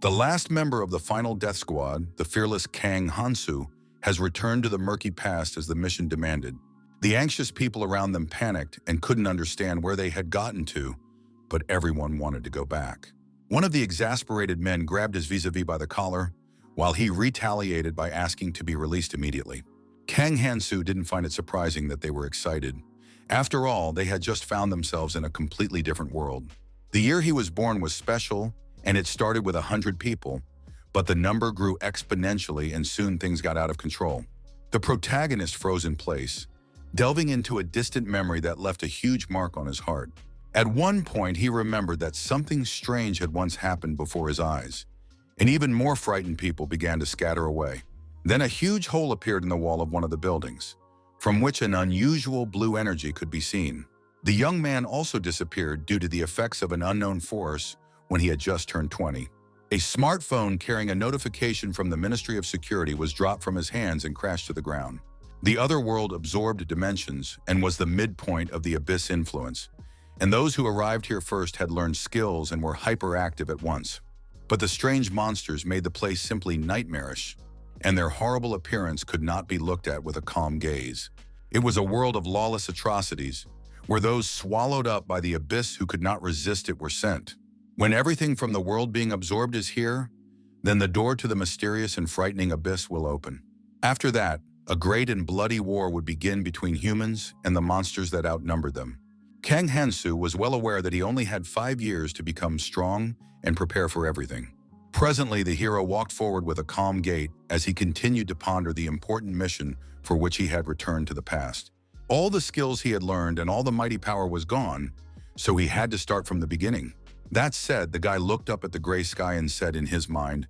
The last member of the final death squad, the fearless Kang Hansu, has returned to the murky past as the mission demanded. The anxious people around them panicked and couldn't understand where they had gotten to, but everyone wanted to go back. One of the exasperated men grabbed his vis-a-vis by the collar, while he retaliated by asking to be released immediately. Kang Hansu didn't find it surprising that they were excited. After all, they had just found themselves in a completely different world. The year he was born was special, and it started with 100 people, but the number grew exponentially and soon things got out of control. The protagonist froze in place, delving into a distant memory that left a huge mark on his heart. At one point, he remembered that something strange had once happened before his eyes, and even more frightened people began to scatter away. Then a huge hole appeared in the wall of one of the buildings, from which an unusual blue energy could be seen. The young man also disappeared due to the effects of an unknown force when he had just turned 20. A smartphone carrying a notification from the Ministry of Security was dropped from his hands and crashed to the ground. The other world absorbed dimensions and was the midpoint of the Abyss influence, and those who arrived here first had learned skills and were hyperactive at once. But the strange monsters made the place simply nightmarish, and their horrible appearance could not be looked at with a calm gaze. It was a world of lawless atrocities, where those swallowed up by the Abyss who could not resist it were sent. When everything from the world being absorbed is here, then the door to the mysterious and frightening Abyss will open. After that, a great and bloody war would begin between humans and the monsters that outnumbered them. Kang Hansu was well aware that he only had 5 years to become strong and prepare for everything. Presently, the hero walked forward with a calm gait as he continued to ponder the important mission for which he had returned to the past. All the skills he had learned and all the mighty power was gone, so he had to start from the beginning. That said, the guy looked up at the gray sky and said in his mind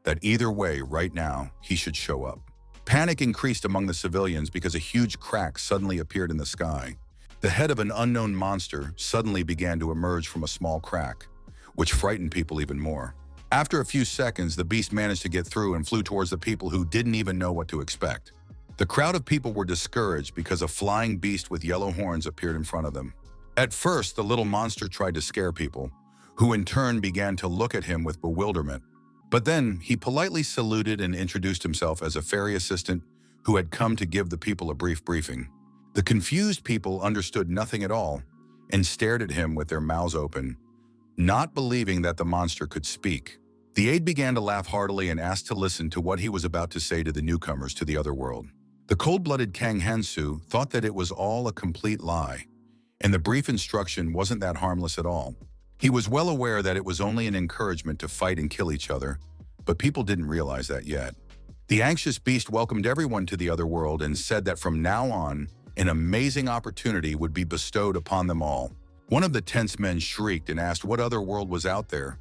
that either way, right now, he should show up. Panic increased among the civilians because a huge crack suddenly appeared in the sky. The head of an unknown monster suddenly began to emerge from a small crack, which frightened people even more. After a few seconds, the beast managed to get through and flew towards the people who didn't even know what to expect. The crowd of people were discouraged because a flying beast with yellow horns appeared in front of them. At first, the little monster tried to scare people, who in turn began to look at him with bewilderment. But then he politely saluted and introduced himself as a ferry assistant who had come to give the people a brief briefing. The confused people understood nothing at all and stared at him with their mouths open, not believing that the monster could speak. The aide began to laugh heartily and asked to listen to what he was about to say to the newcomers to the other world. The cold-blooded Kang Hansu thought that it was all a complete lie, and the brief instruction wasn't that harmless at all. He was well aware that it was only an encouragement to fight and kill each other, but people didn't realize that yet. The anxious beast welcomed everyone to the other world and said that from now on, an amazing opportunity would be bestowed upon them all. One of the tense men shrieked and asked what other world was out there,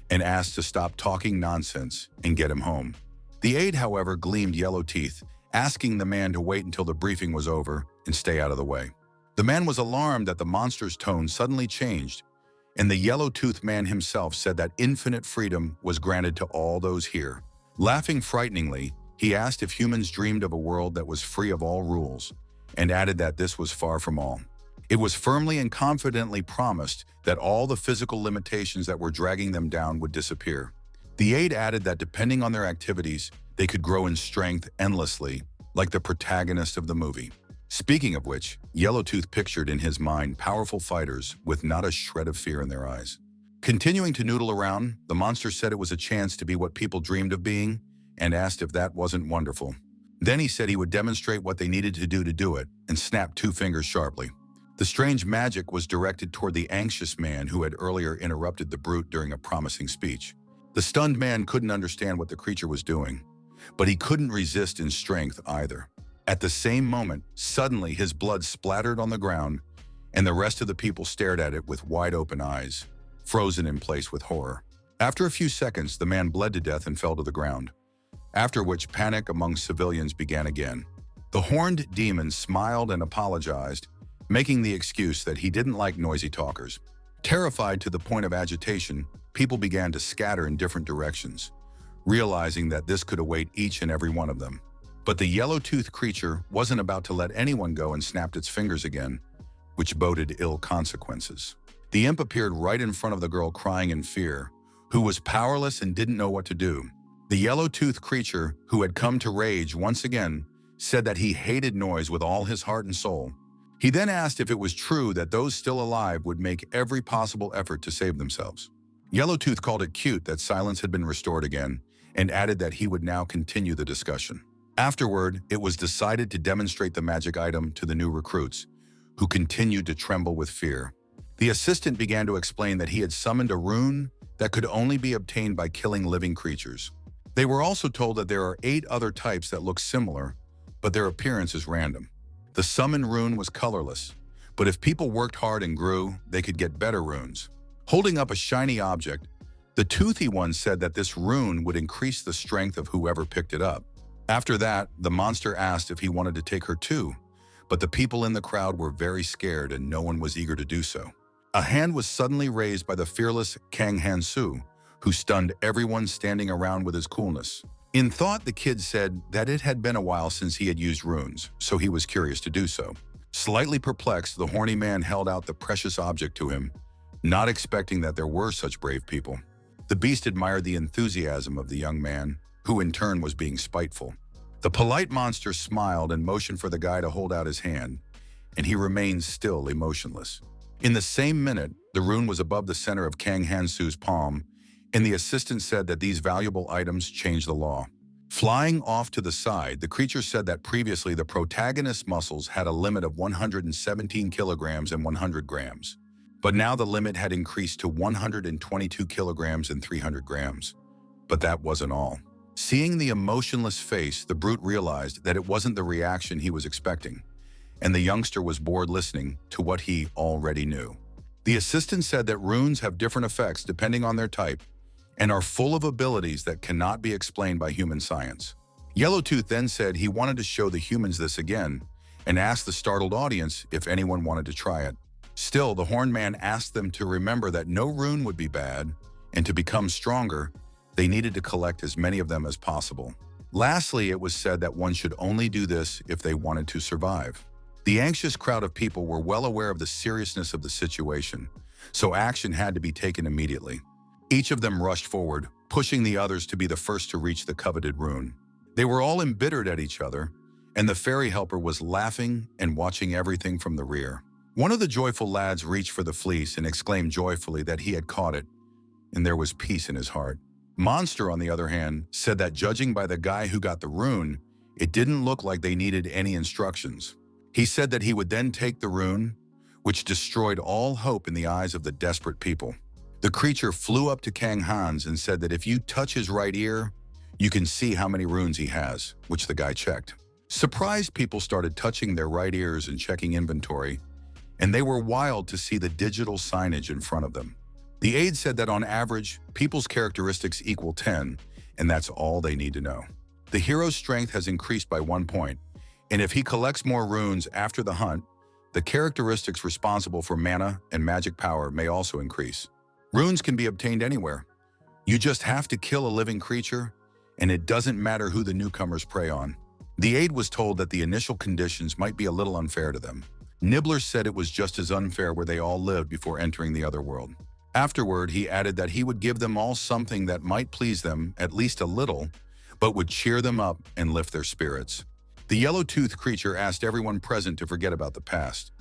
and asked to stop talking nonsense and get him home. The aide, however, gleamed yellow teeth, asking the man to wait until the briefing was over and stay out of the way. The man was alarmed that the monster's tone suddenly changed, and the yellow-toothed man himself said that infinite freedom was granted to all those here. Laughing frighteningly, he asked if humans dreamed of a world that was free of all rules, and added that this was far from all. It was firmly and confidently promised that all the physical limitations that were dragging them down would disappear. The aide added that depending on their activities, they could grow in strength endlessly, like the protagonist of the movie. Speaking of which, Yellowtooth pictured in his mind powerful fighters with not a shred of fear in their eyes. Continuing to noodle around, the monster said it was a chance to be what people dreamed of being, and asked if that wasn't wonderful. Then he said he would demonstrate what they needed to do it, and snapped 2 fingers sharply. The strange magic was directed toward the anxious man who had earlier interrupted the brute during a promising speech. The stunned man couldn't understand what the creature was doing, but he couldn't resist in strength either. At the same moment, suddenly his blood splattered on the ground, and the rest of the people stared at it with wide-open eyes, frozen in place with horror. After a few seconds, the man bled to death and fell to the ground, after which panic among civilians began again. The horned demon smiled and apologized, making the excuse that he didn't like noisy talkers. Terrified to the point of agitation, people began to scatter in different directions, realizing that this could await each and every one of them. But the yellow-toothed creature wasn't about to let anyone go and snapped its fingers again, which boded ill consequences. The imp appeared right in front of the girl crying in fear, who was powerless and didn't know what to do. The yellow-toothed creature, who had come to rage once again, said that he hated noise with all his heart and soul. He then asked if it was true that those still alive would make every possible effort to save themselves. Yellowtooth called it cute that silence had been restored again and added that he would now continue the discussion. Afterward, it was decided to demonstrate the magic item to the new recruits, who continued to tremble with fear. The assistant began to explain that he had summoned a rune that could only be obtained by killing living creatures. They were also told that there are 8 other types that look similar, but their appearance is random. The summon rune was colorless, but if people worked hard and grew, they could get better runes. Holding up a shiny object, the toothy one said that this rune would increase the strength of whoever picked it up. After that, the monster asked if he wanted to take her too, but the people in the crowd were very scared and no one was eager to do so. A hand was suddenly raised by the fearless Kang Hansu, who stunned everyone standing around with his coolness. In thought, the kid said that it had been a while since he had used runes, so he was curious to do so. Slightly perplexed, the horny man held out the precious object to him, not expecting that there were such brave people. The beast admired the enthusiasm of the young man, who in turn was being spiteful. The polite monster smiled and motioned for the guy to hold out his hand, and he remained still emotionless. In the same minute, the rune was above the center of Kang Hansu's palm, and the assistant said that these valuable items changed the law. Flying off to the side, the creature said that previously the protagonist's muscles had a limit of 117 kilograms and 100 grams, but now the limit had increased to 122 kilograms and 300 grams. But that wasn't all. Seeing the emotionless face, the brute realized that it wasn't the reaction he was expecting, and the youngster was bored listening to what he already knew. The assistant said that runes have different effects depending on their type and are full of abilities that cannot be explained by human science. Yellowtooth then said he wanted to show the humans this again and asked the startled audience if anyone wanted to try it. Still, the horned man asked them to remember that no rune would be bad, and to become stronger, they needed to collect as many of them as possible. Lastly, it was said that one should only do this if they wanted to survive. The anxious crowd of people were well aware of the seriousness of the situation, so action had to be taken immediately. Each of them rushed forward, pushing the others to be the first to reach the coveted rune. They were all embittered at each other, and the fairy helper was laughing and watching everything from the rear. One of the joyful lads reached for the fleece and exclaimed joyfully that he had caught it, and there was peace in his heart. Monster, on the other hand, said that judging by the guy who got the rune, it didn't look like they needed any instructions. He said that he would then take the rune, which destroyed all hope in the eyes of the desperate people. The creature flew up to Kang Hans and said that if you touch his right ear, you can see how many runes he has, which the guy checked. Surprised people started touching their right ears and checking inventory, and they were wild to see the digital signage in front of them. The aide said that on average, people's characteristics equal 10, and that's all they need to know. The hero's strength has increased by 1 point, and if he collects more runes after the hunt, the characteristics responsible for mana and magic power may also increase. Runes can be obtained anywhere. You just have to kill a living creature, and it doesn't matter who the newcomers prey on. The aide was told that the initial conditions might be a little unfair to them. Nibbler said it was just as unfair where they all lived before entering the other world. Afterward, he added that he would give them all something that might please them, at least a little, but would cheer them up and lift their spirits. The yellow-toothed creature asked everyone present to forget about the past,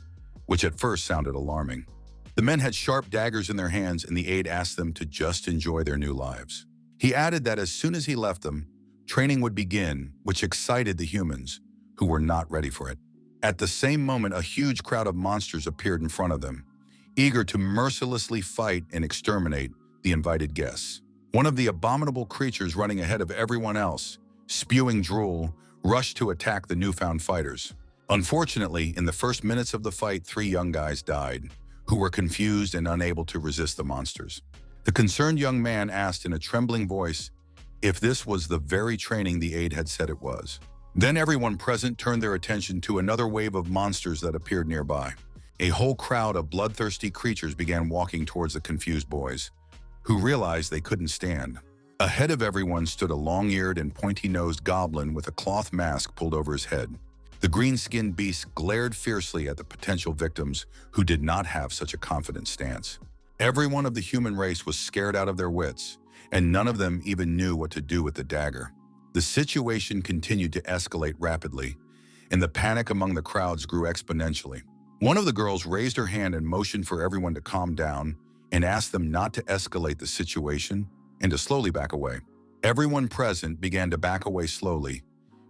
which at first sounded alarming. The men had sharp daggers in their hands, and the aide asked them to just enjoy their new lives. He added that as soon as he left them, training would begin, which excited the humans, who were not ready for it. At the same moment, a huge crowd of monsters appeared in front of them, eager to mercilessly fight and exterminate the invited guests. One of the abominable creatures running ahead of everyone else, spewing drool, rushed to attack the newfound fighters. Unfortunately, in the first minutes of the fight, 3 young guys died, who were confused and unable to resist the monsters. The concerned young man asked in a trembling voice if this was the very training the aide had said it was. Then everyone present turned their attention to another wave of monsters that appeared nearby. A whole crowd of bloodthirsty creatures began walking towards the confused boys, who realized they couldn't stand. Ahead of everyone stood a long-eared and pointy-nosed goblin with a cloth mask pulled over his head. The green-skinned beast glared fiercely at the potential victims who did not have such a confident stance. Everyone of the human race was scared out of their wits, and none of them even knew what to do with the dagger. The situation continued to escalate rapidly, and the panic among the crowds grew exponentially. One of the girls raised her hand and motioned for everyone to calm down and asked them not to escalate the situation and to slowly back away. Everyone present began to back away slowly,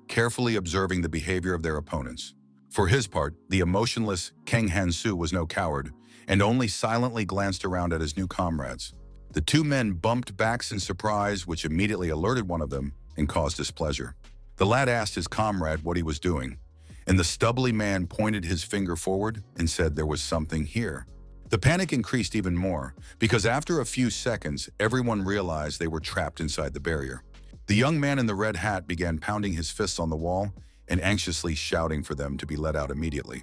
carefully observing the behavior of their opponents. For his part, the emotionless King Hansu was no coward and only silently glanced around at his new comrades. The two men bumped backs in surprise, which immediately alerted one of them and caused displeasure. The lad asked his comrade what he was doing, and the stubbly man pointed his finger forward and said there was something here. The panic increased even more because after a few seconds, everyone realized they were trapped inside the barrier. The young man in the red hat began pounding his fists on the wall and anxiously shouting for them to be let out immediately.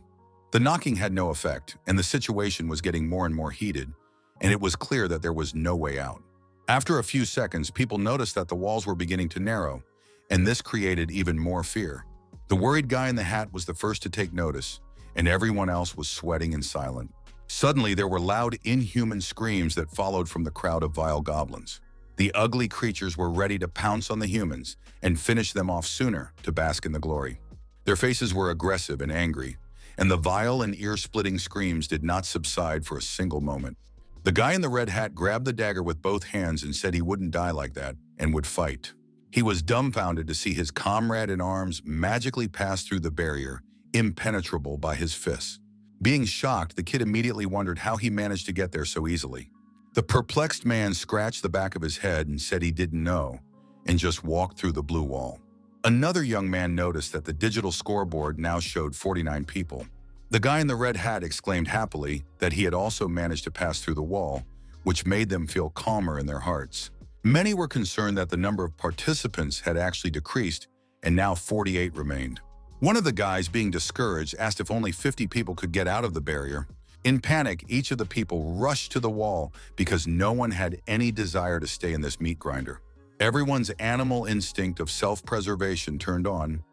The knocking had no effect, and the situation was getting more and more heated, and it was clear that there was no way out. After a few seconds, people noticed that the walls were beginning to narrow, and this created even more fear. The worried guy in the hat was the first to take notice, and everyone else was sweating and silent. Suddenly, there were loud, inhuman screams that followed from the crowd of vile goblins. The ugly creatures were ready to pounce on the humans and finish them off sooner to bask in the glory. Their faces were aggressive and angry, and the vile and ear-splitting screams did not subside for a single moment. The guy in the red hat grabbed the dagger with both hands and said he wouldn't die like that and would fight. He was dumbfounded to see his comrade in arms magically pass through the barrier, impenetrable by his fists. Being shocked, the kid immediately wondered how he managed to get there so easily. The perplexed man scratched the back of his head and said he didn't know, and just walked through the blue wall. Another young man noticed that the digital scoreboard now showed 49 people. The guy in the red hat exclaimed happily that he had also managed to pass through the wall, which made them feel calmer in their hearts. Many were concerned that the number of participants had actually decreased, and now 48 remained. One of the guys, being discouraged, asked if only 50 people could get out of the barrier. In panic, each of the people rushed to the wall because no one had any desire to stay in this meat grinder. Everyone's animal instinct of self-preservation turned on,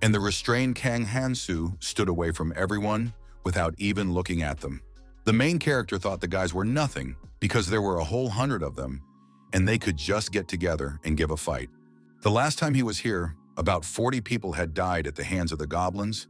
and the restrained Kang Hansu stood away from everyone without even looking at them. The main character thought the guys were nothing because there were a whole 100 of them, and they could just get together and give a fight. The last time he was here, about 40 people had died at the hands of the goblins,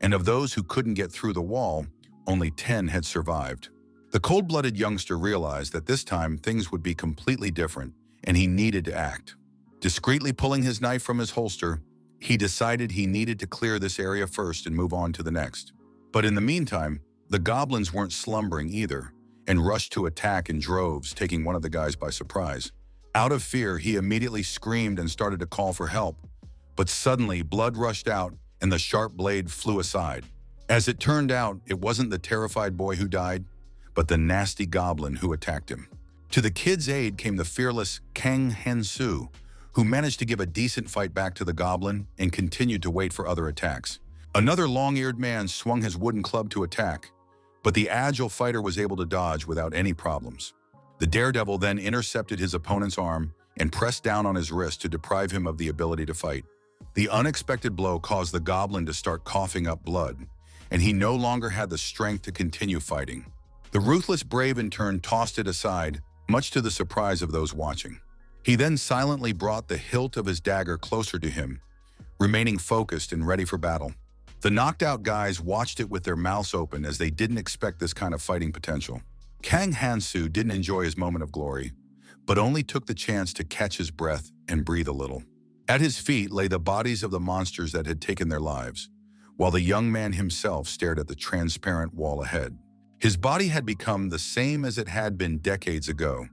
and of those who couldn't get through the wall, only 10 had survived. The cold-blooded youngster realized that this time things would be completely different, and he needed to act. Discreetly pulling his knife from his holster, he decided he needed to clear this area first and move on to the next. But in the meantime, the goblins weren't slumbering either, and rushed to attack in droves, taking one of the guys by surprise. Out of fear, he immediately screamed and started to call for help, but suddenly blood rushed out and the sharp blade flew aside. As it turned out, it wasn't the terrified boy who died, but the nasty goblin who attacked him. To the kid's aid came the fearless Kang Hansu, who managed to give a decent fight back to the goblin and continued to wait for other attacks. Another long-eared man swung his wooden club to attack, but the agile fighter was able to dodge without any problems. The daredevil then intercepted his opponent's arm and pressed down on his wrist to deprive him of the ability to fight. The unexpected blow caused the goblin to start coughing up blood, and he no longer had the strength to continue fighting. The ruthless brave in turn tossed it aside, much to the surprise of those watching. He then silently brought the hilt of his dagger closer to him, remaining focused and ready for battle. The knocked-out guys watched it with their mouths open as they didn't expect this kind of fighting potential. Kang Hansu didn't enjoy his moment of glory, but only took the chance to catch his breath and breathe a little. At his feet lay the bodies of the monsters that had taken their lives, while the young man himself stared at the transparent wall ahead. His body had become the same as it had been decades ago,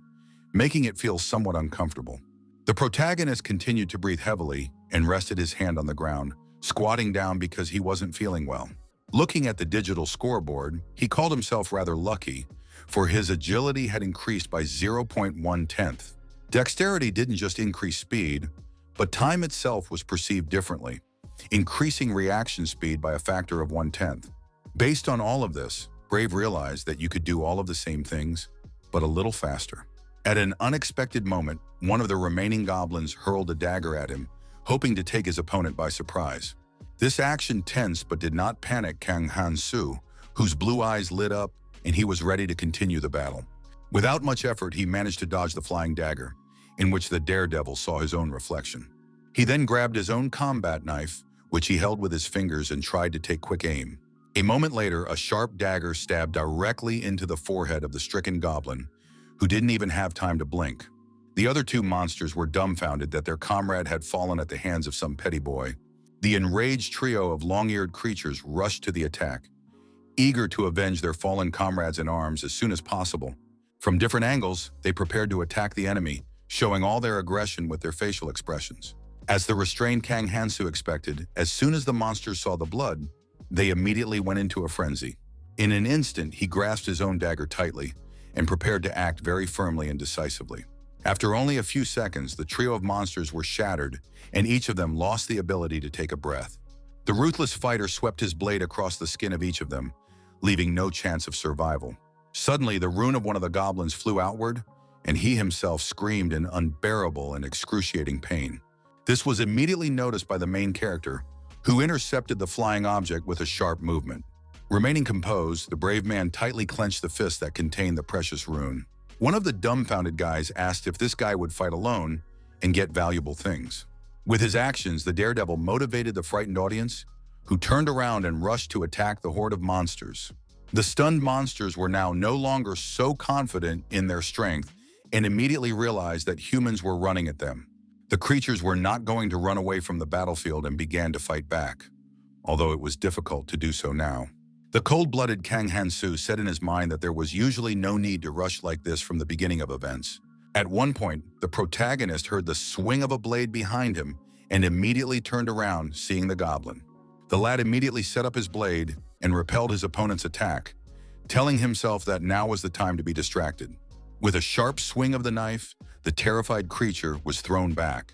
making it feel somewhat uncomfortable. The protagonist continued to breathe heavily and rested his hand on the ground, squatting down because he wasn't feeling well. Looking at the digital scoreboard, he called himself rather lucky, for his agility had increased by 0.1/10. Dexterity didn't just increase speed, but time itself was perceived differently, increasing reaction speed by a factor of 1/10. Based on all of this, Brave realized that you could do all of the same things, but a little faster. At an unexpected moment, one of the remaining goblins hurled a dagger at him, hoping to take his opponent by surprise. This action tensed but did not panic Kang Hansu, whose blue eyes lit up and he was ready to continue the battle. Without much effort, he managed to dodge the flying dagger, in which the daredevil saw his own reflection. He then grabbed his own combat knife, which he held with his fingers, and tried to take quick aim. A moment later, a sharp dagger stabbed directly into the forehead of the stricken goblin, who didn't even have time to blink. The other two monsters were dumbfounded that their comrade had fallen at the hands of some petty boy. The enraged trio of long-eared creatures rushed to the attack, eager to avenge their fallen comrades in arms as soon as possible. From different angles, they prepared to attack the enemy, showing all their aggression with their facial expressions. As the restrained Kang Hansu expected, as soon as the monsters saw the blood, they immediately went into a frenzy. In an instant, he grasped his own dagger tightly and prepared to act very firmly and decisively. After only a few seconds, the trio of monsters were shattered, and each of them lost the ability to take a breath. The ruthless fighter swept his blade across the skin of each of them, leaving no chance of survival. Suddenly, the rune of one of the goblins flew outward, and he himself screamed in unbearable and excruciating pain. This was immediately noticed by the main character, who intercepted the flying object with a sharp movement. Remaining composed, the brave man tightly clenched the fist that contained the precious rune. One of the dumbfounded guys asked if this guy would fight alone and get valuable things. With his actions, the daredevil motivated the frightened audience, who turned around and rushed to attack the horde of monsters. The stunned monsters were now no longer so confident in their strength and immediately realized that humans were running at them. The creatures were not going to run away from the battlefield and began to fight back, although it was difficult to do so now. The cold-blooded Kang Hansu said in his mind that there was usually no need to rush like this from the beginning of events. At one point, the protagonist heard the swing of a blade behind him and immediately turned around, seeing the goblin. The lad immediately set up his blade and repelled his opponent's attack, telling himself that now was the time to be distracted. With a sharp swing of the knife, the terrified creature was thrown back,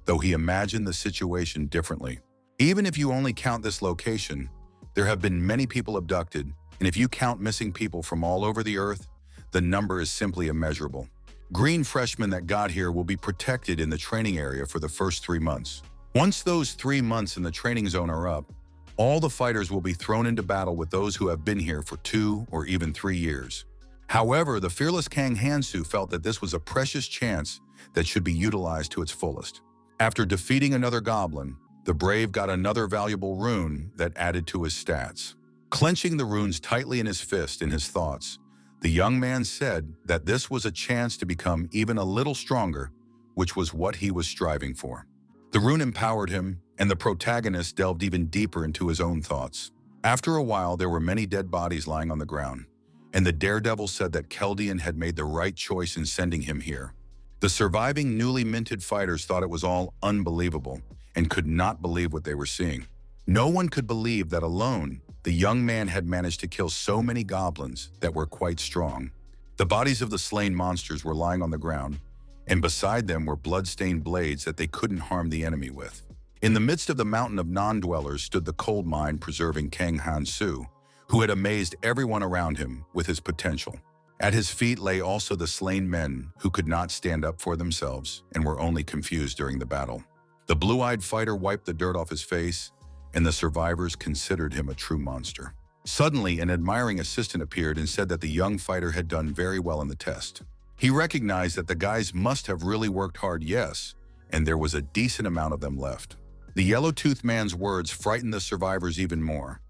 though he imagined the situation differently. Even if you only count this location, there have been many people abducted, and if you count missing people from all over the earth, the number is simply immeasurable. Green freshmen that got here will be protected in the training area for the first 3 months. Once those 3 months in the training zone are up, all the fighters will be thrown into battle with those who have been here for 2 or even 3 years. However, the fearless Kang Hansu felt that this was a precious chance that should be utilized to its fullest. After defeating another goblin, the brave got another valuable rune that added to his stats. Clenching the runes tightly in his fist in his thoughts, the young man said that this was a chance to become even a little stronger, which was what he was striving for. The rune empowered him, and the protagonist delved even deeper into his own thoughts. After a while, there were many dead bodies lying on the ground, and the daredevil said that Keldian had made the right choice in sending him here. The surviving newly minted fighters thought it was all unbelievable and could not believe what they were seeing. No one could believe that alone, the young man had managed to kill so many goblins that were quite strong. The bodies of the slain monsters were lying on the ground, and beside them were blood-stained blades that they couldn't harm the enemy with. In the midst of the mountain of non-dwellers stood the cold mind preserving Kang Hansu, who had amazed everyone around him with his potential. At his feet lay also the slain men who could not stand up for themselves and were only confused during the battle. The blue-eyed fighter wiped the dirt off his face, and the survivors considered him a true monster. Suddenly, an admiring assistant appeared and said that the young fighter had done very well in the test. He recognized that the guys must have really worked hard, yes, and there was a decent amount of them left. The yellow-toothed man's words frightened the survivors even more,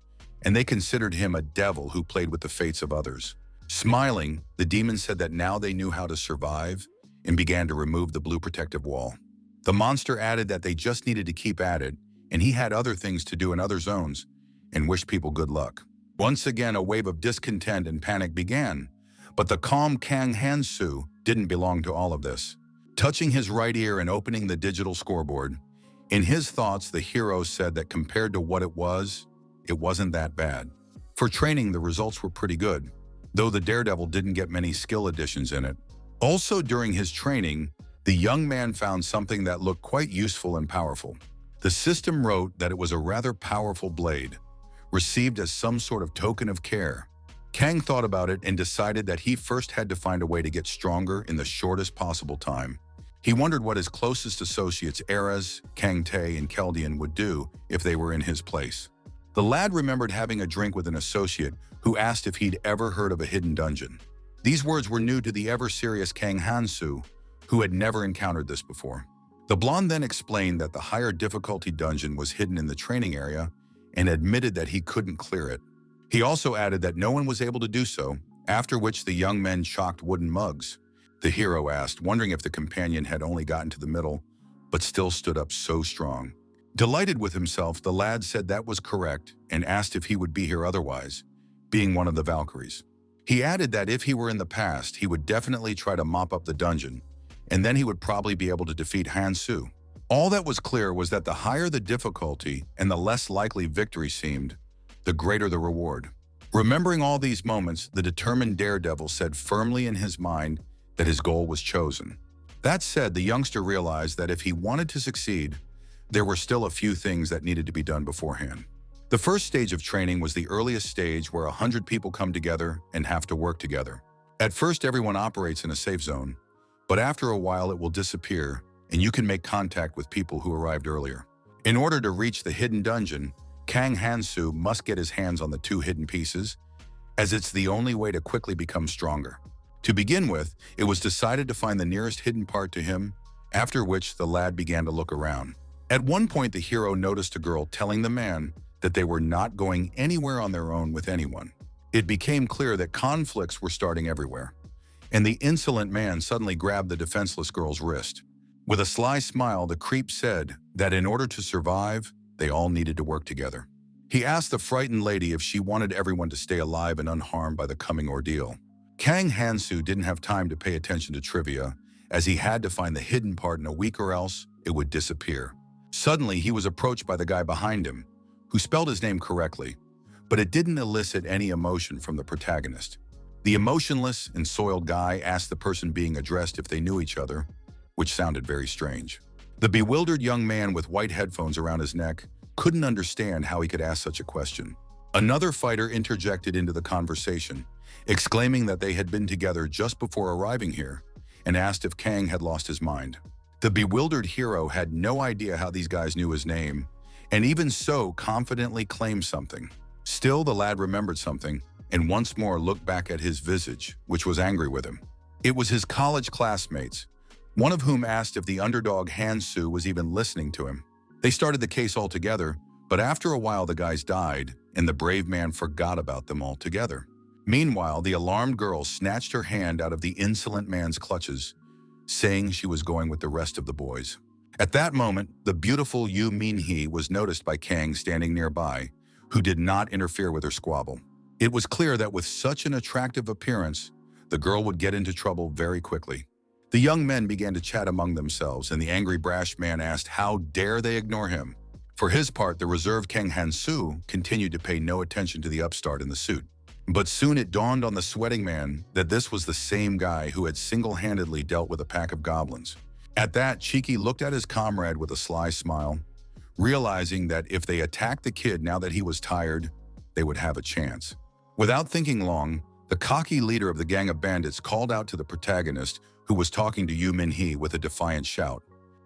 and they considered him a devil who played with the fates of others. Smiling, the demon said that now they knew how to survive and began to remove the blue protective wall. The monster added that they just needed to keep at it, and he had other things to do in other zones, and wished people good luck. Once again, a wave of discontent and panic began, but the calm Kang Hansu didn't belong to all of this. Touching his right ear and opening the digital scoreboard, in his thoughts, the hero said that compared to what it wasn't that bad. For training, the results were pretty good, though the daredevil didn't get many skill additions in it. Also during his training, the young man found something that looked quite useful and powerful. The system wrote that it was a rather powerful blade, received as some sort of token of care. Kang thought about it and decided that he first had to find a way to get stronger in the shortest possible time. He wondered what his closest associates Erez, Kang Tae, and Keldian would do if they were in his place. The lad remembered having a drink with an associate who asked if he'd ever heard of a hidden dungeon. These words were new to the ever-serious Kang Hansu, who had never encountered this before. The blonde then explained that the higher difficulty dungeon was hidden in the training area and admitted that he couldn't clear it. He also added that no one was able to do so, after which the young men chalked wooden mugs. The hero asked, wondering if the companion had only gotten to the middle, but still stood up so strong. Delighted with himself, the lad said that was correct and asked if he would be here otherwise, being one of the Valkyries. He added that if he were in the past, he would definitely try to mop up the dungeon, and then he would probably be able to defeat Hansu. All that was clear was that the higher the difficulty and the less likely victory seemed, the greater the reward. Remembering all these moments, the determined daredevil said firmly in his mind that his goal was chosen. That said, the youngster realized that if he wanted to succeed, there were still a few things that needed to be done beforehand. The first stage of training was the earliest stage where 100 people come together and have to work together. At first, everyone operates in a safe zone, but after a while it will disappear and you can make contact with people who arrived earlier. In order to reach the hidden dungeon, Kang Hansu must get his hands on the 2 hidden pieces, as it's the only way to quickly become stronger. To begin with, it was decided to find the nearest hidden part to him, after which the lad began to look around. At one point, the hero noticed a girl telling the man that they were not going anywhere on their own with anyone. It became clear that conflicts were starting everywhere, and the insolent man suddenly grabbed the defenseless girl's wrist. With a sly smile, the creep said that in order to survive, they all needed to work together. He asked the frightened lady if she wanted everyone to stay alive and unharmed by the coming ordeal. Kang Hansu didn't have time to pay attention to trivia, as he had to find the hidden part in a week or else it would disappear. Suddenly, he was approached by the guy behind him, who spelled his name correctly, but it didn't elicit any emotion from the protagonist. The emotionless and soiled guy asked the person being addressed if they knew each other, which sounded very strange. The bewildered young man with white headphones around his neck couldn't understand how he could ask such a question. Another fighter interjected into the conversation, exclaiming that they had been together just before arriving here, and asked if Kang had lost his mind. The bewildered hero had no idea how these guys knew his name, and even so confidently claimed something. Still, the lad remembered something, and once more looked back at his visage, which was angry with him. It was his college classmates, one of whom asked if the underdog Hansu was even listening to him. They started the case altogether, but after a while the guys died, and the brave man forgot about them altogether. Meanwhile, the alarmed girl snatched her hand out of the insolent man's clutches, saying she was going with the rest of the boys. At that moment, the beautiful Yu Minhee was noticed by Kang standing nearby, who did not interfere with her squabble. It was clear that with such an attractive appearance, the girl would get into trouble very quickly. The young men began to chat among themselves, and the angry brash man asked how dare they ignore him. For his part, the reserved Kang Hansu continued to pay no attention to the upstart in the suit. But soon it dawned on the sweating man that this was the same guy who had single-handedly dealt with a pack of goblins. At that, Cheeky looked at his comrade with a sly smile, realizing that if they attacked the kid now that he was tired, they would have a chance. Without thinking long, the cocky leader of the gang of bandits called out to the protagonist, who was talking to Yu Minhee with a defiant shout.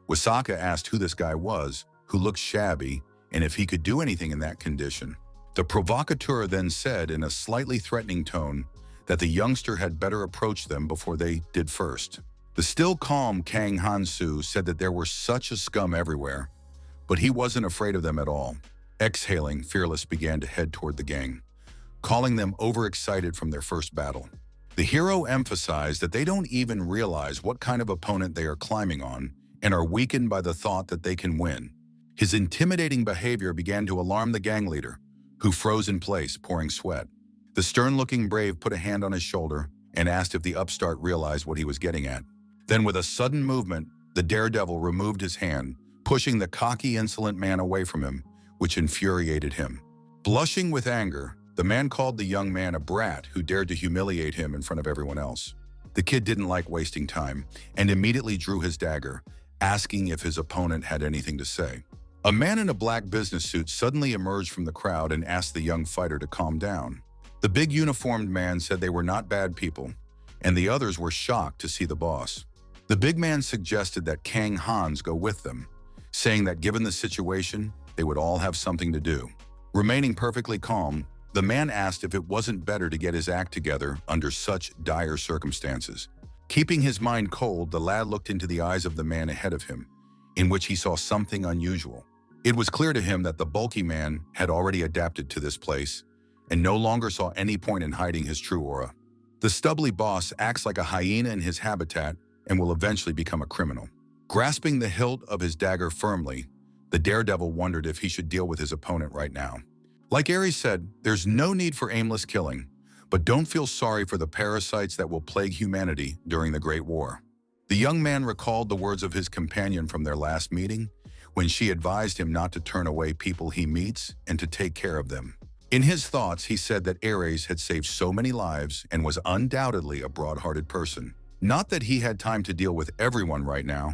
Wasaka asked who this guy was, who looked shabby, and if he could do anything in that condition. The provocateur then said in a slightly threatening tone that the youngster had better approach them before they did first. The still calm Kang Hansu said that there were such a scum everywhere, but he wasn't afraid of them at all. Exhaling, Fearless began to head toward the gang, calling them overexcited from their first battle. The hero emphasized that they don't even realize what kind of opponent they are climbing on and are weakened by the thought that they can win. His intimidating behavior began to alarm the gang leader, who froze in place, pouring sweat. The stern-looking brave put a hand on his shoulder and asked if the upstart realized what he was getting at. Then with a sudden movement, the daredevil removed his hand, pushing the cocky, insolent man away from him, which infuriated him. Blushing with anger, the man called the young man a brat who dared to humiliate him in front of everyone else. The kid didn't like wasting time and immediately drew his dagger, asking if his opponent had anything to say. A man in a black business suit suddenly emerged from the crowd and asked the young fighter to calm down. The big uniformed man said they were not bad people, and the others were shocked to see the boss. The big man suggested that Kang Hans go with them, saying that given the situation, they would all have something to do. Remaining perfectly calm, the man asked if it wasn't better to get his act together under such dire circumstances. Keeping his mind cold, the lad looked into the eyes of the man ahead of him, in which he saw something unusual. It was clear to him that the bulky man had already adapted to this place and no longer saw any point in hiding his true aura. The stubbly boss acts like a hyena in his habitat and will eventually become a criminal. Grasping the hilt of his dagger firmly, the daredevil wondered if he should deal with his opponent right now. Like Ares said, there's no need for aimless killing, but don't feel sorry for the parasites that will plague humanity during the Great War. The young man recalled the words of his companion from their last meeting, when she advised him not to turn away people he meets and to take care of them. In his thoughts, he said that Ares had saved so many lives and was undoubtedly a broad-hearted person. Not that he had time to deal with everyone right now,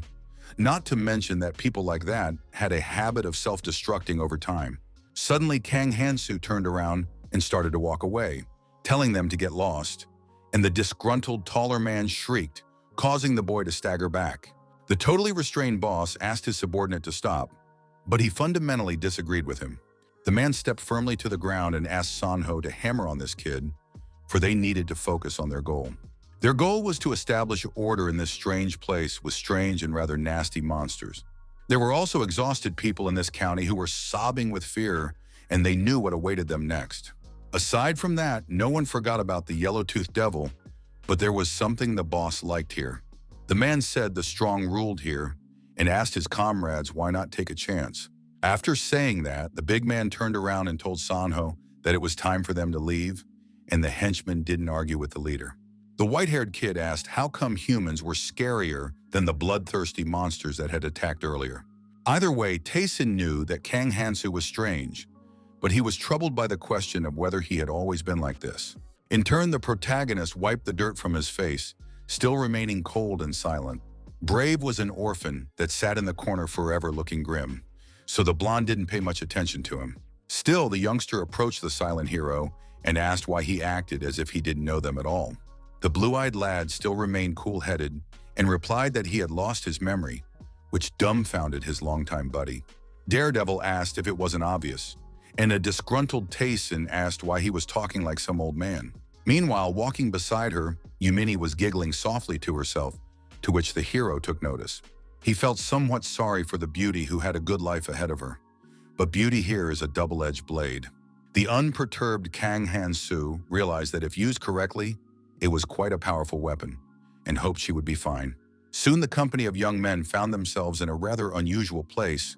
not to mention that people like that had a habit of self-destructing over time. Suddenly, Kang Hansu turned around and started to walk away, telling them to get lost, and the disgruntled taller man shrieked, causing the boy to stagger back. The totally restrained boss asked his subordinate to stop, but he fundamentally disagreed with him. The man stepped firmly to the ground and asked Sanho to hammer on this kid, for they needed to focus on their goal. Their goal was to establish order in this strange place with strange and rather nasty monsters. There were also exhausted people in this county who were sobbing with fear, and they knew what awaited them next. Aside from that, no one forgot about the yellow-toothed devil, but there was something the boss liked here. The man said the strong ruled here and asked his comrades why not take a chance. After saying that, the big man turned around and told Sanho that it was time for them to leave, and the henchman didn't argue with the leader. The white-haired kid asked how come humans were scarier than the bloodthirsty monsters that had attacked earlier. Either way, Tayson knew that Kang Hansu was strange, but he was troubled by the question of whether he had always been like this. In turn, the protagonist wiped the dirt from his face, still remaining cold and silent. Brave was an orphan that sat in the corner forever looking grim, so the blonde didn't pay much attention to him. Still, the youngster approached the silent hero and asked why he acted as if he didn't know them at all. The blue-eyed lad still remained cool-headed and replied that he had lost his memory, which dumbfounded his longtime buddy. Daredevil asked if it wasn't obvious, and a disgruntled Tayson asked why he was talking like some old man. Meanwhile, walking beside her, Yumini was giggling softly to herself, to which the hero took notice. He felt somewhat sorry for the beauty who had a good life ahead of her. But beauty here is a double-edged blade. The unperturbed Kang Hansu realized that if used correctly, it was quite a powerful weapon, and hoped she would be fine. Soon the company of young men found themselves in a rather unusual place,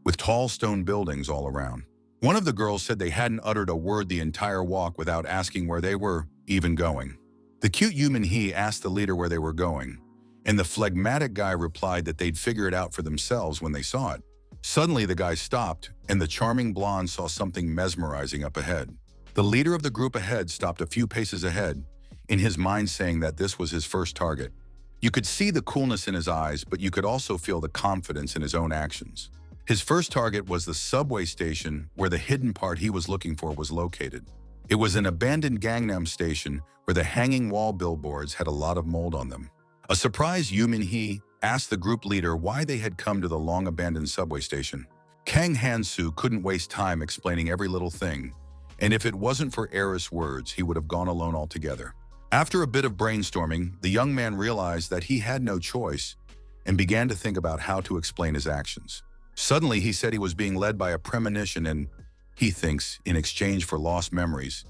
with tall stone buildings all around. One of the girls said they hadn't uttered a word the entire walk without asking where they were even going. The cute human he asked the leader where they were going, and the phlegmatic guy replied that they'd figure it out for themselves when they saw it. Suddenly, the guy stopped, and the charming blonde saw something mesmerizing up ahead. The leader of the group ahead stopped a few paces ahead, in his mind saying that this was his first target. You could see the coolness in his eyes, but you could also feel the confidence in his own actions. His first target was the subway station where the hidden part he was looking for was located. It was an abandoned Gangnam station where the hanging wall billboards had a lot of mold on them. A surprised Yumin-hee asked the group leader why they had come to the long-abandoned subway station. Kang Hansu couldn't waste time explaining every little thing, and if it wasn't for Eris' words, he would have gone alone altogether. After a bit of brainstorming, the young man realized that he had no choice and began to think about how to explain his actions. Suddenly, he said he was being led by a premonition and, he thinks, in exchange for lost memories,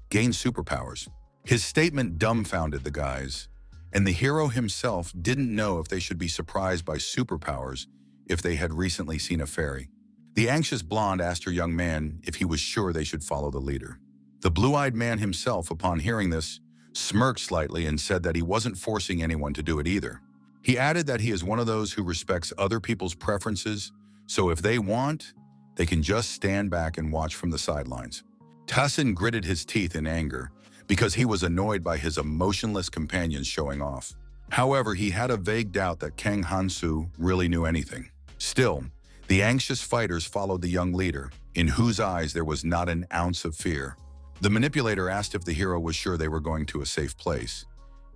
gained superpowers. His statement dumbfounded the guys, and the hero himself didn't know if they should be surprised by superpowers if they had recently seen a fairy. The anxious blonde asked her young man if he was sure they should follow the leader. The blue-eyed man himself, upon hearing this, smirked slightly and said that he wasn't forcing anyone to do it either. He added that he is one of those who respects other people's preferences, so if they want, they can just stand back and watch from the sidelines. Tassin gritted his teeth in anger because he was annoyed by his emotionless companions showing off. However, he had a vague doubt that Kang Hansu really knew anything. Still, the anxious fighters followed the young leader, in whose eyes there was not an ounce of fear. The manipulator asked if the hero was sure they were going to a safe place,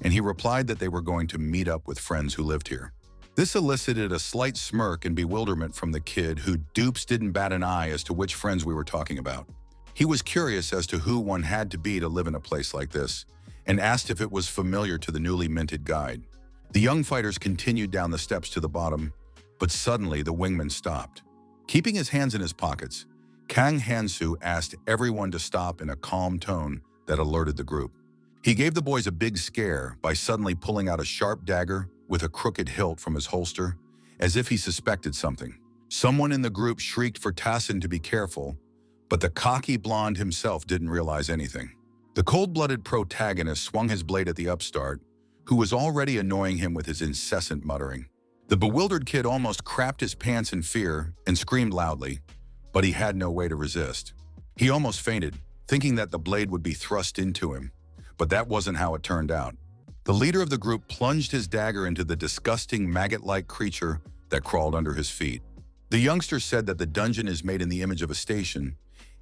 and he replied that they were going to meet up with friends who lived here. This elicited a slight smirk and bewilderment from the kid who dupes didn't bat an eye as to which friends we were talking about. He was curious as to who one had to be to live in a place like this, and asked if it was familiar to the newly minted guide. The young fighters continued down the steps to the bottom, but suddenly the wingman stopped. Keeping his hands in his pockets, Kang Hansu asked everyone to stop in a calm tone that alerted the group. He gave the boys a big scare by suddenly pulling out a sharp dagger with a crooked hilt from his holster, as if he suspected something. Someone in the group shrieked for Tassin to be careful, but the cocky blonde himself didn't realize anything. The cold-blooded protagonist swung his blade at the upstart, who was already annoying him with his incessant muttering. The bewildered kid almost crapped his pants in fear and screamed loudly, but he had no way to resist. He almost fainted, thinking that the blade would be thrust into him, but that wasn't how it turned out. The leader of the group plunged his dagger into the disgusting maggot-like creature that crawled under his feet. The youngster said that the dungeon is made in the image of a station,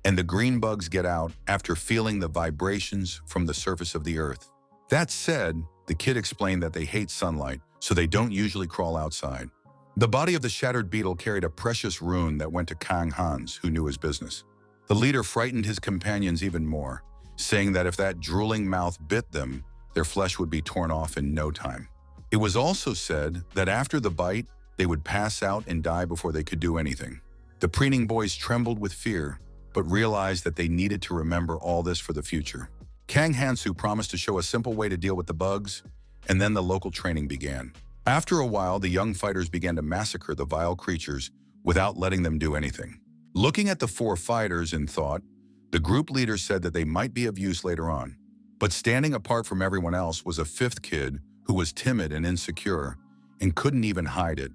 and the green bugs get out after feeling the vibrations from the surface of the earth. That said, the kid explained that they hate sunlight, so they don't usually crawl outside. The body of the shattered beetle carried a precious rune that went to Kang Hans, who knew his business. The leader frightened his companions even more, saying that if that drooling mouth bit them, their flesh would be torn off in no time. It was also said that after the bite, they would pass out and die before they could do anything. The preening boys trembled with fear, but realized that they needed to remember all this for the future. Kang Hansu promised to show a simple way to deal with the bugs, and then the local training began. After a while, the young fighters began to massacre the vile creatures without letting them do anything. Looking at the 4 fighters in thought, the group leader said that they might be of use later on. But standing apart from everyone else was a 5th kid who was timid and insecure and couldn't even hide it.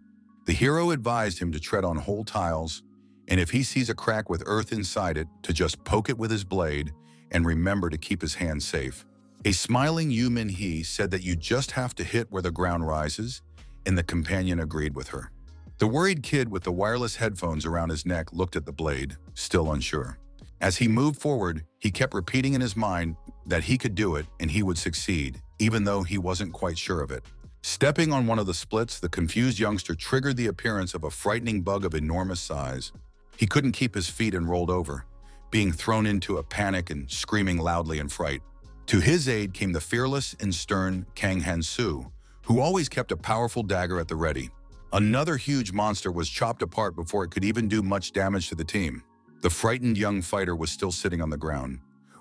The hero advised him to tread on whole tiles, and if he sees a crack with earth inside it, to just poke it with his blade and remember to keep his hands safe. A smiling Yu Min-hee said that you just have to hit where the ground rises, and the companion agreed with her. The worried kid with the wireless headphones around his neck looked at the blade, still unsure. As he moved forward, he kept repeating in his mind that he could do it and he would succeed, even though he wasn't quite sure of it. Stepping on one of the splits, the confused youngster triggered the appearance of a frightening bug of enormous size. He couldn't keep his feet and rolled over, being thrown into a panic and screaming loudly in fright. To his aid came the fearless and stern Kang Hansu, who always kept a powerful dagger at the ready. Another huge monster was chopped apart before it could even do much damage to the team. The frightened young fighter was still sitting on the ground,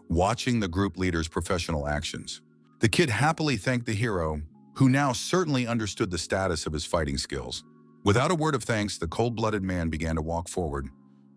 watching the group leader's professional actions. The kid happily thanked the hero, who now certainly understood the status of his fighting skills. Without a word of thanks, the cold-blooded man began to walk forward,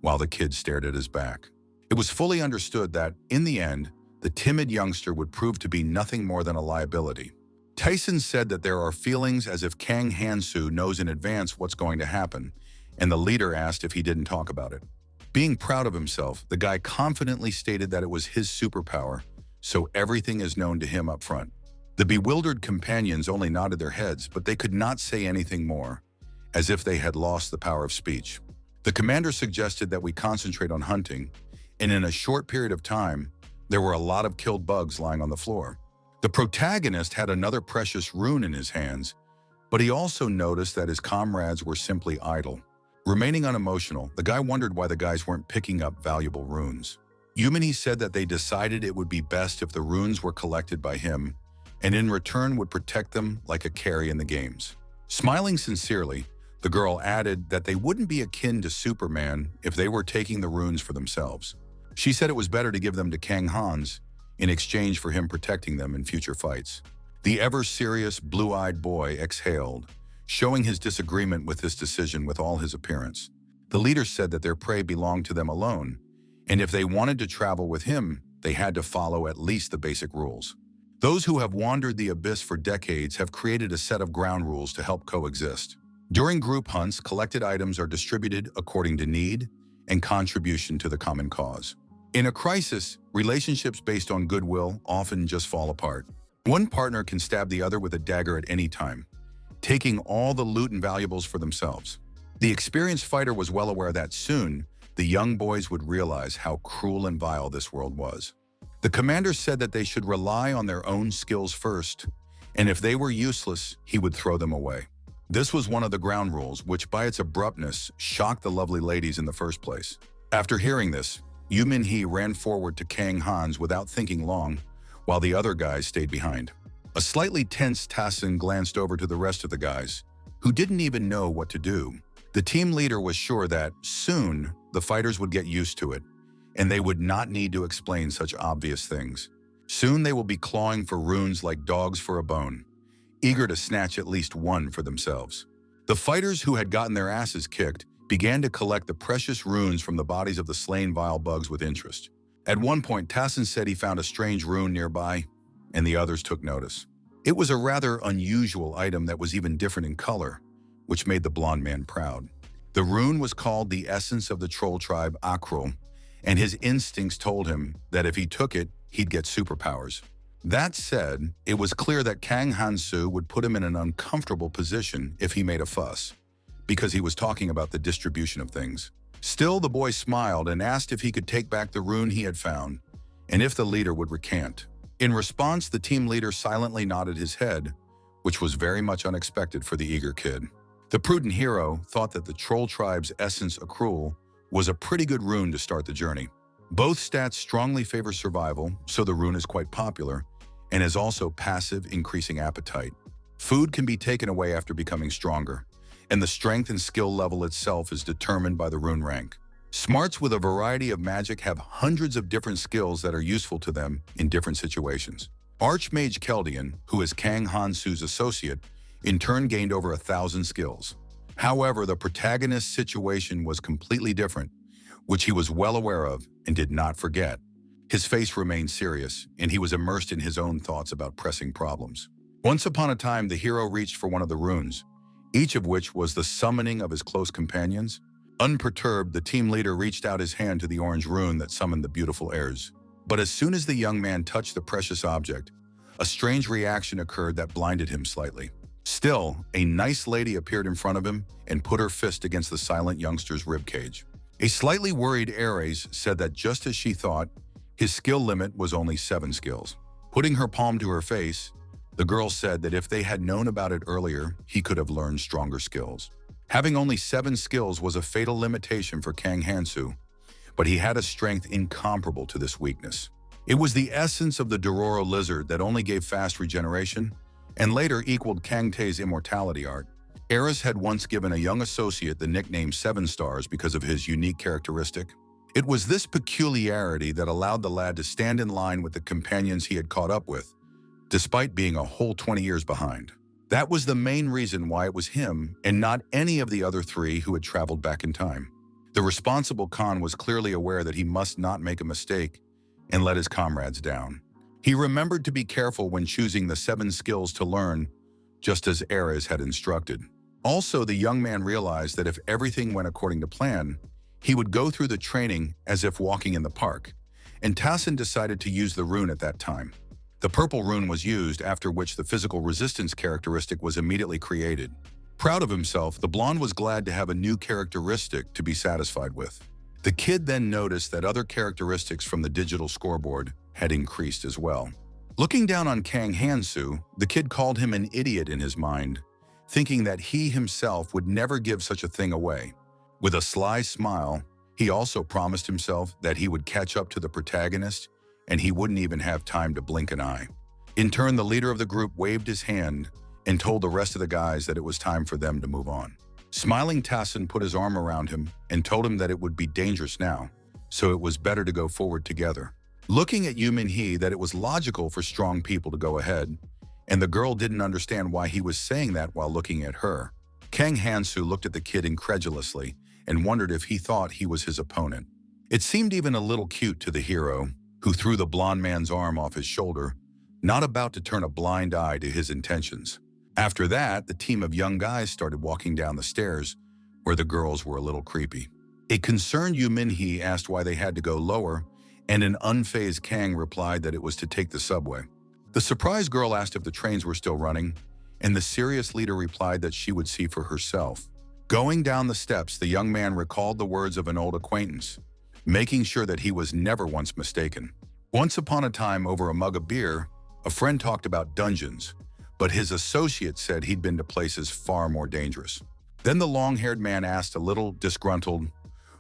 while the kid stared at his back. It was fully understood that, in the end, the timid youngster would prove to be nothing more than a liability. Tyson said that there are feelings as if Kang Hansu knows in advance what's going to happen, and the leader asked if he didn't talk about it. Being proud of himself, the guy confidently stated that it was his superpower, so everything is known to him up front. The bewildered companions only nodded their heads, but they could not say anything more, as if they had lost the power of speech. The commander suggested that we concentrate on hunting, and in a short period of time, there were a lot of killed bugs lying on the floor. The protagonist had another precious rune in his hands, but he also noticed that his comrades were simply idle. Remaining unemotional, the guy wondered why the guys weren't picking up valuable runes. Yumini said that they decided it would be best if the runes were collected by him, and in return would protect them like a carry in the games. Smiling sincerely, the girl added that they wouldn't be akin to Superman if they were taking the runes for themselves. She said it was better to give them to Kang Hans in exchange for him protecting them in future fights. The ever-serious, blue-eyed boy exhaled, showing his disagreement with this decision with all his appearance. The leader said that their prey belonged to them alone, and if they wanted to travel with him, they had to follow at least the basic rules. Those who have wandered the abyss for decades have created a set of ground rules to help coexist. During group hunts, collected items are distributed according to need and contribution to the common cause. In a crisis, relationships based on goodwill often just fall apart. One partner can stab the other with a dagger at any time, taking all the loot and valuables for themselves. The experienced fighter was well aware that soon, the young boys would realize how cruel and vile this world was. The commander said that they should rely on their own skills first, and if they were useless, he would throw them away. This was one of the ground rules, which by its abruptness shocked the lovely ladies in the first place. After hearing this, Yu Min-hee ran forward to Kang Hans without thinking long, while the other guys stayed behind. A slightly tense Tassin glanced over to the rest of the guys, who didn't even know what to do. The team leader was sure that, soon, the fighters would get used to it, and they would not need to explain such obvious things. Soon they will be clawing for runes like dogs for a bone, eager to snatch at least one for themselves. The fighters who had gotten their asses kicked began to collect the precious runes from the bodies of the slain vile bugs with interest. At one point, Tassin said he found a strange rune nearby, and the others took notice. It was a rather unusual item that was even different in color, which made the blonde man proud. The rune was called the essence of the troll tribe Akro, and his instincts told him that if he took it, he'd get superpowers. That said, it was clear that Kang Hansu would put him in an uncomfortable position if he made a fuss, because he was talking about the distribution of things. Still, the boy smiled and asked if he could take back the rune he had found, and if the leader would recant. In response, the team leader silently nodded his head, which was very much unexpected for the eager kid. The prudent hero thought that the troll tribe's essence accrual was a pretty good rune to start the journey. Both stats strongly favor survival, so the rune is quite popular, and is also passive, increasing appetite. Food can be taken away after becoming stronger, and the strength and skill level itself is determined by the rune rank. Smarts with a variety of magic have hundreds of different skills that are useful to them in different situations. Archmage Keldian, who is Kang Hansu's associate, in turn gained over 1,000 skills. However, the protagonist's situation was completely different, which he was well aware of and did not forget. His face remained serious, and he was immersed in his own thoughts about pressing problems. Once upon a time, the hero reached for one of the runes, each of which was the summoning of his close companions. Unperturbed, the team leader reached out his hand to the orange rune that summoned the beautiful heirs. But as soon as the young man touched the precious object, a strange reaction occurred that blinded him slightly. Still, a nice lady appeared in front of him and put her fist against the silent youngster's ribcage. A slightly worried Ares said that just as she thought, his skill limit was only 7 skills. Putting her palm to her face, the girl said that if they had known about it earlier, he could have learned stronger skills. Having only 7 skills was a fatal limitation for Kang Hansu, but he had a strength incomparable to this weakness. It was the essence of the Dororo lizard that only gave fast regeneration, and later equaled Kang Tae's immortality art. Ares had once given a young associate the nickname 7 Stars because of his unique characteristic. It was this peculiarity that allowed the lad to stand in line with the companions he had caught up with, despite being a whole 20 years behind. That was the main reason why it was him and not any of the other 3 who had traveled back in time. The responsible Khan was clearly aware that he must not make a mistake and let his comrades down. He remembered to be careful when choosing the 7 skills to learn, just as Ares had instructed. Also, the young man realized that if everything went according to plan, he would go through the training as if walking in the park, and Tassin decided to use the rune at that time. The purple rune was used, after which the physical resistance characteristic was immediately created. Proud of himself, the blonde was glad to have a new characteristic to be satisfied with. The kid then noticed that other characteristics from the digital scoreboard had increased as well. Looking down on Kang Hansu, the kid called him an idiot in his mind, thinking that he himself would never give such a thing away. With a sly smile, he also promised himself that he would catch up to the protagonist and he wouldn't even have time to blink an eye. In turn, the leader of the group waved his hand and told the rest of the guys that it was time for them to move on. Smiling, Tassin put his arm around him and told him that it would be dangerous now, so it was better to go forward together. Looking at Yu Min-hee, that it was logical for strong people to go ahead, and the girl didn't understand why he was saying that while looking at her. Kang Hansu looked at the kid incredulously and wondered if he thought he was his opponent. It seemed even a little cute to the hero, who threw the blonde man's arm off his shoulder, not about to turn a blind eye to his intentions. After that, the team of young guys started walking down the stairs, where the girls were a little creepy. A concerned Yu Min-hee asked why they had to go lower, and an unfazed Kang replied that it was to take the subway. The surprised girl asked if the trains were still running, and the serious leader replied that she would see for herself. Going down the steps, the young man recalled the words of an old acquaintance, making sure that he was never once mistaken. Once upon a time, over a mug of beer, a friend talked about dungeons, but his associate said he'd been to places far more dangerous. Then the long-haired man asked, a little disgruntled,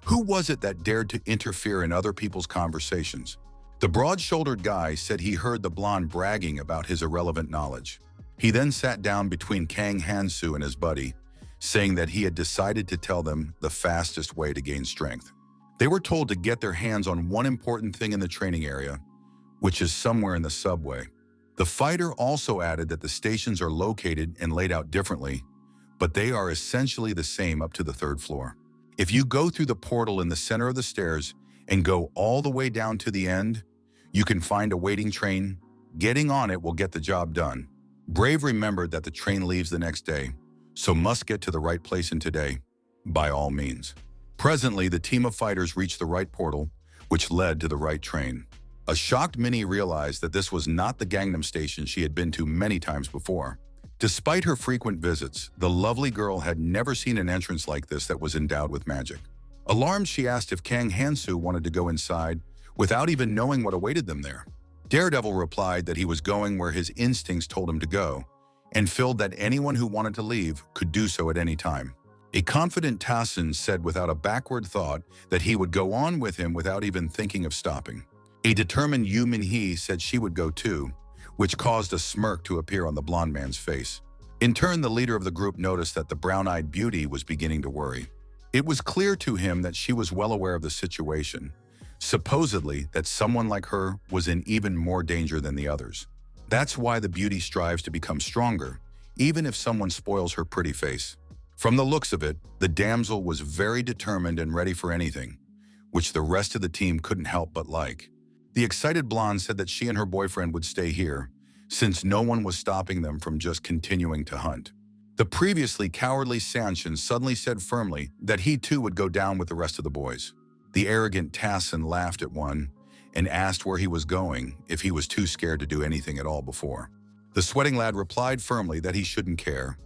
who was it that dared to interfere in other people's conversations? The broad-shouldered guy said he heard the blonde bragging about his irrelevant knowledge. He then sat down between Kang Hansu and his buddy, saying that he had decided to tell them the fastest way to gain strength. They were told to get their hands on one important thing in the training area, which is somewhere in the subway. The fighter also added that the stations are located and laid out differently, but they are essentially the same up to the 3rd floor. If you go through the portal in the center of the stairs and go all the way down to the end, you can find a waiting train. Getting on it will get the job done. Brave remembered that the train leaves the next day, so must get to the right place in today, by all means. Presently, the team of fighters reached the right portal, which led to the right train. A shocked Minnie realized that this was not the Gangnam Station she had been to many times before. Despite her frequent visits, the lovely girl had never seen an entrance like this that was endowed with magic. Alarmed, she asked if Kang Hansu wanted to go inside without even knowing what awaited them there. Daredevil replied that he was going where his instincts told him to go, and filled that anyone who wanted to leave could do so at any time. A confident Tassin said without a backward thought that he would go on with him without even thinking of stopping. A determined Yu Min-hee said she would go too, which caused a smirk to appear on the blonde man's face. In turn, the leader of the group noticed that the brown-eyed beauty was beginning to worry. It was clear to him that she was well aware of the situation, supposedly that someone like her was in even more danger than the others. That's why the beauty strives to become stronger, even if someone spoils her pretty face. From the looks of it, the damsel was very determined and ready for anything, which the rest of the team couldn't help but like. The excited blonde said that she and her boyfriend would stay here, since no one was stopping them from just continuing to hunt. The previously cowardly Sanshin suddenly said firmly that he too would go down with the rest of the boys. The arrogant Tassin laughed at one and asked where he was going if he was too scared to do anything at all before. The sweating lad replied firmly that he shouldn't care,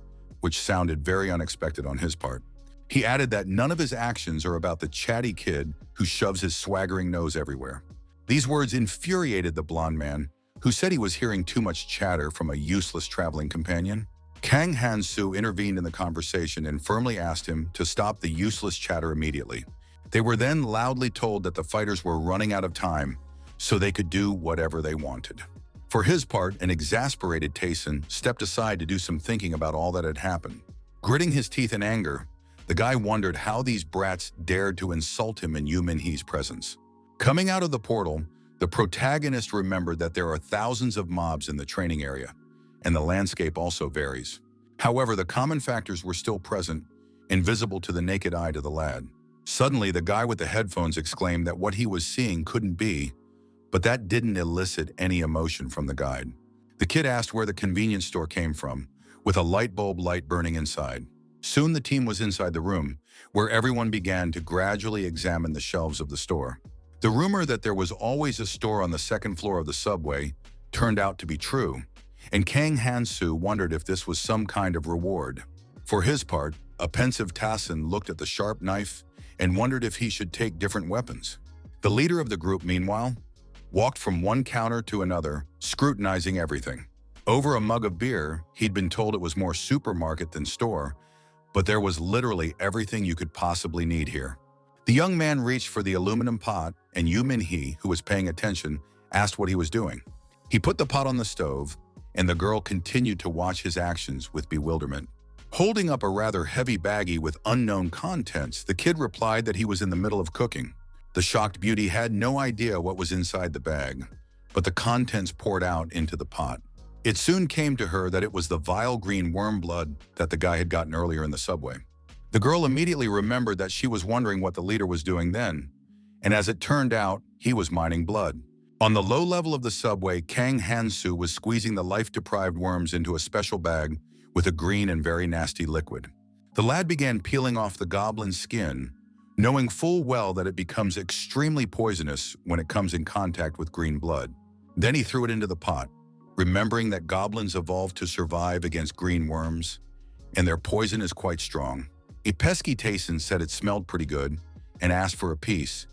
which sounded very unexpected on his part. He added that none of his actions are about the chatty kid who shoves his swaggering nose everywhere. These words infuriated the blonde man, who said he was hearing too much chatter from a useless traveling companion. Kang Hansu intervened in the conversation and firmly asked him to stop the useless chatter immediately. They were then loudly told that the fighters were running out of time, so they could do whatever they wanted. For his part, an exasperated Tayson stepped aside to do some thinking about all that had happened. Gritting his teeth in anger, the guy wondered how these brats dared to insult him in Yu Min-hee's presence. Coming out of the portal, the protagonist remembered that there are thousands of mobs in the training area, and the landscape also varies. However, the common factors were still present and visible to the naked eye to the lad. Suddenly, the guy with the headphones exclaimed that what he was seeing couldn't be, but that didn't elicit any emotion from the guide. The kid asked where the convenience store came from, with a light bulb light burning inside. Soon the team was inside the room, where everyone began to gradually examine the shelves of the store. The rumor that there was always a store on the 2nd floor of the subway turned out to be true, and Kang Hansu wondered if this was some kind of reward. For his part, a pensive Tassin looked at the sharp knife and wondered if he should take different weapons. The leader of the group, meanwhile, walked from one counter to another, scrutinizing everything. Over a mug of beer, he'd been told it was more supermarket than store, but there was literally everything you could possibly need here. The young man reached for the aluminum pot, and Yu Min-hee, who was paying attention, asked what he was doing. He put the pot on the stove, and the girl continued to watch his actions with bewilderment. Holding up a rather heavy baggie with unknown contents, the kid replied that he was in the middle of cooking. The shocked beauty had no idea what was inside the bag, but the contents poured out into the pot. It soon came to her that it was the vile green worm blood that the guy had gotten earlier in the subway. The girl immediately remembered that she was wondering what the leader was doing then, and as it turned out, he was mining blood. On the low level of the subway, Kang Hansu was squeezing the life-deprived worms into a special bag with a green and very nasty liquid. The lad began peeling off the goblin's skin, knowing full well that it becomes extremely poisonous when it comes in contact with green blood. Then he threw it into the pot, remembering that goblins evolved to survive against green worms, and their poison is quite strong. A pesky Tayson said it smelled pretty good and asked for a piece,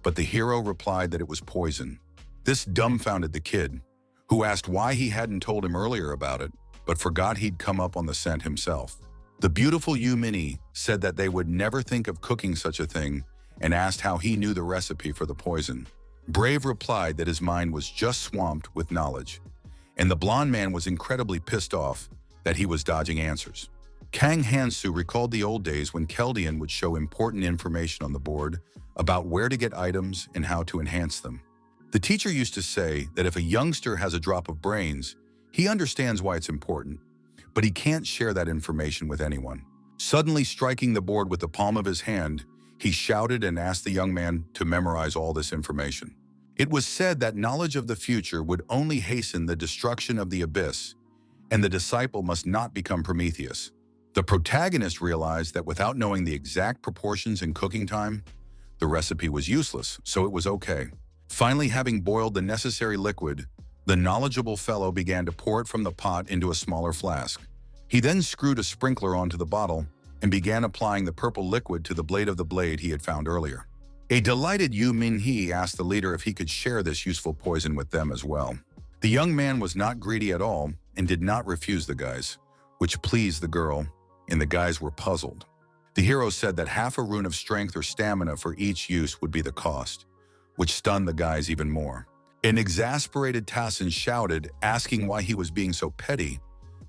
but the hero replied that it was poison. This dumbfounded the kid, who asked why he hadn't told him earlier about it, but forgot he'd come up on the scent himself. The beautiful Yu Min-hee said that they would never think of cooking such a thing and asked how he knew the recipe for the poison. Brave replied that his mind was just swamped with knowledge, and the blonde man was incredibly pissed off that he was dodging answers. Kang Hansu recalled the old days when Keldian would show important information on the board about where to get items and how to enhance them. The teacher used to say that if a youngster has a drop of brains, he understands why it's important, but he can't share that information with anyone. Suddenly striking the board with the palm of his hand, he shouted and asked the young man to memorize all this information. It was said that knowledge of the future would only hasten the destruction of the abyss, and the disciple must not become Prometheus. The protagonist realized that without knowing the exact proportions in cooking time, the recipe was useless, so it was okay. Finally, having boiled the necessary liquid, the knowledgeable fellow began to pour it from the pot into a smaller flask. He then screwed a sprinkler onto the bottle and began applying the purple liquid to the blade of the blade he had found earlier. A delighted Yu Minhee asked the leader if he could share this useful poison with them as well. The young man was not greedy at all and did not refuse the guys, which pleased the girl, and the guys were puzzled. The hero said that half a rune of strength or stamina for each use would be the cost, which stunned the guys even more. An exasperated Tassin shouted, asking why he was being so petty.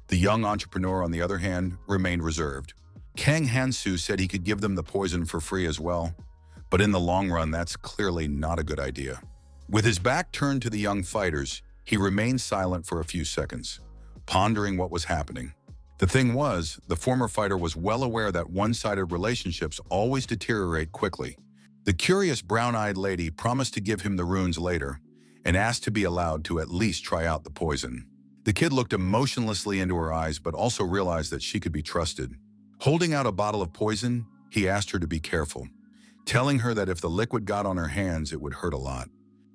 The young entrepreneur, on the other hand, remained reserved. Kang Hansu said he could give them the poison for free as well, but in the long run, that's clearly not a good idea. With his back turned to the young fighters, he remained silent for a few seconds, pondering what was happening. The thing was, the former fighter was well aware that one-sided relationships always deteriorate quickly. The curious brown-eyed lady promised to give him the runes later and asked to be allowed to at least try out the poison. The kid looked emotionlessly into her eyes but also realized that she could be trusted. Holding out a bottle of poison, he asked her to be careful, telling her that if the liquid got on her hands, it would hurt a lot.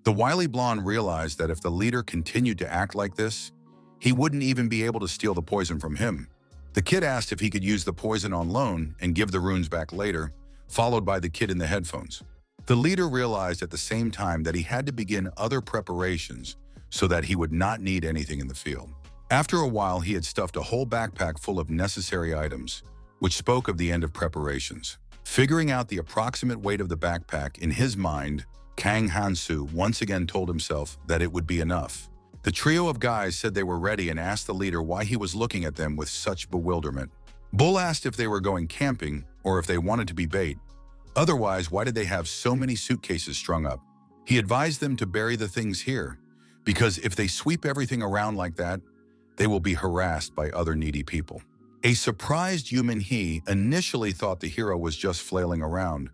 The wily blonde realized that if the leader continued to act like this, he wouldn't even be able to steal the poison from him. The kid asked if he could use the poison on loan and give the runes back later, followed by the kid in the headphones. The leader realized at the same time that he had to begin other preparations so that he would not need anything in the field. After a while, he had stuffed a whole backpack full of necessary items, which spoke of the end of preparations. Figuring out the approximate weight of the backpack in his mind, Kang Hansu once again told himself that it would be enough. The trio of guys said they were ready and asked the leader why he was looking at them with such bewilderment. Bull asked if they were going camping or if they wanted to be bait. Otherwise, why did they have so many suitcases strung up? He advised them to bury the things here, because if they sweep everything around like that, they will be harassed by other needy people. A surprised Yu Minhee initially thought the hero was just flailing around,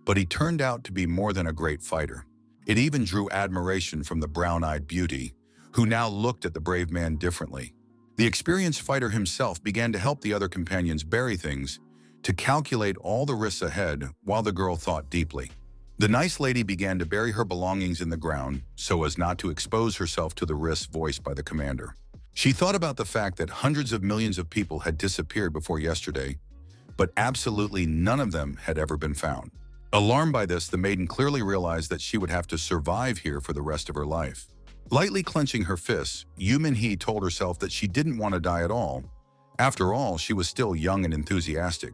but he turned out to be more than a great fighter. It even drew admiration from the brown-eyed beauty, who now looked at the brave man differently. The experienced fighter himself began to help the other companions bury things, to calculate all the risks ahead while the girl thought deeply. The nice lady began to bury her belongings in the ground so as not to expose herself to the risks voiced by the commander. She thought about the fact that hundreds of millions of people had disappeared before yesterday, but absolutely none of them had ever been found. Alarmed by this, the maiden clearly realized that she would have to survive here for the rest of her life. Lightly clenching her fists, Yu Minhee told herself that she didn't want to die at all. After all, she was still young and enthusiastic.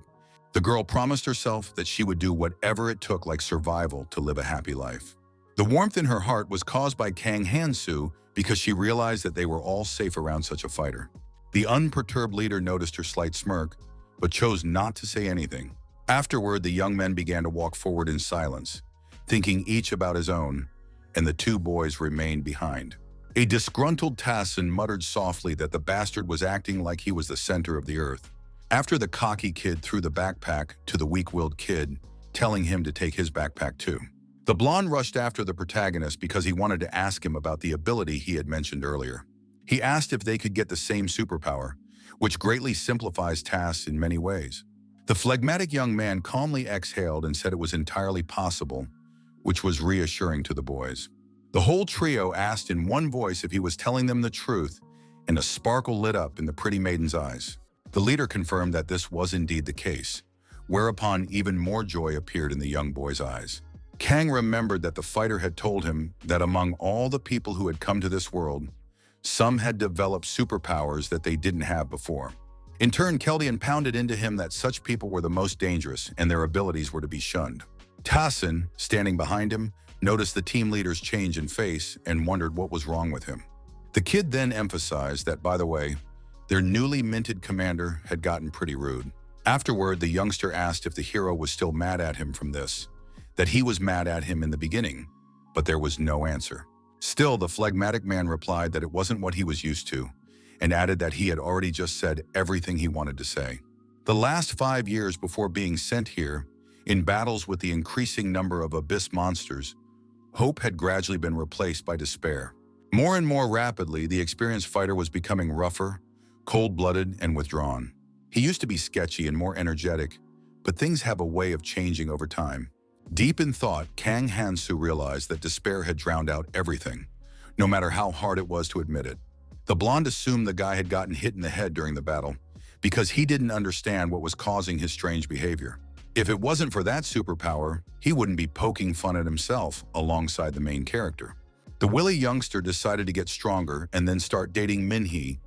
The girl promised herself that she would do whatever it took, like survival, to live a happy life. The warmth in her heart was caused by Kang Hansu because she realized that they were all safe around such a fighter. The unperturbed leader noticed her slight smirk, but chose not to say anything. Afterward, the young men began to walk forward in silence, thinking each about his own, and the two boys remained behind. A disgruntled Tassin muttered softly that the bastard was acting like he was the center of the earth. After the cocky kid threw the backpack to the weak-willed kid, telling him to take his backpack too. The blonde rushed after the protagonist because he wanted to ask him about the ability he had mentioned earlier. He asked if they could get the same superpower, which greatly simplifies tasks in many ways. The phlegmatic young man calmly exhaled and said it was entirely possible, which was reassuring to the boys. The whole trio asked in one voice if he was telling them the truth, and a sparkle lit up in the pretty maiden's eyes. The leader confirmed that this was indeed the case, whereupon even more joy appeared in the young boy's eyes. Kang remembered that the fighter had told him that among all the people who had come to this world, some had developed superpowers that they didn't have before. In turn, Keldian pounded into him that such people were the most dangerous and their abilities were to be shunned. Tassin, standing behind him, noticed the team leader's change in face and wondered what was wrong with him. The kid then emphasized that, by the way, their newly minted commander had gotten pretty rude. Afterward, the youngster asked if the hero was still mad at him from this, that he was mad at him in the beginning, but there was no answer. Still, the phlegmatic man replied that it wasn't what he was used to, and added that he had already just said everything he wanted to say. The last 5 years before being sent here, in battles with the increasing number of abyss monsters, hope had gradually been replaced by despair. More and more rapidly, the experienced fighter was becoming rougher, cold-blooded, and withdrawn. He used to be sketchy and more energetic, but things have a way of changing over time. Deep in thought, Kang Hansu realized that despair had drowned out everything, no matter how hard it was to admit it. The blonde assumed the guy had gotten hit in the head during the battle, because he didn't understand what was causing his strange behavior. If it wasn't for that superpower, he wouldn't be poking fun at himself alongside the main character. The willy youngster decided to get stronger and then start dating Minhee,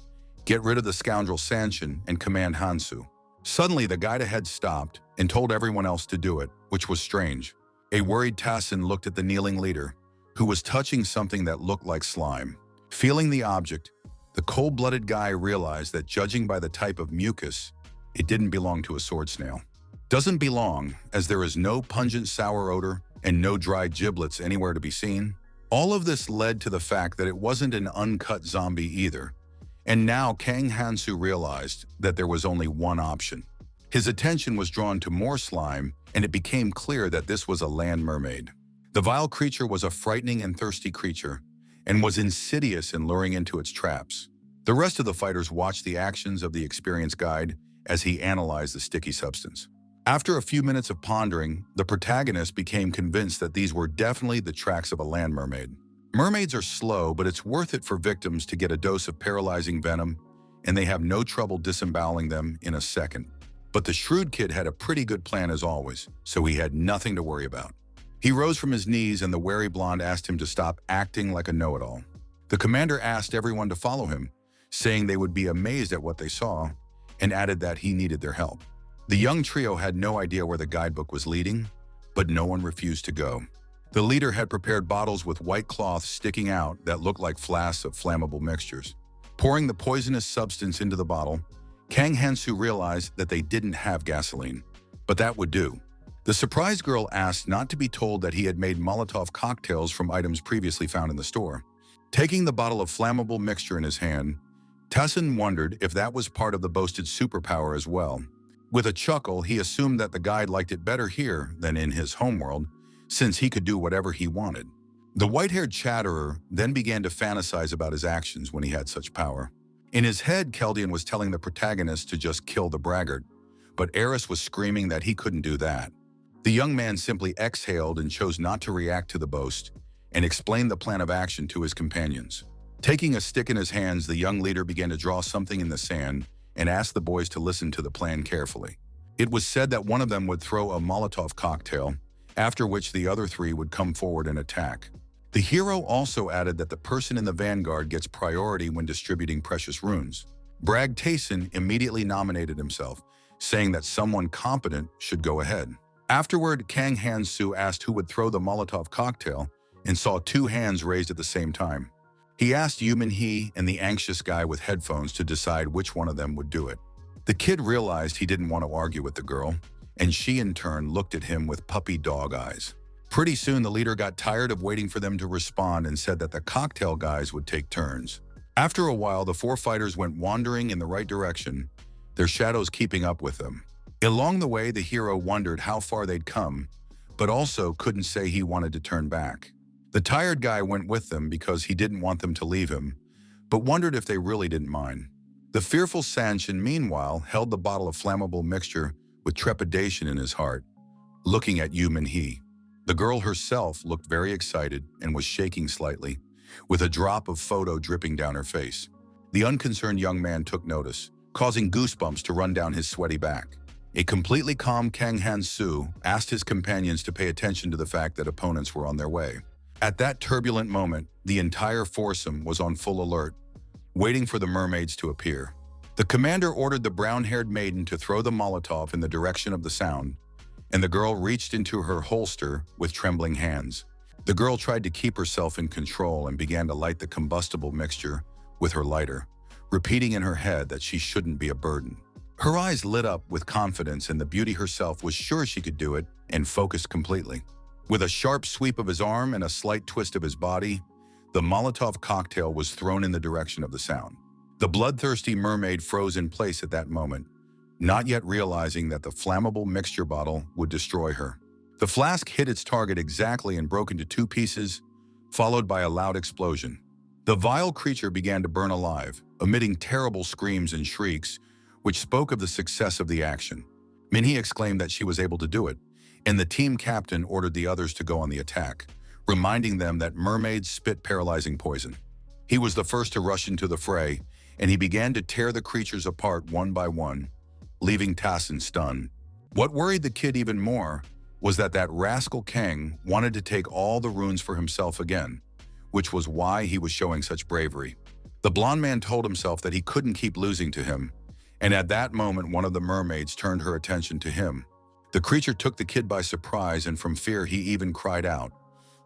get rid of the scoundrel Sanshin, and command Hansu. Suddenly, the guide ahead stopped and told everyone else to do it, which was strange. A worried Tassin looked at the kneeling leader, who was touching something that looked like slime. Feeling the object, the cold-blooded guy realized that judging by the type of mucus, it didn't belong to a sword snail. Doesn't belong, as there is no pungent sour odor and no dried giblets anywhere to be seen. All of this led to the fact that it wasn't an uncut zombie either, and now Kang Hansu realized that there was only one option. His attention was drawn to more slime, and it became clear that this was a land mermaid. The vile creature was a frightening and thirsty creature, and was insidious in luring into its traps. The rest of the fighters watched the actions of the experienced guide as he analyzed the sticky substance. After a few minutes of pondering, the protagonist became convinced that these were definitely the tracks of a land mermaid. Mermaids are slow, but it's worth it for victims to get a dose of paralyzing venom, and they have no trouble disemboweling them in a second. But the shrewd kid had a pretty good plan as always, so he had nothing to worry about. He rose from his knees and the wary blonde asked him to stop acting like a know-it-all. The commander asked everyone to follow him, saying they would be amazed at what they saw, and added that he needed their help. The young trio had no idea where the guidebook was leading, but no one refused to go. The leader had prepared bottles with white cloth sticking out that looked like flasks of flammable mixtures. Pouring the poisonous substance into the bottle, Kang Hansu realized that they didn't have gasoline, but that would do. The surprised girl asked not to be told that he had made Molotov cocktails from items previously found in the store. Taking the bottle of flammable mixture in his hand, Tassin wondered if that was part of the boasted superpower as well. With a chuckle, he assumed that the guide liked it better here than in his homeworld, since he could do whatever he wanted. The white-haired chatterer then began to fantasize about his actions when he had such power. In his head, Keldian was telling the protagonist to just kill the braggart, but Eris was screaming that he couldn't do that. The young man simply exhaled and chose not to react to the boast, and explained the plan of action to his companions. Taking a stick in his hands, the young leader began to draw something in the sand and asked the boys to listen to the plan carefully. It was said that one of them would throw a Molotov cocktail, after which the other three would come forward and attack. The hero also added that the person in the vanguard gets priority when distributing precious runes. Bragg Tayson immediately nominated himself, saying that someone competent should go ahead. Afterward, Kang Hansu asked who would throw the Molotov cocktail and saw 2 hands raised at the same time. He asked Yu Minhee and the anxious guy with headphones to decide which one of them would do it. The kid realized he didn't want to argue with the girl, and she in turn looked at him with puppy dog eyes. Pretty soon, the leader got tired of waiting for them to respond and said that the cocktail guys would take turns. After a while, the 4 fighters went wandering in the right direction, their shadows keeping up with them. Along the way, the hero wondered how far they'd come, but also couldn't say he wanted to turn back. The tired guy went with them because he didn't want them to leave him, but wondered if they really didn't mind. The fearful Sanshin, meanwhile, held the bottle of flammable mixture with trepidation in his heart, looking at Yu Minhee. The girl herself looked very excited and was shaking slightly, with a drop of photo dripping down her face. The unconcerned young man took notice, causing goosebumps to run down his sweaty back. A completely calm Kang Hansu asked his companions to pay attention to the fact that opponents were on their way. At that turbulent moment, the entire foursome was on full alert, waiting for the mermaids to appear. The commander ordered the brown-haired maiden to throw the Molotov in the direction of the sound, and the girl reached into her holster with trembling hands. The girl tried to keep herself in control and began to light the combustible mixture with her lighter, repeating in her head that she shouldn't be a burden. Her eyes lit up with confidence, and the beauty herself was sure she could do it and focused completely. With a sharp sweep of his arm and a slight twist of his body, the Molotov cocktail was thrown in the direction of the sound. The bloodthirsty mermaid froze in place at that moment, not yet realizing that the flammable mixture bottle would destroy her. The flask hit its target exactly and broke into two pieces, followed by a loud explosion. The vile creature began to burn alive, emitting terrible screams and shrieks, which spoke of the success of the action. Minhee exclaimed that she was able to do it, and the team captain ordered the others to go on the attack, reminding them that mermaids spit paralyzing poison. He was the first to rush into the fray, and he began to tear the creatures apart one by one, leaving Tassin stunned. What worried the kid even more was that rascal Kang wanted to take all the runes for himself again, which was why he was showing such bravery. The blonde man told himself that he couldn't keep losing to him, and at that moment one of the mermaids turned her attention to him. The creature took the kid by surprise, and from fear he even cried out,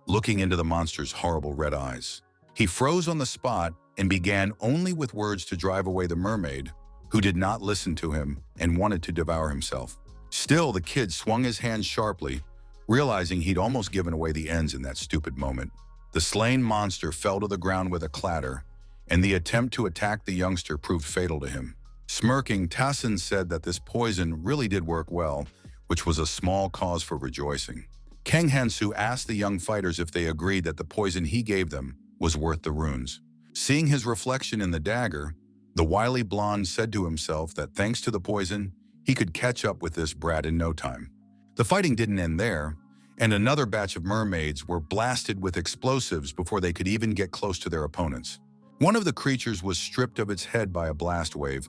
looking into the monster's horrible red eyes. He froze on the spot and began only with words to drive away the mermaid, who did not listen to him and wanted to devour himself. Still, the kid swung his hands sharply, realizing he'd almost given away the ends in that stupid moment. The slain monster fell to the ground with a clatter, and the attempt to attack the youngster proved fatal to him. Smirking, Tassin said that this poison really did work well, which was a small cause for rejoicing. Kang Hansu asked the young fighters if they agreed that the poison he gave them was worth the runes. Seeing his reflection in the dagger, the wily blonde said to himself that thanks to the poison, he could catch up with this brat in no time. The fighting didn't end there, and another batch of mermaids were blasted with explosives before they could even get close to their opponents. One of the creatures was stripped of its head by a blast wave,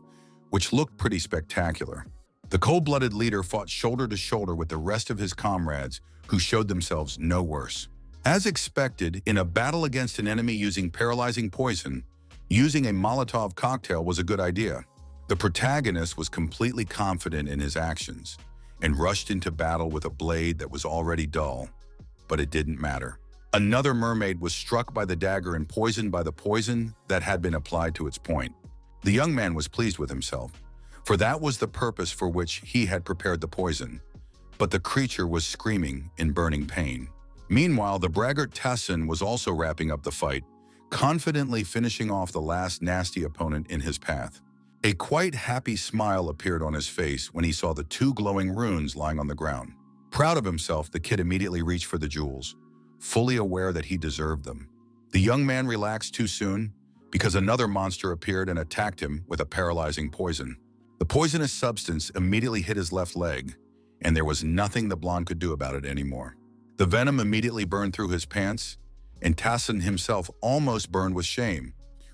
which looked pretty spectacular. The cold-blooded leader fought shoulder to shoulder with the rest of his comrades, who showed themselves no worse. As expected, in a battle against an enemy using paralyzing poison, using a Molotov cocktail was a good idea. The protagonist was completely confident in his actions and rushed into battle with a blade that was already dull, but it didn't matter. Another mermaid was struck by the dagger and poisoned by the poison that had been applied to its point. The young man was pleased with himself, for that was the purpose for which he had prepared the poison, but the creature was screaming in burning pain. Meanwhile, the braggart Tassin was also wrapping up the fight, confidently finishing off the last nasty opponent in his path. A quite happy smile appeared on his face when he saw the two glowing runes lying on the ground. Proud of himself, the kid immediately reached for the jewels, fully aware that he deserved them. The young man relaxed too soon because another monster appeared and attacked him with a paralyzing poison. The poisonous substance immediately hit his left leg, and there was nothing the blonde could do about it anymore. The venom immediately burned through his pants, and Tassin himself almost burned with shame,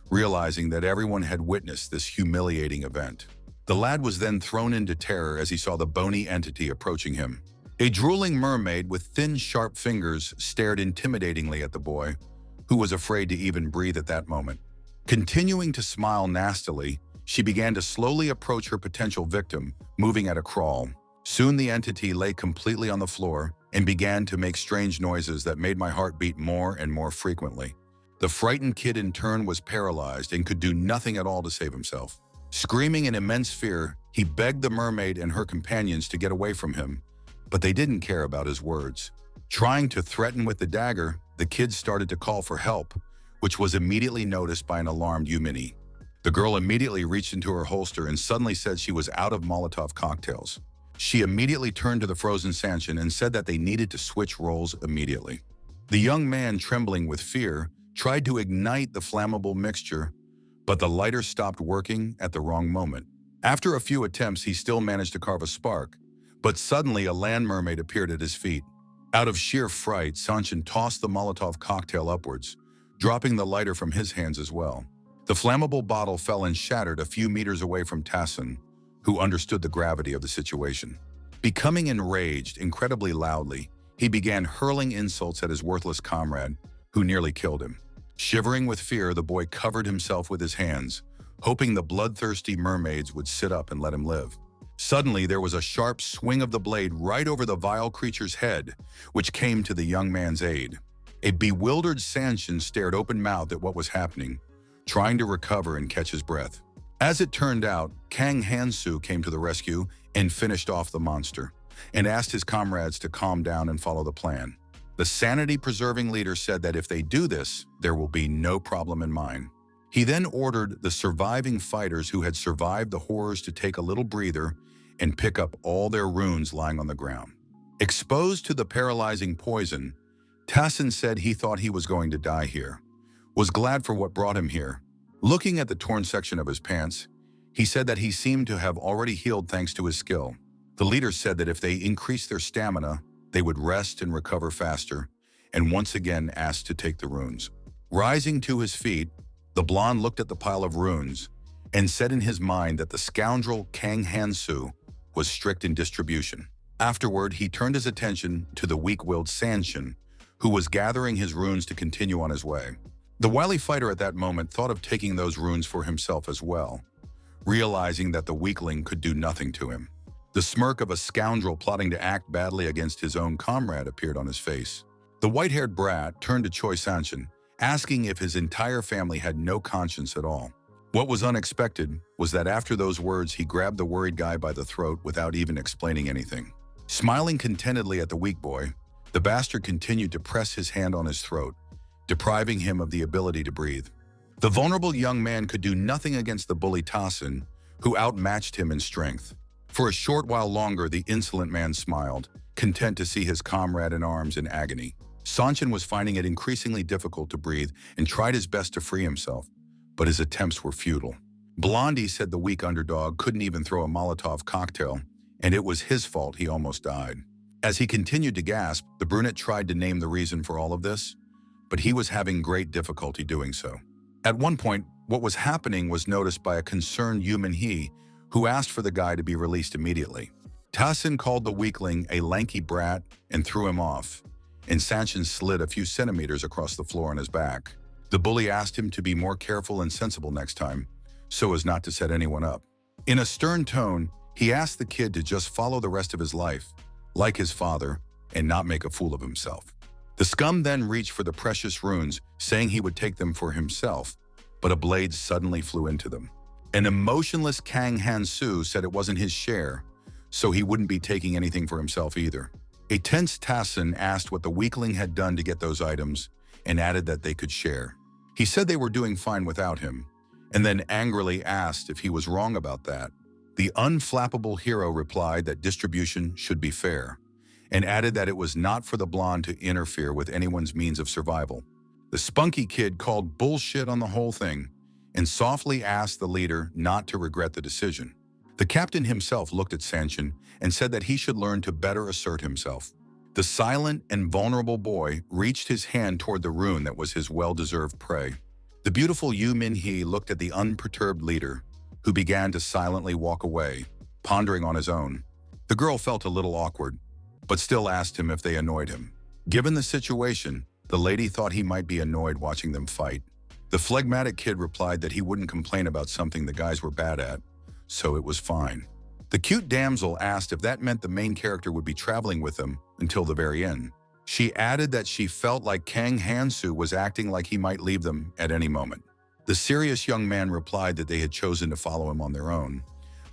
realizing that everyone had witnessed this humiliating event. The lad was then thrown into terror as he saw the bony entity approaching him. A drooling mermaid with thin, sharp fingers stared intimidatingly at the boy, who was afraid to even breathe at that moment. Continuing to smile nastily, she began to slowly approach her potential victim, moving at a crawl. Soon the entity lay completely on the floor and began to make strange noises that made my heart beat more and more frequently. The frightened kid in turn was paralyzed and could do nothing at all to save himself. Screaming in immense fear, he begged the mermaid and her companions to get away from him, but they didn't care about his words. Trying to threaten with the dagger, the kid started to call for help, which was immediately noticed by an alarmed Minhee. The girl immediately reached into her holster and suddenly said she was out of Molotov cocktails. She immediately turned to the frozen Sanshin and said that they needed to switch roles immediately. The young man, trembling with fear, tried to ignite the flammable mixture, but the lighter stopped working at the wrong moment. After a few attempts, he still managed to carve a spark, but suddenly a land mermaid appeared at his feet. Out of sheer fright, Sanshin tossed the Molotov cocktail upwards, dropping the lighter from his hands as well. The flammable bottle fell and shattered a few meters away from Tassin, who understood the gravity of the situation. Becoming enraged incredibly loudly, he began hurling insults at his worthless comrade, who nearly killed him. Shivering with fear, the boy covered himself with his hands, hoping the bloodthirsty mermaids would sit up and let him live. Suddenly, there was a sharp swing of the blade right over the vile creature's head, which came to the young man's aid. A bewildered Sanshin stared open-mouthed at what was happening, trying to recover and catch his breath. As it turned out, Kang Hansu came to the rescue and finished off the monster, and asked his comrades to calm down and follow the plan. The sanity-preserving leader said that if they do this, there will be no problem in mine. He then ordered the surviving fighters who had survived the horrors to take a little breather and pick up all their runes lying on the ground. Exposed to the paralyzing poison, Tassin said he thought he was going to die here, was glad for what brought him here. Looking at the torn section of his pants, he said that he seemed to have already healed thanks to his skill. The leader said that if they increased their stamina, they would rest and recover faster, and once again asked to take the runes. Rising to his feet, the blonde looked at the pile of runes and said in his mind that the scoundrel Kang Hansu was strict in distribution. Afterward, he turned his attention to the weak-willed Sanshin, who was gathering his runes to continue on his way. The wily fighter at that moment thought of taking those runes for himself as well, realizing that the weakling could do nothing to him. The smirk of a scoundrel plotting to act badly against his own comrade appeared on his face. The white-haired brat turned to Choi Sanshin, asking if his entire family had no conscience at all. What was unexpected was that after those words, he grabbed the worried guy by the throat without even explaining anything. Smiling contentedly at the weak boy, the bastard continued to press his hand on his throat, depriving him of the ability to breathe. The vulnerable young man could do nothing against the bully Tassin, who outmatched him in strength. For a short while longer, the insolent man smiled, content to see his comrade in arms in agony. Sanshin was finding it increasingly difficult to breathe and tried his best to free himself, but his attempts were futile. Blondie said the weak underdog couldn't even throw a Molotov cocktail, and it was his fault he almost died. As he continued to gasp, the brunette tried to name the reason for all of this, but he was having great difficulty doing so. At one point, what was happening was noticed by a concerned human he, who asked for the guy to be released immediately. Tassin called the weakling a lanky brat and threw him off, and Sanshin slid a few centimeters across the floor on his back. The bully asked him to be more careful and sensible next time, so as not to set anyone up. In a stern tone, he asked the kid to just follow the rest of his life, like his father, and not make a fool of himself. The scum then reached for the precious runes, saying he would take them for himself, but a blade suddenly flew into them. An emotionless Kang Hansu said it wasn't his share, so he wouldn't be taking anything for himself either. A tense Tassin asked what the weakling had done to get those items, and added that they could share. He said they were doing fine without him, and then angrily asked if he was wrong about that. The unflappable hero replied that distribution should be fair, and added that it was not for the blonde to interfere with anyone's means of survival. The spunky kid called bullshit on the whole thing, and softly asked the leader not to regret the decision. The captain himself looked at Sanshin and said that he should learn to better assert himself. The silent and vulnerable boy reached his hand toward the rune that was his well-deserved prey. The beautiful Yu Min-hee looked at the unperturbed leader, who began to silently walk away, pondering on his own. The girl felt a little awkward, but still asked him if they annoyed him. Given the situation, the lady thought he might be annoyed watching them fight. The phlegmatic kid replied that he wouldn't complain about something the guys were bad at, so it was fine. The cute damsel asked if that meant the main character would be traveling with them until the very end. She added that she felt like Kang Hansu was acting like he might leave them at any moment. The serious young man replied that they had chosen to follow him on their own,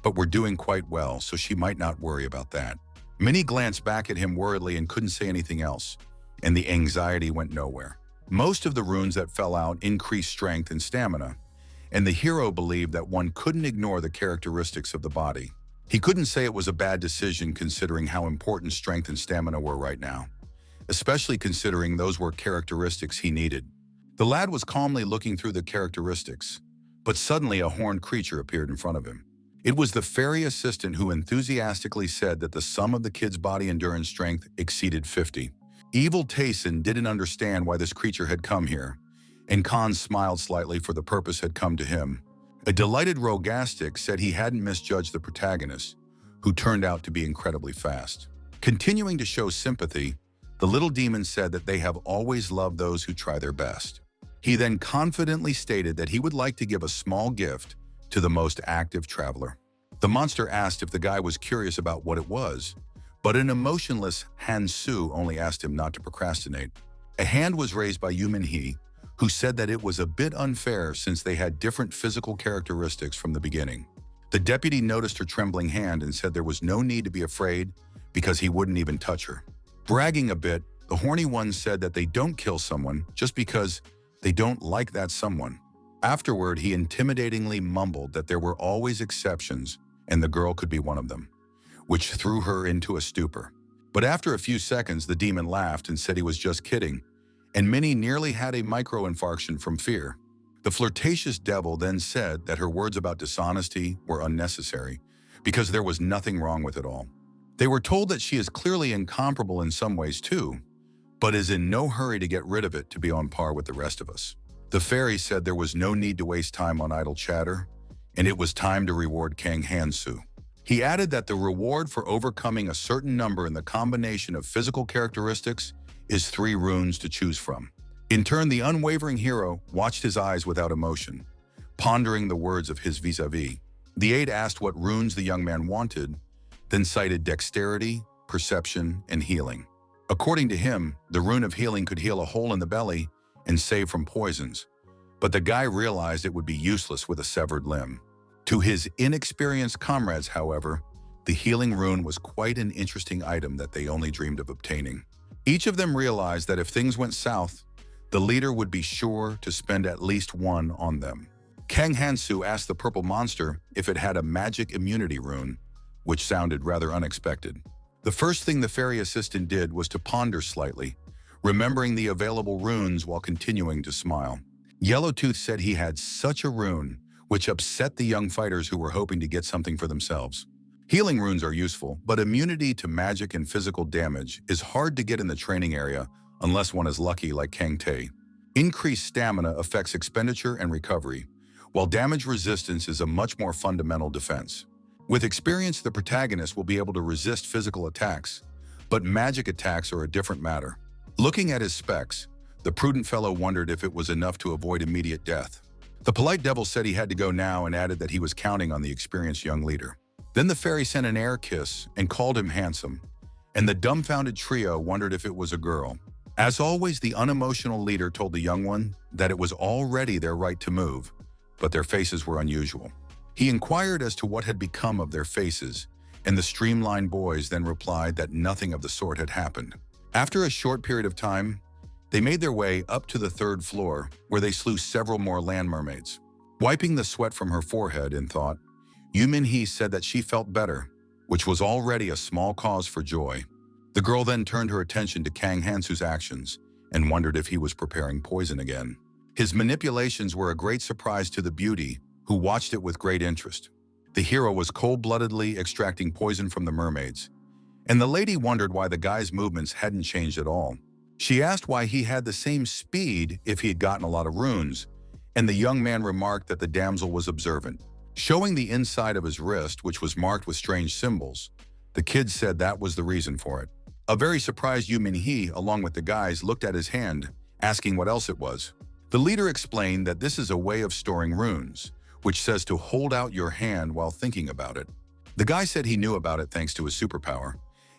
but were doing quite well, so she might not worry about that. Minnie glanced back at him worriedly and couldn't say anything else, and the anxiety went nowhere. Most of the runes that fell out increased strength and stamina, and the hero believed that one couldn't ignore the characteristics of the body. He couldn't say it was a bad decision considering how important strength and stamina were right now, especially considering those were characteristics he needed. The lad was calmly looking through the characteristics, but suddenly a horned creature appeared in front of him. It was the fairy assistant who enthusiastically said that the sum of the kid's body endurance strength exceeded 50. Evil Tayson didn't understand why this creature had come here, and Khan smiled slightly for the purpose had come to him. A delighted Rogastic said he hadn't misjudged the protagonist, who turned out to be incredibly fast. Continuing to show sympathy, the little demon said that they have always loved those who try their best. He then confidently stated that he would like to give a small gift to the most active traveler. The monster asked if the guy was curious about what it was, but an emotionless Hansu only asked him not to procrastinate. A hand was raised by Yu Min-hee, who said that it was a bit unfair since they had different physical characteristics from the beginning. The deputy noticed her trembling hand and said there was no need to be afraid because he wouldn't even touch her. Bragging a bit, the horny one said that they don't kill someone just because they don't like that someone. Afterward, he intimidatingly mumbled that there were always exceptions and the girl could be one of them, which threw her into a stupor. But after a few seconds, the demon laughed and said he was just kidding, and Minnie nearly had a micro-infarction from fear. The flirtatious devil then said that her words about dishonesty were unnecessary because there was nothing wrong with it all. They were told that she is clearly incomparable in some ways too, but is in no hurry to get rid of it to be on par with the rest of us. The fairy said there was no need to waste time on idle chatter, and it was time to reward Kang Hansu. He added that the reward for overcoming a certain number in the combination of physical characteristics is 3 runes to choose from. In turn, the unwavering hero watched his eyes without emotion, pondering the words of his vis-a-vis. The aide asked what runes the young man wanted, then cited dexterity, perception, and healing. According to him, the rune of healing could heal a hole in the belly and save from poisons, but the guy realized it would be useless with a severed limb. To his inexperienced comrades, however, the healing rune was quite an interesting item that they only dreamed of obtaining. Each of them realized that if things went south, the leader would be sure to spend at least 1 on them. Kang Hansu asked the purple monster if it had a magic immunity rune, which sounded rather unexpected. The first thing the fairy assistant did was to ponder slightly, remembering the available runes while continuing to smile. Yellowtooth said he had such a rune, which upset the young fighters who were hoping to get something for themselves. Healing runes are useful, but immunity to magic and physical damage is hard to get in the training area unless one is lucky like Kang Tae. Increased stamina affects expenditure and recovery, while damage resistance is a much more fundamental defense. With experience, the protagonist will be able to resist physical attacks, but magic attacks are a different matter. Looking at his specs, the prudent fellow wondered if it was enough to avoid immediate death. The polite devil said he had to go now and added that he was counting on the experienced young leader. Then the fairy sent an air kiss and called him handsome, and the dumbfounded trio wondered if it was a girl. As always, the unemotional leader told the young one that it was already their right to move, but their faces were unusual. He inquired as to what had become of their faces, and the streamlined boys then replied that nothing of the sort had happened. After a short period of time, they made their way up to the 3rd floor, where they slew several more land mermaids. Wiping the sweat from her forehead in thought, Yu Min-hee said that she felt better, which was already a small cause for joy. The girl then turned her attention to Kang Hansu's actions and wondered if he was preparing poison again. His manipulations were a great surprise to the beauty, who watched it with great interest. The hero was cold-bloodedly extracting poison from the mermaids, and the lady wondered why the guy's movements hadn't changed at all. She asked why he had the same speed if he had gotten a lot of runes, and the young man remarked that the damsel was observant. Showing the inside of his wrist, which was marked with strange symbols, the kid said that was the reason for it. A very surprised Yu Min-hee, along with the guys, looked at his hand, asking what else it was. The leader explained that this is a way of storing runes, which says to hold out your hand while thinking about it. The guy said he knew about it thanks to his superpower,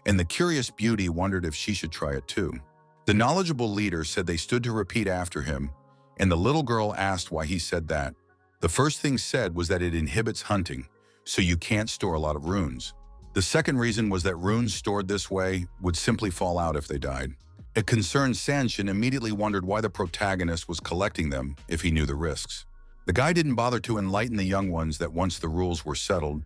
and the curious beauty wondered if she should try it too. The knowledgeable leader said they stood to repeat after him, and the little girl asked why he said that. The first thing said was that it inhibits hunting, so you can't store a lot of runes. The second reason was that runes stored this way would simply fall out if they died. A concerned Sanshin immediately wondered why the protagonist was collecting them if he knew the risks. The guy didn't bother to enlighten the young ones that once the rules were settled,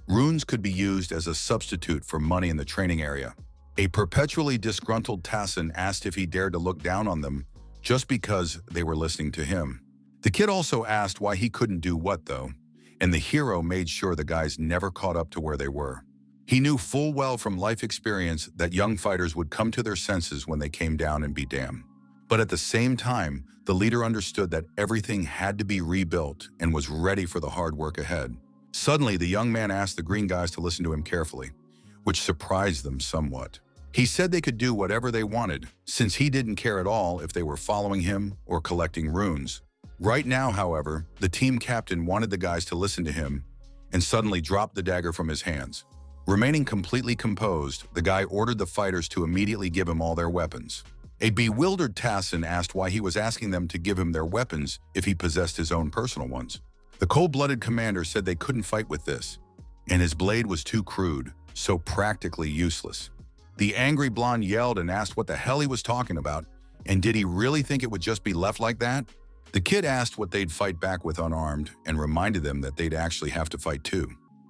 runes could be used as a substitute for money in the training area. A perpetually disgruntled Tassin asked if he dared to look down on them just because they were listening to him. The kid also asked why he couldn't do what though, and the hero made sure the guys never caught up to where they were. He knew full well from life experience that young fighters would come to their senses when they came down and be damned. But at the same time, the leader understood that everything had to be rebuilt and was ready for the hard work ahead. Suddenly, the young man asked the green guys to listen to him carefully, which surprised them somewhat. He said they could do whatever they wanted, since he didn't care at all if they were following him or collecting runes. Right now, however, the team captain wanted the guys to listen to him and suddenly dropped the dagger from his hands. Remaining completely composed, the guy ordered the fighters to immediately give him all their weapons. A bewildered Tassin asked why he was asking them to give him their weapons if he possessed his own personal ones. The cold-blooded commander said they couldn't fight with this, and his blade was too crude, so practically useless. The angry blonde yelled and asked what the hell he was talking about, and did he really think it would just be left like that? The kid asked what they'd fight back with unarmed and reminded them that they'd actually have to fight too.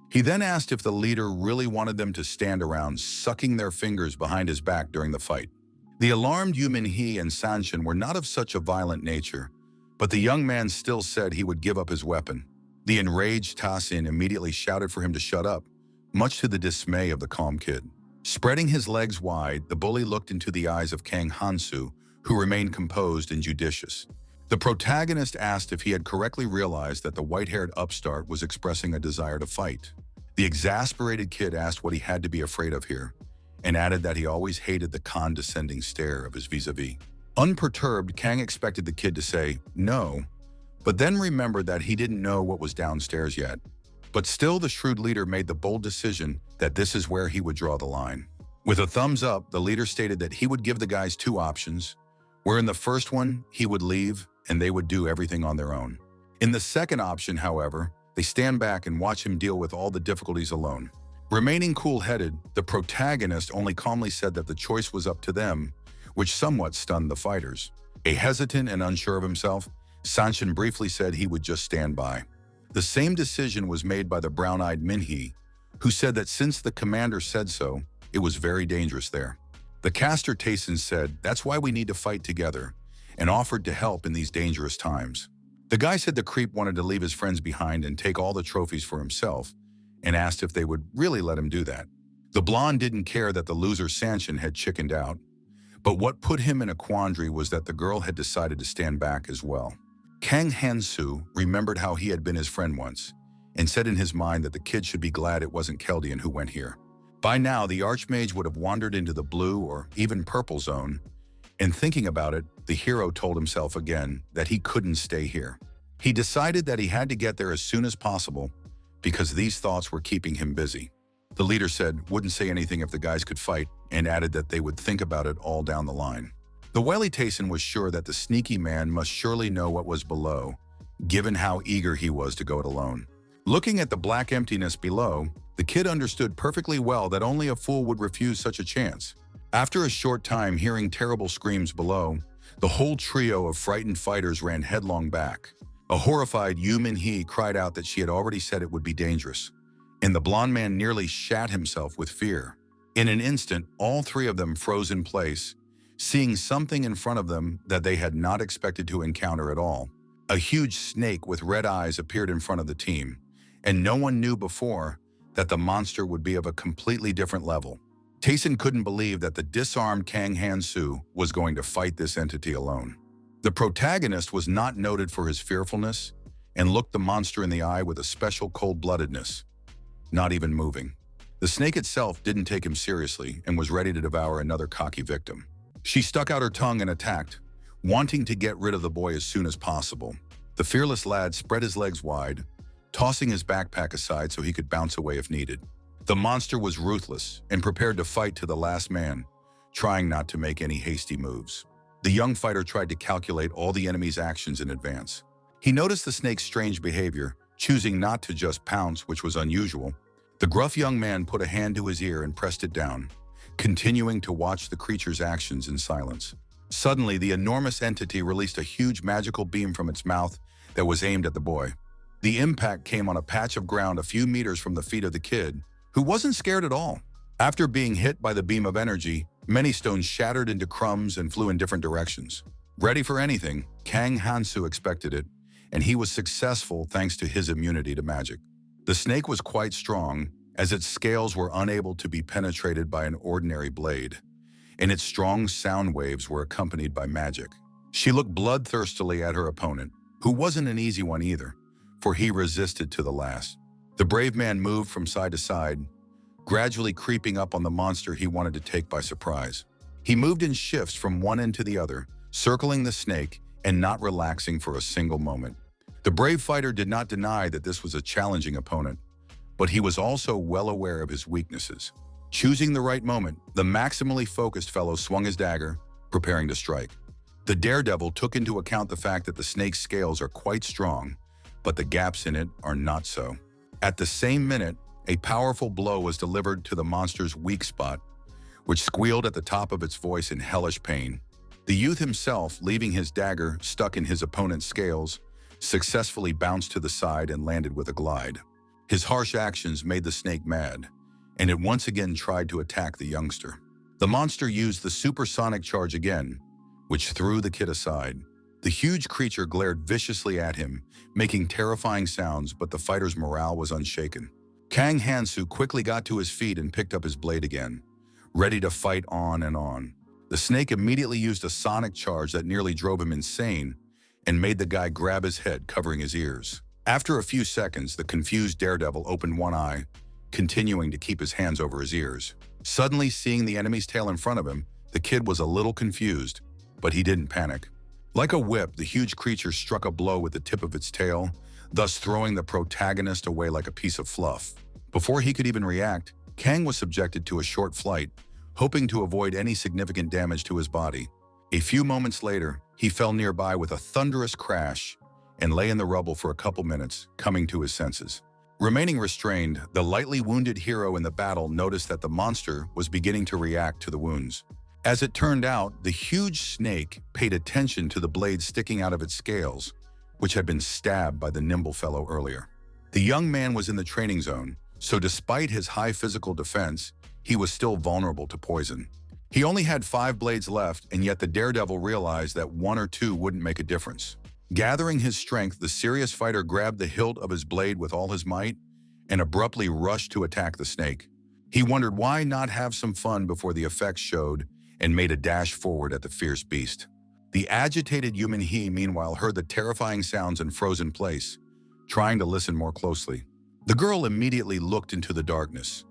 He then asked if the leader really wanted them to stand around sucking their fingers behind his back during the fight. The alarmed Yu Minhee and Sanshin were not of such a violent nature, but the young man still said he would give up his weapon. The enraged Tassin immediately shouted for him to shut up, much to the dismay of the calm kid. Spreading his legs wide, the bully looked into the eyes of Kang Hansu, who remained composed and judicious. The protagonist asked if he had correctly realized that the white-haired upstart was expressing a desire to fight. The exasperated kid asked what he had to be afraid of here, and added that he always hated the condescending stare of his vis-a-vis. Unperturbed, Kang expected the kid to say no, but then remembered that he didn't know what was downstairs yet. But still, the shrewd leader made the bold decision that this is where he would draw the line. With a thumbs up, the leader stated that he would give the guys two options, where in the first one, he would leave and they would do everything on their own. In the second option, however, they stand back and watch him deal with all the difficulties alone. Remaining cool-headed, the protagonist only calmly said that the choice was up to them, which somewhat stunned the fighters. Hesitant and unsure of himself, Sanshin briefly said he would just stand by. The same decision was made by the brown-eyed Minhee, who said that since the commander said so, it was very dangerous there. The caster Tayson said, "That's why we need to fight together," and offered to help in these dangerous times. The guy said the creep wanted to leave his friends behind and take all the trophies for himself, and asked if they would really let him do that. The blonde didn't care that the loser Sanshin had chickened out, but what put him in a quandary was that the girl had decided to stand back as well. Kang Hansu remembered how he had been his friend once, and said in his mind that the kid should be glad it wasn't Keldian who went here. By now, the Archmage would have wandered into the blue or even purple zone, and thinking about it, the hero told himself again that he couldn't stay here. He decided that he had to get there as soon as possible because these thoughts were keeping him busy. The leader said wouldn't say anything if the guys could fight, and added that they would think about it all down the line. The wily Tayson was sure that the sneaky man must surely know what was below, given how eager he was to go it alone. Looking at the black emptiness below, the kid understood perfectly well that only a fool would refuse such a chance. After a short time hearing terrible screams below, the whole trio of frightened fighters ran headlong back. A horrified Yu Minhee cried out that she had already said it would be dangerous, and the blonde man nearly shat himself with fear. In an instant, all three of them froze in place, seeing something in front of them that they had not expected to encounter at all. A huge snake with red eyes appeared in front of the team, and no one knew before that the monster would be of a completely different level. Tayson couldn't believe that the disarmed Kang Hansu was going to fight this entity alone. The protagonist was not noted for his fearfulness and looked the monster in the eye with a special cold-bloodedness, not even moving. The snake itself didn't take him seriously and was ready to devour another cocky victim. She stuck out her tongue and attacked, wanting to get rid of the boy as soon as possible. The fearless lad spread his legs wide, tossing his backpack aside so he could bounce away if needed. The monster was ruthless and prepared to fight to the last man, trying not to make any hasty moves. The young fighter tried to calculate all the enemy's actions in advance. He noticed the snake's strange behavior, choosing not to just pounce, which was unusual. The gruff young man put a hand to his ear and pressed it down, continuing to watch the creature's actions in silence. Suddenly, the enormous entity released a huge magical beam from its mouth that was aimed at the boy. The impact came on a patch of ground a few meters from the feet of the kid, who wasn't scared at all. After being hit by the beam of energy, many stones shattered into crumbs and flew in different directions. Ready for anything, Kang Hansu expected it, and he was successful thanks to his immunity to magic. The snake was quite strong, as its scales were unable to be penetrated by an ordinary blade, and its strong sound waves were accompanied by magic. She looked bloodthirstily at her opponent, who wasn't an easy one either, for he resisted to the last. The brave man moved from side to side, gradually creeping up on the monster he wanted to take by surprise. He moved in shifts from one end to the other, circling the snake and not relaxing for a single moment. The brave fighter did not deny that this was a challenging opponent, but he was also well aware of his weaknesses. Choosing the right moment, the maximally focused fellow swung his dagger, preparing to strike. The daredevil took into account the fact that the snake's scales are quite strong, but the gaps in it are not so. At the same minute, a powerful blow was delivered to the monster's weak spot, which squealed at the top of its voice in hellish pain. The youth himself, leaving his dagger stuck in his opponent's scales, successfully bounced to the side and landed with a glide. His harsh actions made the snake mad, and it once again tried to attack the youngster. The monster used the supersonic charge again, which threw the kid aside. The huge creature glared viciously at him, making terrifying sounds, but the fighter's morale was unshaken. Kang Hansu quickly got to his feet and picked up his blade again, ready to fight on and on. The snake immediately used a sonic charge that nearly drove him insane and made the guy grab his head, covering his ears. After a few seconds, the confused daredevil opened one eye, continuing to keep his hands over his ears. Suddenly, seeing the enemy's tail in front of him, the kid was a little confused, but he didn't panic. Like a whip, the huge creature struck a blow with the tip of its tail, thus throwing the protagonist away like a piece of fluff. Before he could even react, Kang was subjected to a short flight, hoping to avoid any significant damage to his body. A few moments later, he fell nearby with a thunderous crash and lay in the rubble for a couple minutes, coming to his senses. Remaining restrained, the lightly wounded hero in the battle noticed that the monster was beginning to react to the wounds. As it turned out, the huge snake paid attention to the blade sticking out of its scales, which had been stabbed by the nimble fellow earlier. The young man was in the training zone, so despite his high physical defense, he was still vulnerable to poison. He only had 5 blades left, and yet the daredevil realized that 1 or 2 wouldn't make a difference. Gathering his strength, the serious fighter grabbed the hilt of his blade with all his might and abruptly rushed to attack the snake. He wondered why not have some fun before the effects showed and made a dash forward at the fierce beast. The agitated human he, meanwhile, heard the terrifying sounds and froze in place, trying to listen more closely. The girl immediately looked into the darkness,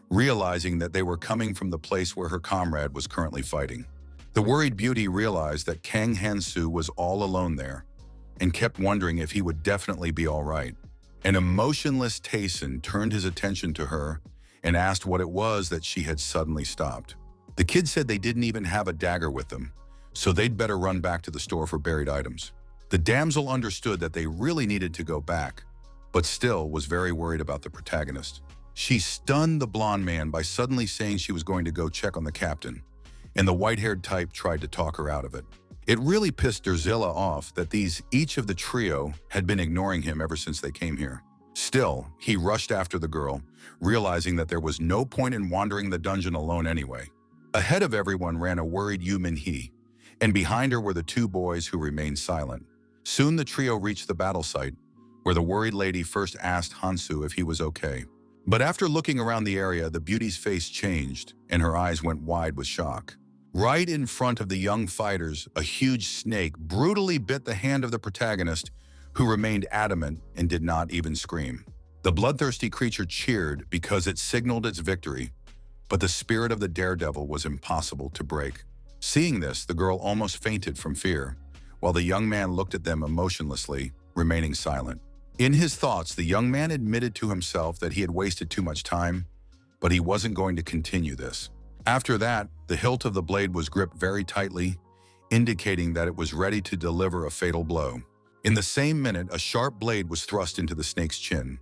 realizing that they were coming from the place where her comrade was currently fighting. The worried beauty realized that Kang Hansu was all alone there and kept wondering if he would definitely be all right. An emotionless Tayson turned his attention to her and asked what it was that she had suddenly stopped. The kid said they didn't even have a dagger with them, so they'd better run back to the store for buried items. The damsel understood that they really needed to go back, but still was very worried about the protagonist. She stunned the blonde man by suddenly saying she was going to go check on the captain, and the white-haired type tried to talk her out of it. It really pissed Derzilla off that each of the trio had been ignoring him ever since they came here. Still, he rushed after the girl, realizing that there was no point in wandering the dungeon alone anyway. Ahead of everyone ran a worried Yu Min-hee, and behind her were the 2 boys who remained silent. Soon the trio reached the battle site, where the worried lady first asked Hansu if he was okay. But after looking around the area, the beauty's face changed, and her eyes went wide with shock. Right in front of the young fighters, a huge snake brutally bit the hand of the protagonist, who remained adamant and did not even scream. The bloodthirsty creature cheered because it signaled its victory, but the spirit of the daredevil was impossible to break. Seeing this, the girl almost fainted from fear, while the young man looked at them emotionlessly, remaining silent. In his thoughts, the young man admitted to himself that he had wasted too much time, but he wasn't going to continue this. After that, the hilt of the blade was gripped very tightly, indicating that it was ready to deliver a fatal blow. In the same minute, a sharp blade was thrust into the snake's chin,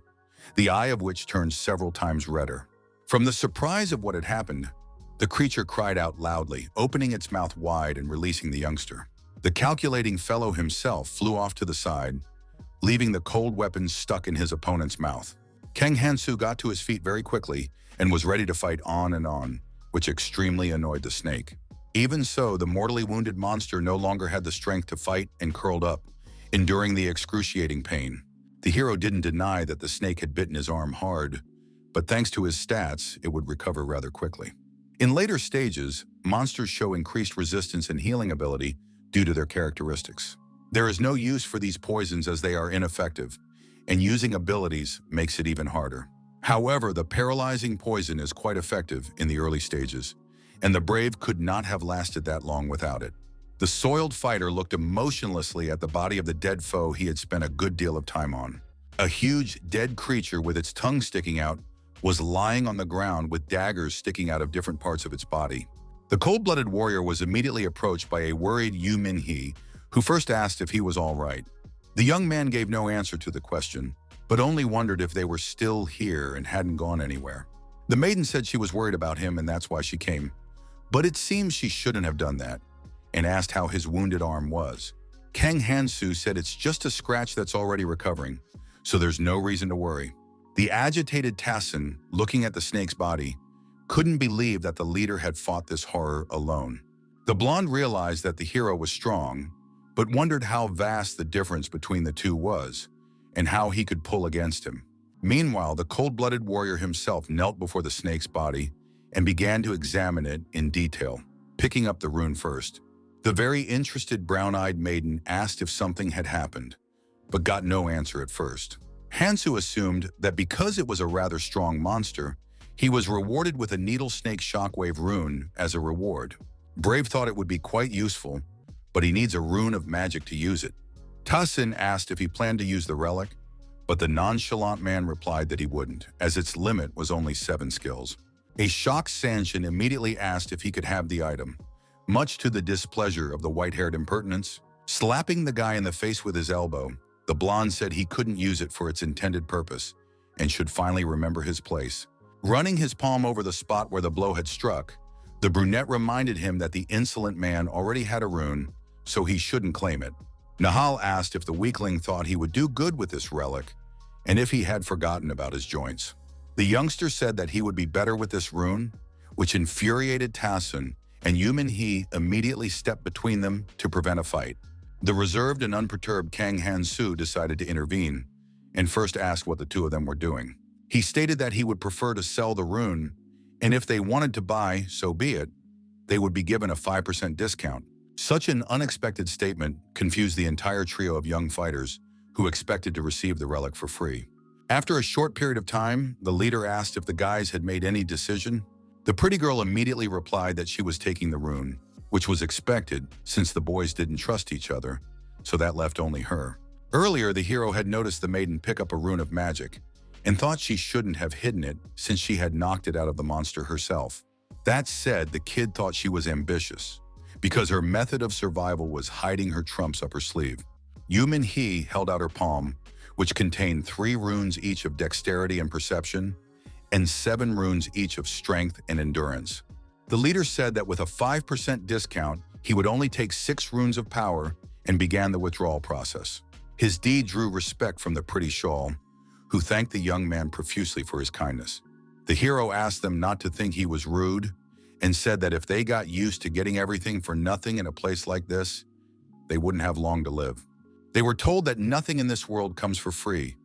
the eye of which turned several times redder. From the surprise of what had happened, the creature cried out loudly, opening its mouth wide and releasing the youngster. The calculating fellow himself flew off to the side, leaving the cold weapon stuck in his opponent's mouth. Kang Hansu got to his feet very quickly and was ready to fight on and on, which extremely annoyed the snake. Even so, the mortally wounded monster no longer had the strength to fight and curled up, enduring the excruciating pain. The hero didn't deny that the snake had bitten his arm hard, but thanks to his stats, it would recover rather quickly. In later stages, monsters show increased resistance and healing ability due to their characteristics. There is no use for these poisons as they are ineffective, and using abilities makes it even harder. However, the paralyzing poison is quite effective in the early stages, and the brave could not have lasted that long without it. The soiled fighter looked emotionlessly at the body of the dead foe he had spent a good deal of time on. A huge, dead creature with its tongue sticking out was lying on the ground with daggers sticking out of different parts of its body. The cold-blooded warrior was immediately approached by a worried Yu Minhee, who first asked if he was all right. The young man gave no answer to the question, but only wondered if they were still here and hadn't gone anywhere. The maiden said she was worried about him and that's why she came, but it seems she shouldn't have done that, and asked how his wounded arm was. Kang Hansu said it's just a scratch that's already recovering, so there's no reason to worry. The agitated Tassin, looking at the snake's body, couldn't believe that the leader had fought this horror alone. The blonde realized that the hero was strong, but wondered how vast the difference between the two was, and how he could pull against him. Meanwhile, the cold-blooded warrior himself knelt before the snake's body and began to examine it in detail, picking up the rune first. The very interested brown-eyed maiden asked if something had happened, but got no answer at first. Hansu assumed that because it was a rather strong monster, he was rewarded with a needle snake shockwave rune as a reward. Brave thought it would be quite useful, but he needs a rune of magic to use it. Tassin asked if he planned to use the relic, but the nonchalant man replied that he wouldn't, as its limit was only 7 skills. A shocked Sanshin immediately asked if he could have the item, much to the displeasure of the white-haired impertinence. Slapping the guy in the face with his elbow, the blonde said he couldn't use it for its intended purpose and should finally remember his place. Running his palm over the spot where the blow had struck, the brunette reminded him that the insolent man already had a rune, so he shouldn't claim it. Nahal asked if the weakling thought he would do good with this relic, and if he had forgotten about his joints. The youngster said that he would be better with this rune, which infuriated Tassin, and Yu Minhee immediately stepped between them to prevent a fight. The reserved and unperturbed Kang Hansu decided to intervene, and first asked what the two of them were doing. He stated that he would prefer to sell the rune, and if they wanted to buy, so be it, they would be given a 5% discount. Such an unexpected statement confused the entire trio of young fighters who expected to receive the relic for free. After a short period of time, the leader asked if the guys had made any decision. The pretty girl immediately replied that she was taking the rune, which was expected since the boys didn't trust each other, so that left only her. Earlier, the hero had noticed the maiden pick up a rune of magic and thought she shouldn't have hidden it since she had knocked it out of the monster herself. That said, the kid thought she was ambitious because her method of survival was hiding her trumps up her sleeve. Yu Minhee held out her palm, which contained 3 runes each of dexterity and perception, and 7 runes each of strength and endurance. The leader said that with a 5% discount, he would only take 6 runes of power and began the withdrawal process. His deed drew respect from the pretty shawl, who thanked the young man profusely for his kindness. The hero asked them not to think he was rude and said that if they got used to getting everything for nothing in a place like this, they wouldn't have long to live. They were told that nothing in this world comes for free,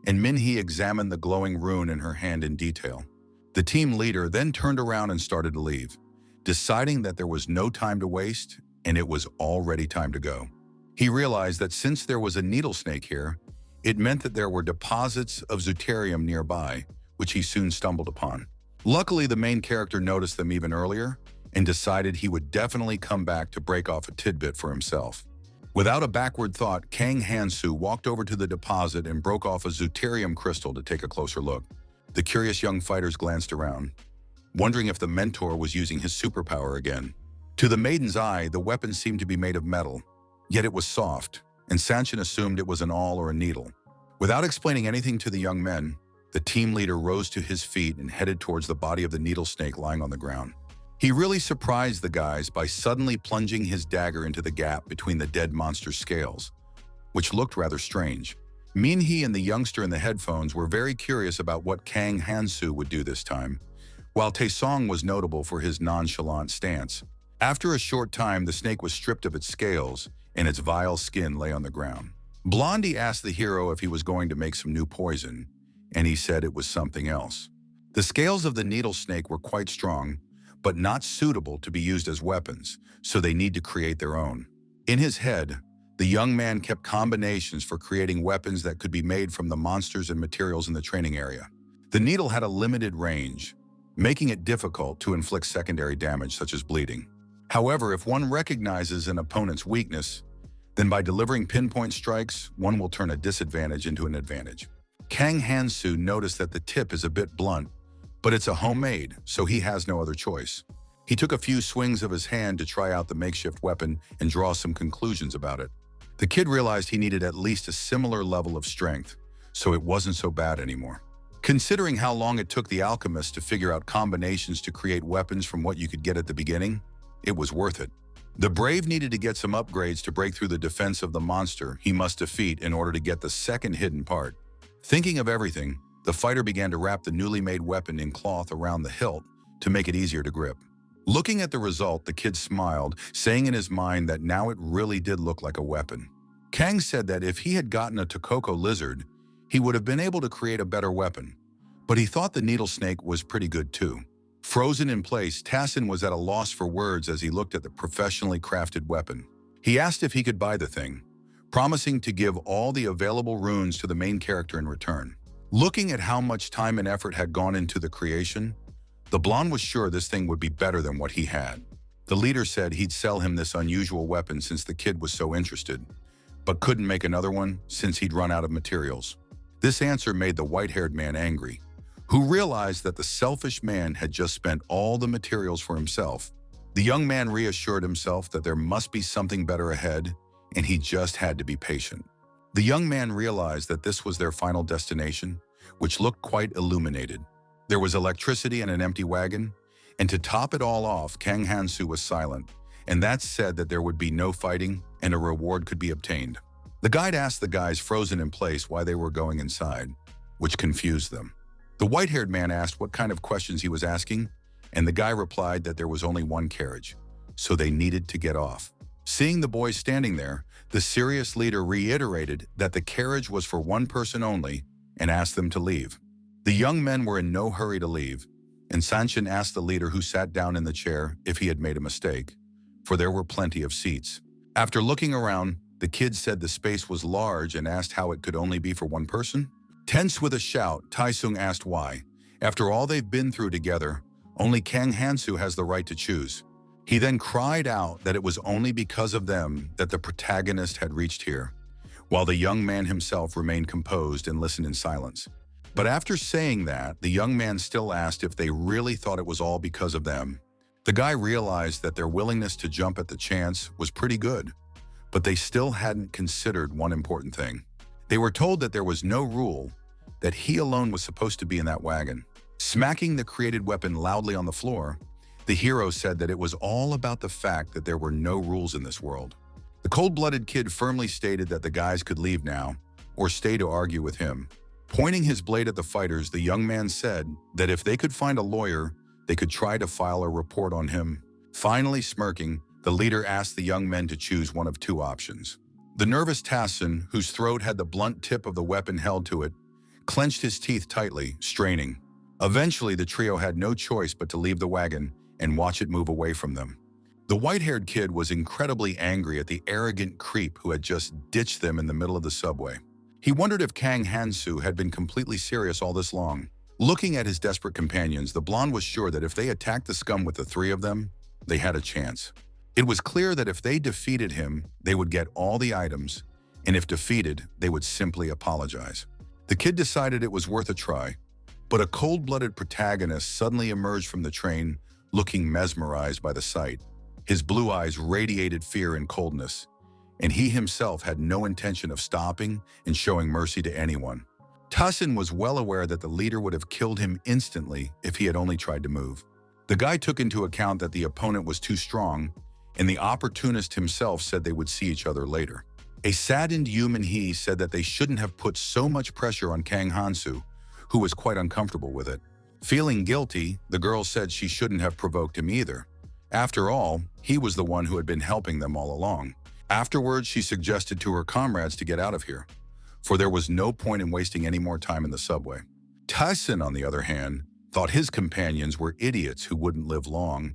and Minhee examined the glowing rune in her hand in detail. The team leader then turned around and started to leave, deciding that there was no time to waste and it was already time to go. He realized that since there was a needle snake here, it meant that there were deposits of deuterium nearby, which he soon stumbled upon. Luckily, the main character noticed them even earlier and decided he would definitely come back to break off a tidbit for himself. Without a backward thought, Kang Hansu walked over to the deposit and broke off a deuterium crystal to take a closer look. The curious young fighters glanced around, wondering if the mentor was using his superpower again. To the maiden's eye, the weapon seemed to be made of metal, yet it was soft, and Sanshin assumed it was an awl or a needle. Without explaining anything to the young men, the team leader rose to his feet and headed towards the body of the needle snake lying on the ground. He really surprised the guys by suddenly plunging his dagger into the gap between the dead monster's scales, which looked rather strange. Minhee and the youngster in the headphones were very curious about what Kang Hansu would do this time, while Taesong was notable for his nonchalant stance. After a short time, the snake was stripped of its scales and its vile skin lay on the ground. Blondie asked the hero if he was going to make some new poison, and he said it was something else. The scales of the needle snake were quite strong, but not suitable to be used as weapons, so they need to create their own. In his head, the young man kept combinations for creating weapons that could be made from the monsters and materials in the training area. The needle had a limited range, making it difficult to inflict secondary damage such as bleeding. However, if one recognizes an opponent's weakness, then by delivering pinpoint strikes, one will turn a disadvantage into an advantage. Kang Hansu noticed that the tip is a bit blunt, but it's a homemade, so he has no other choice. He took a few swings of his hand to try out the makeshift weapon and draw some conclusions about it. The kid realized he needed at least a similar level of strength, so it wasn't so bad anymore. Considering how long it took the alchemist to figure out combinations to create weapons from what you could get at the beginning, it was worth it. The brave needed to get some upgrades to break through the defense of the monster he must defeat in order to get the second hidden part. Thinking of everything, the fighter began to wrap the newly made weapon in cloth around the hilt to make it easier to grip. Looking at the result, the kid smiled, saying in his mind that now it really did look like a weapon. Kang said that if he had gotten a Tokoko lizard, he would have been able to create a better weapon, but he thought the needle snake was pretty good too. Frozen in place, Tassin was at a loss for words as he looked at the professionally crafted weapon. He asked if he could buy the thing, promising to give all the available runes to the main character in return. Looking at how much time and effort had gone into the creation, the blonde was sure this thing would be better than what he had. The leader said he'd sell him this unusual weapon since the kid was so interested, but couldn't make another one since he'd run out of materials. This answer made the white-haired man angry, who realized that the selfish man had just spent all the materials for himself. The young man reassured himself that there must be something better ahead, and he just had to be patient. The young man realized that this was their final destination, which looked quite illuminated. There was electricity and an empty wagon, and to top it all off, Kang Hansu was silent, and that said that there would be no fighting and a reward could be obtained. The guide asked the guys frozen in place why they were going inside, which confused them. The white-haired man asked what kind of questions he was asking, and the guy replied that there was only one carriage, so they needed to get off. Seeing the boys standing there, the serious leader reiterated that the carriage was for one person only and asked them to leave. The young men were in no hurry to leave, and Sanshin asked the leader who sat down in the chair if he had made a mistake, for there were plenty of seats. After looking around, the kid said the space was large and asked how it could only be for one person. Tense with a shout, Taisung asked why. After all they've been through together, only Kang Hansu has the right to choose. He then cried out that it was only because of them that the protagonist had reached here, while the young man himself remained composed and listened in silence. But after saying that, the young man still asked if they really thought it was all because of them. The guy realized that their willingness to jump at the chance was pretty good, but they still hadn't considered one important thing. They were told that there was no rule, that he alone was supposed to be in that wagon. Smacking the created weapon loudly on the floor, the hero said that it was all about the fact that there were no rules in this world. The cold-blooded kid firmly stated that the guys could leave now, or stay to argue with him. Pointing his blade at the fighters, the young man said that if they could find a lawyer, they could try to file a report on him. Finally smirking, the leader asked the young men to choose one of two options. The nervous Tassin, whose throat had the blunt tip of the weapon held to it, clenched his teeth tightly, straining. Eventually, the trio had no choice but to leave the wagon and watch it move away from them. The white-haired kid was incredibly angry at the arrogant creep who had just ditched them in the middle of the subway. He wondered if Kang Hansu had been completely serious all this long. Looking at his desperate companions, the blonde was sure that if they attacked the scum with the three of them, they had a chance. It was clear that if they defeated him, they would get all the items, and if defeated, they would simply apologize. The kid decided it was worth a try, but a cold-blooded protagonist suddenly emerged from the train, looking mesmerized by the sight. His blue eyes radiated fear and coldness, and he himself had no intention of stopping and showing mercy to anyone. Tassin was well aware that the leader would have killed him instantly if he had only tried to move. The guy took into account that the opponent was too strong, and the opportunist himself said they would see each other later. A saddened human he said that they shouldn't have put so much pressure on Kang Hansu, who was quite uncomfortable with it. Feeling guilty, the girl said she shouldn't have provoked him either. After all, he was the one who had been helping them all along. Afterwards, she suggested to her comrades to get out of here, for there was no point in wasting any more time in the subway. Tassin, on the other hand, thought his companions were idiots who wouldn't live long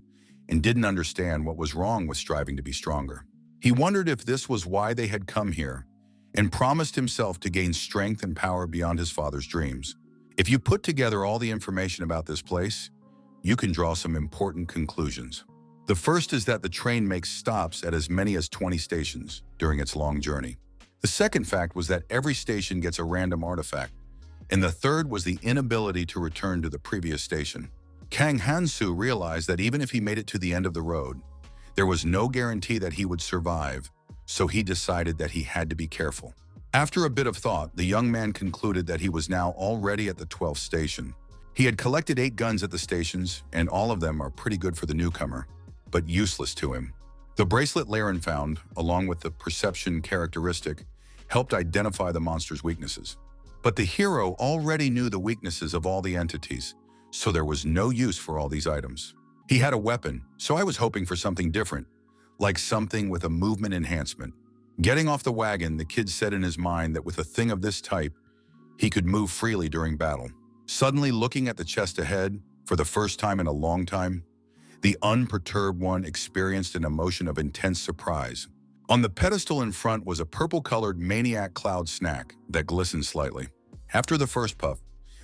and didn't understand what was wrong with striving to be stronger. He wondered if this was why they had come here and promised himself to gain strength and power beyond his father's dreams. If you put together all the information about this place, you can draw some important conclusions. The first is that the train makes stops at as many as 20 stations during its long journey. The second fact was that every station gets a random artifact, and the third was the inability to return to the previous station. Kang Hansu realized that even if he made it to the end of the road, there was no guarantee that he would survive, so he decided that he had to be careful. After a bit of thought, the young man concluded that he was now already at the 12th station. He had collected 8 guns at the stations, and all of them are pretty good for the newcomer, but useless to him. The bracelet Laren found, along with the perception characteristic, helped identify the monster's weaknesses. But the hero already knew the weaknesses of all the entities, so there was no use for all these items. He had a weapon, so I was hoping for something different, like something with a movement enhancement. Getting off the wagon, the kid said in his mind that with a thing of this type, he could move freely during battle. Suddenly looking at the chest ahead, for the first time in a long time, the unperturbed one experienced an emotion of intense surprise. On the pedestal in front was a purple-colored maniac cloud snack that glistened slightly. After the first puff,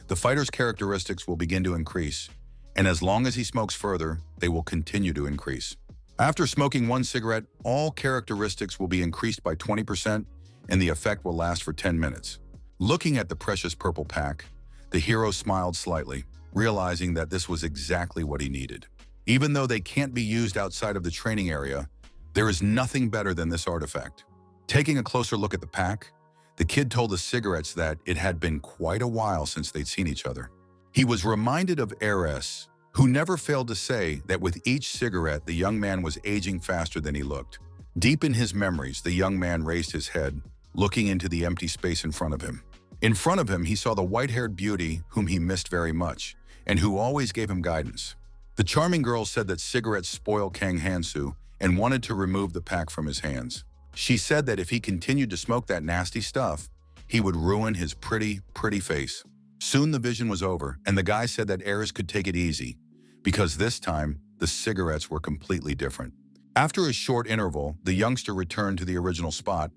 the fighter's characteristics will begin to increase, and as long as he smokes further, they will continue to increase. After smoking 1 cigarette, all characteristics will be increased by 20%, and the effect will last for 10 minutes. Looking at the precious purple pack, the hero smiled slightly, realizing that this was exactly what he needed. Even though they can't be used outside of the training area, there is nothing better than this artifact. Taking a closer look at the pack, the kid told the cigarettes that it had been quite a while since they'd seen each other. He was reminded of Eris, who never failed to say that with each cigarette, the young man was aging faster than he looked. Deep in his memories, the young man raised his head, looking into the empty space in front of him. In front of him, he saw the white-haired beauty whom he missed very much, and who always gave him guidance. The charming girl said that cigarettes spoil Kang Hansu and wanted to remove the pack from his hands. She said that if he continued to smoke that nasty stuff, he would ruin his pretty face. Soon the vision was over, and the guy said that Eris could take it easy, because this time, the cigarettes were completely different. After a short interval, the youngster returned to the original spot,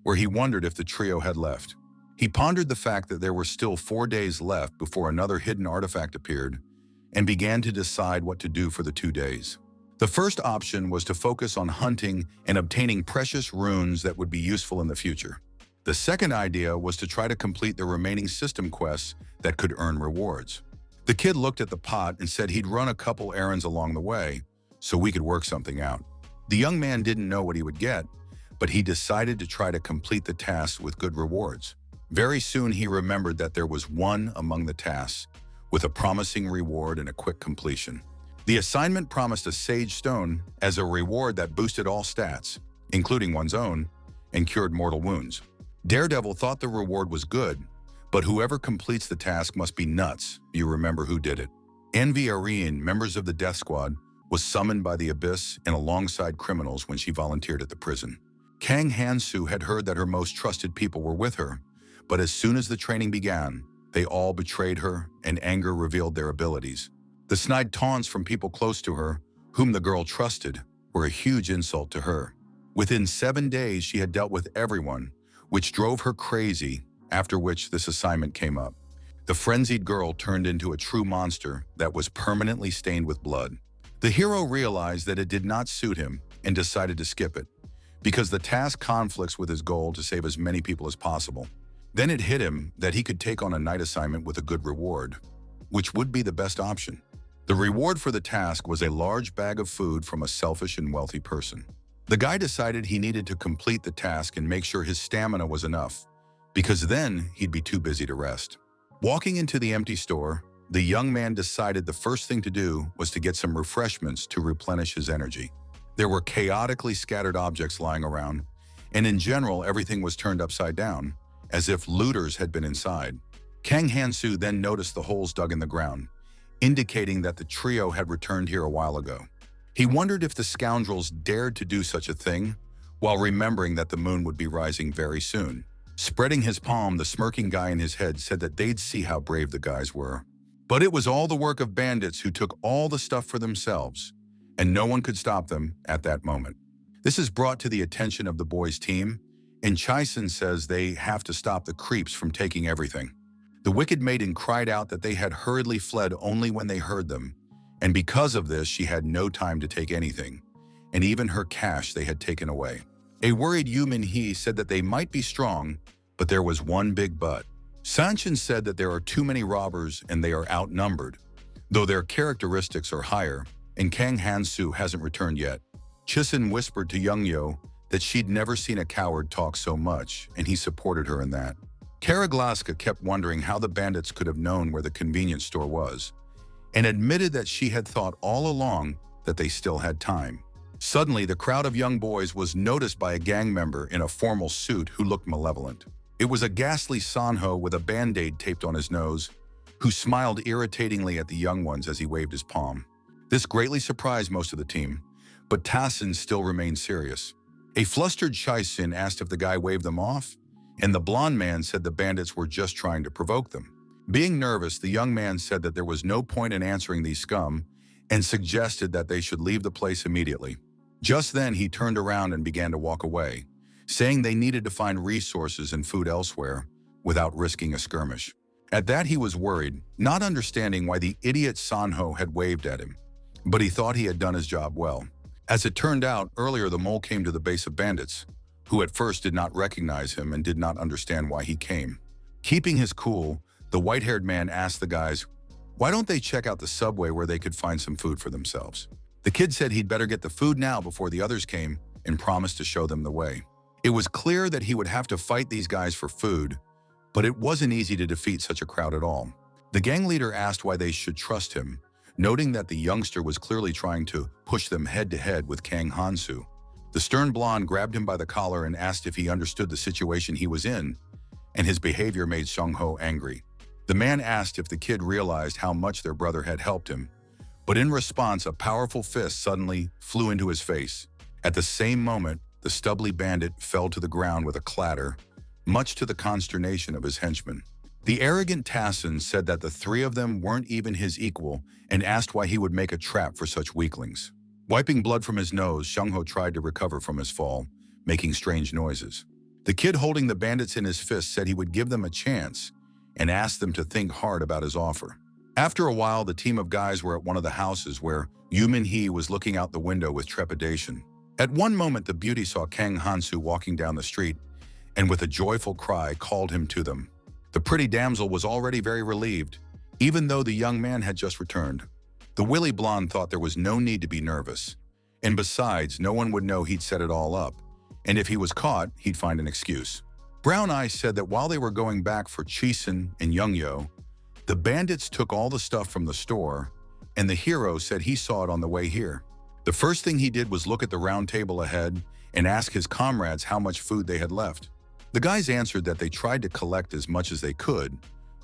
where he wondered if the trio had left. He pondered the fact that there were still 4 days left before another hidden artifact appeared, and began to decide what to do for the 2 days. The first option was to focus on hunting and obtaining precious runes that would be useful in the future. The second idea was to try to complete the remaining system quests that could earn rewards. The kid looked at the pot and said he'd run a couple errands along the way, so we could work something out. The young man didn't know what he would get, but he decided to try to complete the tasks with good rewards. Very soon he remembered that there was one among the tasks, with a promising reward and a quick completion. The assignment promised a sage stone as a reward that boosted all stats, including one's own, and cured mortal wounds. Daredevil thought the reward was good, but whoever completes the task must be nuts. You remember who did it. Envy Arene, members of the Death Squad, was summoned by the Abyss and alongside criminals when she volunteered at the prison. Kang Hansu had heard that her most trusted people were with her, but as soon as the training began, they all betrayed her and anger revealed their abilities. The snide taunts from people close to her, whom the girl trusted, were a huge insult to her. Within 7 days, she had dealt with everyone, which drove her crazy, after which this assignment came up. The frenzied girl turned into a true monster that was permanently stained with blood. The hero realized that it did not suit him and decided to skip it, because the task conflicts with his goal to save as many people as possible. Then it hit him that he could take on a night assignment with a good reward, which would be the best option. The reward for the task was a large bag of food from a selfish and wealthy person. The guy decided he needed to complete the task and make sure his stamina was enough, because then he'd be too busy to rest. Walking into the empty store, the young man decided the first thing to do was to get some refreshments to replenish his energy. There were chaotically scattered objects lying around, and in general, everything was turned upside down, as if looters had been inside. Kang Hansu then noticed the holes dug in the ground, indicating that the trio had returned here a while ago. He wondered if the scoundrels dared to do such a thing, while remembering that the moon would be rising very soon. Spreading his palm, the smirking guy in his head said that they'd see how brave the guys were. But it was all the work of bandits who took all the stuff for themselves, and no one could stop them at that moment. This is brought to the attention of the boys' team, and Chaisen says they have to stop the creeps from taking everything. The wicked maiden cried out that they had hurriedly fled only when they heard them, and because of this she had no time to take anything, and even her cash they had taken away. A worried Yumin He said that they might be strong, but there was one big but. Sanchin said that there are too many robbers and they are outnumbered, though their characteristics are higher, and Kang Hansu hasn't returned yet. Chisun whispered to Youngyo that she'd never seen a coward talk so much, and he supported her in that. Karaglaska kept wondering how the bandits could have known where the convenience store was, and admitted that she had thought all along that they still had time. Suddenly, the crowd of young boys was noticed by a gang member in a formal suit who looked malevolent. It was a ghastly Sanho with a band-aid taped on his nose, who smiled irritatingly at the young ones as he waved his palm. This greatly surprised most of the team, but Tassin still remained serious. A flustered Chaisin asked if the guy waved them off, and the blonde man said the bandits were just trying to provoke them. Being nervous, the young man said that there was no point in answering these scum and suggested that they should leave the place immediately. Just then, he turned around and began to walk away, saying they needed to find resources and food elsewhere without risking a skirmish. At that, he was worried, not understanding why the idiot Sanho had waved at him, but he thought he had done his job well. As it turned out, earlier the mole came to the base of bandits, who at first did not recognize him and did not understand why he came. Keeping his cool, the white-haired man asked the guys, why don't they check out the subway where they could find some food for themselves? The kid said he'd better get the food now before the others came and promised to show them the way. It was clear that he would have to fight these guys for food, but it wasn't easy to defeat such a crowd at all. The gang leader asked why they should trust him, noting that the youngster was clearly trying to push them head-to-head with Kang Hansu. The stern blonde grabbed him by the collar and asked if he understood the situation he was in, and his behavior made Seongho angry. The man asked if the kid realized how much their brother had helped him, but in response, a powerful fist suddenly flew into his face. At the same moment, the stubbly bandit fell to the ground with a clatter, much to the consternation of his henchmen. The arrogant Tassin said that the three of them weren't even his equal and asked why he would make a trap for such weaklings. Wiping blood from his nose, Seongho tried to recover from his fall, making strange noises. The kid holding the bandits in his fist said he would give them a chance and asked them to think hard about his offer. After a while, the team of guys were at one of the houses where Yoo Min-hee was looking out the window with trepidation. At one moment, the beauty saw Kang Hansu walking down the street and with a joyful cry called him to them. The pretty damsel was already very relieved, even though the young man had just returned. The willy blonde thought there was no need to be nervous, and besides, no one would know he'd set it all up, and if he was caught, he'd find an excuse. Brown Eye said that while they were going back for Chisun and Youngyo, the bandits took all the stuff from the store, and the hero said he saw it on the way here. The first thing he did was look at the round table ahead and ask his comrades how much food they had left. The guys answered that they tried to collect as much as they could,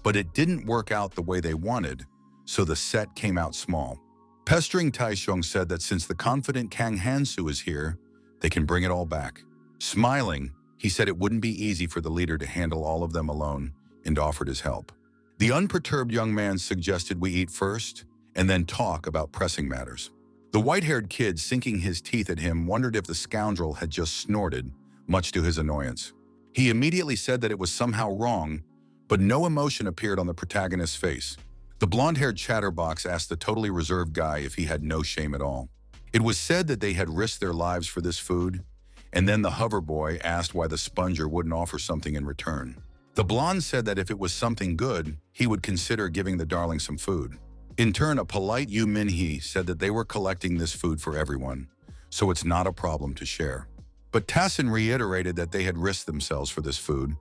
but it didn't work out the way they wanted, so the set came out small. Pestering Taishong said that since the confident Kang Hansu is here, they can bring it all back. Smiling, he said it wouldn't be easy for the leader to handle all of them alone and offered his help. The unperturbed young man suggested we eat first and then talk about pressing matters. The white-haired kid, sinking his teeth at him, wondered if the scoundrel had just snorted, much to his annoyance. He immediately said that it was somehow wrong, but no emotion appeared on the protagonist's face. The blonde-haired chatterbox asked the totally reserved guy if he had no shame at all. It was said that they had risked their lives for this food, and then the hover boy asked why the sponger wouldn't offer something in return. The blonde said that if it was something good, he would consider giving the darling some food. In turn, a polite Yoo Min-hee said that they were collecting this food for everyone, so it's not a problem to share. But Tassin reiterated that they had risked themselves for this food,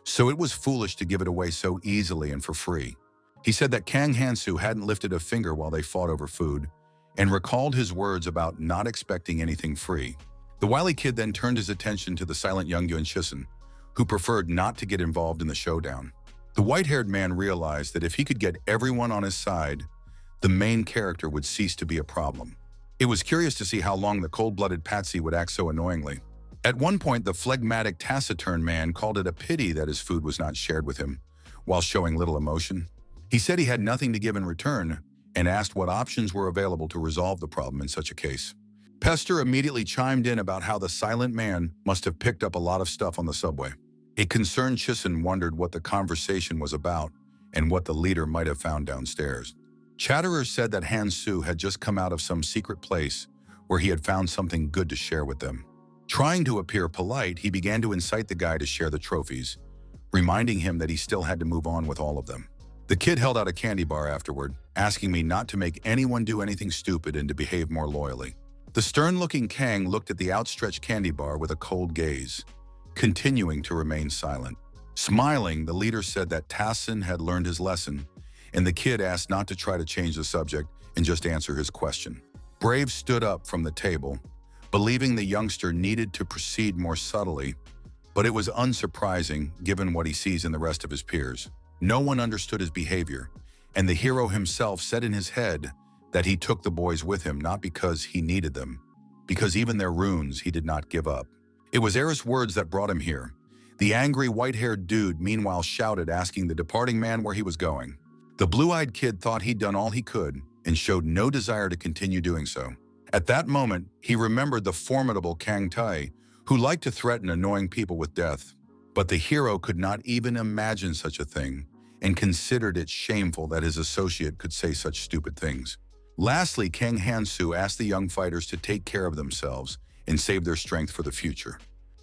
so it was foolish to give it away so easily and for free. He said that Kang Hansu hadn't lifted a finger while they fought over food, and recalled his words about not expecting anything free. The wily kid then turned his attention to the silent Youngyo and Chisun, who preferred not to get involved in the showdown. The white-haired man realized that if he could get everyone on his side, the main character would cease to be a problem. It was curious to see how long the cold-blooded Patsy would act so annoyingly. At one point, the phlegmatic taciturn man called it a pity that his food was not shared with him, while showing little emotion. He said he had nothing to give in return, and asked what options were available to resolve the problem in such a case. Pester immediately chimed in about how the silent man must have picked up a lot of stuff on the subway. A concerned Chisun wondered what the conversation was about and what the leader might have found downstairs. Chatterer said that Hansu had just come out of some secret place where he had found something good to share with them. Trying to appear polite, he began to incite the guy to share the trophies, reminding him that he still had to move on with all of them. The kid held out a candy bar afterward, asking me not to make anyone do anything stupid and to behave more loyally. The stern-looking Kang looked at the outstretched candy bar with a cold gaze, continuing to remain silent. Smiling, the leader said that Tassin had learned his lesson, and the kid asked not to try to change the subject and just answer his question. Brave stood up from the table, believing the youngster needed to proceed more subtly, but it was unsurprising given what he sees in the rest of his peers. No one understood his behavior, and the hero himself said in his head that he took the boys with him not because he needed them, because even their runes he did not give up. It was Eris' words that brought him here. The angry white-haired dude meanwhile shouted, asking the departing man where he was going. The blue-eyed kid thought he'd done all he could and showed no desire to continue doing so. At that moment, he remembered the formidable Kang Tai, who liked to threaten annoying people with death. But the hero could not even imagine such a thing and considered it shameful that his associate could say such stupid things. Lastly, King Hansu asked the young fighters to take care of themselves and save their strength for the future.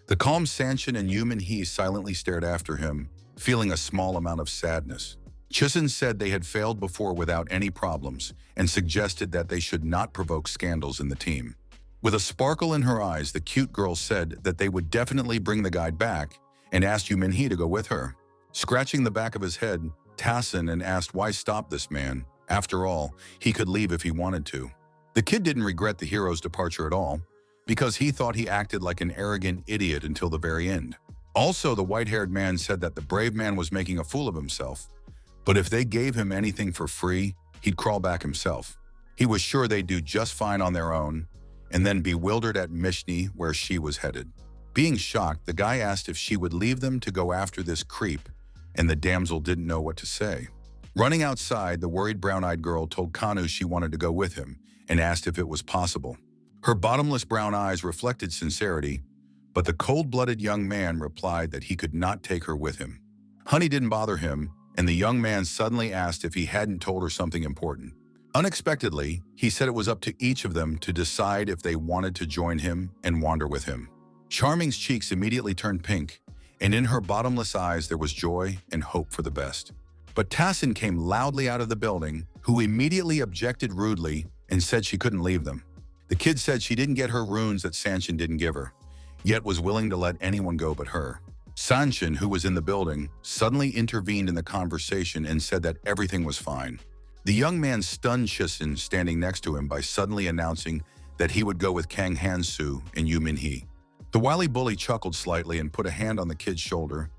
The calm Sanshin and Yumin He silently stared after him, feeling a small amount of sadness. Chusin said they had failed before without any problems and suggested that they should not provoke scandals in the team. With a sparkle in her eyes, the cute girl said that they would definitely bring the guide back and asked Yumin He to go with her. Scratching the back of his head, Tassin and asked why stop this man. After all, he could leave if he wanted to. The kid didn't regret the hero's departure at all, because he thought he acted like an arrogant idiot until the very end. Also, the white-haired man said that the brave man was making a fool of himself, but if they gave him anything for free, he'd crawl back himself. He was sure they'd do just fine on their own, and then bewildered at Mishni where she was headed. Being shocked, the guy asked if she would leave them to go after this creep, and the damsel didn't know what to say. Running outside, the worried brown-eyed girl told Kanu she wanted to go with him and asked if it was possible. Her bottomless brown eyes reflected sincerity, but the cold-blooded young man replied that he could not take her with him. Honey didn't bother him, and the young man suddenly asked if he hadn't told her something important. Unexpectedly, he said it was up to each of them to decide if they wanted to join him and wander with him. Charming's cheeks immediately turned pink, and in her bottomless eyes there was joy and hope for the best. But Tassin came loudly out of the building, who immediately objected rudely and said she couldn't leave them. The kid said she didn't get her runes that Sanshin didn't give her, yet was willing to let anyone go but her. Sanshin, who was in the building, suddenly intervened in the conversation and said that everything was fine. The young man stunned Chusin standing next to him by suddenly announcing that he would go with Kang Hansu and Yumin He. The wily bully chuckled slightly and put a hand on the kid's shoulder,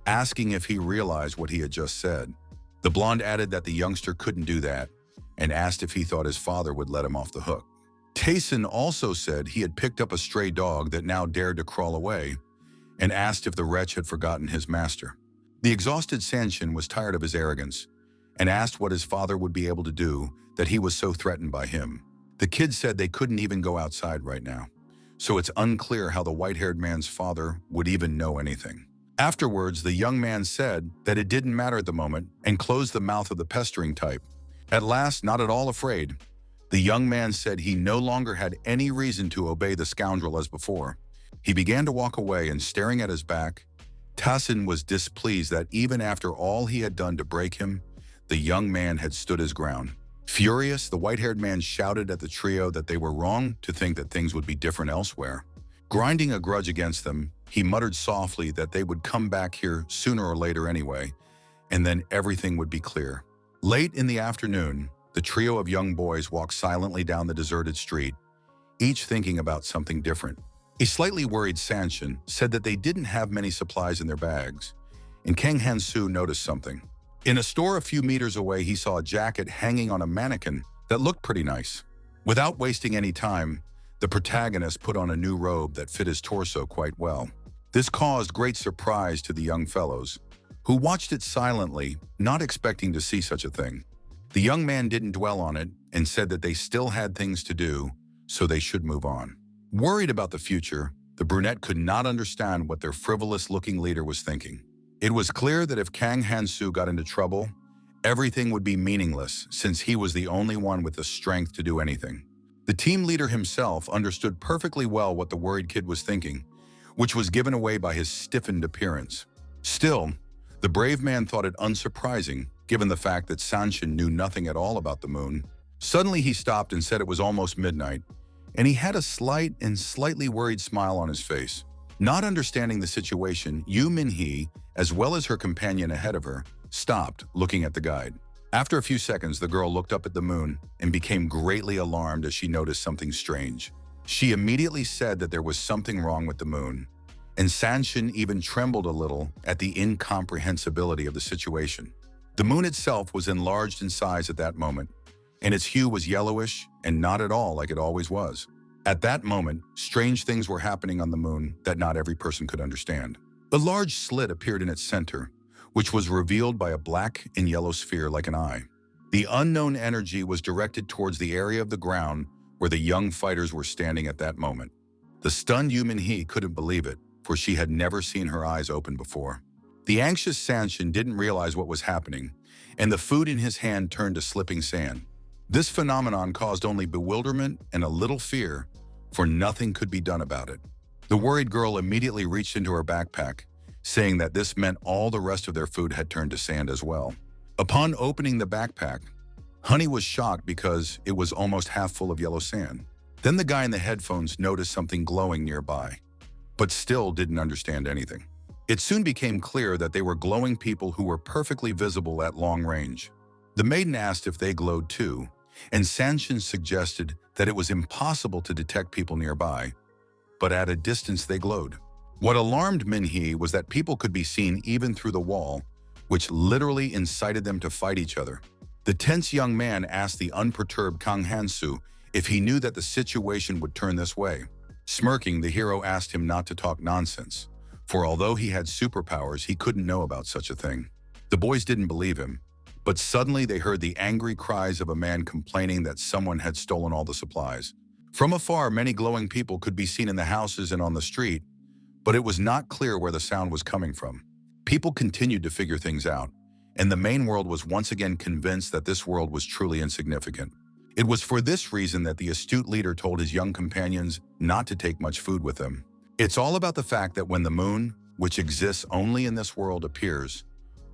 asking if he realized what he had just said. The blonde added that the youngster couldn't do that and asked if he thought his father would let him off the hook. Tayson also said he had picked up a stray dog that now dared to crawl away and asked if the wretch had forgotten his master. The exhausted Sanshin was tired of his arrogance and asked what his father would be able to do that he was so threatened by him. The kid said they couldn't even go outside right now, so it's unclear how the white-haired man's father would even know anything. Afterwards, the young man said that it didn't matter at the moment and closed the mouth of the pestering type. At last, not at all afraid, the young man said he no longer had any reason to obey the scoundrel as before. He began to walk away, and staring at his back, Tassin was displeased that even after all he had done to break him, the young man had stood his ground. Furious, the white-haired man shouted at the trio that they were wrong to think that things would be different elsewhere. Grinding a grudge against them, he muttered softly that they would come back here sooner or later anyway, and then everything would be clear. Late in the afternoon, the trio of young boys walked silently down the deserted street, each thinking about something different. A slightly worried Sanshin said that they didn't have many supplies in their bags, and Kang Hansu noticed something. In a store a few meters away, he saw a jacket hanging on a mannequin that looked pretty nice. Without wasting any time, the protagonist put on a new robe that fit his torso quite well. This caused great surprise to the young fellows, who watched it silently, not expecting to see such a thing. The young man didn't dwell on it and said that they still had things to do, so they should move on. Worried about the future, the brunette could not understand what their frivolous-looking leader was thinking. It was clear that if Kang Hansu got into trouble, everything would be meaningless since he was the only one with the strength to do anything. The team leader himself understood perfectly well what the worried kid was thinking, which was given away by his stiffened appearance. Still, The brave man thought it unsurprising, given the fact that Sanshin knew nothing at all about the moon. Suddenly he stopped and said it was almost midnight, and he had a slight and slightly worried smile on his face. Not understanding the situation, Yu Minhee, as well as her companion ahead of her, stopped, looking at the guide. After a few seconds, the girl looked up at the moon and became greatly alarmed as she noticed something strange. She immediately said that there was something wrong with the moon, and Sanshin even trembled a little at the incomprehensibility of the situation. The moon itself was enlarged in size at that moment, and its hue was yellowish and not at all like it always was. At that moment, strange things were happening on the moon that not every person could understand. A large slit appeared in its center, which was revealed by a black and yellow sphere like an eye. The unknown energy was directed towards the area of the ground where the young fighters were standing at that moment. The stunned Yu Minhee couldn't believe it, for she had never seen her eyes open before. The anxious Sanshin didn't realize what was happening, and the food in his hand turned to slipping sand. This phenomenon caused only bewilderment and a little fear, for nothing could be done about it. The worried girl immediately reached into her backpack, saying that this meant all the rest of their food had turned to sand as well. Upon opening the backpack, Honey was shocked because it was almost half full of yellow sand. Then the guy in the headphones noticed something glowing nearby, but still didn't understand anything. It soon became clear that they were glowing people who were perfectly visible at long range. The maiden asked if they glowed too, and Sanshin suggested that it was impossible to detect people nearby, but at a distance they glowed. What alarmed Minhee was that people could be seen even through the wall, which literally incited them to fight each other. The tense young man asked the unperturbed Kang Hansu if he knew that the situation would turn this way. Smirking, the hero asked him not to talk nonsense, for although he had superpowers, he couldn't know about such a thing. The boys didn't believe him, but suddenly they heard the angry cries of a man complaining that someone had stolen all the supplies. From afar, many glowing people could be seen in the houses and on the street, but it was not clear where the sound was coming from. People continued to figure things out, and the main world was once again convinced that this world was truly insignificant. It was for this reason that the astute leader told his young companions not to take much food with them. It's all about the fact that when the moon, which exists only in this world, appears,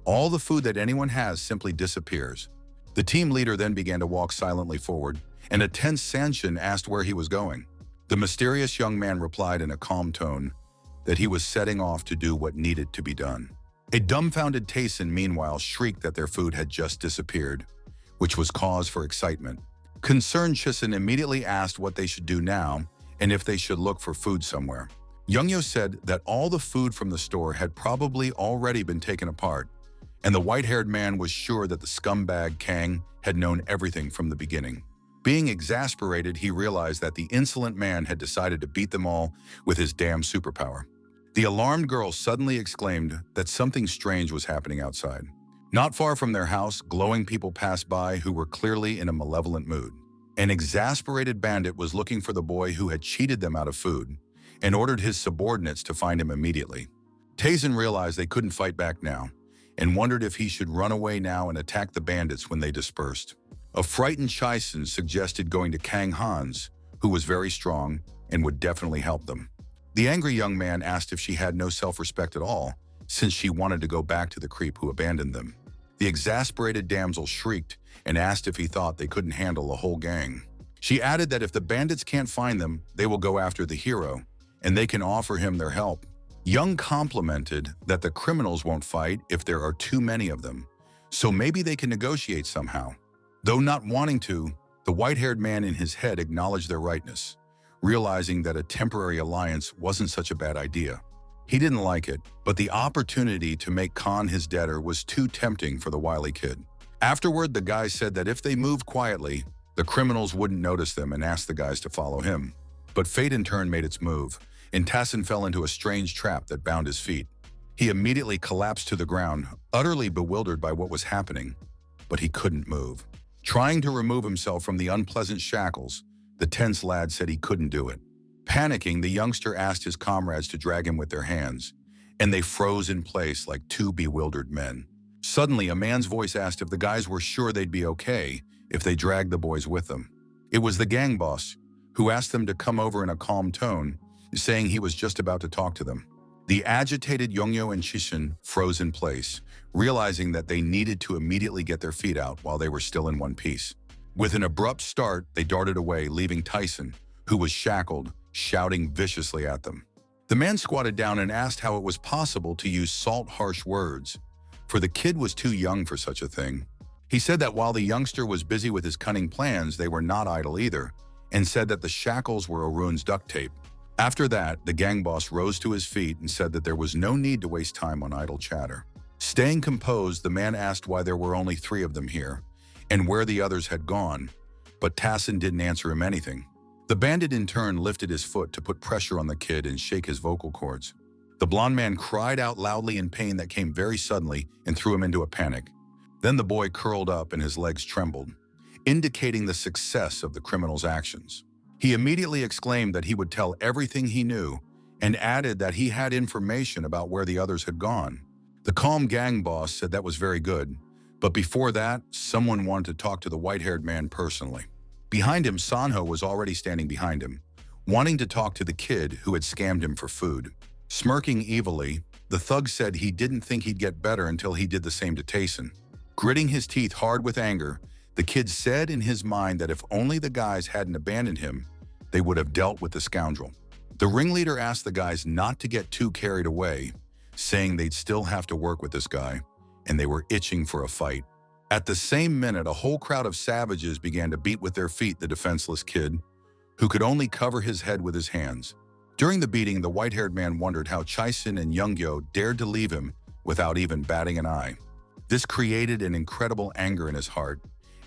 all the food that anyone has simply disappears. The team leader then began to walk silently forward, and a tense Sanshin asked where he was going. The mysterious young man replied in a calm tone that he was setting off to do what needed to be done. A dumbfounded Tayson, meanwhile, shrieked that their food had just disappeared, which was cause for excitement. Concerned Chisen immediately asked what they should do now and if they should look for food somewhere. Youngyo said that all the food from the store had probably already been taken apart, and the white-haired man was sure that the scumbag Kang had known everything from the beginning. Being exasperated, he realized that the insolent man had decided to beat them all with his damn superpower. The alarmed girl suddenly exclaimed that something strange was happening outside. Not far from their house, glowing people passed by who were clearly in a malevolent mood. An exasperated bandit was looking for the boy who had cheated them out of food and ordered his subordinates to find him immediately. Tayson realized they couldn't fight back now and wondered if he should run away now and attack the bandits when they dispersed. A frightened Chisen suggested going to Kang Han's, who was very strong and would definitely help them. The angry young man asked if she had no self-respect at all, since she wanted to go back to the creep who abandoned them. The exasperated damsel shrieked and asked if he thought they couldn't handle a whole gang. She added that if the bandits can't find them, they will go after the hero, and they can offer him their help. Young complimented that the criminals won't fight if there are too many of them, so maybe they can negotiate somehow. Though not wanting to, the white-haired man in his head acknowledged their rightness, realizing that a temporary alliance wasn't such a bad idea. He didn't like it, but the opportunity to make Khan his debtor was too tempting for the wily kid. Afterward, the guy said that if they moved quietly, the criminals wouldn't notice them and asked the guys to follow him. But fate in turn made its move, and Tassin fell into a strange trap that bound his feet. He immediately collapsed to the ground, utterly bewildered by what was happening, but he couldn't move. Trying to remove himself from the unpleasant shackles, the tense lad said he couldn't do it. Panicking, the youngster asked his comrades to drag him with their hands, and they froze in place like two bewildered men. Suddenly, a man's voice asked if the guys were sure they'd be okay if they dragged the boys with them. It was the gang boss, who asked them to come over in a calm tone, saying he was just about to talk to them. The agitated Yongyo and Chishin froze in place, realizing that they needed to immediately get their feet out while they were still in one piece. With an abrupt start, they darted away, leaving Tyson, who was shackled, shouting viciously at them. The man squatted down and asked how it was possible to use harsh words, for the kid was too young for such a thing. He said that while the youngster was busy with his cunning plans, they were not idle either, and said that the shackles were Arun's duct tape. After that, the gang boss rose to his feet and said that there was no need to waste time on idle chatter. Staying composed, the man asked why there were only 3 of them here, and where the others had gone, but Tassin didn't answer him anything. The bandit in turn lifted his foot to put pressure on the kid and shake his vocal cords. The blond man cried out loudly in pain that came very suddenly and threw him into a panic. Then the boy curled up and his legs trembled, indicating the success of the criminal's actions. He immediately exclaimed that he would tell everything he knew and added that he had information about where the others had gone. The calm gang boss said that was very good, but before that, someone wanted to talk to the white-haired man personally. Behind him, Sanho was already standing behind him, wanting to talk to the kid who had scammed him for food. Smirking evilly, the thug said he didn't think he'd get better until he did the same to Tayson. Gritting his teeth hard with anger, the kid said in his mind that if only the guys hadn't abandoned him, they would have dealt with the scoundrel. The ringleader asked the guys not to get too carried away, saying they'd still have to work with this guy, and they were itching for a fight. At the same minute, a whole crowd of savages began to beat with their feet the defenseless kid, who could only cover his head with his hands. During the beating, the white-haired man wondered how Chaisen and Youngyo dared to leave him without even batting an eye. This created an incredible anger in his heart,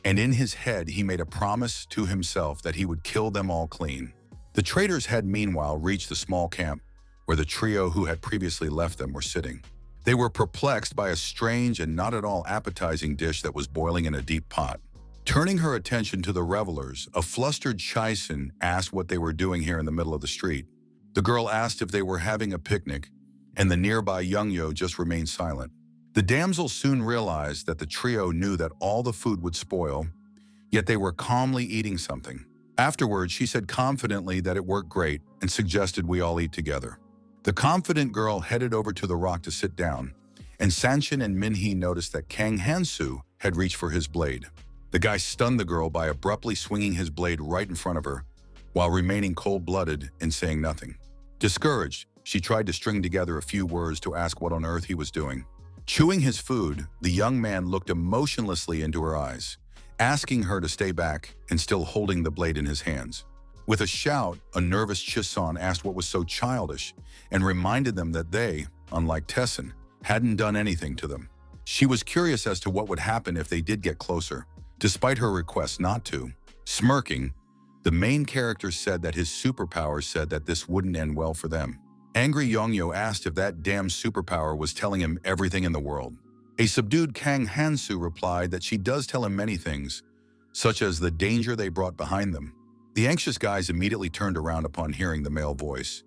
and in his head he made a promise to himself that he would kill them all clean. The traitors had meanwhile reached the small camp where the trio who had previously left them were sitting. They were perplexed by a strange and not at all appetizing dish that was boiling in a deep pot. Turning her attention to the revelers, a flustered Chaisen asked what they were doing here in the middle of the street. The girl asked if they were having a picnic, and the nearby Youngyo just remained silent. The damsel soon realized that the trio knew that all the food would spoil, yet they were calmly eating something. Afterwards, she said confidently that it worked great and suggested we all eat together. The confident girl headed over to the rock to sit down, and Sanshin and Minhee noticed that Kang Hansu had reached for his blade. The guy stunned the girl by abruptly swinging his blade right in front of her, while remaining cold-blooded and saying nothing. Discouraged, she tried to string together a few words to ask what on earth he was doing. Chewing his food, the young man looked emotionlessly into her eyes, asking her to stay back and still holding the blade in his hands. With a shout, a nervous Chisan asked what was so childish and reminded them that they, unlike Tessin, hadn't done anything to them. She was curious as to what would happen if they did get closer, despite her request not to. Smirking, the main character said that his superpower said that this wouldn't end well for them. Angry Yongyo asked if that damn superpower was telling him everything in the world. A subdued Kang Hansu replied that she does tell him many things, such as the danger they brought behind them. The anxious guys immediately turned around upon hearing the male voice,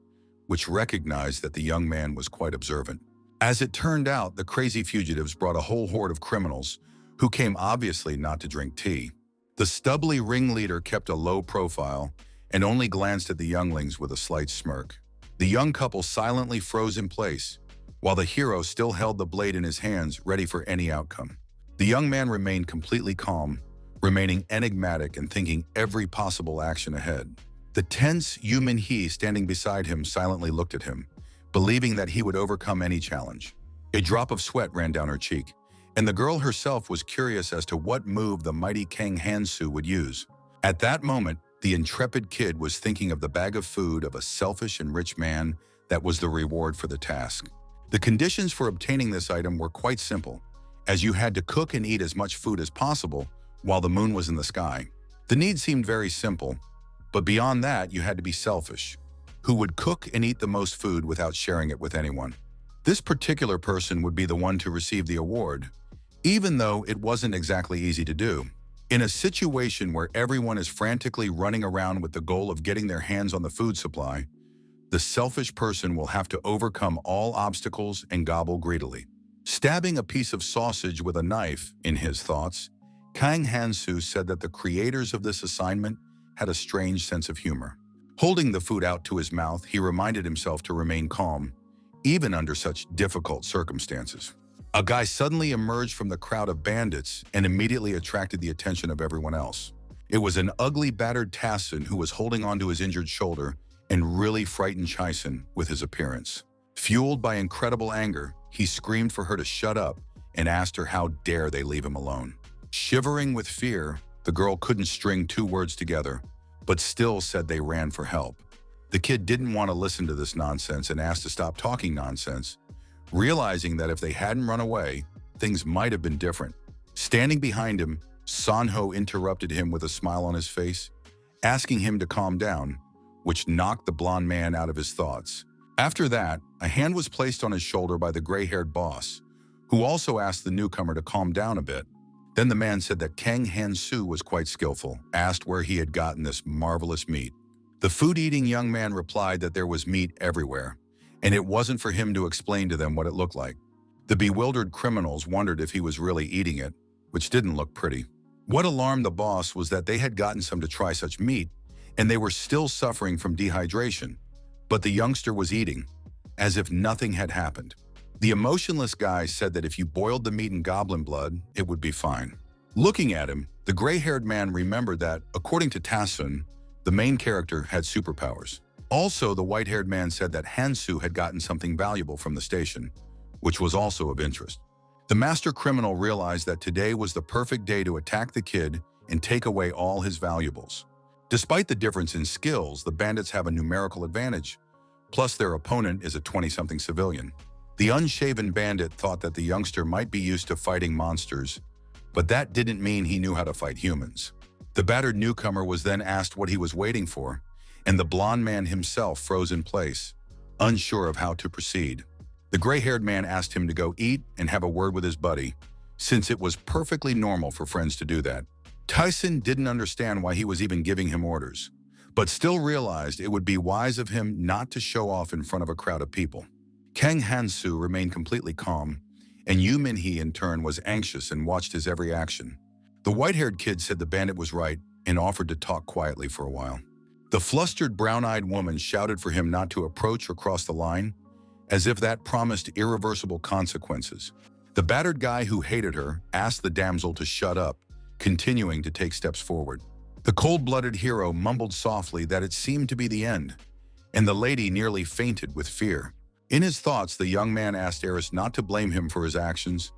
which recognized that the young man was quite observant. As it turned out, the crazy fugitives brought a whole horde of criminals, who came obviously not to drink tea. The stubbly ringleader kept a low profile and only glanced at the younglings with a slight smirk. The young couple silently froze in place, while the hero still held the blade in his hands, ready for any outcome. The young man remained completely calm, remaining enigmatic and thinking every possible action ahead. The tense Yu Minhee standing beside him silently looked at him, believing that he would overcome any challenge. A drop of sweat ran down her cheek, and the girl herself was curious as to what move the mighty Kang Hansu would use. At that moment, the intrepid kid was thinking of the bag of food of a selfish and rich man that was the reward for the task. The conditions for obtaining this item were quite simple, as you had to cook and eat as much food as possible while the moon was in the sky. The need seemed very simple, but beyond that, you had to be selfish, who would cook and eat the most food without sharing it with anyone. This particular person would be the one to receive the award, even though it wasn't exactly easy to do. In a situation where everyone is frantically running around with the goal of getting their hands on the food supply, the selfish person will have to overcome all obstacles and gobble greedily. Stabbing a piece of sausage with a knife, in his thoughts, Kang Hansu said that the creators of this assignment had a strange sense of humor. Holding the food out to his mouth, he reminded himself to remain calm, even under such difficult circumstances. A guy suddenly emerged from the crowd of bandits and immediately attracted the attention of everyone else. It was an ugly, battered Tassin who was holding onto his injured shoulder and really frightened Chison with his appearance. Fueled by incredible anger, he screamed for her to shut up and asked her how dare they leave him alone. Shivering with fear, the girl couldn't string two words together, but still said they ran for help. The kid didn't want to listen to this nonsense and asked to stop talking nonsense, realizing that if they hadn't run away, things might have been different. Standing behind him, Sanho interrupted him with a smile on his face, asking him to calm down, which knocked the blonde man out of his thoughts. After that, a hand was placed on his shoulder by the gray-haired boss, who also asked the newcomer to calm down a bit. Then the man said that Kang Hansu was quite skillful, asked where he had gotten this marvelous meat. The food-eating young man replied that there was meat everywhere, and it wasn't for him to explain to them what it looked like. The bewildered criminals wondered if he was really eating it, which didn't look pretty. What alarmed the boss was that they had gotten some to try such meat, and they were still suffering from dehydration, but the youngster was eating, as if nothing had happened. The emotionless guy said that if you boiled the meat in goblin blood, it would be fine. Looking at him, the gray-haired man remembered that, according to Tassun, the main character had superpowers. Also, the white-haired man said that Hansu had gotten something valuable from the station, which was also of interest. The master criminal realized that today was the perfect day to attack the kid and take away all his valuables. Despite the difference in skills, the bandits have a numerical advantage, plus their opponent is a 20-something civilian. The unshaven bandit thought that the youngster might be used to fighting monsters, but that didn't mean he knew how to fight humans. The battered newcomer was then asked what he was waiting for, and the blonde man himself froze in place, unsure of how to proceed. The gray-haired man asked him to go eat and have a word with his buddy, since it was perfectly normal for friends to do that. Tyson didn't understand why he was even giving him orders, but still realized it would be wise of him not to show off in front of a crowd of people. Kang Hansu remained completely calm, and Yu Minhee in turn was anxious and watched his every action. The white-haired kid said the bandit was right and offered to talk quietly for a while. The flustered brown-eyed woman shouted for him not to approach or cross the line, as if that promised irreversible consequences. The battered guy who hated her asked the damsel to shut up, continuing to take steps forward. The cold-blooded hero mumbled softly that it seemed to be the end, and the lady nearly fainted with fear. In his thoughts, the young man asked Eris not to blame him for his actions,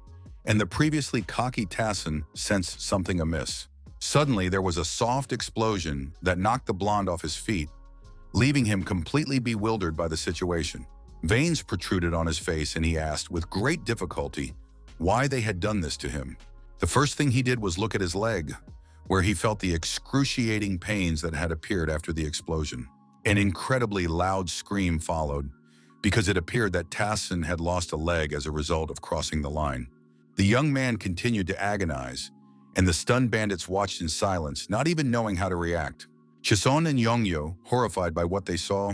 and the previously cocky Tassin sensed something amiss. Suddenly, there was a soft explosion that knocked the blonde off his feet, leaving him completely bewildered by the situation. Veins protruded on his face, and he asked, with great difficulty, why they had done this to him. The first thing he did was look at his leg, where he felt the excruciating pains that had appeared after the explosion. An incredibly loud scream followed, because it appeared that Tassin had lost a leg as a result of crossing the line. The young man continued to agonize, and the stunned bandits watched in silence, not even knowing how to react. Chison and Yongyo, horrified by what they saw,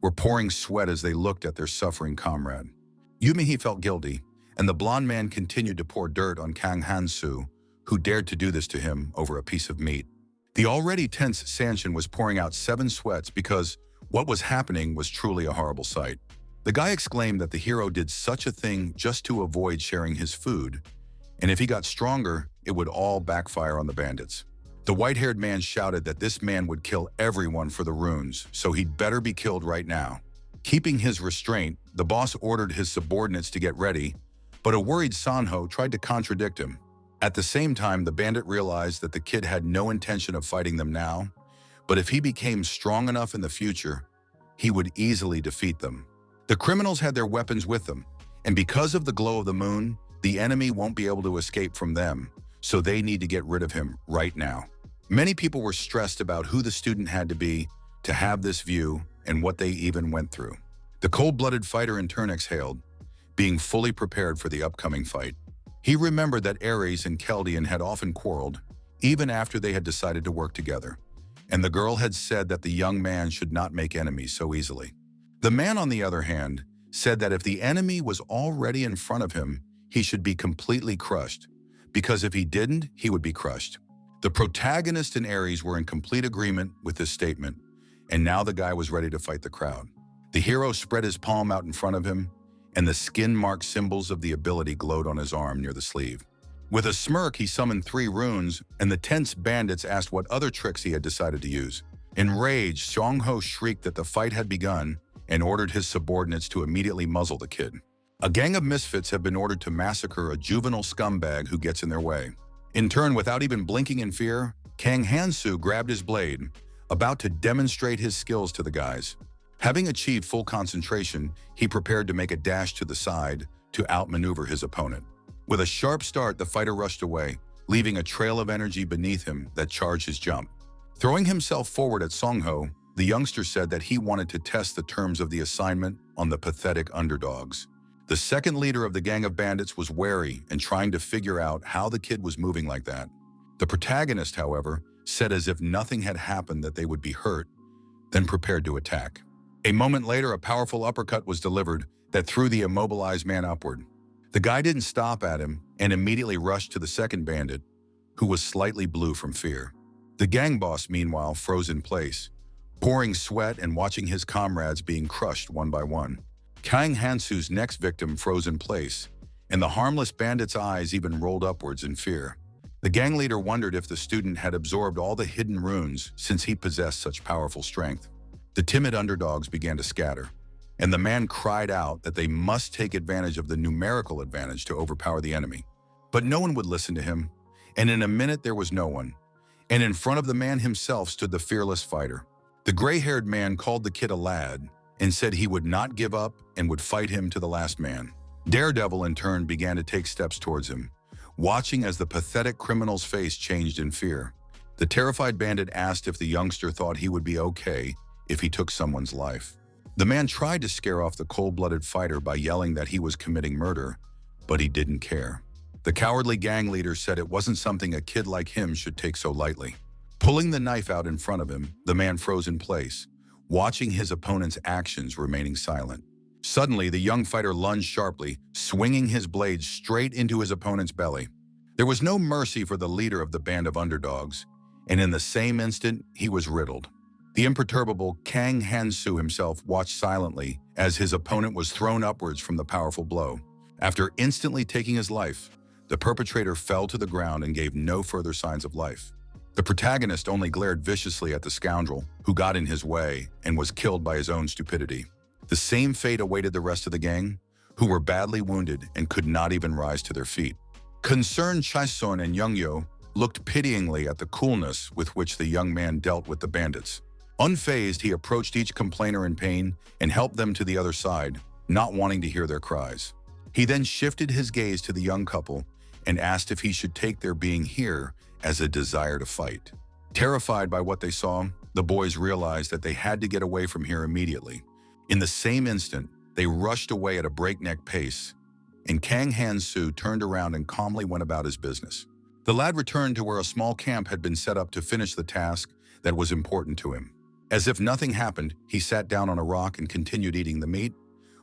were pouring sweat as they looked at their suffering comrade. Yumihi felt guilty, and the blonde man continued to pour dirt on Kang Hansu, who dared to do this to him over a piece of meat. The already tense Sanshin was pouring out 7 sweats because what was happening was truly a horrible sight. The guy exclaimed that the hero did such a thing just to avoid sharing his food, and if he got stronger, it would all backfire on the bandits. The white-haired man shouted that this man would kill everyone for the runes, so he'd better be killed right now. Keeping his restraint, the boss ordered his subordinates to get ready, but a worried Sanho tried to contradict him. At the same time, the bandit realized that the kid had no intention of fighting them now, but if he became strong enough in the future, he would easily defeat them. The criminals had their weapons with them, and because of the glow of the moon, the enemy won't be able to escape from them, so they need to get rid of him right now. Many people were stressed about who the student had to be to have this view and what they even went through. The cold-blooded fighter in turn exhaled, being fully prepared for the upcoming fight. He remembered that Ares and Keldian had often quarreled, even after they had decided to work together, and the girl had said that the young man should not make enemies so easily. The man, on the other hand, said that if the enemy was already in front of him, he should be completely crushed, because if he didn't, he would be crushed. The protagonist and Ares were in complete agreement with this statement, and now the guy was ready to fight the crowd. The hero spread his palm out in front of him, and the skin-marked symbols of the ability glowed on his arm near the sleeve. With a smirk, he summoned 3 runes, and the tense bandits asked what other tricks he had decided to use. Enraged, Xiongho shrieked that the fight had begun and ordered his subordinates to immediately muzzle the kid. A gang of misfits have been ordered to massacre a juvenile scumbag who gets in their way. In turn, without even blinking in fear, Kang Hansu grabbed his blade, about to demonstrate his skills to the guys. Having achieved full concentration, he prepared to make a dash to the side to outmaneuver his opponent. With a sharp start, the fighter rushed away, leaving a trail of energy beneath him that charged his jump. Throwing himself forward at Songho, the youngster said that he wanted to test the terms of the assignment on the pathetic underdogs. The second leader of the gang of bandits was wary and trying to figure out how the kid was moving like that. The protagonist, however, said as if nothing had happened that they would be hurt, then prepared to attack. A moment later, a powerful uppercut was delivered that threw the immobilized man upward. The guy didn't stop at him and immediately rushed to the second bandit, who was slightly blue from fear. The gang boss, meanwhile, froze in place, pouring sweat and watching his comrades being crushed one by one. Kang Hansu's next victim froze in place, and the harmless bandit's eyes even rolled upwards in fear. The gang leader wondered if the student had absorbed all the hidden runes since he possessed such powerful strength. The timid underdogs began to scatter, and the man cried out that they must take advantage of the numerical advantage to overpower the enemy. But no one would listen to him, and in a minute there was no one. And in front of the man himself stood the fearless fighter. The gray-haired man called the kid a lad and said he would not give up and would fight him to the last man. Daredevil, in turn, began to take steps towards him, watching as the pathetic criminal's face changed in fear. The terrified bandit asked if the youngster thought he would be okay if he took someone's life. The man tried to scare off the cold-blooded fighter by yelling that he was committing murder, but he didn't care. The cowardly gang leader said it wasn't something a kid like him should take so lightly. Pulling the knife out in front of him, the man froze in place, watching his opponent's actions remaining silent. Suddenly, the young fighter lunged sharply, swinging his blade straight into his opponent's belly. There was no mercy for the leader of the band of underdogs, and in the same instant, he was riddled. The imperturbable Kang Hansu himself watched silently as his opponent was thrown upwards from the powerful blow. After instantly taking his life, the perpetrator fell to the ground and gave no further signs of life. The protagonist only glared viciously at the scoundrel who got in his way and was killed by his own stupidity. The same fate awaited the rest of the gang, who were badly wounded and could not even rise to their feet. Concerned Chaison and Youngyo looked pityingly at the coolness with which the young man dealt with the bandits. Unfazed, he approached each complainer in pain and helped them to the other side, not wanting to hear their cries. He then shifted his gaze to the young couple and asked if he should take their being here as a desire to fight. Terrified by what they saw, the boys realized that they had to get away from here immediately. In the same instant, they rushed away at a breakneck pace, and Kang Hansu turned around and calmly went about his business. The lad returned to where a small camp had been set up to finish the task that was important to him. As if nothing happened, he sat down on a rock and continued eating the meat,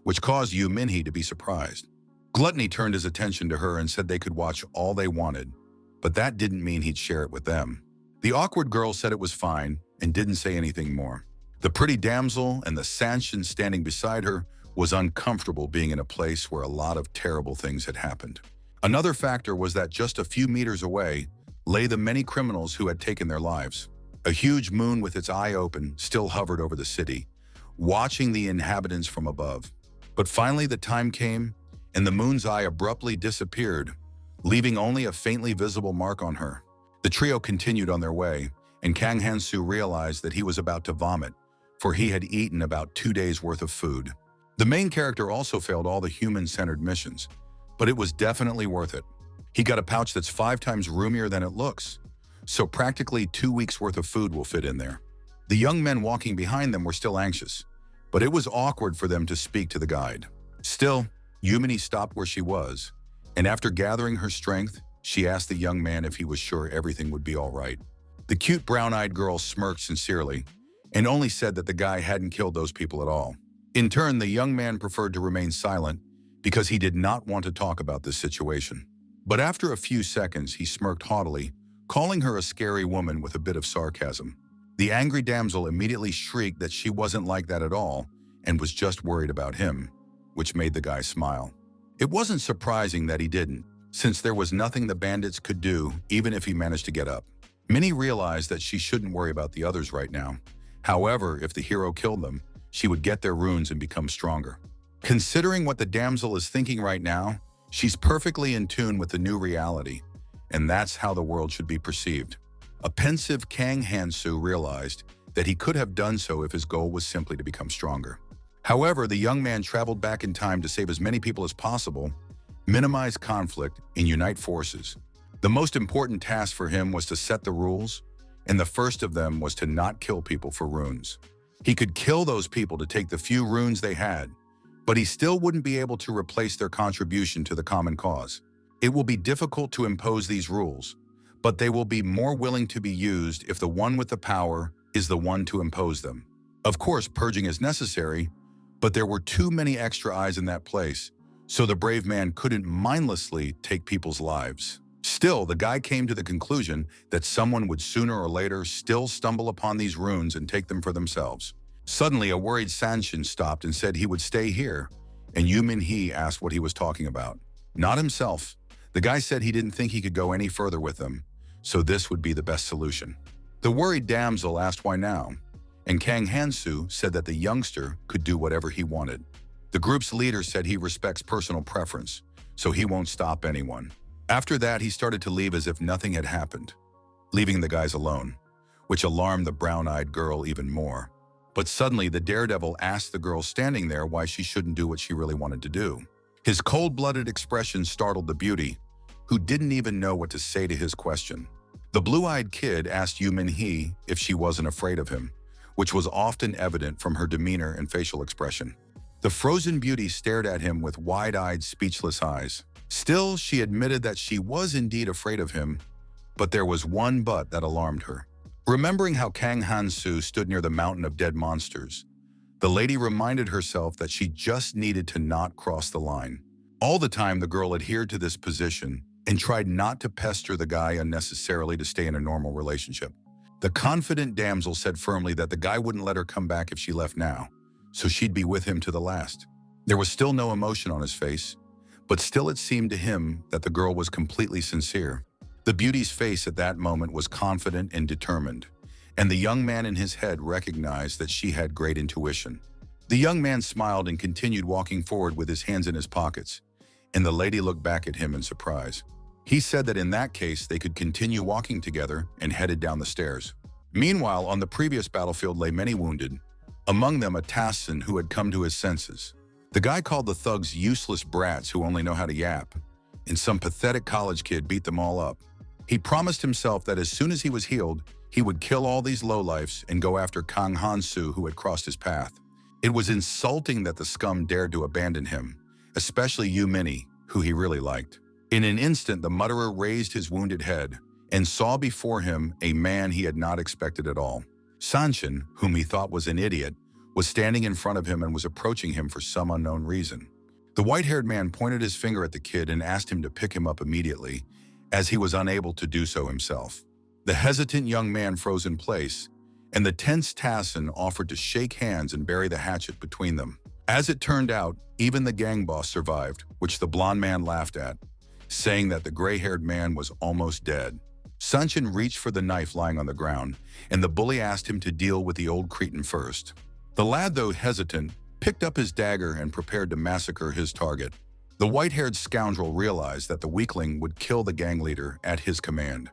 which caused Yu Minhee to be surprised. Gluttony turned his attention to her and said they could watch all they wanted, but that didn't mean he'd share it with them. The awkward girl said it was fine and didn't say anything more. The pretty damsel and the Sanshin standing beside her was uncomfortable being in a place where a lot of terrible things had happened. Another factor was that just a few meters away lay the many criminals who had taken their lives. A huge moon with its eye open still hovered over the city, watching the inhabitants from above. But finally the time came, and the moon's eye abruptly disappeared, leaving only a faintly visible mark on her. The trio continued on their way, and Kang Hansu realized that he was about to vomit, for he had eaten about 2 days' worth of food. The main character also failed all the human-centered missions, but it was definitely worth it. He got a pouch that's 5 times roomier than it looks, so practically 2 weeks' worth of food will fit in there. The young men walking behind them were still anxious, but it was awkward for them to speak to the guide. Still, Yu Minhee stopped where she was, and after gathering her strength, she asked the young man if he was sure everything would be all right. The cute brown-eyed girl smirked sincerely and only said that the guy hadn't killed those people at all. In turn, the young man preferred to remain silent because he did not want to talk about this situation. But after a few seconds, he smirked haughtily, calling her a scary woman with a bit of sarcasm. The angry damsel immediately shrieked that she wasn't like that at all and was just worried about him. which made the guy smile. It wasn't surprising that he didn't, since there was nothing the bandits could do even if he managed to get up. Minnie realized that she shouldn't worry about the others right now. However, if the hero killed them, she would get their runes and become stronger. Considering what the damsel is thinking right now, she's perfectly in tune with the new reality, and that's how the world should be perceived. A pensive Kang Hansu realized that he could have done so if his goal was simply to become stronger. However, the young man traveled back in time to save as many people as possible, minimize conflict, and unite forces. The most important task for him was to set the rules, and the first of them was to not kill people for runes. He could kill those people to take the few runes they had, but he still wouldn't be able to replace their contribution to the common cause. It will be difficult to impose these rules, but they will be more willing to be used if the one with the power is the one to impose them. Of course, purging is necessary, but there were too many extra eyes in that place, so the brave man couldn't mindlessly take people's lives. Still, the guy came to the conclusion that someone would sooner or later still stumble upon these runes and take them for themselves. Suddenly, a worried Sanshin stopped and said he would stay here, and Yu Min-hee asked what he was talking about. Not himself. The guy said he didn't think he could go any further with them, so this would be the best solution. The worried damsel asked why now, and Kang Hansu said that the youngster could do whatever he wanted. The group's leader said he respects personal preference, so he won't stop anyone. After that, he started to leave as if nothing had happened, leaving the guys alone, which alarmed the brown-eyed girl even more. But suddenly, the daredevil asked the girl standing there why she shouldn't do what she really wanted to do. His cold-blooded expression startled the beauty, who didn't even know what to say to his question. The blue-eyed kid asked Yu Min-hee if she wasn't afraid of him, which was often evident from her demeanor and facial expression. The frozen beauty stared at him with wide-eyed, speechless eyes. Still, she admitted that she was indeed afraid of him, but there was one but that alarmed her. Remembering how Kang Hansu stood near the mountain of dead monsters, the lady reminded herself that she just needed to not cross the line. All the time, the girl adhered to this position and tried not to pester the guy unnecessarily to stay in a normal relationship. The confident damsel said firmly that the guy wouldn't let her come back if she left now, so she'd be with him to the last. There was still no emotion on his face, but still it seemed to him that the girl was completely sincere. The beauty's face at that moment was confident and determined, and the young man in his head recognized that she had great intuition. The young man smiled and continued walking forward with his hands in his pockets, and the lady looked back at him in surprise. He said that in that case they could continue walking together and headed down the stairs. Meanwhile, on the previous battlefield lay many wounded, among them a Tassin who had come to his senses. The guy called the thugs useless brats who only know how to yap, and some pathetic college kid beat them all up. He promised himself that as soon as he was healed, he would kill all these lowlifes and go after Kang Hansu who had crossed his path. It was insulting that the scum dared to abandon him, especially Yu Min-hee, who he really liked. In an instant, the mutterer raised his wounded head and saw before him a man he had not expected at all. Sanshin, whom he thought was an idiot, was standing in front of him and was approaching him for some unknown reason. The white-haired man pointed his finger at the kid and asked him to pick him up immediately, as he was unable to do so himself. The hesitant young man froze in place, and the tense Tassin offered to shake hands and bury the hatchet between them. As it turned out, even the gang boss survived, which the blonde man laughed at, saying that the gray-haired man was almost dead. Sanshin reached for the knife lying on the ground, and the bully asked him to deal with the old cretin first. The lad, though hesitant, picked up his dagger and prepared to massacre his target. The white-haired scoundrel realized that the weakling would kill the gang leader at his command,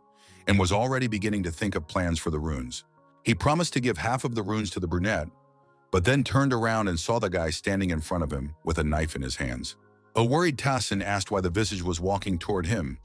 and was already beginning to think of plans for the runes. He promised to give half of the runes to the brunette, but then turned around and saw the guy standing in front of him with a knife in his hands. A worried Tassin asked why the visage was walking toward him,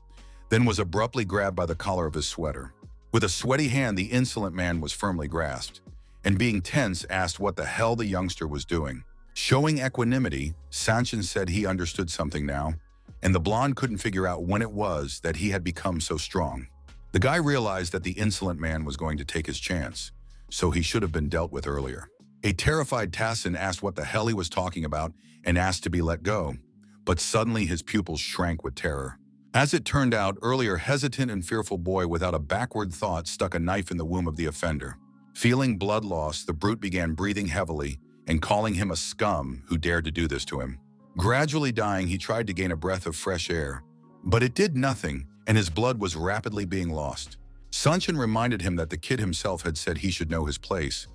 then was abruptly grabbed by the collar of his sweater. With a sweaty hand, the insolent man was firmly grasped, and being tense, asked what the hell the youngster was doing. Showing equanimity, Sanshin said he understood something now, and the blonde couldn't figure out when it was that he had become so strong. The guy realized that the insolent man was going to take his chance, so he should have been dealt with earlier. A terrified Tassin asked what the hell he was talking about and asked to be let go, but suddenly his pupils shrank with terror. As it turned out, earlier hesitant and fearful boy without a backward thought stuck a knife in the womb of the offender. Feeling blood loss, the brute began breathing heavily and calling him a scum who dared to do this to him. Gradually dying, he tried to gain a breath of fresh air, but it did nothing, and his blood was rapidly being lost. Sunchen reminded him that the kid himself had said he should know his place,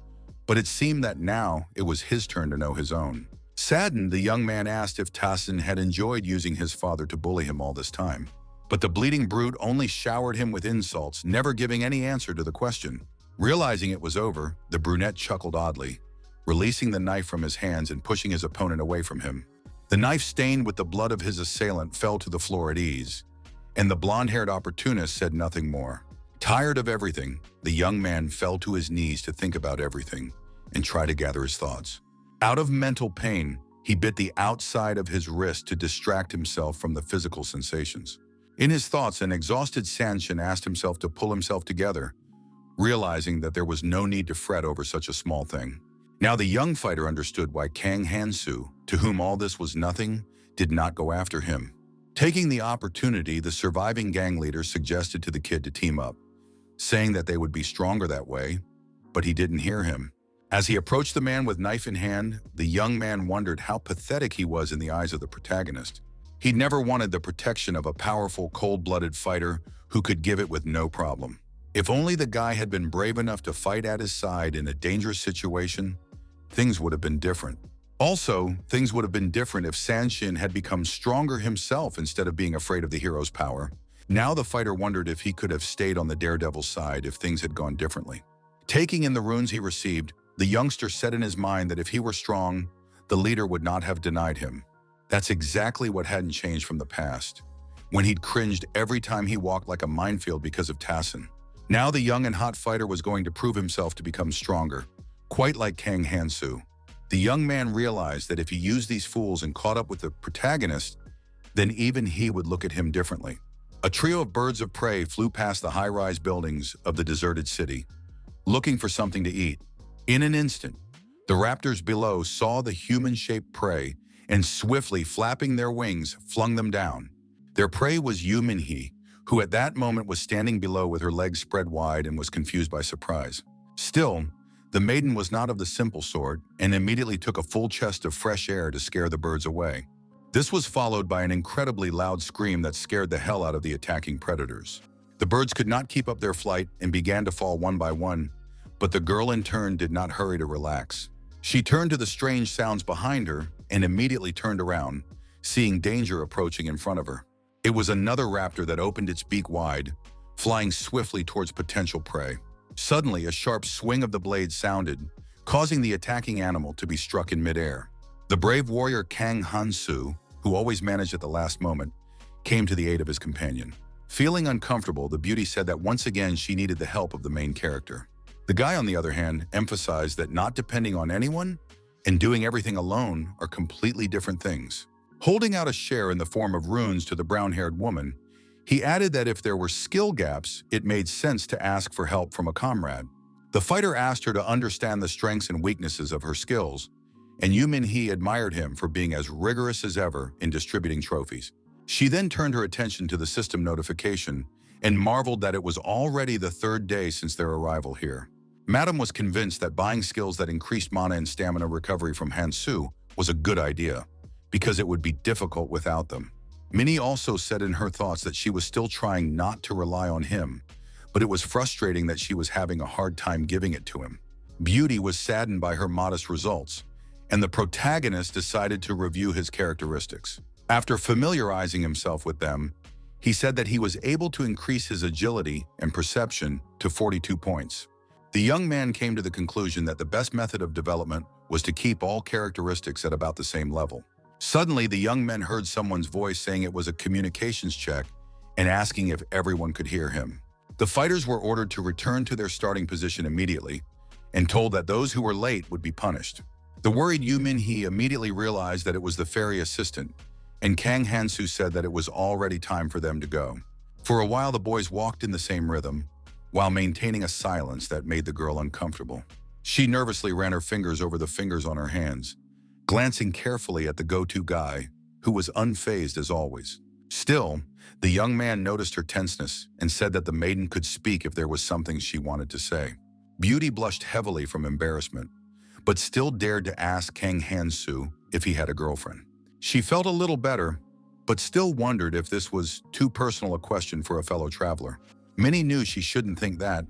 but it seemed that now it was his turn to know his own. Saddened, the young man asked if Tassin had enjoyed using his father to bully him all this time. But the bleeding brute only showered him with insults, never giving any answer to the question. Realizing it was over, the brunette chuckled oddly, releasing the knife from his hands and pushing his opponent away from him. The knife stained with the blood of his assailant fell to the floor at ease, and the blonde-haired opportunist said nothing more. Tired of everything, the young man fell to his knees to think about everything and try to gather his thoughts. Out of mental pain, he bit the outside of his wrist to distract himself from the physical sensations. In his thoughts, an exhausted Sanshin asked himself to pull himself together, realizing that there was no need to fret over such a small thing. Now the young fighter understood why Kang Hansu, to whom all this was nothing, did not go after him. Taking the opportunity, the surviving gang leader suggested to the kid to team up, saying that they would be stronger that way, but he didn't hear him. As he approached the man with knife in hand, the young man wondered how pathetic he was in the eyes of the protagonist. He'd never wanted the protection of a powerful, cold-blooded fighter who could give it with no problem. If only the guy had been brave enough to fight at his side in a dangerous situation, things would have been different. Also, things would have been different if Sanshin had become stronger himself instead of being afraid of the hero's power. Now the fighter wondered if he could have stayed on the daredevil's side if things had gone differently. Taking in the runes he received, the youngster said in his mind that if he were strong, the leader would not have denied him. That's exactly what hadn't changed from the past, when he'd cringed every time he walked like a minefield because of Tassin. Now the young and hot fighter was going to prove himself to become stronger, quite like Kang Hansu. The young man realized that if he used these fools and caught up with the protagonist, then even he would look at him differently. A trio of birds of prey flew past the high-rise buildings of the deserted city, looking for something to eat. In an instant, the raptors below saw the human-shaped prey and swiftly flapping their wings, flung them down. Their prey was Yu Minhee, who at that moment was standing below with her legs spread wide and was confused by surprise. Still, the maiden was not of the simple sort and immediately took a full chest of fresh air to scare the birds away. This was followed by an incredibly loud scream that scared the hell out of the attacking predators. The birds could not keep up their flight and began to fall one by one, but the girl in turn did not hurry to relax. She turned to the strange sounds behind her and immediately turned around, seeing danger approaching in front of her. It was another raptor that opened its beak wide, flying swiftly towards potential prey. Suddenly, a sharp swing of the blade sounded, causing the attacking animal to be struck in midair. The brave warrior Kang Hansu, who always managed at the last moment, came to the aid of his companion. Feeling uncomfortable, the beauty said that once again she needed the help of the main character. The guy, on the other hand, emphasized that not depending on anyone and doing everything alone are completely different things. Holding out a share in the form of runes to the brown-haired woman, he added that if there were skill gaps, it made sense to ask for help from a comrade. The fighter asked her to understand the strengths and weaknesses of her skills, and Yu Minhee admired him for being as rigorous as ever in distributing trophies. She then turned her attention to the system notification and marveled that it was already the third day since their arrival here. Madame was convinced that buying skills that increased mana and stamina recovery from Hansu was a good idea, because it would be difficult without them. Minnie also said in her thoughts that she was still trying not to rely on him, but it was frustrating that she was having a hard time giving it to him. Beauty was saddened by her modest results, and the protagonist decided to review his characteristics. After familiarizing himself with them, he said that he was able to increase his agility and perception to 42 points. The young man came to the conclusion that the best method of development was to keep all characteristics at about the same level. Suddenly, the young men heard someone's voice saying it was a communications check and asking if everyone could hear him. The fighters were ordered to return to their starting position immediately and told that those who were late would be punished. The worried Yu Minhee immediately realized that it was the ferry assistant, and Kang Hansu said that it was already time for them to go. For a while, the boys walked in the same rhythm, while maintaining a silence that made the girl uncomfortable. She nervously ran her fingers over the fingers on her hands, glancing carefully at the go-to guy, who was unfazed as always. Still, the young man noticed her tenseness and said that the maiden could speak if there was something she wanted to say. Beauty blushed heavily from embarrassment, but still dared to ask Kang Hansu if he had a girlfriend. She felt a little better, but still wondered if this was too personal a question for a fellow traveler. Minnie knew she shouldn't think that,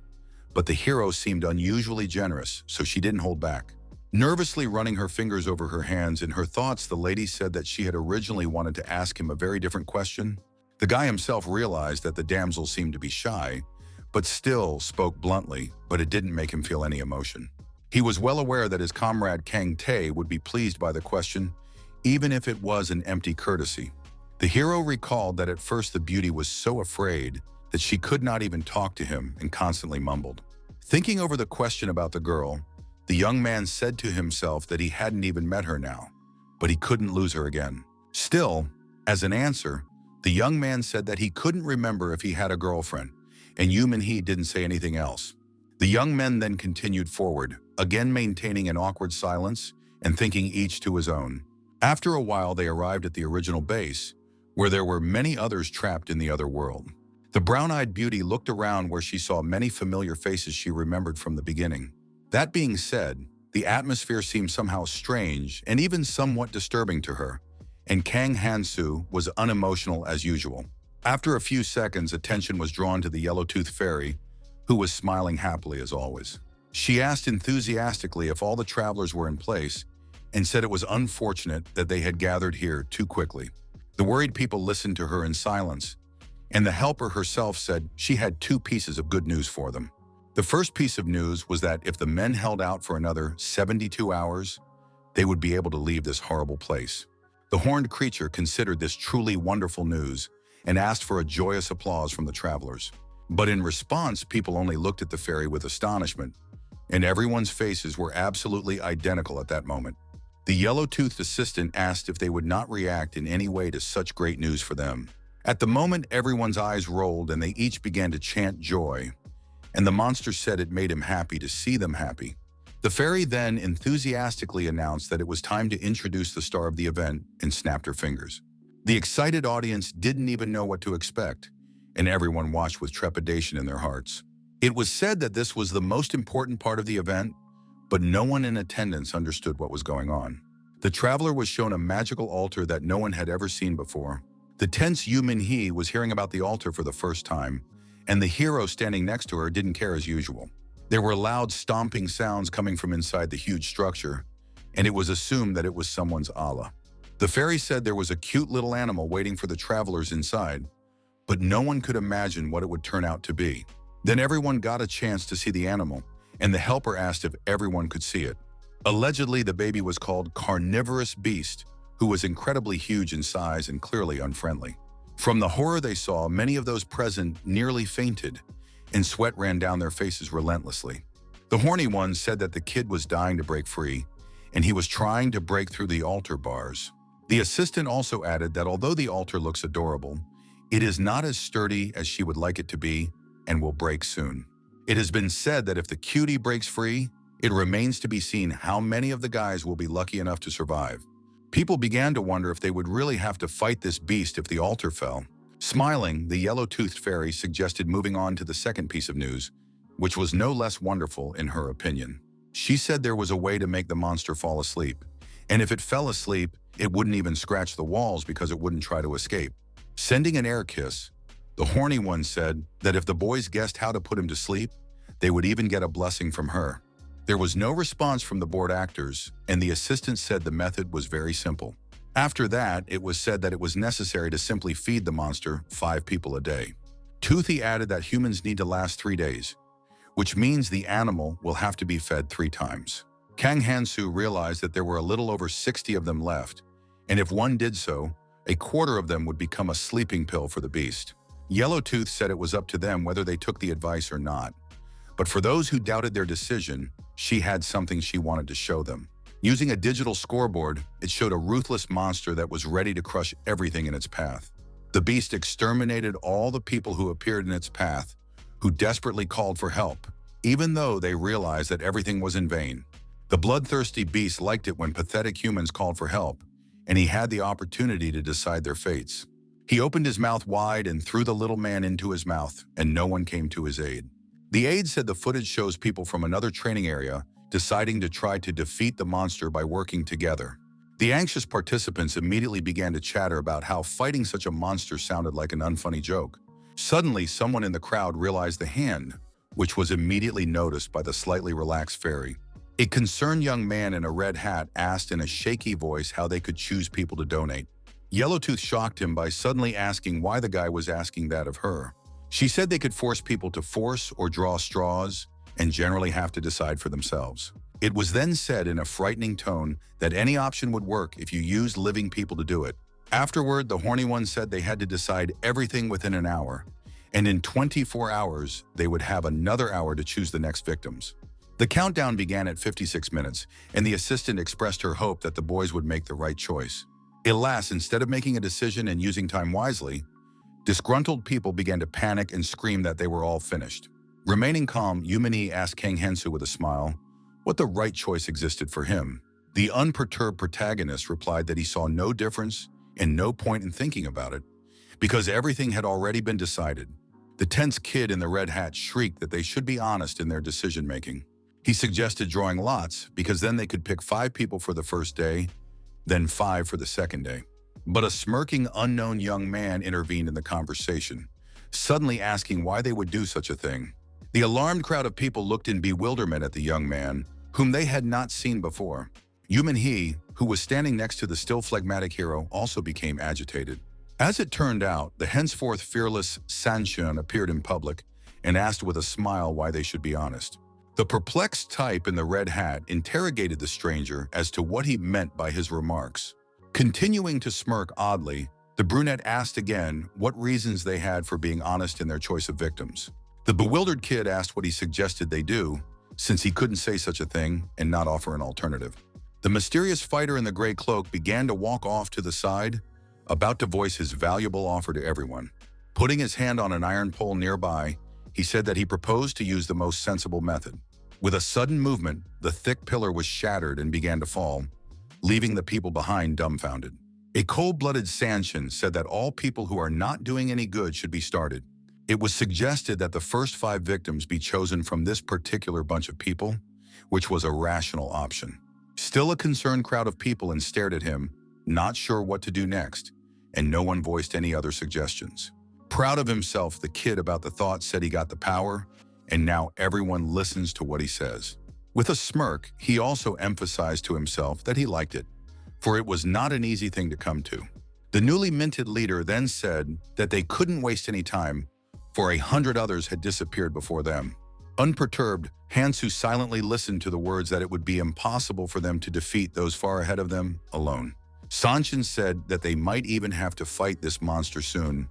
but the hero seemed unusually generous, so she didn't hold back. Nervously running her fingers over her hands in her thoughts, the lady said that she had originally wanted to ask him a very different question. The guy himself realized that the damsel seemed to be shy, but still spoke bluntly, but it didn't make him feel any emotion. He was well aware that his comrade Kang Tae would be pleased by the question, even if it was an empty courtesy. The hero recalled that at first the beauty was so afraid that she could not even talk to him and constantly mumbled. Thinking over the question about the girl, the young man said to himself that he hadn't even met her now, but he couldn't lose her again. Still, as an answer, the young man said that he couldn't remember if he had a girlfriend, and Yu Min-hee didn't say anything else. The young men then continued forward, again maintaining an awkward silence and thinking each to his own. After a while, they arrived at the original base, where there were many others trapped in the other world. The brown-eyed beauty looked around where she saw many familiar faces she remembered from the beginning. That being said, the atmosphere seemed somehow strange and even somewhat disturbing to her, and Kang Hansu was unemotional as usual. After a few seconds, attention was drawn to the yellow-toothed fairy, who was smiling happily as always. She asked enthusiastically if all the travelers were in place and said it was unfortunate that they had gathered here too quickly. The worried people listened to her in silence, and the helper herself said she had two pieces of good news for them. The first piece of news was that if the men held out for another 72 hours, they would be able to leave this horrible place. The horned creature considered this truly wonderful news and asked for a joyous applause from the travelers. But in response, people only looked at the fairy with astonishment, and everyone's faces were absolutely identical at that moment. The yellow-toothed assistant asked if they would not react in any way to such great news for them. At the moment, everyone's eyes rolled and they each began to chant joy, and the monster said it made him happy to see them happy. The fairy then enthusiastically announced that it was time to introduce the star of the event and snapped her fingers. The excited audience didn't even know what to expect, and everyone watched with trepidation in their hearts. It was said that this was the most important part of the event, but no one in attendance understood what was going on. The traveler was shown a magical altar that no one had ever seen before. The tense Yu Min-hee was hearing about the altar for the first time, and the hero standing next to her didn't care as usual. There were loud stomping sounds coming from inside the huge structure, and it was assumed that it was someone's Allah. The fairy said there was a cute little animal waiting for the travelers inside, but no one could imagine what it would turn out to be. Then everyone got a chance to see the animal, and the helper asked if everyone could see it. Allegedly, the baby was called Carnivorous Beast, who was incredibly huge in size and clearly unfriendly. From the horror they saw, many of those present nearly fainted, and sweat ran down their faces relentlessly. The horny one said that the kid was dying to break free, and he was trying to break through the altar bars. The assistant also added that although the altar looks adorable, it is not as sturdy as she would like it to be and will break soon. It has been said that if the cutie breaks free, it remains to be seen how many of the guys will be lucky enough to survive. People began to wonder if they would really have to fight this beast if the altar fell. Smiling, the yellow-toothed fairy suggested moving on to the second piece of news, which was no less wonderful in her opinion. She said there was a way to make the monster fall asleep, and if it fell asleep, it wouldn't even scratch the walls because it wouldn't try to escape. Sending an air kiss, the horny one said that if the boys guessed how to put him to sleep, they would even get a blessing from her. There was no response from the bored actors, and the assistant said the method was very simple. After that, it was said that it was necessary to simply feed the monster 5 people a day. Toothy added that humans need to last 3 days, which means the animal will have to be fed 3 times. Kang Hansu realized that there were a little over 60 of them left, and if one did so, a quarter of them would become a sleeping pill for the beast. Yellowtooth said it was up to them whether they took the advice or not. But for those who doubted their decision, she had something she wanted to show them. Using a digital scoreboard, it showed a ruthless monster that was ready to crush everything in its path. The beast exterminated all the people who appeared in its path, who desperately called for help, even though they realized that everything was in vain. The bloodthirsty beast liked it when pathetic humans called for help, and he had the opportunity to decide their fates. He opened his mouth wide and threw the little man into his mouth, and no one came to his aid. The aide said the footage shows people from another training area deciding to try to defeat the monster by working together. The anxious participants immediately began to chatter about how fighting such a monster sounded like an unfunny joke. Suddenly, someone in the crowd realized the hand, which was immediately noticed by the slightly relaxed fairy. A concerned young man in a red hat asked in a shaky voice how they could choose people to donate. Yellowtooth shocked him by suddenly asking why the guy was asking that of her. She said they could force people to force or draw straws and generally have to decide for themselves. It was then said in a frightening tone that any option would work if you used living people to do it. Afterward, the horny one said they had to decide everything within an hour, and in 24 hours, they would have another hour to choose the next victims. The countdown began at 56 minutes, and the assistant expressed her hope that the boys would make the right choice. Alas, instead of making a decision and using time wisely, disgruntled people began to panic and scream that they were all finished. Remaining calm, Yumini asked King Hansu with a smile what the right choice existed for him. The unperturbed protagonist replied that he saw no difference and no point in thinking about it, because everything had already been decided. The tense kid in the red hat shrieked that they should be honest in their decision-making. He suggested drawing lots because then they could pick 5 people for the first day, then 5 for the second day. But a smirking unknown young man intervened in the conversation, suddenly asking why they would do such a thing. The alarmed crowd of people looked in bewilderment at the young man, whom they had not seen before. He, who was standing next to the still phlegmatic hero, also became agitated. As it turned out, the henceforth fearless Sanshun appeared in public and asked with a smile why they should be honest. The perplexed type in the red hat interrogated the stranger as to what he meant by his remarks. Continuing to smirk oddly, the brunette asked again what reasons they had for being honest in their choice of victims. The bewildered kid asked what he suggested they do, since he couldn't say such a thing and not offer an alternative. The mysterious fighter in the gray cloak began to walk off to the side, about to voice his valuable offer to everyone. Putting his hand on an iron pole nearby, he said that he proposed to use the most sensible method. With a sudden movement, the thick pillar was shattered and began to fall, leaving the people behind dumbfounded. A cold-blooded Sanshin said that all people who are not doing any good should be started. It was suggested that the first 5 victims be chosen from this particular bunch of people, which was a rational option. Still a concerned crowd of people stared at him, not sure what to do next, and no one voiced any other suggestions. Proud of himself, the kid about the thought said he got the power, and now everyone listens to what he says. With a smirk, he also emphasized to himself that he liked it, for it was not an easy thing to come to. The newly minted leader then said that they couldn't waste any time, for 100 others had disappeared before them. Unperturbed, Hansu silently listened to the words that it would be impossible for them to defeat those far ahead of them alone. Sanshin said that they might even have to fight this monster soon,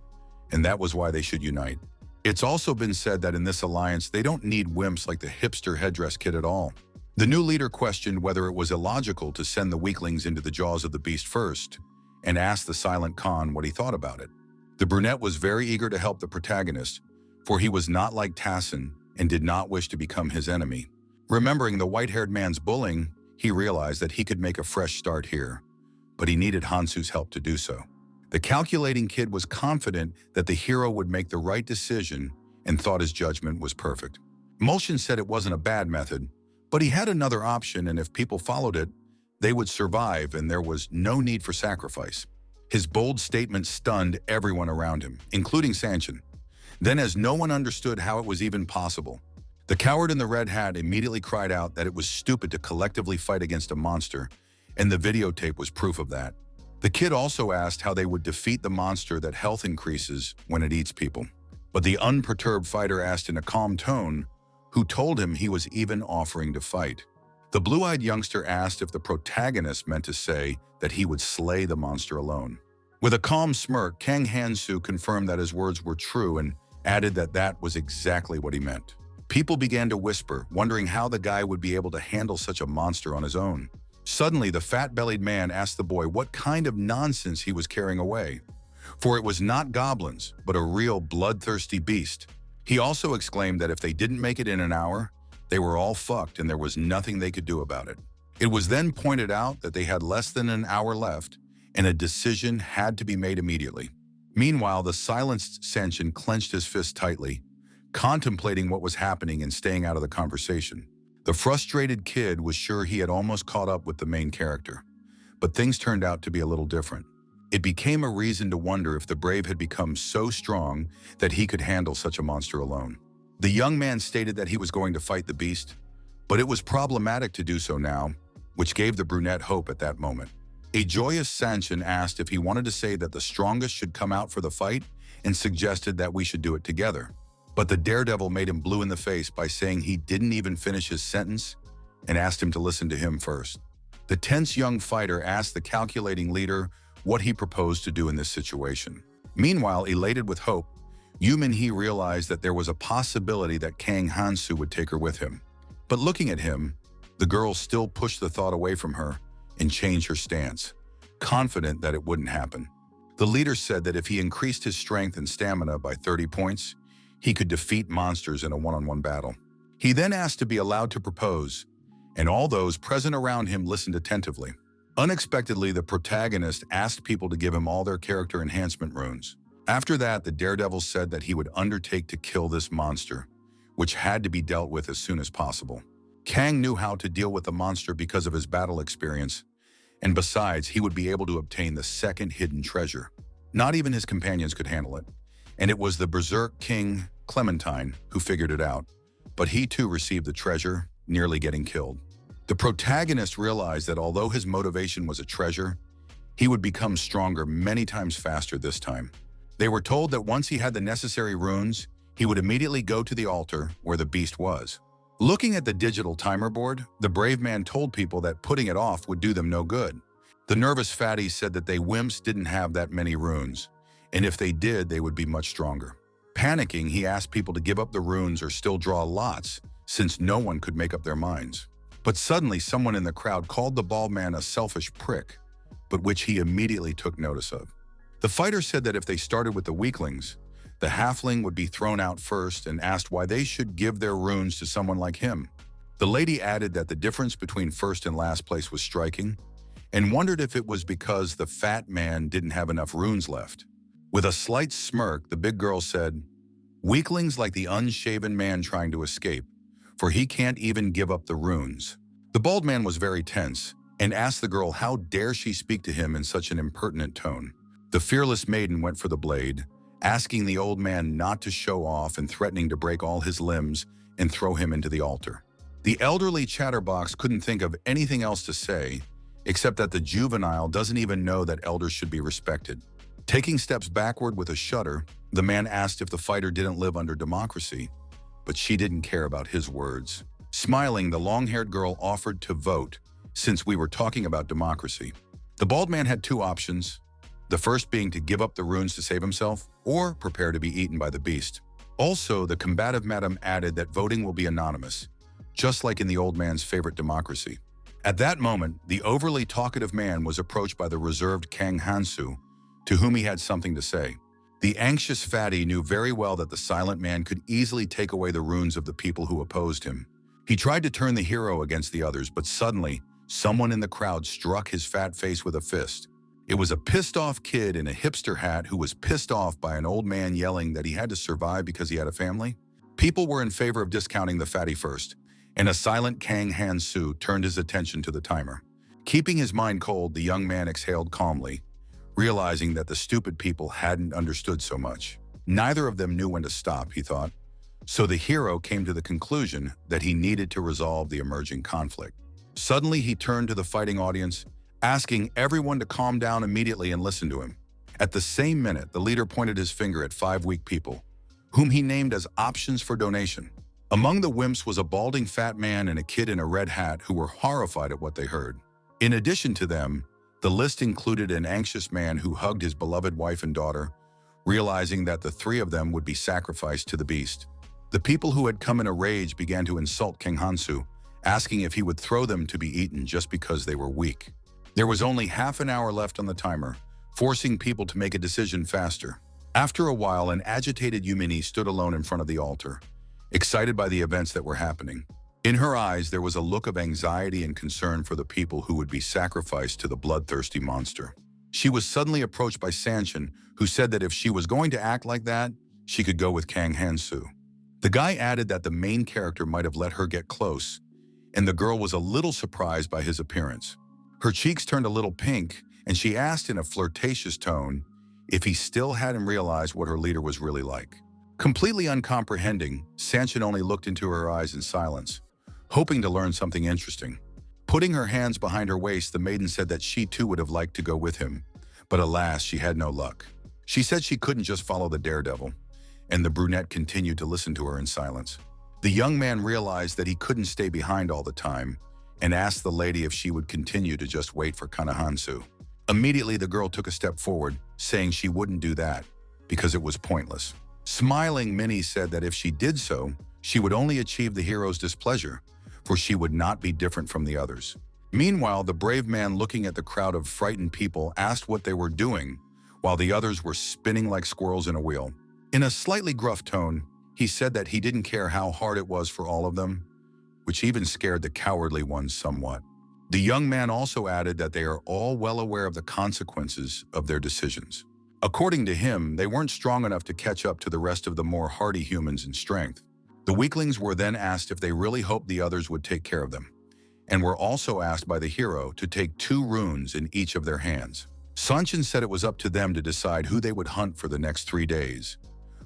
and that was why they should unite. It's also been said that in this alliance, they don't need wimps like the hipster headdress kid at all. The new leader questioned whether it was illogical to send the weaklings into the jaws of the beast first, and asked the silent Khan what he thought about it. The brunette was very eager to help the protagonist, for he was not like Tassin and did not wish to become his enemy. Remembering the white-haired man's bullying, he realized that he could make a fresh start here, but he needed Hansu's help to do so. The calculating kid was confident that the hero would make the right decision and thought his judgment was perfect. Mulshin said it wasn't a bad method, but he had another option, and if people followed it, they would survive and there was no need for sacrifice. His bold statement stunned everyone around him, including Sanshin. Then, as no one understood how it was even possible, the coward in the red hat immediately cried out that it was stupid to collectively fight against a monster, and the videotape was proof of that. The kid also asked how they would defeat the monster that health increases when it eats people. But the unperturbed fighter asked in a calm tone, who told him he was even offering to fight. The blue-eyed youngster asked if the protagonist meant to say that he would slay the monster alone. With a calm smirk, Kang Hansu confirmed that his words were true and added that that was exactly what he meant. People began to whisper, wondering how the guy would be able to handle such a monster on his own. Suddenly, the fat-bellied man asked the boy what kind of nonsense he was carrying away, for it was not goblins, but a real bloodthirsty beast. He also exclaimed that if they didn't make it in an hour, they were all fucked and there was nothing they could do about it. It was then pointed out that they had less than an hour left, and a decision had to be made immediately. Meanwhile, the silenced Sanshin clenched his fist tightly, contemplating what was happening and staying out of the conversation. The frustrated kid was sure he had almost caught up with the main character, but things turned out to be a little different. It became a reason to wonder if the brave had become so strong that he could handle such a monster alone. The young man stated that he was going to fight the beast, but it was problematic to do so now, which gave the brunette hope at that moment. A joyous Sanshin asked if he wanted to say that the strongest should come out for the fight and suggested that we should do it together. But the daredevil made him blue in the face by saying he didn't even finish his sentence and asked him to listen to him first. The tense young fighter asked the calculating leader what he proposed to do in this situation. Meanwhile, elated with hope, Yu Minhee realized that there was a possibility that Kang Hansu would take her with him. But looking at him, the girl still pushed the thought away from her and changed her stance, confident that it wouldn't happen. The leader said that if he increased his strength and stamina by 30 points, he could defeat monsters in a one-on-one battle. He then asked to be allowed to propose, and all those present around him listened attentively. Unexpectedly, the protagonist asked people to give him all their character enhancement runes. After that, the daredevil said that he would undertake to kill this monster, which had to be dealt with as soon as possible. Kang knew how to deal with the monster because of his battle experience, and besides, he would be able to obtain the second hidden treasure. Not even his companions could handle it, and it was the Berserk King, Clementine, who figured it out, but he too received the treasure, nearly getting killed. The protagonist realized that although his motivation was a treasure, he would become stronger many times faster this time. They were told that once he had the necessary runes, he would immediately go to the altar where the beast was. Looking at the digital timer board, the brave man told people that putting it off would do them no good. The nervous fatties said that they wimps didn't have that many runes, and if they did, they would be much stronger. Panicking, he asked people to give up the runes or still draw lots, since no one could make up their minds. But suddenly, someone in the crowd called the bald man a selfish prick, but which he immediately took notice of. The fighter said that if they started with the weaklings, the halfling would be thrown out first and asked why they should give their runes to someone like him. The lady added that the difference between first and last place was striking, and wondered if it was because the fat man didn't have enough runes left. With a slight smirk, the big girl said, "Weaklings like the unshaven man trying to escape, for he can't even give up the runes." The bald man was very tense and asked the girl how dare she speak to him in such an impertinent tone. The fearless maiden went for the blade, asking the old man not to show off and threatening to break all his limbs and throw him into the altar. The elderly chatterbox couldn't think of anything else to say, except that the juvenile doesn't even know that elders should be respected. Taking steps backward with a shudder, the man asked if the fighter didn't live under democracy, but she didn't care about his words. Smiling, the long-haired girl offered to vote, since we were talking about democracy. The bald man had two options, the first being to give up the runes to save himself, or prepare to be eaten by the beast. Also, the combative madam added that voting will be anonymous, just like in the old man's favorite democracy. At that moment, the overly talkative man was approached by the reserved Kang Hansu, to whom he had something to say. The anxious fatty knew very well that the silent man could easily take away the runes of the people who opposed him. He tried to turn the hero against the others, but suddenly, someone in the crowd struck his fat face with a fist. It was a pissed-off kid in a hipster hat who was pissed off by an old man yelling that he had to survive because he had a family. People were in favor of discounting the fatty first, and a silent Kang Hansu turned his attention to the timer. Keeping his mind cold, the young man exhaled calmly, realizing that the stupid people hadn't understood so much. Neither of them knew when to stop, he thought. So the hero came to the conclusion that he needed to resolve the emerging conflict. Suddenly, he turned to the fighting audience, asking everyone to calm down immediately and listen to him. At the same minute, the leader pointed his finger at 5 weak people, whom he named as options for donation. Among the wimps was a balding fat man and a kid in a red hat who were horrified at what they heard. In addition to them, the list included an anxious man who hugged his beloved wife and daughter, realizing that the three of them would be sacrificed to the beast. The people who had come in a rage began to insult King Hansu, asking if he would throw them to be eaten just because they were weak. There was only half an hour left on the timer, forcing people to make a decision faster. After a while, an agitated Yu Minhee stood alone in front of the altar, excited by the events that were happening. In her eyes, there was a look of anxiety and concern for the people who would be sacrificed to the bloodthirsty monster. She was suddenly approached by Sanshin, who said that if she was going to act like that, she could go with Kang Hansu. The guy added that the main character might have let her get close, and the girl was a little surprised by his appearance. Her cheeks turned a little pink, and she asked in a flirtatious tone if he still hadn't realized what her leader was really like. Completely uncomprehending, Sanchin only looked into her eyes in silence, hoping to learn something interesting. Putting her hands behind her waist, the maiden said that she too would have liked to go with him, but alas, she had no luck. She said she couldn't just follow the daredevil, and the brunette continued to listen to her in silence. The young man realized that he couldn't stay behind all the time and asked the lady if she would continue to just wait for Hansu. Immediately, the girl took a step forward, saying she wouldn't do that because it was pointless. Smiling, Minnie said that if she did so, she would only achieve the hero's displeasure, for she would not be different from the others. Meanwhile, the brave man, looking at the crowd of frightened people, asked what they were doing, while the others were spinning like squirrels in a wheel. In a slightly gruff tone, he said that he didn't care how hard it was for all of them, which even scared the cowardly ones somewhat. The young man also added that they are all well aware of the consequences of their decisions. According to him, they weren't strong enough to catch up to the rest of the more hardy humans in strength. The weaklings were then asked if they really hoped the others would take care of them, and were also asked by the hero to take 2 runes in each of their hands. Sanchin said it was up to them to decide who they would hunt for the next 3 days,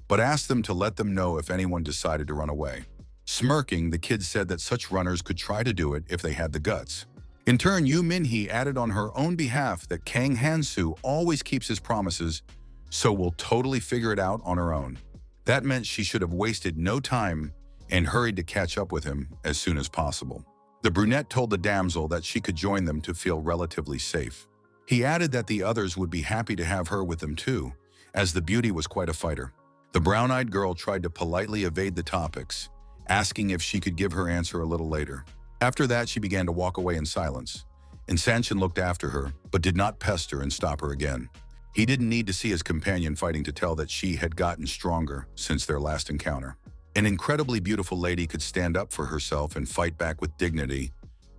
but asked them to let them know if anyone decided to run away. Smirking, the kid said that such runners could try to do it if they had the guts. In turn, Yu Minhee added on her own behalf that Kang Hansu always keeps his promises, so will totally figure it out on her own. That meant she should have wasted no time and hurried to catch up with him as soon as possible. The brunette told the damsel that she could join them to feel relatively safe. He added that the others would be happy to have her with them too, as the beauty was quite a fighter. The brown-eyed girl tried to politely evade the topics, asking if she could give her answer a little later. After that, she began to walk away in silence, and Sanchin looked after her, but did not pester and stop her again. He didn't need to see his companion fighting to tell that she had gotten stronger since their last encounter. An incredibly beautiful lady could stand up for herself and fight back with dignity,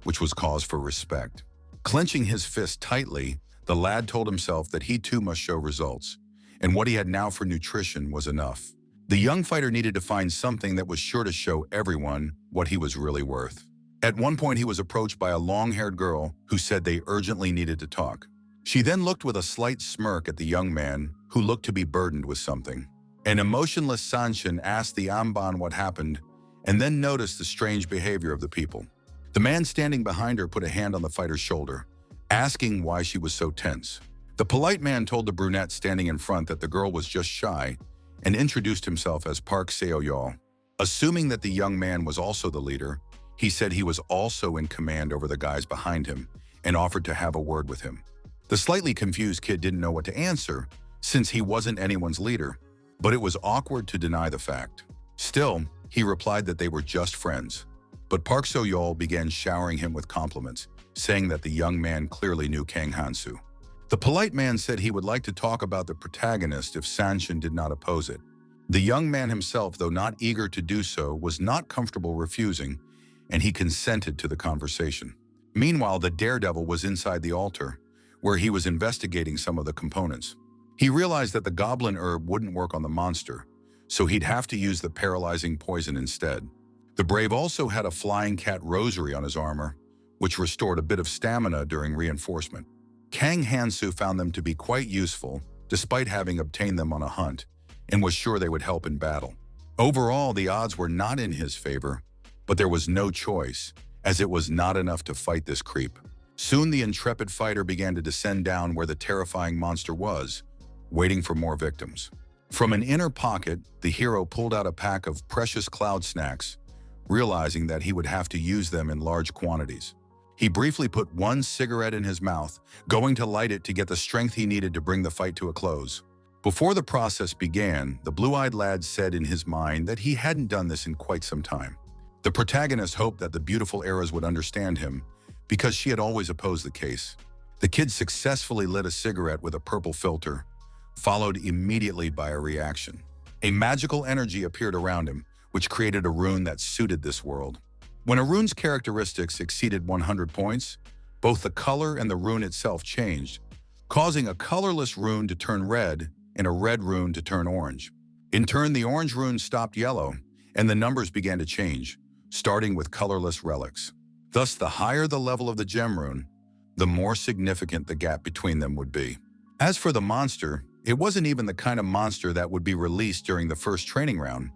which was cause for respect. Clenching his fist tightly, the lad told himself that he too must show results, and what he had now for nutrition was enough. The young fighter needed to find something that was sure to show everyone what he was really worth. At one point, he was approached by a long-haired girl who said they urgently needed to talk. She then looked with a slight smirk at the young man, who looked to be burdened with something. An emotionless Sanchin asked the Amban what happened, and then noticed the strange behavior of the people. The man standing behind her put a hand on the fighter's shoulder, asking why she was so tense. The polite man told the brunette standing in front that the girl was just shy, and introduced himself as Park Seo-yeol. Assuming that the young man was also the leader, he said he was also in command over the guys behind him and offered to have a word with him. The slightly confused kid didn't know what to answer, since he wasn't anyone's leader, but it was awkward to deny the fact. Still, he replied that they were just friends. But Park Seo-yeol began showering him with compliments, saying that the young man clearly knew Kang Hansu. The polite man said he would like to talk about the protagonist if Sanchin did not oppose it. The young man himself, though not eager to do so, was not comfortable refusing, and he consented to the conversation. Meanwhile, the daredevil was inside the altar, where he was investigating some of the components. He realized that the goblin herb wouldn't work on the monster, so he'd have to use the paralyzing poison instead. The brave also had a flying cat rosary on his armor, which restored a bit of stamina during reinforcement. Kang Hansu found them to be quite useful, despite having obtained them on a hunt, and was sure they would help in battle. Overall, the odds were not in his favor, but there was no choice, as it was not enough to fight this creep. Soon the intrepid fighter began to descend down where the terrifying monster was, waiting for more victims. From an inner pocket, the hero pulled out a pack of precious cloud snacks, realizing that he would have to use them in large quantities. He briefly put one cigarette in his mouth, going to light it to get the strength he needed to bring the fight to a close. Before the process began, the blue-eyed lad said in his mind that he hadn't done this in quite some time. The protagonist hoped that the beautiful Eras would understand him, because she had always opposed the case. The kid successfully lit a cigarette with a purple filter, followed immediately by a reaction. A magical energy appeared around him, which created a rune that suited this world. When a rune's characteristics exceeded 100 points, both the color and the rune itself changed, causing a colorless rune to turn red and a red rune to turn orange. In turn, the orange rune stopped yellow, and the numbers began to change, starting with colorless relics. Thus, the higher the level of the gem rune, the more significant the gap between them would be. As for the monster, it wasn't even the kind of monster that would be released during the first training round,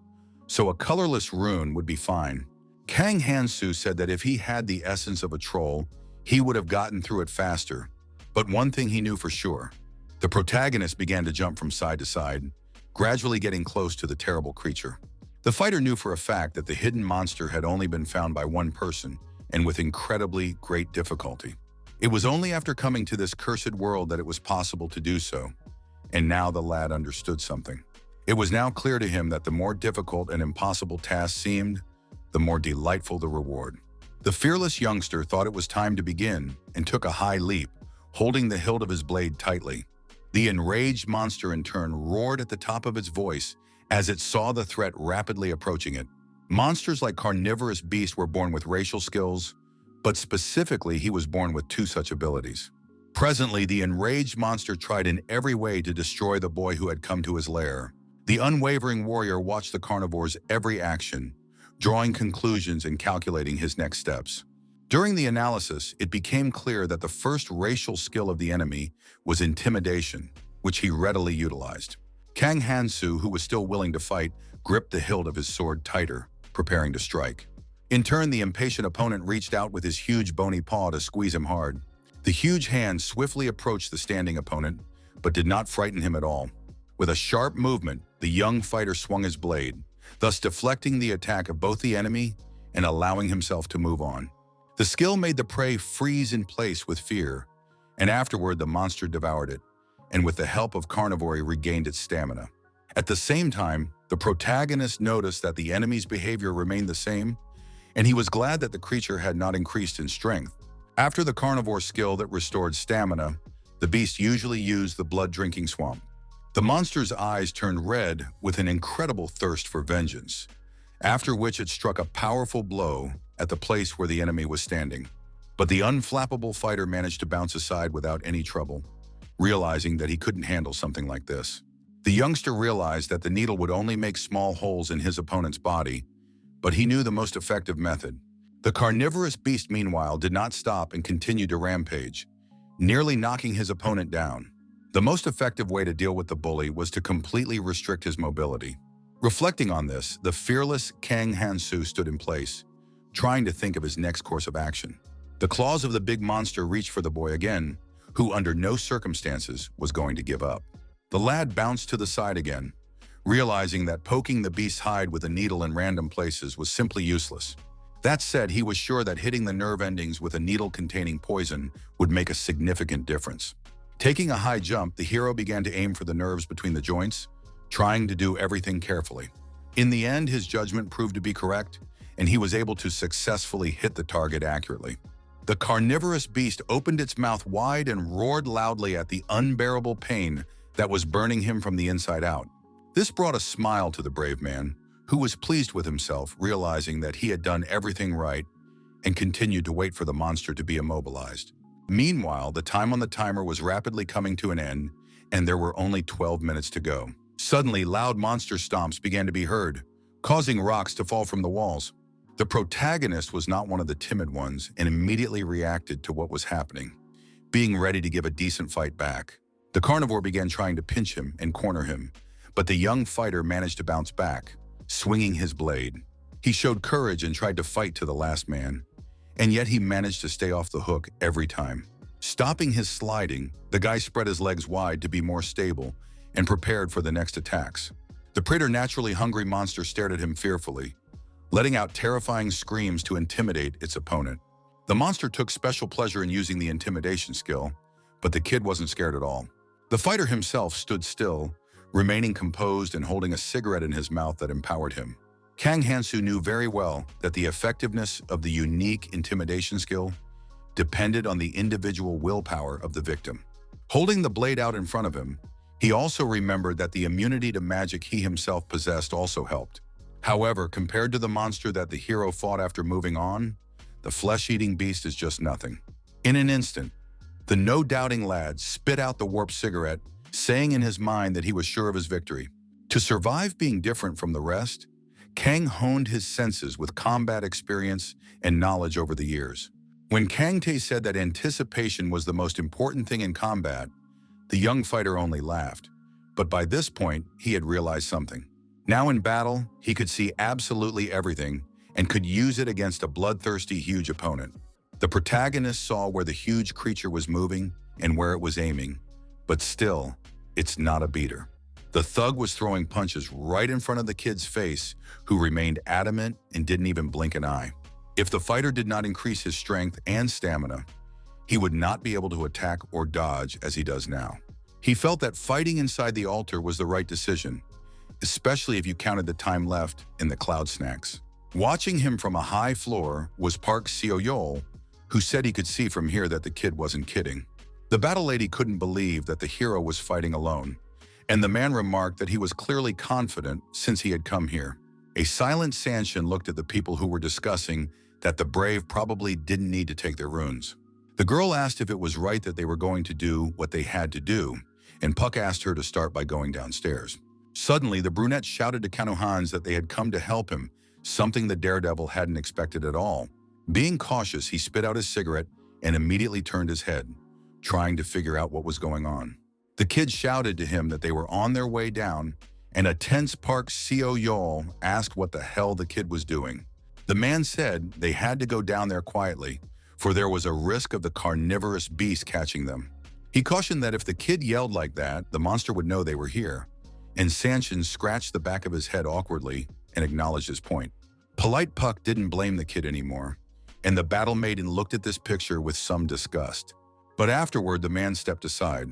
so a colorless rune would be fine. Kang Hansu said that if he had the essence of a troll, he would have gotten through it faster. But one thing he knew for sure: the protagonist began to jump from side to side, gradually getting close to the terrible creature. The fighter knew for a fact that the hidden monster had only been found by one person, and with incredibly great difficulty. It was only after coming to this cursed world that it was possible to do so, and now the lad understood something. It was now clear to him that the more difficult and impossible tasks seemed, the more delightful the reward. The fearless youngster thought it was time to begin and took a high leap, holding the hilt of his blade tightly. The enraged monster in turn roared at the top of its voice as it saw the threat rapidly approaching it. Monsters like carnivorous beasts were born with racial skills, but specifically he was born with two such abilities. Presently, the enraged monster tried in every way to destroy the boy who had come to his lair. The unwavering warrior watched the carnivore's every action, drawing conclusions and calculating his next steps. During the analysis, it became clear that the first racial skill of the enemy was intimidation, which he readily utilized. Kang Hansu, who was still willing to fight, gripped the hilt of his sword tighter, preparing to strike. In turn, the impatient opponent reached out with his huge bony paw to squeeze him hard. The huge hand swiftly approached the standing opponent, but did not frighten him at all. With a sharp movement, the young fighter swung his blade, thus deflecting the attack of both the enemy and allowing himself to move on. The skill made the prey freeze in place with fear, and afterward the monster devoured it, and with the help of carnivore regained its stamina. At the same time, the protagonist noticed that the enemy's behavior remained the same, and he was glad that the creature had not increased in strength. After the carnivore skill that restored stamina, the beast usually used the blood-drinking swamp. The monster's eyes turned red with an incredible thirst for vengeance, after which it struck a powerful blow at the place where the enemy was standing. But the unflappable fighter managed to bounce aside without any trouble, realizing that he couldn't handle something like this. The youngster realized that the needle would only make small holes in his opponent's body, but he knew the most effective method. The carnivorous beast, meanwhile, did not stop and continued to rampage, nearly knocking his opponent down. The most effective way to deal with the bully was to completely restrict his mobility. Reflecting on this, the fearless Kang Hansu stood in place, trying to think of his next course of action. The claws of the big monster reached for the boy again, who under no circumstances was going to give up. The lad bounced to the side again, realizing that poking the beast's hide with a needle in random places was simply useless. That said, he was sure that hitting the nerve endings with a needle containing poison would make a significant difference. Taking a high jump, the hero began to aim for the nerves between the joints, trying to do everything carefully. In the end, his judgment proved to be correct, and he was able to successfully hit the target accurately. The carnivorous beast opened its mouth wide and roared loudly at the unbearable pain that was burning him from the inside out. This brought a smile to the brave man, who was pleased with himself, realizing that he had done everything right and continued to wait for the monster to be immobilized. Meanwhile, the time on the timer was rapidly coming to an end, and there were only 12 minutes to go. Suddenly, loud monster stomps began to be heard, causing rocks to fall from the walls. The protagonist was not one of the timid ones and immediately reacted to what was happening, being ready to give a decent fight back. The carnivore began trying to pinch him and corner him, but the young fighter managed to bounce back, swinging his blade. He showed courage and tried to fight to the last man, and yet he managed to stay off the hook every time. Stopping his sliding, the guy spread his legs wide to be more stable and prepared for the next attacks. The preternaturally hungry monster stared at him fearfully, letting out terrifying screams to intimidate its opponent. The monster took special pleasure in using the intimidation skill, but the kid wasn't scared at all. The fighter himself stood still, remaining composed and holding a cigarette in his mouth that empowered him. Kang Hansu knew very well that the effectiveness of the unique intimidation skill depended on the individual willpower of the victim. Holding the blade out in front of him, he also remembered that the immunity to magic he himself possessed also helped. However, compared to the monster that the hero fought after moving on, the flesh-eating beast is just nothing. In an instant, the no-doubting lad spit out the warped cigarette, saying in his mind that he was sure of his victory. To survive being different from the rest, Kang honed his senses with combat experience and knowledge over the years. When Kang Tae said that anticipation was the most important thing in combat, the young fighter only laughed. But by this point, he had realized something. Now in battle, he could see absolutely everything and could use it against a bloodthirsty, huge opponent. The protagonist saw where the huge creature was moving and where it was aiming, but still, it's not a beater. The thug was throwing punches right in front of the kid's face, who remained adamant and didn't even blink an eye. If the fighter did not increase his strength and stamina, he would not be able to attack or dodge as he does now. He felt that fighting inside the altar was the right decision, especially if you counted the time left in the cloud snacks. Watching him from a high floor was Park Seo-yeol, who said he could see from here that the kid wasn't kidding. The battle lady couldn't believe that the hero was fighting alone, and the man remarked that he was clearly confident since he had come here. A silent Sanshin looked at the people who were discussing that the brave probably didn't need to take their runes. The girl asked if it was right that they were going to do what they had to do, and Puck asked her to start by going downstairs. Suddenly, the brunette shouted to Kanohans that they had come to help him, something the daredevil hadn't expected at all. Being cautious, he spit out his cigarette and immediately turned his head, trying to figure out what was going on. The kids shouted to him that they were on their way down, and a tense Park Seo-yeol asked what the hell the kid was doing. The man said they had to go down there quietly, for there was a risk of the carnivorous beast catching them. He cautioned that if the kid yelled like that, the monster would know they were here, and Sanshin scratched the back of his head awkwardly and acknowledged his point. Polite Puck didn't blame the kid anymore, and the battle maiden looked at this picture with some disgust. But afterward, the man stepped aside,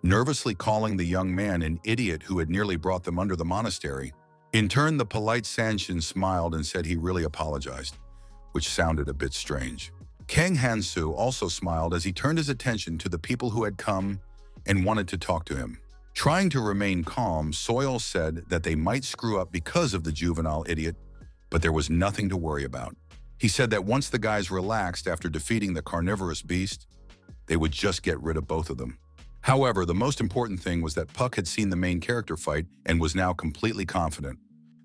nervously calling the young man an idiot who had nearly brought them under the monastery. In turn, the polite Sanshin smiled and said he really apologized, which sounded a bit strange. Kang Hansu also smiled as he turned his attention to the people who had come and wanted to talk to him. Trying to remain calm, Soil said that they might screw up because of the juvenile idiot, but there was nothing to worry about. He said that once the guys relaxed after defeating the carnivorous beast, they would just get rid of both of them. However, the most important thing was that Puck had seen the main character fight and was now completely confident.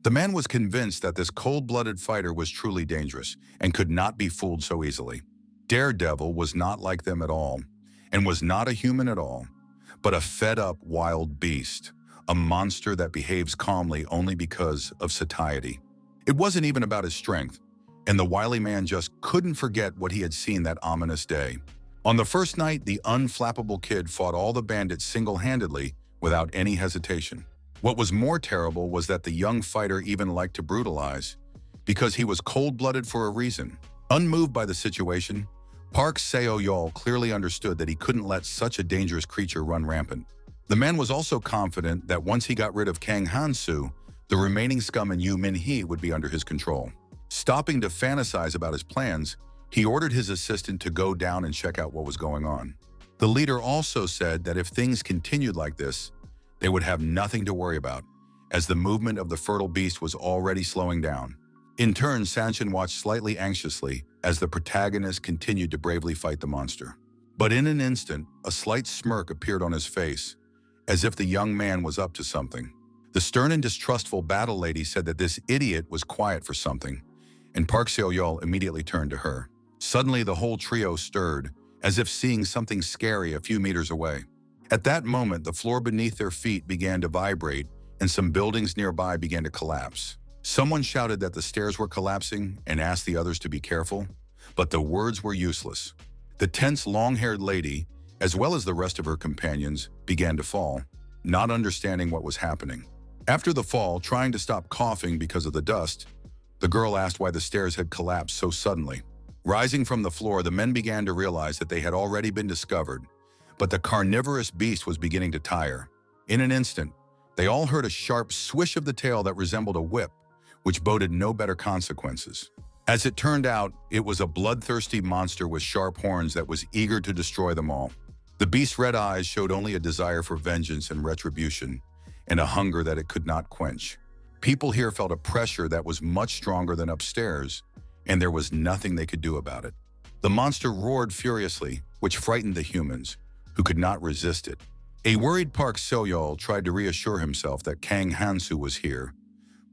The man was convinced that this cold-blooded fighter was truly dangerous and could not be fooled so easily. Daredevil was not like them at all, and was not a human at all, but a fed-up wild beast, a monster that behaves calmly only because of satiety. It wasn't even about his strength, and the wily man just couldn't forget what he had seen that ominous day. On the first night, the unflappable kid fought all the bandits single-handedly without any hesitation. What was more terrible was that the young fighter even liked to brutalize, because he was cold-blooded for a reason. Unmoved by the situation, Park Seo-yeol clearly understood that he couldn't let such a dangerous creature run rampant. The man was also confident that once he got rid of Kang Hansu, the remaining scum and Yu Min-hee would be under his control. Stopping to fantasize about his plans, he ordered his assistant to go down and check out what was going on. The leader also said that if things continued like this, they would have nothing to worry about, as the movement of the fertile beast was already slowing down. In turn, Sanshin watched slightly anxiously as the protagonist continued to bravely fight the monster. But in an instant, a slight smirk appeared on his face, as if the young man was up to something. The stern and distrustful battle lady said that this idiot was quiet for something, and Park Seo-yeol immediately turned to her. Suddenly, the whole trio stirred, as if seeing something scary a few meters away. At that moment, the floor beneath their feet began to vibrate, and some buildings nearby began to collapse. Someone shouted that the stairs were collapsing and asked the others to be careful, but the words were useless. The tense, long-haired lady, as well as the rest of her companions, began to fall, not understanding what was happening. After the fall, trying to stop coughing because of the dust, the girl asked why the stairs had collapsed so suddenly. Rising from the floor, the men began to realize that they had already been discovered, but the carnivorous beast was beginning to tire. In an instant, they all heard a sharp swish of the tail that resembled a whip, which boded no better consequences. As it turned out, it was a bloodthirsty monster with sharp horns that was eager to destroy them all. The beast's red eyes showed only a desire for vengeance and retribution, and a hunger that it could not quench. People here felt a pressure that was much stronger than upstairs, and there was nothing they could do about it. The monster roared furiously, which frightened the humans, who could not resist it. A worried Park Seo-yeol tried to reassure himself that Kang Hansu was here,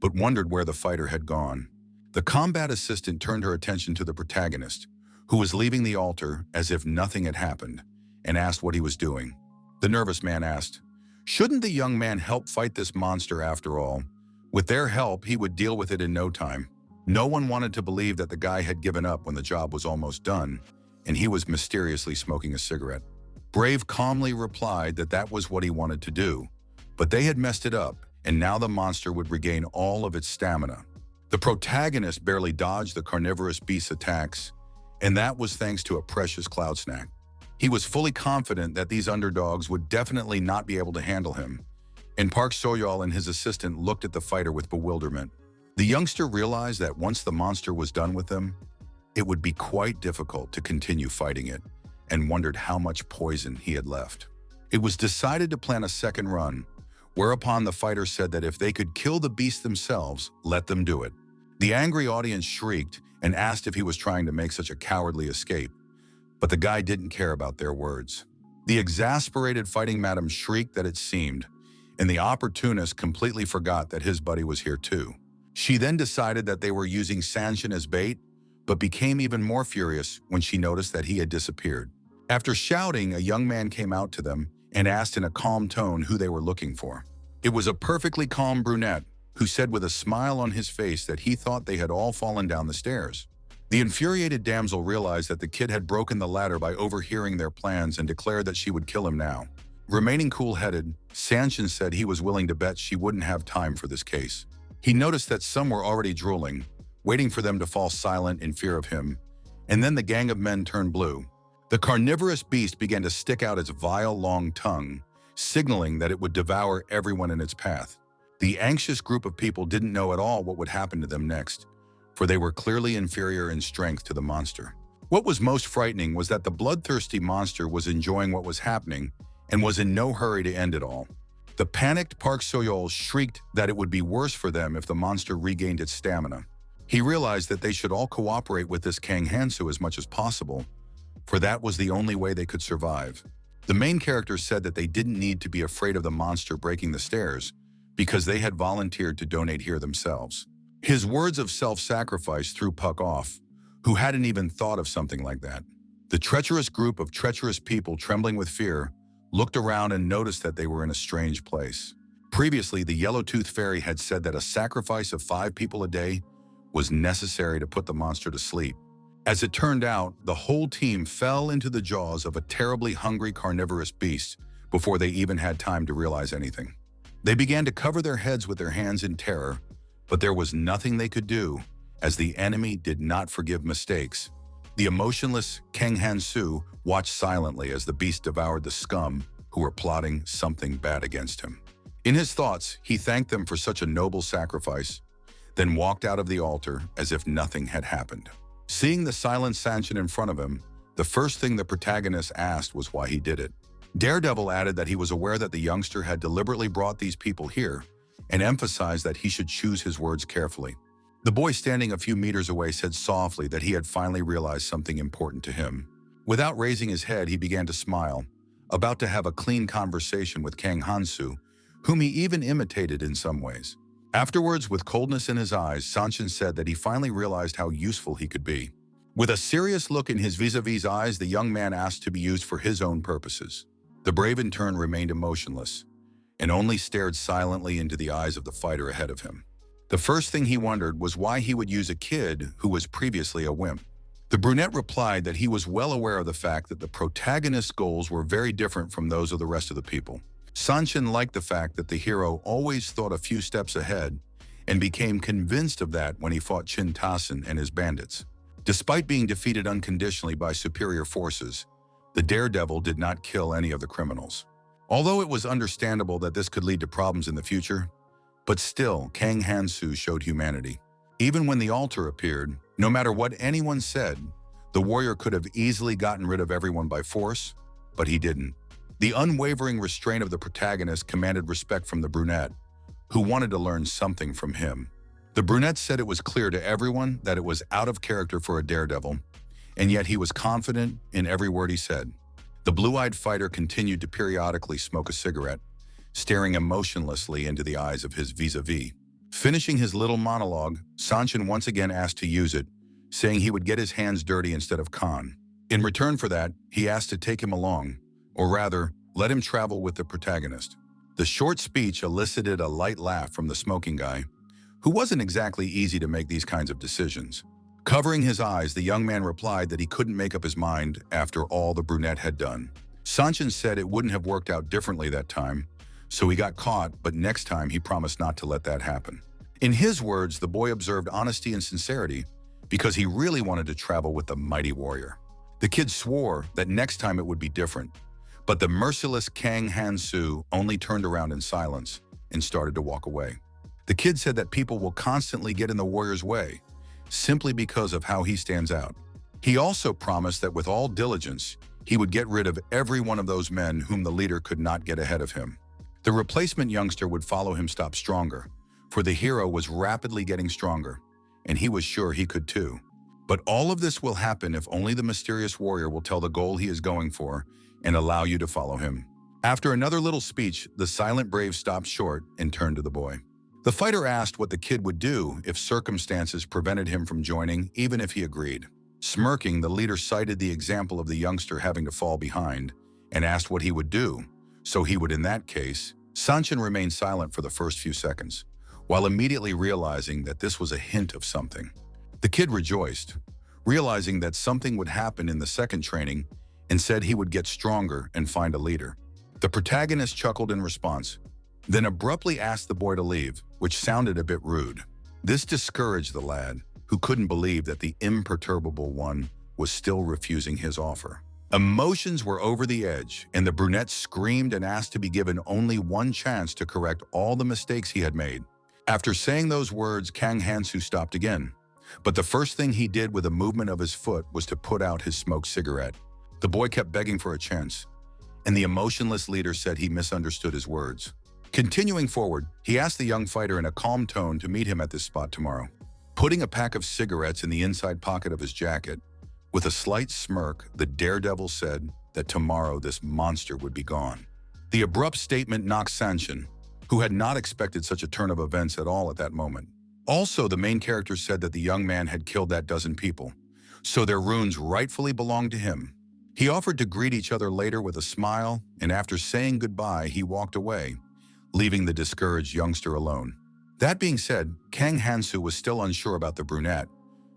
but wondered where the fighter had gone. The combat assistant turned her attention to the protagonist, who was leaving the altar as if nothing had happened, and asked what he was doing. The nervous man asked, "Shouldn't the young man help fight this monster after all? With their help, he would deal with it in no time." No one wanted to believe that the guy had given up when the job was almost done, and he was mysteriously smoking a cigarette. Brave calmly replied that that was what he wanted to do, but they had messed it up, and now the monster would regain all of its stamina. The protagonist barely dodged the carnivorous beast's attacks, and that was thanks to a precious cloud snack. He was fully confident that these underdogs would definitely not be able to handle him, and Park Soyol and his assistant looked at the fighter with bewilderment. The youngster realized that once the monster was done with them, it would be quite difficult to continue fighting it, and wondered how much poison he had left. It was decided to plan a second run, whereupon the fighter said that if they could kill the beast themselves, let them do it. The angry audience shrieked and asked if he was trying to make such a cowardly escape, but the guy didn't care about their words. The exasperated fighting madam shrieked that it seemed, and the opportunist completely forgot that his buddy was here too. She then decided that they were using Sanshin as bait, but became even more furious when she noticed that he had disappeared. After shouting, a young man came out to them and asked in a calm tone who they were looking for. It was a perfectly calm brunette who said with a smile on his face that he thought they had all fallen down the stairs. The infuriated damsel realized that the kid had broken the ladder by overhearing their plans and declared that she would kill him now. Remaining cool-headed, Sanshin said he was willing to bet she wouldn't have time for this case. He noticed that some were already drooling, waiting for them to fall silent in fear of him, and then the gang of men turned blue. The carnivorous beast began to stick out its vile long tongue, signaling that it would devour everyone in its path. The anxious group of people didn't know at all what would happen to them next, for they were clearly inferior in strength to the monster. What was most frightening was that the bloodthirsty monster was enjoying what was happening and was in no hurry to end it all. The panicked Park Soyol shrieked that it would be worse for them if the monster regained its stamina. He realized that they should all cooperate with this Kang Hansu as much as possible, for that was the only way they could survive. The main character said that they didn't need to be afraid of the monster breaking the stairs because they had volunteered to donate here themselves. His words of self-sacrifice threw Puck off, who hadn't even thought of something like that. The treacherous group of treacherous people, trembling with fear, looked around and noticed that they were in a strange place. Previously, the Yellow-Tooth Fairy had said that a sacrifice of 5 people a day was necessary to put the monster to sleep. As it turned out, the whole team fell into the jaws of a terribly hungry carnivorous beast before they even had time to realize anything. They began to cover their heads with their hands in terror, but there was nothing they could do, as the enemy did not forgive mistakes. The emotionless Kang Hansu watched silently as the beast devoured the scum who were plotting something bad against him. In his thoughts, he thanked them for such a noble sacrifice, then walked out of the altar as if nothing had happened. Seeing the silent Sanshin in front of him, the first thing the protagonist asked was why he did it. Daredevil added that he was aware that the youngster had deliberately brought these people here and emphasized that he should choose his words carefully. The boy standing a few meters away said softly that he had finally realized something important to him. Without raising his head, he began to smile, about to have a clean conversation with Kang Hansu, whom he even imitated in some ways. Afterwards, with coldness in his eyes, Sanshin said that he finally realized how useful he could be. With a serious look in his vis-a-vis eyes, the young man asked to be used for his own purposes. The brave in turn remained emotionless and only stared silently into the eyes of the fighter ahead of him. The first thing he wondered was why he would use a kid who was previously a wimp. The brunette replied that he was well aware of the fact that the protagonist's goals were very different from those of the rest of the people. Sanshin liked the fact that the hero always thought a few steps ahead and became convinced of that when he fought Chin Tasen and his bandits. Despite being defeated unconditionally by superior forces, the daredevil did not kill any of the criminals. Although it was understandable that this could lead to problems in the future, but still, Kang Hansu showed humanity. Even when the altar appeared, no matter what anyone said, the warrior could have easily gotten rid of everyone by force, but he didn't. The unwavering restraint of the protagonist commanded respect from the brunette, who wanted to learn something from him. The brunette said it was clear to everyone that it was out of character for a daredevil, and yet he was confident in every word he said. The blue-eyed fighter continued to periodically smoke a cigarette, staring emotionlessly into the eyes of his vis-a-vis. Finishing his little monologue, Sanshin once again asked to use it, saying he would get his hands dirty instead of con. In return for that, he asked to take him along, or rather, let him travel with the protagonist. The short speech elicited a light laugh from the smoking guy, who wasn't exactly easy to make these kinds of decisions. Covering his eyes, the young man replied that he couldn't make up his mind after all the brunette had done. Sanchin said it wouldn't have worked out differently that time, so he got caught, but next time he promised not to let that happen. In his words, the boy observed honesty and sincerity because he really wanted to travel with the mighty warrior. The kid swore that next time it would be different, but the merciless Kang Hansu only turned around in silence and started to walk away. The kid said that people will constantly get in the warrior's way, simply because of how he stands out. He also promised that with all diligence, he would get rid of every one of those men whom the leader could not get ahead of him. The replacement youngster would follow him stop stronger, for the hero was rapidly getting stronger, and he was sure he could too. But all of this will happen if only the mysterious warrior will tell the goal he is going for and allow you to follow him. After another little speech, the silent brave stopped short and turned to the boy. The fighter asked what the kid would do if circumstances prevented him from joining, even if he agreed. Smirking, the leader cited the example of the youngster having to fall behind and asked what he would do, so he would in that case. Sanchin remained silent for the first few seconds, while immediately realizing that this was a hint of something. The kid rejoiced, realizing that something would happen in the second training, and said he would get stronger and find a leader. The protagonist chuckled in response, then abruptly asked the boy to leave, which sounded a bit rude. This discouraged the lad, who couldn't believe that the imperturbable one was still refusing his offer. Emotions were over the edge, and the brunette screamed and asked to be given only one chance to correct all the mistakes he had made. After saying those words, Kang Hansu stopped again. But the first thing he did with a movement of his foot was to put out his smoked cigarette. The boy kept begging for a chance, and the emotionless leader said he misunderstood his words. Continuing forward, he asked the young fighter in a calm tone to meet him at this spot tomorrow. Putting a pack of cigarettes in the inside pocket of his jacket, with a slight smirk, the daredevil said that tomorrow this monster would be gone. The abrupt statement knocked Sanchin, who had not expected such a turn of events at all at that moment. Also, the main character said that the young man had killed that dozen people, so their runes rightfully belonged to him. He offered to greet each other later with a smile, and after saying goodbye, he walked away, leaving the discouraged youngster alone. That being said, Kang Hansu was still unsure about the brunette,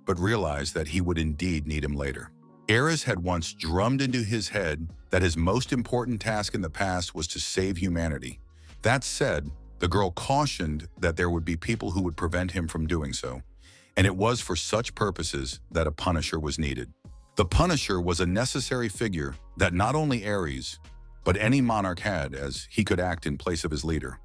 but realized that he would indeed need him later. Eris had once drummed into his head that his most important task in the past was to save humanity. That said, the girl cautioned that there would be people who would prevent him from doing so, and it was for such purposes that a Punisher was needed. The Punisher was a necessary figure that not only Ares, but any monarch had, as he could act in place of his leader.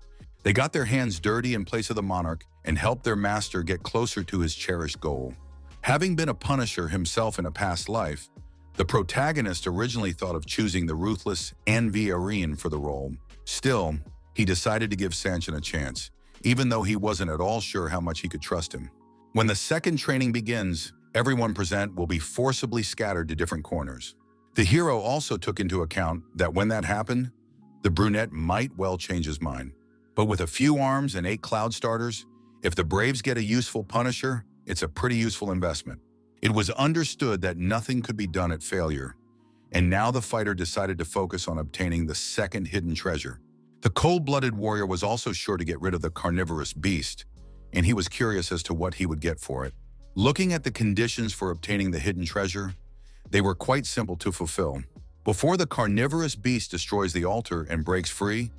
They got their hands dirty in place of the monarch and helped their master get closer to his cherished goal. Having been a Punisher himself in a past life, the protagonist originally thought of choosing the ruthless Anvi for the role. Still, he decided to give Sanchin a chance, even though he wasn't at all sure how much he could trust him. When the second training begins, everyone present will be forcibly scattered to different corners. The hero also took into account that when that happened, the brunette might well change his mind. But with a few arms and 8 cloud starters, if the Braves get a useful Punisher, it's a pretty useful investment. It was understood that nothing could be done at failure, and now the fighter decided to focus on obtaining the second hidden treasure. The cold-blooded warrior was also sure to get rid of the carnivorous beast, and he was curious as to what he would get for it. Looking at the conditions for obtaining the hidden treasure, they were quite simple to fulfill. Before the carnivorous beast destroys the altar and breaks free,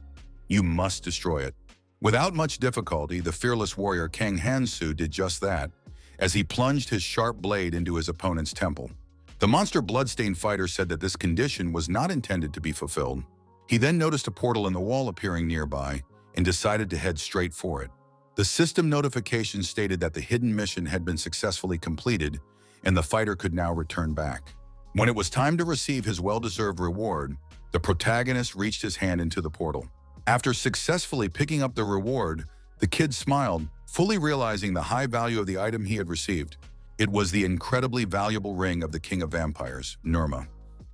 you must destroy it. Without much difficulty, the fearless warrior Kang Hansu did just that, as he plunged his sharp blade into his opponent's temple. The monster bloodstained fighter said that this condition was not intended to be fulfilled. He then noticed a portal in the wall appearing nearby and decided to head straight for it. The system notification stated that the hidden mission had been successfully completed and the fighter could now return back. When it was time to receive his well-deserved reward, the protagonist reached his hand into the portal. After successfully picking up the reward, the kid smiled, fully realizing the high value of the item he had received. It was the incredibly valuable ring of the King of Vampires, Nirma,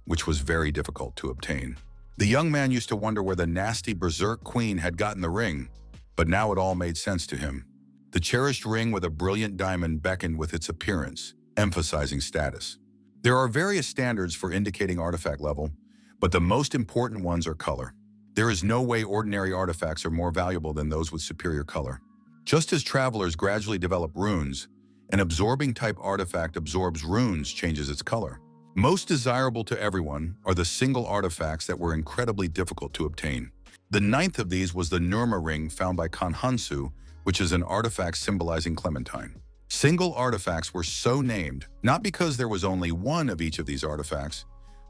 which was very difficult to obtain. The young man used to wonder where the nasty berserk queen had gotten the ring, but now it all made sense to him. The cherished ring with a brilliant diamond beckoned with its appearance, emphasizing status. There are various standards for indicating artifact level, but the most important ones are color. There is no way ordinary artifacts are more valuable than those with superior color. Just as travelers gradually develop runes, an absorbing type artifact absorbs runes changes its color. Most desirable to everyone are the single artifacts that were incredibly difficult to obtain. The ninth of these was the Nurma ring found by Hansu, which is an artifact symbolizing Clementine. Single artifacts were so named not because there was only one of each of these artifacts,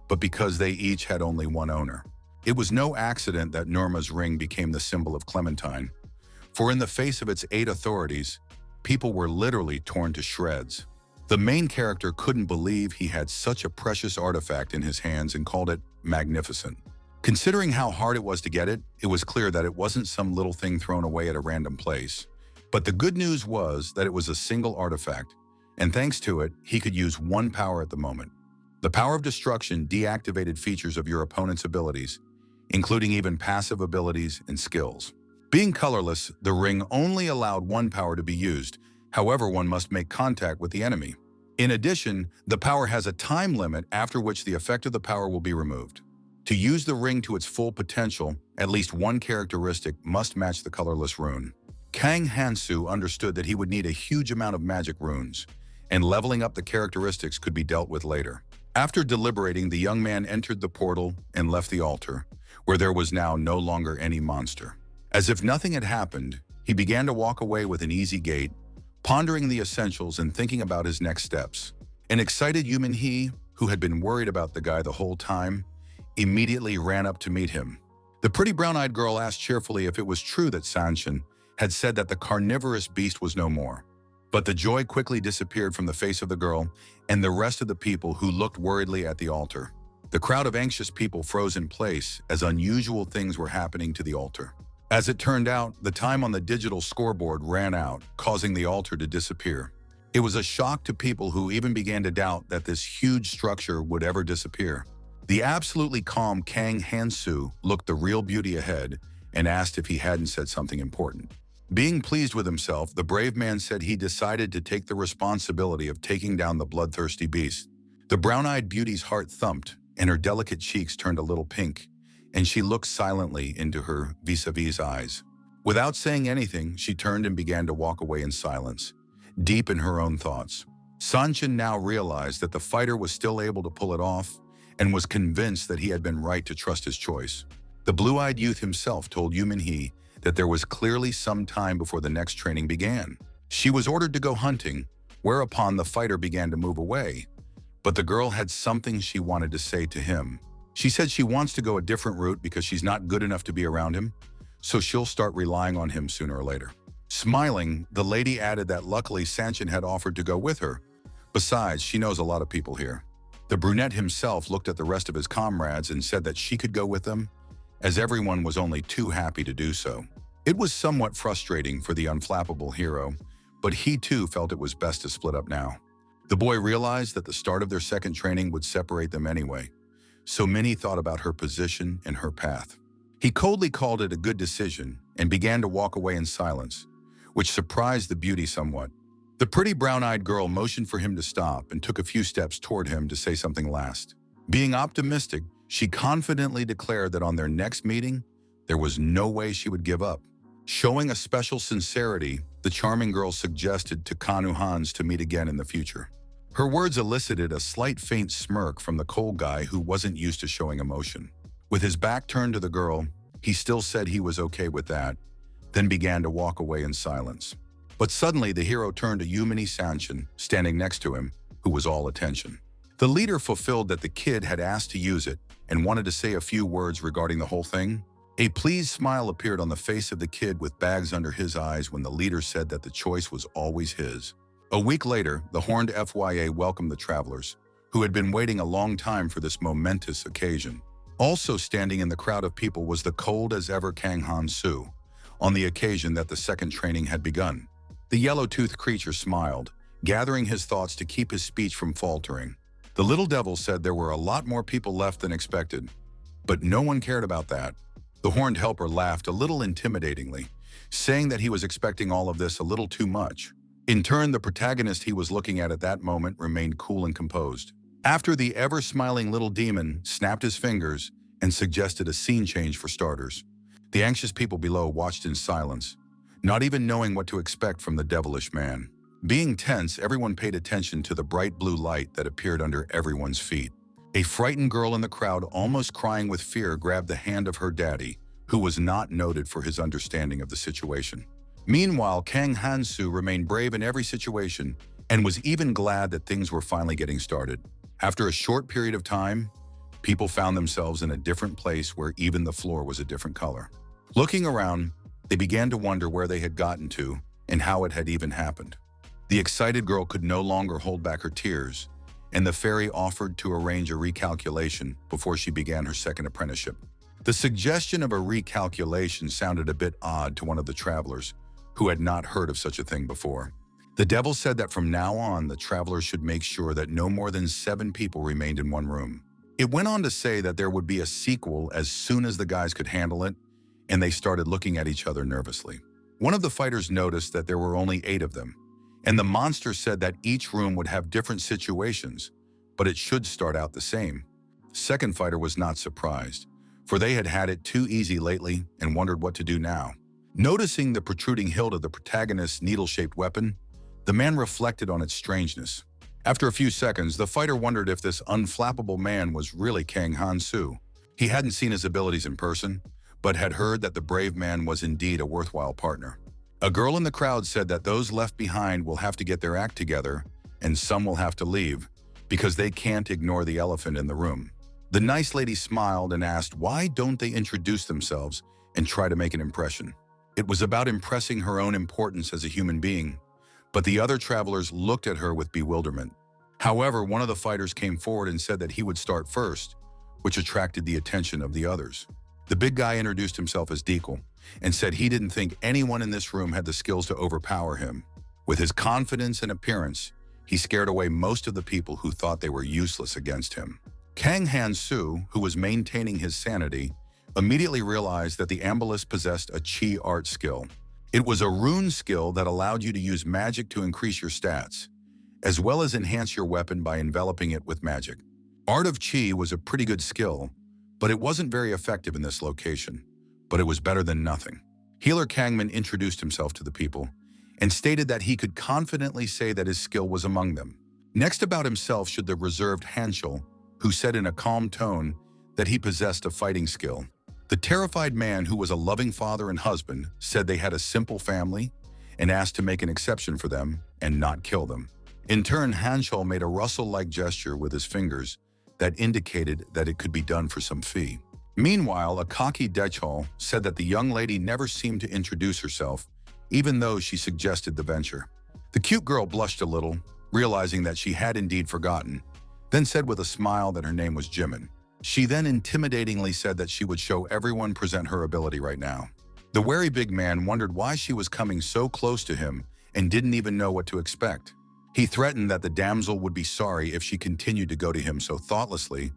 but because they each had only one owner. It was no accident that Nurma's ring became the symbol of Clementine, for in the face of its 8 authorities, people were literally torn to shreds. The main character couldn't believe he had such a precious artifact in his hands and called it magnificent. Considering how hard it was to get it, it was clear that it wasn't some little thing thrown away at a random place. But the good news was that it was a single artifact, and thanks to it, he could use one power at the moment. The power of destruction deactivated features of your opponent's abilities, including even passive abilities and skills. Being colorless, the ring only allowed one power to be used. However, one must make contact with the enemy. In addition, the power has a time limit after which the effect of the power will be removed. To use the ring to its full potential, at least one characteristic must match the colorless rune. Kang Hansu understood that he would need a huge amount of magic runes, and leveling up the characteristics could be dealt with later. After deliberating, the young man entered the portal and left the altar, where there was now no longer any monster. As if nothing had happened, he began to walk away with an easy gait, pondering the essentials and thinking about his next steps. An excited human he, who had been worried about the guy the whole time, immediately ran up to meet him. The pretty brown-eyed girl asked cheerfully if it was true that Sanshin had said that the carnivorous beast was no more. But the joy quickly disappeared from the face of the girl and the rest of the people who looked worriedly at the altar. The crowd of anxious people froze in place as unusual things were happening to the altar. As it turned out, the time on the digital scoreboard ran out, causing the altar to disappear. It was a shock to people who even began to doubt that this huge structure would ever disappear. The absolutely calm Kang Hansu looked the real beauty ahead and asked if he hadn't said something important. Being pleased with himself, the brave man said he decided to take the responsibility of taking down the bloodthirsty beast. The brown-eyed beauty's heart thumped, and her delicate cheeks turned a little pink, and she looked silently into her vis-a-vis eyes. Without saying anything, she turned and began to walk away in silence, deep in her own thoughts. Sanshin now realized that the fighter was still able to pull it off and was convinced that he had been right to trust his choice. The blue-eyed youth himself told Yumin He that there was clearly some time before the next training began. She was ordered to go hunting, whereupon the fighter began to move away, but the girl had something she wanted to say to him. She said she wants to go a different route because she's not good enough to be around him, so she'll start relying on him sooner or later. Smiling, the lady added that luckily Sanshin had offered to go with her. Besides, she knows a lot of people here. The brunette himself looked at the rest of his comrades and said that she could go with them, as everyone was only too happy to do so. It was somewhat frustrating for the unflappable hero, but he too felt it was best to split up now. The boy realized that the start of their second training would separate them anyway, so Minnie thought about her position and her path. He coldly called it a good decision and began to walk away in silence, which surprised the beauty somewhat. The pretty brown-eyed girl motioned for him to stop and took a few steps toward him to say something last. Being optimistic, she confidently declared that on their next meeting, there was no way she would give up. Showing a special sincerity, the charming girl suggested to Kanu Hans to meet again in the future. Her words elicited a slight faint smirk from the cold guy who wasn't used to showing emotion. With his back turned to the girl, he still said he was okay with that, then began to walk away in silence. But suddenly the hero turned to Yumini Sanshin, standing next to him, who was all attention. The leader fulfilled that the kid had asked to use it and wanted to say a few words regarding the whole thing. A pleased smile appeared on the face of the kid with bags under his eyes when the leader said that the choice was always his. A week later, the horned FYA welcomed the travelers, who had been waiting a long time for this momentous occasion. Also standing in the crowd of people was the cold-as-ever Kang Hansu, on the occasion that the second training had begun. The yellow-toothed creature smiled, gathering his thoughts to keep his speech from faltering. The little devil said there were a lot more people left than expected, but no one cared about that. The horned helper laughed a little intimidatingly, saying that he was expecting all of this a little too much. In turn, the protagonist he was looking at that moment remained cool and composed. After the ever-smiling little demon snapped his fingers and suggested a scene change for starters, the anxious people below watched in silence, not even knowing what to expect from the devilish man. Being tense, everyone paid attention to the bright blue light that appeared under everyone's feet. A frightened girl in the crowd, almost crying with fear, grabbed the hand of her daddy, who was not noted for his understanding of the situation. Meanwhile, Kang Hansu remained brave in every situation and was even glad that things were finally getting started. After a short period of time, people found themselves in a different place where even the floor was a different color. Looking around, they began to wonder where they had gotten to and how it had even happened. The excited girl could no longer hold back her tears, and the fairy offered to arrange a recalculation before she began her second apprenticeship. The suggestion of a recalculation sounded a bit odd to one of the travelers, who had not heard of such a thing before. The devil said that from now on, the travelers should make sure that no more than 7 people remained in one room. It went on to say that there would be a sequel as soon as the guys could handle it, and they started looking at each other nervously. One of the fighters noticed that there were only 8 of them, and the monster said that each room would have different situations, but it should start out the same. The second fighter was not surprised, for they had had it too easy lately and wondered what to do now. Noticing the protruding hilt of the protagonist's needle-shaped weapon, the man reflected on its strangeness. After a few seconds, the fighter wondered if this unflappable man was really Kang Hansu. He hadn't seen his abilities in person, but had heard that the brave man was indeed a worthwhile partner. A girl in the crowd said that those left behind will have to get their act together, and some will have to leave, because they can't ignore the elephant in the room. The nice lady smiled and asked why don't they introduce themselves and try to make an impression. It was about impressing her own importance as a human being, but the other travelers looked at her with bewilderment. However, one of the fighters came forward and said that he would start first, which attracted the attention of the others. The big guy introduced himself as Dekel and said he didn't think anyone in this room had the skills to overpower him. With his confidence and appearance, he scared away most of the people who thought they were useless against him. Kang Hansu, who was maintaining his sanity, immediately realized that the ambulis possessed a chi art skill. It was a rune skill that allowed you to use magic to increase your stats, as well as enhance your weapon by enveloping it with magic. Art of Chi was a pretty good skill, but it wasn't very effective in this location, but it was better than nothing. Healer Kangman introduced himself to the people and stated that he could confidently say that his skill was among them. Next about himself stood the reserved Hanshul, who said in a calm tone that he possessed a fighting skill. The terrified man, who was a loving father and husband, said they had a simple family and asked to make an exception for them and not kill them. In turn, Hanshul made a rustle-like gesture with his fingers that indicated that it could be done for some fee. Meanwhile, a cocky Dechol said that the young lady never seemed to introduce herself, even though she suggested the venture. The cute girl blushed a little, realizing that she had indeed forgotten, then said with a smile that her name was Jimin. She then intimidatingly said that she would show everyone present her ability right now. The wary big man wondered why she was coming so close to him and didn't even know what to expect. He threatened that the damsel would be sorry if she continued to go to him so thoughtlessly,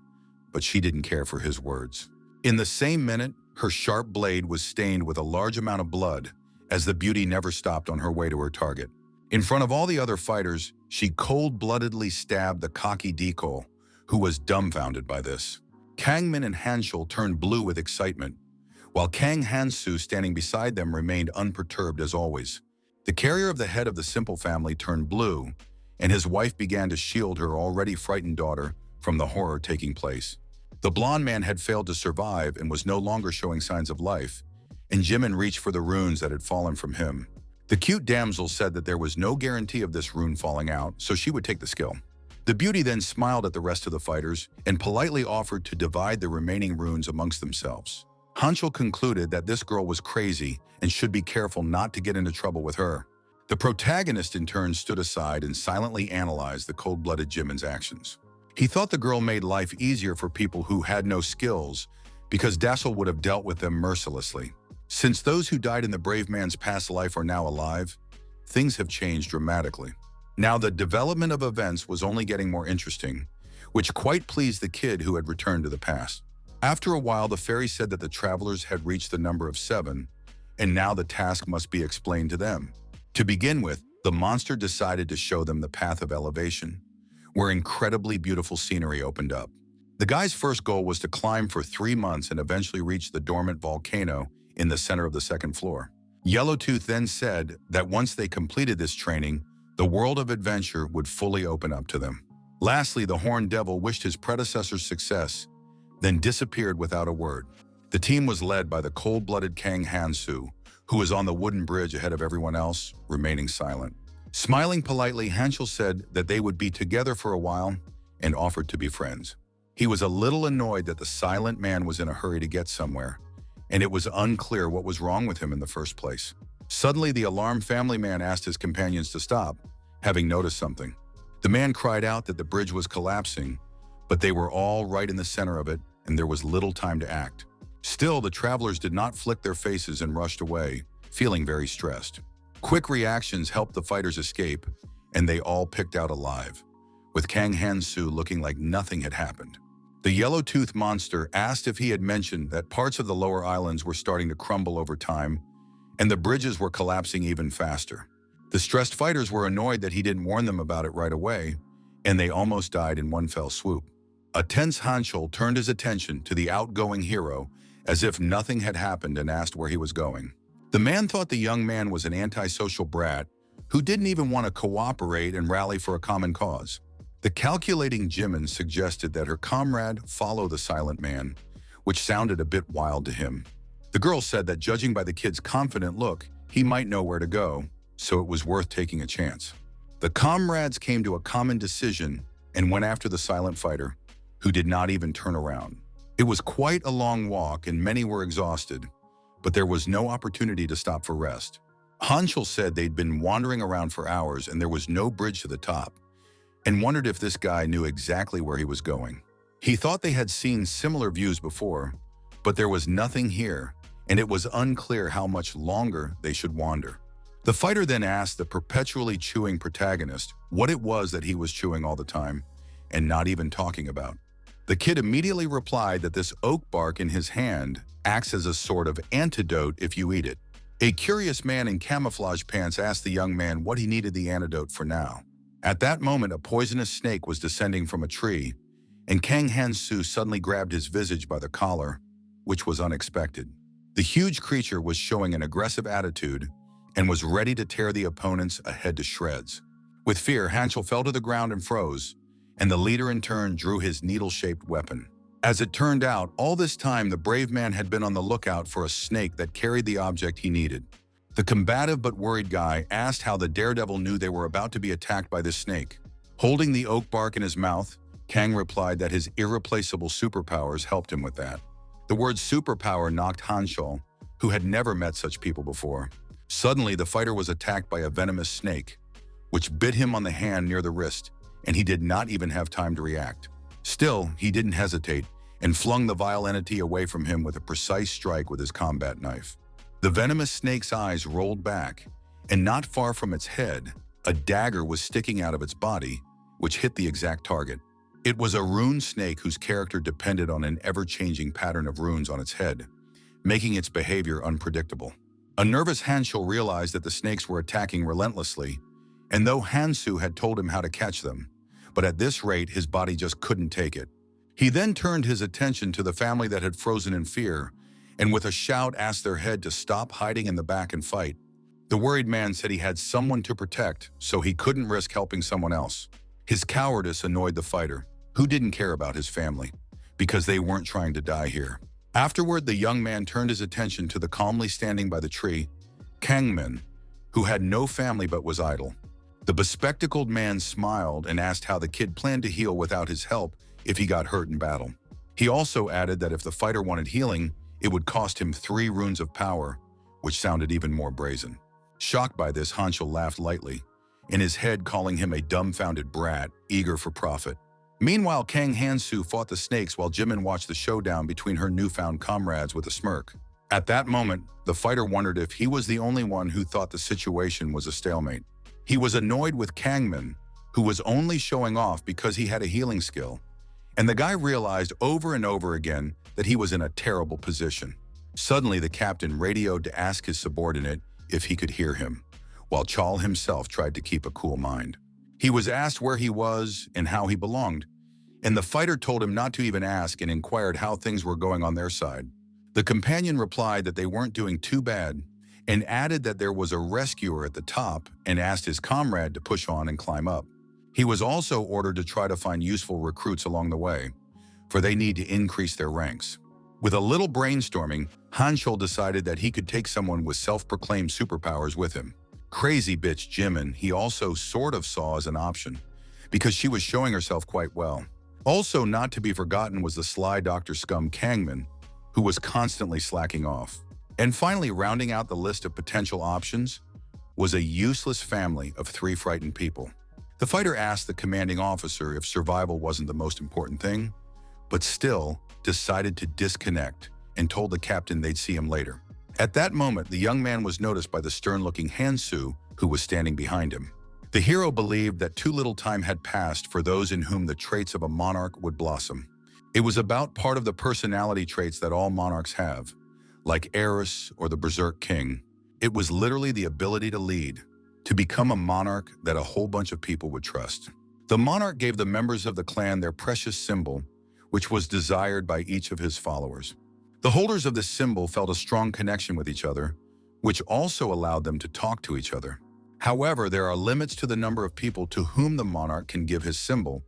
but she didn't care for his words. In the same minute, her sharp blade was stained with a large amount of blood, as the beauty never stopped on her way to her target. In front of all the other fighters, she cold-bloodedly stabbed the cocky Dekel, who was dumbfounded by this. Kangmin and Hanshul turned blue with excitement, while Kang Hansu standing beside them remained unperturbed as always. The carrier of the head of the simple family turned blue, and his wife began to shield her already frightened daughter from the horror taking place. The blonde man had failed to survive and was no longer showing signs of life, and Jimin reached for the runes that had fallen from him. The cute damsel said that there was no guarantee of this rune falling out, so she would take the skill. The beauty then smiled at the rest of the fighters and politely offered to divide the remaining runes amongst themselves. Hanshul concluded that this girl was crazy and should be careful not to get into trouble with her. The protagonist in turn stood aside and silently analyzed the cold-blooded Jimin's actions. He thought the girl made life easier for people who had no skills because Dassel would have dealt with them mercilessly. Since those who died in the brave man's past life are now alive, things have changed dramatically. Now the development of events was only getting more interesting, which quite pleased the kid who had returned to the past. After a while, the fairy said that the travelers had reached the number of 7, and now the task must be explained to them. To begin with, the monster decided to show them the path of elevation, where incredibly beautiful scenery opened up. The guy's first goal was to climb for 3 months and eventually reach the dormant volcano in the center of the second floor. Yellowtooth then said that once they completed this training, the world of adventure would fully open up to them. Lastly, the Horned Devil wished his predecessors success, then disappeared without a word. The team was led by the cold-blooded Kang Hansu, who was on the wooden bridge ahead of everyone else, remaining silent. Smiling politely, Hansu said that they would be together for a while and offered to be friends. He was a little annoyed that the silent man was in a hurry to get somewhere, and it was unclear what was wrong with him in the first place. Suddenly, the alarmed family man asked his companions to stop, having noticed something. The man cried out that the bridge was collapsing, but they were all right in the center of it, and there was little time to act. Still, the travelers did not flick their faces and rushed away, feeling very stressed. Quick reactions helped the fighters escape, and they all picked out alive, with Kang Hansu looking like nothing had happened. The yellow-toothed monster asked if he had mentioned that parts of the lower islands were starting to crumble over time, and the bridges were collapsing even faster. The stressed fighters were annoyed that he didn't warn them about it right away, and they almost died in one fell swoop. A tense Hansu turned his attention to the outgoing hero as if nothing had happened and asked where he was going. The man thought the young man was an antisocial brat who didn't even want to cooperate and rally for a common cause. The calculating Jimin suggested that her comrade follow the silent man, which sounded a bit wild to him. The girl said that judging by the kid's confident look, he might know where to go, so it was worth taking a chance. The comrades came to a common decision and went after the silent fighter, who did not even turn around. It was quite a long walk and many were exhausted, but there was no opportunity to stop for rest. Hansu said they'd been wandering around for hours and there was no bridge to the top, and wondered if this guy knew exactly where he was going. He thought they had seen similar views before, but there was nothing here, and it was unclear how much longer they should wander. The fighter then asked the perpetually chewing protagonist what it was that he was chewing all the time and not even talking about. The kid immediately replied that this oak bark in his hand acts as a sort of antidote if you eat it. A curious man in camouflage pants asked the young man what he needed the antidote for now. At that moment, a poisonous snake was descending from a tree, and Kang Hansu suddenly grabbed his visage by the collar, which was unexpected. The huge creature was showing an aggressive attitude and was ready to tear the opponents ahead to shreds. With fear, Hansu fell to the ground and froze, and the leader in turn drew his needle-shaped weapon. As it turned out, all this time the brave man had been on the lookout for a snake that carried the object he needed. The combative but worried guy asked how the daredevil knew they were about to be attacked by this snake. Holding the oak bark in his mouth, Kang replied that his irreplaceable superpowers helped him with that. The word superpower knocked Hansu, who had never met such people before. Suddenly, the fighter was attacked by a venomous snake, which bit him on the hand near the wrist, and he did not even have time to react. Still, he didn't hesitate and flung the vile entity away from him with a precise strike with his combat knife. The venomous snake's eyes rolled back, and not far from its head, a dagger was sticking out of its body, which hit the exact target. It was a rune snake whose character depended on an ever-changing pattern of runes on its head, making its behavior unpredictable. A nervous Hansu realized that the snakes were attacking relentlessly, and though Hansu had told him how to catch them, but at this rate his body just couldn't take it. He then turned his attention to the family that had frozen in fear, and with a shout asked their head to stop hiding in the back and fight. The worried man said he had someone to protect, so he couldn't risk helping someone else. His cowardice annoyed the fighter, who didn't care about his family, because they weren't trying to die here. Afterward, the young man turned his attention to the calmly standing by the tree, Kangmin, who had no family but was idle. The bespectacled man smiled and asked how the kid planned to heal without his help if he got hurt in battle. He also added that if the fighter wanted healing, it would cost him 3 runes of power, which sounded even more brazen. Shocked by this, Hansu laughed lightly, in his head calling him a dumbfounded brat, eager for profit. Meanwhile, Kang Hansu fought the snakes while Jimin watched the showdown between her newfound comrades with a smirk. At that moment, the fighter wondered if he was the only one who thought the situation was a stalemate. He was annoyed with Kangmin, who was only showing off because he had a healing skill, and the guy realized over and over again that he was in a terrible position. Suddenly, the captain radioed to ask his subordinate if he could hear him. while Chal himself tried to keep a cool mind. He was asked where he was and how he belonged, and the fighter told him not to even ask and inquired how things were going on their side. The companion replied that they weren't doing too bad and added that there was a rescuer at the top and asked his comrade to push on and climb up. He was also ordered to try to find useful recruits along the way, for they need to increase their ranks. With a little brainstorming, Hansu decided that he could take someone with self-proclaimed superpowers with him. Crazy bitch Jimin he also sort of saw as an option, because she was showing herself quite well. Also not to be forgotten was the sly Dr. Scum Kangman, who was constantly slacking off. And finally, rounding out the list of potential options was a useless family of 3 frightened people. The fighter asked the commanding officer if survival wasn't the most important thing, but still decided to disconnect and told the captain they'd see him later. At that moment, the young man was noticed by the stern-looking Hansu, who was standing behind him. The hero believed that too little time had passed for those in whom the traits of a monarch would blossom. It was about part of the personality traits that all monarchs have, like Eris or the Berserk King. It was literally the ability to lead, to become a monarch that a whole bunch of people would trust. The monarch gave the members of the clan their precious symbol, which was desired by each of his followers. The holders of this symbol felt a strong connection with each other, which also allowed them to talk to each other. However, there are limits to the number of people to whom the monarch can give his symbol,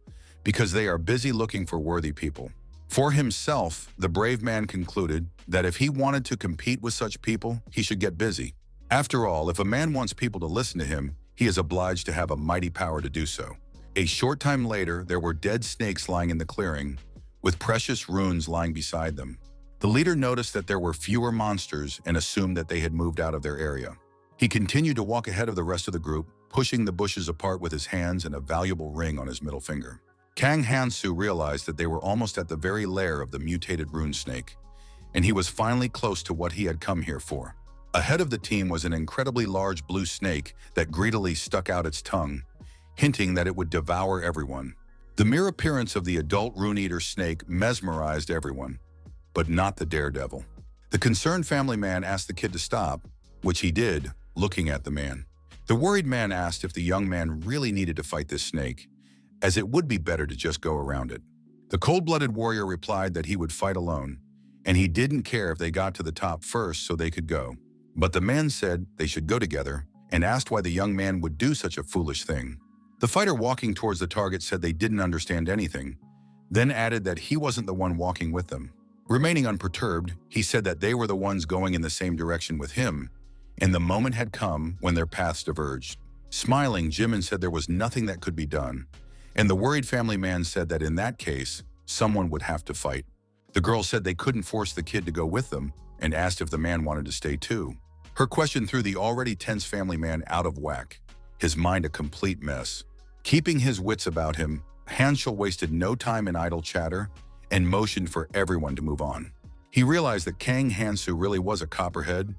because they are busy looking for worthy people. For himself, the brave man concluded that if he wanted to compete with such people, he should get busy. After all, if a man wants people to listen to him, he is obliged to have a mighty power to do so. A short time later, there were dead snakes lying in the clearing, with precious runes lying beside them. The leader noticed that there were fewer monsters and assumed that they had moved out of their area. He continued to walk ahead of the rest of the group, pushing the bushes apart with his hands and a valuable ring on his middle finger. Kang Hansu realized that they were almost at the very lair of the mutated rune snake, and he was finally close to what he had come here for. Ahead of the team was an incredibly large blue snake that greedily stuck out its tongue, hinting that it would devour everyone. The mere appearance of the adult rune-eater snake mesmerized everyone, but not the daredevil. The concerned family man asked the kid to stop, which he did, looking at the man. The worried man asked if the young man really needed to fight this snake, as it would be better to just go around it. The cold-blooded warrior replied that he would fight alone, and he didn't care if they got to the top first so they could go. But the man said they should go together and asked why the young man would do such a foolish thing. The fighter walking towards the target said they didn't understand anything, then added that he wasn't the one walking with them. Remaining unperturbed, he said that they were the ones going in the same direction with him, and the moment had come when their paths diverged. Smiling, Jimin said there was nothing that could be done, and the worried family man said that in that case, someone would have to fight. The girl said they couldn't force the kid to go with them and asked if the man wanted to stay too. Her question threw the already tense family man out of whack, his mind a complete mess. Keeping his wits about him, Hansu wasted no time in idle chatter and motioned for everyone to move on. He realized that Kang Hansu really was a copperhead,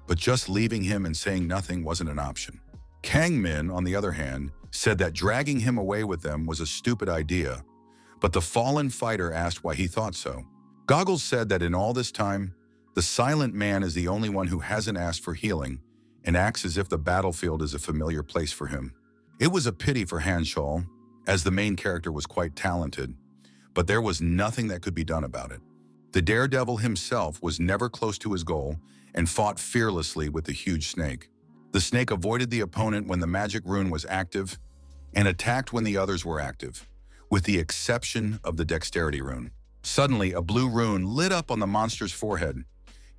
but just leaving him and saying nothing wasn't an option. Kang Min, on the other hand, said that dragging him away with them was a stupid idea, but the fallen fighter asked why he thought so. Goggles said that in all this time, the silent man is the only one who hasn't asked for healing and acts as if the battlefield is a familiar place for him. It was a pity for Hansu, as the main character was quite talented, but there was nothing that could be done about it. The daredevil himself was never close to his goal and fought fearlessly with the huge snake. The snake avoided the opponent when the magic rune was active and attacked when the others were active, with the exception of the dexterity rune. Suddenly, a blue rune lit up on the monster's forehead,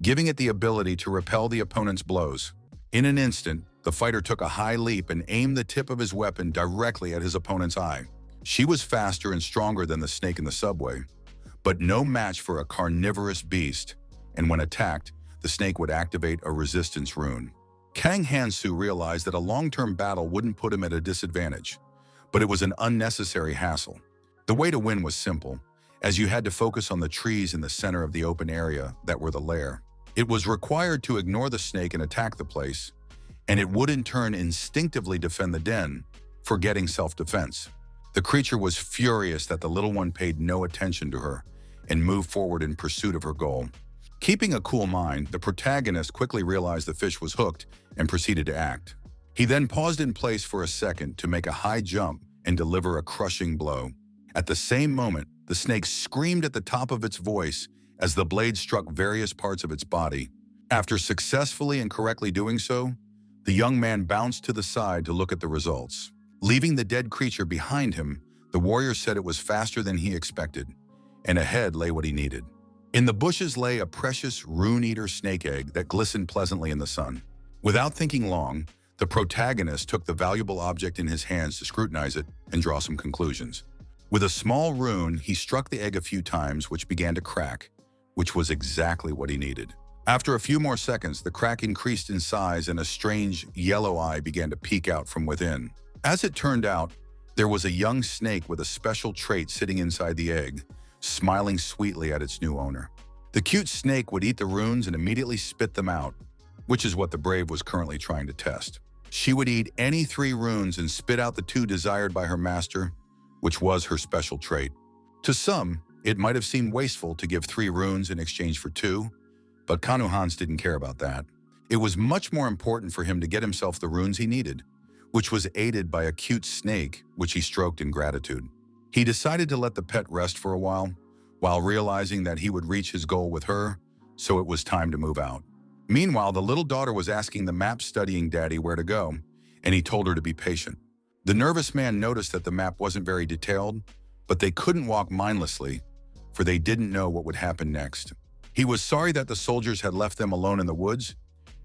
giving it the ability to repel the opponent's blows. In an instant, the fighter took a high leap and aimed the tip of his weapon directly at his opponent's eye. She was faster and stronger than the snake in the subway, but no match for a carnivorous beast, and when attacked, the snake would activate a resistance rune. Kang Hansu realized that a long-term battle wouldn't put him at a disadvantage, but it was an unnecessary hassle. The way to win was simple, as you had to focus on the trees in the center of the open area that were the lair. It was required to ignore the snake and attack the place, and it would in turn instinctively defend the den, forgetting self-defense. The creature was furious that the little one paid no attention to her and moved forward in pursuit of her goal. Keeping a cool mind, the protagonist quickly realized the fish was hooked and proceeded to act. He then paused in place for a second to make a high jump and deliver a crushing blow. At the same moment, the snake screamed at the top of its voice as the blade struck various parts of its body. After successfully and correctly doing so, the young man bounced to the side to look at the results. Leaving the dead creature behind him, the warrior said it was faster than he expected, and ahead lay what he needed. In the bushes lay a precious rune-eater snake egg that glistened pleasantly in the sun. Without thinking long, the protagonist took the valuable object in his hands to scrutinize it and draw some conclusions. With a small rune, he struck the egg a few times, which began to crack, which was exactly what he needed. After a few more seconds, the crack increased in size and a strange yellow eye began to peek out from within. As it turned out, there was a young snake with a special trait sitting inside the egg, smiling sweetly at its new owner. The cute snake would eat the runes and immediately spit them out, which is what the brave was currently trying to test. She would eat any 3 runes and spit out the 2 desired by her master, which was her special trait. To some, it might have seemed wasteful to give 3 runes in exchange for 2, but Hans didn't care about that. It was much more important for him to get himself the runes he needed, which was aided by a cute snake, which he stroked in gratitude. He decided to let the pet rest for a while realizing that he would reach his goal with her, so it was time to move out. Meanwhile, the little daughter was asking the map-studying daddy where to go, and he told her to be patient. The nervous man noticed that the map wasn't very detailed, but they couldn't walk mindlessly, for they didn't know what would happen next. He was sorry that the soldiers had left them alone in the woods,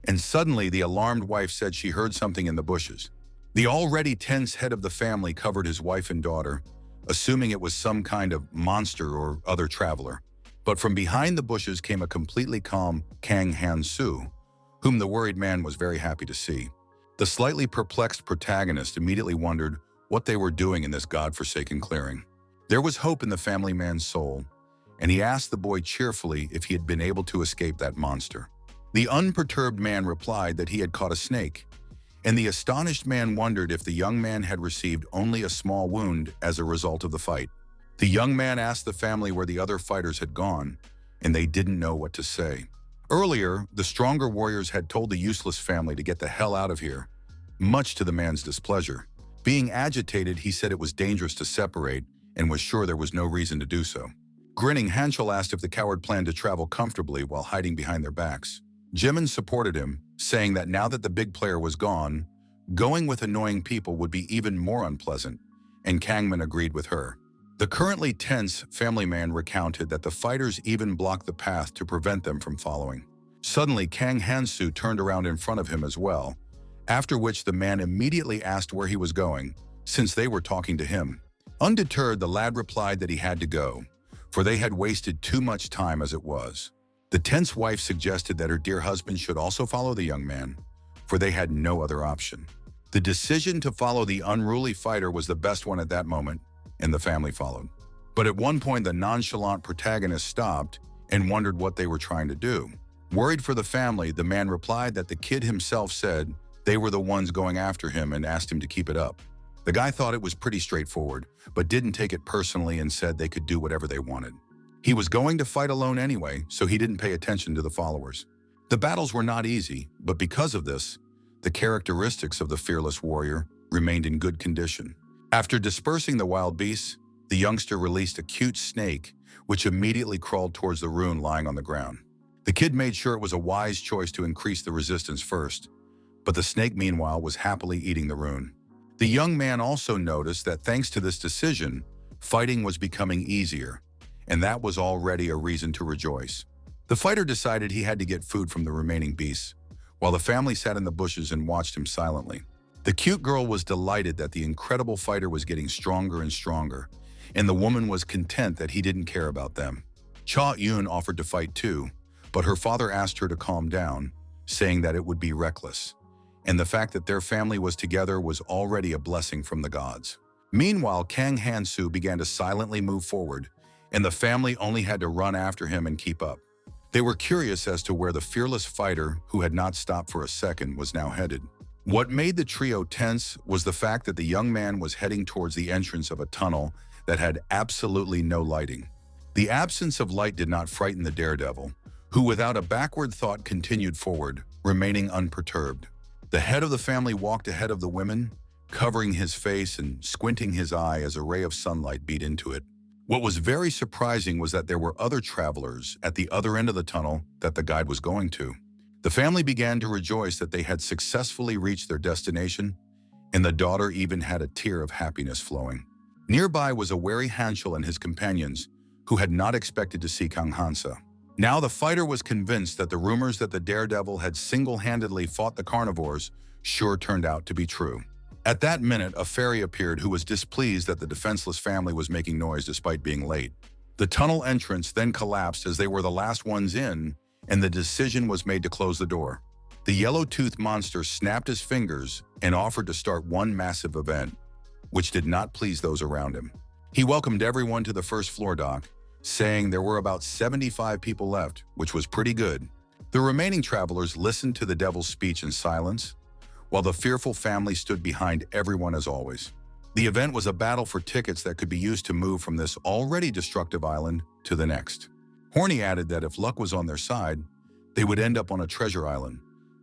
and suddenly the alarmed wife said she heard something in the bushes. The already tense head of the family covered his wife and daughter, assuming it was some kind of monster or other traveler. But from behind the bushes came a completely calm Hansu, whom the worried man was very happy to see. The slightly perplexed protagonist immediately wondered what they were doing in this godforsaken clearing. There was hope in the family man's soul, and he asked the boy cheerfully if he had been able to escape that monster. The unperturbed man replied that he had caught a snake, and the astonished man wondered if the young man had received only a small wound as a result of the fight. The young man asked the family where the other fighters had gone, and they didn't know what to say. Earlier, the stronger warriors had told the useless family to get the hell out of here, much to the man's displeasure. Being agitated, he said it was dangerous to separate and was sure there was no reason to do so. Grinning, Hansu asked if the coward planned to travel comfortably while hiding behind their backs. Jimin supported him, saying that now that the big player was gone, going with annoying people would be even more unpleasant, and Kangman agreed with her. The currently tense family man recounted that the fighters even blocked the path to prevent them from following. Suddenly, Hansu turned around in front of him as well, after which the man immediately asked where he was going, since they were talking to him. Undeterred, the lad replied that he had to go, for they had wasted too much time as it was. The tense wife suggested that her dear husband should also follow the young man, for they had no other option. The decision to follow the unruly fighter was the best one at that moment, and the family followed. But at one point, the nonchalant protagonist stopped and wondered what they were trying to do. Worried for the family, the man replied that the kid himself said they were the ones going after him and asked him to keep it up. The guy thought it was pretty straightforward, but didn't take it personally and said they could do whatever they wanted. He was going to fight alone anyway, so he didn't pay attention to the followers. The battles were not easy, but because of this, the characteristics of the fearless warrior remained in good condition. After dispersing the wild beasts, the youngster released a cute snake, which immediately crawled towards the rune lying on the ground. The kid made sure it was a wise choice to increase the resistance first, but the snake meanwhile was happily eating the rune. The young man also noticed that thanks to this decision, fighting was becoming easier, and that was already a reason to rejoice. The fighter decided he had to get food from the remaining beasts, while the family sat in the bushes and watched him silently. The cute girl was delighted that the incredible fighter was getting stronger and stronger, and the woman was content that he didn't care about them. Cha-Eun offered to fight too, but her father asked her to calm down, saying that it would be reckless, and the fact that their family was together was already a blessing from the gods. Meanwhile, Hansu began to silently move forward, and the family only had to run after him and keep up. They were curious as to where the fearless fighter, who had not stopped for a second, was now headed. What made the trio tense was the fact that the young man was heading towards the entrance of a tunnel that had absolutely no lighting. The absence of light did not frighten the daredevil, who without a backward thought continued forward, remaining unperturbed. The head of the family walked ahead of the women, covering his face and squinting his eye as a ray of sunlight beat into it. What was very surprising was that there were other travelers at the other end of the tunnel that the guide was going to. The family began to rejoice that they had successfully reached their destination, and the daughter even had a tear of happiness flowing. Nearby was a wary Hansu and his companions, who had not expected to see Kang Hansa. Now the fighter was convinced that the rumors that the daredevil had single-handedly fought the carnivores sure turned out to be true. At that minute, a fairy appeared who was displeased that the defenseless family was making noise despite being late. The tunnel entrance then collapsed as they were the last ones in, and the decision was made to close the door. The yellow-toothed monster snapped his fingers and offered to start one massive event, which did not please those around him. He welcomed everyone to the first floor dock, saying there were about 75 people left, which was pretty good. The remaining travelers listened to the devil's speech in silence, while the fearful family stood behind everyone as always. The event was a battle for tickets that could be used to move from this already destructive island to the next. Horny added that if luck was on their side, they would end up on a treasure island,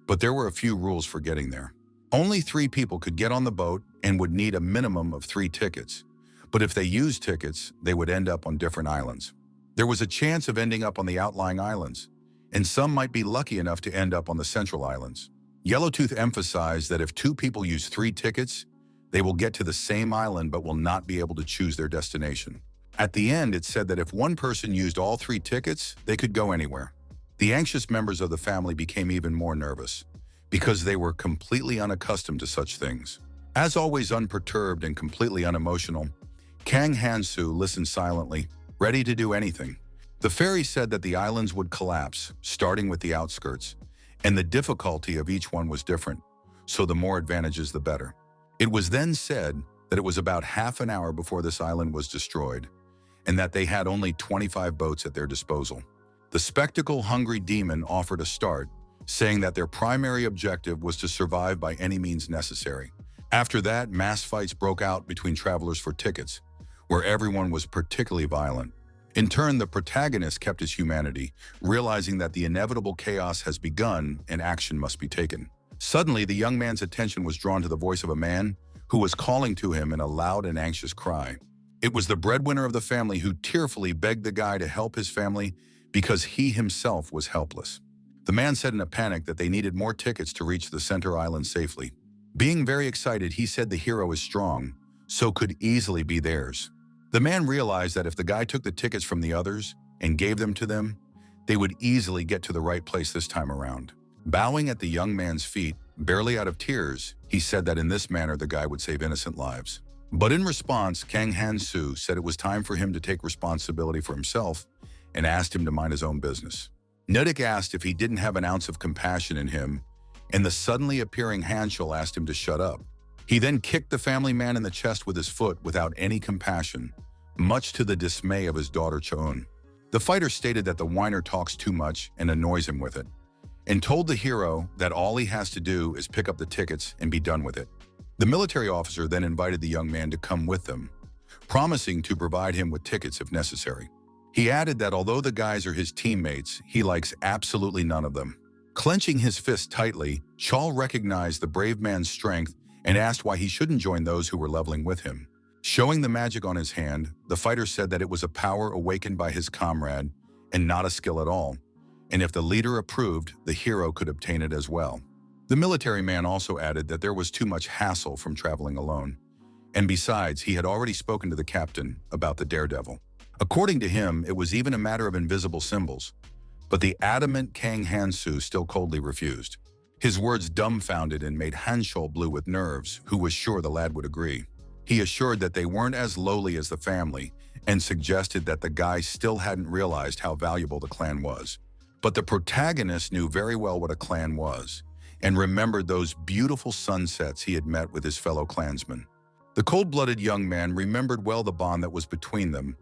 but there were a few rules for getting there. Only 3 people could get on the boat and would need a minimum of 3 tickets, but if they used tickets, they would end up on different islands. There was a chance of ending up on the outlying islands, and some might be lucky enough to end up on the central islands. Yellowtooth emphasized that if 2 people use 3 tickets, they will get to the same island but will not be able to choose their destination. At the end, it said that if one person used all 3 tickets, they could go anywhere. The anxious members of the family became even more nervous, because they were completely unaccustomed to such things. As always unperturbed and completely unemotional, Kang Hansu listened silently, ready to do anything. The fairy said that the islands would collapse, starting with the outskirts, and the difficulty of each one was different, so the more advantages the better. It was then said that it was about half an hour before this island was destroyed, and that they had only 25 boats at their disposal. The spectacle-hungry demon offered a start, saying that their primary objective was to survive by any means necessary. After that, mass fights broke out between travelers for tickets, where everyone was particularly violent. In turn, the protagonist kept his humanity, realizing that the inevitable chaos has begun and action must be taken. Suddenly, the young man's attention was drawn to the voice of a man who was calling to him in a loud and anxious cry. It was the breadwinner of the family who tearfully begged the guy to help his family because he himself was helpless. The man said in a panic that they needed more tickets to reach the center island safely. Being very excited, he said the hero is strong, so could easily be theirs. The man realized that if the guy took the tickets from the others and gave them to them, they would easily get to the right place this time around. Bowing at the young man's feet, barely out of tears, he said that in this manner the guy would save innocent lives. But in response, Kang Hansu said it was time for him to take responsibility for himself and asked him to mind his own business. Nudik asked if he didn't have an ounce of compassion in him, and the suddenly appearing Hanshul asked him to shut up. He then kicked the family man in the chest with his foot without any compassion, much to the dismay of his daughter Choon. The fighter stated that the whiner talks too much and annoys him with it, and told the hero that all he has to do is pick up the tickets and be done with it. The military officer then invited the young man to come with them, promising to provide him with tickets if necessary. He added that although the guys are his teammates, he likes absolutely none of them. Clenching his fist tightly, Chal recognized the brave man's strength and asked why he shouldn't join those who were leveling with him. Showing the magic on his hand, the fighter said that it was a power awakened by his comrade and not a skill at all, and if the leader approved, the hero could obtain it as well. The military man also added that there was too much hassle from traveling alone, and besides, he had already spoken to the captain about the daredevil. According to him, it was even a matter of invisible symbols, but the adamant Kang Hansu still coldly refused. His words dumbfounded and made Hanshul blue with nerves, who was sure the lad would agree. He assured that they weren't as lowly as the family and suggested that the guy still hadn't realized how valuable the clan was. But the protagonist knew very well what a clan was and remembered those beautiful sunsets he had met with his fellow clansmen. The cold-blooded young man remembered well the bond that was between them,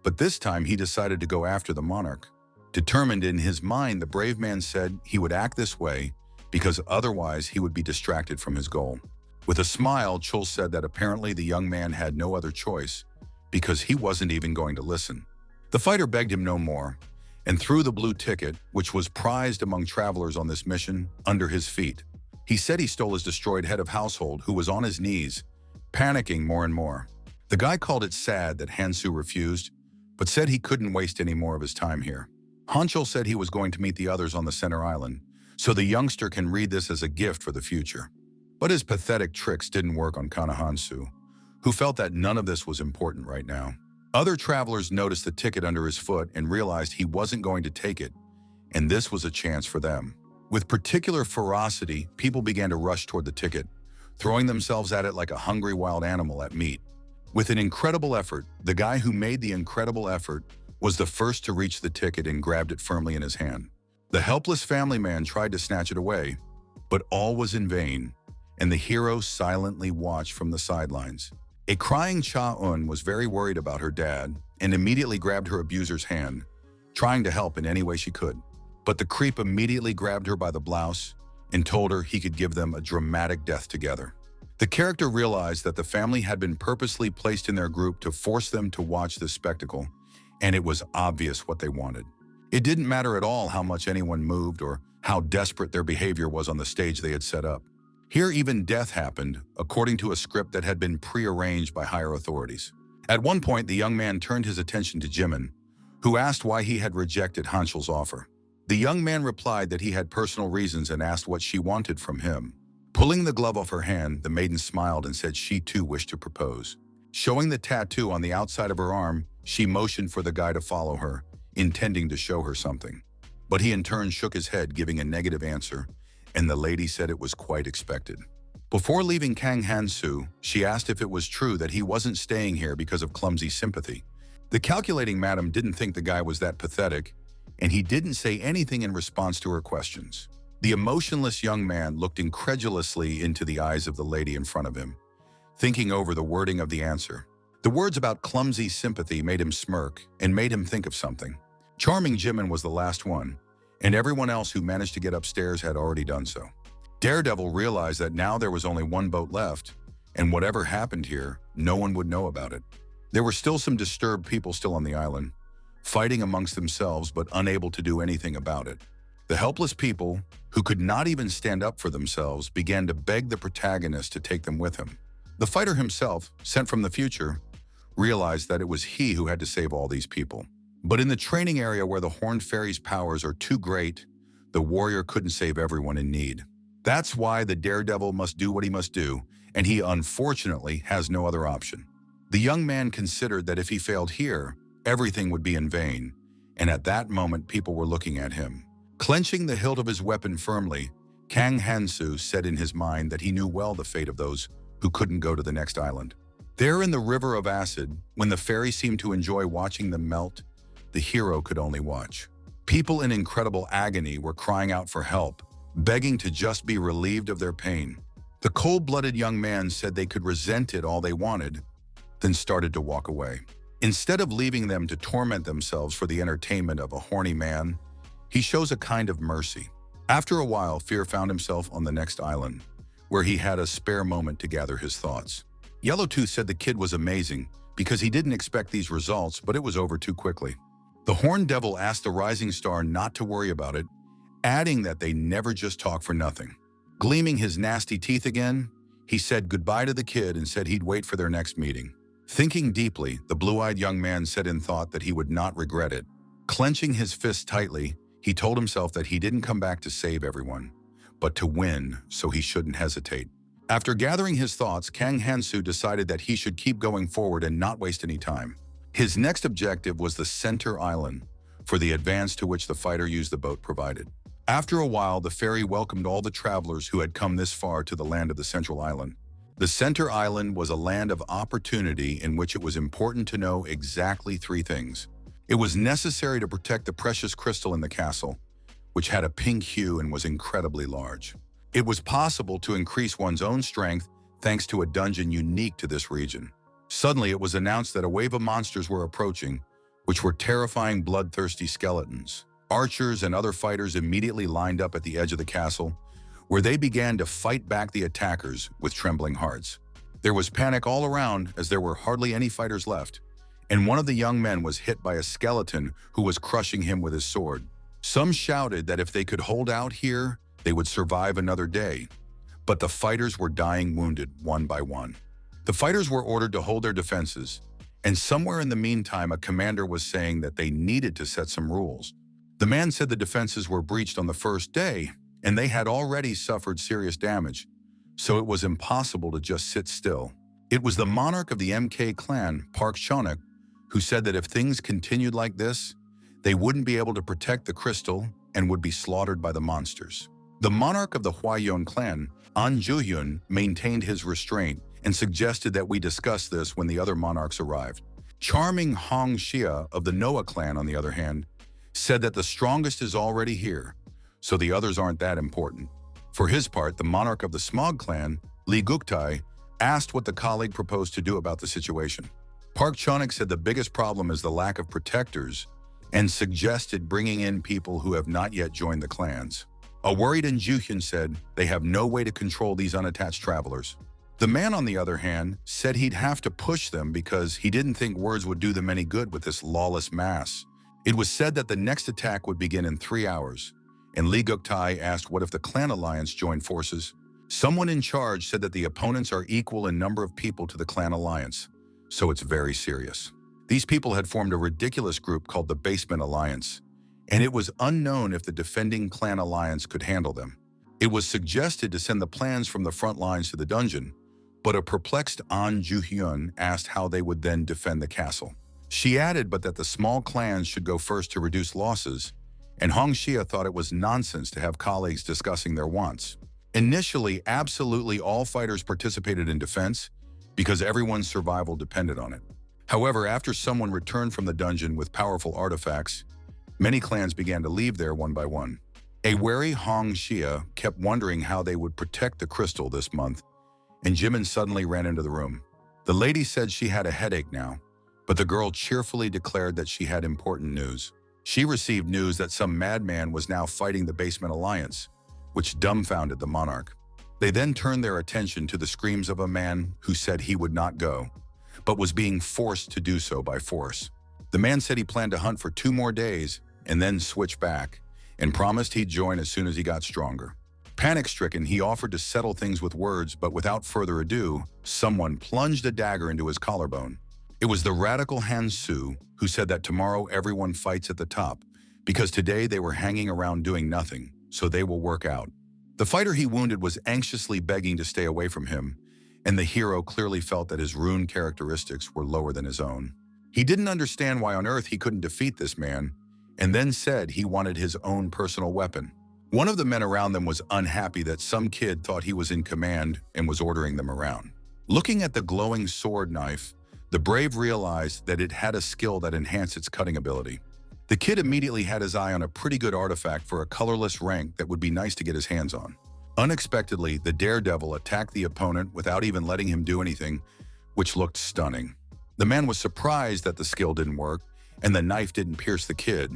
but this time he decided to go after the monarch. Determined in his mind, the brave man said he would act this way because otherwise he would be distracted from his goal. With a smile, Chul said that apparently the young man had no other choice because he wasn't even going to listen. The fighter begged him no more and threw the blue ticket, which was prized among travelers on this mission, under his feet. He said he stole his destroyed head of household, who was on his knees, panicking more and more. The guy called it sad that Hansu refused, but said he couldn't waste any more of his time here. Hansu said he was going to meet the others on the center island, so the youngster can read this as a gift for the future. But his pathetic tricks didn't work on Hansu, who felt that none of this was important right now. Other travelers noticed the ticket under his foot and realized he wasn't going to take it, and this was a chance for them. With particular ferocity, people began to rush toward the ticket, throwing themselves at it like a hungry wild animal at meat. With an incredible effort, the guy who made the incredible effort was the first to reach the ticket and grabbed it firmly in his hand. The helpless family man tried to snatch it away, but all was in vain, and the hero silently watched from the sidelines. A crying Cha-eun was very worried about her dad and immediately grabbed her abuser's hand, trying to help in any way she could. But the creep immediately grabbed her by the blouse and told her he could give them a dramatic death together. The character realized that the family had been purposely placed in their group to force them to watch this spectacle, and it was obvious what they wanted. It didn't matter at all how much anyone moved or how desperate their behavior was on the stage they had set up. Here even death happened, according to a script that had been prearranged by higher authorities. At one point, the young man turned his attention to Jimin, who asked why he had rejected Hansul's offer. The young man replied that he had personal reasons and asked what she wanted from him. Pulling the glove off her hand, the maiden smiled and said she too wished to propose. Showing the tattoo on the outside of her arm, she motioned for the guy to follow her, intending to show her something. But he in turn shook his head, giving a negative answer, and the lady said it was quite expected. Before leaving Kang Hansu, she asked if it was true that he wasn't staying here because of clumsy sympathy. The calculating madam didn't think the guy was that pathetic, and he didn't say anything in response to her questions. The emotionless young man looked incredulously into the eyes of the lady in front of him, thinking over the wording of the answer. The words about clumsy sympathy made him smirk and made him think of something. Charming Jimin was the last one, and everyone else who managed to get upstairs had already done so. Daredevil realized that now there was only one boat left, and whatever happened here, no one would know about it. There were still some disturbed people still on the island, fighting amongst themselves but unable to do anything about it. The helpless people, who could not even stand up for themselves, began to beg the protagonist to take them with him. The fighter himself, sent from the future, realized that it was he who had to save all these people. But in the training area where the Horned Fairy's powers are too great, the warrior couldn't save everyone in need. That's why the Daredevil must do what he must do, and he unfortunately has no other option. The young man considered that if he failed here, everything would be in vain, and at that moment people were looking at him. Clenching the hilt of his weapon firmly, Kang Hansu said in his mind that he knew well the fate of those who couldn't go to the next island. There in the river of acid, when the fairy seemed to enjoy watching them melt, the hero could only watch. People in incredible agony were crying out for help, begging to just be relieved of their pain. The cold-blooded young man said they could resent it all they wanted, then started to walk away. Instead of leaving them to torment themselves for the entertainment of a horny man, he shows a kind of mercy. After a while, Fear found himself on the next island, where he had a spare moment to gather his thoughts. Yellowtooth said the kid was amazing because he didn't expect these results, but it was over too quickly. The Horned Devil asked the Rising Star not to worry about it, adding that they never just talk for nothing. Gleaming his nasty teeth again, he said goodbye to the kid and said he'd wait for their next meeting. Thinking deeply, the blue-eyed young man said in thought that he would not regret it. Clenching his fist tightly, he told himself that he didn't come back to save everyone, but to win, so he shouldn't hesitate. After gathering his thoughts, Kang Hansu decided that he should keep going forward and not waste any time. His next objective was the center island, for the advance to which the fighter used the boat provided. After a while, the ferry welcomed all the travelers who had come this far to the land of the central island. The center island was a land of opportunity in which it was important to know exactly three things. It was necessary to protect the precious crystal in the castle, which had a pink hue and was incredibly large. It was possible to increase one's own strength thanks to a dungeon unique to this region. Suddenly, it was announced that a wave of monsters were approaching, which were terrifying bloodthirsty skeletons. Archers and other fighters immediately lined up at the edge of the castle, where they began to fight back the attackers with trembling hearts. There was panic all around as there were hardly any fighters left, and one of the young men was hit by a skeleton who was crushing him with his sword. Some shouted that if they could hold out here, they would survive another day. but the fighters were dying wounded one by one. The fighters were ordered to hold their defenses, and somewhere in the meantime, a commander was saying that they needed to set some rules. The man said the defenses were breached on the first day, and they had already suffered serious damage, so it was impossible to just sit still. It was the monarch of the MK clan, Park Chonak, who said that if things continued like this, they wouldn't be able to protect the crystal and would be slaughtered by the monsters. The monarch of the Hwayeon clan, An Juhyun, maintained his restraint and suggested that we discuss this when the other monarchs arrived. Charming Hong Xia of the Noah clan, on the other hand, said that the strongest is already here, so the others aren't that important. For his part, the monarch of the Smog clan, Lee Guktai, asked what the colleague proposed to do about the situation. Park Chonak said the biggest problem is the lack of protectors and suggested bringing in people who have not yet joined the clans. A worried An Juhyun said they have no way to control these unattached travelers. The man, on the other hand, said he'd have to push them because he didn't think words would do them any good with this lawless mass. It was said that the next attack would begin in 3 hours, and Lee Guktai asked what if the clan alliance joined forces. Someone in charge said that the opponents are equal in number of people to the clan alliance, so it's very serious. These people had formed a ridiculous group called the Basement Alliance, and it was unknown if the defending clan alliance could handle them. It was suggested to send the plans from the front lines to the dungeon, but a perplexed An Juhyun asked how they would then defend the castle. She added but that the small clans should go first to reduce losses, and Hong Xia thought it was nonsense to have colleagues discussing their wants. Initially, absolutely all fighters participated in defense because everyone's survival depended on it. However, after someone returned from the dungeon with powerful artifacts, many clans began to leave there one by one. A wary Hong Xia kept wondering how they would protect the crystal this month, and Jimin suddenly ran into the room. The lady said she had a headache now, but the girl cheerfully declared that she had important news. She received news that some madman was now fighting the Basement Alliance, which dumbfounded the monarch. They then turned their attention to the screams of a man who said he would not go, but was being forced to do so by force. The man said he planned to hunt for 2 more days and then switch back, and promised he'd join as soon as he got stronger. Panic-stricken, he offered to settle things with words, but without further ado, someone plunged a dagger into his collarbone. It was the radical Hansu who said that tomorrow everyone fights at the top, because today they were hanging around doing nothing, so they will work out. The fighter he wounded was anxiously begging to stay away from him, and the hero clearly felt that his rune characteristics were lower than his own. He didn't understand why on earth he couldn't defeat this man, and then said he wanted his own personal weapon. One of the men around them was unhappy that some kid thought he was in command and was ordering them around. Looking at the glowing sword knife, the brave realized that it had a skill that enhanced its cutting ability. The kid immediately had his eye on a pretty good artifact for a colorless rank that would be nice to get his hands on. Unexpectedly, the daredevil attacked the opponent without even letting him do anything, which looked stunning. The man was surprised that the skill didn't work and the knife didn't pierce the kid,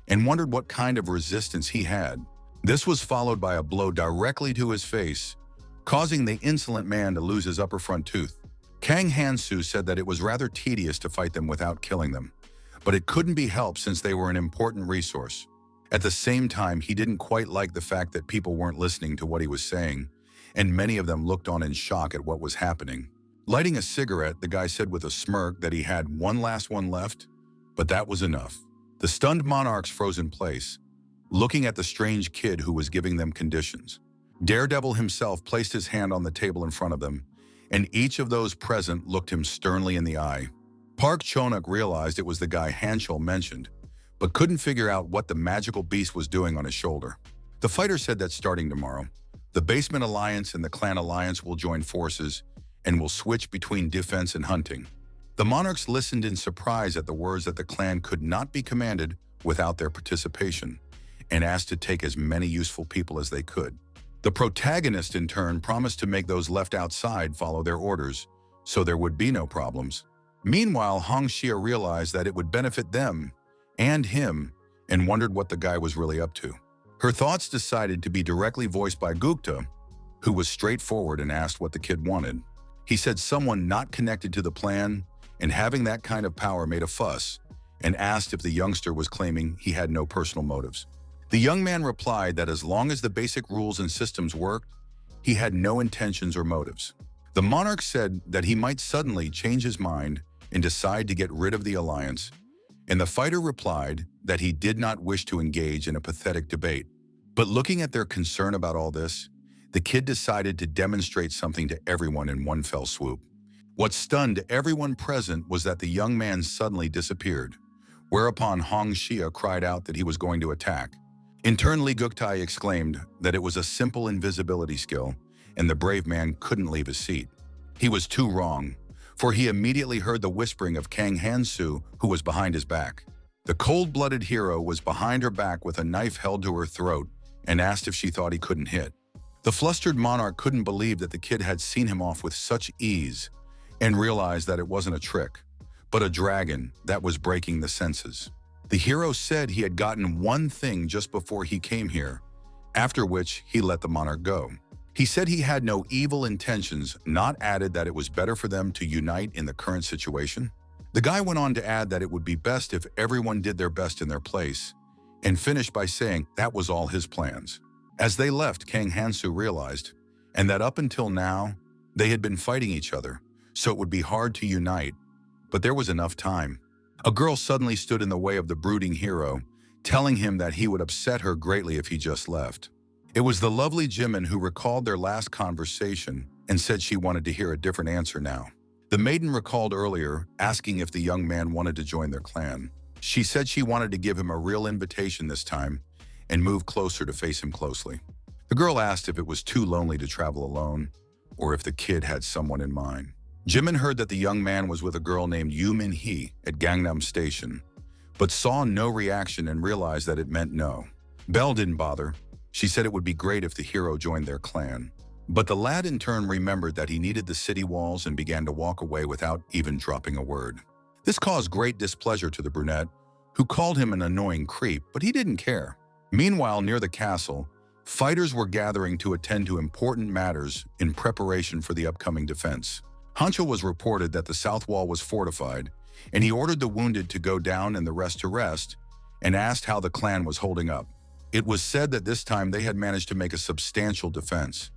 and wondered what kind of resistance he had. This was followed by a blow directly to his face, causing the insolent man to lose his upper front tooth. Kang Hansu said that it was rather tedious to fight them without killing them, but it couldn't be helped since they were an important resource. At the same time, he didn't quite like the fact that people weren't listening to what he was saying, and many of them looked on in shock at what was happening. Lighting a cigarette, the guy said with a smirk that he had one last one left, but that was enough. The stunned monarchs froze in place, looking at the strange kid who was giving them conditions. Daredevil himself placed his hand on the table in front of them, and each of those present looked him sternly in the eye. Park Chonak realized it was the guy Hanchul mentioned, but couldn't figure out what the magical beast was doing on his shoulder. The fighter said that starting tomorrow, the Basement Alliance and the Clan Alliance will join forces and will switch between defense and hunting. The monarchs listened in surprise at the words that the clan could not be commanded without their participation, and asked to take as many useful people as they could. The protagonist, in turn, promised to make those left outside follow their orders, so there would be no problems. Meanwhile, Hong Xia realized that it would benefit them and him, and wondered what the guy was really up to. Her thoughts decided to be directly voiced by Gupta, who was straightforward and asked what the kid wanted. He said someone not connected to the plan and having that kind of power made a fuss, and asked if the youngster was claiming he had no personal motives. The young man replied that as long as the basic rules and systems worked, he had no intentions or motives. The monarch said that he might suddenly change his mind and decide to get rid of the alliance, and the fighter replied that he did not wish to engage in a pathetic debate. But looking at their concern about all this, the kid decided to demonstrate something to everyone in one fell swoop. What stunned everyone present was that the young man suddenly disappeared, whereupon Hong Xia cried out that he was going to attack. In turn, Li Guktai exclaimed that it was a simple invisibility skill, and the brave man couldn't leave his seat. He was too wrong, for he immediately heard the whispering of Kang Hansu, who was behind his back. The cold-blooded hero was behind her back with a knife held to her throat and asked if she thought he couldn't hit. The flustered monarch couldn't believe that the kid had seen him off with such ease and realized that it wasn't a trick, but a dragon that was breaking the senses. The hero said he had gotten one thing just before he came here, after which he let the monarch go. He said he had no evil intentions, not added that it was better for them to unite in the current situation. The guy went on to add that it would be best if everyone did their best in their place, and finished by saying that was all his plans. As they left, Kang Hansu realized, and that up until now, they had been fighting each other, so it would be hard to unite, but there was enough time. A girl suddenly stood in the way of the brooding hero, telling him that he would upset her greatly if he just left. It was the lovely Jimin who recalled their last conversation and said she wanted to hear a different answer now. The maiden recalled earlier asking if the young man wanted to join their clan. She said she wanted to give him a real invitation this time and move closer to face him closely. The girl asked if it was too lonely to travel alone or if the kid had someone in mind. Jimin heard that the young man was with a girl named Yoo Min-hee at Gangnam Station, but saw no reaction and realized that it meant no. Belle didn't bother. She said it would be great if the hero joined their clan. But the lad in turn remembered that he needed the city walls and began to walk away without even dropping a word. This caused great displeasure to the brunette, who called him an annoying creep, but he didn't care. Meanwhile, near the castle, fighters were gathering to attend to important matters in preparation for the upcoming defense. Hansu was reported that the south wall was fortified, and he ordered the wounded to go down and the rest to rest, and asked how the clan was holding up. It was said that this time they had managed to make a substantial defense,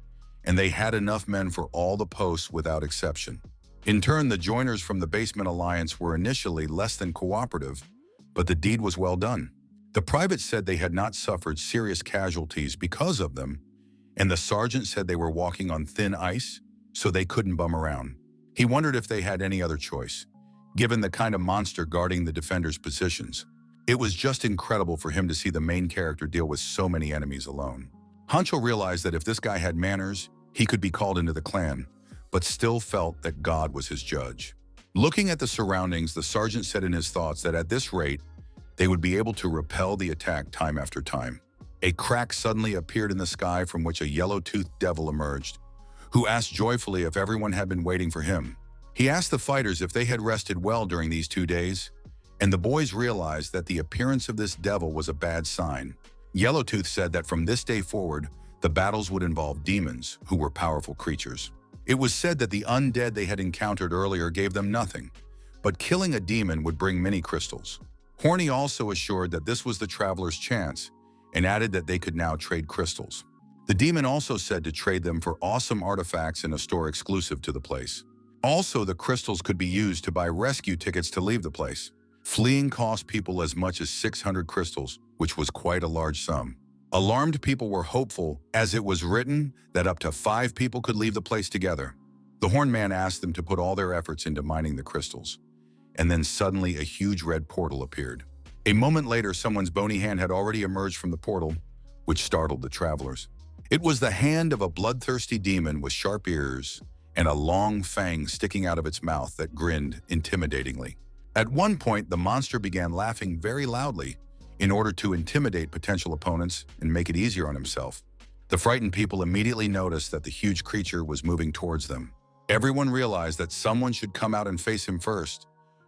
and they had enough men for all the posts without exception. In turn, the joiners from the Basement Alliance were initially less than cooperative, but the deed was well done. The private said they had not suffered serious casualties because of them, and the sergeant said they were walking on thin ice, so they couldn't bum around. He wondered if they had any other choice, given the kind of monster guarding the defenders' positions. It was just incredible for him to see the main character deal with so many enemies alone. Hansu realized that if this guy had manners, he could be called into the clan, but still felt that God was his judge. Looking at the surroundings, the sergeant said in his thoughts that at this rate, they would be able to repel the attack time after time. A crack suddenly appeared in the sky from which a yellow-toothed devil emerged, who asked joyfully if everyone had been waiting for him. He asked the fighters if they had rested well during these 2 days, and the boys realized that the appearance of this devil was a bad sign. Yellowtooth said that from this day forward, the battles would involve demons, who were powerful creatures. It was said that the undead they had encountered earlier gave them nothing, but killing a demon would bring many crystals. Horny also assured that this was the traveler's chance, and added that they could now trade crystals. The demon also said to trade them for awesome artifacts in a store exclusive to the place. Also, the crystals could be used to buy rescue tickets to leave the place. Fleeing cost people as much as 600 crystals, which was quite a large sum. Alarmed people were hopeful, as it was written that up to 5 people could leave the place together. The horn man asked them to put all their efforts into mining the crystals, and then suddenly a huge red portal appeared. A moment later, someone's bony hand had already emerged from the portal, which startled the travelers. It was the hand of a bloodthirsty demon with sharp ears and a long fang sticking out of its mouth that grinned intimidatingly. At one point, the monster began laughing very loudly in order to intimidate potential opponents and make it easier on himself. The frightened people immediately noticed that the huge creature was moving towards them. Everyone realized that someone should come out and face him first,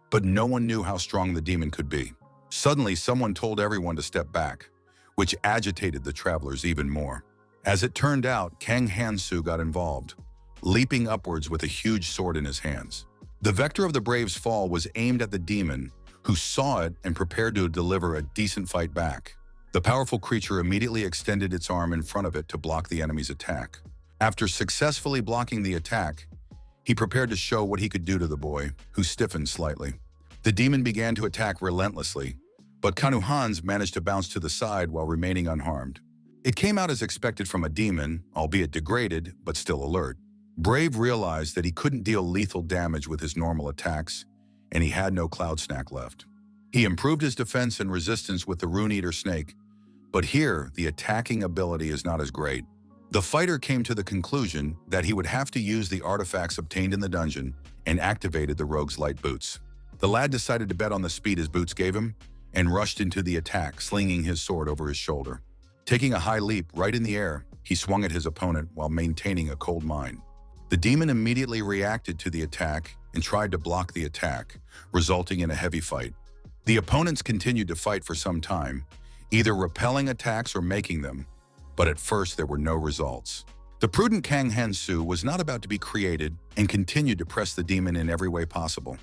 but no one knew how strong the demon could be. Suddenly, someone told everyone to step back, which agitated the travelers even more. As it turned out, Kang Hansu got involved, leaping upwards with a huge sword in his hands. The vector of the Brave's fall was aimed at the demon, who saw it and prepared to deliver a decent fight back. The powerful creature immediately extended its arm in front of it to block the enemy's attack. After successfully blocking the attack, he prepared to show what he could do to the boy, who stiffened slightly. The demon began to attack relentlessly, but Kanuhans managed to bounce to the side while remaining unharmed. It came out as expected from a demon, albeit degraded, but still alert. Brave realized that he couldn't deal lethal damage with his normal attacks, and he had no cloud snack left. He improved his defense and resistance with the Rune Eater Snake, but here the attacking ability is not as great. The fighter came to the conclusion that he would have to use the artifacts obtained in the dungeon and activated the rogue's light boots. The lad decided to bet on the speed his boots gave him and rushed into the attack, slinging his sword over his shoulder. Taking a high leap right in the air, he swung at his opponent while maintaining a cold mind. The demon immediately reacted to the attack and tried to block the attack, resulting in a heavy fight. The opponents continued to fight for some time, either repelling attacks or making them, but at first there were no results. The prudent Kang Hansu was not about to be created and continued to press the demon in every way possible.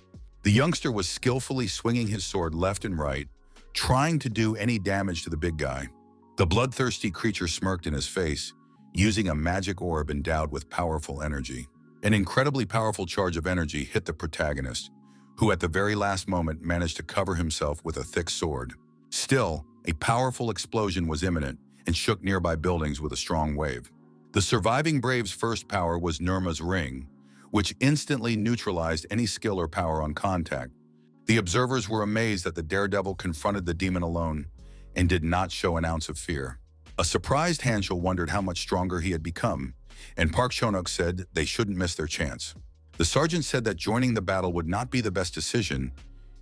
The youngster was skillfully swinging his sword left and right, trying to do any damage to the big guy. The bloodthirsty creature smirked in his face, using a magic orb endowed with powerful energy. An incredibly powerful charge of energy hit the protagonist, who at the very last moment managed to cover himself with a thick sword. Still, a powerful explosion was imminent and shook nearby buildings with a strong wave. The surviving Brave's first power was Nirma's Ring, which instantly neutralized any skill or power on contact. The observers were amazed that the daredevil confronted the demon alone and did not show an ounce of fear. A surprised Hanshul wondered how much stronger he had become, and Park Chonok said they shouldn't miss their chance. The sergeant said that joining the battle would not be the best decision,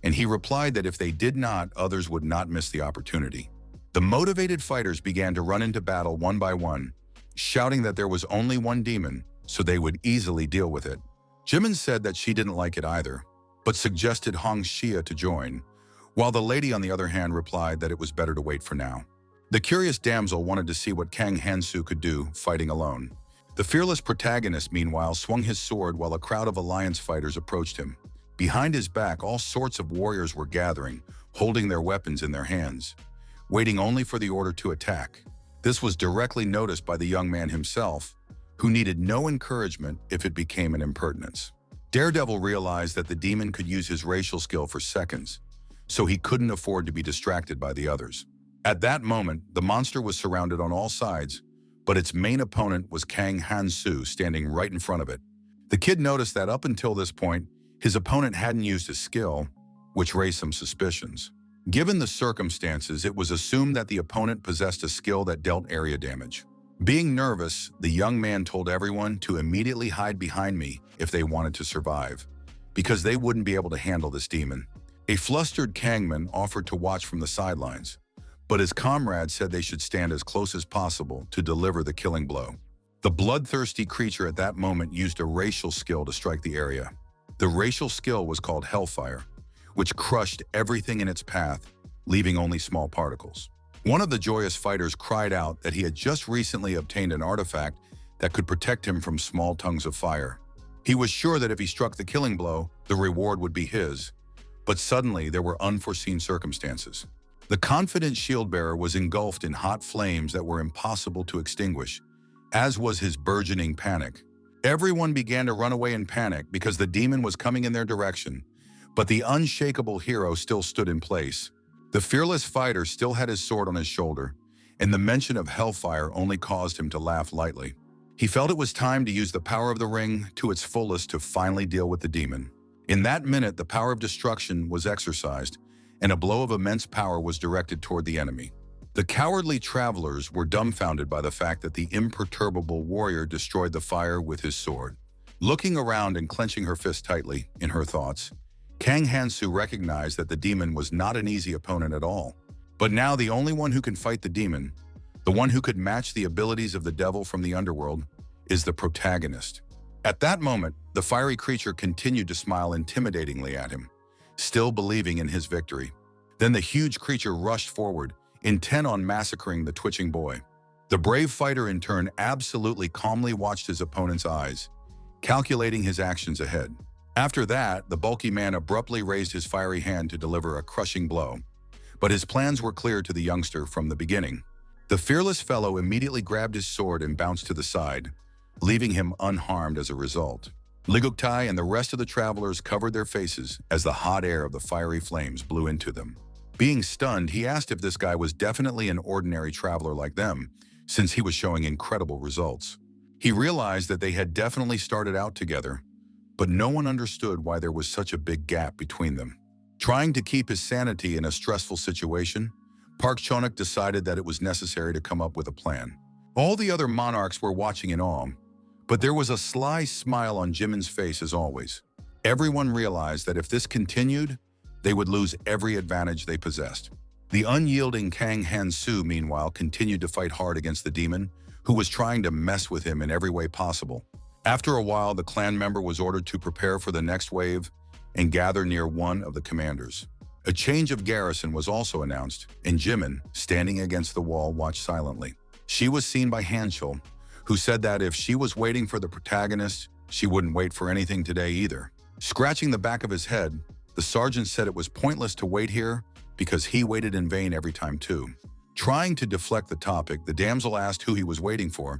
and he replied that if they did not, others would not miss the opportunity. The motivated fighters began to run into battle one by one, shouting that there was only one demon, so they would easily deal with it. Jimin said that she didn't like it either, but suggested Hong Xia to join, while the lady on the other hand replied that it was better to wait for now. The curious damsel wanted to see what Kang Hansu could do fighting alone. The fearless protagonist, meanwhile, swung his sword while a crowd of alliance fighters approached him. Behind his back, all sorts of warriors were gathering, holding their weapons in their hands, waiting only for the order to attack. This was directly noticed by the young man himself, who needed no encouragement if it became an impertinence. Daredevil realized that the demon could use his racial skill for seconds, so he couldn't afford to be distracted by the others. At that moment, the monster was surrounded on all sides, but its main opponent was Kang Hansu standing right in front of it. The kid noticed that up until this point, his opponent hadn't used his skill, which raised some suspicions. Given the circumstances, it was assumed that the opponent possessed a skill that dealt area damage. Being nervous, the young man told everyone to immediately hide behind me if they wanted to survive, because they wouldn't be able to handle this demon. A flustered Kangman offered to watch from the sidelines, but his comrades said they should stand as close as possible to deliver the killing blow. The bloodthirsty creature at that moment used a racial skill to strike the area. The racial skill was called Hellfire, which crushed everything in its path, leaving only small particles. One of the joyous fighters cried out that he had just recently obtained an artifact that could protect him from small tongues of fire. He was sure that if he struck the killing blow, the reward would be his. But suddenly, there were unforeseen circumstances. The confident shield-bearer was engulfed in hot flames that were impossible to extinguish, as was his burgeoning panic. Everyone began to run away in panic because the demon was coming in their direction, but the unshakable hero still stood in place. The fearless fighter still had his sword on his shoulder, and the mention of hellfire only caused him to laugh lightly. He felt it was time to use the power of the ring to its fullest to finally deal with the demon. In that minute, the power of destruction was exercised, and a blow of immense power was directed toward the enemy. The cowardly travelers were dumbfounded by the fact that the imperturbable warrior destroyed the fire with his sword. Looking around and clenching her fist tightly in her thoughts, Kang Hansu recognized that the demon was not an easy opponent at all. But now the only one who can fight the demon, the one who could match the abilities of the devil from the underworld, is the protagonist. At that moment, the fiery creature continued to smile intimidatingly at him, still believing in his victory. Then the huge creature rushed forward, intent on massacring the twitching boy. The brave fighter in turn absolutely calmly watched his opponent's eyes, calculating his actions ahead. After that, the bulky man abruptly raised his fiery hand to deliver a crushing blow. But his plans were clear to the youngster from the beginning. The fearless fellow immediately grabbed his sword and bounced to the side, leaving him unharmed as a result. Liguktai and the rest of the travelers covered their faces as the hot air of the fiery flames blew into them. Being stunned, he asked if this guy was definitely an ordinary traveler like them, since he was showing incredible results. He realized that they had definitely started out together, but no one understood why there was such a big gap between them. Trying to keep his sanity in a stressful situation, Park Chonak decided that it was necessary to come up with a plan. All the other monarchs were watching in awe, but there was a sly smile on Jimin's face as always. Everyone realized that if this continued, they would lose every advantage they possessed. The unyielding Kang Hansu, meanwhile, continued to fight hard against the demon, who was trying to mess with him in every way possible. After a while, the clan member was ordered to prepare for the next wave and gather near one of the commanders. A change of garrison was also announced, and Jimin, standing against the wall, watched silently. She was seen by Hanshul, who said that if she was waiting for the protagonist, she wouldn't wait for anything today either. Scratching the back of his head, the sergeant said it was pointless to wait here because he waited in vain every time too. Trying to deflect the topic, the damsel asked who he was waiting for,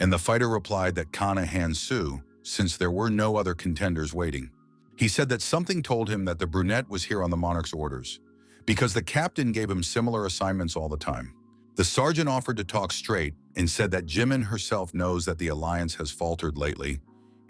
and the fighter replied that Kana Hansu, since there were no other contenders waiting. He said that something told him that the brunette was here on the monarch's orders, because the captain gave him similar assignments all the time. The sergeant offered to talk straight and said that Jimin herself knows that the alliance has faltered lately,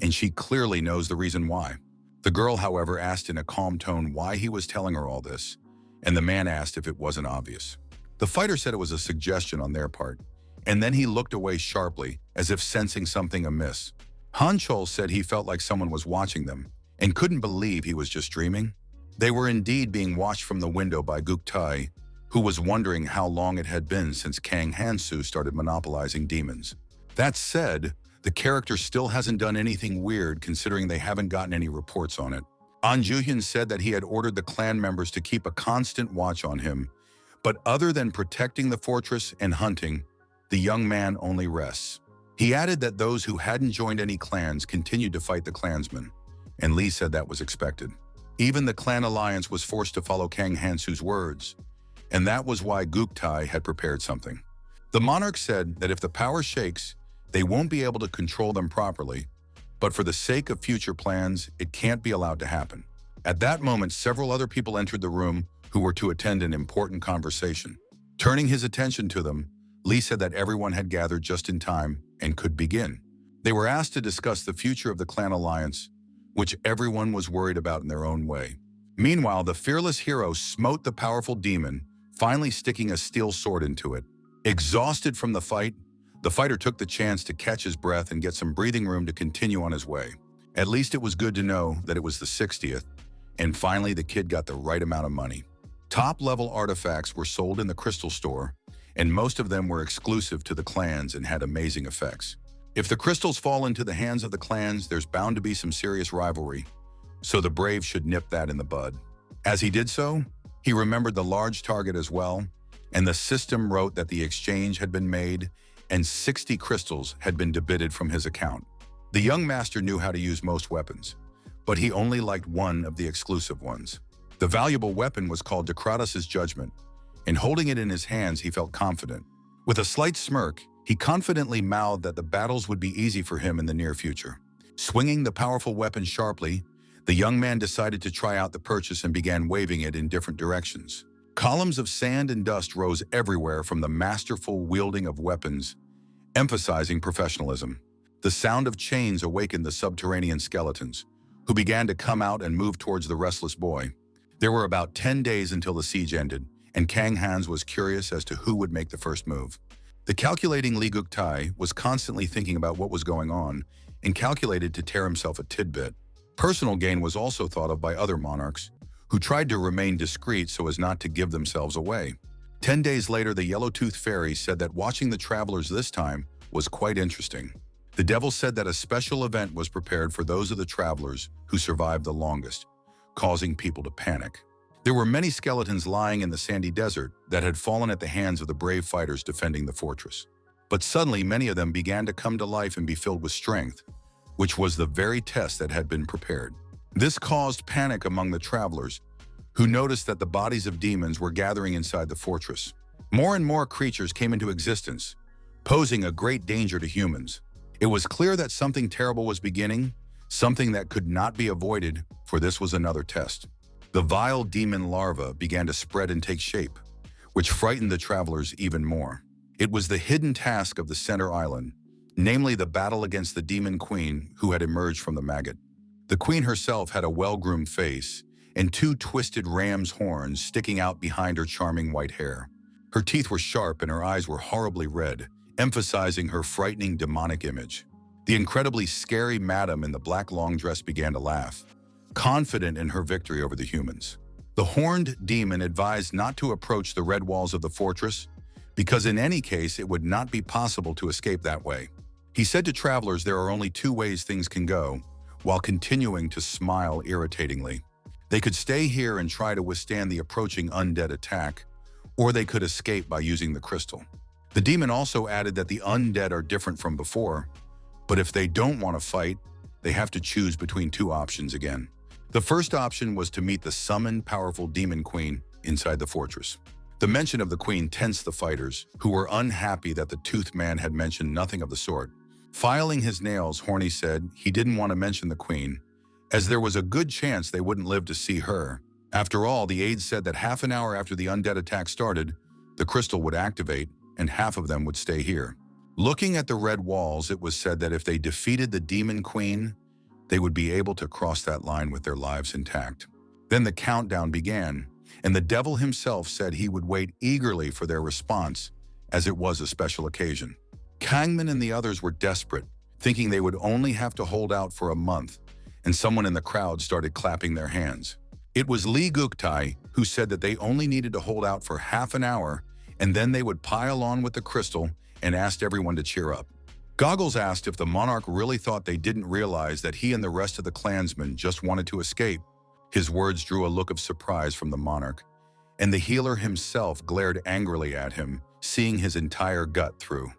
and she clearly knows the reason why. The girl, however, asked in a calm tone why he was telling her all this, and the man asked if it wasn't obvious. The fighter said it was a suggestion on their part, and then he looked away sharply, as if sensing something amiss. Hanchol said he felt like someone was watching them, and couldn't believe he was just dreaming. They were indeed being watched from the window by Guktai, who was wondering how long it had been since Kang Hansu started monopolizing demons. That said, the character still hasn't done anything weird considering they haven't gotten any reports on it. An Juhyun said that he had ordered the clan members to keep a constant watch on him, but other than protecting the fortress and hunting, the young man only rests. He added that those who hadn't joined any clans continued to fight the clansmen, and Lee said that was expected. Even the clan alliance was forced to follow Kang Hansu's words, and that was why Guktai had prepared something. The monarch said that if the power shakes, they won't be able to control them properly, but for the sake of future plans, it can't be allowed to happen. At that moment, several other people entered the room who were to attend an important conversation. Turning his attention to them, Lee said that everyone had gathered just in time and could begin. They were asked to discuss the future of the clan alliance, which everyone was worried about in their own way. Meanwhile, the fearless hero smote the powerful demon, finally sticking a steel sword into it. Exhausted from the fight, the fighter took the chance to catch his breath and get some breathing room to continue on his way. At least it was good to know that it was the 60th, and finally the kid got the right amount of money. Top-level artifacts were sold in the crystal store, and most of them were exclusive to the clans and had amazing effects. If the crystals fall into the hands of the clans, there's bound to be some serious rivalry, so the brave should nip that in the bud. As he did so, he remembered the large target as well, and the system wrote that the exchange had been made and 60 crystals had been debited from his account. The young master knew how to use most weapons, but he only liked one of the exclusive ones. The valuable weapon was called Decratus's Judgment, and holding it in his hands, he felt confident. With a slight smirk, he confidently mouthed that the battles would be easy for him in the near future. Swinging the powerful weapon sharply, the young man decided to try out the purchase and began waving it in different directions. Columns of sand and dust rose everywhere from the masterful wielding of weapons, emphasizing professionalism. The sound of chains awakened the subterranean skeletons, who began to come out and move towards the restless boy. There were about 10 days until the siege ended, and Kang Hans was curious as to who would make the first move. The calculating Lee Guk-tai was constantly thinking about what was going on and calculated to tear himself a tidbit. Personal gain was also thought of by other monarchs, who tried to remain discreet so as not to give themselves away. 10 days later, the Yellow-Toothed Fairy said that watching the travelers this time was quite interesting. The devil said that a special event was prepared for those of the travelers who survived the longest, causing people to panic. There were many skeletons lying in the sandy desert that had fallen at the hands of the brave fighters defending the fortress. But suddenly, many of them began to come to life and be filled with strength, which was the very test that had been prepared. This caused panic among the travelers, who noticed that the bodies of demons were gathering inside the fortress. More and more creatures came into existence, posing a great danger to humans. It was clear that something terrible was beginning, something that could not be avoided, for this was another test. The vile demon larva began to spread and take shape, which frightened the travelers even more. It was the hidden task of the center island, namely the battle against the demon queen who had emerged from the maggot. The queen herself had a well-groomed face and two twisted ram's horns sticking out behind her charming white hair. Her teeth were sharp and her eyes were horribly red, emphasizing her frightening demonic image. The incredibly scary madam in the black long dress began to laugh, confident in her victory over the humans. The horned demon advised not to approach the red walls of the fortress, because in any case it would not be possible to escape that way. He said to travelers there are only two ways things can go, while continuing to smile irritatingly. They could stay here and try to withstand the approaching undead attack, or they could escape by using the crystal. The demon also added that the undead are different from before, but if they don't want to fight, they have to choose between two options again. The first option was to meet the summoned powerful demon queen inside the fortress. The mention of the queen tensed the fighters, who were unhappy that the toothed man had mentioned nothing of the sort. Filing his nails, Horny said he didn't want to mention the queen, as there was a good chance they wouldn't live to see her. After all, the aides said that half an hour after the undead attack started, the crystal would activate and half of them would stay here. Looking at the red walls, it was said that if they defeated the demon queen, they would be able to cross that line with their lives intact. Then the countdown began, and the devil himself said he would wait eagerly for their response, as it was a special occasion. Kangman and the others were desperate, thinking they would only have to hold out for a month, and someone in the crowd started clapping their hands. It was Lee Guktai who said that they only needed to hold out for half an hour, and then they would pile on with the crystal, and asked everyone to cheer up. Goggles asked if the monarch really thought they didn't realize that he and the rest of the clansmen just wanted to escape. His words drew a look of surprise from the monarch, and the healer himself glared angrily at him, seeing his entire gut through.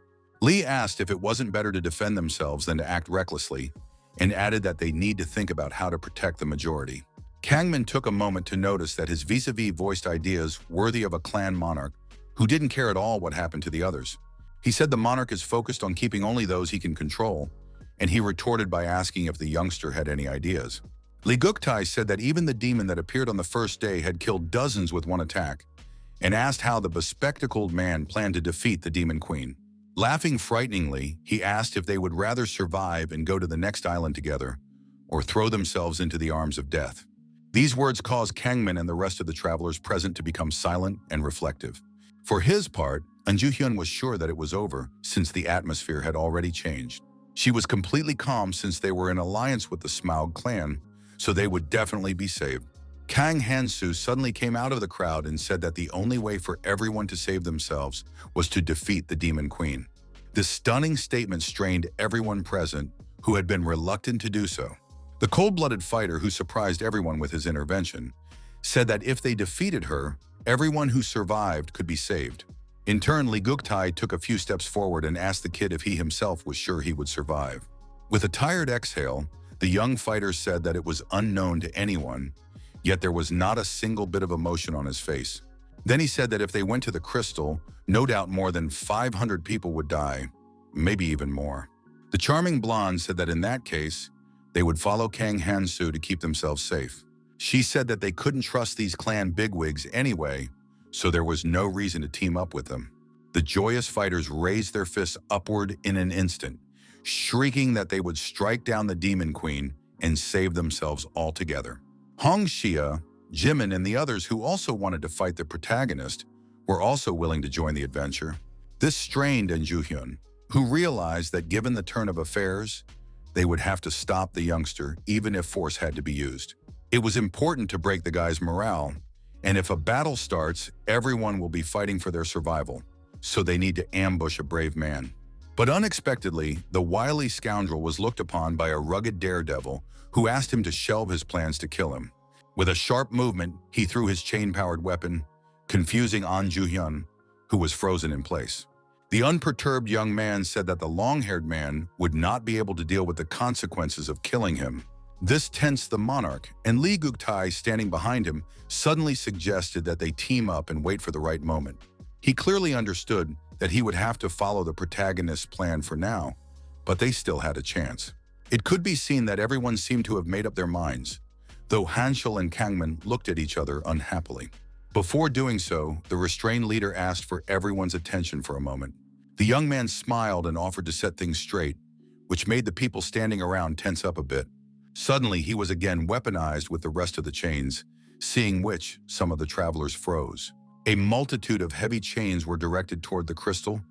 Lee asked if it wasn't better to defend themselves than to act recklessly, and added that they need to think about how to protect the majority. Kangman took a moment to notice that his vis-a-vis voiced ideas worthy of a clan monarch who didn't care at all what happened to the others. He said the monarch is focused on keeping only those he can control, and he retorted by asking if the youngster had any ideas. Lee Guktai said that even the demon that appeared on the first day had killed dozens with one attack, and asked how the bespectacled man planned to defeat the demon queen. Laughing frighteningly, he asked if they would rather survive and go to the next island together, or throw themselves into the arms of death. These words caused Kangman and the rest of the travelers present to become silent and reflective. For his part, Anju-hyun was sure that it was over, since the atmosphere had already changed. She was completely calm since they were in alliance with the Smaug clan, so they would definitely be saved. Kang Hansu suddenly came out of the crowd and said that the only way for everyone to save themselves was to defeat the demon queen. This stunning statement strained everyone present, who had been reluctant to do so. The cold-blooded fighter who surprised everyone with his intervention said that if they defeated her, everyone who survived could be saved. In turn, Lee Guktai took a few steps forward and asked the kid if he himself was sure he would survive. With a tired exhale, the young fighter said that it was unknown to anyone, yet there was not a single bit of emotion on his face. Then he said that if they went to the crystal, no doubt more than 500 people would die, maybe even more. The charming blonde said that in that case, they would follow Kang Hansu to keep themselves safe. She said that they couldn't trust these clan bigwigs anyway, so there was no reason to team up with them. The joyous fighters raised their fists upward in an instant, shrieking that they would strike down the demon queen and save themselves altogether. Hong Xia, Jimin, and the others who also wanted to fight the protagonist were also willing to join the adventure. This strained Anju-hyun, who realized that given the turn of affairs, they would have to stop the youngster even if force had to be used. It was important to break the guy's morale, and if a battle starts, everyone will be fighting for their survival, so they need to ambush a brave man. But unexpectedly, the wily scoundrel was looked upon by a rugged daredevil who asked him to shelve his plans to kill him. With a sharp movement, he threw his chain-powered weapon, confusing An Ju-hyun, who was frozen in place. The unperturbed young man said that the long-haired man would not be able to deal with the consequences of killing him. This tensed the monarch, and Lee Guktai, standing behind him, suddenly suggested that they team up and wait for the right moment. He clearly understood that he would have to follow the protagonist's plan for now, but they still had a chance. It could be seen that everyone seemed to have made up their minds, though Hansu and Kangman looked at each other unhappily. Before doing so, the restrained leader asked for everyone's attention for a moment. The young man smiled and offered to set things straight, which made the people standing around tense up a bit. Suddenly, he was again weaponized with the rest of the chains, seeing which some of the travelers froze. A multitude of heavy chains were directed toward the crystal,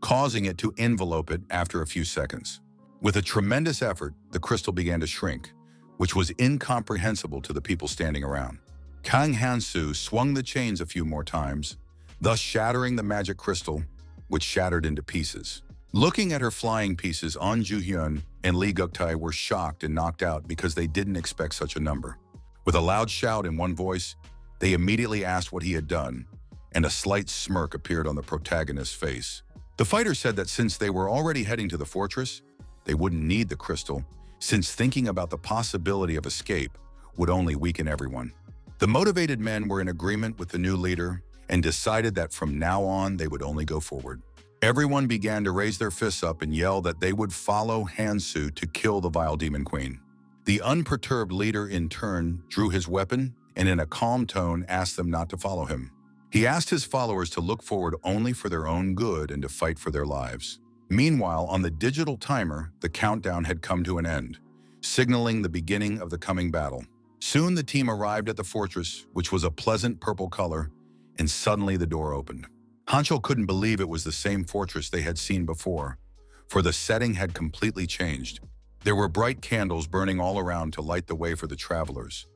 causing it to envelope it after a few seconds. With a tremendous effort, the crystal began to shrink, which was incomprehensible to the people standing around. Kang Hansu swung the chains a few more times, thus shattering the magic crystal, which shattered into pieces. Looking at her flying pieces, An Ju-hyun and Lee Guk-tae were shocked and knocked out because they didn't expect such a number. With a loud shout in one voice, they immediately asked what he had done, and a slight smirk appeared on the protagonist's face. The fighter said that since they were already heading to the fortress, they wouldn't need the crystal, since thinking about the possibility of escape would only weaken everyone. The motivated men were in agreement with the new leader and decided that from now on they would only go forward. Everyone began to raise their fists up and yell that they would follow Hansu to kill the vile demon queen. The unperturbed leader in turn drew his weapon and in a calm tone asked them not to follow him. He asked his followers to look forward only for their own good and to fight for their lives. Meanwhile, on the digital timer, the countdown had come to an end, signaling the beginning of the coming battle. Soon the team arrived at the fortress, which was a pleasant purple color, and suddenly the door opened. Hansu couldn't believe it was the same fortress they had seen before, for the setting had completely changed. There were bright candles burning all around to light the way for the travelers,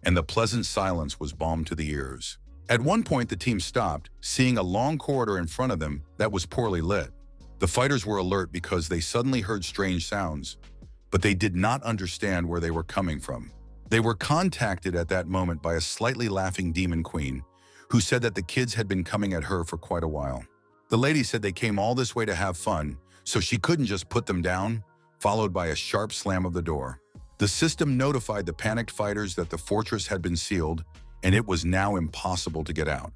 and the pleasant silence was balm to the ears. At one point, the team stopped, seeing a long corridor in front of them that was poorly lit. The fighters were alert because they suddenly heard strange sounds, but they did not understand where they were coming from. They were contacted at that moment by a slightly laughing demon queen, who said that the kids had been coming at her for quite a while. The lady said they came all this way to have fun, so she couldn't just put them down, followed by a sharp slam of the door. The system notified the panicked fighters that the fortress had been sealed, and it was now impossible to get out.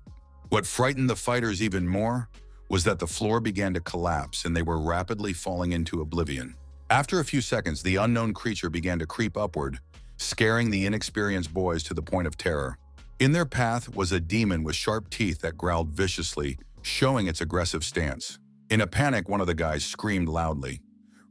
What frightened the fighters even more was that the floor began to collapse and they were rapidly falling into oblivion. After a few seconds, the unknown creature began to creep upward, scaring the inexperienced boys to the point of terror. In their path was a demon with sharp teeth that growled viciously, showing its aggressive stance. In a panic, one of the guys screamed loudly,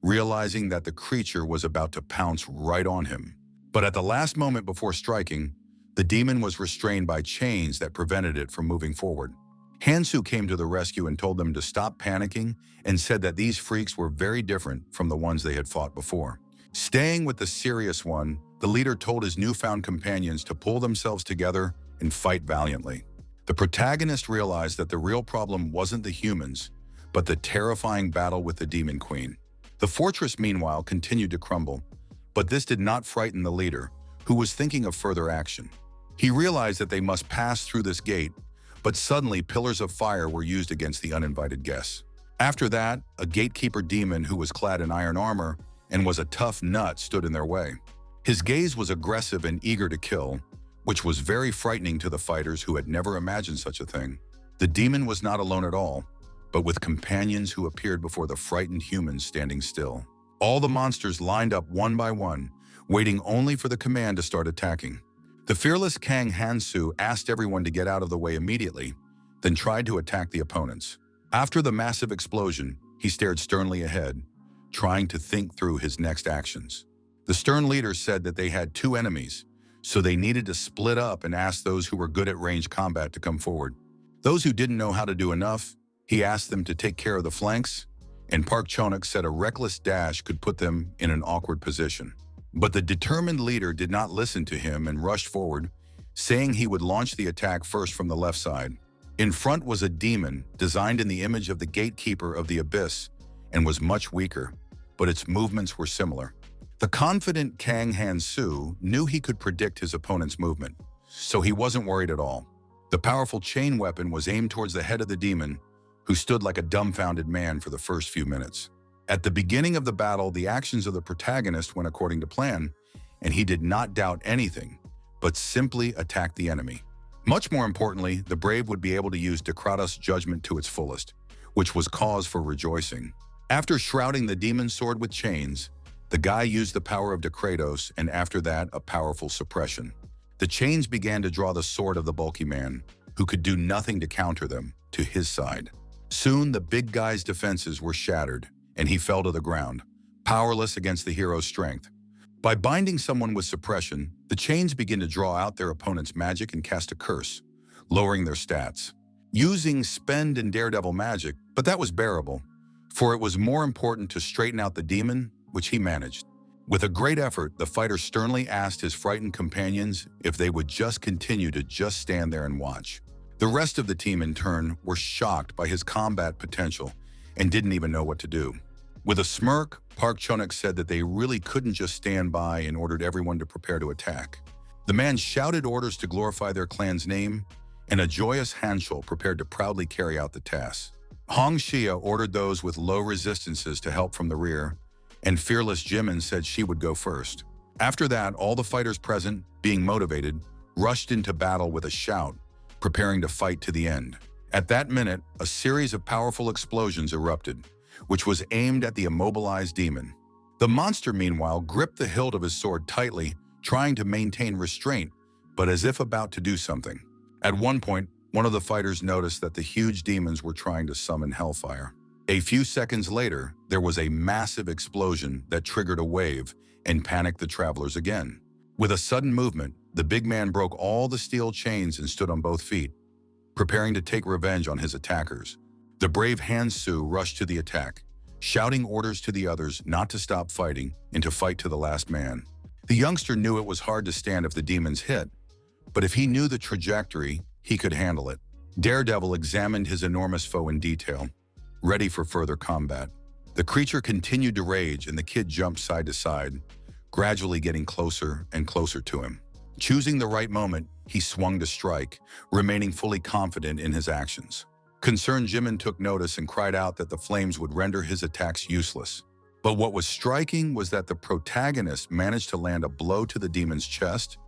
realizing that the creature was about to pounce right on him. But at the last moment before striking, the demon was restrained by chains that prevented it from moving forward. Hansu came to the rescue and told them to stop panicking and said that these freaks were very different from the ones they had fought before. Staying with the serious one, the leader told his newfound companions to pull themselves together and fight valiantly. The protagonist realized that the real problem wasn't the humans, but the terrifying battle with the demon queen. The fortress, meanwhile, continued to crumble, but this did not frighten the leader, who was thinking of further action. He realized that they must pass through this gate, but suddenly pillars of fire were used against the uninvited guests. After that, a gatekeeper demon who was clad in iron armor and was a tough nut stood in their way. His gaze was aggressive and eager to kill, which was very frightening to the fighters who had never imagined such a thing. The demon was not alone at all, but with companions who appeared before the frightened humans standing still. All the monsters lined up one by one, waiting only for the command to start attacking. The fearless Kang Hansu asked everyone to get out of the way immediately, then tried to attack the opponents. After the massive explosion, he stared sternly ahead, trying to think through his next actions. The stern leader said that they had two enemies, so they needed to split up and ask those who were good at ranged combat to come forward. Those who didn't know how to do enough, he asked them to take care of the flanks, and Park Chonak said a reckless dash could put them in an awkward position. But the determined leader did not listen to him and rushed forward, saying he would launch the attack first from the left side. In front was a demon designed in the image of the gatekeeper of the abyss and was much weaker, but its movements were similar. The confident Kang Hansu knew he could predict his opponent's movement, so he wasn't worried at all. The powerful chain weapon was aimed towards the head of the demon, who stood like a dumbfounded man for the first few minutes. At the beginning of the battle, the actions of the protagonist went according to plan, and he did not doubt anything, but simply attacked the enemy. Much more importantly, the brave would be able to use Dekratos' judgment to its fullest, which was cause for rejoicing. After shrouding the demon sword with chains, the guy used the power of Decretos and after that, a powerful suppression. The chains began to draw the sword of the bulky man, who could do nothing to counter them, to his side. Soon, the big guy's defenses were shattered, and he fell to the ground, powerless against the hero's strength. By binding someone with suppression, the chains begin to draw out their opponent's magic and cast a curse, lowering their stats. Using spend and daredevil magic, but that was bearable, for it was more important to straighten out the demon, which he managed. With a great effort, the fighter sternly asked his frightened companions if they would just continue to just stand there and watch. The rest of the team, in turn, were shocked by his combat potential and didn't even know what to do. With a smirk, Park Chonak said that they really couldn't just stand by and ordered everyone to prepare to attack. The man shouted orders to glorify their clan's name, and a joyous Hansu prepared to proudly carry out the task. Hong Xia ordered those with low resistances to help from the rear, and fearless Jimin said she would go first. After that, all the fighters present, being motivated, rushed into battle with a shout, preparing to fight to the end. At that minute, a series of powerful explosions erupted, which was aimed at the immobilized demon. The monster, meanwhile, gripped the hilt of his sword tightly, trying to maintain restraint, but as if about to do something. At one point, one of the fighters noticed that the huge demons were trying to summon hellfire. A few seconds later, there was a massive explosion that triggered a wave and panicked the travelers again. With a sudden movement, the big man broke all the steel chains and stood on both feet, preparing to take revenge on his attackers. The brave Hansu rushed to the attack, shouting orders to the others not to stop fighting and to fight to the last man. The youngster knew it was hard to stand if the demons hit, but if he knew the trajectory, he could handle it. Daredevil examined his enormous foe in detail, ready for further combat. The creature continued to rage and the kid jumped side to side, gradually getting closer and closer to him. Choosing the right moment, he swung to strike, remaining fully confident in his actions. Concerned Jimin took notice and cried out that the flames would render his attacks useless. But what was striking was that the protagonist managed to land a blow to the demon's chest,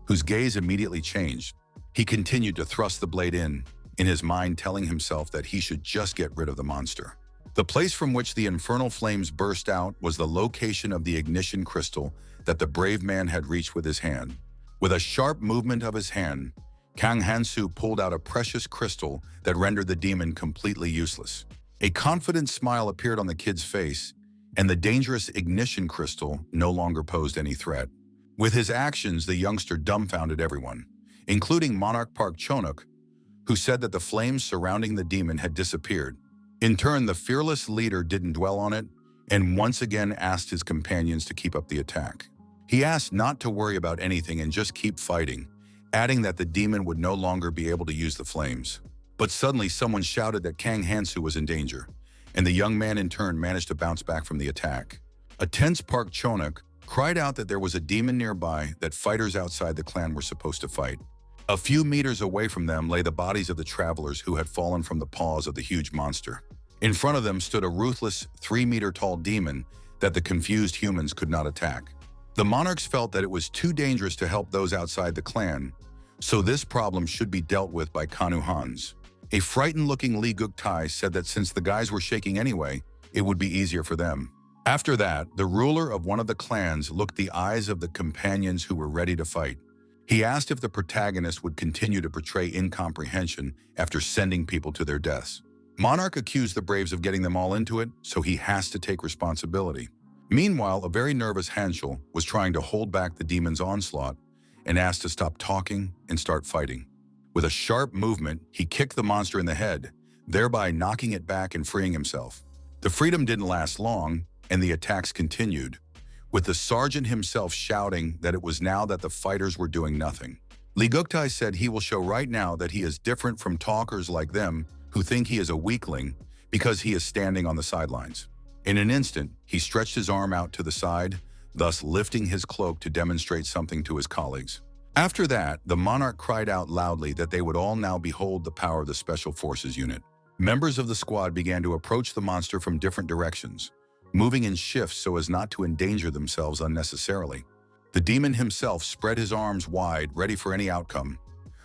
whose gaze immediately changed. He continued to thrust the blade in his mind telling himself that he should just get rid of the monster. The place from which the infernal flames burst out was the location of the ignition crystal that the brave man had reached with his hand. With a sharp movement of his hand, Kang Hansu pulled out a precious crystal that rendered the demon completely useless. A confident smile appeared on the kid's face, and the dangerous ignition crystal no longer posed any threat. With his actions, the youngster dumbfounded everyone, including Monarch Park Chonak, who said that the flames surrounding the demon had disappeared. In turn, the fearless leader didn't dwell on it and once again asked his companions to keep up the attack. He asked not to worry about anything and just keep fighting, adding that the demon would no longer be able to use the flames. But suddenly someone shouted that Kang Hansu was in danger, and the young man in turn managed to bounce back from the attack. A tense Park Chonak cried out that there was a demon nearby that fighters outside the clan were supposed to fight. A few meters away from them lay the bodies of the travelers who had fallen from the paws of the huge monster. In front of them stood a ruthless 3-meter-tall demon that the confused humans could not attack. The monarchs felt that it was too dangerous to help those outside the clan, so this problem should be dealt with by Kanu Hans. A frightened-looking Li Guktai said that since the guys were shaking anyway, it would be easier for them. After that, the ruler of one of the clans looked the eyes of the companions who were ready to fight. He asked if the protagonist would continue to portray incomprehension after sending people to their deaths. Monarch accused the Braves of getting them all into it, so he has to take responsibility. Meanwhile, a very nervous Hansu was trying to hold back the demon's onslaught and asked to stop talking and start fighting. With a sharp movement, he kicked the monster in the head, thereby knocking it back and freeing himself. The freedom didn't last long, and the attacks continued, with the sergeant himself shouting that it was now that the fighters were doing nothing. Li Guktai said he will show right now that he is different from talkers like them who think he is a weakling because he is standing on the sidelines. In an instant, he stretched his arm out to the side, thus lifting his cloak to demonstrate something to his colleagues. After that, the monarch cried out loudly that they would all now behold the power of the Special Forces unit. Members of the squad began to approach the monster from different directions, moving in shifts so as not to endanger themselves unnecessarily. The demon himself spread his arms wide, ready for any outcome,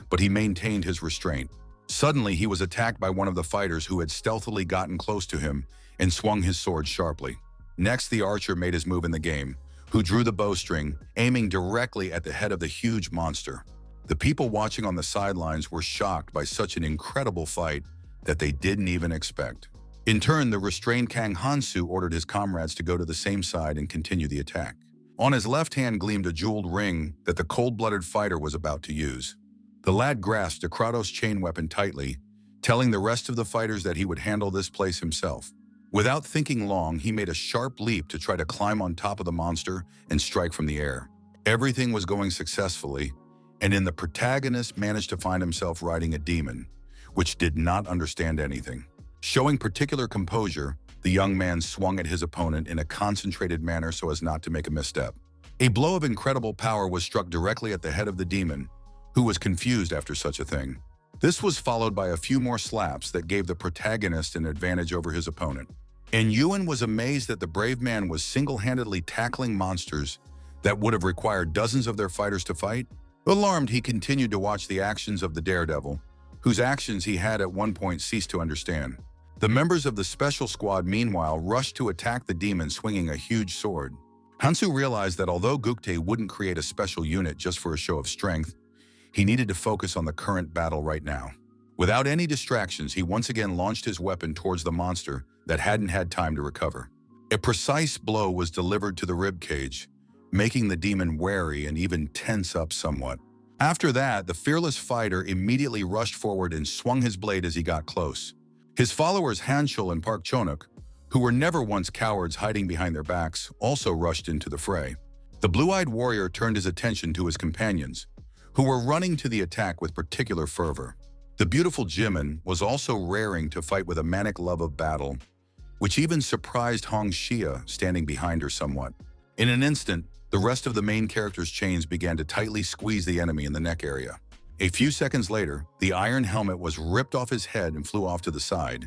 but he maintained his restraint. Suddenly, he was attacked by one of the fighters who had stealthily gotten close to him and swung his sword sharply. Next, the archer made his move in the game, who drew the bowstring, aiming directly at the head of the huge monster. The people watching on the sidelines were shocked by such an incredible fight that they didn't even expect. In turn, the restrained Kang Hansu ordered his comrades to go to the same side and continue the attack. On his left hand gleamed a jeweled ring that the cold-blooded fighter was about to use. The lad grasped a Kratos chain weapon tightly, telling the rest of the fighters that he would handle this place himself. Without thinking long, he made a sharp leap to try to climb on top of the monster and strike from the air. Everything was going successfully, and the protagonist managed to find himself riding a demon, which did not understand anything. Showing particular composure, the young man swung at his opponent in a concentrated manner so as not to make a misstep. A blow of incredible power was struck directly at the head of the demon, who was confused after such a thing. This was followed by a few more slaps that gave the protagonist an advantage over his opponent. And Yuan was amazed that the brave man was single-handedly tackling monsters that would have required dozens of their fighters to fight. Alarmed, he continued to watch the actions of the daredevil, whose actions he had at one point ceased to understand. The members of the special squad, meanwhile, rushed to attack the demon swinging a huge sword. Hansu realized that although Guktae wouldn't create a special unit just for a show of strength, he needed to focus on the current battle right now. Without any distractions, he once again launched his weapon towards the monster that hadn't had time to recover. A precise blow was delivered to the ribcage, making the demon wary and even tense up somewhat. After that, the fearless fighter immediately rushed forward and swung his blade as he got close. His followers Hanshul and Park Chonuk, who were never once cowards hiding behind their backs, also rushed into the fray. The blue-eyed warrior turned his attention to his companions, who were running to the attack with particular fervor. The beautiful Jimin was also raring to fight with a manic love of battle, which even surprised Hong Xia standing behind her somewhat. In an instant, the rest of the main character's chains began to tightly squeeze the enemy in the neck area. A few seconds later, the iron helmet was ripped off his head and flew off to the side,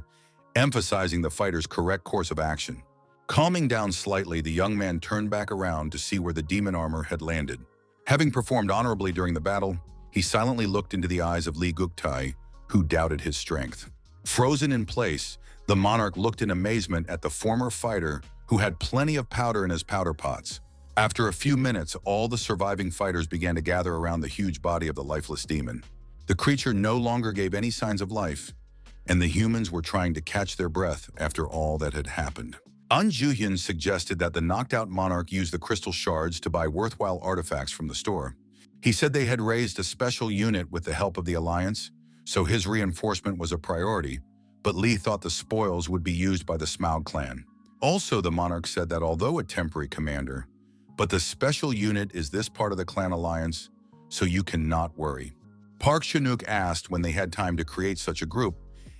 emphasizing the fighter's correct course of action. Calming down slightly, the young man turned back around to see where the demon armor had landed. Having performed honorably during the battle, he silently looked into the eyes of Li Guktae, who doubted his strength. Frozen in place, the monarch looked in amazement at the former fighter who had plenty of powder in his powder pots. After a few minutes, all the surviving fighters began to gather around the huge body of the lifeless demon. The creature no longer gave any signs of life, and the humans were trying to catch their breath after all that had happened. An Juhyun suggested that the knocked-out monarch use the crystal shards to buy worthwhile artifacts from the store. He said they had raised a special unit with the help of the Alliance, so his reinforcement was a priority, but Lee thought the spoils would be used by the Smaug clan. Also, the monarch said that although a temporary commander, but the special unit is this part of the clan alliance, so you cannot worry. Park Chinook asked when they had time to create such a group,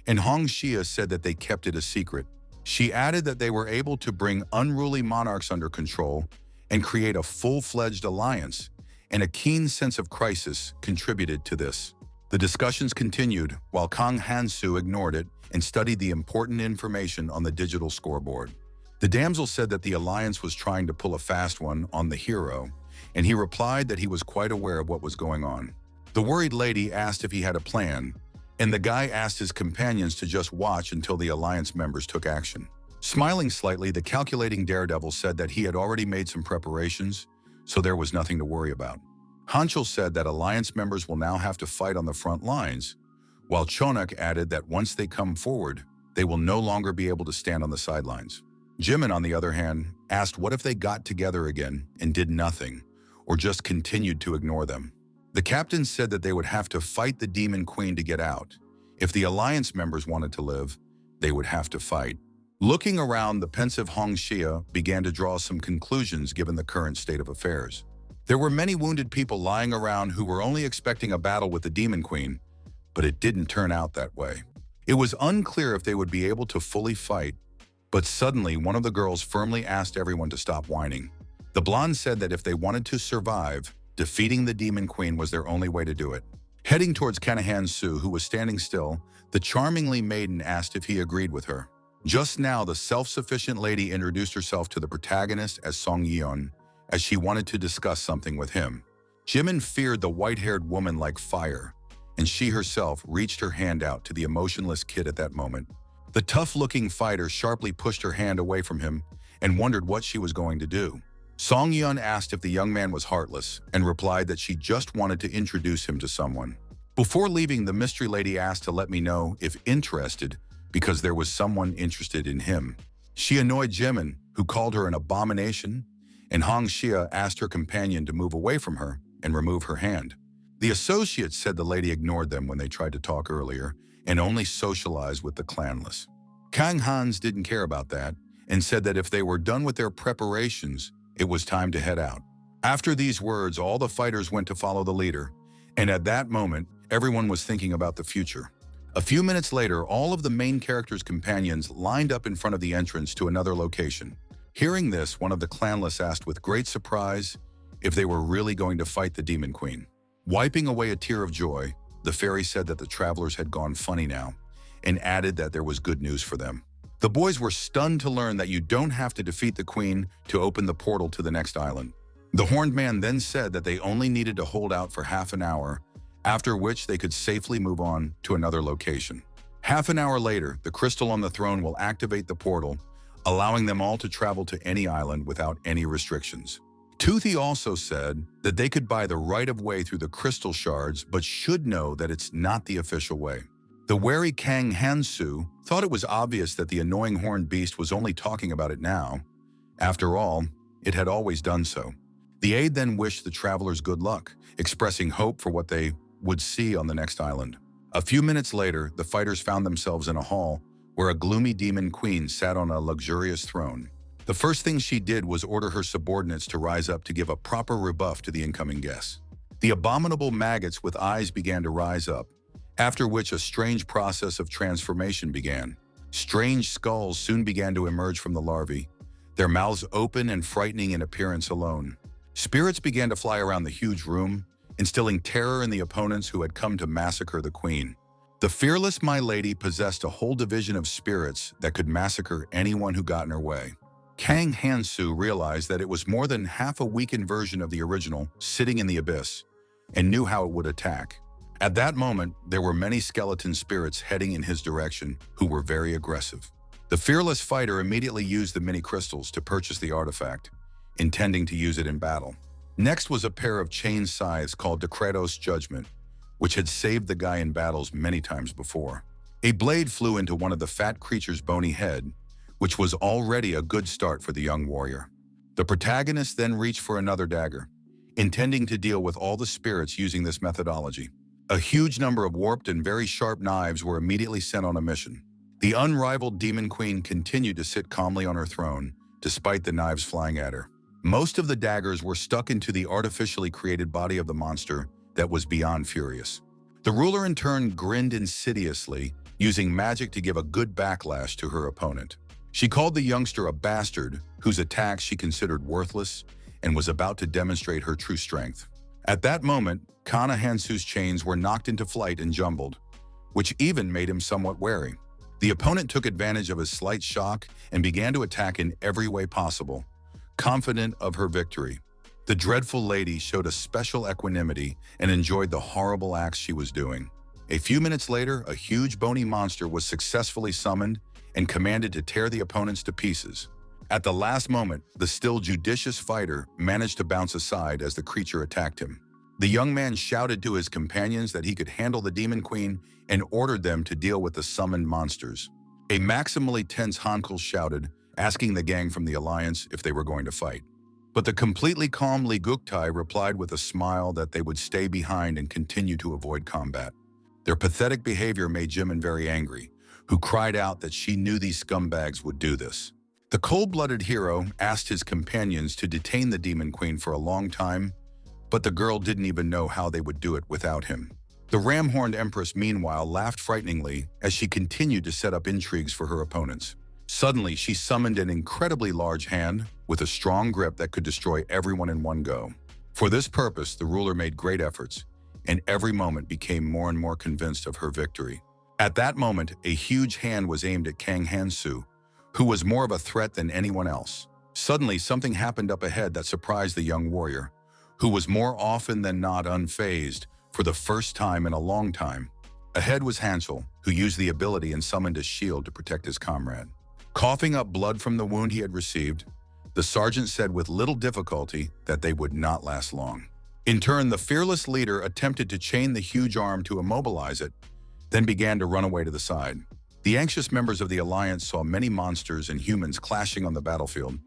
and Hong Xia said that they kept it a secret. She added that they were able to bring unruly monarchs under control and create a full-fledged alliance, and a keen sense of crisis contributed to this. The discussions continued while Kang Hansu ignored it and studied the important information on the digital scoreboard. The damsel said that the alliance was trying to pull a fast one on the hero, and he replied that he was quite aware of what was going on. The worried lady asked if he had a plan, and the guy asked his companions to just watch until the alliance members took action. Smiling slightly, the calculating daredevil said that he had already made some preparations, so there was nothing to worry about. Hanshul said that alliance members will now have to fight on the front lines, while Chonak added that once they come forward, they will no longer be able to stand on the sidelines. Jimin, on the other hand, asked what if they got together again and did nothing, or just continued to ignore them. The captain said that they would have to fight the demon queen to get out. If the alliance members wanted to live, they would have to fight. Looking around, the pensive Hong Xia began to draw some conclusions given the current state of affairs. There were many wounded people lying around who were only expecting a battle with the demon queen, but it didn't turn out that way. It was unclear if they would be able to fully fight, but suddenly one of the girls firmly asked everyone to stop whining. The blonde said that if they wanted to survive, defeating the demon queen was their only way to do it. Heading towards Kanahan Su, who was standing still, the charmingly maiden asked if he agreed with her. Just now, the self-sufficient lady introduced herself to the protagonist as Song Yeon, as she wanted to discuss something with him. Jimin feared the white-haired woman like fire, and she herself reached her hand out to the emotionless kid at that moment. The tough-looking fighter sharply pushed her hand away from him and wondered what she was going to do. Song Yun asked if the young man was heartless and replied that she just wanted to introduce him to someone. Before leaving, the mystery lady asked to let me know if interested because there was someone interested in him. She annoyed Jimin, who called her an abomination, and Hong Xia asked her companion to move away from her and remove her hand. The associates said the lady ignored them when they tried to talk earlier and only socialized with the clanless. Kang Hans didn't care about that and said that if they were done with their preparations, it was time to head out. After these words, all the fighters went to follow the leader, and at that moment, everyone was thinking about the future. A few minutes later, all of the main character's companions lined up in front of the entrance to another location. Hearing this, one of the clanless asked with great surprise if they were really going to fight the Demon Queen. Wiping away a tear of joy, the fairy said that the travelers had gone funny now, and added that there was good news for them. The boys were stunned to learn that you don't have to defeat the queen to open the portal to the next island. The horned man then said that they only needed to hold out for half an hour, after which they could safely move on to another location. Half an hour later, the crystal on the throne will activate the portal, allowing them all to travel to any island without any restrictions. Toothy also said that they could buy the right-of-way through the crystal shards, but should know that it's not the official way. The wary Kang Hansu thought it was obvious that the annoying horned beast was only talking about it now. After all, it had always done so. The aide then wished the travelers good luck, expressing hope for what they would see on the next island. A few minutes later, the fighters found themselves in a hall where a gloomy demon queen sat on a luxurious throne. The first thing she did was order her subordinates to rise up to give a proper rebuff to the incoming guests. The abominable maggots with eyes began to rise up, after which a strange process of transformation began. Strange skulls soon began to emerge from the larvae, their mouths open and frightening in appearance alone. Spirits began to fly around the huge room, instilling terror in the opponents who had come to massacre the queen. The fearless My Lady possessed a whole division of spirits that could massacre anyone who got in her way. Kang Hansu realized that it was more than half a weakened version of the original sitting in the abyss, and knew how it would attack. At that moment, there were many skeleton spirits heading in his direction who were very aggressive. The fearless fighter immediately used the mini crystals to purchase the artifact, intending to use it in battle. Next was a pair of chain scythes called Decretos Judgment, which had saved the guy in battles many times before. A blade flew into one of the fat creature's bony head, which was already a good start for the young warrior. The protagonist then reached for another dagger, intending to deal with all the spirits using this methodology. A huge number of warped and very sharp knives were immediately sent on a mission. The unrivaled Demon Queen continued to sit calmly on her throne, despite the knives flying at her. Most of the daggers were stuck into the artificially created body of the monster that was beyond furious. The ruler in turn grinned insidiously, using magic to give a good backlash to her opponent. She called the youngster a bastard, whose attacks she considered worthless, and was about to demonstrate her true strength. At that moment, Kana Hansu's chains were knocked into flight and jumbled, which even made him somewhat wary. The opponent took advantage of his slight shock and began to attack in every way possible, confident of her victory. The dreadful lady showed a special equanimity and enjoyed the horrible acts she was doing. A few minutes later, a huge bony monster was successfully summoned and commanded to tear the opponents to pieces. At the last moment, the still judicious fighter managed to bounce aside as the creature attacked him. The young man shouted to his companions that he could handle the Demon Queen and ordered them to deal with the summoned monsters. A maximally tense Hankel shouted, asking the gang from the Alliance if they were going to fight. But the completely calm Li Guktai replied with a smile that they would stay behind and continue to avoid combat. Their pathetic behavior made Jimin very angry, who cried out that she knew these scumbags would do this. The cold-blooded hero asked his companions to detain the Demon Queen for a long time, but the girl didn't even know how they would do it without him. The ram-horned Empress, meanwhile, laughed frighteningly as she continued to set up intrigues for her opponents. Suddenly, she summoned an incredibly large hand with a strong grip that could destroy everyone in one go. For this purpose, the ruler made great efforts, and every moment became more and more convinced of her victory. At that moment, a huge hand was aimed at Kang Hansu, who was more of a threat than anyone else. Suddenly, something happened up ahead that surprised the young warrior, who was more often than not unfazed for the first time in a long time. Ahead was Hansel, who used the ability and summoned a shield to protect his comrade. Coughing up blood from the wound he had received, the sergeant said with little difficulty that they would not last long. In turn, the fearless leader attempted to chain the huge arm to immobilize it, then began to run away to the side. The anxious members of the Alliance saw many monsters and humans clashing on the battlefield,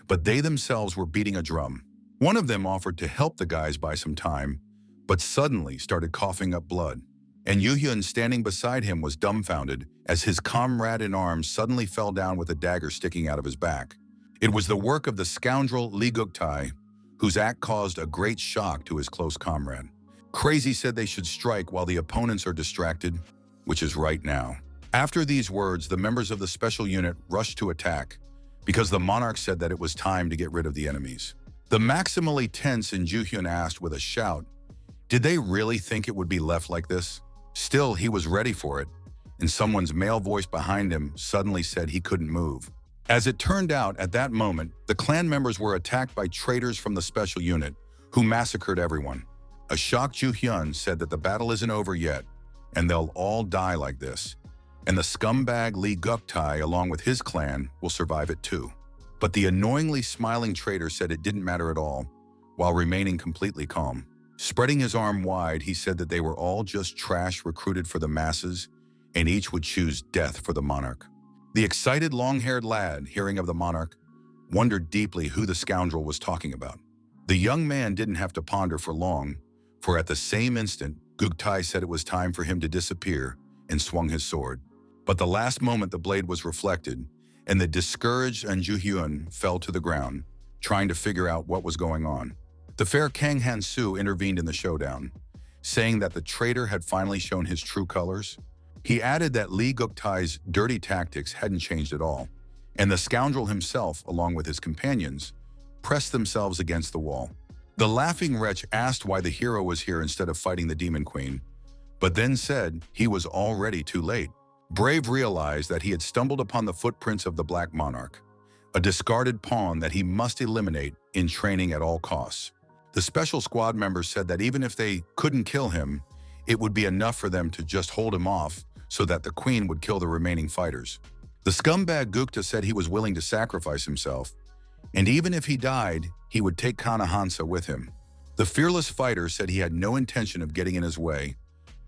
but they themselves were beating a drum. One of them offered to help the guys buy some time, but suddenly started coughing up blood. And Yu-hyun standing beside him was dumbfounded as his comrade in arms suddenly fell down with a dagger sticking out of his back. It was the work of the scoundrel Lee Guk-tae, whose act caused a great shock to his close comrade. Crazy said they should strike while the opponents are distracted, which is right now. After these words, the members of the special unit rushed to attack because the monarch said that it was time to get rid of the enemies. The maximally tense and Ju-hyun asked with a shout, did they really think it would be left like this? Still, he was ready for it, and someone's male voice behind him suddenly said he couldn't move. As it turned out, at that moment, the clan members were attacked by traitors from the special unit, who massacred everyone. A shocked Ju-hyun said that the battle isn't over yet, and they'll all die like this, and the scumbag Lee Guk-tae, along with his clan, will survive it too. But the annoyingly smiling traitor said it didn't matter at all, while remaining completely calm. Spreading his arm wide, he said that they were all just trash recruited for the masses, and each would choose death for the monarch. The excited long-haired lad, hearing of the monarch, wondered deeply who the scoundrel was talking about. The young man didn't have to ponder for long, for at the same instant, Guk-tae said it was time for him to disappear and swung his sword. But the last moment the blade was reflected, and the discouraged and Ju-hyun fell to the ground, trying to figure out what was going on. The fair Kang Hansu intervened in the showdown, saying that the traitor had finally shown his true colors. He added that Lee Guk-tae's dirty tactics hadn't changed at all, and the scoundrel himself, along with his companions, pressed themselves against the wall. The laughing wretch asked why the hero was here instead of fighting the Demon Queen, but then said he was already too late. Brave realized that he had stumbled upon the footprints of the Black Monarch, a discarded pawn that he must eliminate in training at all costs. The special squad members said that even if they couldn't kill him, it would be enough for them to just hold him off so that the queen would kill the remaining fighters. The scumbag Gupta said he was willing to sacrifice himself, and even if he died, he would take Kana Hansa with him. The fearless fighter said he had no intention of getting in his way,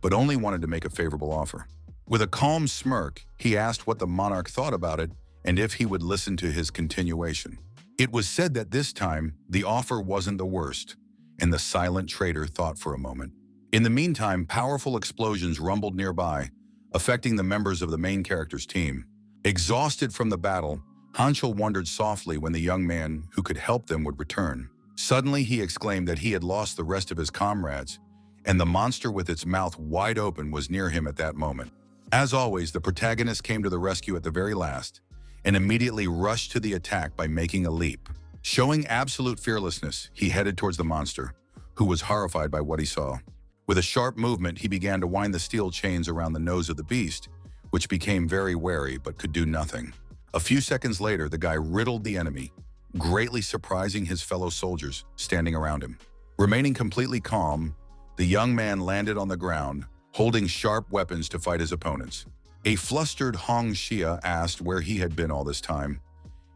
but only wanted to make a favorable offer. With a calm smirk, he asked what the monarch thought about it and if he would listen to his continuation. It was said that this time, the offer wasn't the worst, and the silent traitor thought for a moment. In the meantime, powerful explosions rumbled nearby, affecting the members of the main character's team. Exhausted from the battle, Hansu wondered softly when the young man who could help them would return. Suddenly, he exclaimed that he had lost the rest of his comrades, and the monster with its mouth wide open was near him at that moment. As always, the protagonist came to the rescue at the very last, and immediately rushed to the attack by making a leap. Showing absolute fearlessness, he headed towards the monster, who was horrified by what he saw. With a sharp movement, he began to wind the steel chains around the nose of the beast, which became very wary but could do nothing. A few seconds later, the guy riddled the enemy, greatly surprising his fellow soldiers standing around him. Remaining completely calm, the young man landed on the ground, holding sharp weapons to fight his opponents. A flustered Hong Xia asked where he had been all this time,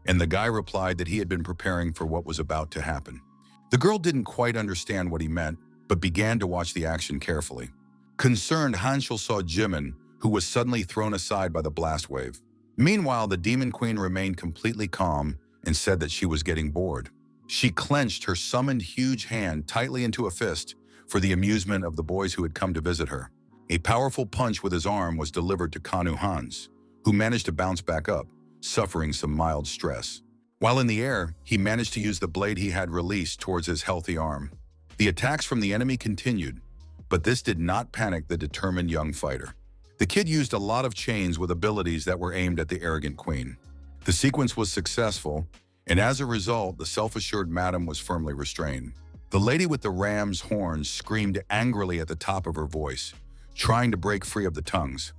and the guy replied that he had been preparing for what was about to happen. The girl didn't quite understand what he meant, but began to watch the action carefully. Concerned, Hansu saw Jimin, who was suddenly thrown aside by the blast wave. Meanwhile, the Demon Queen remained completely calm and said that she was getting bored. She clenched her summoned huge hand tightly into a fist for the amusement of the boys who had come to visit her. A powerful punch with his arm was delivered to Kanu Hans, who managed to bounce back up, suffering some mild stress. While in the air, he managed to use the blade he had released towards his healthy arm. The attacks from the enemy continued, but this did not panic the determined young fighter. The kid used a lot of chains with abilities that were aimed at the arrogant queen. The sequence was successful, and as a result, the self-assured madam was firmly restrained. The lady with the ram's horns screamed angrily at the top of her voice, trying to break free of the tongues,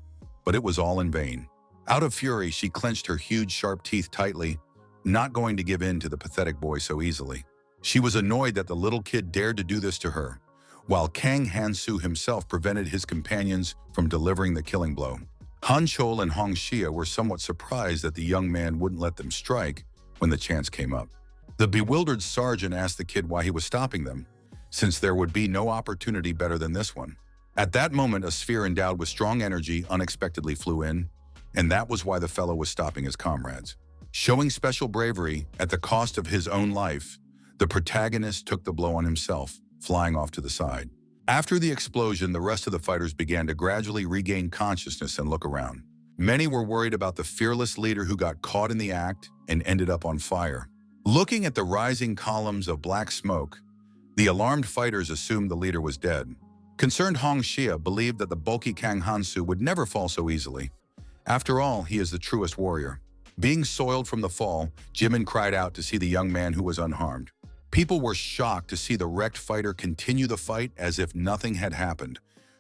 but it was all in vain. Out of fury, she clenched her huge sharp teeth tightly, not going to give in to the pathetic boy so easily. She was annoyed that the little kid dared to do this to her, while Kang Hansu himself prevented his companions from delivering the killing blow. Han Chol and Hong Xia were somewhat surprised that the young man wouldn't let them strike when the chance came up. The bewildered sergeant asked the kid why he was stopping them, since there would be no opportunity better than this one. At that moment, a sphere endowed with strong energy unexpectedly flew in, and that was why the fellow was stopping his comrades. Showing special bravery at the cost of his own life, the protagonist took the blow on himself, flying off to the side. After the explosion, the rest of the fighters began to gradually regain consciousness and look around. Many were worried about the fearless leader who got caught in the act and ended up on fire. Looking at the rising columns of black smoke, the alarmed fighters assumed the leader was dead. Concerned Hong Xia believed that the bulky Kang Hansu would never fall so easily. After all, he is the truest warrior. Being soiled from the fall, Jimin cried out to see the young man who was unharmed. People were shocked to see the wrecked fighter continue the fight as if nothing had happened,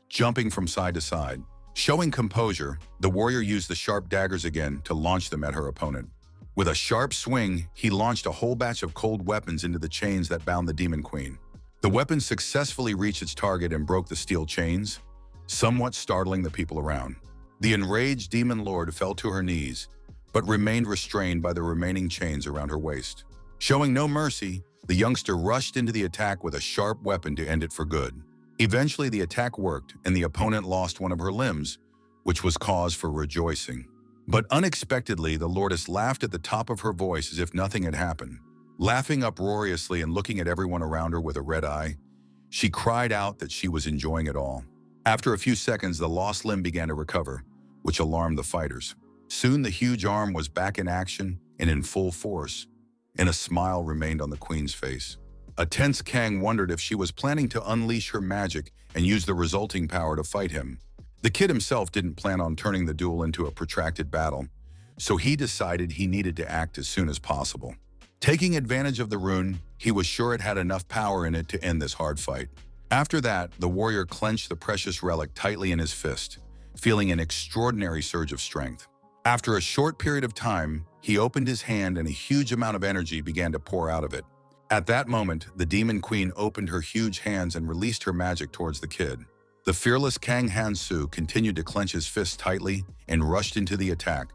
jumping from side to side. Showing composure, the warrior used the sharp daggers again to launch them at her opponent. With a sharp swing, he launched a whole batch of cold weapons into the chains that bound the Demon Queen. The weapon successfully reached its target and broke the steel chains, somewhat startling the people around. The enraged Demon Lord fell to her knees, but remained restrained by the remaining chains around her waist. Showing no mercy, the youngster rushed into the attack with a sharp weapon to end it for good. Eventually, the attack worked, and the opponent lost one of her limbs, which was cause for rejoicing. But unexpectedly, the Lordess laughed at the top of her voice as if nothing had happened. Laughing uproariously and looking at everyone around her with a red eye, she cried out that she was enjoying it all. After a few seconds, the lost limb began to recover, which alarmed the fighters. Soon, the huge arm was back in action and in full force, and a smile remained on the queen's face. A tense Kang wondered if she was planning to unleash her magic and use the resulting power to fight him. The kid himself didn't plan on turning the duel into a protracted battle, so he decided he needed to act as soon as possible. Taking advantage of the rune, he was sure it had enough power in it to end this hard fight. After that, the warrior clenched the precious relic tightly in his fist, feeling an extraordinary surge of strength. After a short period of time, he opened his hand and a huge amount of energy began to pour out of it. At that moment, the Demon Queen opened her huge hands and released her magic towards the kid. The fearless Kang Hansu continued to clench his fist tightly and rushed into the attack,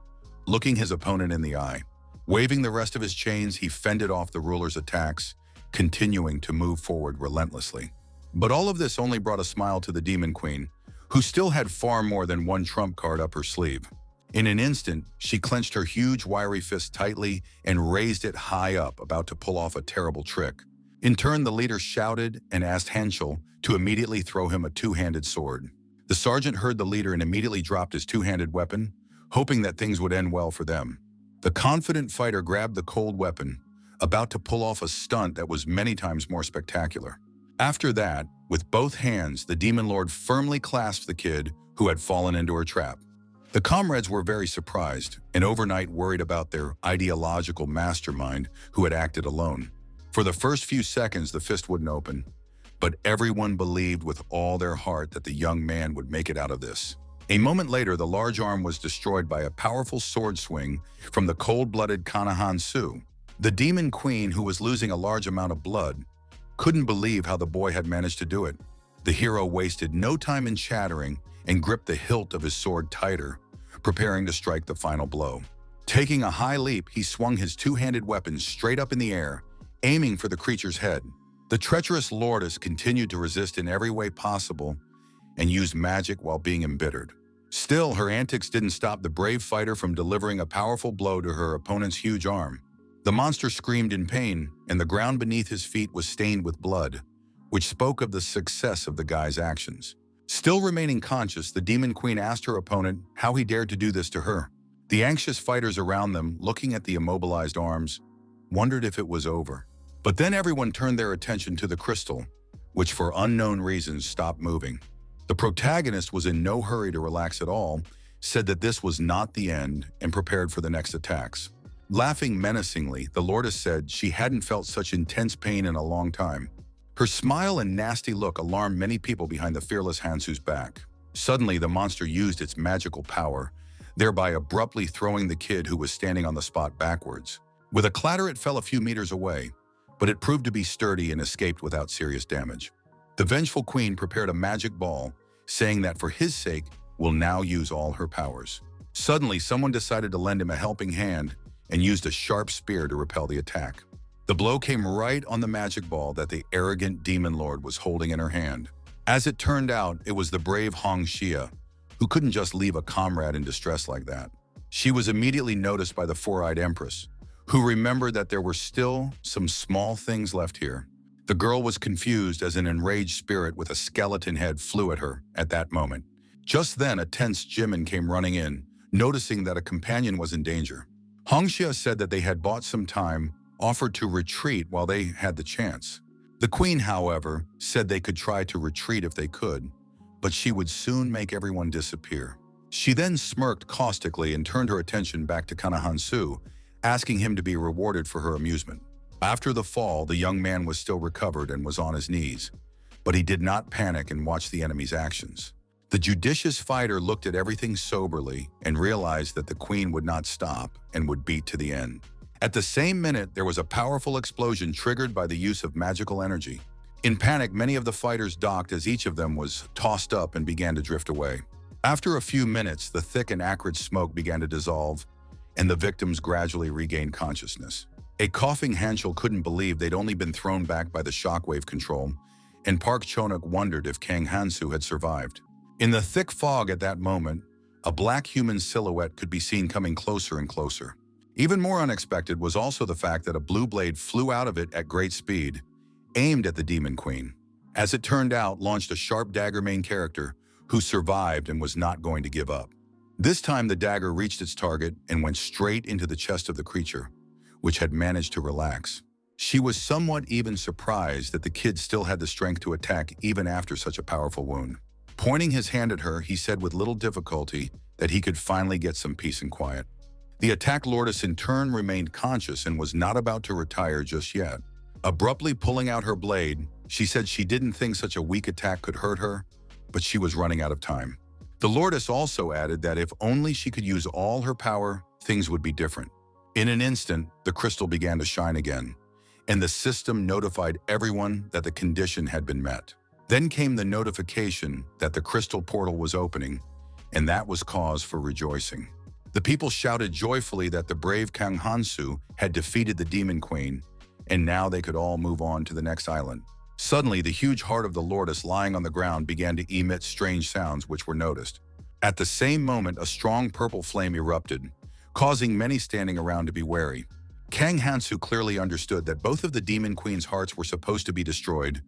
looking his opponent in the eye. Waving the rest of his chains, he fended off the ruler's attacks, continuing to move forward relentlessly. But all of this only brought a smile to the Demon Queen, who still had far more than one trump card up her sleeve. In an instant, she clenched her huge wiry fist tightly and raised it high up, about to pull off a terrible trick. In turn, the leader shouted and asked Hanchel to immediately throw him a two-handed sword. The sergeant heard the leader and immediately dropped his two-handed weapon, hoping that things would end well for them. The confident fighter grabbed the cold weapon, about to pull off a stunt that was many times more spectacular. After that, with both hands, the Demon Lord firmly clasped the kid who had fallen into her trap. The comrades were very surprised and overnight worried about their ideological mastermind who had acted alone. For the first few seconds, the fist wouldn't open, but everyone believed with all their heart that the young man would make it out of this. A moment later, the large arm was destroyed by a powerful sword swing from the cold-blooded Kana Hansu. The Demon Queen, who was losing a large amount of blood, couldn't believe how the boy had managed to do it. The hero wasted no time in Shattering and gripped the hilt of his sword tighter, preparing to strike the final blow. Taking a high leap, he swung his two-handed weapon straight up in the air, aiming for the creature's head. The treacherous Lordess continued to resist in every way possible and used magic while being embittered. Still, her antics didn't stop the brave fighter from delivering a powerful blow to her opponent's huge arm. The monster screamed in pain, and the ground beneath his feet was stained with blood, which spoke of the success of the guy's actions. Still remaining conscious, the Demon Queen asked her opponent how he dared to do this to her. The anxious fighters around them, looking at the immobilized arms, wondered if it was over. But then everyone turned their attention to the crystal, which for unknown reasons stopped moving. The protagonist was in no hurry to relax at all, said that this was not the end, and prepared for the next attacks. Laughing menacingly, the Lordess said she hadn't felt such intense pain in a long time. Her smile and nasty look alarmed many people behind the fearless Hansu's back. Suddenly, the monster used its magical power, thereby abruptly throwing the kid who was standing on the spot backwards. With a clatter, it fell a few meters away, but it proved to be sturdy and escaped without serious damage. The vengeful queen prepared a magic ball, saying that for his sake, will now use all her powers. Suddenly, someone decided to lend him a helping hand and used a sharp spear to repel the attack. The blow came right on the magic ball that the arrogant demon lord was holding in her hand. As it turned out, it was the brave Hong Xia, who couldn't just leave a comrade in distress like that. She was immediately noticed by the four-eyed empress, who remembered that there were still some small things left here. The girl was confused as an enraged spirit with a skeleton head flew at her at that moment. Just then, a tense Jimin came running in, noticing that a companion was in danger. Hong Xia said that they had bought some time, offered to retreat while they had the chance. The queen, however, said they could try to retreat if they could, but she would soon make everyone disappear. She then smirked caustically and turned her attention back to Hansu, asking him to be rewarded for her amusement. After the fall, the young man was still recovered and was on his knees, but he did not panic and watch the enemy's actions. The judicious fighter looked at everything soberly and realized that the queen would not stop and would beat to the end. At the same minute, there was a powerful explosion triggered by the use of magical energy. In panic, many of the fighters docked as each of them was tossed up and began to drift away. After a few minutes, the thick and acrid smoke began to dissolve, and the victims gradually regained consciousness. A coughing Hanshul couldn't believe they'd only been thrown back by the shockwave control, and Park Chonuk wondered if Kang Hansu had survived. In the thick fog at that moment, a black human silhouette could be seen coming closer and closer. Even more unexpected was also the fact that a blue blade flew out of it at great speed, aimed at the demon queen. As it turned out, launched a sharp dagger main character who survived and was not going to give up. This time the dagger reached its target and went straight into the chest of the creature, which had managed to relax. She was somewhat even surprised that the kid still had the strength to attack even after such a powerful wound. Pointing his hand at her, he said with little difficulty that he could finally get some peace and quiet. The attacked lordess in turn remained conscious and was not about to retire just yet. Abruptly pulling out her blade, she said she didn't think such a weak attack could hurt her, but she was running out of time. The lordess also added that if only she could use all her power, things would be different. In an instant, the crystal began to shine again, and the system notified everyone that the condition had been met. Then came the notification that the crystal portal was opening, and that was cause for rejoicing. The people shouted joyfully that the brave Kang Hansu had defeated the demon queen, and now they could all move on to the next island. Suddenly, the huge heart of the lordess lying on the ground began to emit strange sounds which were noticed. At the same moment, a strong purple flame erupted, causing many standing around to be wary. Kang Hansu clearly understood that both of the demon queen's hearts were supposed to be destroyed,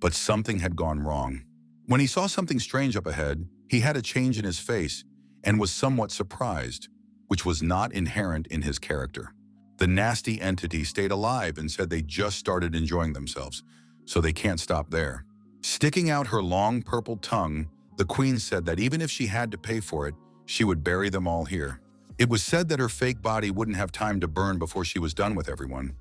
but something had gone wrong. When he saw something strange up ahead, he had a change in his face and was somewhat surprised, which was not inherent in his character. The nasty entity stayed alive and said they just started enjoying themselves, so they can't stop there. Sticking out her long purple tongue, the queen said that even if she had to pay for it, she would bury them all here. It was said that her fake body wouldn't have time to burn before she was done with everyone,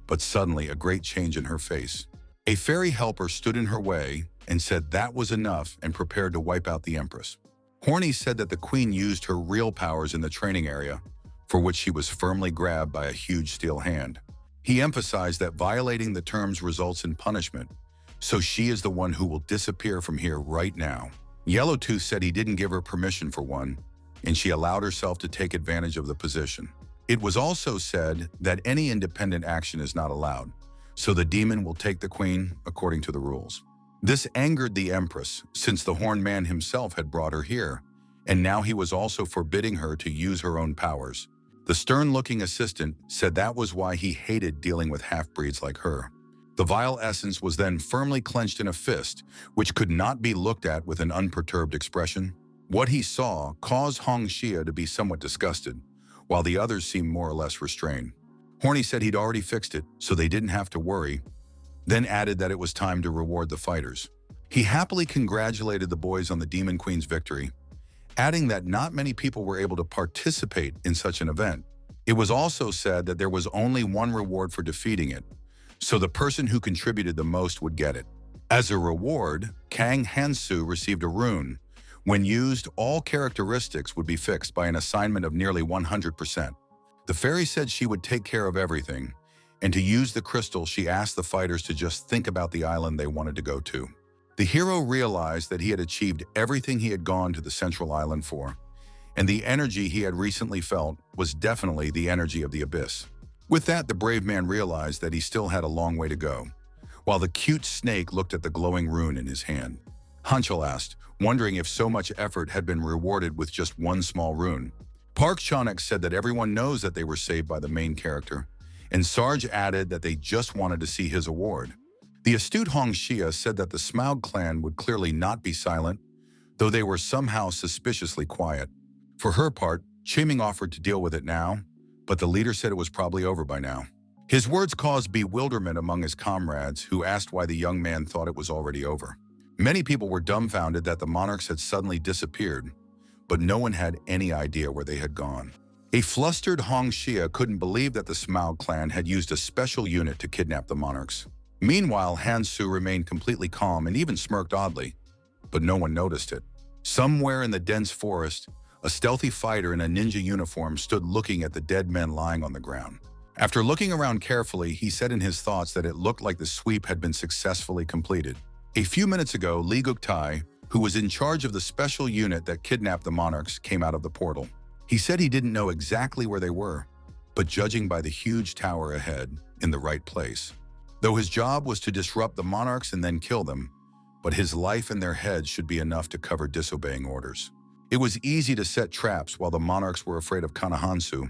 but suddenly a great change in her face. A fairy helper stood in her way and said that was enough and prepared to wipe out the empress. Horny said that the queen used her real powers in the training area, for which she was firmly grabbed by a huge steel hand. He emphasized that violating the terms results in punishment, so she is the one who will disappear from here right now. Yellowtooth said he didn't give her permission for one, and she allowed herself to take advantage of the position. It was also said that any independent action is not allowed, so the demon will take the queen according to the rules. This angered the empress, since the horned man himself had brought her here, and now he was also forbidding her to use her own powers. The stern-looking assistant said that was why he hated dealing with half-breeds like her. The vile essence was then firmly clenched in a fist, which could not be looked at with an unperturbed expression. What he saw caused Hong Xia to be somewhat disgusted, while the others seemed more or less restrained. Horny said he'd already fixed it, so they didn't have to worry, then added that it was time to reward the fighters. He happily congratulated the boys on the Demon Queen's victory, adding that not many people were able to participate in such an event. It was also said that there was only one reward for defeating it, so the person who contributed the most would get it. As a reward, Kang Hansu received a rune. When used, all characteristics would be fixed by an assignment of nearly 100%. The fairy said she would take care of everything, and to use the crystal, she asked the fighters to just think about the island they wanted to go to. The hero realized that he had achieved everything he had gone to the central island for, and the energy he had recently felt was definitely the energy of the abyss. With that, the brave man realized that he still had a long way to go, while the cute snake looked at the glowing rune in his hand. Hansu asked, wondering if so much effort had been rewarded with just one small rune. Park Chanak said that everyone knows that they were saved by the main character, and Sarge added that they just wanted to see his award. The astute Hong Shia said that the Smaug clan would clearly not be silent, though they were somehow suspiciously quiet. For her part, Chiming offered to deal with it now, but the leader said it was probably over by now. His words caused bewilderment among his comrades, who asked why the young man thought it was already over. Many people were dumbfounded that the monarchs had suddenly disappeared, but no one had any idea where they had gone. A flustered Hong Shia couldn't believe that the Smaug clan had used a special unit to kidnap the monarchs. Meanwhile, Hansu remained completely calm and even smirked oddly, but no one noticed it. Somewhere in the dense forest, a stealthy fighter in a ninja uniform stood looking at the dead men lying on the ground. After looking around carefully, he said in his thoughts that it looked like the sweep had been successfully completed. A few minutes ago, Li Guktai, who was in charge of the special unit that kidnapped the monarchs, came out of the portal. He said he didn't know exactly where they were, but judging by the huge tower ahead, in the right place. Though his job was to disrupt the monarchs and then kill them, but his life in their heads should be enough to cover disobeying orders. It was easy to set traps while the monarchs were afraid of Hansu,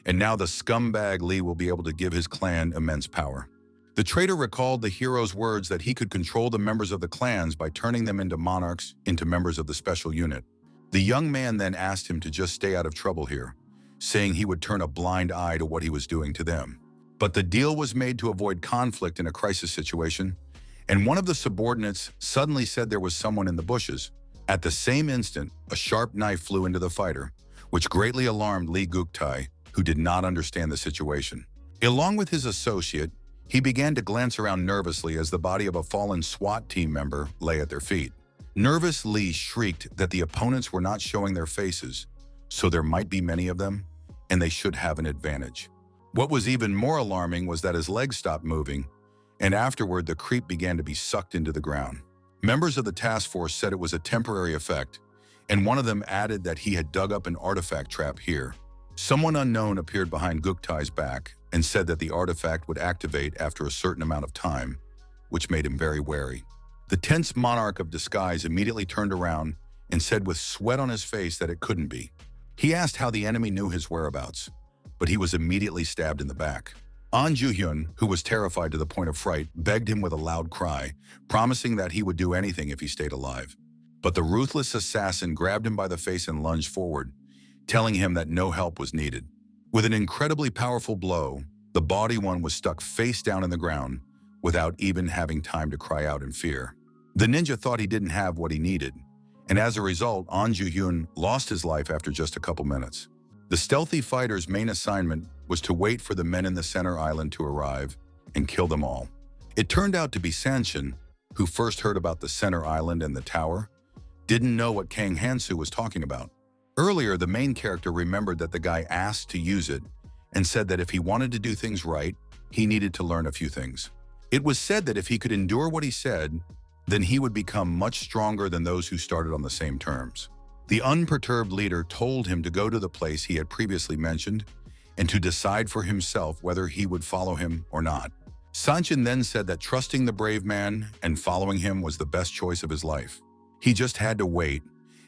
and now the scumbag Li will be able to give his clan immense power. The traitor recalled the hero's words that he could control the members of the clans by turning them into monarchs, into members of the special unit. The young man then asked him to just stay out of trouble here, saying he would turn a blind eye to what he was doing to them. But the deal was made to avoid conflict in a crisis situation, and one of the subordinates suddenly said there was someone in the bushes. At the same instant, a sharp knife flew into the fighter, which greatly alarmed Li Guktai, who did not understand the situation. Along with his associate, he began to glance around nervously as the body of a fallen SWAT team member lay at their feet. Nervous Li shrieked that the opponents were not showing their faces, so there might be many of them, and they should have an advantage. What was even more alarming was that his legs stopped moving, and afterward the creep began to be sucked into the ground. Members of the task force said it was a temporary effect, and one of them added that he had dug up an artifact trap here. Someone unknown appeared behind Guktai's back and said that the artifact would activate after a certain amount of time, which made him very wary. The tense monarch of disguise immediately turned around and said with sweat on his face that it couldn't be. He asked how the enemy knew his whereabouts, but he was immediately stabbed in the back. An Ju-hyun, who was terrified to the point of fright, begged him with a loud cry, promising that he would do anything if he stayed alive. But the ruthless assassin grabbed him by the face and lunged forward, telling him that no help was needed. With an incredibly powerful blow, the body one was stuck face down in the ground without even having time to cry out in fear. The ninja thought he didn't have what he needed, and as a result, An Ju-hyun lost his life after just a couple minutes. The stealthy fighter's main assignment was to wait for the men in the center island to arrive and kill them all. It turned out to be Sanshin, who first heard about the center island and the tower, didn't know what Kang Hansu was talking about. Earlier, the main character remembered that the guy asked to use it and said that if he wanted to do things right, he needed to learn a few things. It was said that if he could endure what he said, then he would become much stronger than those who started on the same terms. The unperturbed leader told him to go to the place he had previously mentioned and to decide for himself whether he would follow him or not. Sanshin then said that trusting the brave man and following him was the best choice of his life. He just had to wait,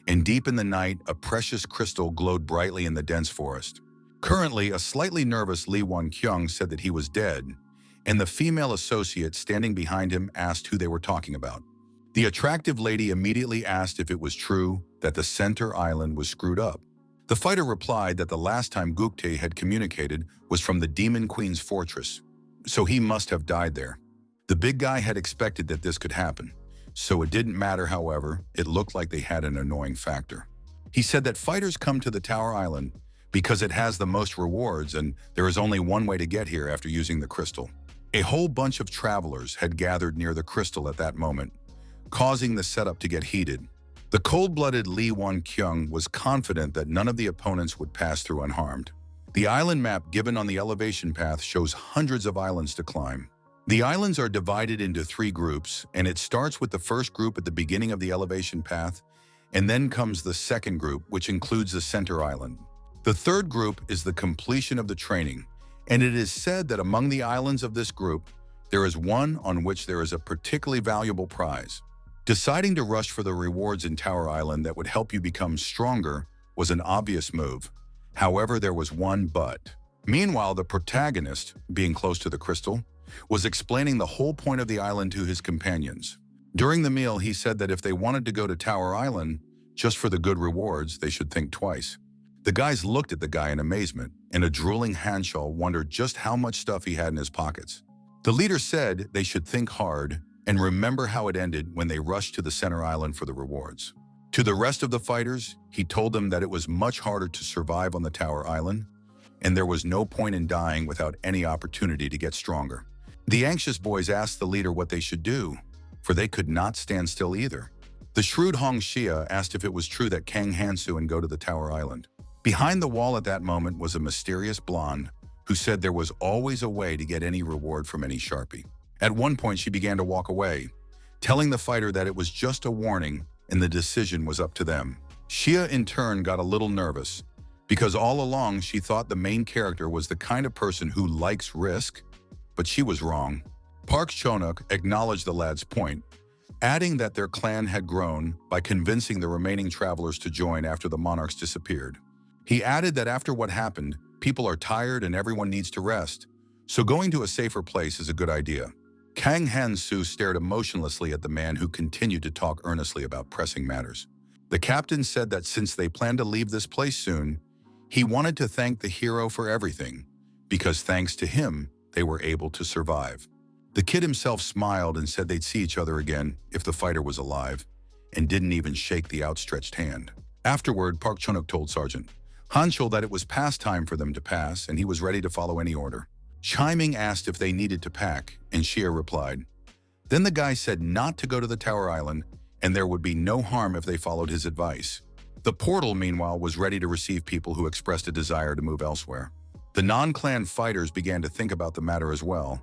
and deep in the night, a precious crystal glowed brightly in the dense forest. Currently, a slightly nervous Lee Won-kyung said that he was dead, and the female associate standing behind him asked who they were talking about. The attractive lady immediately asked if it was true that the center island was screwed up. The fighter replied that the last time Guktae had communicated was from the Demon Queen's fortress, so he must have died there. The big guy had expected that this could happen, so it didn't matter. However, it looked like they had an annoying factor. He said that fighters come to the Tower Island because it has the most rewards and there is only one way to get here after using the crystal. A whole bunch of travelers had gathered near the crystal at that moment, causing the setup to get heated. The cold-blooded Lee Won-kyung was confident that none of the opponents would pass through unharmed. The island map given on the elevation path shows hundreds of islands to climb. The islands are divided into 3 groups, and it starts with the first group at the beginning of the elevation path, and then comes the second group, which includes the center island. The third group is the completion of the training, and it is said that among the islands of this group, there is one on which there is a particularly valuable prize. Deciding to rush for the rewards in Tower Island that would help you become stronger was an obvious move. However, there was one but. Meanwhile, the protagonist, being close to the crystal, was explaining the whole point of the island to his companions. During the meal, he said that if they wanted to go to Tower Island just for the good rewards, they should think twice. The guys looked at the guy in amazement, and a drooling Hansu wondered just how much stuff he had in his pockets. The leader said they should think hard and remember how it ended when they rushed to the center island for the rewards. To the rest of the fighters, he told them that it was much harder to survive on the Tower Island, and there was no point in dying without any opportunity to get stronger. The anxious boys asked the leader what they should do, for they could not stand still either. The shrewd Hong Xia asked if it was true that Kang Hansu and go to the Tower Island. Behind the wall at that moment was a mysterious blonde who said there was always a way to get any reward from any Sharpie. At one point, she began to walk away, telling the fighter that it was just a warning and the decision was up to them. Xia in turn got a little nervous, because all along she thought the main character was the kind of person who likes risk, but she was wrong. Park Chonuk acknowledged the lad's point, adding that their clan had grown by convincing the remaining travelers to join after the monarchs disappeared. He added that after what happened, people are tired and everyone needs to rest, so going to a safer place is a good idea. Kang Hansu stared emotionlessly at the man who continued to talk earnestly about pressing matters. The captain said that since they planned to leave this place soon, he wanted to thank the hero for everything, because thanks to him, they were able to survive. The kid himself smiled and said they'd see each other again if the fighter was alive, and didn't even shake the outstretched hand. Afterward, Park Chonuk told Sergeant Hansu that it was past time for them to pass, and he was ready to follow any order. Chiming asked if they needed to pack, and Xia replied. Then the guy said not to go to the Tower Island, and there would be no harm if they followed his advice. The portal, meanwhile, was ready to receive people who expressed a desire to move elsewhere. The non-clan fighters began to think about the matter as well,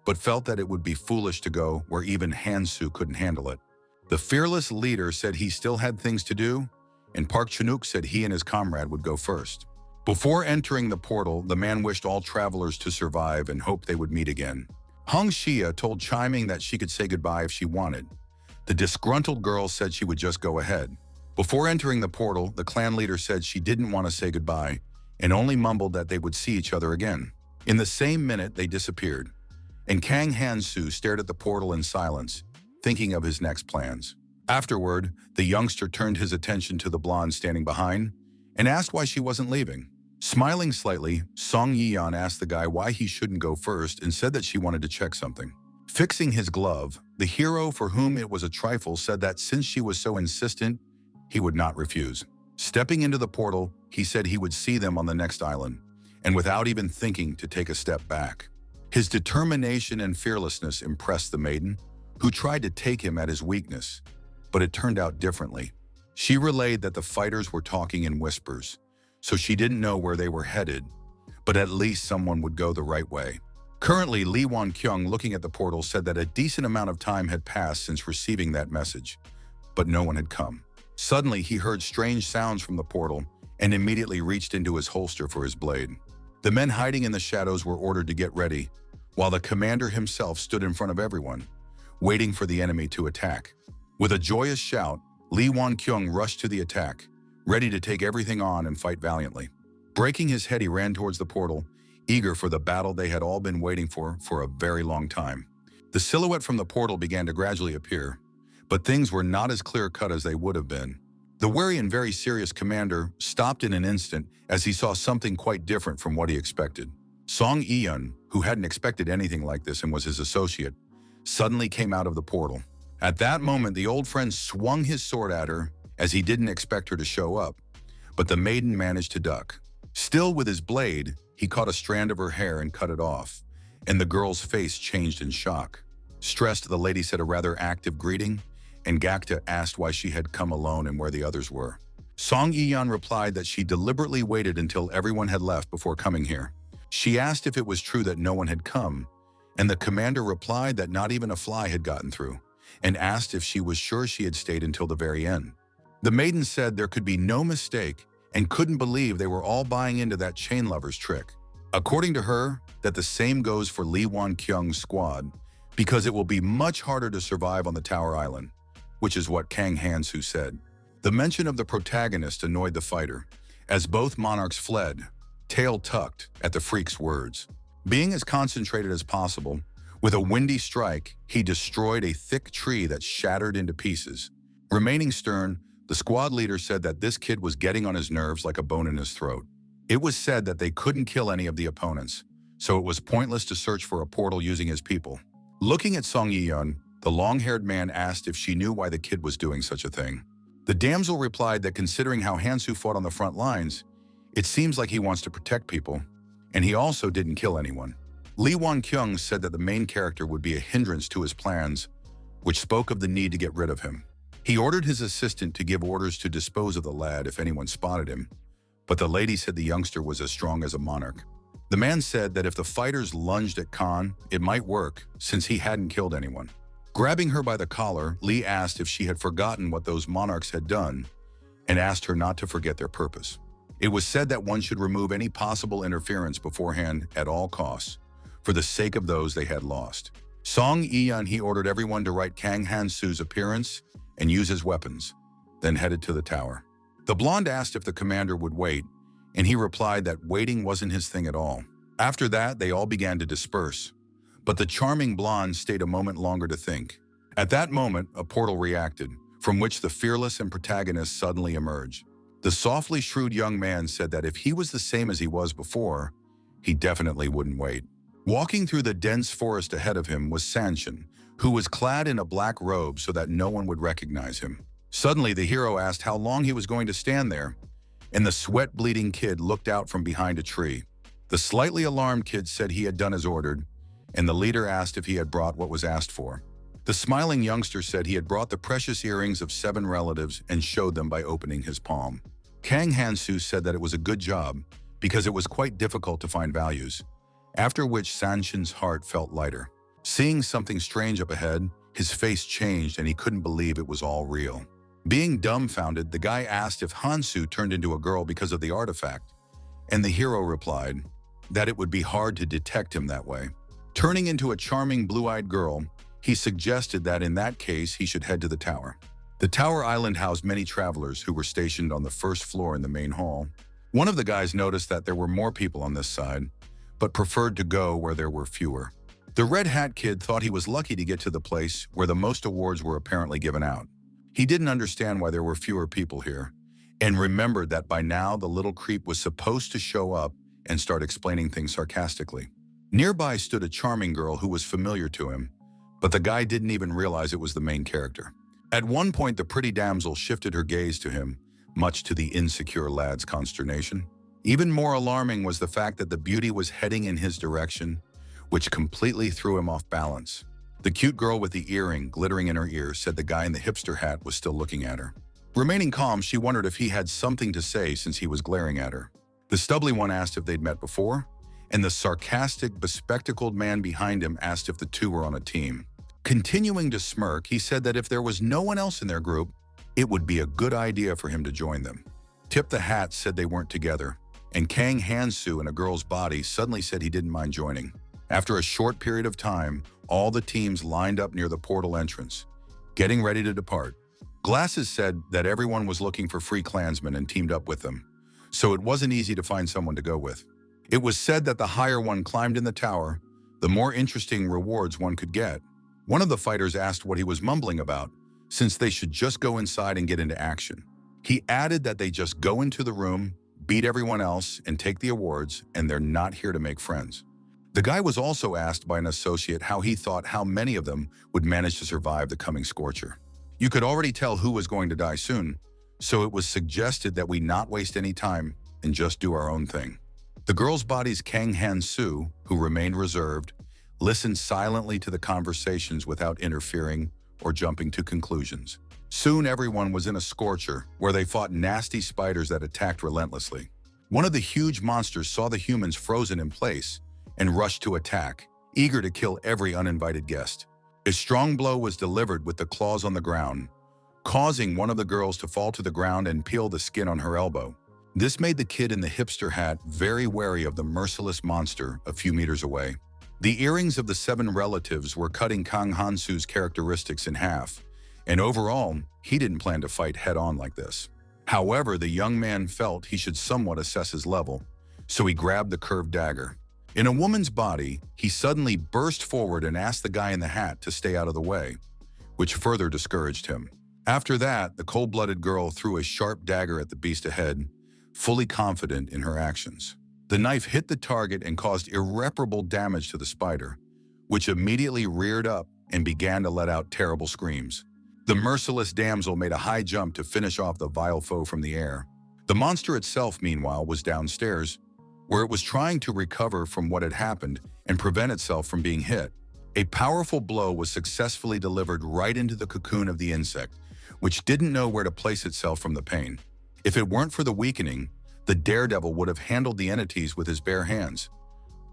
but felt that it would be foolish to go where even Hansu couldn't handle it. The fearless leader said he still had things to do, and Park Chonuk said he and his comrade would go first. Before entering the portal, the man wished all travelers to survive and hoped they would meet again. Hong Xia told Chiming that she could say goodbye if she wanted. The disgruntled girl said she would just go ahead. Before entering the portal, the clan leader said she didn't want to say goodbye and only mumbled that they would see each other again. In the same minute, they disappeared, and Kang Hansu stared at the portal in silence, thinking of his next plans. Afterward, the youngster turned his attention to the blonde standing behind and asked why she wasn't leaving. Smiling slightly, Song Yiyan asked the guy why he shouldn't go first and said that she wanted to check something. Fixing his glove, the hero, for whom it was a trifle, said that since she was so insistent, he would not refuse. Stepping into the portal, he said he would see them on the next island, and without even thinking to take a step back. His determination and fearlessness impressed the maiden, who tried to take him at his weakness, but it turned out differently. She relayed that the fighters were talking in whispers, so she didn't know where they were headed, but at least someone would go the right way. Currently, Lee Wan-kyung, looking at the portal, said that a decent amount of time had passed since receiving that message, but no one had come. Suddenly, he heard strange sounds from the portal and immediately reached into his holster for his blade. The men hiding in the shadows were ordered to get ready, while the commander himself stood in front of everyone, waiting for the enemy to attack. With a joyous shout, Lee Wan-kyung rushed to the attack, ready to take everything on and fight valiantly. Breaking his head, he ran towards the portal, eager for the battle they had all been waiting for a very long time. The silhouette from the portal began to gradually appear, but things were not as clear-cut as they would have been. The wary and very serious commander stopped in an instant as he saw something quite different from what he expected. Song Eun, who hadn't expected anything like this and was his associate, suddenly came out of the portal. At that moment, the old friend swung his sword at her as he didn't expect her to show up, but the maiden managed to duck. Still with his blade, he caught a strand of her hair and cut it off, and the girl's face changed in shock. Stressed, the lady said a rather active greeting, and Gakta asked why she had come alone and where the others were. Song Eun replied that she deliberately waited until everyone had left before coming here. She asked if it was true that no one had come, And the commander replied that not even a fly had gotten through, and asked if she was sure she had stayed until the very end. The maiden said there could be no mistake and couldn't believe they were all buying into that chain lover's trick. According to her, that the same goes for Lee Won-kyung's squad, because it will be much harder to survive on the Tower Island, which is what Kang Hansu said. The mention of the protagonist annoyed the fighter, as both monarchs fled, tail tucked at the freak's words. Being as concentrated as possible, with a windy strike, he destroyed a thick tree that shattered into pieces. Remaining stern, the squad leader said that this kid was getting on his nerves like a bone in his throat. It was said that they couldn't kill any of the opponents, so it was pointless to search for a portal using his people. Looking at Song Yi-yeon, the long-haired man asked if she knew why the kid was doing such a thing. The damsel replied that considering how Hansu fought on the front lines, it seems like he wants to protect people, and he also didn't kill anyone. Lee Won-kyung said that the main character would be a hindrance to his plans, which spoke of the need to get rid of him. He ordered his assistant to give orders to dispose of the lad if anyone spotted him, but the lady said the youngster was as strong as a monarch. The man said that if the fighters lunged at Khan, it might work, since he hadn't killed anyone. Grabbing her by the collar, Lee asked if she had forgotten what those monarchs had done, and asked her not to forget their purpose. It was said that one should remove any possible interference beforehand at all costs, for the sake of those they had lost. Song Yi-yeon, he ordered everyone to write Kang Hansu's appearance and use his weapons, then headed to the tower. The blonde asked if the commander would wait, and he replied that waiting wasn't his thing at all. After that, they all began to disperse, but the charming blonde stayed a moment longer to think. At that moment, a portal reacted, from which the fearless and protagonist suddenly emerged. The softly shrewd young man said that if he was the same as he was before, he definitely wouldn't wait. Walking through the dense forest ahead of him was Sanshin, who was clad in a black robe so that no one would recognize him. Suddenly, the hero asked how long he was going to stand there, and the sweat-bleeding kid looked out from behind a tree. The slightly alarmed kid said he had done as ordered, and the leader asked if he had brought what was asked for. The smiling youngster said he had brought the precious earrings of 7 relatives and showed them by opening his palm. Kang Hansu said that it was a good job because it was quite difficult to find values, after which Sanshin's heart felt lighter. Seeing something strange up ahead, his face changed and he couldn't believe it was all real. Being dumbfounded, the guy asked if Hansu turned into a girl because of the artifact, and the hero replied that it would be hard to detect him that way. Turning into a charming blue-eyed girl, he suggested that in that case he should head to the tower. The Tower Island housed many travelers who were stationed on the first floor in the main hall. One of the guys noticed that there were more people on this side, but preferred to go where there were fewer. The red hat kid thought he was lucky to get to the place where the most awards were apparently given out. He didn't understand why there were fewer people here, and remembered that by now the little creep was supposed to show up and start explaining things sarcastically. Nearby stood a charming girl who was familiar to him, but the guy didn't even realize it was the main character. At one point, the pretty damsel shifted her gaze to him, much to the insecure lad's consternation. Even more alarming was the fact that the beauty was heading in his direction, which completely threw him off balance. The cute girl with the earring glittering in her ear said the guy in the hipster hat was still looking at her. Remaining calm, she wondered if he had something to say since he was glaring at her. The stubbly one asked if they'd met before, and the sarcastic, bespectacled man behind him asked if the two were on a team. Continuing to smirk, he said that if there was no one else in their group, it would be a good idea for him to join them. Tip the Hat said they weren't together, and Kang Hansu in a girl's body suddenly said he didn't mind joining. After a short period of time, all the teams lined up near the portal entrance, getting ready to depart. Glasses said that everyone was looking for free clansmen and teamed up with them, so it wasn't easy to find someone to go with. It was said that the higher one climbed in the tower, the more interesting rewards one could get. One of the fighters asked what he was mumbling about, since they should just go inside and get into action. He added that they just go into the room, beat everyone else, and take the awards, and they're not here to make friends. The guy was also asked by an associate how he thought how many of them would manage to survive the coming scorcher. You could already tell who was going to die soon, so it was suggested that we not waste any time and just do our own thing. The girl's body's Kang Hansu, who remained reserved, listened silently to the conversations without interfering or jumping to conclusions. Soon everyone was in a scorcher where they fought nasty spiders that attacked relentlessly. One of the huge monsters saw the humans frozen in place and rushed to attack, eager to kill every uninvited guest. A strong blow was delivered with the claws on the ground, causing one of the girls to fall to the ground and peel the skin on her elbow. This made the kid in the hipster hat very wary of the merciless monster a few meters away. The earrings of the 7 relatives were cutting Kang Hansu's characteristics in half, and overall, he didn't plan to fight head-on like this. However, the young man felt he should somewhat assess his level, so he grabbed the curved dagger. In a woman's body, he suddenly burst forward and asked the guy in the hat to stay out of the way, which further discouraged him. After that, the cold-blooded girl threw a sharp dagger at the beast ahead, fully confident in her actions. The knife hit the target and caused irreparable damage to the spider, which immediately reared up and began to let out terrible screams. The merciless damsel made a high jump to finish off the vile foe from the air. The monster itself, meanwhile, was downstairs, where it was trying to recover from what had happened and prevent itself from being hit. A powerful blow was successfully delivered right into the cocoon of the insect, which didn't know where to place itself from the pain. If it weren't for the weakening, the daredevil would have handled the entities with his bare hands.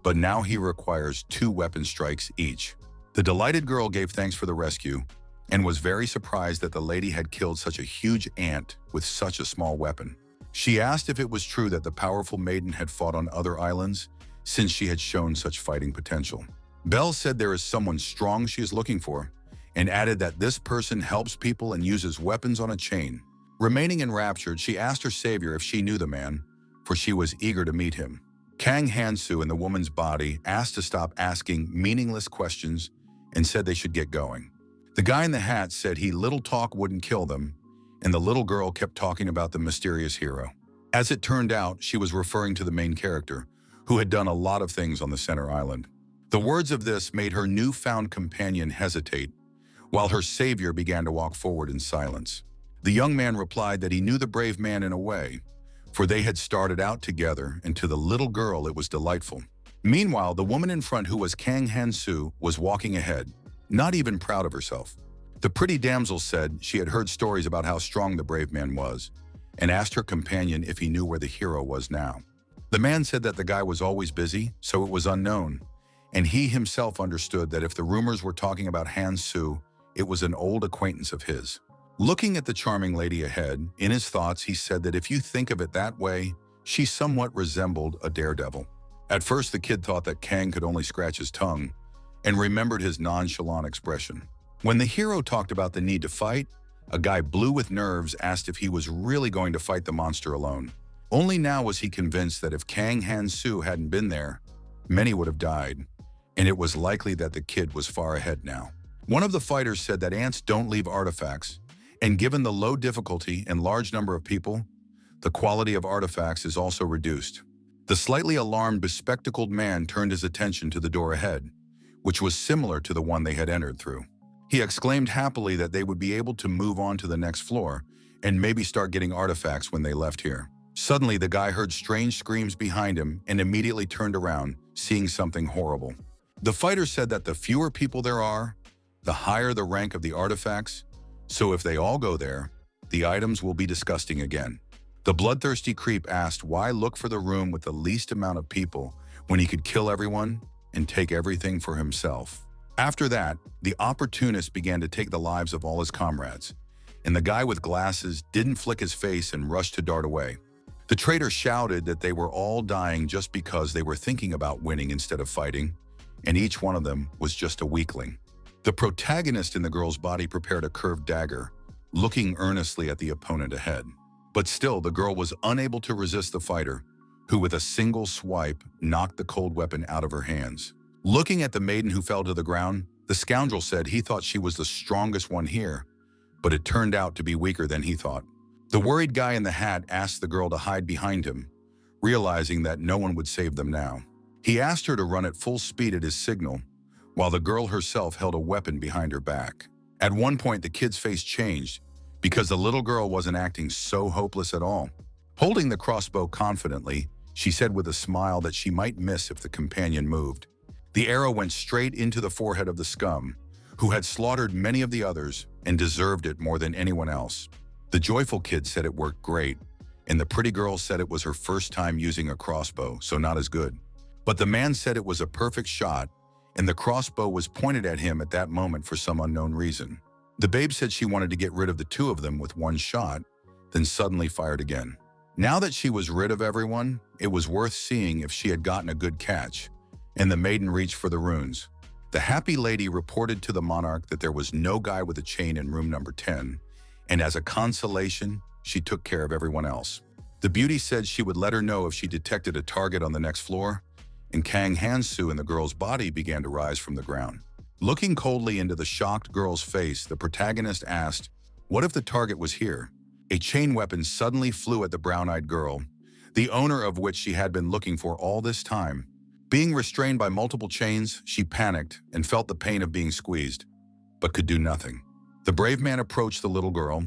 But now he requires 2 weapon strikes each. The delighted girl gave thanks for the rescue and was very surprised that the lady had killed such a huge ant with such a small weapon. She asked if it was true that the powerful maiden had fought on other islands, since she had shown such fighting potential. Belle said there is someone strong she is looking for, and added that this person helps people and uses weapons on a chain. Remaining enraptured, she asked her savior if she knew the man, for she was eager to meet him. Kang Hansu in the woman's body asked to stop asking meaningless questions and said they should get going. The guy in the hat said little talk wouldn't kill them, and the little girl kept talking about the mysterious hero. As it turned out, she was referring to the main character, who had done a lot of things on the center island. The words of this made her newfound companion hesitate, while her savior began to walk forward in silence. The young man replied that he knew the brave man in a way, for they had started out together, and to the little girl it was delightful. Meanwhile, the woman in front, who was Kang Hansu, was walking ahead, not even proud of herself. The pretty damsel said she had heard stories about how strong the brave man was, and asked her companion if he knew where the hero was now. The man said that the guy was always busy, so it was unknown, and he himself understood that if the rumors were talking about Hansu, it was an old acquaintance of his. Looking at the charming lady ahead, in his thoughts he said that if you think of it that way, she somewhat resembled a daredevil. At first the kid thought that Kang could only scratch his tongue, and remembered his nonchalant expression. When the hero talked about the need to fight, a guy blue with nerves asked if he was really going to fight the monster alone. Only now was he convinced that if Kang Hansu hadn't been there, many would have died, and it was likely that the kid was far ahead now. One of the fighters said that ants don't leave artifacts, and given the low difficulty and large number of people, the quality of artifacts is also reduced. The slightly alarmed, bespectacled man turned his attention to the door ahead, which was similar to the one they had entered through. He exclaimed happily that they would be able to move on to the next floor and maybe start getting artifacts when they left here. Suddenly, the guy heard strange screams behind him and immediately turned around, seeing something horrible. The fighter said that the fewer people there are, the higher the rank of the artifacts, so if they all go there, the items will be disgusting again. The bloodthirsty creep asked why look for the room with the least amount of people when he could kill everyone and take everything for himself. After that, the opportunist began to take the lives of all his comrades, and the guy with glasses didn't flick his face and rushed to dart away. The traitor shouted that they were all dying just because they were thinking about winning instead of fighting, and each one of them was just a weakling. The protagonist in the girl's body prepared a curved dagger, looking earnestly at the opponent ahead. But still, the girl was unable to resist the fighter, who with a single swipe knocked the cold weapon out of her hands. Looking at the maiden who fell to the ground, the scoundrel said he thought she was the strongest one here, but it turned out to be weaker than he thought. The worried guy in the hat asked the girl to hide behind him, realizing that no one would save them now. He asked her to run at full speed at his signal, while the girl herself held a weapon behind her back. At one point, the kid's face changed because the little girl wasn't acting so hopeless at all. Holding the crossbow confidently, she said with a smile that she might miss if the companion moved. The arrow went straight into the forehead of the scum, who had slaughtered many of the others and deserved it more than anyone else. The joyful kid said it worked great, and the pretty girl said it was her first time using a crossbow, so not as good. But the man said it was a perfect shot, and the crossbow was pointed at him at that moment for some unknown reason. The babe said she wanted to get rid of the two of them with one shot, then suddenly fired again. Now that she was rid of everyone, it was worth seeing if she had gotten a good catch, and the maiden reached for the runes. The happy lady reported to the monarch that there was no guy with a chain in room number 10, and as a consolation, she took care of everyone else. The beauty said she would let her know if she detected a target on the next floor, and Hansu and the girl's body began to rise from the ground. Looking coldly into the shocked girl's face, the protagonist asked, "What if the target was here?" A chain weapon suddenly flew at the brown-eyed girl, the owner of which she had been looking for all this time. Being restrained by multiple chains, she panicked and felt the pain of being squeezed, but could do nothing. The brave man approached the little girl,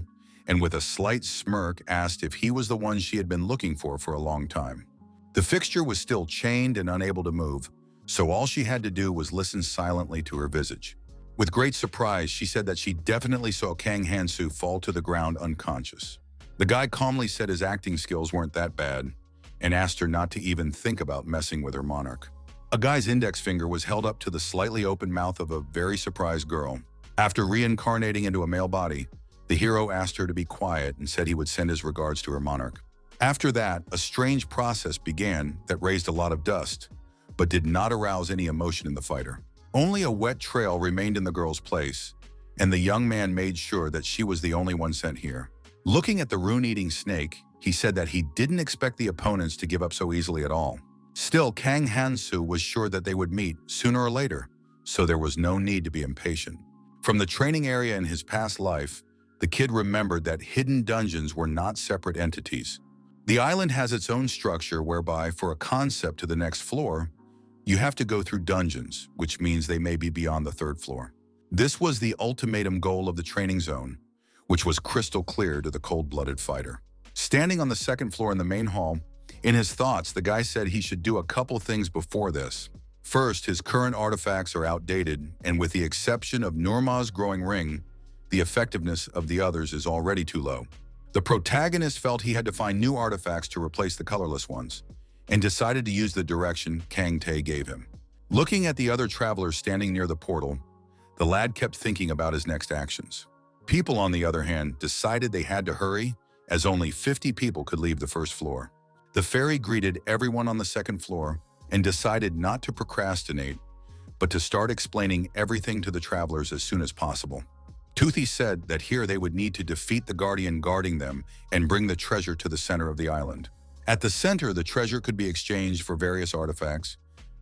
and with a slight smirk asked if he was the one she had been looking for a long time. The fixture was still chained and unable to move, so all she had to do was listen silently to her visage. With great surprise, she said that she definitely saw Hansu fall to the ground unconscious. The guy calmly said his acting skills weren't that bad, and asked her not to even think about messing with her monarch. A guy's index finger was held up to the slightly open mouth of a very surprised girl. After reincarnating into a male body, the hero asked her to be quiet and said he would send his regards to her monarch. After that, a strange process began that raised a lot of dust, but did not arouse any emotion in the fighter. Only a wet trail remained in the girl's place, and the young man made sure that she was the only one sent here. Looking at the rune-eating snake, he said that he didn't expect the opponents to give up so easily at all. Still, Hansu was sure that they would meet sooner or later, so there was no need to be impatient. From the training area in his past life, the kid remembered that hidden dungeons were not separate entities. The island has its own structure whereby, for a concept to the next floor, you have to go through dungeons, which means they may be beyond the third floor. This was the ultimatum goal of the training zone, which was crystal clear to the cold-blooded fighter. Standing on the second floor in the main hall, in his thoughts, the guy said he should do a couple things before this. First, his current artifacts are outdated, and with the exception of Nurma's growing ring, the effectiveness of the others is already too low. The protagonist felt he had to find new artifacts to replace the colorless ones, and decided to use the direction Kang Tae gave him. Looking at the other travelers standing near the portal, the lad kept thinking about his next actions. People, on the other hand, decided they had to hurry, as only 50 people could leave the first floor. The fairy greeted everyone on the second floor and decided not to procrastinate, but to start explaining everything to the travelers as soon as possible. Toothy said that here they would need to defeat the guardian guarding them and bring the treasure to the center of the island. At the center, the treasure could be exchanged for various artifacts,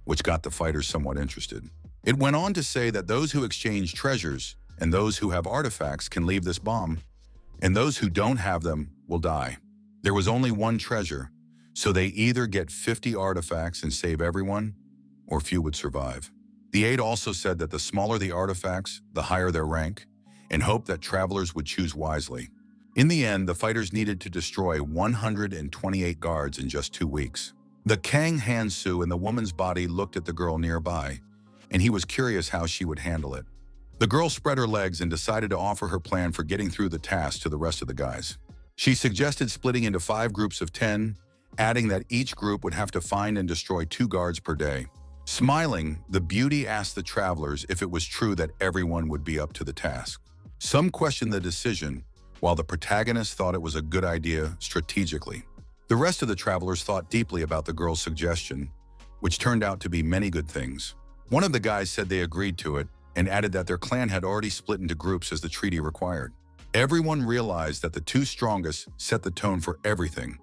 which got the fighters somewhat interested. It went on to say that those who exchange treasures and those who have artifacts can leave this bomb, and those who don't have them will die. There was only one treasure, so they either get 50 artifacts and save everyone, or few would survive. The aide also said that the smaller the artifacts, the higher their rank, and hoped that travelers would choose wisely. In the end, the fighters needed to destroy 128 guards in just 2 weeks. The Hansu and the woman's body looked at the girl nearby, and he was curious how she would handle it. The girl spread her legs and decided to offer her plan for getting through the task to the rest of the guys. She suggested splitting into 5 groups of 10, adding that each group would have to find and destroy 2 guards per day. Smiling, the beauty asked the travelers if it was true that everyone would be up to the task. Some questioned the decision, while the protagonist thought it was a good idea strategically. The rest of the travelers thought deeply about the girl's suggestion, which turned out to be many good things. One of the guys said they agreed to it, and added that their clan had already split into groups as the treaty required. Everyone realized that the 2 strongest set the tone for everything,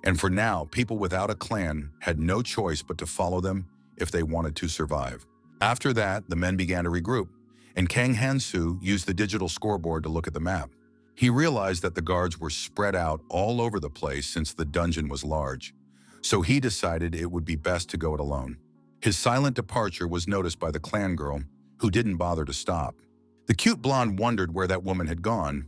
and for now, people without a clan had no choice but to follow them if they wanted to survive. After that, the men began to regroup, and Hansu used the digital scoreboard to look at the map. He realized that the guards were spread out all over the place since the dungeon was large, so he decided it would be best to go it alone. His silent departure was noticed by the clan girl, who didn't bother to stop. The cute blonde wondered where that woman had gone,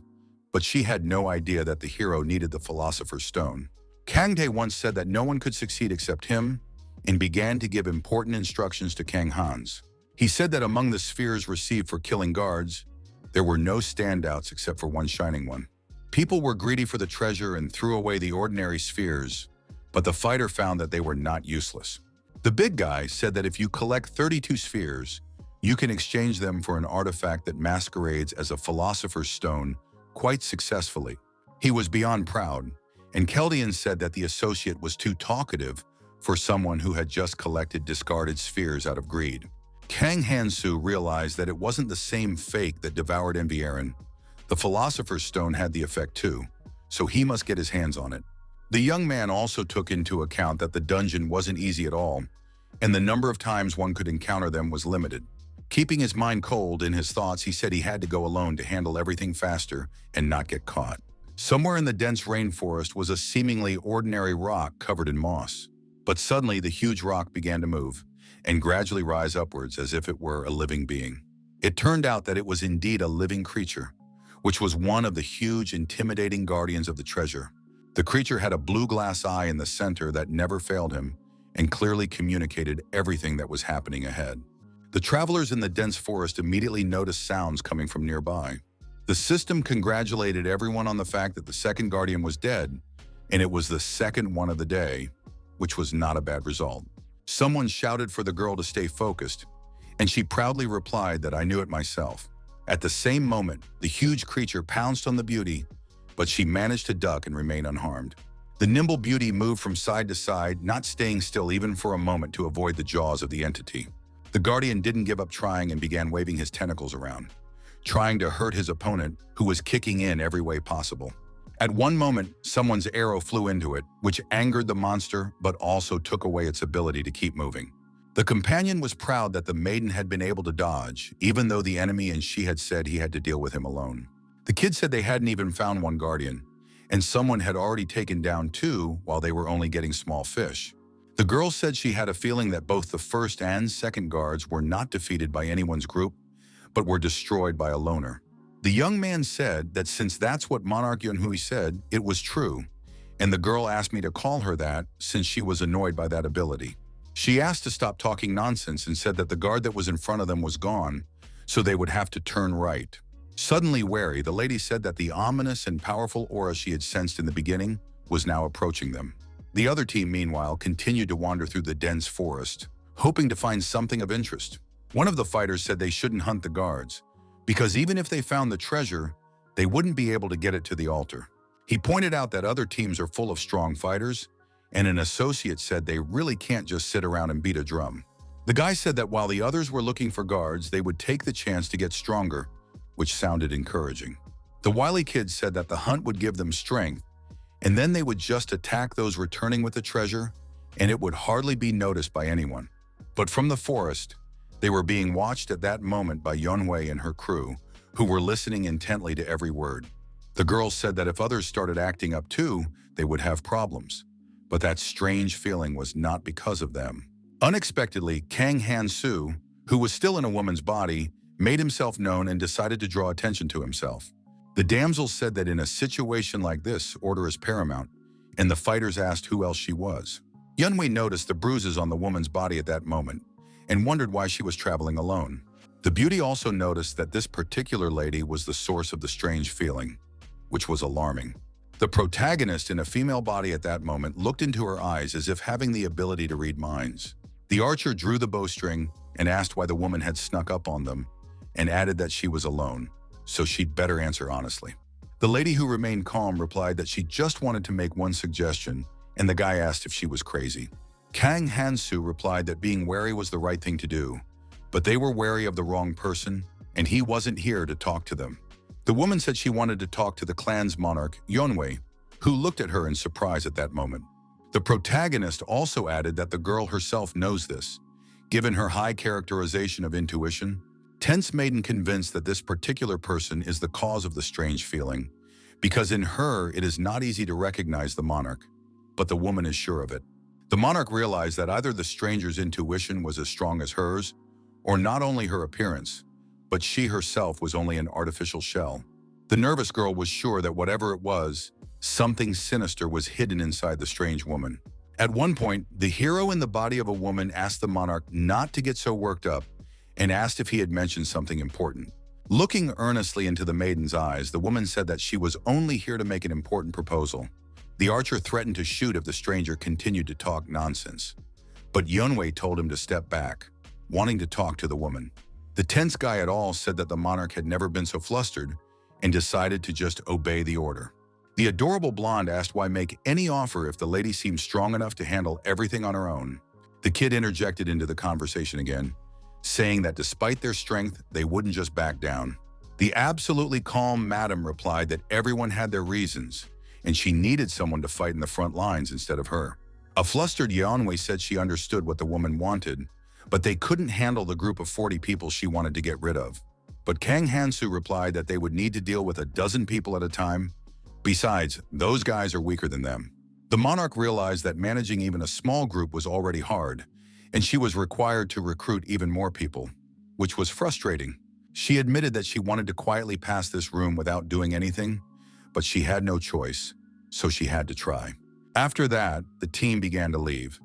but she had no idea that the hero needed the Philosopher's Stone. Kang Tae once said that no one could succeed except him, and began to give important instructions to Kang Hans. He said that among the spheres received for killing guards, there were no standouts except for one shining one. People were greedy for the treasure and threw away the ordinary spheres, but the fighter found that they were not useless. The big guy said that if you collect 32 spheres, You can exchange them for an artifact that masquerades as a philosopher's stone quite successfully. He was beyond proud, and Keldian said that the associate was too talkative for someone who had just collected discarded spheres out of greed. Kang Hansu realized that it wasn't the same fake that devoured Enviaren. The philosopher's stone had the effect too, so he must get his hands on it. The young man also took into account that the dungeon wasn't easy at all, and the number of times one could encounter them was limited. Keeping his mind cold in his thoughts, he said he had to go alone to handle everything faster and not get caught. Somewhere in the dense rainforest was a seemingly ordinary rock covered in moss. But suddenly the huge rock began to move and gradually rise upwards as if it were a living being. It turned out that it was indeed a living creature, which was one of the huge, intimidating guardians of the treasure. The creature had a blue glass eye in the center that never failed him and clearly communicated everything that was happening ahead. The travelers in the dense forest immediately noticed sounds coming from nearby. The system congratulated everyone on the fact that the second guardian was dead, and it was the second one of the day, which was not a bad result. Someone shouted for the girl to stay focused, and she proudly replied that I knew it myself. At the same moment, the huge creature pounced on the beauty, but she managed to duck and remain unharmed. The nimble beauty moved from side to side, not staying still even for a moment to avoid the jaws of the entity. The guardian didn't give up trying and began waving his tentacles around, trying to hurt his opponent, who was kicking in every way possible. At one moment, someone's arrow flew into it, which angered the monster but also took away its ability to keep moving. The companion was proud that the maiden had been able to dodge, even though the enemy and she had said he had to deal with him alone. The kids said they hadn't even found one guardian, and someone had already taken down two while they were only getting small fish. The girl said she had a feeling that both the first and second guards were not defeated by anyone's group, but were destroyed by a loner. The young man said that since that's what Monarch Yunhui said, it was true, and the girl asked me to call her that since she was annoyed by that ability. She asked to stop talking nonsense and said that the guard that was in front of them was gone, so they would have to turn right. Suddenly wary, the lady said that the ominous and powerful aura she had sensed in the beginning was now approaching them. The other team, meanwhile, continued to wander through the dense forest, hoping to find something of interest. One of the fighters said they shouldn't hunt the guards, because even if they found the treasure, they wouldn't be able to get it to the altar. He pointed out that other teams are full of strong fighters, and an associate said they really can't just sit around and beat a drum. The guy said that while the others were looking for guards, they would take the chance to get stronger, which sounded encouraging. The wily kids said that the hunt would give them strength, and then they would just attack those returning with the treasure, and it would hardly be noticed by anyone. But from the forest, they were being watched at that moment by Yunhui and her crew, who were listening intently to every word. The girls said that if others started acting up too, they would have problems. But that strange feeling was not because of them. Unexpectedly, Kang Hansu, who was still in a woman's body, made himself known and decided to draw attention to himself. The damsel said that in a situation like this, order is paramount, and the fighters asked who else she was. Yunhui noticed the bruises on the woman's body at that moment and wondered why she was traveling alone. The beauty also noticed that this particular lady was the source of the strange feeling, which was alarming. The protagonist in a female body at that moment looked into her eyes as if having the ability to read minds. The archer drew the bowstring and asked why the woman had snuck up on them, and added that she was alone, so she'd better answer honestly. The lady, who remained calm, replied that she just wanted to make one suggestion, and the guy asked if she was crazy. Kang Hansu replied that being wary was the right thing to do, but they were wary of the wrong person, and he wasn't here to talk to them. The woman said she wanted to talk to the clan's monarch, Yunhui, who looked at her in surprise at that moment. The protagonist also added that the girl herself knows this, given her high characterization of intuition. Tense Maiden convinced that this particular person is the cause of the strange feeling, because in her it is not easy to recognize the monarch, but the woman is sure of it. The monarch realized that either the stranger's intuition was as strong as hers, or not only her appearance, but she herself was only an artificial shell. The nervous girl was sure that whatever it was, something sinister was hidden inside the strange woman. At one point, the hero in the body of a woman asked the monarch not to get so worked up and asked if he had mentioned something important. Looking earnestly into the maiden's eyes, the woman said that she was only here to make an important proposal. The archer threatened to shoot if the stranger continued to talk nonsense, but Yunhui told him to step back, wanting to talk to the woman. The tense guy at all said that the monarch had never been so flustered and decided to just obey the order. The adorable blonde asked why make any offer if the lady seemed strong enough to handle everything on her own. The kid interjected into the conversation again, saying that despite their strength, they wouldn't just back down. The absolutely calm madam replied that everyone had their reasons, and she needed someone to fight in the front lines instead of her. A flustered Yeonwei said she understood what the woman wanted, but they couldn't handle the group of 40 people she wanted to get rid of. But Kang Hansu replied that they would need to deal with a dozen people at a time. Besides, those guys are weaker than them. The monarch realized that managing even a small group was already hard, and she was required to recruit even more people, which was frustrating. She admitted that she wanted to quietly pass this room without doing anything, but she had no choice, so she had to try. After that, the team began to leave,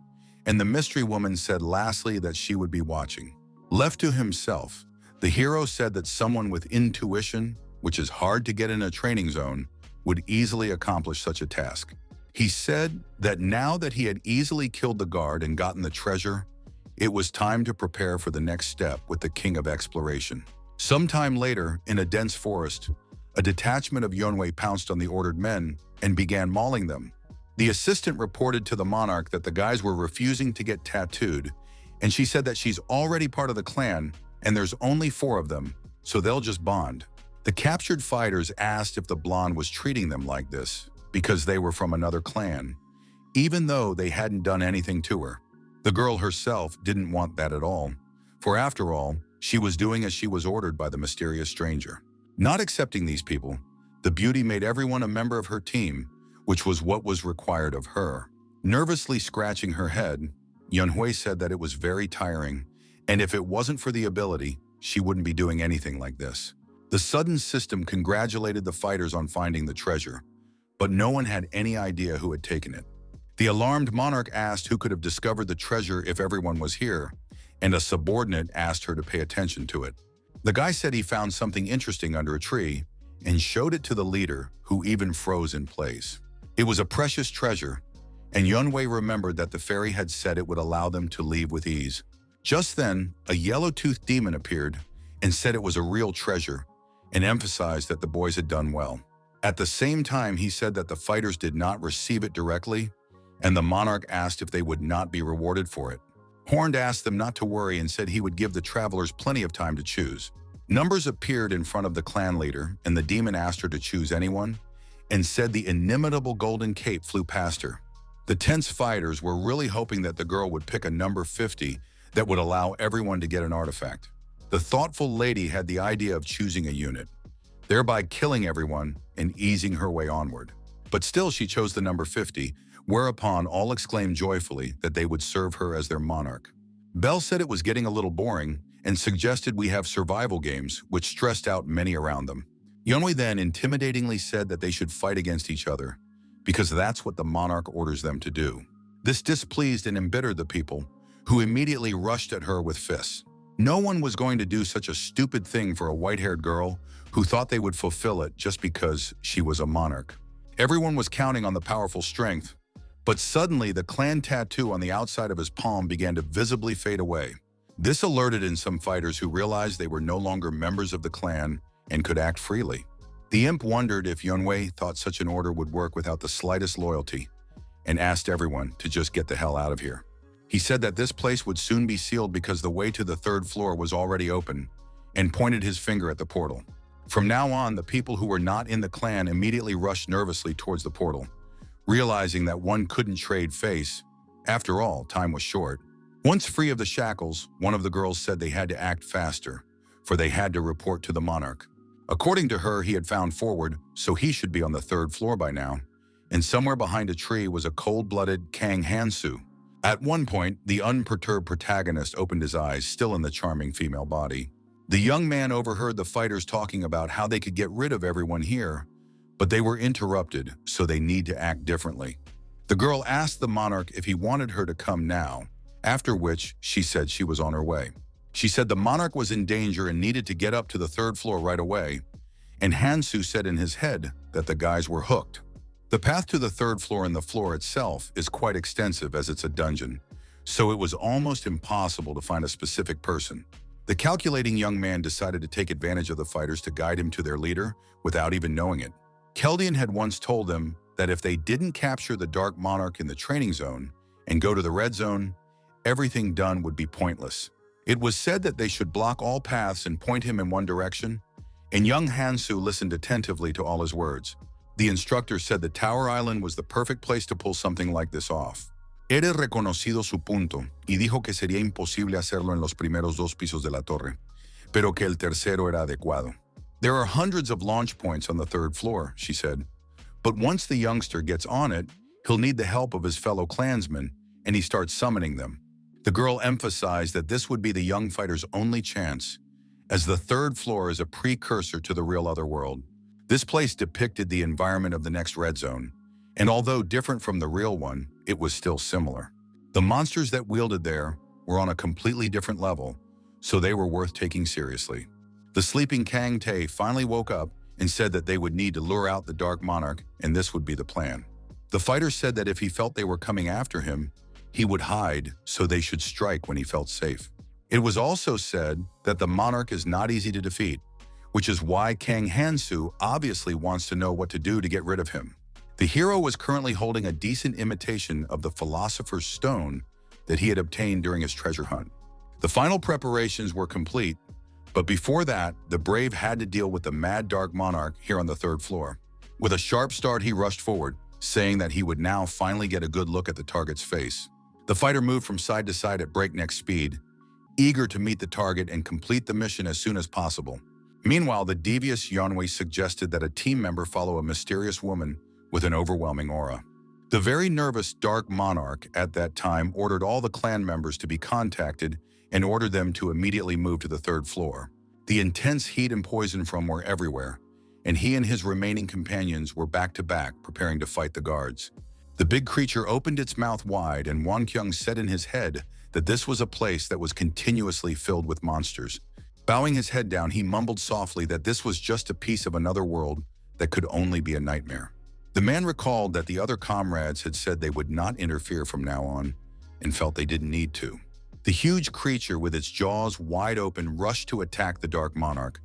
and the mystery woman said lastly that she would be watching. Left to himself, the hero said that someone with intuition, which is hard to get in a training zone, would easily accomplish such a task. He said that now that he had easily killed the guard and gotten the treasure, it was time to prepare for the next step with the king of exploration. Sometime later, in a dense forest, a detachment of Yeonwei pounced on the ordered men and began mauling them. The assistant reported to the monarch that the guys were refusing to get tattooed, and she said that she's already part of the clan and there's only 4 of them, so they'll just bond. The captured fighters asked if the blonde was treating them like this because they were from another clan, even though they hadn't done anything to her. The girl herself didn't want that at all, for after all, she was doing as she was ordered by the mysterious stranger. Not accepting these people, the beauty made everyone a member of her team, which was what was required of her. Nervously scratching her head, Yeonwei said that it was very tiring, and if it wasn't for the ability, she wouldn't be doing anything like this. The sudden system congratulated the fighters on finding the treasure, but no one had any idea who had taken it. The alarmed monarch asked who could have discovered the treasure if everyone was here, and a subordinate asked her to pay attention to it. The guy said he found something interesting under a tree and showed it to the leader, who even froze in place. It was a precious treasure, and Yeonwei remembered that the fairy had said it would allow them to leave with ease. Just then, a yellow-toothed demon appeared and said it was a real treasure, and emphasized that the boys had done well. At the same time, he said that the fighters did not receive it directly, and the monarch asked if they would not be rewarded for it. Horned asked them not to worry and said he would give the travelers plenty of time to choose. Numbers appeared in front of the clan leader, and the demon asked her to choose anyone, and said the inimitable golden cape flew past her. The tense fighters were really hoping that the girl would pick a number 50 that would allow everyone to get an artifact. The thoughtful lady had the idea of choosing a unit, thereby killing everyone and easing her way onward. But still she chose the number 50, whereupon all exclaimed joyfully that they would serve her as their monarch. Belle said it was getting a little boring and suggested we have survival games, which stressed out many around them. Yeonwei then intimidatingly said that they should fight against each other, because that's what the monarch orders them to do. This displeased and embittered the people, who immediately rushed at her with fists. No one was going to do such a stupid thing for a white-haired girl who thought they would fulfill it just because she was a monarch. Everyone was counting on the powerful strength, but suddenly the clan tattoo on the outside of his palm began to visibly fade away. This alerted in some fighters who realized they were no longer members of the clan and could act freely. The imp wondered if Yeonwei thought such an order would work without the slightest loyalty, and asked everyone to just get the hell out of here. He said that this place would soon be sealed because the way to the 3rd floor was already open, and pointed his finger at the portal. From now on, the people who were not in the clan immediately rushed nervously towards the portal, realizing that one couldn't trade face. After all, time was short. Once free of the shackles, one of the girls said they had to act faster, for they had to report to the monarch. According to her, he had found forward, so he should be on the 3rd floor by now, and somewhere behind a tree was a cold-blooded Kang Hansu. At one point, the unperturbed protagonist opened his eyes, still in the charming female body. The young man overheard the fighters talking about how they could get rid of everyone here, but they were interrupted, so they need to act differently. The girl asked the monarch if he wanted her to come now, after which she said she was on her way. She said the monarch was in danger and needed to get up to the 3rd floor right away, and Hansu said in his head that the guys were hooked. The path to the 3rd floor and the floor itself is quite extensive as it's a dungeon, so it was almost impossible to find a specific person. The calculating young man decided to take advantage of the fighters to guide him to their leader without even knowing it. Keldian had once told them that if they didn't capture the Dark Monarch in the training zone and go to the red zone, everything done would be pointless. It was said that they should block all paths and point him in one direction, and young Hansu listened attentively to all his words. The instructor said that Tower Island was the perfect place to pull something like this off. Era reconocido su punto y dijo que sería imposible hacerlo en los primeros dos pisos de la torre, pero que el tercero era adecuado. There are hundreds of launch points on the third floor, she said, but once the youngster gets on it, he'll need the help of his fellow clansmen, and he starts summoning them. The girl emphasized that this would be the young fighter's only chance, as the third floor is a precursor to the real otherworld. This place depicted the environment of the next red zone, and although different from the real one, it was still similar. The monsters that wielded there were on a completely different level, so they were worth taking seriously. The sleeping Kang Tae finally woke up and said that they would need to lure out the Dark Monarch, and this would be the plan. The fighter said that if he felt they were coming after him, he would hide so they should strike when he felt safe. It was also said that the monarch is not easy to defeat, which is why Kang Hansu obviously wants to know what to do to get rid of him. The hero was currently holding a decent imitation of the Philosopher's Stone that he had obtained during his treasure hunt. The final preparations were complete, but before that, the brave had to deal with the mad Dark Monarch here on the third floor. With a sharp start, he rushed forward, saying that he would now finally get a good look at the target's face. The fighter moved from side to side at breakneck speed, eager to meet the target and complete the mission as soon as possible. Meanwhile, the devious Yonwei suggested that a team member follow a mysterious woman with an overwhelming aura. The very nervous Dark Monarch at that time ordered all the clan members to be contacted and ordered them to immediately move to the third floor. The intense heat and poison from were everywhere, and he and his remaining companions were back to back preparing to fight the guards. The big creature opened its mouth wide, and Wan Kyung said in his head that this was a place that was continuously filled with monsters. Bowing his head down, he mumbled softly that this was just a piece of another world that could only be a nightmare. The man recalled that the other comrades had said they would not interfere from now on, and felt they didn't need to. The huge creature with its jaws wide open rushed to attack the Dark Monarch,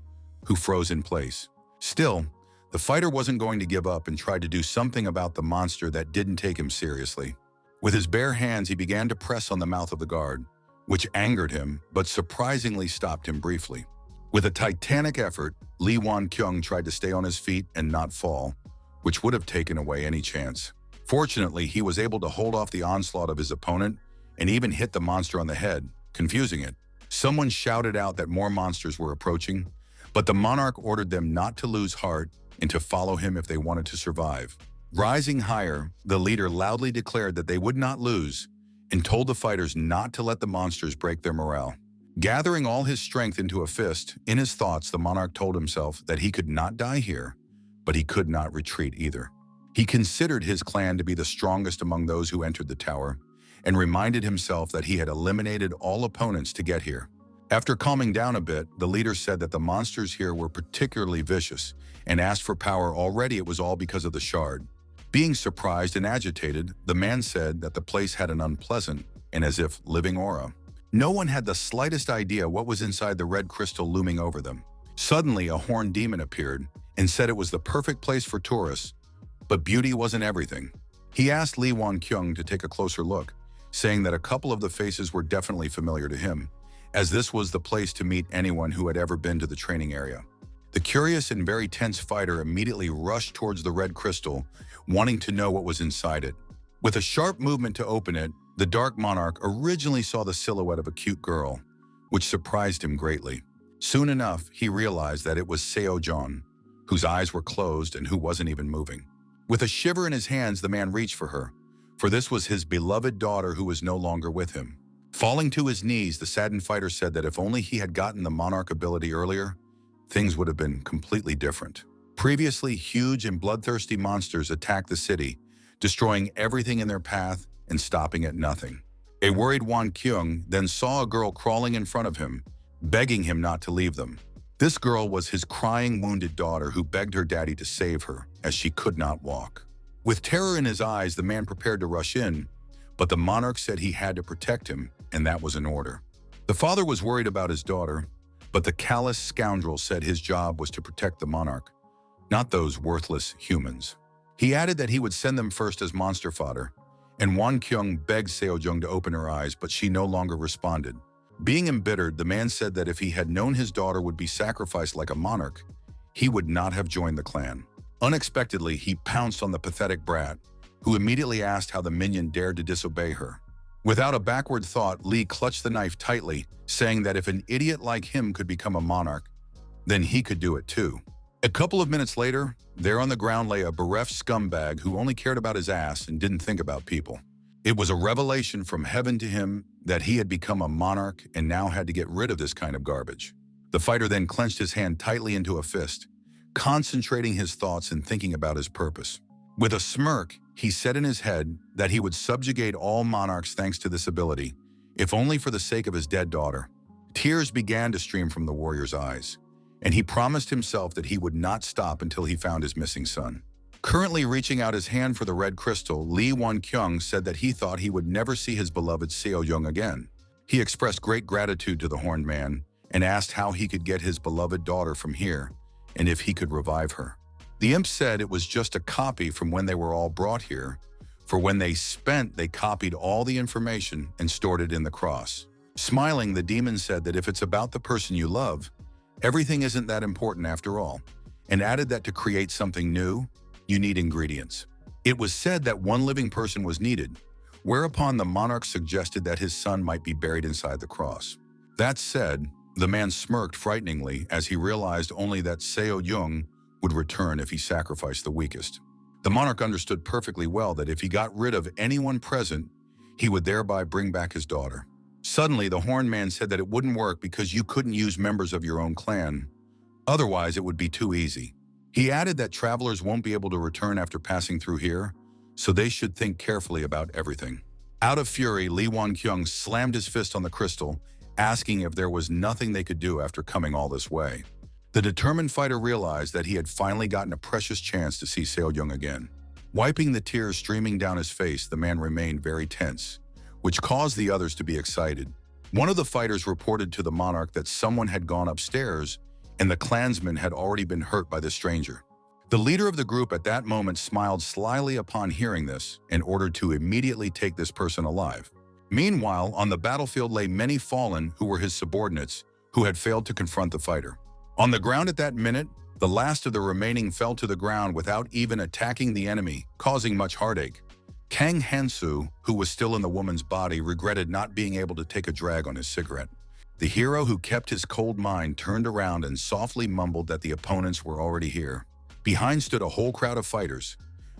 who froze in place. Still, the fighter wasn't going to give up and tried to do something about the monster that didn't take him seriously. With his bare hands, he began to press on the mouth of the guard, which angered him, but surprisingly stopped him briefly. With a titanic effort, Lee Wan-kyung tried to stay on his feet and not fall, which would have taken away any chance. Fortunately, he was able to hold off the onslaught of his opponent and even hit the monster on the head, confusing it. Someone shouted out that more monsters were approaching, but the monarch ordered them not to lose heart and to follow him if they wanted to survive. Rising higher, the leader loudly declared that they would not lose and told the fighters not to let the monsters break their morale. Gathering all his strength into a fist, in his thoughts, the monarch told himself that he could not die here, but he could not retreat either. He considered his clan to be the strongest among those who entered the tower, and reminded himself that he had eliminated all opponents to get here. After calming down a bit, the leader said that the monsters here were particularly vicious and asked for power. Already it was all because of the shard. Being surprised and agitated, the man said that the place had an unpleasant and as if living aura. No one had the slightest idea what was inside the red crystal looming over them. Suddenly, a horned demon appeared and said it was the perfect place for tourists, but beauty wasn't everything. He asked Lee Wan-kyung to take a closer look, saying that a couple of the faces were definitely familiar to him, as this was the place to meet anyone who had ever been to the training area. The curious and very tense fighter immediately rushed towards the red crystal, wanting to know what was inside it. With a sharp movement to open it, the Dark Monarch originally saw the silhouette of a cute girl, which surprised him greatly. Soon enough, he realized that it was Seo-jeon, whose eyes were closed and who wasn't even moving. With a shiver in his hands, the man reached for her, for this was his beloved daughter who was no longer with him. Falling to his knees, the saddened fighter said that if only he had gotten the monarch ability earlier, things would have been completely different. Previously, huge and bloodthirsty monsters attacked the city, destroying everything in their path and stopping at nothing. A worried Wan-kyung then saw a girl crawling in front of him, begging him not to leave them. This girl was his crying, wounded daughter who begged her daddy to save her, as she could not walk. With terror in his eyes, the man prepared to rush in, but the monarch said he had to protect him, and that was an order. The father was worried about his daughter, but the callous scoundrel said his job was to protect the monarch, not those worthless humans. He added that he would send them first as monster fodder, and Won Kyung begged Seo-jung to open her eyes, but she no longer responded. Being embittered, the man said that if he had known his daughter would be sacrificed like a monarch, he would not have joined the clan. Unexpectedly, he pounced on the pathetic brat, who immediately asked how the minion dared to disobey her. Without a backward thought, Lee clutched the knife tightly, saying that if an idiot like him could become a monarch, then he could do it too. A couple of minutes later, there on the ground lay a bereft scumbag who only cared about his ass and didn't think about people. It was a revelation from heaven to him that he had become a monarch and now had to get rid of this kind of garbage. The fighter then clenched his hand tightly into a fist, concentrating his thoughts and thinking about his purpose. With a smirk, he said in his head that he would subjugate all monarchs thanks to this ability, if only for the sake of his dead daughter. Tears began to stream from the warrior's eyes, and he promised himself that he would not stop until he found his missing son. Currently reaching out his hand for the red crystal, Lee Won-kyung said that he thought he would never see his beloved Seo-jung again. He expressed great gratitude to the horned man and asked how he could get his beloved daughter from here and if he could revive her. The imp said it was just a copy from when they were all brought here, for when they spent, they copied all the information and stored it in the cross. Smiling, the demon said that if it's about the person you love, everything isn't that important after all, and added that to create something new, you need ingredients. It was said that one living person was needed, whereupon the monarch suggested that his son might be buried inside the cross. That said, the man smirked frighteningly as he realized only that Seo-jung would return if he sacrificed the weakest. The monarch understood perfectly well that if he got rid of anyone present, he would thereby bring back his daughter. Suddenly, the horned man said that it wouldn't work because you couldn't use members of your own clan. Otherwise, it would be too easy. He added that travelers won't be able to return after passing through here, so they should think carefully about everything. Out of fury, Lee Won-kyung slammed his fist on the crystal, asking if there was nothing they could do after coming all this way. The determined fighter realized that he had finally gotten a precious chance to see Seo-jung again. Wiping the tears streaming down his face, the man remained very tense, which caused the others to be excited. One of the fighters reported to the monarch that someone had gone upstairs and the clansman had already been hurt by the stranger. The leader of the group at that moment smiled slyly upon hearing this and ordered to immediately take this person alive. Meanwhile, on the battlefield lay many fallen who were his subordinates who had failed to confront the fighter. On the ground at that minute, the last of the remaining fell to the ground without even attacking the enemy, causing much heartache. Kang Hansu, who was still in the woman's body, regretted not being able to take a drag on his cigarette. The hero who kept his cold mind turned around and softly mumbled that the opponents were already here. Behind stood a whole crowd of fighters.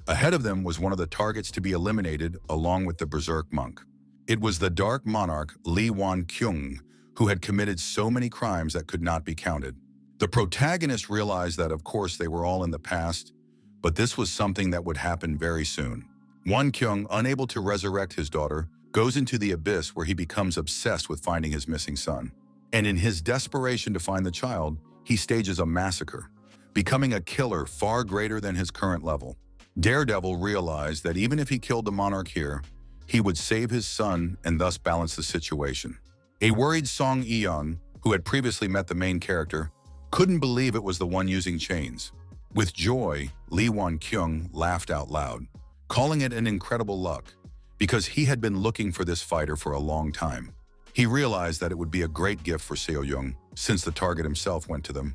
Ahead of them was one of the targets to be eliminated along with the berserk monk. It was the dark monarch Lee Won-kyung, who had committed so many crimes that could not be counted. The protagonist realized that, of course, they were all in the past, but this was something that would happen very soon. Won-kyung, unable to resurrect his daughter, goes into the abyss where he becomes obsessed with finding his missing son. And in his desperation to find the child, he stages a massacre, becoming a killer far greater than his current level. Daredevil realized that even if he killed the monarch here, he would save his son and thus balance the situation. A worried Song Eun, who had previously met the main character, couldn't believe it was the one using chains. With joy, Lee Won-kyung laughed out loud, calling it an incredible luck, because he had been looking for this fighter for a long time. He realized that it would be a great gift for Seo-jung, since the target himself went to them,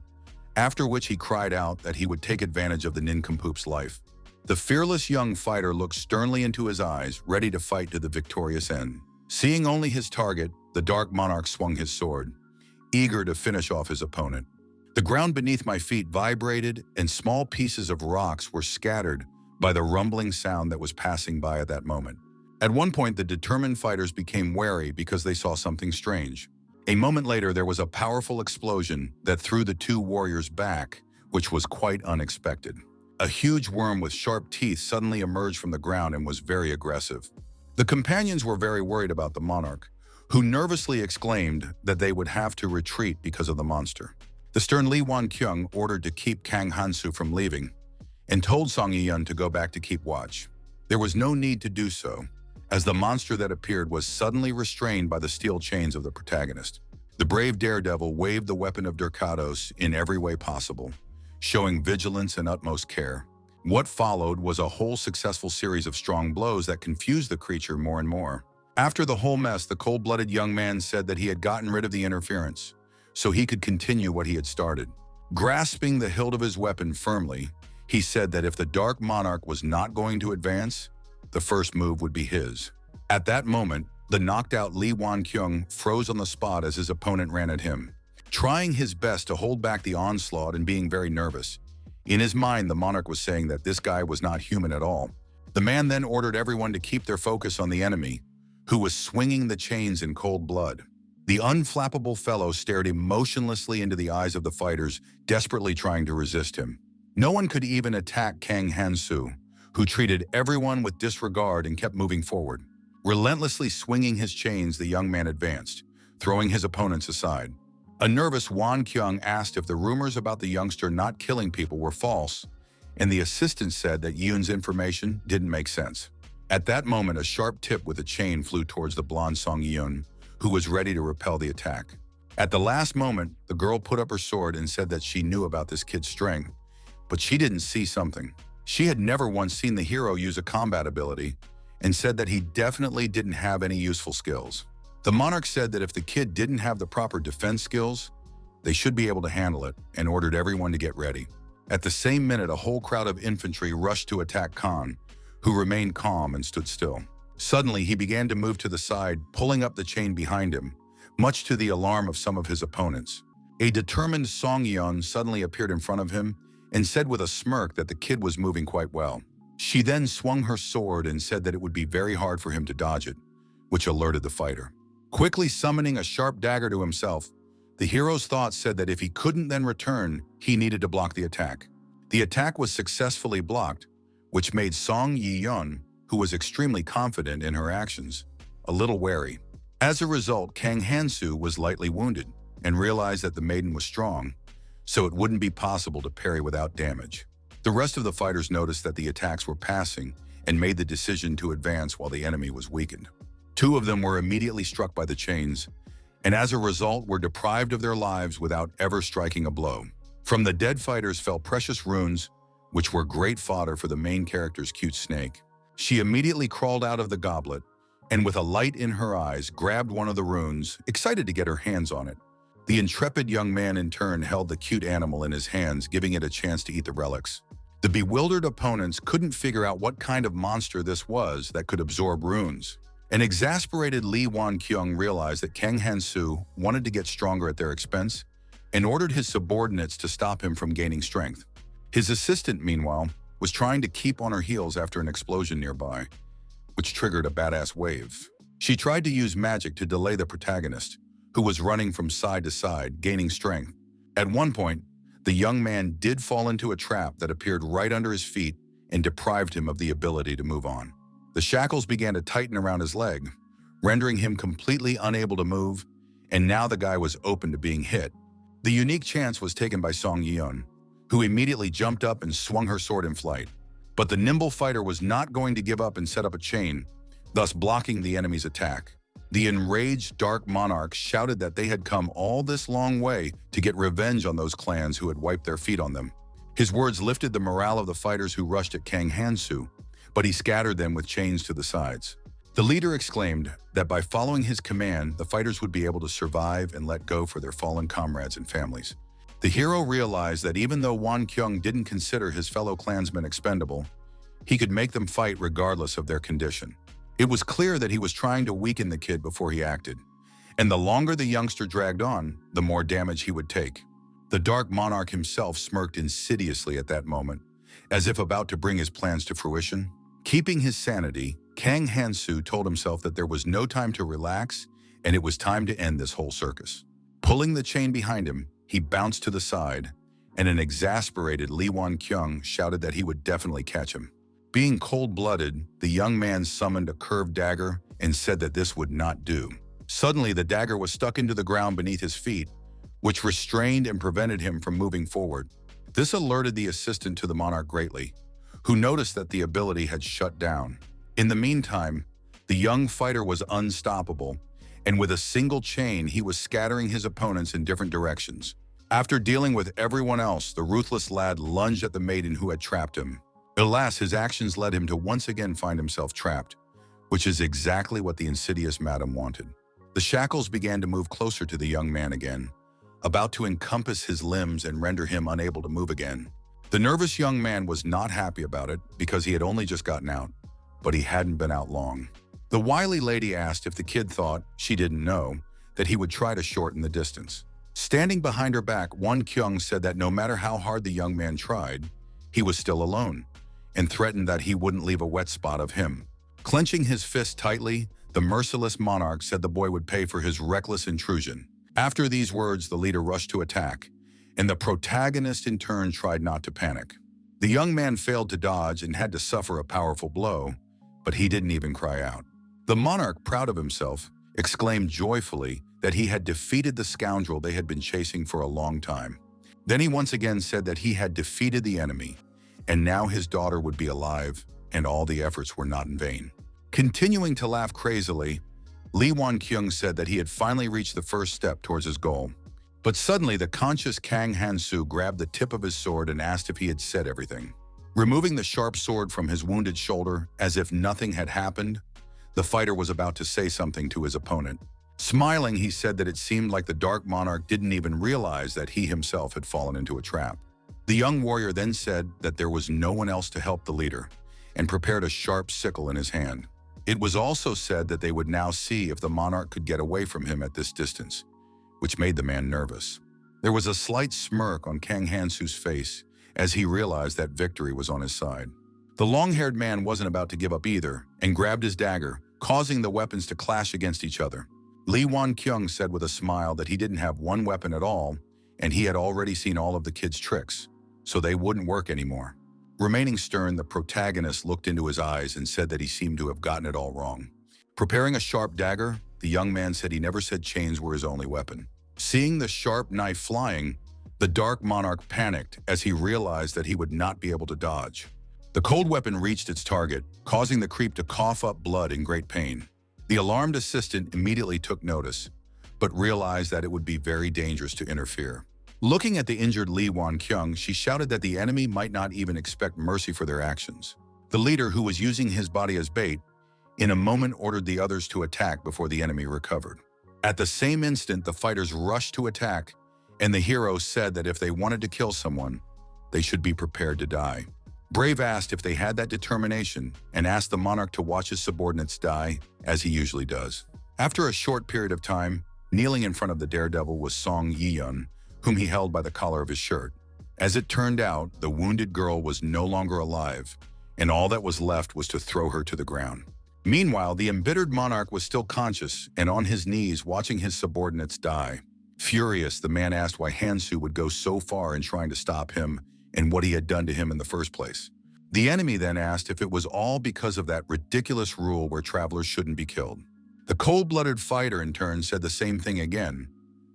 after which he cried out that he would take advantage of the nincompoop's life. The fearless young fighter looked sternly into his eyes, ready to fight to the victorious end. Seeing only his target, the Dark Monarch swung his sword, eager to finish off his opponent. The ground beneath my feet vibrated, and small pieces of rocks were scattered by the rumbling sound that was passing by at that moment. At one point, the determined fighters became wary because they saw something strange. A moment later, there was a powerful explosion that threw the two warriors back, which was quite unexpected. A huge worm with sharp teeth suddenly emerged from the ground and was very aggressive. The companions were very worried about the monarch, who nervously exclaimed that they would have to retreat because of the monster. The stern Lee Won-kyung ordered to keep Kang Hansu from leaving and told Song Eun to go back to keep watch. There was no need to do so, as the monster that appeared was suddenly restrained by the steel chains of the protagonist. The brave daredevil waved the weapon of Durkados in every way possible, showing vigilance and utmost care. What followed was a whole successful series of strong blows that confused the creature more and more. After the whole mess, the cold-blooded young man said that he had gotten rid of the interference, so he could continue what he had started. Grasping the hilt of his weapon firmly, he said that if the Dark Monarch was not going to advance, the first move would be his. At that moment, the knocked-out Lee Wan-kyung froze on the spot as his opponent ran at him, trying his best to hold back the onslaught and being very nervous. In his mind, the monarch was saying that this guy was not human at all. The man then ordered everyone to keep their focus on the enemy, who was swinging the chains in cold blood. The unflappable fellow stared emotionlessly into the eyes of the fighters, desperately trying to resist him. No one could even attack Kang Hansu, who treated everyone with disregard and kept moving forward. Relentlessly swinging his chains, the young man advanced, throwing his opponents aside. A nervous Wan Kyung asked if the rumors about the youngster not killing people were false, and the assistant said that Yoon's information didn't make sense. At that moment, a sharp tip with a chain flew towards the blonde Song Yoon, who was ready to repel the attack. At the last moment, the girl put up her sword and said that she knew about this kid's strength, but she didn't see something. She had never once seen the hero use a combat ability and said that he definitely didn't have any useful skills. The monarch said that if the kid didn't have the proper defense skills, they should be able to handle it, and ordered everyone to get ready. At the same minute, a whole crowd of infantry rushed to attack Khan, who remained calm and stood still. Suddenly, he began to move to the side, pulling up the chain behind him, much to the alarm of some of his opponents. A determined Song Yeon suddenly appeared in front of him and said with a smirk that the kid was moving quite well. She then swung her sword and said that it would be very hard for him to dodge it, which alerted the fighter. Quickly summoning a sharp dagger to himself, the hero's thoughts said that if he couldn't then return, he needed to block the attack. The attack was successfully blocked, which made Song Yi-yeon, who was extremely confident in her actions, a little wary. As a result, Kang Hansu was lightly wounded and realized that the maiden was strong, so it wouldn't be possible to parry without damage. The rest of the fighters noticed that the attacks were passing and made the decision to advance while the enemy was weakened. Two of them were immediately struck by the chains, and as a result were deprived of their lives without ever striking a blow. From the dead fighters fell precious runes, which were great fodder for the main character's cute snake. She immediately crawled out of the goblet, and with a light in her eyes, grabbed one of the runes, excited to get her hands on it. The intrepid young man in turn held the cute animal in his hands, giving it a chance to eat the relics. The bewildered opponents couldn't figure out what kind of monster this was that could absorb runes. An exasperated Lee Wan-kyung realized that Kang Hansu wanted to get stronger at their expense and ordered his subordinates to stop him from gaining strength. His assistant, meanwhile, was trying to keep on her heels after an explosion nearby, which triggered a badass wave. She tried to use magic to delay the protagonist, who was running from side to side, gaining strength. At one point, the young man did fall into a trap that appeared right under his feet and deprived him of the ability to move on. The shackles began to tighten around his leg, rendering him completely unable to move, and now the guy was open to being hit. The unique chance was taken by Song Yeon, who immediately jumped up and swung her sword in flight. But the nimble fighter was not going to give up and set up a chain, thus blocking the enemy's attack. The enraged Dark Monarch shouted that they had come all this long way to get revenge on those clans who had wiped their feet on them. His words lifted the morale of the fighters who rushed at Kang Hansu, but he scattered them with chains to the sides. The leader exclaimed that by following his command, the fighters would be able to survive and let go for their fallen comrades and families. The hero realized that even though Wan Kyung didn't consider his fellow clansmen expendable, he could make them fight regardless of their condition. It was clear that he was trying to weaken the kid before he acted, and the longer the youngster dragged on, the more damage he would take. The Dark Monarch himself smirked insidiously at that moment, as if about to bring his plans to fruition. Keeping his sanity, Kang Hansu told himself that there was no time to relax and it was time to end this whole circus. Pulling the chain behind him, he bounced to the side, and an exasperated Lee Wan-kyung shouted that he would definitely catch him. Being cold-blooded, the young man summoned a curved dagger and said that this would not do. Suddenly, the dagger was stuck into the ground beneath his feet, which restrained and prevented him from moving forward. This alerted the assistant to the monarch greatly, who noticed that the ability had shut down. In the meantime, The young fighter was unstoppable, and with a single chain, he was scattering his opponents in different directions. After dealing with everyone else, the ruthless lad lunged at the maiden who had trapped him. Alas, his actions led him to once again find himself trapped, which is exactly what the insidious madam wanted. The shackles began to move closer to the young man again, about to encompass his limbs and render him unable to move again. The nervous young man was not happy about it because he had only just gotten out, but he hadn't been out long. The wily lady asked if the kid thought, she didn't know, that he would try to shorten the distance. Standing behind her back, Won Kyung said that no matter how hard the young man tried, he was still alone, and threatened that he wouldn't leave a wet spot of him. Clenching his fist tightly, the merciless monarch said the boy would pay for his reckless intrusion. After these words, the leader rushed to attack, and the protagonist in turn tried not to panic. The young man failed to dodge and had to suffer a powerful blow, but he didn't even cry out. The monarch, proud of himself, exclaimed joyfully that he had defeated the scoundrel they had been chasing for a long time. Then he once again said that he had defeated the enemy, and now his daughter would be alive, and all the efforts were not in vain. Continuing to laugh crazily, Lee Won-kyung said that he had finally reached the first step towards his goal. But suddenly, the conscious Kang Hansu grabbed the tip of his sword and asked if he had said everything. Removing the sharp sword from his wounded shoulder, as if nothing had happened, the fighter was about to say something to his opponent. Smiling, he said that it seemed like the Dark Monarch didn't even realize that he himself had fallen into a trap. The young warrior then said that there was no one else to help the leader, and prepared a sharp sickle in his hand. It was also said that they would now see if the monarch could get away from him at this distance, which made the man nervous. There was a slight smirk on Kang Hansu's face as he realized that victory was on his side. The long-haired man wasn't about to give up either and grabbed his dagger, causing the weapons to clash against each other. Lee Won-kyung said with a smile that he didn't have one weapon at all, and he had already seen all of the kids' tricks, so they wouldn't work anymore. Remaining stern, the protagonist looked into his eyes and said that he seemed to have gotten it all wrong. Preparing a sharp dagger, the young man said he never said chains were his only weapon. Seeing the sharp knife flying, the Dark Monarch panicked as he realized that he would not be able to dodge. The cold weapon reached its target, causing the creep to cough up blood in great pain. The alarmed assistant immediately took notice, but realized that it would be very dangerous to interfere. Looking at the injured Lee Won-kyung, she shouted that the enemy might not even expect mercy for their actions. The leader, who was using his body as bait, in a moment ordered the others to attack before the enemy recovered. At the same instant, the fighters rushed to attack, and the hero said that if they wanted to kill someone, they should be prepared to die. Brave asked if they had that determination and asked the monarch to watch his subordinates die, as he usually does. After a short period of time, kneeling in front of the daredevil was Song Yi-yun, whom he held by the collar of his shirt. As it turned out, the wounded girl was no longer alive, and all that was left was to throw her to the ground. Meanwhile, the embittered monarch was still conscious and on his knees watching his subordinates die. Furious, the man asked why Hansu would go so far in trying to stop him and what he had done to him in the first place. The enemy then asked if it was all because of that ridiculous rule where travelers shouldn't be killed. The cold-blooded fighter in turn said the same thing again,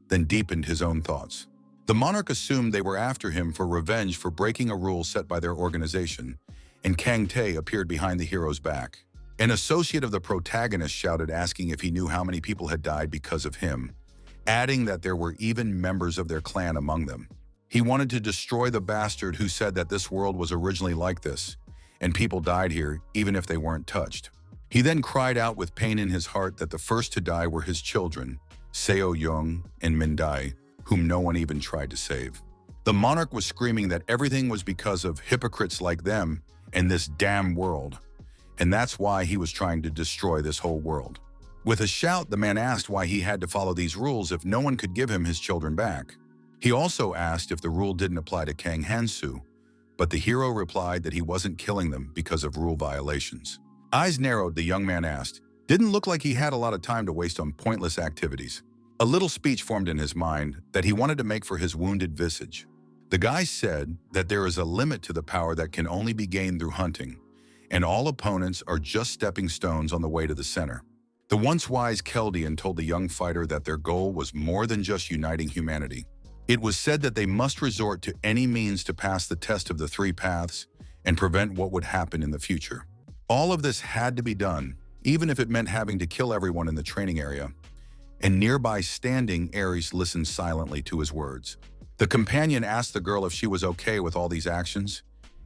then deepened his own thoughts. The monarch assumed they were after him for revenge for breaking a rule set by their organization, and Kang Tae appeared behind the hero's back. An associate of the protagonist shouted, asking if he knew how many people had died because of him, adding that there were even members of their clan among them. He wanted to destroy the bastard who said that this world was originally like this, and people died here even if they weren't touched. He then cried out with pain in his heart that the first to die were his children, Seo Young and Min Dai, whom no one even tried to save. The monarch was screaming that everything was because of hypocrites like them and this damn world, and that's why he was trying to destroy this whole world. With a shout, the man asked why he had to follow these rules if no one could give him his children back. He also asked if the rule didn't apply to Kang Hansu, but the hero replied that he wasn't killing them because of rule violations. Eyes narrowed, the young man asked, didn't look like he had a lot of time to waste on pointless activities. A little speech formed in his mind that he wanted to make for his wounded visage. The guy said that there is a limit to the power that can only be gained through hunting, and all opponents are just stepping stones on the way to the center. The once wise Keldian told the young fighter that their goal was more than just uniting humanity. It was said that they must resort to any means to pass the test of the three paths and prevent what would happen in the future. All of this had to be done even if it meant having to kill everyone in the training area. And nearby standing, Ares listened silently to his words. The companion asked the girl if she was okay with all these actions,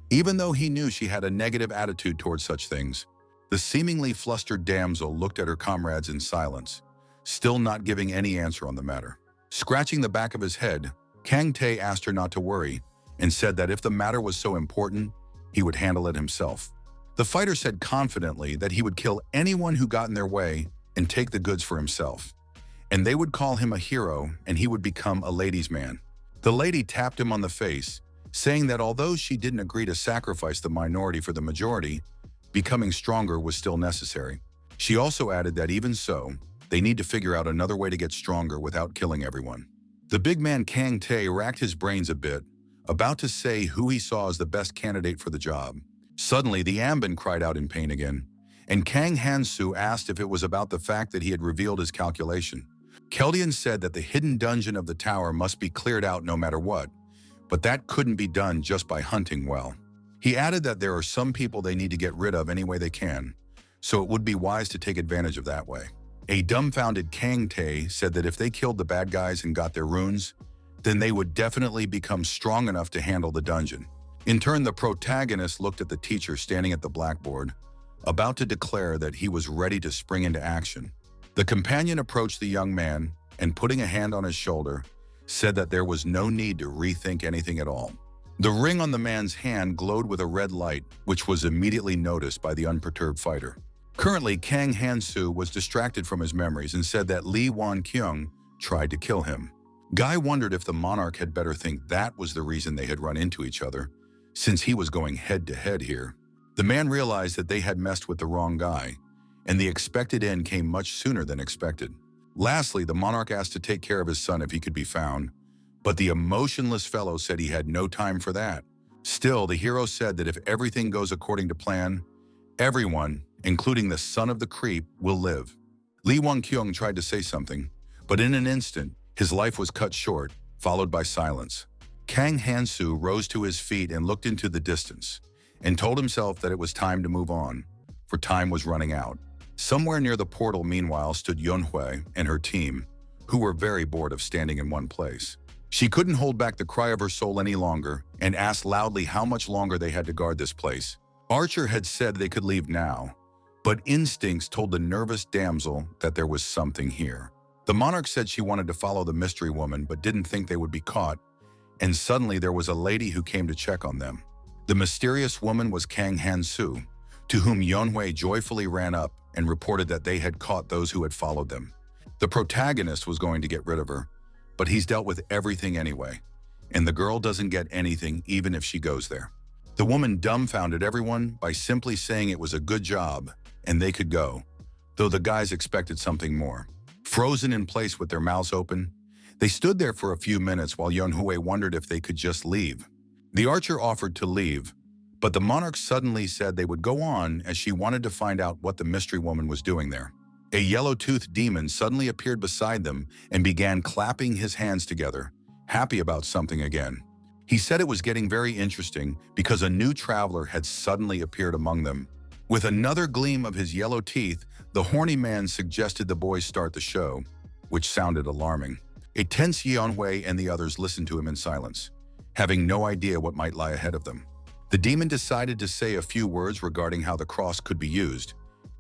even though he knew she had a negative attitude towards such things. The seemingly flustered damsel looked at her comrades in silence, still not giving any answer on the matter. Scratching the back of his head, Kang Tae asked her not to worry and said that if the matter was so important, he would handle it himself. The fighter said confidently that he would kill anyone who got in their way and take the goods for himself. And they would call him a hero and he would become a ladies' man. The lady tapped him on the face, saying that although she didn't agree to sacrifice the minority for the majority, becoming stronger was still necessary. She also added that even so, they need to figure out another way to get stronger without killing everyone. The big man Kang Tae racked his brains a bit, about to say who he saw as the best candidate for the job. Suddenly, the Ambin cried out in pain again, and Kang Hansu asked if it was about the fact that he had revealed his calculation. Keldian said that the hidden dungeon of the tower must be cleared out no matter what, but that couldn't be done just by hunting well. He added that there are some people they need to get rid of any way they can, so it would be wise to take advantage of that way. A dumbfounded Kang Tae said that if they killed the bad guys and got their runes, then they would definitely become strong enough to handle the dungeon. In turn, the protagonist looked at the teacher standing at the blackboard, about to declare that he was ready to spring into action. The companion approached the young man and, putting a hand on his shoulder, said that there was no need to rethink anything at all. The ring on the man's hand glowed with a red light, which was immediately noticed by the unperturbed fighter. Currently, Kang Hansu was distracted from his memories and said that Lee Won-kyung tried to kill him. Guy wondered if the monarch had better think that was the reason they had run into each other, since he was going head-to-head here. The man realized that they had messed with the wrong guy, and the expected end came much sooner than expected. Lastly, the monarch asked to take care of his son if he could be found, but the emotionless fellow said he had no time for that. Still, the hero said that if everything goes according to plan, everyone, including the son of the creep, will live. Lee Won-kyung tried to say something, but in an instant, his life was cut short, followed by silence. Kang Hansu rose to his feet and looked into the distance, and told himself that it was time to move on, for time was running out. Somewhere near the portal, meanwhile, stood Yeonhwei and her team, who were very bored of standing in one place. She couldn't hold back the cry of her soul any longer and asked loudly how much longer they had to guard this place. Archer had said they could leave now, but instincts told the nervous damsel that there was something here. The monarch said she wanted to follow the mystery woman but didn't think they would be caught, and suddenly there was a lady who came to check on them. The mysterious woman was Kang Hansu, to whom Yeonhwei joyfully ran up and reported that they had caught those who had followed them. The protagonist was going to get rid of her, but he's dealt with everything anyway, and the girl doesn't get anything even if she goes there. The woman dumbfounded everyone by simply saying it was a good job and they could go, though the guys expected something more. Frozen in place with their mouths open, they stood there for a few minutes while Yeonhwei wondered if they could just leave. The archer offered to leave, but the monarch suddenly said they would go on as she wanted to find out what the mystery woman was doing there. A yellow-toothed demon suddenly appeared beside them and began clapping his hands together, happy about something again. He said it was getting very interesting because a new traveler had suddenly appeared among them. With another gleam of his yellow teeth, the horny man suggested the boys start the show, which sounded alarming. A tense Yeonhwei and the others listened to him in silence, having no idea what might lie ahead of them. The demon decided to say a few words regarding how the cross could be used,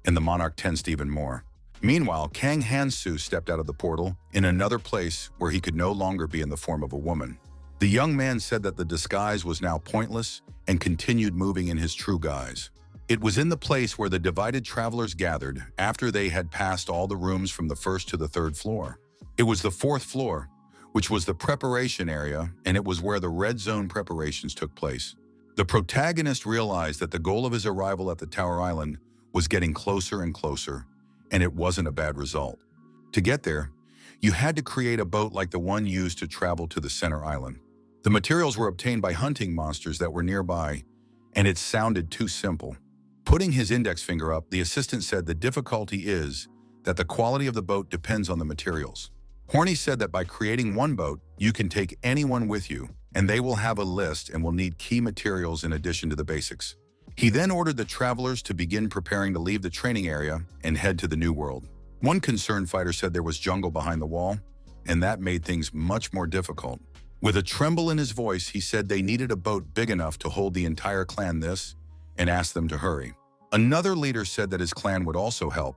and the monarch tensed even more. Meanwhile, Kang Hansu stepped out of the portal in another place where he could no longer be in the form of a woman. The young man said that the disguise was now pointless and continued moving in his true guise. It was in the place where the divided travelers gathered after they had passed all the rooms from the first to the third floor. It was the fourth floor, which was the preparation area, and it was where the red zone preparations took place. The protagonist realized that the goal of his arrival at the Tower Island was getting closer and closer, and it wasn't a bad result. To get there, you had to create a boat like the one used to travel to the center island. The materials were obtained by hunting monsters that were nearby, and it sounded too simple. Putting his index finger up, the assistant said the difficulty is that the quality of the boat depends on the materials. Horny said that by creating one boat, you can take anyone with you, and they will have a list and will need key materials in addition to the basics. He then ordered the travelers to begin preparing to leave the training area and head to the new world. One concerned fighter said there was jungle behind the wall, and that made things much more difficult. With a tremble in his voice, he said they needed a boat big enough to hold the entire clan this and asked them to hurry. Another leader said that his clan would also help,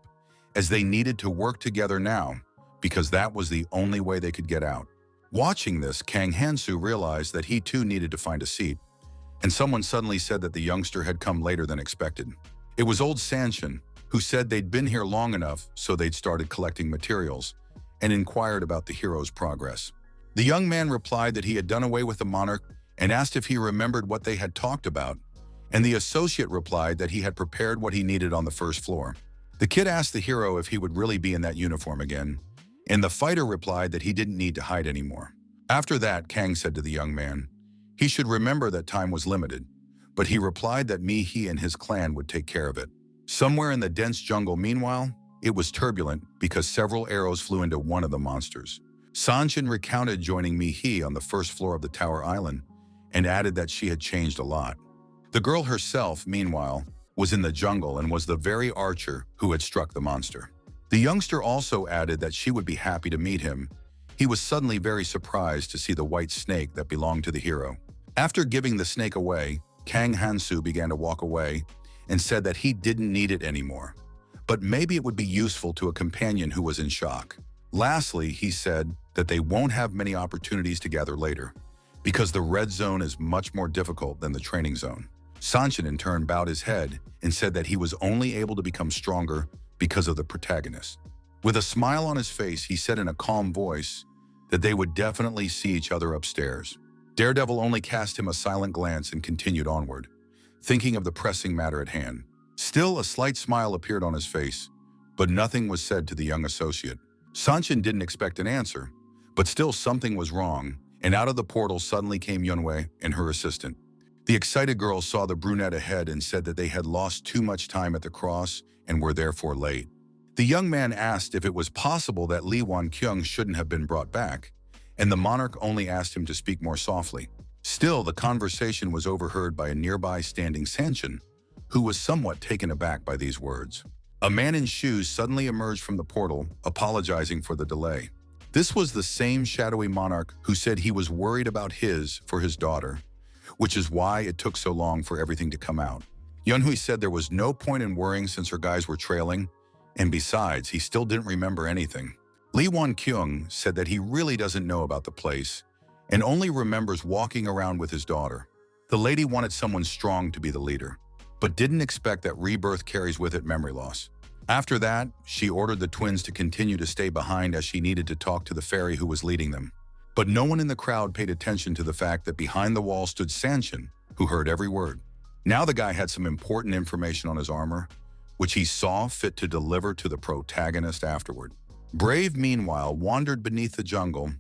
as they needed to work together now because that was the only way they could get out. Watching this, Kang Hansu realized that he too needed to find a seat, and someone suddenly said that the youngster had come later than expected. It was old Sanshin, who said they'd been here long enough so they'd started collecting materials, and inquired about the hero's progress. The young man replied that he had done away with the monarch and asked if he remembered what they had talked about, and the associate replied that he had prepared what he needed on the first floor. The kid asked the hero if he would really be in that uniform again, and the fighter replied that he didn't need to hide anymore. After that, Kang said to the young man, he should remember that time was limited, but he replied that he and his clan would take care of it. Somewhere in the dense jungle, meanwhile, it was turbulent because several arrows flew into one of the monsters. Sanshin recounted joining Mihi on the first floor of the tower island and added that she had changed a lot. The girl herself, meanwhile, was in the jungle and was the very archer who had struck the monster. The youngster also added that she would be happy to meet him. He was suddenly very surprised to see the white snake that belonged to the hero. After giving the snake away, Kang Hansu began to walk away and said that he didn't need it anymore, but maybe it would be useful to a companion who was in shock. Lastly, he said that they won't have many opportunities together later, because the red zone is much more difficult than the training zone. Sanshin in turn bowed his head and said that he was only able to become stronger because of the protagonist. With a smile on his face, he said in a calm voice that they would definitely see each other upstairs. Daredevil only cast him a silent glance and continued onward, thinking of the pressing matter at hand. Still, a slight smile appeared on his face, but nothing was said to the young associate. Sanshin didn't expect an answer, but still something was wrong, and out of the portal suddenly came Yunwei and her assistant. The excited girl saw the brunette ahead and said that they had lost too much time at the cross and were therefore late. The young man asked if it was possible that Li Wankyung shouldn't have been brought back, and the monarch only asked him to speak more softly. Still, the conversation was overheard by a nearby standing Sanshin, who was somewhat taken aback by these words. A man in shoes suddenly emerged from the portal, apologizing for the delay. This was the same shadowy monarch who said he was worried about for his daughter, which is why it took so long for everything to come out. Yunhui said there was no point in worrying since her guys were trailing, and besides, he still didn't remember anything. Li Wankyung said that he really doesn't know about the place and only remembers walking around with his daughter. The lady wanted someone strong to be the leader, but didn't expect that rebirth carries with it memory loss. After that, she ordered the twins to continue to stay behind as she needed to talk to the fairy who was leading them. But no one in the crowd paid attention to the fact that behind the wall stood Sanshin, who heard every word. Now the guy had some important information on his armor, which he saw fit to deliver to the protagonist afterward. Brave, meanwhile, wandered beneath the jungle,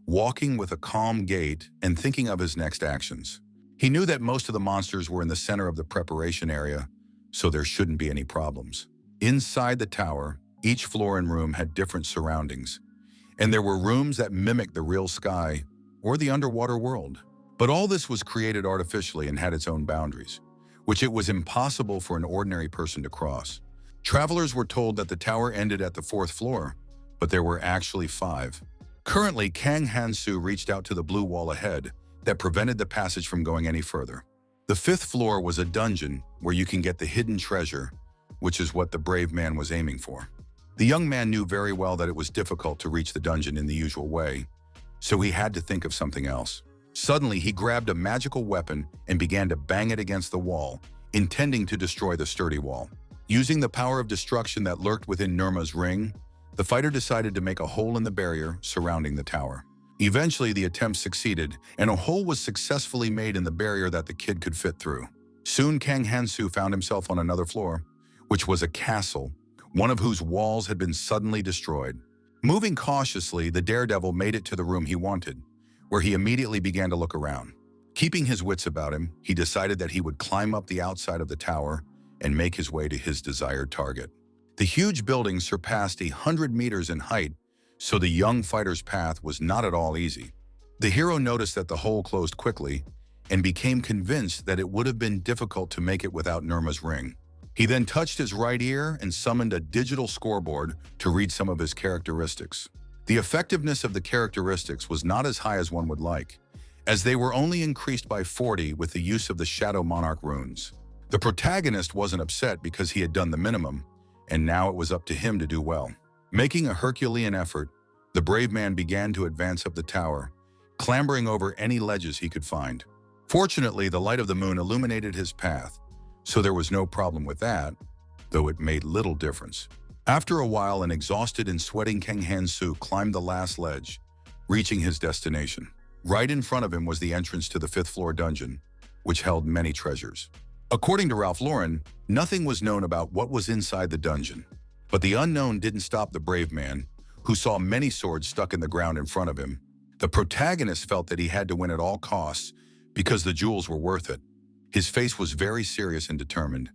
walking with a calm gait and thinking of his next actions. He knew that most of the monsters were in the center of the preparation area, so there shouldn't be any problems. Inside the tower, each floor and room had different surroundings, and there were rooms that mimicked the real sky or the underwater world. But all this was created artificially and had its own boundaries, which it was impossible for an ordinary person to cross. Travelers were told that the tower ended at the 4th floor, but there were actually 5. Currently, Kang Hansu reached out to the blue wall ahead that prevented the passage from going any further. The 5th floor was a dungeon where you can get the hidden treasure, which is what the brave man was aiming for. The young man knew very well that it was difficult to reach the dungeon in the usual way, so he had to think of something else. Suddenly, he grabbed a magical weapon and began to bang it against the wall, intending to destroy the sturdy wall. Using the power of destruction that lurked within Nirma's ring, the fighter decided to make a hole in the barrier surrounding the tower. Eventually, the attempt succeeded, and a hole was successfully made in the barrier that the kid could fit through. Soon, Kang Hansu found himself on another floor, which was a castle, one of whose walls had been suddenly destroyed. Moving cautiously, the daredevil made it to the room he wanted, where he immediately began to look around. Keeping his wits about him, he decided that he would climb up the outside of the tower and make his way to his desired target. The huge building surpassed 100 meters in height, so the young fighter's path was not at all easy. The hero noticed that the hole closed quickly, and became convinced that it would have been difficult to make it without Nirma's ring. He then touched his right ear and summoned a digital scoreboard to read some of his characteristics. The effectiveness of the characteristics was not as high as one would like, as they were only increased by 40 with the use of the Shadow Monarch runes. The protagonist wasn't upset because he had done the minimum, and now it was up to him to do well. Making a Herculean effort, the brave man began to advance up the tower, clambering over any ledges he could find. Fortunately, the light of the moon illuminated his path, so there was no problem with that, though it made little difference. After a while, an exhausted and sweating King Hansu climbed the last ledge, reaching his destination. Right in front of him was the entrance to the 5th floor dungeon, which held many treasures. According to Ralph Lauren, nothing was known about what was inside the dungeon. But the unknown didn't stop the brave man, who saw many swords stuck in the ground in front of him. The protagonist felt that he had to win at all costs because the jewels were worth it. His face was very serious and determined,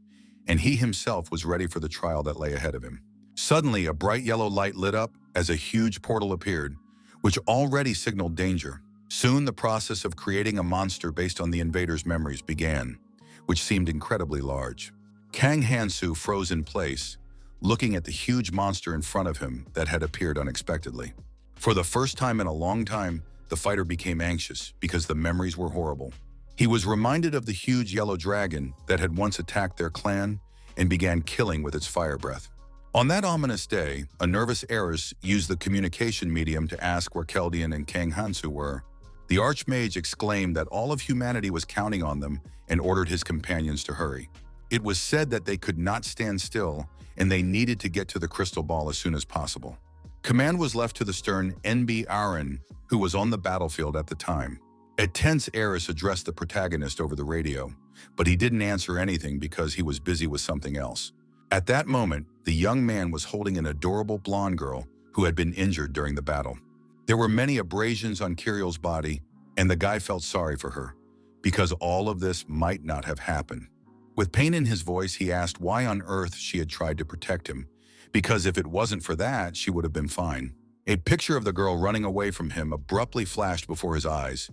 and he himself was ready for the trial that lay ahead of him. Suddenly, a bright yellow light lit up as a huge portal appeared, which already signaled danger. Soon, the process of creating a monster based on the invader's memories began, which seemed incredibly large. Kang Hansu froze in place, looking at the huge monster in front of him that had appeared unexpectedly. For the first time in a long time, the fighter became anxious because the memories were horrible. He was reminded of the huge yellow dragon that had once attacked their clan and began killing with its fire breath. On that ominous day, a nervous heiress used the communication medium to ask where Keldian and Kang Hansu were. The Archmage exclaimed that all of humanity was counting on them and ordered his companions to hurry. It was said that they could not stand still and they needed to get to the crystal ball as soon as possible. Command was left to the stern NB Aaron, who was on the battlefield at the time. A tense heiress addressed the protagonist over the radio, but he didn't answer anything because he was busy with something else. At that moment, the young man was holding an adorable blonde girl who had been injured during the battle. There were many abrasions on Kiriel's body, and the guy felt sorry for her, because all of this might not have happened. With pain in his voice, he asked why on earth she had tried to protect him, because if it wasn't for that, she would have been fine. A picture of the girl running away from him abruptly flashed before his eyes,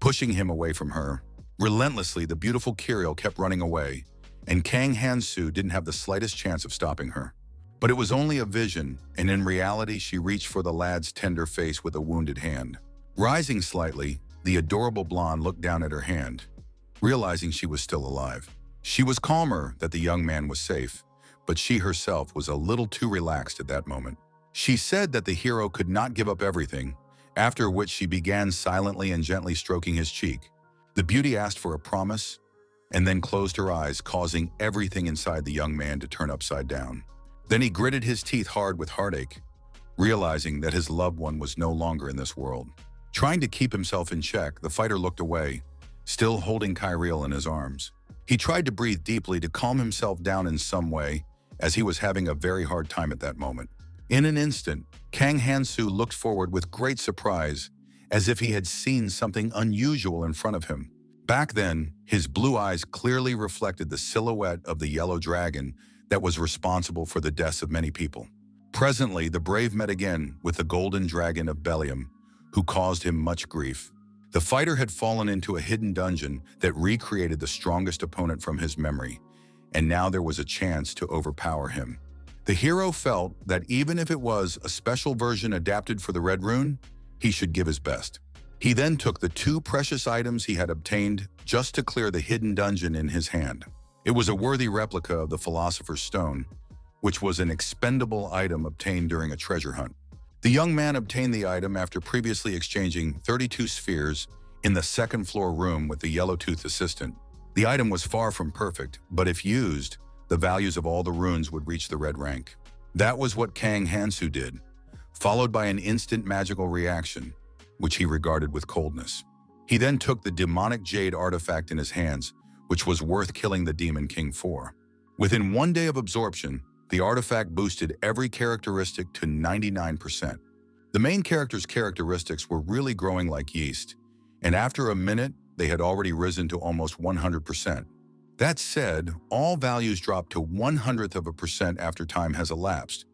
pushing him away from her. Relentlessly, the beautiful Kiriel kept running away, and Kang Hansu didn't have the slightest chance of stopping her. But it was only a vision, and in reality, she reached for the lad's tender face with a wounded hand. Rising slightly, the adorable blonde looked down at her hand, realizing she was still alive. She was calmer that the young man was safe, but she herself was a little too relaxed at that moment. She said that the hero could not give up everything, after which she began silently and gently stroking his cheek. The beauty asked for a promise, and then closed her eyes, causing everything inside the young man to turn upside down. Then he gritted his teeth hard with heartache, realizing that his loved one was no longer in this world. Trying to keep himself in check, the fighter looked away, still holding Kiriel in his arms. He tried to breathe deeply to calm himself down in some way, as he was having a very hard time at that moment. In an instant, Kang Hansu looked forward with great surprise, as if he had seen something unusual in front of him. Back then, his blue eyes clearly reflected the silhouette of the yellow dragon that was responsible for the deaths of many people. Presently, the brave met again with the golden dragon of Bellium, who caused him much grief. The fighter had fallen into a hidden dungeon that recreated the strongest opponent from his memory, and now there was a chance to overpower him. The hero felt that even if it was a special version adapted for the Red Rune, he should give his best. He then took the 2 precious items he had obtained just to clear the hidden dungeon in his hand. It was a worthy replica of the Philosopher's Stone, which was an expendable item obtained during a treasure hunt. The young man obtained the item after previously exchanging 32 spheres in the 2nd floor room with the yellow-toothed assistant. The item was far from perfect, but if used, the values of all the runes would reach the red rank. That was what Kang Hansu did, followed by an instant magical reaction, which he regarded with coldness. He then took the demonic jade artifact in his hands, which was worth killing the Demon King for. Within 1 day of absorption, the artifact boosted every characteristic to 99%. The main character's characteristics were really growing like yeast, and after a minute, they had already risen to almost 100%. That said, all values dropped to 0.01% after time has elapsed,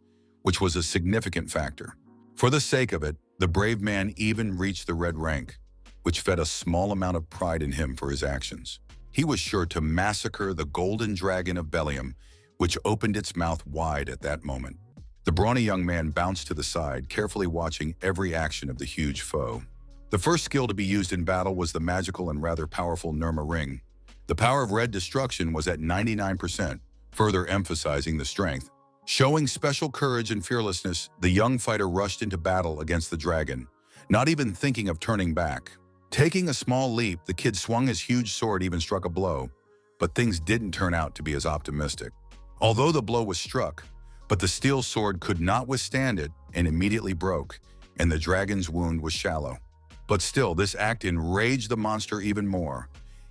which was a significant factor. For the sake of it, the brave man even reached the red rank, which fed a small amount of pride in him for his actions. He was sure to massacre the golden dragon of Bellium, which opened its mouth wide at that moment. The brawny young man bounced to the side, carefully watching every action of the huge foe. The first skill to be used in battle was the magical and rather powerful Nirma ring. The power of red destruction was at 99%, further emphasizing the strength. Showing special courage and fearlessness, the young fighter rushed into battle against the dragon, not even thinking of turning back. Taking a small leap, the kid swung his huge sword, even struck a blow, but things didn't turn out to be as optimistic. Although the blow was struck, but the steel sword could not withstand it and immediately broke, and the dragon's wound was shallow. But still, this act enraged the monster even more,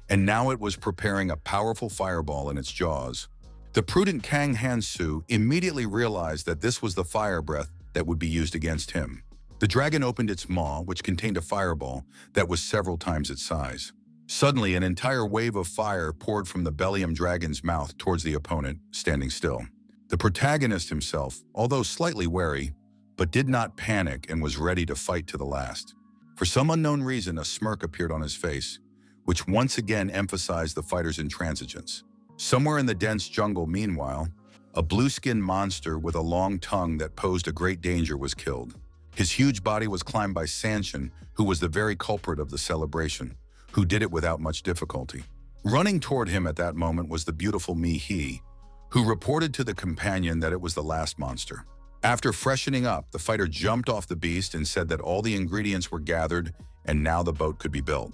and now it was preparing a powerful fireball in its jaws. The prudent Kang Hansu immediately realized that this was the fire breath that would be used against him. The dragon opened its maw, which contained a fireball that was several times its size. Suddenly, an entire wave of fire poured from the Bellium dragon's mouth towards the opponent, standing still. The protagonist himself, although slightly wary, but did not panic and was ready to fight to the last. For some unknown reason, a smirk appeared on his face, which once again emphasized the fighter's intransigence. Somewhere in the dense jungle, meanwhile, a blue-skinned monster with a long tongue that posed a great danger was killed. His huge body was climbed by Sanshin, who was the very culprit of the celebration, who did it without much difficulty. Running toward him at that moment was the beautiful Mi-He, who reported to the companion that it was the last monster. After freshening up, the fighter jumped off the beast and said that all the ingredients were gathered and now the boat could be built.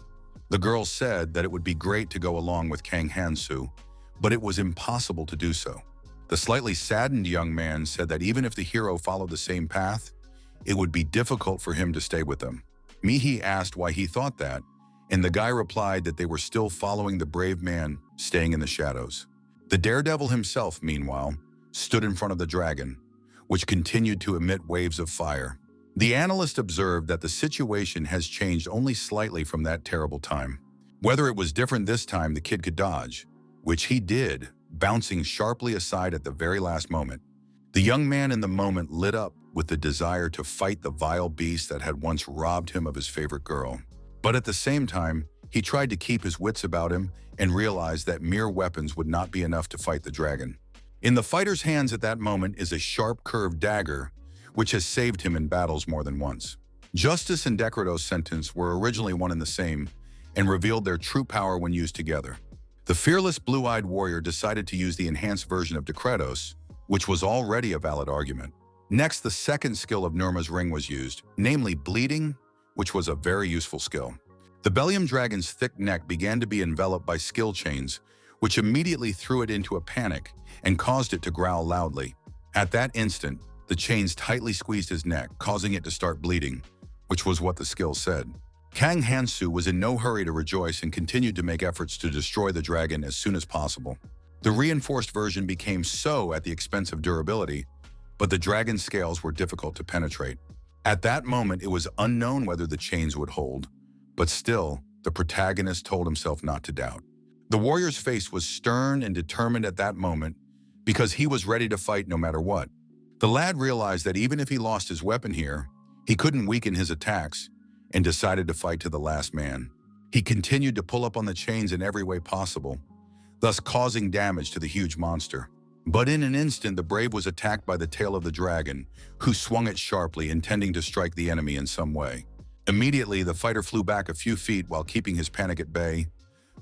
The girl said that it would be great to go along with Kang Hansu, but it was impossible to do so. The slightly saddened young man said that even if the hero followed the same path, it would be difficult for him to stay with them. Mi-He asked why he thought that, and the guy replied that they were still following the brave man staying in the shadows. The daredevil himself, meanwhile, stood in front of the dragon, which continued to emit waves of fire. The analyst observed that the situation has changed only slightly from that terrible time. Whether it was different this time, the kid could dodge, which he did, bouncing sharply aside at the very last moment. The young man in the moment lit up with the desire to fight the vile beast that had once robbed him of his favorite girl. But at the same time, he tried to keep his wits about him and realized that mere weapons would not be enough to fight the dragon. In the fighter's hands at that moment is a sharp curved dagger, which has saved him in battles more than once. Justice and Decretos' sentence were originally one and the same and revealed their true power when used together. The fearless blue-eyed warrior decided to use the enhanced version of Decretos, which was already a valid argument. Next, the second skill of Nirma's ring was used, namely bleeding, which was a very useful skill. The Bellium dragon's thick neck began to be enveloped by skill chains, which immediately threw it into a panic and caused it to growl loudly. At that instant, the chains tightly squeezed his neck, causing it to start bleeding, which was what the skill said. Kang Hansu was in no hurry to rejoice and continued to make efforts to destroy the dragon as soon as possible. The reinforced version became so at the expense of durability, but the dragon's scales were difficult to penetrate. At that moment, it was unknown whether the chains would hold, but still, the protagonist told himself not to doubt. The warrior's face was stern and determined at that moment because he was ready to fight no matter what. The lad realized that even if he lost his weapon here, he couldn't weaken his attacks and decided to fight to the last man. He continued to pull up on the chains in every way possible, thus causing damage to the huge monster. But in an instant, the brave was attacked by the tail of the dragon, who swung it sharply, intending to strike the enemy in some way. Immediately, the fighter flew back a few feet while keeping his panic at bay,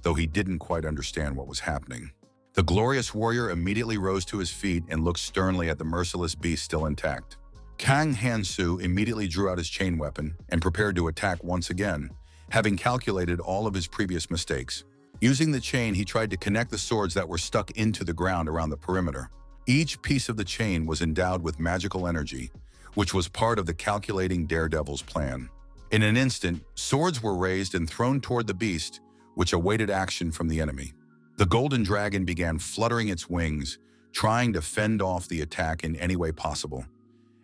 though he didn't quite understand what was happening. The glorious warrior immediately rose to his feet and looked sternly at the merciless beast still intact. Kang Hansu immediately drew out his chain weapon and prepared to attack once again, having calculated all of his previous mistakes. Using the chain, he tried to connect the swords that were stuck into the ground around the perimeter. Each piece of the chain was endowed with magical energy, which was part of the calculating daredevil's plan. In an instant, swords were raised and thrown toward the beast, which awaited action from the enemy. The golden dragon began fluttering its wings, trying to fend off the attack in any way possible,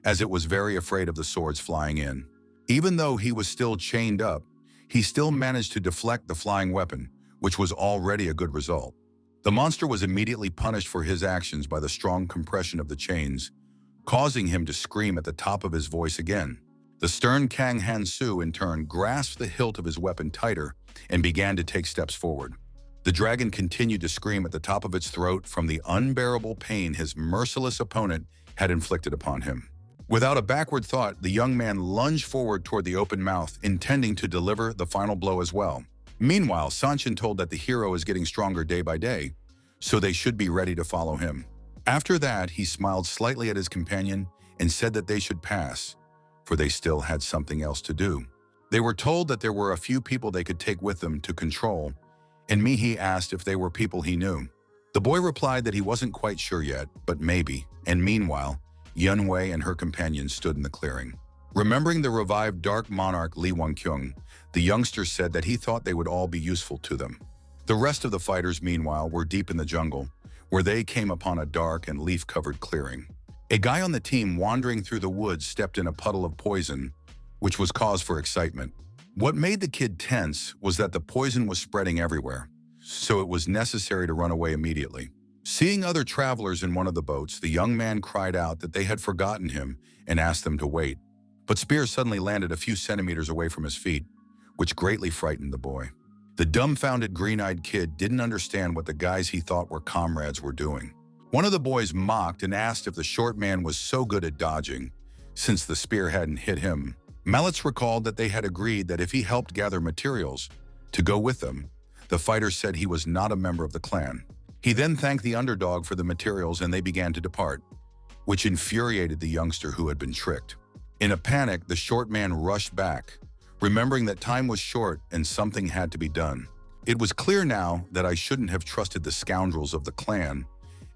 as it was very afraid of the swords flying in. Even though he was still chained up, he still managed to deflect the flying weapon, which was already a good result. The monster was immediately punished for his actions by the strong compression of the chains, causing him to scream at the top of his voice again. The stern Kang Hansu, in turn, grasped the hilt of his weapon tighter and began to take steps forward. The dragon continued to scream at the top of its throat from the unbearable pain his merciless opponent had inflicted upon him. Without a backward thought, the young man lunged forward toward the open mouth, intending to deliver the final blow as well. Meanwhile, Sanshin told that the hero is getting stronger day by day, so they should be ready to follow him. After that, he smiled slightly at his companion and said that they should pass, for they still had something else to do. They were told that there were a few people they could take with them to control, and Mihi asked if they were people he knew. The boy replied that he wasn't quite sure yet, but maybe, and meanwhile, Yunwei and her companions stood in the clearing. Remembering the revived Dark Monarch Li Wangkyung, the youngster said that he thought they would all be useful to them. The rest of the fighters, meanwhile, were deep in the jungle, where they came upon a dark and leaf-covered clearing. A guy on the team wandering through the woods stepped in a puddle of poison, which was cause for excitement. What made the kid tense was that the poison was spreading everywhere, so it was necessary to run away immediately. Seeing other travelers in one of the boats, the young man cried out that they had forgotten him and asked them to wait. But spears suddenly landed a few centimeters away from his feet, which greatly frightened the boy. The dumbfounded green-eyed kid didn't understand what the guys he thought were comrades were doing. One of the boys mocked and asked if the short man was so good at dodging, since the spear hadn't hit him. Mallets recalled that they had agreed that if he helped gather materials to go with them, the fighter said he was not a member of the clan. He then thanked the underdog for the materials and they began to depart, which infuriated the youngster who had been tricked. In a panic, the short man rushed back, remembering that time was short and something had to be done. It was clear now that I shouldn't have trusted the scoundrels of the clan,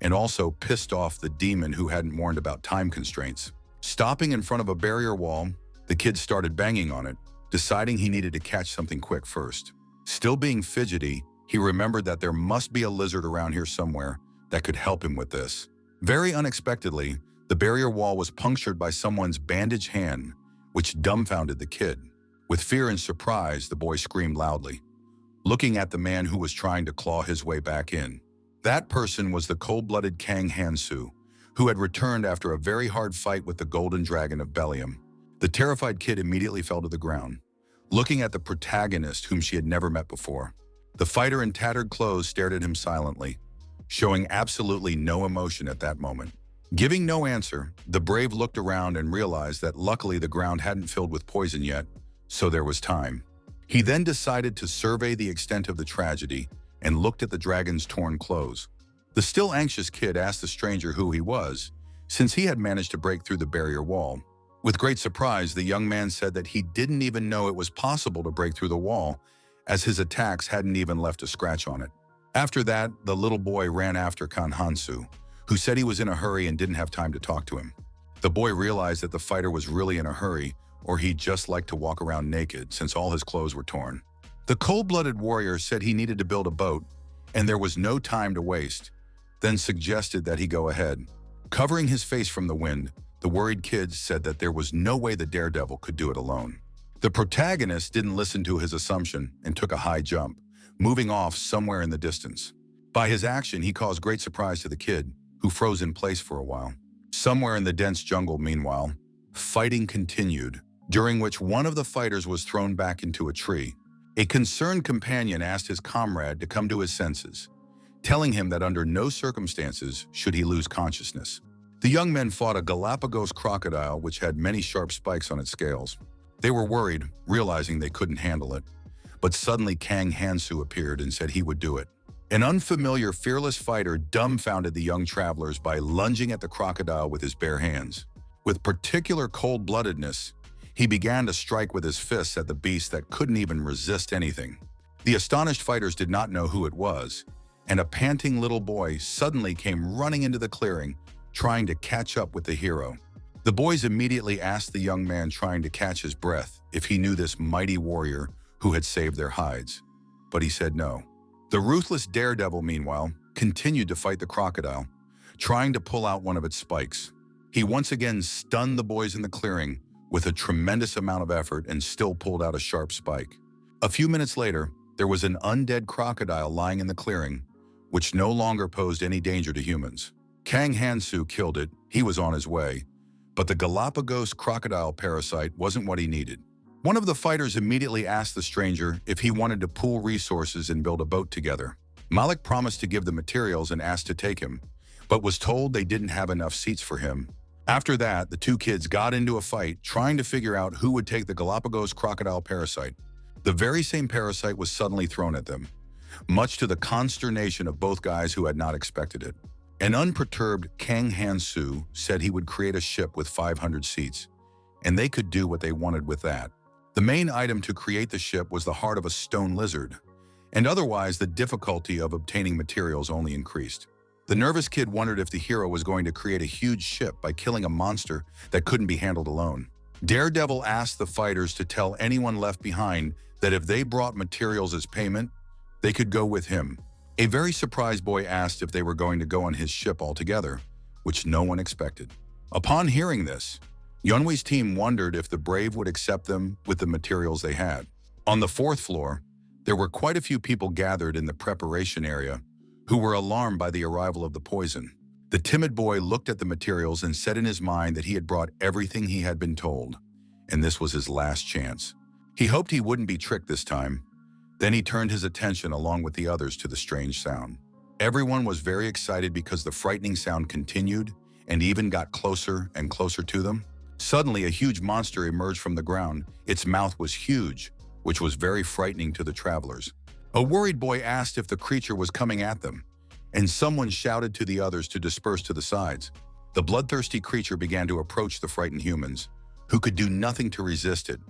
and also pissed off the demon who hadn't warned about time constraints. Stopping in front of a barrier wall, the kid started banging on it, deciding he needed to catch something quick first. Still being fidgety, he remembered that there must be a lizard around here somewhere that could help him with this. Very unexpectedly, the barrier wall was punctured by someone's bandaged hand, which dumbfounded the kid. With fear and surprise, the boy screamed loudly, looking at the man who was trying to claw his way back in. That person was the cold-blooded Kang Hansu, who had returned after a very hard fight with the Golden Dragon of Bellium. The terrified kid immediately fell to the ground, looking at the protagonist whom she had never met before. The fighter in tattered clothes stared at him silently, showing absolutely no emotion at that moment. Giving no answer, the brave looked around and realized that luckily the ground hadn't filled with poison yet, so there was time. He then decided to survey the extent of the tragedy and looked at the dragon's torn clothes. The still anxious kid asked the stranger who he was, since he had managed to break through the barrier wall. With great surprise, the young man said that he didn't even know it was possible to break through the wall, as his attacks hadn't even left a scratch on it. After that, the little boy ran after Kan Hansu, who said he was in a hurry and didn't have time to talk to him. The boy realized that the fighter was really in a hurry, or he'd just like to walk around naked since all his clothes were torn. The cold-blooded warrior said he needed to build a boat, and there was no time to waste, then suggested that he go ahead. Covering his face from the wind, the worried kid said that there was no way the daredevil could do it alone. The protagonist didn't listen to his assumption and took a high jump, moving off somewhere in the distance. By his action, he caused great surprise to the kid, who froze in place for a while. Somewhere in the dense jungle, meanwhile, fighting continued, during which one of the fighters was thrown back into a tree. A concerned companion asked his comrade to come to his senses, telling him that under no circumstances should he lose consciousness. The young men fought a Galapagos crocodile which had many sharp spikes on its scales. They were worried, realizing they couldn't handle it. But suddenly Kang Hansu appeared and said he would do it. An unfamiliar, fearless fighter dumbfounded the young travelers by lunging at the crocodile with his bare hands. With particular cold-bloodedness, he began to strike with his fists at the beast that couldn't even resist anything. The astonished fighters did not know who it was, and a panting little boy suddenly came running into the clearing, trying to catch up with the hero. The boys immediately asked the young man trying to catch his breath if he knew this mighty warrior who had saved their hides, but he said no. The ruthless daredevil, meanwhile, continued to fight the crocodile, trying to pull out one of its spikes. He once again stunned the boys in the clearing with a tremendous amount of effort and still pulled out a sharp spike. A few minutes later, there was an undead crocodile lying in the clearing, which no longer posed any danger to humans. Kang Hansu killed it, he was on his way, But the Galapagos crocodile parasite wasn't what he needed. One of the fighters immediately asked the stranger if he wanted to pool resources and build a boat together. Malik promised to give the materials and asked to take him, but was told they didn't have enough seats for him. After that, the two kids got into a fight trying to figure out who would take the Galapagos crocodile parasite. The very same parasite was suddenly thrown at them, much to the consternation of both guys who had not expected it. An unperturbed Kang Hansu said he would create a ship with 500 seats, and they could do what they wanted with that. The main item to create the ship was the heart of a stone lizard, and otherwise the difficulty of obtaining materials only increased. The nervous kid wondered if the hero was going to create a huge ship by killing a monster that couldn't be handled alone. Daredevil asked the fighters to tell anyone left behind that if they brought materials as payment, they could go with him. A very surprised boy asked if they were going to go on his ship altogether, which no one expected. Upon hearing this, Yeonwei's team wondered if the brave would accept them with the materials they had. On the fourth floor, there were quite a few people gathered in the preparation area who were alarmed by the arrival of the poison. The timid boy looked at the materials and said in his mind that he had brought everything he had been told, and this was his last chance. He hoped he wouldn't be tricked this time. Then he turned his attention along with the others to the strange sound. Everyone was very excited because the frightening sound continued and even got closer and closer to them. Suddenly, a huge monster emerged from the ground. Its mouth was huge, which was very frightening to the travelers. A worried boy asked if the creature was coming at them, and someone shouted to the others to disperse to the sides. The bloodthirsty creature began to approach the frightened humans, who could do nothing to resist it,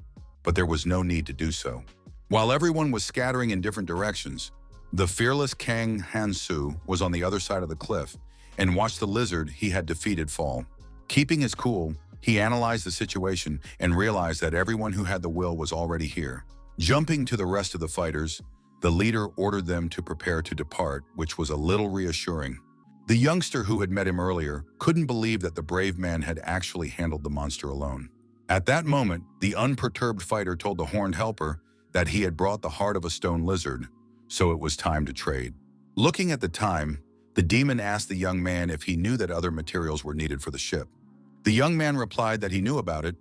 but there was no need to do so. While everyone was scattering in different directions, the fearless Kang Hansu was on the other side of the cliff and watched the lizard he had defeated fall. Keeping his cool, he analyzed the situation and realized that everyone who had the will was already here. Jumping to the rest of the fighters, the leader ordered them to prepare to depart, which was a little reassuring. The youngster who had met him earlier couldn't believe that the brave man had actually handled the monster alone. At that moment, the unperturbed fighter told the horned helper that he had brought the heart of a stone lizard, so it was time to trade. Looking at the time, the demon asked the young man if he knew that other materials were needed for the ship. The young man replied that he knew about it,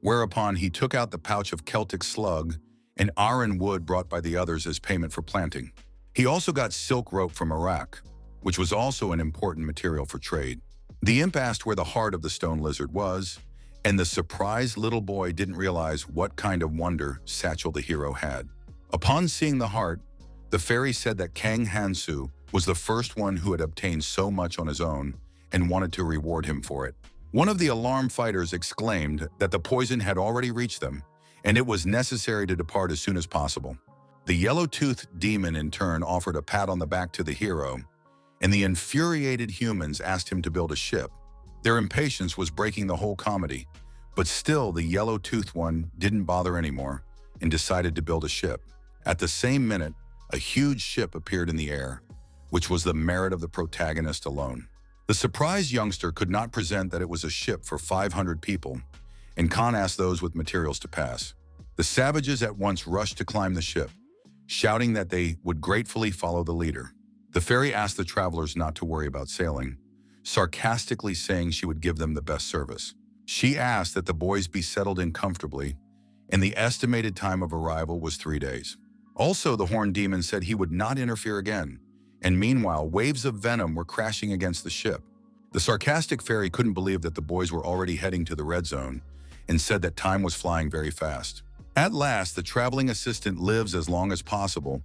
whereupon he took out the pouch of Celtic slug and iron wood brought by the others as payment for planting. He also got silk rope from Iraq, which was also an important material for trade. The imp asked where the heart of the stone lizard was, and the surprised little boy didn't realize what kind of wonder satchel the hero had. Upon seeing the heart, the fairy said that Kang Hansu was the first one who had obtained so much on his own and wanted to reward him for it. One of the alarmed fighters exclaimed that the poison had already reached them, and it was necessary to depart as soon as possible. The yellow-toothed demon in turn offered a pat on the back to the hero, and the infuriated humans asked him to build a ship. Their impatience was breaking the whole comedy, but still the yellow-toothed one didn't bother anymore and decided to build a ship. At the same minute, a huge ship appeared in the air, which was the merit of the protagonist alone. The surprised youngster could not present that it was a ship for 500 people, and Khan asked those with materials to pass. The savages at once rushed to climb the ship, shouting that they would gratefully follow the leader. The fairy asked the travelers not to worry about sailing, sarcastically saying she would give them the best service. She asked that the boys be settled in comfortably, and the estimated time of arrival was 3 days. Also, the horned demon said he would not interfere again, and meanwhile, waves of venom were crashing against the ship. The sarcastic fairy couldn't believe that the boys were already heading to the red zone and said that time was flying very fast. At last, the traveling assistant lives as long as possible,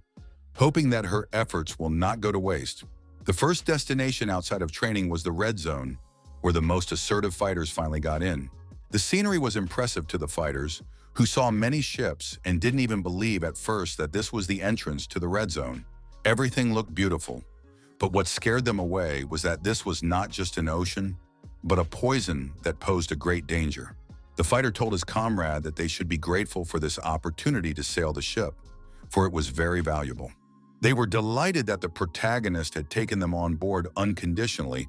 hoping that her efforts will not go to waste. The first destination outside of training was the red zone, where the most assertive fighters finally got in. The scenery was impressive to the fighters, who saw many ships and didn't even believe at first that this was the entrance to the red zone. Everything looked beautiful, but what scared them away was that this was not just an ocean, but a poison that posed a great danger. The fighter told his comrade that they should be grateful for this opportunity to sail the ship, for it was very valuable. They were delighted that the protagonist had taken them on board unconditionally,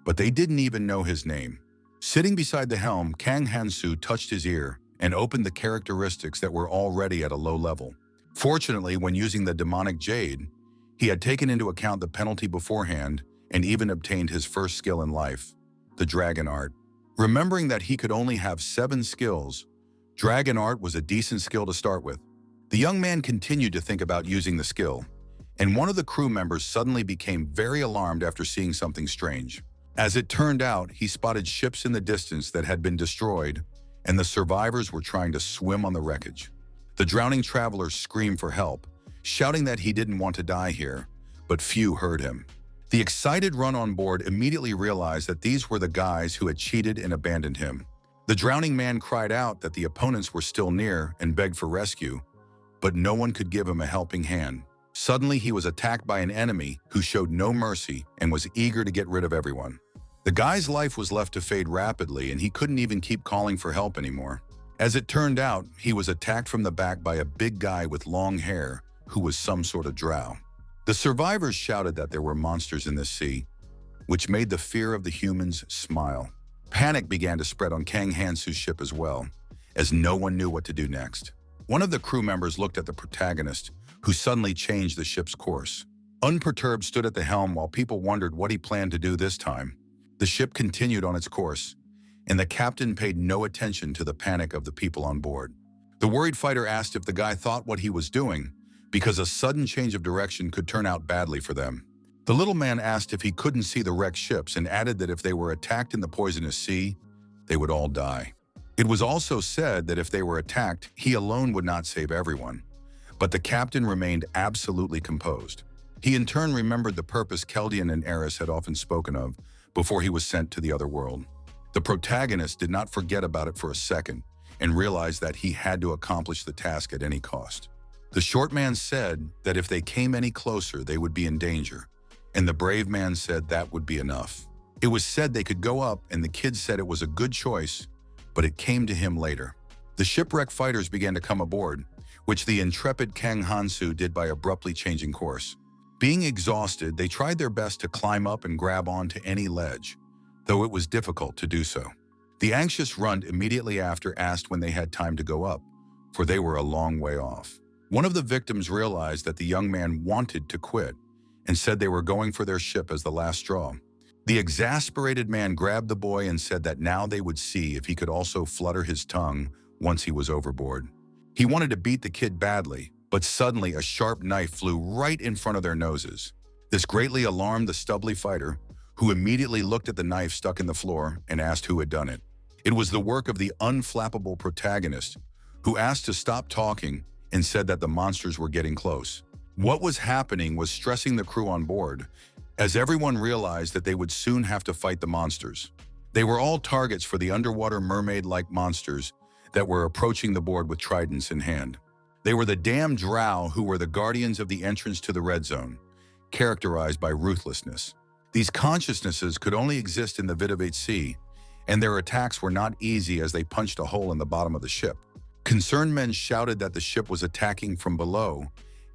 but they didn't even know his name. Sitting beside the helm, Kang Hansu touched his ear and opened the characteristics that were already at a low level. Fortunately, when using the demonic jade, he had taken into account the penalty beforehand and even obtained his first skill in life, the dragon art. Remembering that he could only have 7 skills, dragon art was a decent skill to start with. The young man continued to think about using the skill, and one of the crew members suddenly became very alarmed after seeing something strange. As it turned out, he spotted ships in the distance that had been destroyed, and the survivors were trying to swim on the wreckage. The drowning traveler screamed for help, shouting that he didn't want to die here, but few heard him. The excited run on board immediately realized that these were the guys who had cheated and abandoned him. The drowning man cried out that the opponents were still near and begged for rescue, but no one could give him a helping hand. Suddenly, he was attacked by an enemy who showed no mercy and was eager to get rid of everyone. The guy's life was left to fade rapidly, and he couldn't even keep calling for help anymore. As it turned out, he was attacked from the back by a big guy with long hair who was some sort of drow. The survivors shouted that there were monsters in this sea, which made the fear of the humans smile. Panic began to spread on Kang Hansu's ship as well, as no one knew what to do next. One of the crew members looked at the protagonist, who suddenly changed the ship's course. Unperturbed stood at the helm while people wondered what he planned to do this time. The ship continued on its course, and the captain paid no attention to the panic of the people on board. The worried fighter asked if the guy thought what he was doing, because a sudden change of direction could turn out badly for them. The little man asked if he couldn't see the wrecked ships and added that if they were attacked in the poisonous sea, they would all die. It was also said that if they were attacked, he alone would not save everyone. But the captain remained absolutely composed. He in turn remembered the purpose Keldian and Eris had often spoken of before he was sent to the other world. The protagonist did not forget about it for a second and realized that he had to accomplish the task at any cost. The short man said that if they came any closer, they would be in danger, and the brave man said that would be enough. It was said they could go up, and the kid said it was a good choice, but it came to him later. The shipwreck fighters began to come aboard, which the intrepid Kang Hansu did by abruptly changing course. Being exhausted, they tried their best to climb up and grab onto any ledge, though it was difficult to do so. The anxious runt immediately after asked when they had time to go up, for they were a long way off. One of the victims realized that the young man wanted to quit and said they were going for their ship as the last straw. The exasperated man grabbed the boy and said that now they would see if he could also flutter his tongue once he was overboard. He wanted to beat the kid badly, but suddenly a sharp knife flew right in front of their noses. This greatly alarmed the stubbly fighter, who immediately looked at the knife stuck in the floor and asked who had done it. It was the work of the unflappable protagonist, who asked to stop talking and said that the monsters were getting close. What was happening was stressing the crew on board, as everyone realized that they would soon have to fight the monsters. They were all targets for the underwater mermaid-like monsters that were approaching the board with tridents in hand. They were the damned drow who were the guardians of the entrance to the red zone, characterized by ruthlessness. These consciousnesses could only exist in the Vidavate Sea, and their attacks were not easy as they punched a hole in the bottom of the ship. Concerned men shouted that the ship was attacking from below,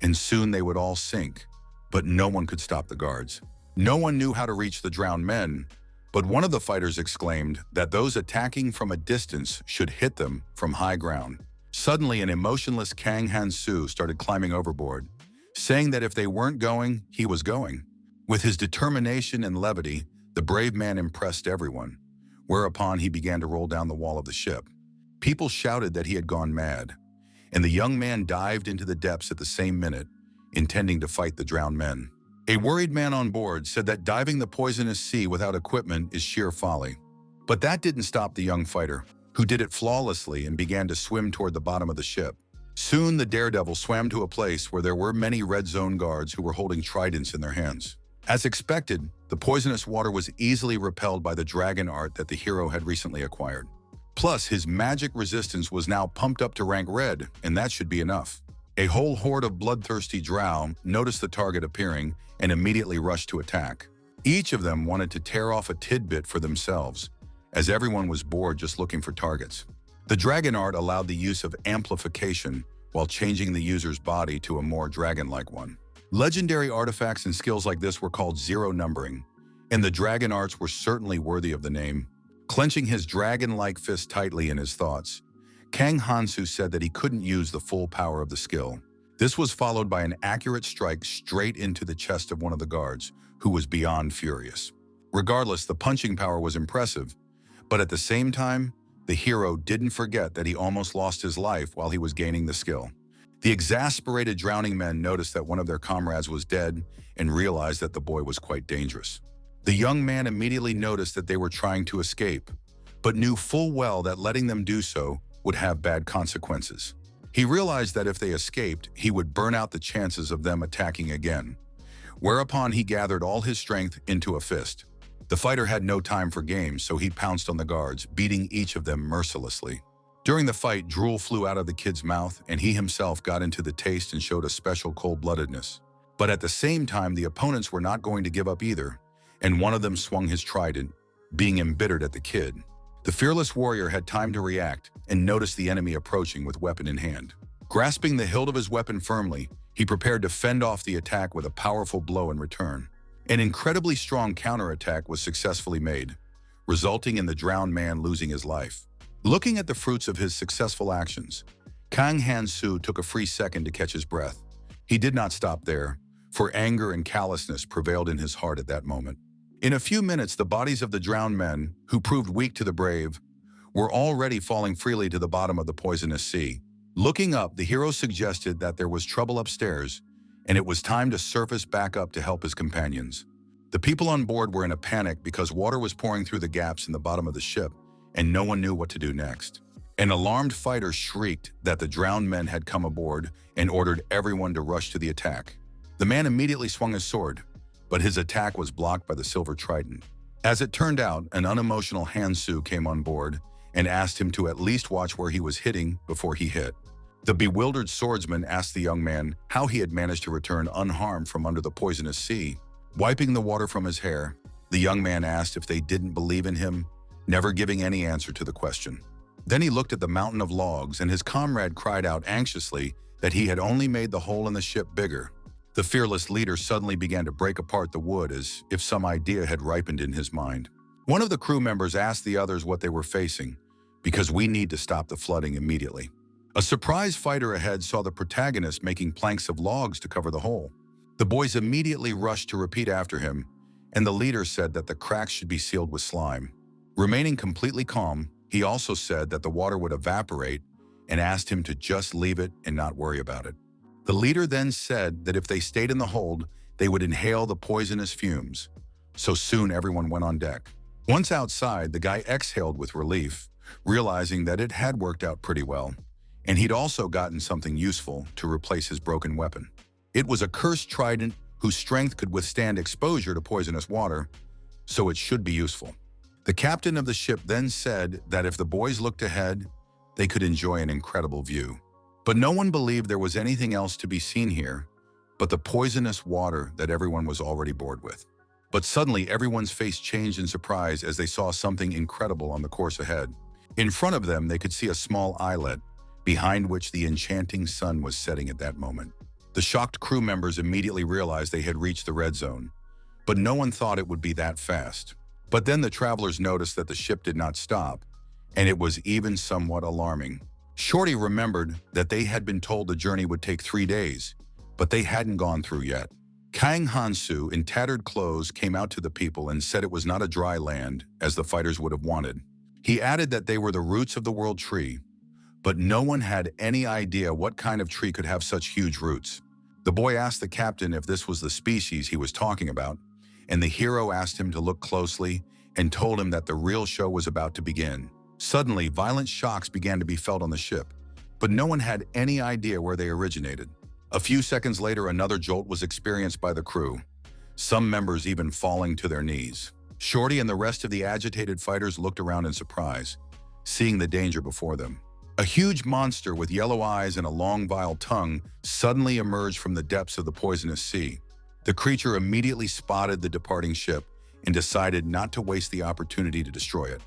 and soon they would all sink, but no one could stop the guards. No one knew how to reach the drowned men, but one of the fighters exclaimed that those attacking from a distance should hit them from high ground. Suddenly, an emotionless Kang Hansu started climbing overboard, saying that if they weren't going, he was going. With his determination and levity, the brave man impressed everyone, whereupon he began to roll down the wall of the ship. People shouted that he had gone mad, and the young man dived into the depths at the same minute, intending to fight the drowned men. A worried man on board said that diving the poisonous sea without equipment is sheer folly. But that didn't stop the young fighter, who did it flawlessly and began to swim toward the bottom of the ship. Soon the daredevil swam to a place where there were many red zone guards who were holding tridents in their hands. As expected, the poisonous water was easily repelled by the dragon art that the hero had recently acquired. Plus, his magic resistance was now pumped up to rank red, and that should be enough. A whole horde of bloodthirsty drow noticed the target appearing and immediately rushed to attack. Each of them wanted to tear off a tidbit for themselves, as everyone was bored just looking for targets. The dragon art allowed the use of amplification while changing the user's body to a more dragon-like one. Legendary artifacts and skills like this were called zero numbering, and the dragon arts were certainly worthy of the name. Clenching his dragon-like fist tightly in his thoughts, Kang Hansu said that he couldn't use the full power of the skill. This was followed by an accurate strike straight into the chest of one of the guards, who was beyond furious. Regardless, the punching power was impressive, But at the same time, the hero didn't forget that he almost lost his life while he was gaining the skill. The exasperated drowning men noticed that one of their comrades was dead and realized that the boy was quite dangerous. The young man immediately noticed that they were trying to escape, but knew full well that letting them do so would have bad consequences. He realized that if they escaped, he would burn out the chances of them attacking again, whereupon he gathered all his strength into a fist. The fighter had no time for games, so he pounced on the guards, beating each of them mercilessly. During the fight, drool flew out of the kid's mouth, and he himself got into the taste and showed a special cold-bloodedness. But at the same time, the opponents were not going to give up either, and one of them swung his trident, being embittered at the kid. The fearless warrior had time to react and noticed the enemy approaching with weapon in hand. Grasping the hilt of his weapon firmly, he prepared to fend off the attack with a powerful blow in return. An incredibly strong counterattack was successfully made, resulting in the drowned man losing his life. Looking at the fruits of his successful actions, Hansu took a free second to catch his breath. He did not stop there, for anger and callousness prevailed in his heart at that moment. In a few minutes, the bodies of the drowned men, who proved weak to the brave, were already falling freely to the bottom of the poisonous sea. Looking up, the hero suggested that there was trouble upstairs, and it was time to surface back up to help his companions. The people on board were in a panic because water was pouring through the gaps in the bottom of the ship, and no one knew what to do next. An alarmed fighter shrieked that the drowned men had come aboard and ordered everyone to rush to the attack. The man immediately swung his sword, but his attack was blocked by the silver trident. As it turned out, an unemotional Hansu came on board and asked him to at least watch where he was hitting before he hit. The bewildered swordsman asked the young man how he had managed to return unharmed from under the poisonous sea. Wiping the water from his hair, the young man asked if they didn't believe in him, never giving any answer to the question. Then he looked at the mountain of logs, and his comrade cried out anxiously that he had only made the hole in the ship bigger. The fearless leader suddenly began to break apart the wood as if some idea had ripened in his mind. One of the crew members asked the others what they were facing, because we need to stop the flooding immediately. A surprise fighter ahead saw the protagonist making planks of logs to cover the hole. The boys immediately rushed to repeat after him, and the leader said that the cracks should be sealed with slime. Remaining completely calm, he also said that the water would evaporate and asked him to just leave it and not worry about it. The leader then said that if they stayed in the hold, they would inhale the poisonous fumes. So soon everyone went on deck. Once outside, the guy exhaled with relief, realizing that it had worked out pretty well, and he'd also gotten something useful to replace his broken weapon. It was a cursed trident whose strength could withstand exposure to poisonous water, so it should be useful. The captain of the ship then said that if the boys looked ahead, they could enjoy an incredible view. But no one believed there was anything else to be seen here but the poisonous water that everyone was already bored with. But suddenly, everyone's face changed in surprise as they saw something incredible on the course ahead. In front of them, they could see a small islet, behind which the enchanting sun was setting at that moment. The shocked crew members immediately realized they had reached the red zone, but no one thought it would be that fast. But then the travelers noticed that the ship did not stop, and it was even somewhat alarming. Shorty remembered that they had been told the journey would take 3 days, but they hadn't gone through yet. Kang Hansu, in tattered clothes, came out to the people and said it was not a dry land, as the fighters would have wanted. He added that they were the roots of the world tree, but no one had any idea what kind of tree could have such huge roots. The boy asked the captain if this was the species he was talking about, and the hero asked him to look closely and told him that the real show was about to begin. Suddenly, violent shocks began to be felt on the ship, but no one had any idea where they originated. A few seconds later, another jolt was experienced by the crew, some members even falling to their knees. Shorty and the rest of the agitated fighters looked around in surprise, seeing the danger before them. A huge monster with yellow eyes and a long vile tongue suddenly emerged from the depths of the poisonous sea. The creature immediately spotted the departing ship and decided not to waste the opportunity to destroy it.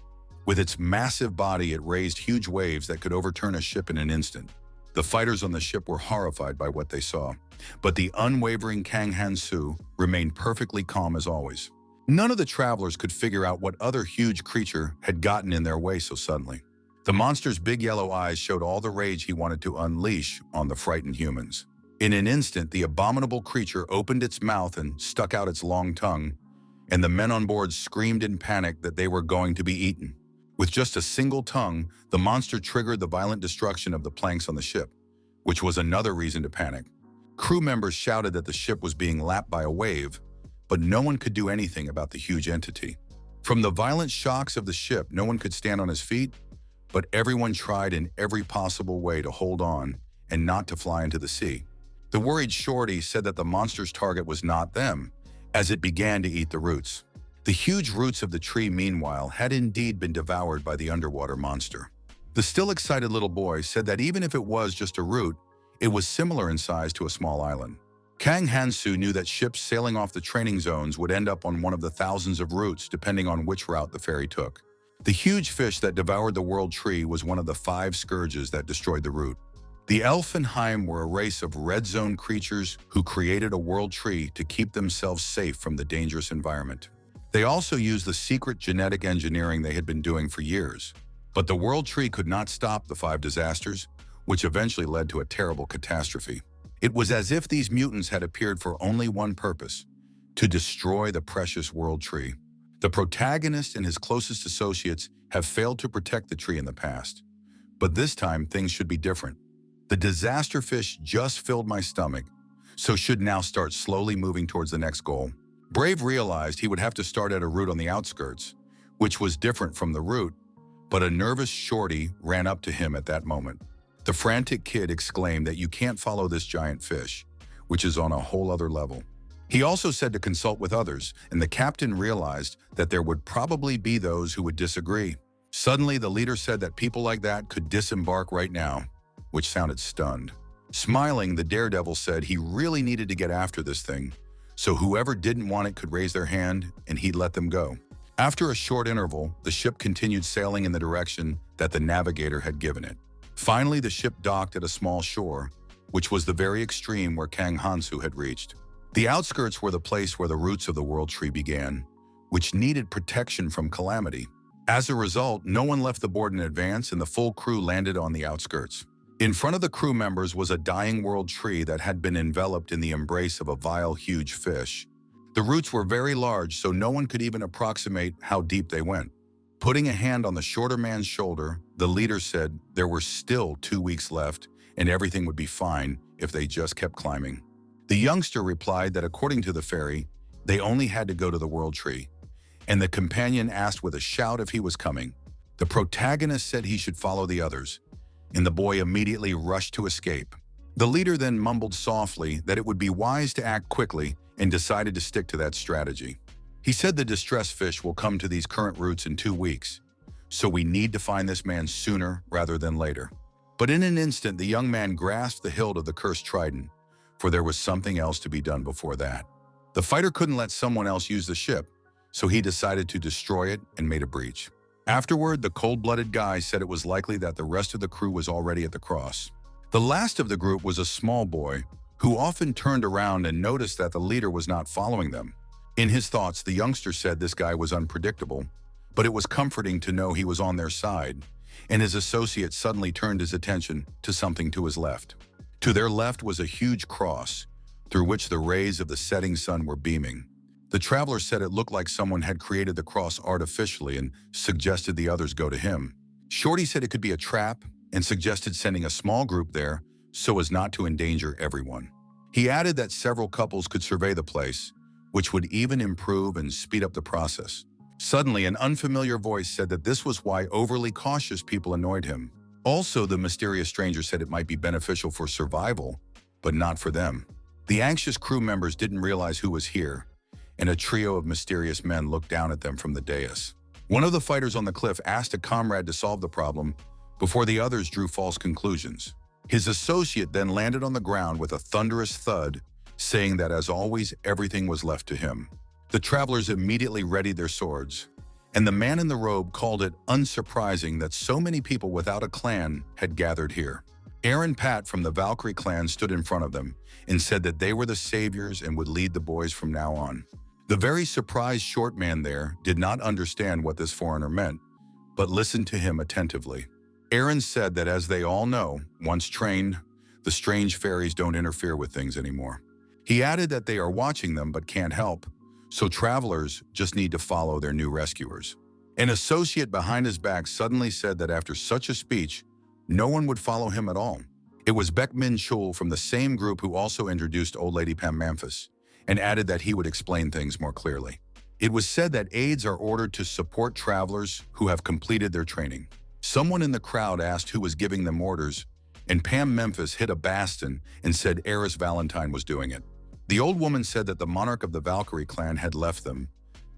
With its massive body, it raised huge waves that could overturn a ship in an instant. The fighters on the ship were horrified by what they saw, but the unwavering Kang Hansu remained perfectly calm as always. None of the travelers could figure out what other huge creature had gotten in their way so suddenly. The monster's big yellow eyes showed all the rage he wanted to unleash on the frightened humans. In an instant, the abominable creature opened its mouth and stuck out its long tongue, and the men on board screamed in panic that they were going to be eaten. With just a single tongue, the monster triggered the violent destruction of the planks on the ship, which was another reason to panic. Crew members shouted that the ship was being lapped by a wave, but no one could do anything about the huge entity. From the violent shocks of the ship, no one could stand on his feet, but everyone tried in every possible way to hold on and not to fly into the sea. The worried Shorty said that the monster's target was not them, as it began to eat the roots. The huge roots of the tree, meanwhile, had indeed been devoured by the underwater monster. The still excited little boy said that even if it was just a root, it was similar in size to a small island. Kang Hansu knew that ships sailing off the training zones would end up on one of the thousands of roots depending on which route the ferry took. The huge fish that devoured the world tree was one of the 5 scourges that destroyed the root. The Elfenheim were a race of red zone creatures who created a world tree to keep themselves safe from the dangerous environment. They also used the secret genetic engineering they had been doing for years. But the world tree could not stop the 5 disasters, which eventually led to a terrible catastrophe. It was as if these mutants had appeared for only one purpose: to destroy the precious world tree. The protagonist and his closest associates have failed to protect the tree in the past. But this time, things should be different. The disaster fish just filled my stomach, so should now start slowly moving towards the next goal. Brave realized he would have to start at a route on the outskirts, which was different from the route, but a nervous Shorty ran up to him at that moment. The frantic kid exclaimed that you can't follow this giant fish, which is on a whole other level. He also said to consult with others, and the captain realized that there would probably be those who would disagree. Suddenly, the leader said that people like that could disembark right now, which sounded stunned. Smiling, the daredevil said he really needed to get after this thing, so whoever didn't want it could raise their hand and he'd let them go. After a short interval, the ship continued sailing in the direction that the navigator had given it. Finally, the ship docked at a small shore, which was the very extreme where Kang Hansu had reached. The outskirts were the place where the roots of the world tree began, which needed protection from calamity. As a result, no one left the board in advance and the full crew landed on the outskirts. In front of the crew members was a dying world tree that had been enveloped in the embrace of a vile, huge fish. The roots were very large, so no one could even approximate how deep they went. Putting a hand on the shorter man's shoulder, the leader said there were still 2 weeks left and everything would be fine if they just kept climbing. The youngster replied that according to the fairy, they only had to go to the world tree, and the companion asked with a shout if he was coming. The protagonist said he should follow the others, and the boy immediately rushed to escape. The leader then mumbled softly that it would be wise to act quickly and decided to stick to that strategy. He said the distressed fish will come to these current routes in 2 weeks, so we need to find this man sooner rather than later. But in an instant, the young man grasped the hilt of the cursed trident, for there was something else to be done before that. The fighter couldn't let someone else use the ship, so he decided to destroy it and made a breach. Afterward, the cold-blooded guy said it was likely that the rest of the crew was already at the cross. The last of the group was a small boy who often turned around and noticed that the leader was not following them. In his thoughts, the youngster said this guy was unpredictable, but it was comforting to know he was on their side, and his associate suddenly turned his attention to something to his left. To their left was a huge cross, through which the rays of the setting sun were beaming. The traveler said it looked like someone had created the cross artificially and suggested the others go to him. Shorty said it could be a trap and suggested sending a small group there so as not to endanger everyone. He added that several couples could survey the place, which would even improve and speed up the process. Suddenly, an unfamiliar voice said that this was why overly cautious people annoyed him. Also, the mysterious stranger said it might be beneficial for survival, but not for them. The anxious crew members didn't realize who was here, and a trio of mysterious men looked down at them from the dais. One of the fighters on the cliff asked a comrade to solve the problem before the others drew false conclusions. His associate then landed on the ground with a thunderous thud, saying that as always, everything was left to him. The travelers immediately readied their swords, and the man in the robe called it unsurprising that so many people without a clan had gathered here. Aaron Pat from the Valkyrie clan stood in front of them and said that they were the saviors and would lead the boys from now on. The very surprised short man there did not understand what this foreigner meant, but listened to him attentively. Aaron said that as they all know, once trained, the strange fairies don't interfere with things anymore. He added that they are watching them but can't help, so travelers just need to follow their new rescuers. An associate behind his back suddenly said that after such a speech, no one would follow him at all. It was Baek Min-chul from the same group who also introduced old lady Pam Memphis and added that he would explain things more clearly. It was said that aides are ordered to support travelers who have completed their training. Someone in the crowd asked who was giving them orders, and Pam Memphis hit a baston and said Eris Valentine was doing it. The old woman said that the monarch of the Valkyrie clan had left them,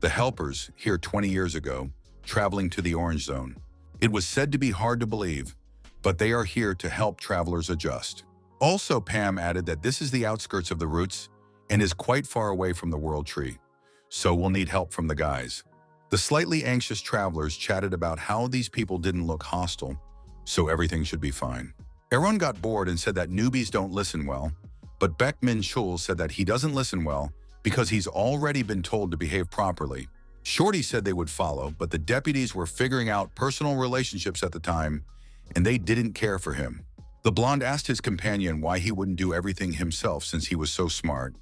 the helpers, here 20 years ago, traveling to the Orange Zone. It was said to be hard to believe, but they are here to help travelers adjust. Also, Pam added that this is the outskirts of the roots and is quite far away from the World Tree, so we'll need help from the guys. The slightly anxious travelers chatted about how these people didn't look hostile, so everything should be fine. Aaron got bored and said that newbies don't listen well, but Baek Min-chul said that he doesn't listen well because he's already been told to behave properly. Shorty said they would follow, but the deputies were figuring out personal relationships at the time, and they didn't care for him. The blonde asked his companion why he wouldn't do everything himself since he was so smart,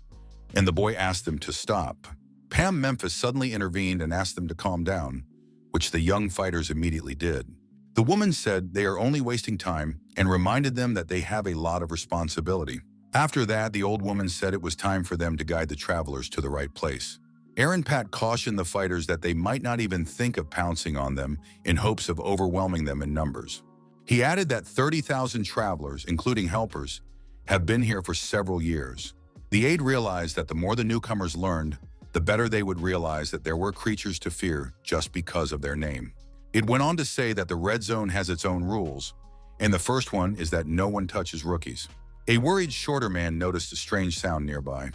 and the boy asked them to stop. Pam Memphis suddenly intervened and asked them to calm down, which the young fighters immediately did. The woman said they are only wasting time and reminded them that they have a lot of responsibility. After that, the old woman said it was time for them to guide the travelers to the right place. Aaron Pat cautioned the fighters that they might not even think of pouncing on them in hopes of overwhelming them in numbers. He added that 30,000 travelers, including helpers, have been here for several years. The aide realized that the more the newcomers learned, the better they would realize that there were creatures to fear just because of their name. It went on to say that the red zone has its own rules, and the first one is that no one touches rookies. A worried shorter man noticed a strange sound nearby,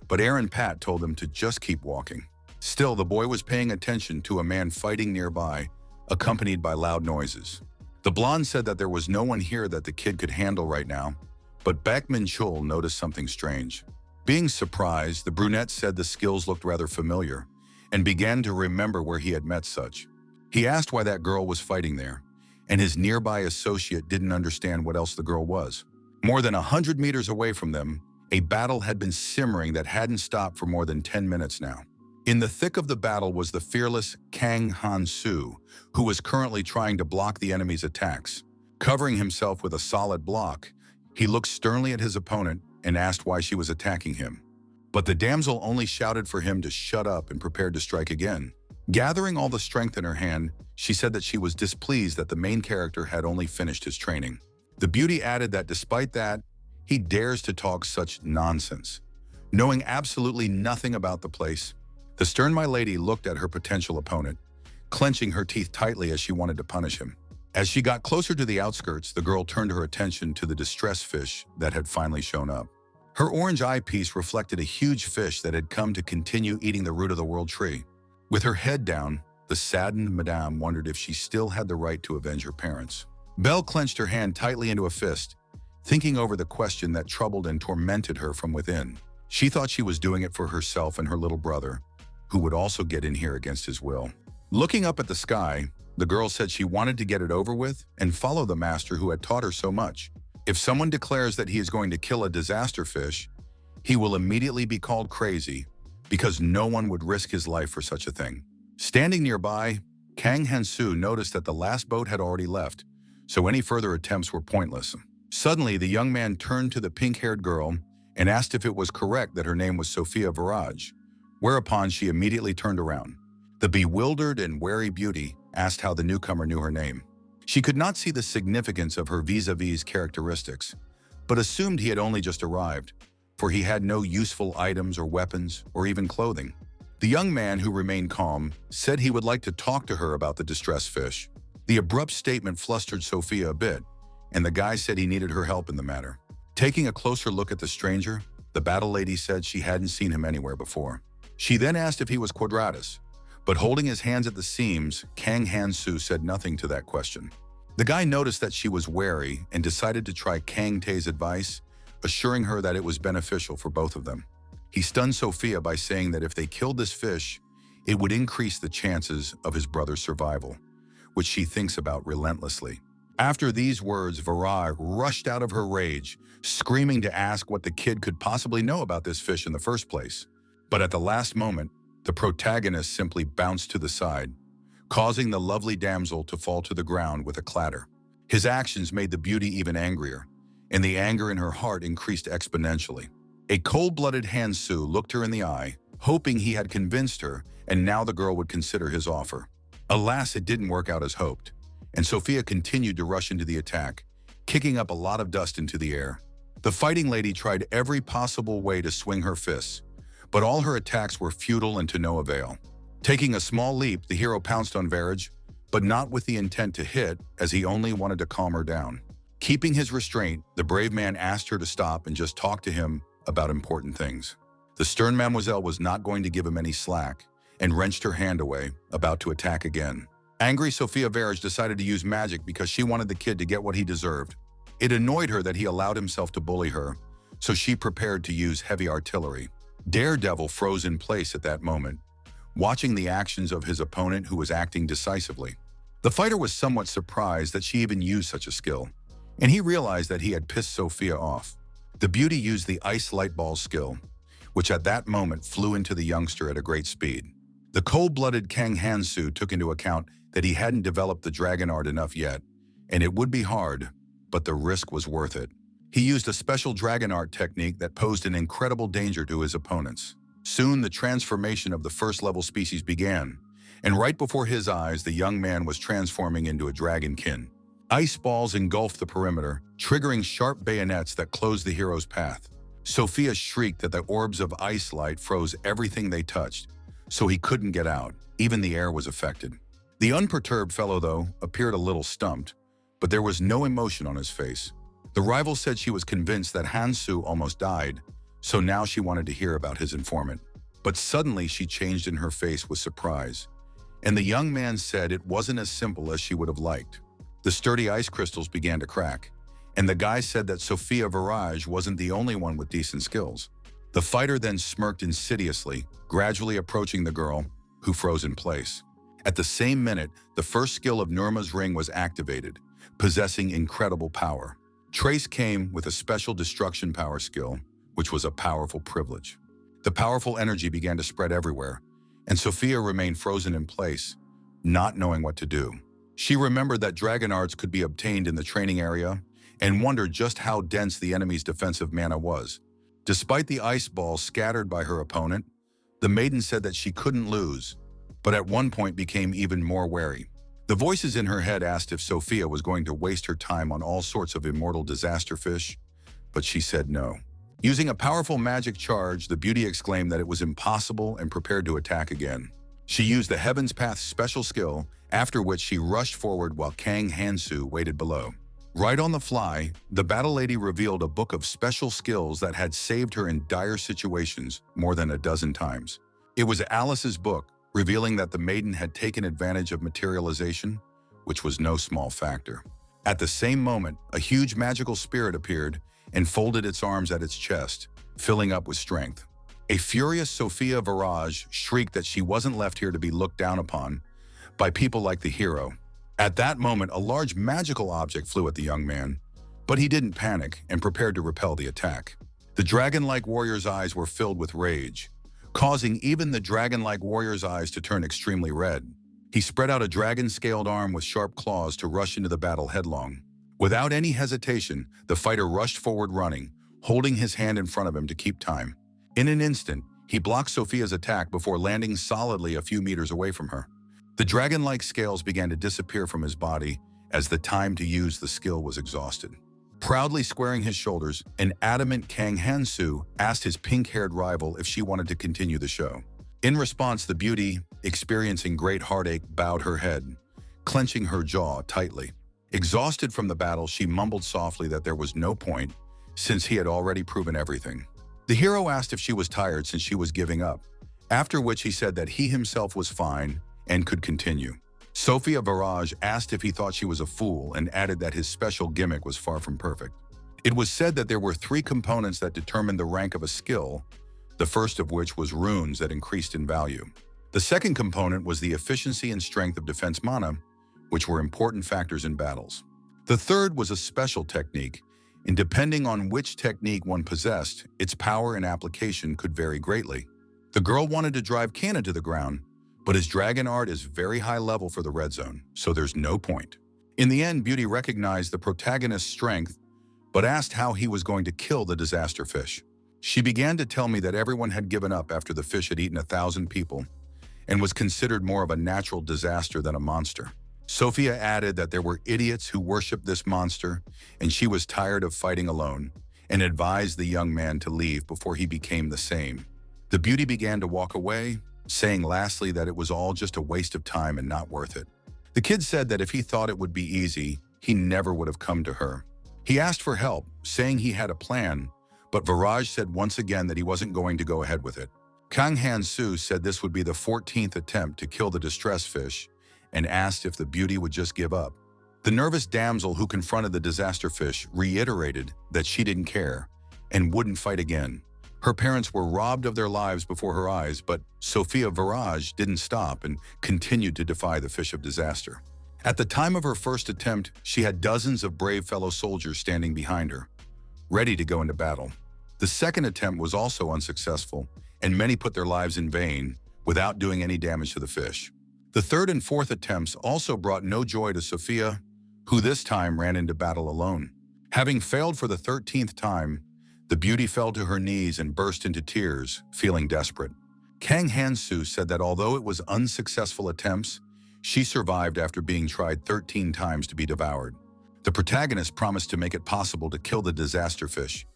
but Aaron Pat told him to just keep walking. Still, the boy was paying attention to a man fighting nearby, accompanied by loud noises. The blonde said that there was no one here that the kid could handle right now, but Baek Min-chul noticed something strange. Being surprised, the brunette said the skills looked rather familiar and began to remember where he had met such. He asked why that girl was fighting there, and his nearby associate didn't understand what else the girl was. More than 100 meters away from them, a battle had been simmering that hadn't stopped for more than 10 minutes now. In the thick of the battle was the fearless Kang Hansu, who was currently trying to block the enemy's attacks. Covering himself with a solid block, he looked sternly at his opponent and asked why she was attacking him. But the damsel only shouted for him to shut up and prepared to strike again. Gathering all the strength in her hand, she said that she was displeased that the main character had only finished his training. The beauty added that despite that, he dares to talk such nonsense. Knowing absolutely nothing about the place, the stern my lady looked at her potential opponent, clenching her teeth tightly as she wanted to punish him. As she got closer to the outskirts, the girl turned her attention to the distress fish that had finally shown up. Her orange eyepiece reflected a huge fish that had come to continue eating the root of the world tree. With her head down, the saddened madame wondered if she still had the right to avenge her parents. Belle clenched her hand tightly into a fist, thinking over the question that troubled and tormented her from within. She thought she was doing it for herself and her little brother, who would also get in here against his will. Looking up at the sky, the girl said she wanted to get it over with and follow the master who had taught her so much. If someone declares that he is going to kill a disaster fish, he will immediately be called crazy because no one would risk his life for such a thing. Standing nearby, Kang Hansu noticed that the last boat had already left, so any further attempts were pointless. Suddenly, the young man turned to the pink-haired girl and asked if it was correct that her name was Sophia Viraj, whereupon she immediately turned around. The bewildered and wary beauty asked how the newcomer knew her name. She could not see the significance of her vis-a-vis characteristics, but assumed he had only just arrived, for he had no useful items or weapons or even clothing. The young man, who remained calm, said he would like to talk to her about the distressed fish. The abrupt statement flustered Sophia a bit, and the guy said he needed her help in the matter. Taking a closer look at the stranger, the battle lady said she hadn't seen him anywhere before. She then asked if he was Quadratus, but holding his hands at the seams, Kang Hansu said nothing to that question. The guy noticed that she was wary and decided to try Kang Tae's advice, assuring her that it was beneficial for both of them. He stunned Sophia by saying that if they killed this fish, it would increase the chances of his brother's survival, which she thinks about relentlessly. After these words, Virar rushed out of her rage, screaming to ask what the kid could possibly know about this fish in the first place. But at the last moment, the protagonist simply bounced to the side, causing the lovely damsel to fall to the ground with a clatter. His actions made the beauty even angrier, and the anger in her heart increased exponentially. A cold-blooded Hansu looked her in the eye, hoping he had convinced her, and now the girl would consider his offer. Alas, it didn't work out as hoped, and Sophia continued to rush into the attack, kicking up a lot of dust into the air. The fighting lady tried every possible way to swing her fists, but all her attacks were futile and to no avail. Taking a small leap, the hero pounced on Verage, but not with the intent to hit, as he only wanted to calm her down. Keeping his restraint, the brave man asked her to stop and just talk to him about important things. The stern mademoiselle was not going to give him any slack, and wrenched her hand away, about to attack again. Angry Sophia Verage decided to use magic because she wanted the kid to get what he deserved. It annoyed her that he allowed himself to bully her, so she prepared to use heavy artillery. Daredevil froze in place at that moment, watching the actions of his opponent who was acting decisively. The fighter was somewhat surprised that she even used such a skill, and he realized that he had pissed Sophia off. The beauty used the ice light ball skill, which at that moment flew into the youngster at a great speed. The cold-blooded Kang Hansu took into account that he hadn't developed the dragon art enough yet, and it would be hard, but the risk was worth it. He used a special dragon art technique that posed an incredible danger to his opponents. Soon, the transformation of the first-level species began, and right before his eyes, the young man was transforming into a dragonkin. Ice balls engulfed the perimeter, triggering sharp bayonets that closed the hero's path. Sophia shrieked that the orbs of ice light froze everything they touched, so he couldn't get out. Even the air was affected. The unperturbed fellow, though, appeared a little stumped, but there was no emotion on his face. The rival said she was convinced that Hansu almost died, so now she wanted to hear about his informant. But suddenly she changed in her face with surprise, and the young man said it wasn't as simple as she would have liked. The sturdy ice crystals began to crack, and the guy said that Sophia Verage wasn't the only one with decent skills. The fighter then smirked insidiously, gradually approaching the girl, who froze in place. At the same minute, the first skill of Nurma's ring was activated, possessing incredible power. Trace came with a special destruction power skill, which was a powerful privilege. The powerful energy began to spread everywhere, and Sophia remained frozen in place, not knowing what to do. She remembered that dragon arts could be obtained in the training area and wondered just how dense the enemy's defensive mana was. Despite the ice balls scattered by her opponent, the maiden said that she couldn't lose, but at one point became even more wary. The voices in her head asked if Sophia was going to waste her time on all sorts of immortal disaster fish, but she said no. Using a powerful magic charge, the beauty exclaimed that it was impossible and prepared to attack again. She used the Heaven's Path special skill, after which she rushed forward while Kang Hansu waited below. Right on the fly, the battle lady revealed a book of special skills that had saved her in dire situations more than a dozen times. It was Alice's book, revealing that the maiden had taken advantage of materialization, which was no small factor. At the same moment, a huge magical spirit appeared and folded its arms at its chest, filling up with strength. A furious Sophia Verage shrieked that she wasn't left here to be looked down upon by people like the hero. At that moment, a large magical object flew at the young man, but he didn't panic and prepared to repel the attack. The dragon-like warrior's eyes were filled with rage, causing even the dragon-like warrior's eyes to turn extremely red. He spread out a dragon-scaled arm with sharp claws to rush into the battle headlong. Without any hesitation, the fighter rushed forward running, holding his hand in front of him to keep time. In an instant, he blocked Sophia's attack before landing solidly a few meters away from her. The dragon-like scales began to disappear from his body as the time to use the skill was exhausted. Proudly squaring his shoulders, an adamant Kang Hansu asked his pink-haired rival if she wanted to continue the show. In response, the beauty, experiencing great heartache, bowed her head, clenching her jaw tightly. Exhausted from the battle, she mumbled softly that there was no point, since he had already proven everything. The hero asked if she was tired since she was giving up, after which he said that he himself was fine and could continue. Sophia Verage asked if he thought she was a fool and added that his special gimmick was far from perfect. It was said that there were 3 components that determined the rank of a skill, the first of which was runes that increased in value. The second component was the efficiency and strength of defense mana, which were important factors in battles. The third was a special technique, and depending on which technique one possessed, its power and application could vary greatly. The girl wanted to drive Kana to the ground, but his dragon art is very high level for the red zone, so there's no point. In the end, Beauty recognized the protagonist's strength, but asked how he was going to kill the disaster fish. She began to tell me that everyone had given up after the fish had eaten 1,000 people and was considered more of a natural disaster than a monster. Sophia added that there were idiots who worshipped this monster, and she was tired of fighting alone, and advised the young man to leave before he became the same. The Beauty began to walk away, saying lastly that it was all just a waste of time and not worth it. The kid said that if he thought it would be easy, he never would have come to her. He asked for help, saying he had a plan, but Viraj said once again that he wasn't going to go ahead with it. Hansu said this would be the 14th attempt to kill the distress fish and asked if the Beauty would just give up. The nervous damsel who confronted the disaster fish reiterated that she didn't care and wouldn't fight again. Her parents were robbed of their lives before her eyes, but Sophia Viraj didn't stop and continued to defy the fish of disaster. At the time of her first attempt, she had dozens of brave fellow soldiers standing behind her, ready to go into battle. The second attempt was also unsuccessful, and many put their lives in vain without doing any damage to the fish. The third and fourth attempts also brought no joy to Sophia, who this time ran into battle alone. Having failed for the 13th time, the Beauty fell to her knees and burst into tears, feeling desperate. Hansu said that although it was unsuccessful attempts, she survived after being tried 13 times to be devoured. The protagonist promised to make it possible to kill the disaster fish,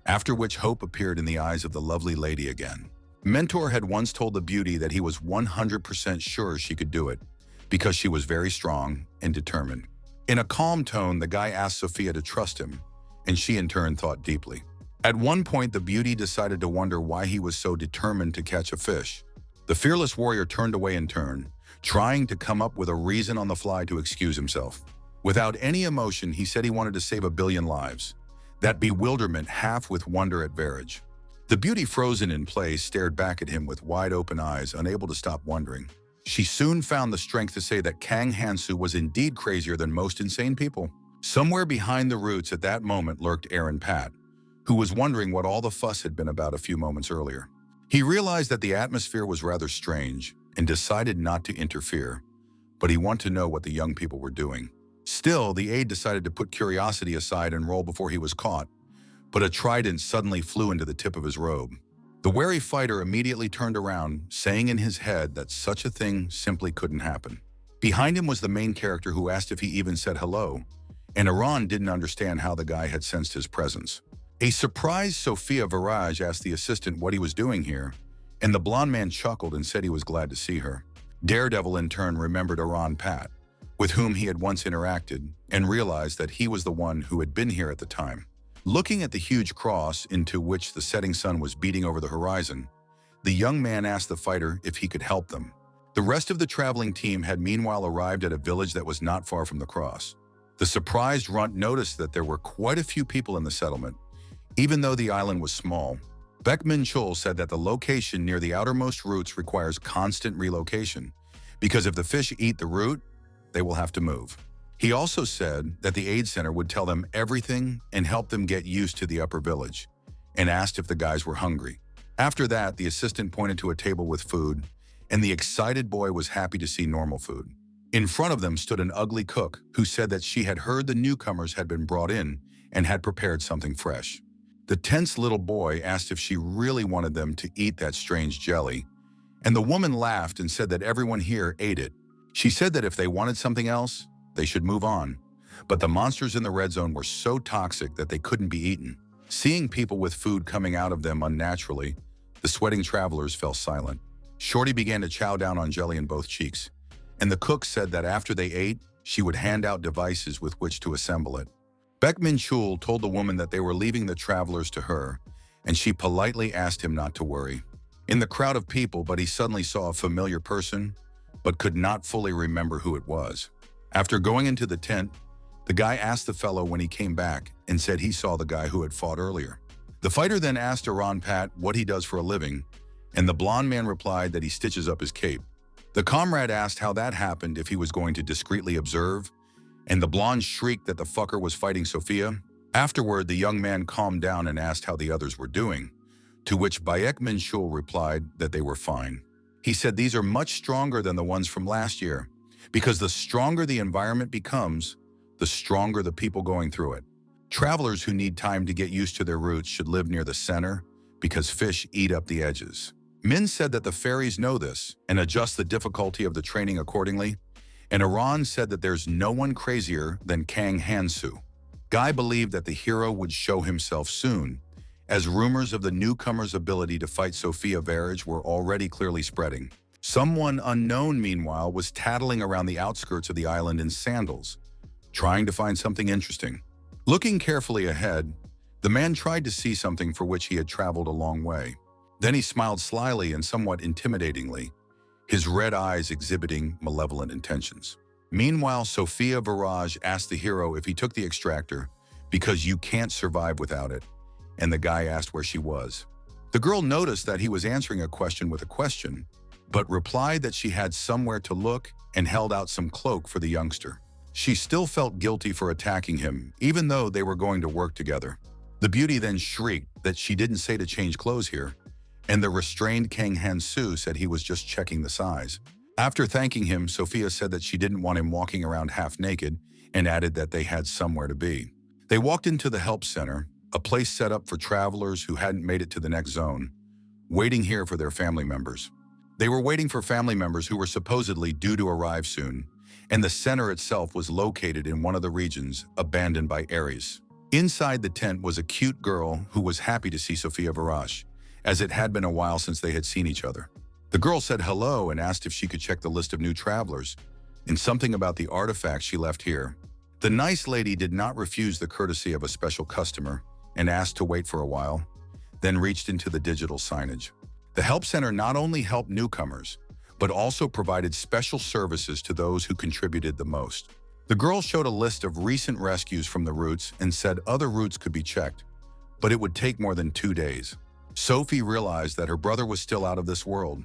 after which hope appeared in the eyes of the lovely lady again. Mentor had once told the Beauty that he was 100% sure she could do it, because she was very strong and determined. In a calm tone, the guy asked Sophia to trust him, and she in turn thought deeply. At one point, the Beauty decided to wonder why he was so determined to catch a fish. The fearless warrior turned away in turn, trying to come up with a reason on the fly to excuse himself. Without any emotion, he said he wanted to save 1 billion lives. That bewilderment half with wonder at Verage. The Beauty, frozen in place, stared back at him with wide-open eyes, unable to stop wondering. She soon found the strength to say that Hansu was indeed crazier than most insane people. Somewhere behind the roots at that moment lurked Aaron Pat, who was wondering what all the fuss had been about a few moments earlier. He realized that the atmosphere was rather strange and decided not to interfere, but he wanted to know what the young people were doing. Still, the aide decided to put curiosity aside and roll before he was caught, but a trident suddenly flew into the tip of his robe. The wary fighter immediately turned around, saying in his head that such a thing simply couldn't happen. Behind him was the main character, who asked if he even said hello, and Iran didn't understand how the guy had sensed his presence. A surprised Sophia Viraj asked the assistant what he was doing here, and the blonde man chuckled and said he was glad to see her. Daredevil in turn remembered Iran Pat, with whom he had once interacted, and realized that he was the one who had been here at the time. Looking at the huge cross into which the setting sun was beating over the horizon, the young man asked the fighter if he could help them. The rest of the traveling team had meanwhile arrived at a village that was not far from the cross. The surprised runt noticed that there were quite a few people in the settlement, even though the island was small. Beckman Chul said that the location near the outermost roots requires constant relocation, because if the fish eat the root, they will have to move. He also said that the aid center would tell them everything and help them get used to the upper village, and asked if the guys were hungry. After that, the assistant pointed to a table with food, and the excited boy was happy to see normal food. In front of them stood an ugly cook who said that she had heard the newcomers had been brought in and had prepared something fresh. The tense little boy asked if she really wanted them to eat that strange jelly, and the woman laughed and said that everyone here ate it. She said that if they wanted something else, they should move on, but the monsters in the red zone were so toxic that they couldn't be eaten. Seeing people with food coming out of them unnaturally, the sweating travelers fell silent. Shorty began to chow down on jelly in both cheeks, and the cook said that after they ate, she would hand out devices with which to assemble it. Beckman Chul told the woman that they were leaving the travelers to her, and she politely asked him not to worry. In the crowd of people, but he suddenly saw a familiar person, but could not fully remember who it was. After going into the tent, the guy asked the fellow when he came back and said he saw the guy who had fought earlier. The fighter then asked Iran Pat what he does for a living, and the blonde man replied that he stitches up his cape. The comrade asked how that happened, if he was going to discreetly observe, and the blonde shrieked that the fucker was fighting Sophia. Afterward, the young man calmed down and asked how the others were doing, to which Beckman Chul replied that they were fine. He said these are much stronger than the ones from last year, because the stronger the environment becomes, the stronger the people going through it. Travelers who need time to get used to their routes should live near the center, because fish eat up the edges. Min said that the fairies know this and adjust the difficulty of the training accordingly, and Iran said that there's no one crazier than Kang Hansu. Guy believed that the hero would show himself soon, as rumors of the newcomer's ability to fight Sophia Verge were already clearly spreading. Someone unknown, meanwhile, was tattling around the outskirts of the island in sandals, trying to find something interesting. Looking carefully ahead, the man tried to see something for which he had traveled a long way. Then he smiled slyly and somewhat intimidatingly, his red eyes exhibiting malevolent intentions. Meanwhile, Sophia Verge asked the hero if he took the extractor, because you can't survive without it, and the guy asked where she was. The girl noticed that he was answering a question with a question, but replied that she had somewhere to look and held out some cloak for the youngster. She still felt guilty for attacking him, even though they were going to work together. The beauty then shrieked that she didn't say to change clothes here, and the restrained Kang Hansu said he was just checking the size. After thanking him, Sophia said that she didn't want him walking around half naked and added that they had somewhere to be. They walked into the help center, a place set up for travelers who hadn't made it to the next zone, waiting here for their family members. They were waiting for family members who were supposedly due to arrive soon, and the center itself was located in one of the regions abandoned by Ares. Inside the tent was a cute girl who was happy to see Sophia Verge, as it had been a while since they had seen each other. The girl said hello and asked if she could check the list of new travelers and something about the artifacts she left here. The nice lady did not refuse the courtesy of a special customer and asked to wait for a while, then reached into the digital signage. The help center not only helped newcomers, but also provided special services to those who contributed the most. The girl showed a list of recent rescues from the routes and said other routes could be checked, but it would take more than 2 days. Sophie realized that her brother was still out of this world,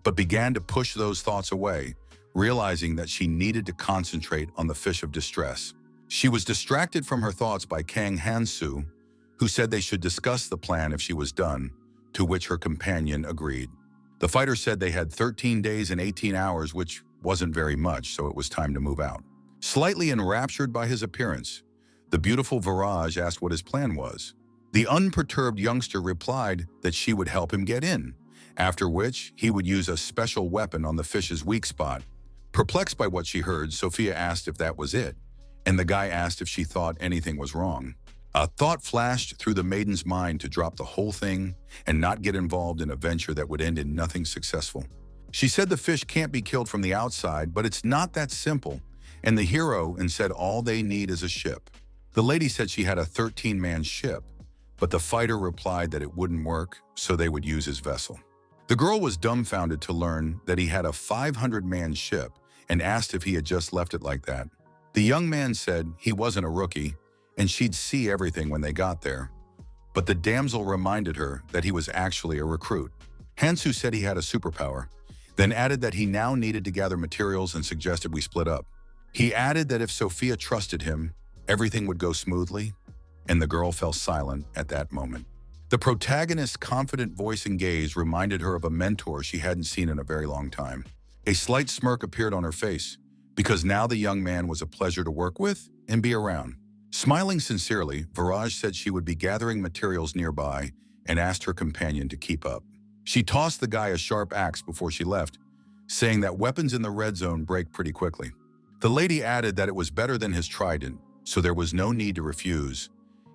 but began to push those thoughts away, realizing that she needed to concentrate on the fish of distress. She was distracted from her thoughts by Kang Hansu, who said they should discuss the plan if she was done, to which her companion agreed. The fighter said they had 13 days and 18 hours, which wasn't very much, so it was time to move out. Slightly enraptured by his appearance, the beautiful Verge asked what his plan was. The unperturbed youngster replied that she would help him get in, after which he would use a special weapon on the fish's weak spot. Perplexed by what she heard, Sophia asked if that was it, and the guy asked if she thought anything was wrong. A thought flashed through the maiden's mind to drop the whole thing and not get involved in a venture that would end in nothing successful. She said the fish can't be killed from the outside, but it's not that simple, and the hero said all they need is a ship. The lady said she had a 13-man ship, but the fighter replied that it wouldn't work, so they would use his vessel. The girl was dumbfounded to learn that he had a 500-man ship and asked if he had just left it like that. The young man said he wasn't a rookie and she'd see everything when they got there, but the damsel reminded her that he was actually a recruit. Hansu said he had a superpower, then added that he now needed to gather materials and suggested we split up. He added that if Sophia trusted him, everything would go smoothly, and the girl fell silent at that moment. The protagonist's confident voice and gaze reminded her of a mentor she hadn't seen in a very long time. A slight smirk appeared on her face, because now the young man was a pleasure to work with and be around. Smiling sincerely, Verge said she would be gathering materials nearby and asked her companion to keep up. She tossed the guy a sharp axe before she left, saying that weapons in the red zone break pretty quickly. The lady added that it was better than his trident, so there was no need to refuse,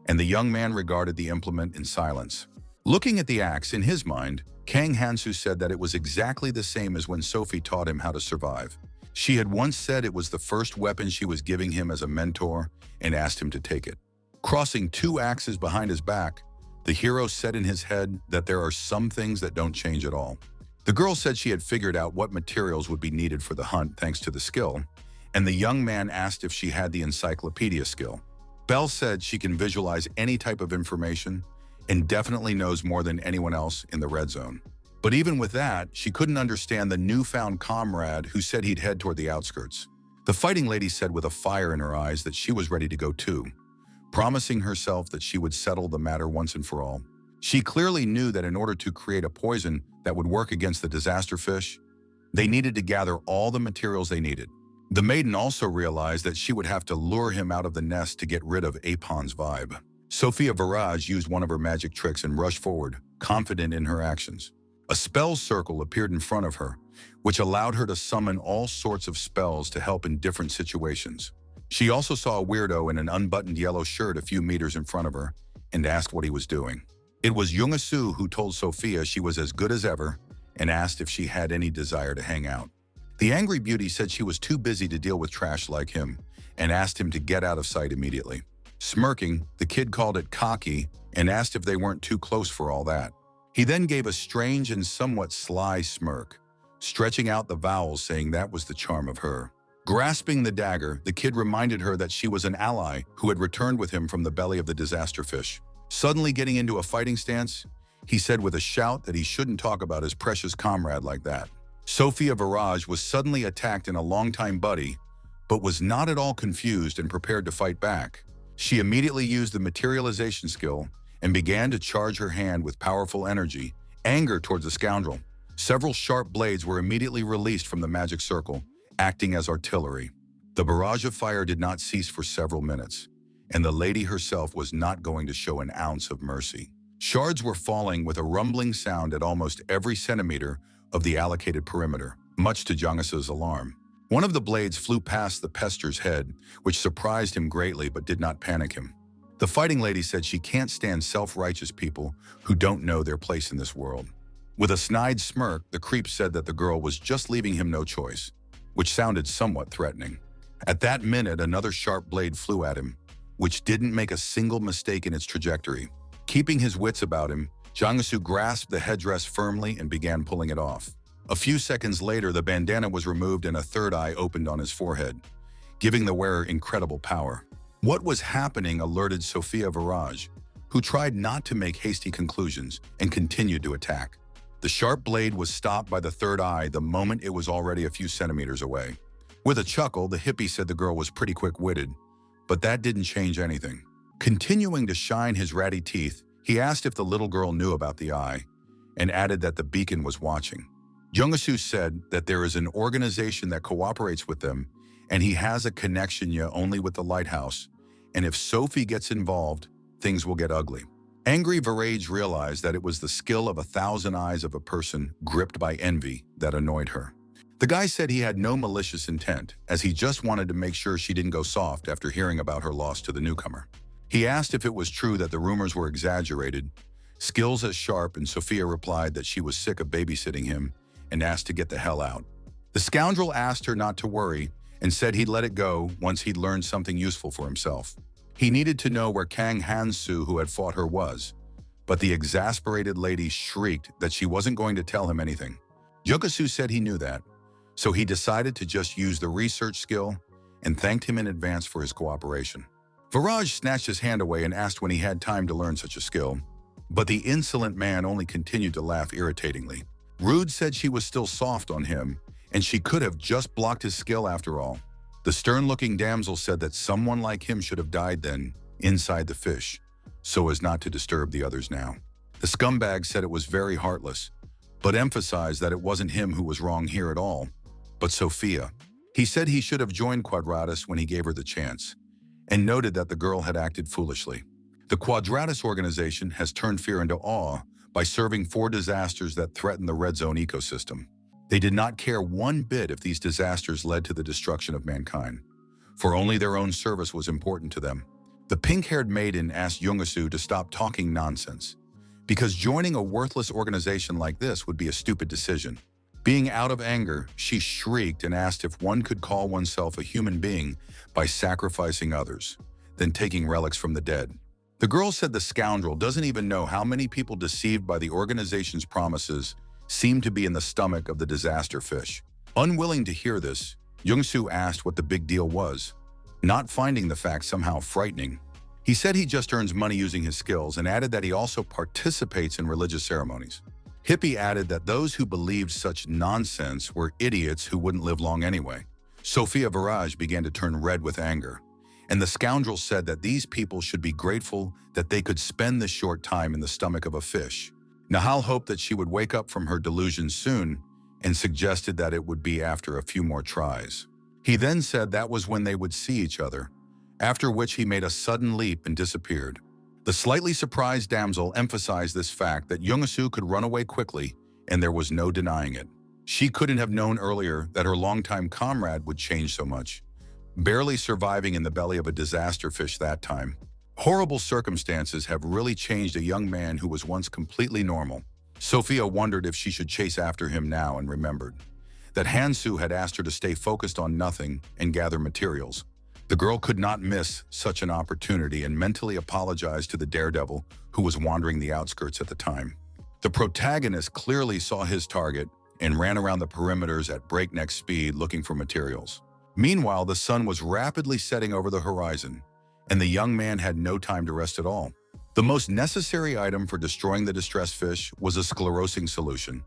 and the young man regarded the implement in silence. Looking at the axe in his mind, Kang Hansu said that it was exactly the same as when Sophie taught him how to survive. She had once said it was the first weapon she was giving him as a mentor and asked him to take it. Crossing 2 axes behind his back, the hero said in his head that there are some things that don't change at all. The girl said she had figured out what materials would be needed for the hunt thanks to the skill, and the young man asked if she had the encyclopedia skill. Belle said she can visualize any type of information and definitely knows more than anyone else in the red zone. But even with that, she couldn't understand the newfound comrade who said he'd head toward the outskirts. The fighting lady said with a fire in her eyes that she was ready to go too, promising herself that she would settle the matter once and for all. She clearly knew that in order to create a poison that would work against the disaster fish, They needed to gather all the materials they needed. The maiden also realized that she would have to lure him out of the nest to get rid of Apon's vibe. Sophia Viraj used one of her magic tricks and rushed forward, confident in her actions. A spell circle appeared in front of her, which allowed her to summon all sorts of spells to help in different situations. She also saw a weirdo in an unbuttoned yellow shirt a few meters in front of her and asked what he was doing. It was Yoongasu who told Sophia she was as good as ever and asked if she had any desire to hang out. The angry beauty said she was too busy to deal with trash like him and asked him to get out of sight immediately. Smirking, the kid called it cocky and asked if they weren't too close for all that. He then gave a strange and somewhat sly smirk, stretching out the vowels saying that was the charm of her. Grasping the dagger, the kid reminded her that she was an ally who had returned with him from the belly of the disaster fish. Suddenly getting into a fighting stance, he said with a shout that he shouldn't talk about his precious comrade like that. Sophia Viraj was suddenly attacked in a longtime buddy, but was not at all confused and prepared to fight back. She immediately used the materialization skill and began to charge her hand with powerful energy, anger towards the scoundrel. Several sharp blades were immediately released from the magic circle, acting as artillery. The barrage of fire did not cease for several minutes, and the lady herself was not going to show an ounce of mercy. Shards were falling with a rumbling sound at almost every centimeter of the allocated perimeter, much to Jangasu's alarm. One of the blades flew past the pester's head, which surprised him greatly but did not panic him. The fighting lady said she can't stand self-righteous people who don't know their place in this world. With a snide smirk, the creep said that the girl was just leaving him no choice, which sounded somewhat threatening. At that minute, another sharp blade flew at him, which didn't make a single mistake in its trajectory. Keeping his wits about him, Jangasu grasped the headdress firmly and began pulling it off. A few seconds later, the bandana was removed and a third eye opened on his forehead, giving the wearer incredible power. What was happening alerted Sophia Viraj, who tried not to make hasty conclusions and continued to attack. The sharp blade was stopped by the third eye the moment it was already a few centimeters away. With a chuckle, the hippie said the girl was pretty quick-witted, but that didn't change anything. Continuing to shine his ratty teeth, he asked if the little girl knew about the eye, and added that the beacon was watching. Yoongasu said that there is an organization that cooperates with them, and he has a connection only with the lighthouse, and if Sophie gets involved, things will get ugly. Angry Viraj realized that it was the skill of 1,000 eyes of a person gripped by envy that annoyed her. The guy said he had no malicious intent, as he just wanted to make sure she didn't go soft after hearing about her loss to the newcomer. He asked if it was true that the rumors were exaggerated, skills as sharp, and Sophia replied that she was sick of babysitting him and asked to get the hell out. The scoundrel asked her not to worry and said he'd let it go once he'd learned something useful for himself. He needed to know where Kang Hansu, who had fought her, was, but the exasperated lady shrieked that she wasn't going to tell him anything. Yoongasu said he knew that, so he decided to just use the research skill and thanked him in advance for his cooperation. Viraj snatched his hand away and asked when he had time to learn such a skill, but the insolent man only continued to laugh irritatingly. Rude said she was still soft on him, and she could have just blocked his skill after all. The stern-looking damsel said that someone like him should have died then, inside the fish, so as not to disturb the others now. The scumbag said it was very heartless, but emphasized that it wasn't him who was wrong here at all, but Sophia. He said he should have joined Quadratus when he gave her the chance, and noted that the girl had acted foolishly. The Quadratus organization has turned fear into awe by serving 4 disasters that threaten the Red Zone ecosystem. They did not care one bit if these disasters led to the destruction of mankind, for only their own service was important to them. The pink-haired maiden asked Yoongasu to stop talking nonsense, because joining a worthless organization like this would be a stupid decision. Being out of anger, she shrieked and asked if one could call oneself a human being by sacrificing others, then taking relics from the dead. The girl said the scoundrel doesn't even know how many people deceived by the organization's promises seemed to be in the stomach of the disaster fish. Unwilling to hear this, Yoongasu asked what the big deal was, not finding the fact somehow frightening. He said he just earns money using his skills and added that he also participates in religious ceremonies. Hippie added that those who believed such nonsense were idiots who wouldn't live long anyway. Sophia Viraj began to turn red with anger, and the scoundrel said that these people should be grateful that they could spend this short time in the stomach of a fish. Nahal hoped that she would wake up from her delusion soon and suggested that it would be after a few more tries. He then said that was when they would see each other, after which he made a sudden leap and disappeared. The slightly surprised damsel emphasized this fact that Youngisu could run away quickly, and there was no denying it. She couldn't have known earlier that her longtime comrade would change so much, barely surviving in the belly of a disaster fish that time. Horrible circumstances have really changed a young man who was once completely normal. Sophia wondered if she should chase after him now and remembered that Hansu had asked her to stay focused on nothing and gather materials. The girl could not miss such an opportunity and mentally apologized to the daredevil who was wandering the outskirts at the time. The protagonist clearly saw his target and ran around the perimeters at breakneck speed looking for materials. Meanwhile, the sun was rapidly setting over the horizon, and the young man had no time to rest at all. The most necessary item for destroying the distressed fish was a sclerosing solution,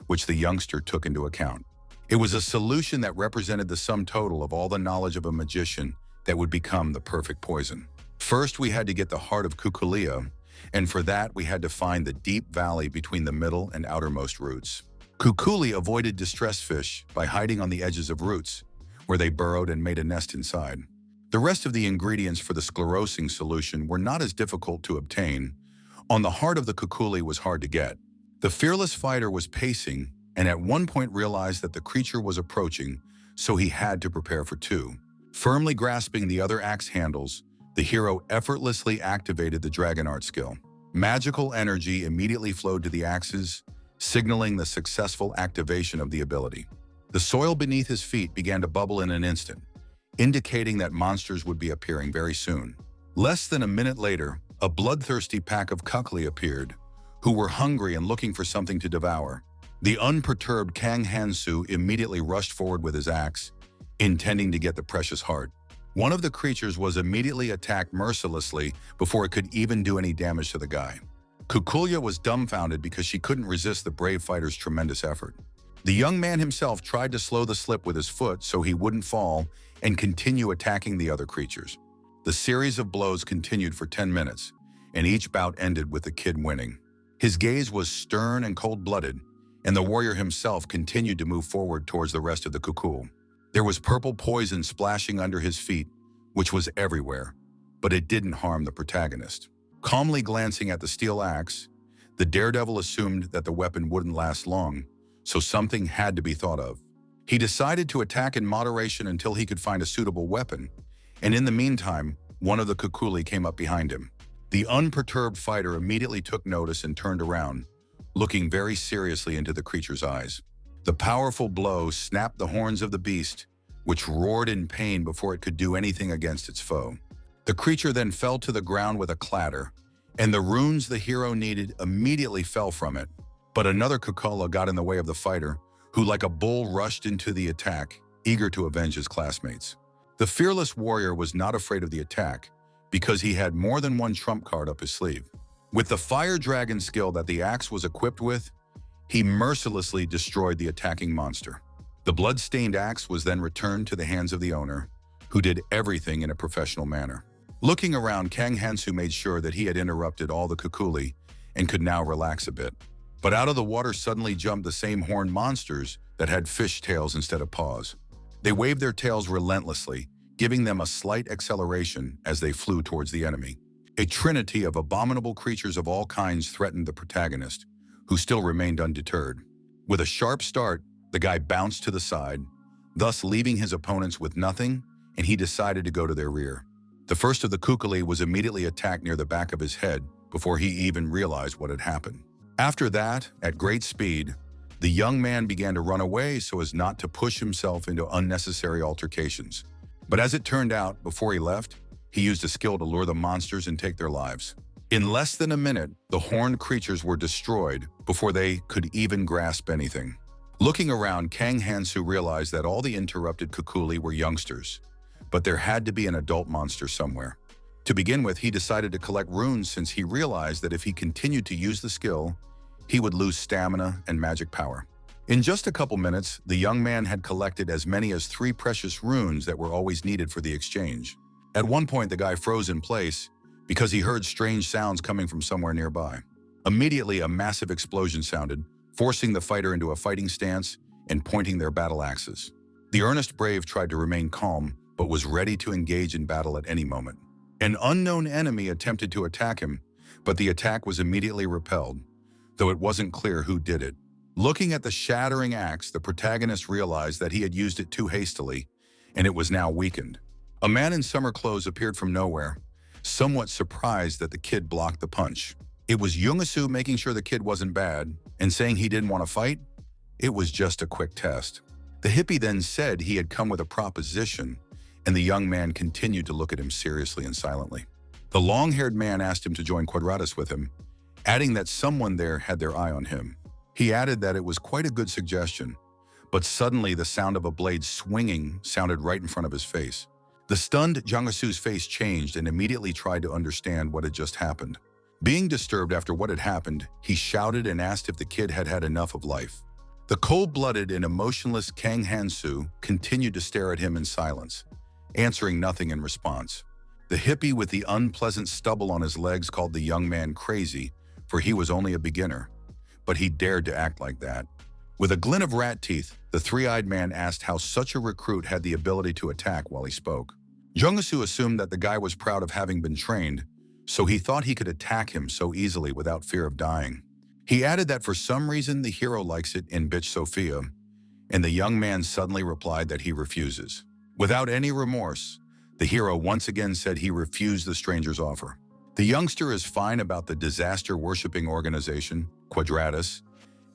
which the youngster took into account. It was a solution that represented the sum total of all the knowledge of a magician that would become the perfect poison. First, we had to get the heart of Kukulia, and for that we had to find the deep valley between the middle and outermost roots. Kukuli avoided distressed fish by hiding on the edges of roots, where they burrowed and made a nest inside. The rest of the ingredients for the sclerosing solution were not as difficult to obtain. On the heart of the Kukuli was hard to get. The fearless fighter was pacing and at one point realized that the creature was approaching, so he had to prepare for two. Firmly grasping the other axe handles, the hero effortlessly activated the dragon art skill. Magical energy immediately flowed to the axes, signaling the successful activation of the ability. The soil beneath his feet began to bubble in an instant, indicating that monsters would be appearing very soon. Less than a minute later, a bloodthirsty pack of kukli appeared, who were hungry and looking for something to devour. The unperturbed Kang Hansu immediately rushed forward with his axe, intending to get the precious heart. One of the creatures was immediately attacked mercilessly before it could even do any damage to the guy. Kukulia was dumbfounded because she couldn't resist the brave fighter's tremendous effort. The young man himself tried to slow the slip with his foot so he wouldn't fall and continue attacking the other creatures. The series of blows continued for 10 minutes, and each bout ended with the kid winning. His gaze was stern and cold-blooded, and the warrior himself continued to move forward towards the rest of the kukul. There was purple poison splashing under his feet, which was everywhere, but it didn't harm the protagonist. Calmly glancing at the steel axe, the daredevil assumed that the weapon wouldn't last long, so something had to be thought of. He decided to attack in moderation until he could find a suitable weapon, and in the meantime, one of the kukuli came up behind him. The unperturbed fighter immediately took notice and turned around, looking very seriously into the creature's eyes. The powerful blow snapped the horns of the beast, which roared in pain before it could do anything against its foe. The creature then fell to the ground with a clatter, and the runes the hero needed immediately fell from it. But another kukula got in the way of the fighter, who like a bull rushed into the attack, eager to avenge his classmates. The fearless warrior was not afraid of the attack, because he had more than one trump card up his sleeve. With the fire dragon skill that the axe was equipped with, he mercilessly destroyed the attacking monster. The blood-stained axe was then returned to the hands of the owner, who did everything in a professional manner. Looking around, Kang Hansu made sure that he had interrupted all the kukuli and could now relax a bit. But out of the water suddenly jumped the same horned monsters that had fish tails instead of paws. They waved their tails relentlessly, giving them a slight acceleration as they flew towards the enemy. A trinity of abominable creatures of all kinds threatened the protagonist, who still remained undeterred. With a sharp start, the guy bounced to the side, thus leaving his opponents with nothing, and he decided to go to their rear. The first of the kukuli was immediately attacked near the back of his head before he even realized what had happened. After that, at great speed, the young man began to run away so as not to push himself into unnecessary altercations. But as it turned out, before he left, he used a skill to lure the monsters and take their lives. In less than a minute, the horned creatures were destroyed before they could even grasp anything. Looking around, Kang Hansu realized that all the interrupted kukuli were youngsters, but there had to be an adult monster somewhere. To begin with, he decided to collect runes since he realized that if he continued to use the skill, he would lose stamina and magic power. In just a couple minutes, the young man had collected as many as 3 precious runes that were always needed for the exchange. At one point, the guy froze in place because he heard strange sounds coming from somewhere nearby. Immediately, a massive explosion sounded, forcing the fighter into a fighting stance and pointing their battle axes. The earnest brave tried to remain calm, but was ready to engage in battle at any moment. An unknown enemy attempted to attack him, but the attack was immediately repelled, though it wasn't clear who did it. Looking at the shattering axe, the protagonist realized that he had used it too hastily, and it was now weakened. A man in summer clothes appeared from nowhere, somewhat surprised that the kid blocked the punch. It was Yoongasu making sure the kid wasn't bad and saying he didn't want to fight. It was just a quick test. The hippie then said he had come with a proposition, and the young man continued to look at him seriously and silently. The long-haired man asked him to join Quadratus with him, adding that someone there had their eye on him. He added that it was quite a good suggestion, but suddenly the sound of a blade swinging sounded right in front of his face. The stunned Jangasu's face changed and immediately tried to understand what had just happened. Being disturbed after what had happened, he shouted and asked if the kid had had enough of life. The cold-blooded and emotionless Kang Hansu continued to stare at him in silence, answering nothing in response. The hippie with the unpleasant stubble on his legs called the young man crazy, for he was only a beginner, but he dared to act like that. With a glint of rat teeth, the three-eyed man asked how such a recruit had the ability to attack while he spoke. Jungsu assumed that the guy was proud of having been trained, so he thought he could attack him so easily without fear of dying. He added that for some reason the hero likes it in Bitch Sophia, and the young man suddenly replied that he refuses. Without any remorse, the hero once again said he refused the stranger's offer. The youngster is fine about the disaster-worshipping organization, Quadratus,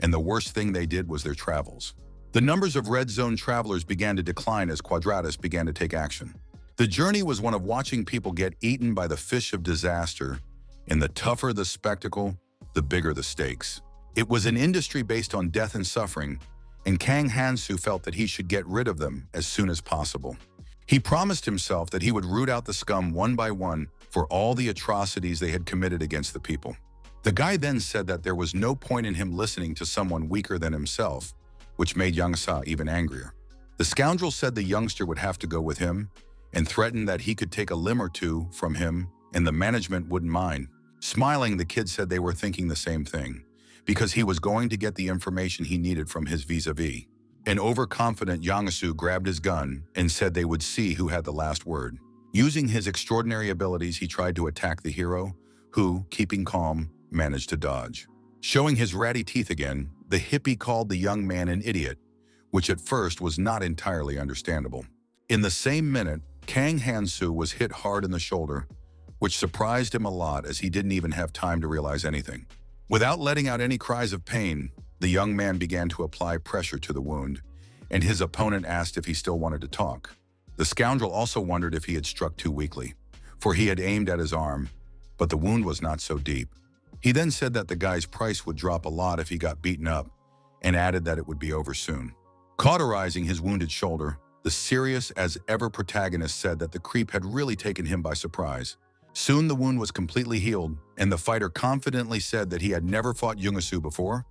and the worst thing they did was their travels. The numbers of red zone travelers began to decline as Quadratus began to take action. The journey was one of watching people get eaten by the fish of disaster, and the tougher the spectacle, the bigger the stakes. It was an industry based on death and suffering, and Kang Hansu felt that he should get rid of them as soon as possible. He promised himself that he would root out the scum one by one for all the atrocities they had committed against the people. The guy then said that there was no point in him listening to someone weaker than himself, which made Youngsa even angrier. The scoundrel said the youngster would have to go with him and threatened that he could take a limb or two from him and the management wouldn't mind. Smiling, the kid said they were thinking the same thing, because he was going to get the information he needed from his vis-a-vis. An overconfident Yangasu grabbed his gun and said they would see who had the last word. Using his extraordinary abilities, he tried to attack the hero, who, keeping calm, managed to dodge. Showing his ratty teeth again, the hippie called the young man an idiot, which at first was not entirely understandable. In the same minute, Kang Hansu was hit hard in the shoulder, which surprised him a lot as he didn't even have time to realize anything. Without letting out any cries of pain, the young man began to apply pressure to the wound, and his opponent asked if he still wanted to talk. The scoundrel also wondered if he had struck too weakly, for he had aimed at his arm, but the wound was not so deep. He then said that the guy's price would drop a lot if he got beaten up, and added that it would be over soon. Cauterizing his wounded shoulder, the serious as ever protagonist said that the creep had really taken him by surprise. Soon the wound was completely healed, and the fighter confidently said that he had never fought Yoongasu before,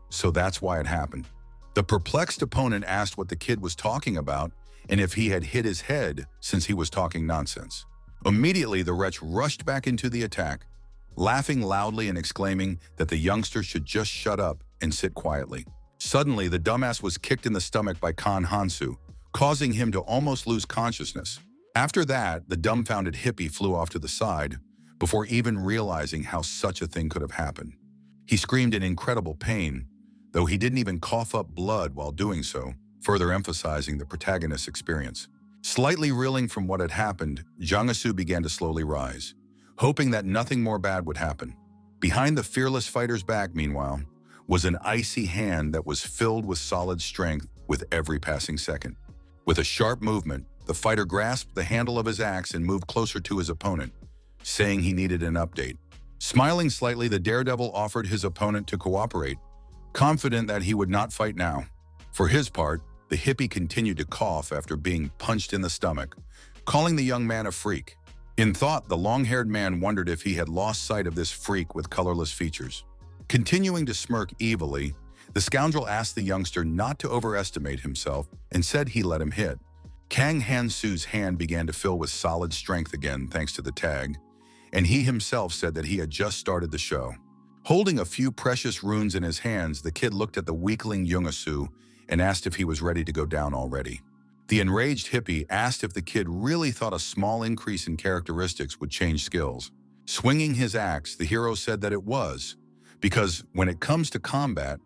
so that's why it happened. The perplexed opponent asked what the kid was talking about and if he had hit his head since he was talking nonsense. Immediately, the wretch rushed back into the attack, laughing loudly and exclaiming that the youngster should just shut up and sit quietly. Suddenly, the dumbass was kicked in the stomach by Kang Hansu, causing him to almost lose consciousness. After that, the dumbfounded hippie flew off to the side before even realizing how such a thing could have happened. He screamed in incredible pain, though he didn't even cough up blood while doing so, further emphasizing the protagonist's experience. Slightly reeling from what had happened, Jangasu began to slowly rise, hoping that nothing more bad would happen. Behind the fearless fighter's back, meanwhile, was an icy hand that was filled with solid strength with every passing second. With a sharp movement, the fighter grasped the handle of his axe and moved closer to his opponent, saying he needed an update. Smiling slightly, the daredevil offered his opponent to cooperate, confident that he would not fight now. For his part, the hippie continued to cough after being punched in the stomach, calling the young man a freak. In thought, the long-haired man wondered if he had lost sight of this freak with colorless features. Continuing to smirk evilly, the scoundrel asked the youngster not to overestimate himself and said he let him hit. Kang Hansu's hand began to fill with solid strength again thanks to the tag, and he himself said that he had just started the show. Holding a few precious runes in his hands, the kid looked at the weakling Yungasu and asked if he was ready to go down already. The enraged hippie asked if the kid really thought a small increase in characteristics would change skills. Swinging his axe, the hero said that it was, because when it comes to combat,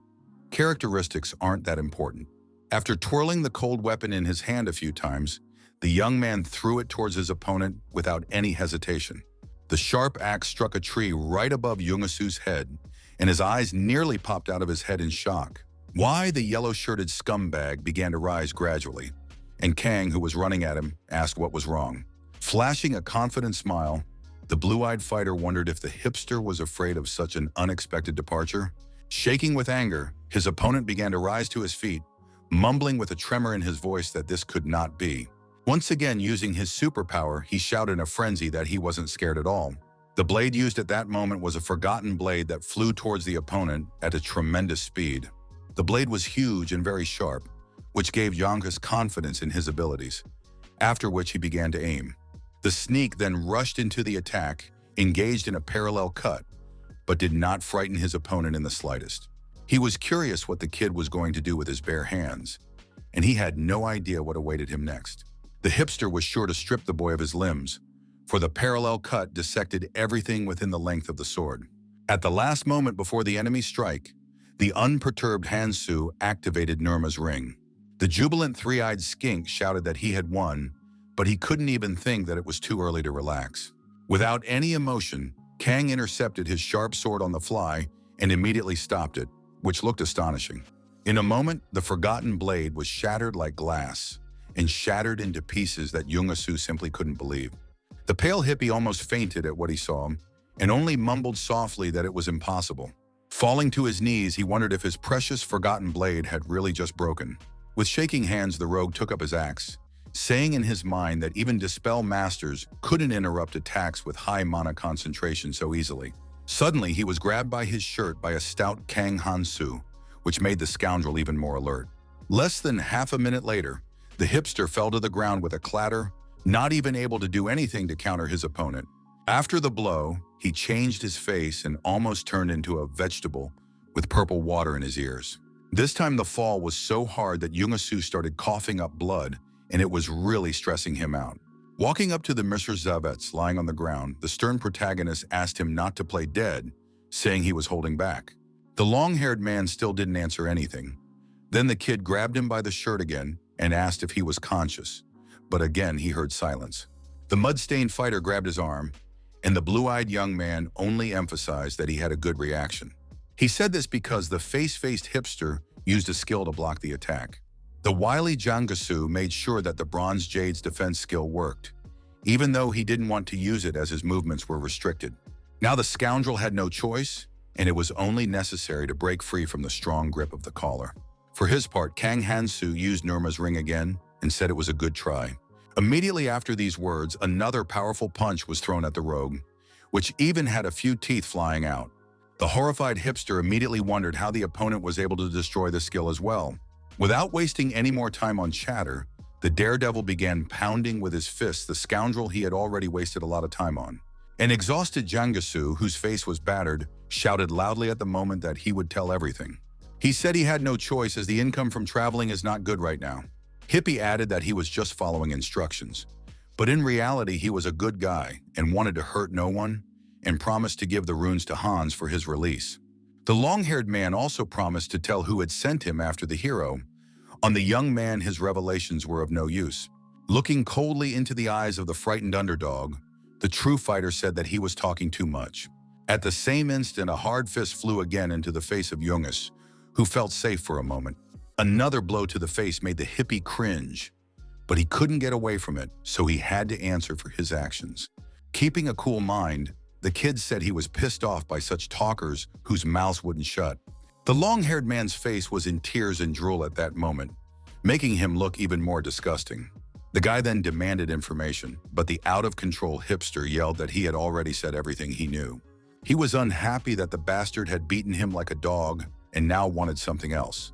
characteristics aren't that important. After twirling the cold weapon in his hand a few times, the young man threw it towards his opponent without any hesitation. The sharp axe struck a tree right above Yungasu's head, and his eyes nearly popped out of his head in shock. Why, the yellow-shirted scumbag began to rise gradually, and Kang, who was running at him, asked what was wrong. Flashing a confident smile, the blue-eyed fighter wondered if the hipster was afraid of such an unexpected departure. Shaking with anger, his opponent began to rise to his feet, mumbling with a tremor in his voice that this could not be. Once again, using his superpower, he shouted in a frenzy that he wasn't scared at all. The blade used at that moment was a forgotten blade that flew towards the opponent at a tremendous speed. The blade was huge and very sharp, which gave Yonkers confidence in his abilities, after which he began to aim. The sneak then rushed into the attack, engaged in a parallel cut, but did not frighten his opponent in the slightest. He was curious what the kid was going to do with his bare hands, and he had no idea what awaited him next. The hipster was sure to strip the boy of his limbs, for the parallel cut dissected everything within the length of the sword. At the last moment before the enemy's strike, the unperturbed Hansu activated Nirma's ring. The jubilant three-eyed skink shouted that he had won, but he couldn't even think that it was too early to relax. Without any emotion, Kang intercepted his sharp sword on the fly and immediately stopped it, which looked astonishing. In a moment, the forgotten blade was shattered like glass and shattered into pieces that Yungasu simply couldn't believe. The pale hippie almost fainted at what he saw and only mumbled softly that it was impossible. Falling to his knees, he wondered if his precious forgotten blade had really just broken. With shaking hands, the rogue took up his axe, saying in his mind that even Dispel Masters couldn't interrupt attacks with high mana concentration so easily. Suddenly, he was grabbed by his shirt by a stout Kang Hansu, which made the scoundrel even more alert. Less than half a minute later, the hipster fell to the ground with a clatter, not even able to do anything to counter his opponent. After the blow, he changed his face and almost turned into a vegetable with purple water in his ears. This time the fall was so hard that Yungasu started coughing up blood, and it was really stressing him out. Walking up to the Mr. Zavets lying on the ground, the stern protagonist asked him not to play dead, saying he was holding back. The long-haired man still didn't answer anything. Then the kid grabbed him by the shirt again and asked if he was conscious, but again he heard silence. The mud-stained fighter grabbed his arm, and the blue-eyed young man only emphasized that he had a good reaction. He said this because the face-faced hipster used a skill to block the attack. The wily Jangasu made sure that the Bronze Jade's defense skill worked, even though he didn't want to use it as his movements were restricted. Now the scoundrel had no choice, and it was only necessary to break free from the strong grip of the collar. For his part, Kang Hansu used Nirma's ring again and said it was a good try. Immediately after these words, another powerful punch was thrown at the rogue, which even had a few teeth flying out. The horrified hipster immediately wondered how the opponent was able to destroy the skill as well. Without wasting any more time on chatter, the daredevil began pounding with his fists the scoundrel he had already wasted a lot of time on. An exhausted Jangasu, whose face was battered, shouted loudly at the moment that he would tell everything. He said he had no choice as the income from traveling is not good right now. Hippie added that he was just following instructions, but in reality he was a good guy and wanted to hurt no one, and promised to give the runes to Hans for his release. The long-haired man also promised to tell who had sent him after the hero. On the young man, his revelations were of no use. Looking coldly into the eyes of the frightened underdog, the true fighter said that he was talking too much. At the same instant, a hard fist flew again into the face of Jungus, who felt safe for a moment. Another blow to the face made the hippie cringe, but he couldn't get away from it, so he had to answer for his actions. Keeping a cool mind, the kid said he was pissed off by such talkers whose mouths wouldn't shut. The long-haired man's face was in tears and drool at that moment, making him look even more disgusting. The guy then demanded information, but the out-of-control hipster yelled that he had already said everything he knew. He was unhappy that the bastard had beaten him like a dog and now wanted something else,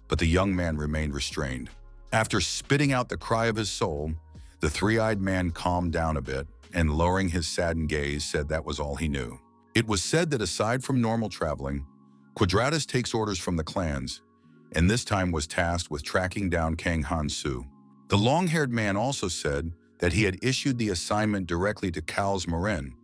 but the young man remained restrained. After spitting out the cry of his soul, the three-eyed man calmed down a bit and, lowering his saddened gaze, said that was all he knew. It was said that aside from normal traveling, Quadratus takes orders from the clans, and this time was tasked with tracking down Kang Hansu. The long-haired man also said that he had issued the assignment directly to Cals Moren,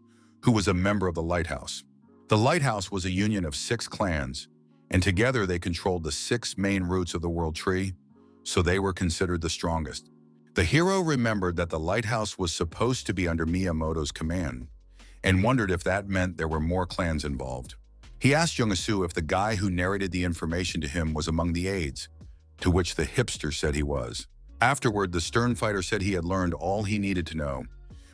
who was a member of the Lighthouse. The Lighthouse was a union of 6 clans, and together they controlled the 6 main roots of the World Tree, so they were considered the strongest. The hero remembered that the Lighthouse was supposed to be under Miyamoto's command, and wondered if that meant there were more clans involved. He asked Jung-soo if the guy who narrated the information to him was among the aides, to which the hipster said he was. Afterward, the stern fighter said he had learned all he needed to know,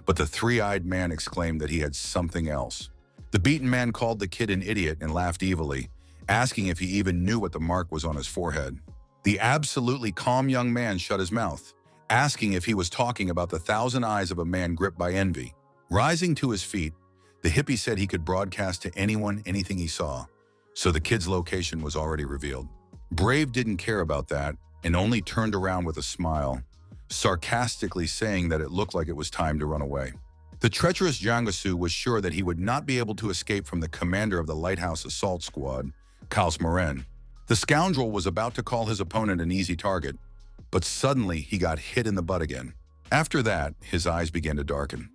but the three-eyed man exclaimed that he had something else. The beaten man called the kid an idiot and laughed evilly, asking if he even knew what the mark was on his forehead. The absolutely calm young man shut his mouth, asking if he was talking about the 1,000 eyes of a man gripped by envy. Rising to his feet, the hippie said he could broadcast to anyone anything he saw, so the kid's location was already revealed. Brave didn't care about that and only turned around with a smile, sarcastically saying that it looked like it was time to run away. The treacherous Jang-soo was sure that he would not be able to escape from the commander of the Lighthouse Assault Squad, Cals Moren. The scoundrel was about to call his opponent an easy target, but suddenly he got hit in the butt again. After that, his eyes began to darken,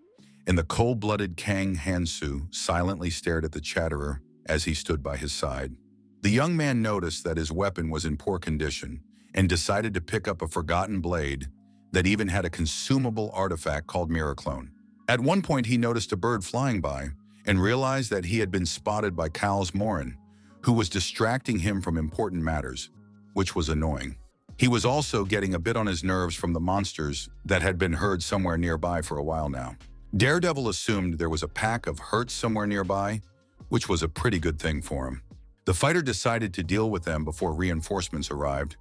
and the cold-blooded Kang Hansu silently stared at the chatterer as he stood by his side. The young man noticed that his weapon was in poor condition and decided to pick up a forgotten blade that even had a consumable artifact called Mirror Clone. At one point, he noticed a bird flying by and realized that he had been spotted by Cals Moren, who was distracting him from important matters, which was annoying. He was also getting a bit on his nerves from the monsters that had been heard somewhere nearby for a while now. Daredevil assumed there was a pack of hurts somewhere nearby, which was a pretty good thing for him. The fighter decided to deal with them before reinforcements arrived,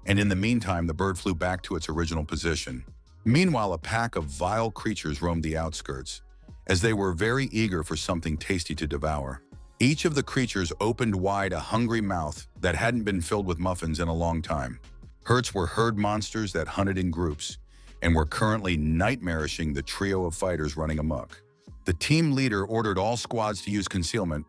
and in the meantime, the bird flew back to its original position. Meanwhile, a pack of vile creatures roamed the outskirts, as they were very eager for something tasty to devour. Each of the creatures opened wide a hungry mouth that hadn't been filled with muffins in a long time. Hurts were herd monsters that hunted in groups, and were currently nightmarishing the trio of fighters running amok. The team leader ordered all squads to use concealment,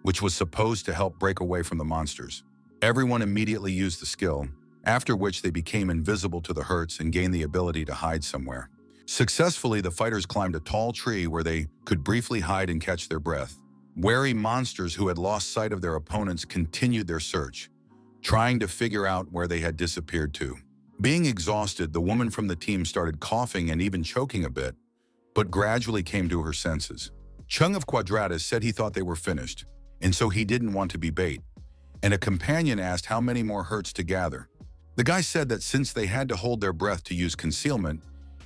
which was supposed to help break away from the monsters. Everyone immediately used the skill, after which they became invisible to the hurts and gained the ability to hide somewhere. Successfully, the fighters climbed a tall tree where they could briefly hide and catch their breath. Wary monsters who had lost sight of their opponents continued their search, trying to figure out where they had disappeared to. Being exhausted, the woman from the team started coughing and even choking a bit, but gradually came to her senses. Chung of Quadratus said he thought they were finished, and so he didn't want to be bait, and a companion asked how many more hurts to gather. The guy said that since they had to hold their breath to use concealment,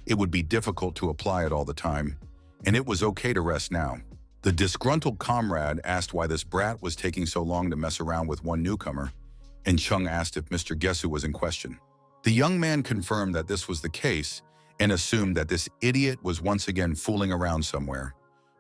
it would be difficult to apply it all the time, and it was okay to rest now. The disgruntled comrade asked why this brat was taking so long to mess around with one newcomer, and Chung asked if Mr. Gesu was in question. The young man confirmed that this was the case and assumed that this idiot was once again fooling around somewhere,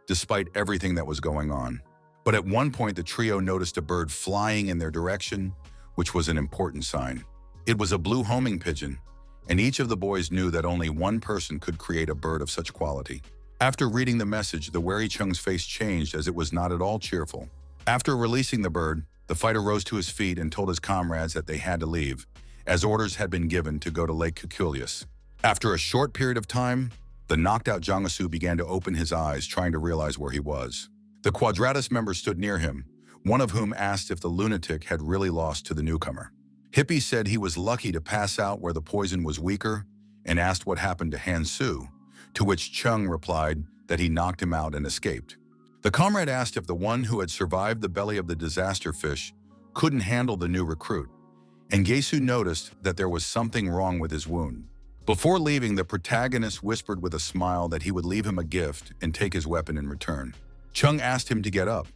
despite everything that was going on. But at one point, the trio noticed a bird flying in their direction, which was an important sign. It was a blue homing pigeon, and each of the boys knew that only one person could create a bird of such quality. After reading the message, the wary Chung's face changed as it was not at all cheerful. After releasing the bird, the fighter rose to his feet and told his comrades that they had to leave, as orders had been given to go to Lake Cuculius. After a short period of time, the knocked-out Jang-soo began to open his eyes, trying to realize where he was. The Quadratus members stood near him, one of whom asked if the lunatic had really lost to the newcomer. Hippie said he was lucky to pass out where the poison was weaker and asked what happened to Hansu, to which Chung replied that he knocked him out and escaped. The comrade asked if the one who had survived the belly of the disaster fish couldn't handle the new recruit, and Gesu noticed that there was something wrong with his wound. Before leaving, the protagonist whispered with a smile that he would leave him a gift and take his weapon in return. Chung asked him to get up,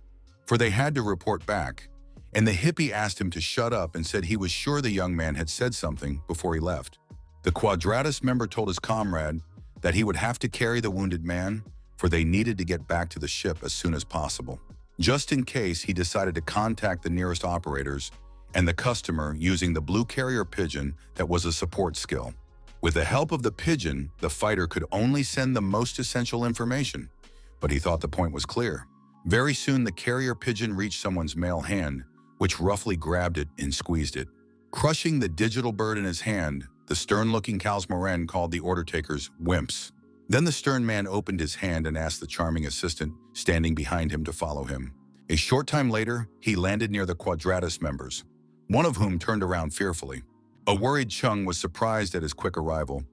for they had to report back, and the hippie asked him to shut up and said he was sure the young man had said something before he left. The Quadratus member told his comrade that he would have to carry the wounded man, for they needed to get back to the ship as soon as possible. Just in case, he decided to contact the nearest operators and the customer using the blue carrier pigeon that was a support skill. With the help of the pigeon, the fighter could only send the most essential information, but he thought the point was clear. Very soon, the carrier pigeon reached someone's male hand, which roughly grabbed it and squeezed it. Crushing the digital bird in his hand, the stern-looking Kalsmoren called the order takers wimps. Then the stern man opened his hand and asked the charming assistant standing behind him to follow him. A short time later, he landed near the Quadratus members, one of whom turned around fearfully. A worried Chung was surprised at his quick arrival,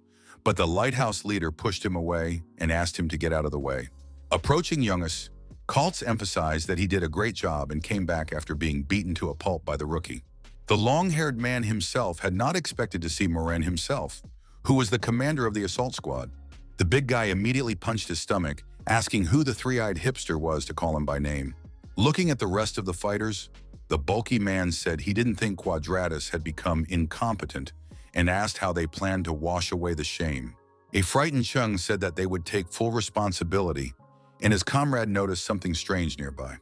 but the lighthouse leader pushed him away and asked him to get out of the way. Approaching Youngus, Kaltz emphasized that he did a great job and came back after being beaten to a pulp by the rookie. The long-haired man himself had not expected to see Moren himself, who was the commander of the assault squad. The big guy immediately punched his stomach, asking who the three-eyed hipster was to call him by name. Looking at the rest of the fighters, the bulky man said he didn't think Quadratus had become incompetent and asked how they planned to wash away the shame. A frightened Chung said that they would take full responsibility, and his comrade noticed something strange nearby.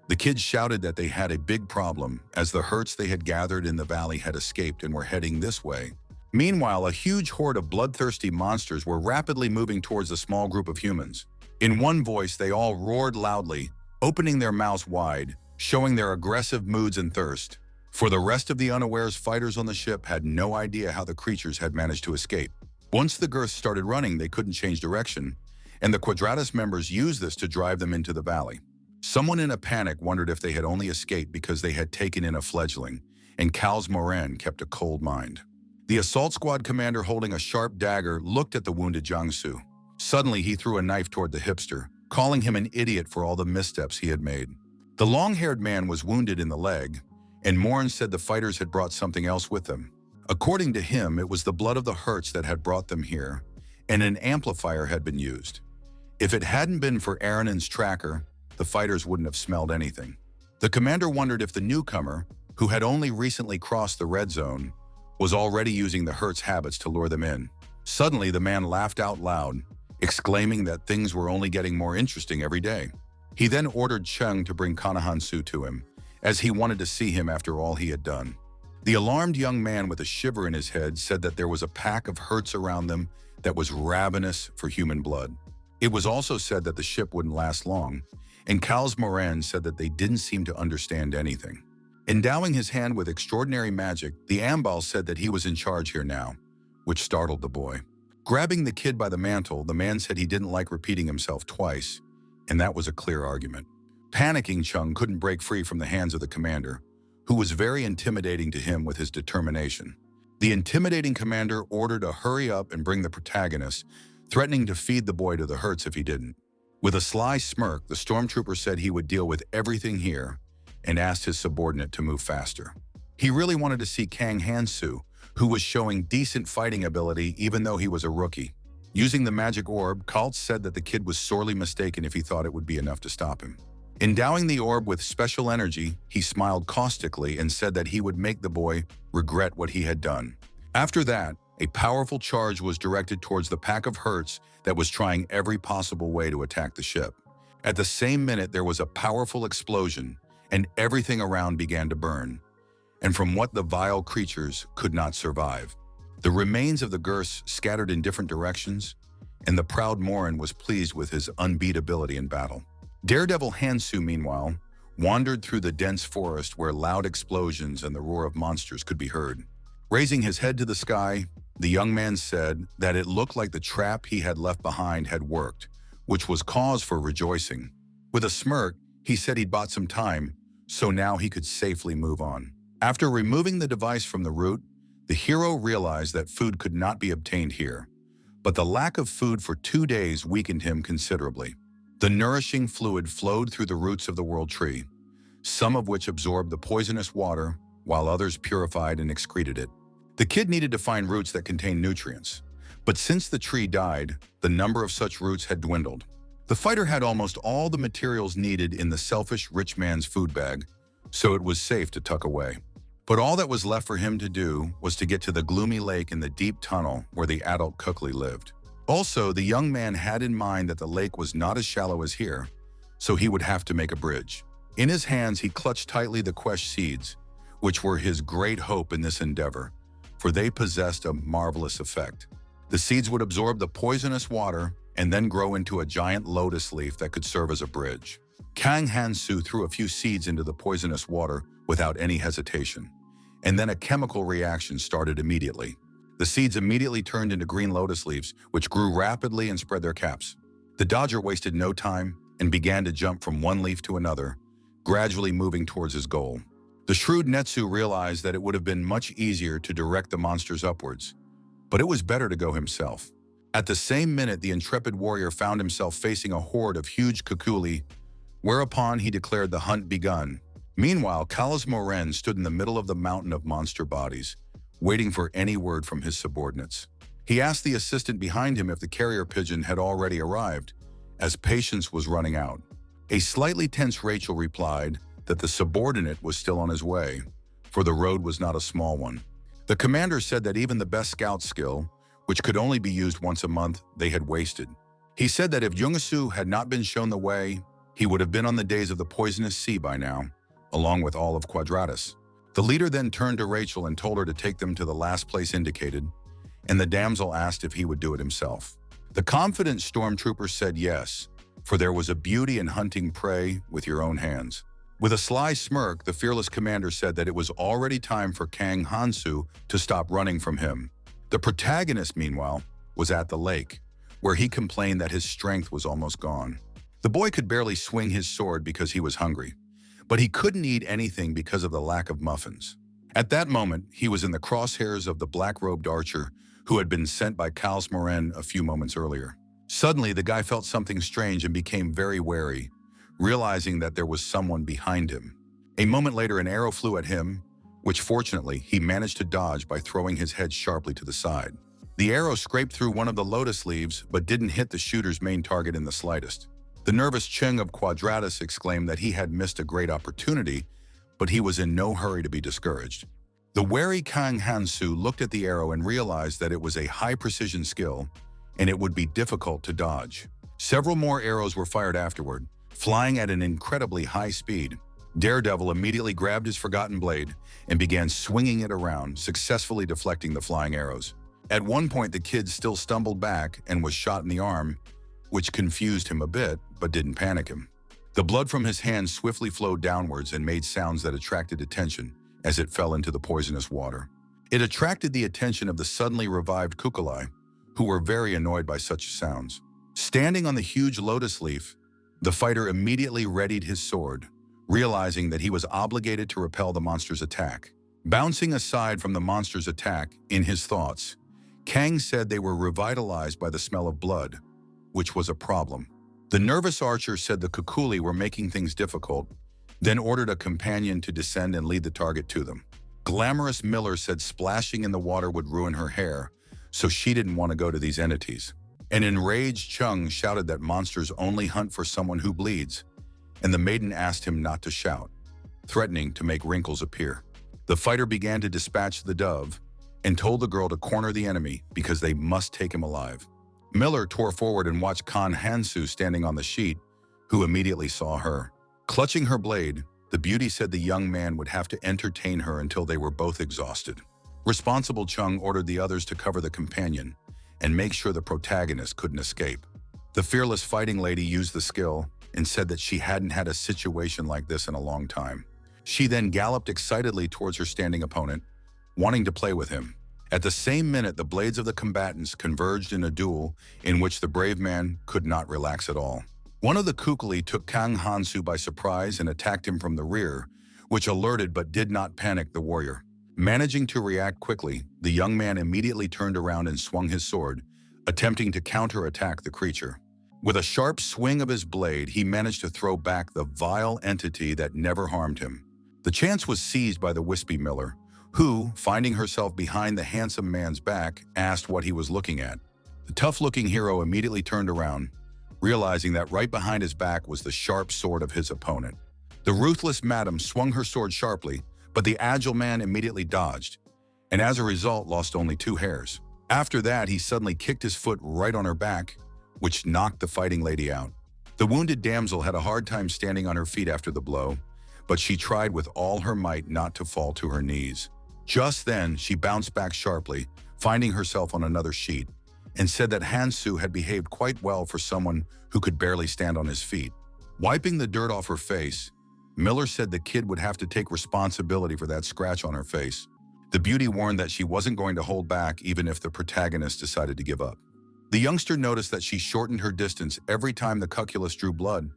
The kids shouted that they had a big problem, as the herds they had gathered in the valley had escaped and were heading this way. Meanwhile, a huge horde of bloodthirsty monsters were rapidly moving towards a small group of humans. In one voice, they all roared loudly, opening their mouths wide, showing their aggressive moods and thirst. For the rest of the unawares, fighters on the ship had no idea how the creatures had managed to escape. Once the girths started running, they couldn't change direction, and the Quadratus members used this to drive them into the valley. Someone in a panic wondered if they had only escaped because they had taken in a fledgling, and Kalsmoren kept a cold mind. The assault squad commander, holding a sharp dagger, looked at the wounded Jiangsu. Suddenly, he threw a knife toward the hipster, calling him an idiot for all the missteps he had made. The long-haired man was wounded in the leg, and Morin said the fighters had brought something else with them. According to him, it was the blood of the Hertz that had brought them here, and an amplifier had been used. If it hadn't been for Aaron's tracker, the fighters wouldn't have smelled anything. The commander wondered if the newcomer, who had only recently crossed the red zone, was already using the Hertz habits to lure them in. Suddenly, the man laughed out loud, exclaiming that things were only getting more interesting every day. He then ordered Chung to bring Hansu to him, as he wanted to see him after all he had done. The alarmed young man with a shiver in his head said that there was a pack of Hertz around them that was ravenous for human blood. It was also said that the ship wouldn't last long, and Kalsmoren said that they didn't seem to understand anything. Endowing his hand with extraordinary magic, the Ambal said that he was in charge here now, which startled the boy. Grabbing the kid by the mantle, the man said he didn't like repeating himself twice, and that was a clear argument. Panicking, Chung couldn't break free from the hands of the commander, who was very intimidating to him with his determination. The intimidating commander ordered to hurry up and bring the protagonist, threatening to feed the boy to the Hertz if he didn't. With a sly smirk, the stormtrooper said he would deal with everything here and asked his subordinate to move faster. He really wanted to see Kang Hansu, who was showing decent fighting ability even though he was a rookie. Using the magic orb, Kaltz said that the kid was sorely mistaken if he thought it would be enough to stop him. Endowing the orb with special energy, he smiled caustically and said that he would make the boy regret what he had done. After that, a powerful charge was directed towards the pack of Hertz that was trying every possible way to attack the ship. At the same minute, there was a powerful explosion, and everything around began to burn, and from what the vile creatures could not survive. The remains of the Gurs scattered in different directions, and the proud Morin was pleased with his unbeatability in battle. Daredevil Hansu, meanwhile, wandered through the dense forest where loud explosions and the roar of monsters could be heard. Raising his head to the sky, the young man said that it looked like the trap he had left behind had worked, which was cause for rejoicing. With a smirk, he said he'd bought some time, so now he could safely move on. After removing the device from the route, the hero realized that food could not be obtained here, but the lack of food for 2 days weakened him considerably. The nourishing fluid flowed through the roots of the world tree, some of which absorbed the poisonous water, while others purified and excreted it. The kid needed to find roots that contained nutrients, but since the tree died, the number of such roots had dwindled. The fighter had almost all the materials needed in the selfish rich man's food bag, so it was safe to tuck away. But all that was left for him to do was to get to the gloomy lake in the deep tunnel where the adult Kukli lived. Also, the young man had in mind that the lake was not as shallow as here, so he would have to make a bridge. In his hands, he clutched tightly the Quesh seeds, which were his great hope in this endeavor, for they possessed a marvelous effect. The seeds would absorb the poisonous water and then grow into a giant lotus leaf that could serve as a bridge. Kang Hansu threw a few seeds into the poisonous water without any hesitation, and then a chemical reaction started immediately. The seeds immediately turned into green lotus leaves, which grew rapidly and spread their caps. The dodger wasted no time and began to jump from one leaf to another, gradually moving towards his goal. The shrewd Netsu realized that it would have been much easier to direct the monsters upwards, but it was better to go himself. At the same minute, the intrepid warrior found himself facing a horde of huge kukuli, whereupon he declared the hunt begun. Meanwhile, Kalas Moren stood in the middle of the mountain of monster bodies, waiting for any word from his subordinates. He asked the assistant behind him if the carrier pigeon had already arrived, as patience was running out. A slightly tense Rachel replied that the subordinate was still on his way, for the road was not a small one. The commander said that even the best scout skill, which could only be used once a month, they had wasted. He said that if Yungasu had not been shown the way, he would have been on the days of the poisonous sea by now, along with all of Quadratus. The leader then turned to Rachel and told her to take them to the last place indicated, and the damsel asked if he would do it himself. The confident stormtrooper said yes, for there was a beauty in hunting prey with your own hands. With a sly smirk, the fearless commander said that it was already time for Kang Hansu to stop running from him. The protagonist, meanwhile, was at the lake, where he complained that his strength was almost gone. The boy could barely swing his sword because he was hungry, but he couldn't eat anything because of the lack of muffins. At that moment, he was in the crosshairs of the black-robed archer who had been sent by Kalas Moren a few moments earlier. Suddenly, the guy felt something strange and became very wary, realizing that there was someone behind him. A moment later, an arrow flew at him, which fortunately he managed to dodge by throwing his head sharply to the side. The arrow scraped through one of the lotus leaves but didn't hit the shooter's main target in the slightest. The nervous Cheng of Quadratus exclaimed that he had missed a great opportunity, but he was in no hurry to be discouraged. The wary Kang Hansu looked at the arrow and realized that it was a high-precision skill, and it would be difficult to dodge. Several more arrows were fired afterward, flying at an incredibly high speed. Daredevil immediately grabbed his forgotten blade and began swinging it around, successfully deflecting the flying arrows. At one point, the kid still stumbled back and was shot in the arm, which confused him a bit, but didn't panic him. The blood from his hands swiftly flowed downwards and made sounds that attracted attention as it fell into the poisonous water. It attracted the attention of the suddenly revived kukuli, who were very annoyed by such sounds. Standing on the huge lotus leaf, the fighter immediately readied his sword, realizing that he was obligated to repel the monster's attack. Bouncing aside from the monster's attack, in his thoughts, Kang said they were revitalized by the smell of blood, which was a problem. The nervous archer said the kukuli were making things difficult, then ordered a companion to descend and lead the target to them. Glamorous Miller said splashing in the water would ruin her hair, so she didn't want to go to these entities. An enraged Chung shouted that monsters only hunt for someone who bleeds, and the maiden asked him not to shout, threatening to make wrinkles appear. The fighter began to dispatch the dove and told the girl to corner the enemy because they must take him alive. Miller tore forward and watched Khan Hansu standing on the sheet, who immediately saw her. Clutching her blade, the beauty said the young man would have to entertain her until they were both exhausted. Responsible Chung ordered the others to cover the companion and make sure the protagonist couldn't escape. The fearless fighting lady used the skill and said that she hadn't had a situation like this in a long time. She then galloped excitedly towards her standing opponent, wanting to play with him. At the same minute, the blades of the combatants converged in a duel in which the brave man could not relax at all. One of the kukuli took Kang Hansu by surprise and attacked him from the rear, which alerted but did not panic the warrior. Managing to react quickly, the young man immediately turned around and swung his sword, attempting to counterattack the creature. With a sharp swing of his blade, he managed to throw back the vile entity that never harmed him. The chance was seized by the wispy Miller, who, finding herself behind the handsome man's back, asked what he was looking at. The tough-looking hero immediately turned around, realizing that right behind his back was the sharp sword of his opponent. The ruthless madam swung her sword sharply, but the agile man immediately dodged, and as a result lost only 2 hairs. After that, he suddenly kicked his foot right on her back, which knocked the fighting lady out. The wounded damsel had a hard time standing on her feet after the blow, but she tried with all her might not to fall to her knees. Just then, she bounced back sharply, finding herself on another sheet, and said that Hansu had behaved quite well for someone who could barely stand on his feet. Wiping the dirt off her face, Miller said the kid would have to take responsibility for that scratch on her face. The beauty warned that she wasn't going to hold back even if the protagonist decided to give up. The youngster noticed that she shortened her distance every time the cuculus drew blood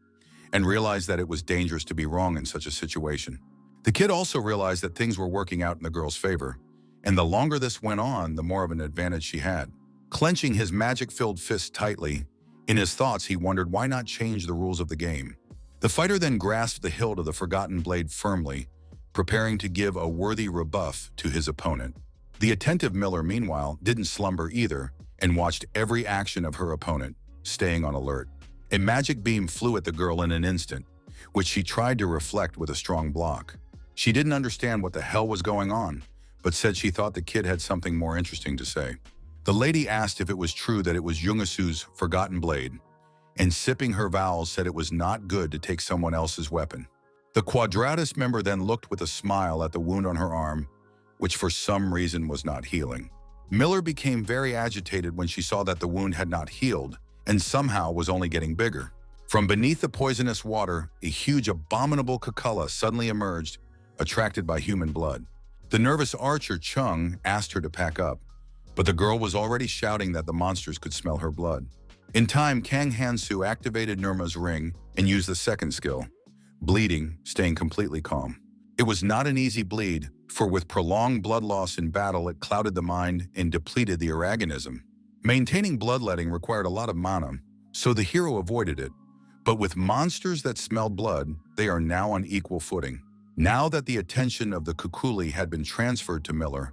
and realized that it was dangerous to be wrong in such a situation. The kid also realized that things were working out in the girl's favor, and the longer this went on, the more of an advantage she had. Clenching his magic-filled fist tightly, in his thoughts he wondered why not change the rules of the game. The fighter then grasped the hilt of the forgotten blade firmly, preparing to give a worthy rebuff to his opponent. The attentive Miller, meanwhile, didn't slumber either and watched every action of her opponent, staying on alert. A magic beam flew at the girl in an instant, which she tried to reflect with a strong block. She didn't understand what the hell was going on, but said she thought the kid had something more interesting to say. The lady asked if it was true that it was Yungasu's forgotten blade, and sipping her vowels said it was not good to take someone else's weapon. The Quadratus member then looked with a smile at the wound on her arm, which for some reason was not healing. Miller became very agitated when she saw that the wound had not healed and somehow was only getting bigger. From beneath the poisonous water, a huge abominable cuculla suddenly emerged, attracted by human blood. The nervous archer Chung asked her to pack up, but the girl was already shouting that the monsters could smell her blood. In time, Kang Hansu activated Nirma's ring and used the second skill, bleeding, staying completely calm. It was not an easy bleed, for with prolonged blood loss in battle, it clouded the mind and depleted the organism. Maintaining bloodletting required a lot of mana, so the hero avoided it. But with monsters that smelled blood, they are now on equal footing. Now that the attention of the Kukuli had been transferred to Miller,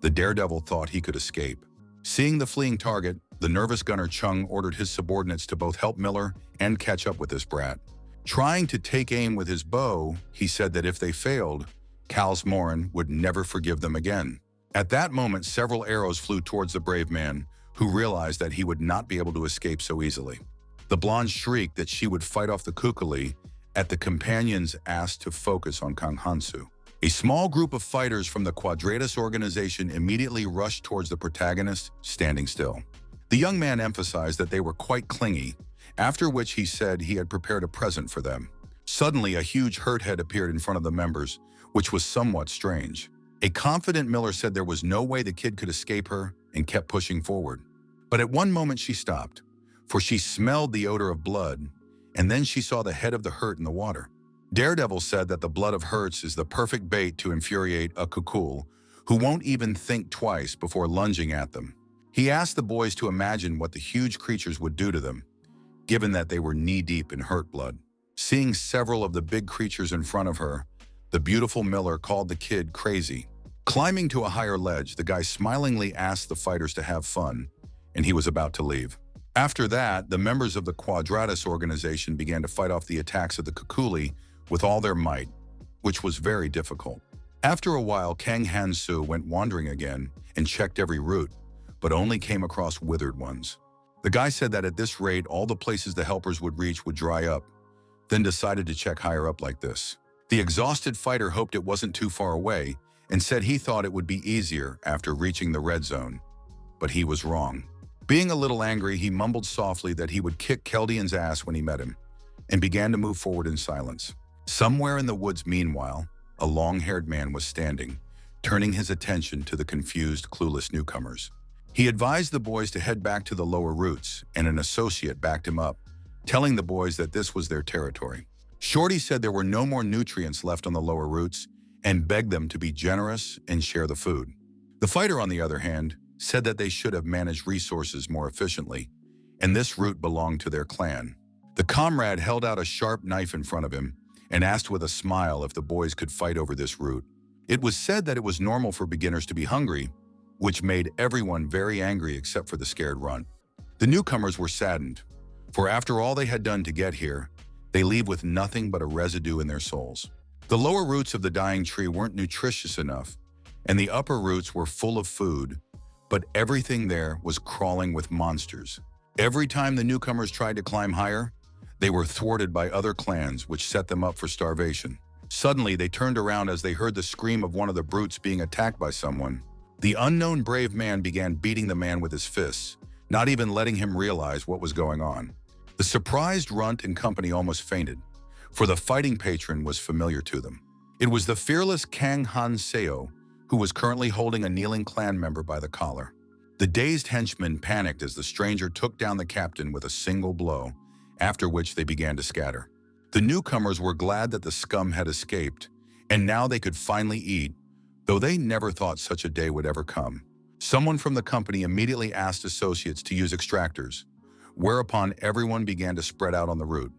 the daredevil thought he could escape. Seeing the fleeing target, the nervous gunner Chung ordered his subordinates to both help Miller and catch up with this brat. Trying to take aim with his bow, he said that if they failed, Kals Morin would never forgive them again. At that moment, several arrows flew towards the brave man, who realized that he would not be able to escape so easily. The blonde shrieked that she would fight off the Kukuli at the companions asked to focus on Kang Hansu. A small group of fighters from the Quadratus organization immediately rushed towards the protagonist, standing still. The young man emphasized that they were quite clingy, after which he said he had prepared a present for them. Suddenly, a huge hurt head appeared in front of the members, which was somewhat strange. A confident Miller said there was no way the kid could escape her and kept pushing forward. But at one moment she stopped, for she smelled the odor of blood, and then she saw the head of the hurt in the water. Daredevil said that the blood of hurts is the perfect bait to infuriate a kukul, who won't even think twice before lunging at them. He asked the boys to imagine what the huge creatures would do to them, given that they were knee-deep in hurt blood. Seeing several of the big creatures in front of her, the beautiful Miller called the kid crazy. Climbing to a higher ledge, the guy smilingly asked the fighters to have fun, and he was about to leave. After that, the members of the Quadratus organization began to fight off the attacks of the Kukuli with all their might, which was very difficult. After a while, Kang Hansu went wandering again and checked every route, but only came across withered ones. The guy said that at this rate, all the places the helpers would reach would dry up, then decided to check higher up like this. The exhausted fighter hoped it wasn't too far away and said he thought it would be easier after reaching the red zone. But he was wrong. Being a little angry, he mumbled softly that he would kick Keldian's ass when he met him, and began to move forward in silence. Somewhere in the woods, meanwhile, a long-haired man was standing, turning his attention to the confused, clueless newcomers. He advised the boys to head back to the lower routes, and an associate backed him up, telling the boys that this was their territory. Shorty said there were no more nutrients left on the lower routes and begged them to be generous and share the food. The fighter, on the other hand, said that they should have managed resources more efficiently, and this route belonged to their clan. The comrade held out a sharp knife in front of him and asked with a smile if the boys could fight over this route. It was said that it was normal for beginners to be hungry, which made everyone very angry except for the scared runt. The newcomers were saddened, for after all they had done to get here, they leave with nothing but a residue in their souls. The lower roots of the dying tree weren't nutritious enough, and the upper roots were full of food, but everything there was crawling with monsters. Every time the newcomers tried to climb higher, they were thwarted by other clans, which set them up for starvation. Suddenly, they turned around as they heard the scream of one of the brutes being attacked by someone. The unknown brave man began beating the man with his fists, not even letting him realize what was going on. The surprised runt and company almost fainted. for the fighting patron was familiar to them. It was the fearless Kang Han-seo, who was currently holding a kneeling clan member by the collar. The dazed henchmen panicked as the stranger took down the captain with a single blow, after which they began to scatter. The newcomers were glad that the scum had escaped, and now they could finally eat, though they never thought such a day would ever come. Someone from the company immediately asked associates to use extractors, whereupon everyone began to spread out on the route.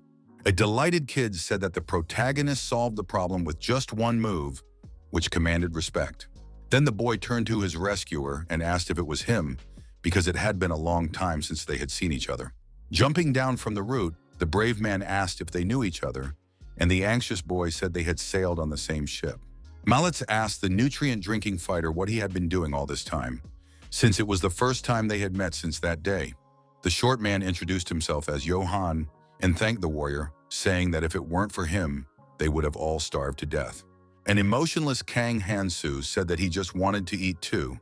A delighted kid said that the protagonist solved the problem with just one move, which commanded respect. Then the boy turned to his rescuer and asked if it was him, because it had been a long time since they had seen each other. Jumping down from the route, the brave man asked if they knew each other, and the anxious boy said they had sailed on the same ship. Mallets asked the nutrient-drinking fighter what he had been doing all this time, since it was the first time they had met since that day. The short man introduced himself as Johann and thanked the warrior, saying that if it weren't for him, they would have all starved to death. An emotionless Kang Hansu said that he just wanted to eat too,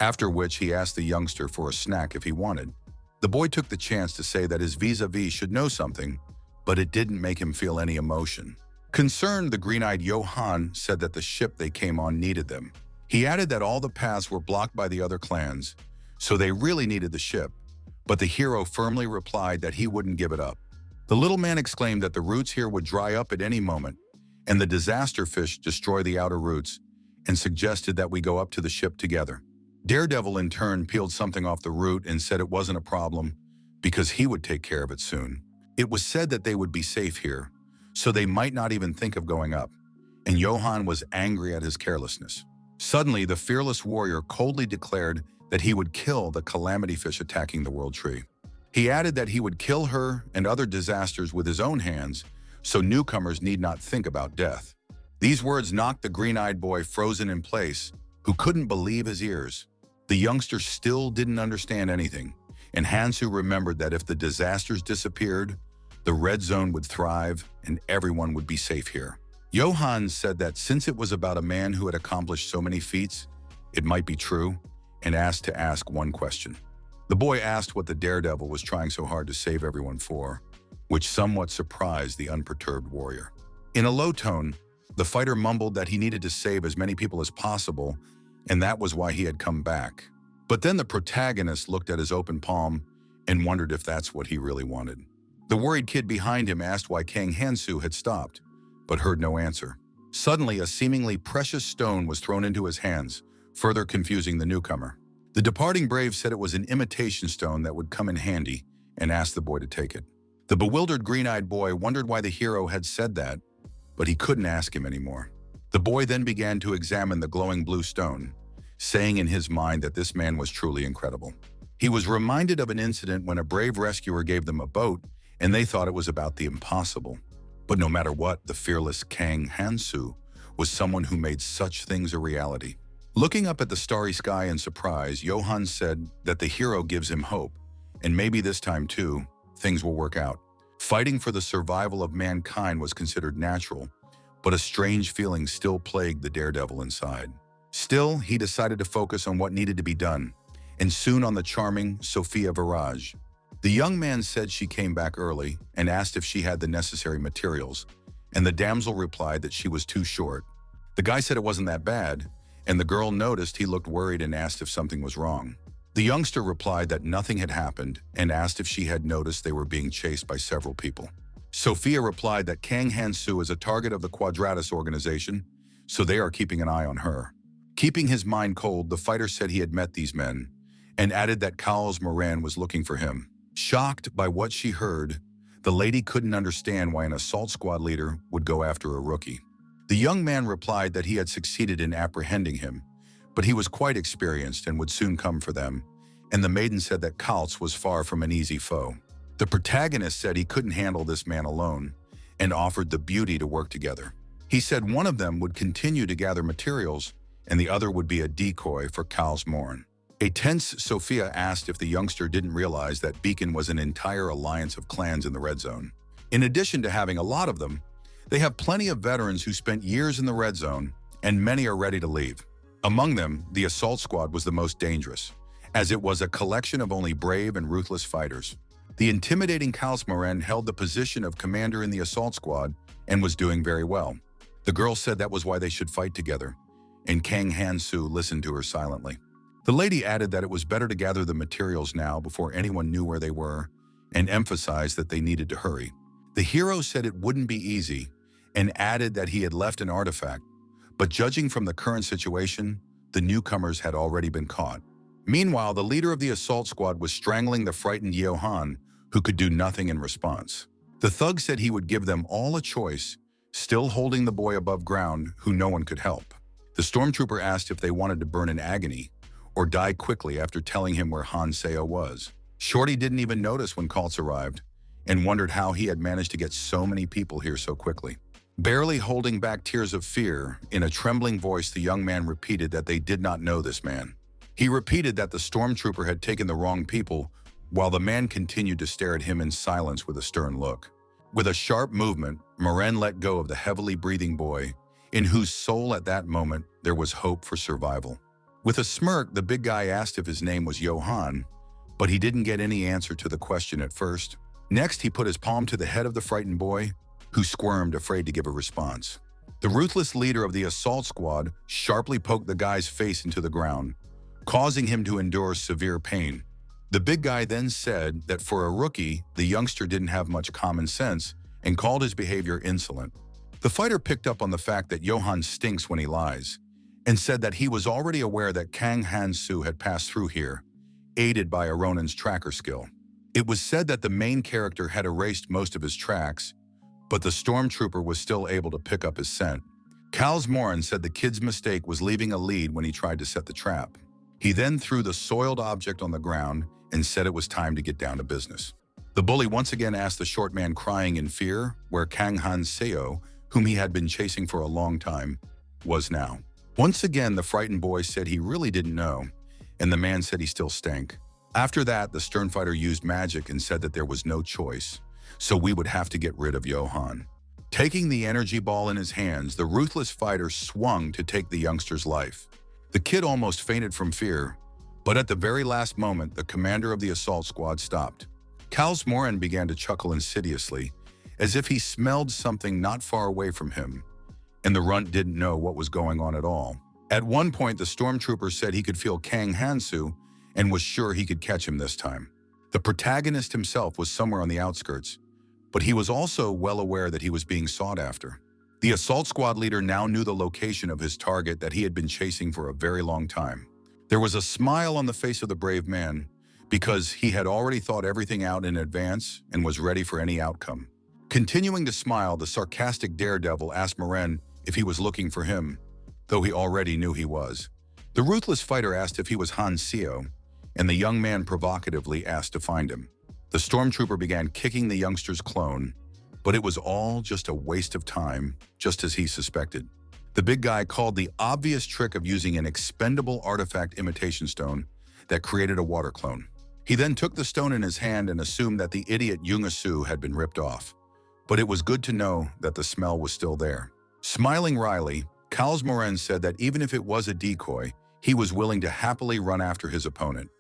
after which he asked the youngster for a snack if he wanted. The boy took the chance to say that his vis-a-vis should know something, but it didn't make him feel any emotion. Concerned, the green-eyed Johann said that the ship they came on needed them. He added that all the paths were blocked by the other clans, so they really needed the ship, but the hero firmly replied that he wouldn't give it up. The little man exclaimed that the roots here would dry up at any moment, and the disaster fish destroy the outer roots, and suggested that we go up to the ship together. Daredevil in turn peeled something off the root and said it wasn't a problem because he would take care of it soon. It was said that they would be safe here, so they might not even think of going up, and Johann was angry at his carelessness. Suddenly, the fearless warrior coldly declared that he would kill the calamity fish attacking the world tree. He added that he would kill her and other disasters with his own hands, so newcomers need not think about death. These words knocked the green-eyed boy frozen in place, who couldn't believe his ears. The youngster still didn't understand anything, and Hansu remembered that if the disasters disappeared, the red zone would thrive and everyone would be safe here. Johann said that since it was about a man who had accomplished so many feats, it might be true, and asked to ask one question. The boy asked what the daredevil was trying so hard to save everyone for, which somewhat surprised the unperturbed warrior. In a low tone, the fighter mumbled that he needed to save as many people as possible, and that was why he had come back. But then the protagonist looked at his open palm and wondered if that's what he really wanted. The worried kid behind him asked why Kang Hansu had stopped, but heard no answer. Suddenly, a seemingly precious stone was thrown into his hands, further confusing the newcomer. The departing brave said it was an imitation stone that would come in handy and asked the boy to take it. The bewildered green-eyed boy wondered why the hero had said that, but he couldn't ask him anymore. The boy then began to examine the glowing blue stone, saying in his mind that this man was truly incredible. He was reminded of an incident when a brave rescuer gave them a boat and they thought it was about the impossible. But no matter what, the fearless Kang Hansu was someone who made such things a reality. Looking up at the starry sky in surprise, Johann said that the hero gives him hope, and maybe this time too, things will work out. Fighting for the survival of mankind was considered natural, but a strange feeling still plagued the daredevil inside. Still, he decided to focus on what needed to be done, and soon on the charming Sophia Viraj. The young man said she came back early and asked if she had the necessary materials, and the damsel replied that she was too short. The guy said it wasn't that bad, and the girl noticed he looked worried and asked if something was wrong. The youngster replied that nothing had happened and asked if she had noticed they were being chased by several people. Sophia replied that Kang Hansu is a target of the Quadratus organization, so they are keeping an eye on her. Keeping his mind cold, the fighter said he had met these men and added that Cowles Moran was looking for him. Shocked by what she heard, the lady couldn't understand why an assault squad leader would go after a rookie. The young man replied that he had succeeded in apprehending him, but he was quite experienced and would soon come for them, and the maiden said that Cowles was far from an easy foe. The protagonist said he couldn't handle this man alone and offered the beauty to work together. He said one of them would continue to gather materials and the other would be a decoy for Cowles Moran. A tense Sophia asked if the youngster didn't realize that Beacon was an entire alliance of clans in the Red Zone. In addition to having a lot of them, they have plenty of veterans who spent years in the Red Zone, and many are ready to leave. Among them, the Assault Squad was the most dangerous, as it was a collection of only brave and ruthless fighters. The intimidating Cowles Moran held the position of commander in the Assault Squad and was doing very well. The girl said that was why they should fight together, and Kang Hansu listened to her silently. The lady added that it was better to gather the materials now before anyone knew where they were, and emphasized that they needed to hurry. The hero said it wouldn't be easy, and added that he had left an artifact, but judging from the current situation, the newcomers had already been caught. Meanwhile, the leader of the assault squad was strangling the frightened Johan, who could do nothing in response. The thug said he would give them all a choice, still holding the boy above ground who no one could help. The stormtrooper asked if they wanted to burn in agony or die quickly after telling him where Hansu was. Shorty didn't even notice when Kaltz arrived and wondered how he had managed to get so many people here so quickly. Barely holding back tears of fear, in a trembling voice the young man repeated that they did not know this man. He repeated that the stormtrooper had taken the wrong people, while the man continued to stare at him in silence with a stern look. With a sharp movement, Moren let go of the heavily breathing boy, in whose soul at that moment there was hope for survival. With a smirk, the big guy asked if his name was Johan, but he didn't get any answer to the question at first. Next, he put his palm to the head of the frightened boy, who squirmed, afraid to give a response. The ruthless leader of the assault squad sharply poked the guy's face into the ground, causing him to endure severe pain. The big guy then said that for a rookie, the youngster didn't have much common sense and called his behavior insolent. The fighter picked up on the fact that Johan stinks when he lies and said that he was already aware that Kang Hansu had passed through here, aided by a Ronin's tracker skill. It was said that the main character had erased most of his tracks, but the stormtrooper was still able to pick up his scent. Kaltz Morin said the kid's mistake was leaving a lead when he tried to set the trap. He then threw the soiled object on the ground and said it was time to get down to business. The bully once again asked the short man, crying in fear, where Kang Hansu, whom he had been chasing for a long time, was now. Once again, the frightened boy said he really didn't know, and the man said he still stank. After that, the stern fighter used magic and said that there was no choice, so we would have to get rid of Johan. Taking the energy ball in his hands, the ruthless fighter swung to take the youngster's life. The kid almost fainted from fear, but at the very last moment, the commander of the assault squad stopped. Kaltz Morin began to chuckle insidiously, as if he smelled something not far away from him, and the runt didn't know what was going on at all. At one point, the stormtrooper said he could feel Kang Hansu and was sure he could catch him this time. The protagonist himself was somewhere on the outskirts, but he was also well aware that he was being sought after. The assault squad leader now knew the location of his target that he had been chasing for a very long time. There was a smile on the face of the brave man because he had already thought everything out in advance and was ready for any outcome. Continuing to smile, the sarcastic daredevil asked Moren if he was looking for him, though he already knew he was. The ruthless fighter asked if he was Hansu, and the young man provocatively asked to find him. The stormtrooper began kicking the youngster's clone, but it was all just a waste of time, just as he suspected. The big guy called the obvious trick of using an expendable artifact imitation stone that created a water clone. He then took the stone in his hand and assumed that the idiot Yungasu had been ripped off. But it was good to know that the smell was still there. Smiling wryly, Kaltz Morin said that even if it was a decoy, he was willing to happily run after his opponent.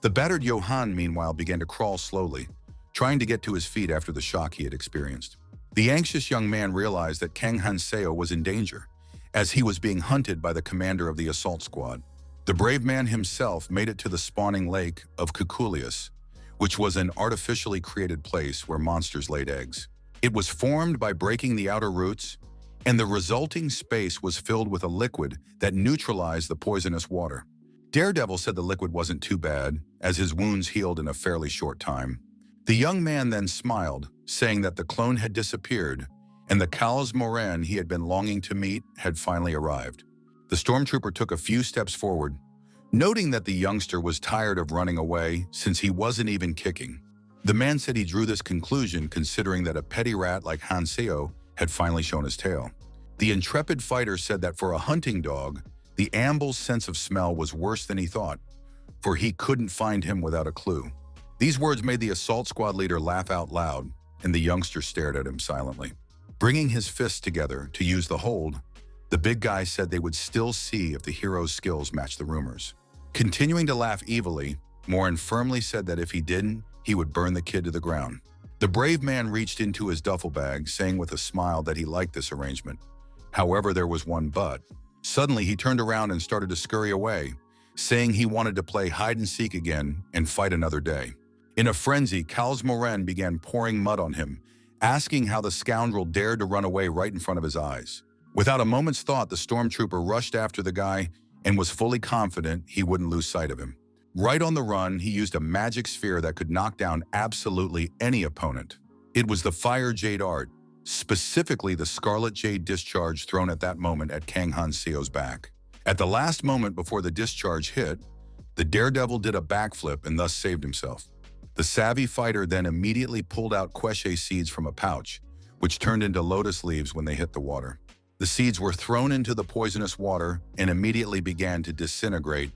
The battered Johan, meanwhile, began to crawl slowly, trying to get to his feet after the shock he had experienced. The anxious young man realized that Kang Hansu was in danger, as he was being hunted by the commander of the assault squad. The brave man himself made it to the spawning lake of Kukulius, which was an artificially created place where monsters laid eggs. It was formed by breaking the outer roots, and the resulting space was filled with a liquid that neutralized the poisonous water. Daredevil said the liquid wasn't too bad, as his wounds healed in a fairly short time. The young man then smiled, saying that the clone had disappeared, and the Kaltz Morin he had been longing to meet had finally arrived. The stormtrooper took a few steps forward, noting that the youngster was tired of running away since he wasn't even kicking. The man said he drew this conclusion considering that a petty rat like Hansu had finally shown his tail. The intrepid fighter said that for a hunting dog, the amble's sense of smell was worse than he thought, for he couldn't find him without a clue. These words made the assault squad leader laugh out loud, and the youngster stared at him silently. Bringing his fists together to use the hold, the big guy said they would still see if the hero's skills matched the rumors. Continuing to laugh evilly, Morin firmly said that if he didn't, he would burn the kid to the ground. The brave man reached into his duffel bag, saying with a smile that he liked this arrangement. However, there was one but. Suddenly, he turned around and started to scurry away, saying he wanted to play hide-and-seek again and fight another day. In a frenzy, Moren began pouring mud on him, asking how the scoundrel dared to run away right in front of his eyes. Without a moment's thought, the stormtrooper rushed after the guy and was fully confident he wouldn't lose sight of him. Right on the run, he used a magic sphere that could knock down absolutely any opponent. It was the Fire Jade art, specifically the Scarlet Jade discharge thrown at that moment at Kang Hanseo's back. At the last moment before the discharge hit, the daredevil did a backflip and thus saved himself. The savvy fighter then immediately pulled out Queche seeds from a pouch, which turned into lotus leaves when they hit the water. The seeds were thrown into the poisonous water and immediately began to disintegrate,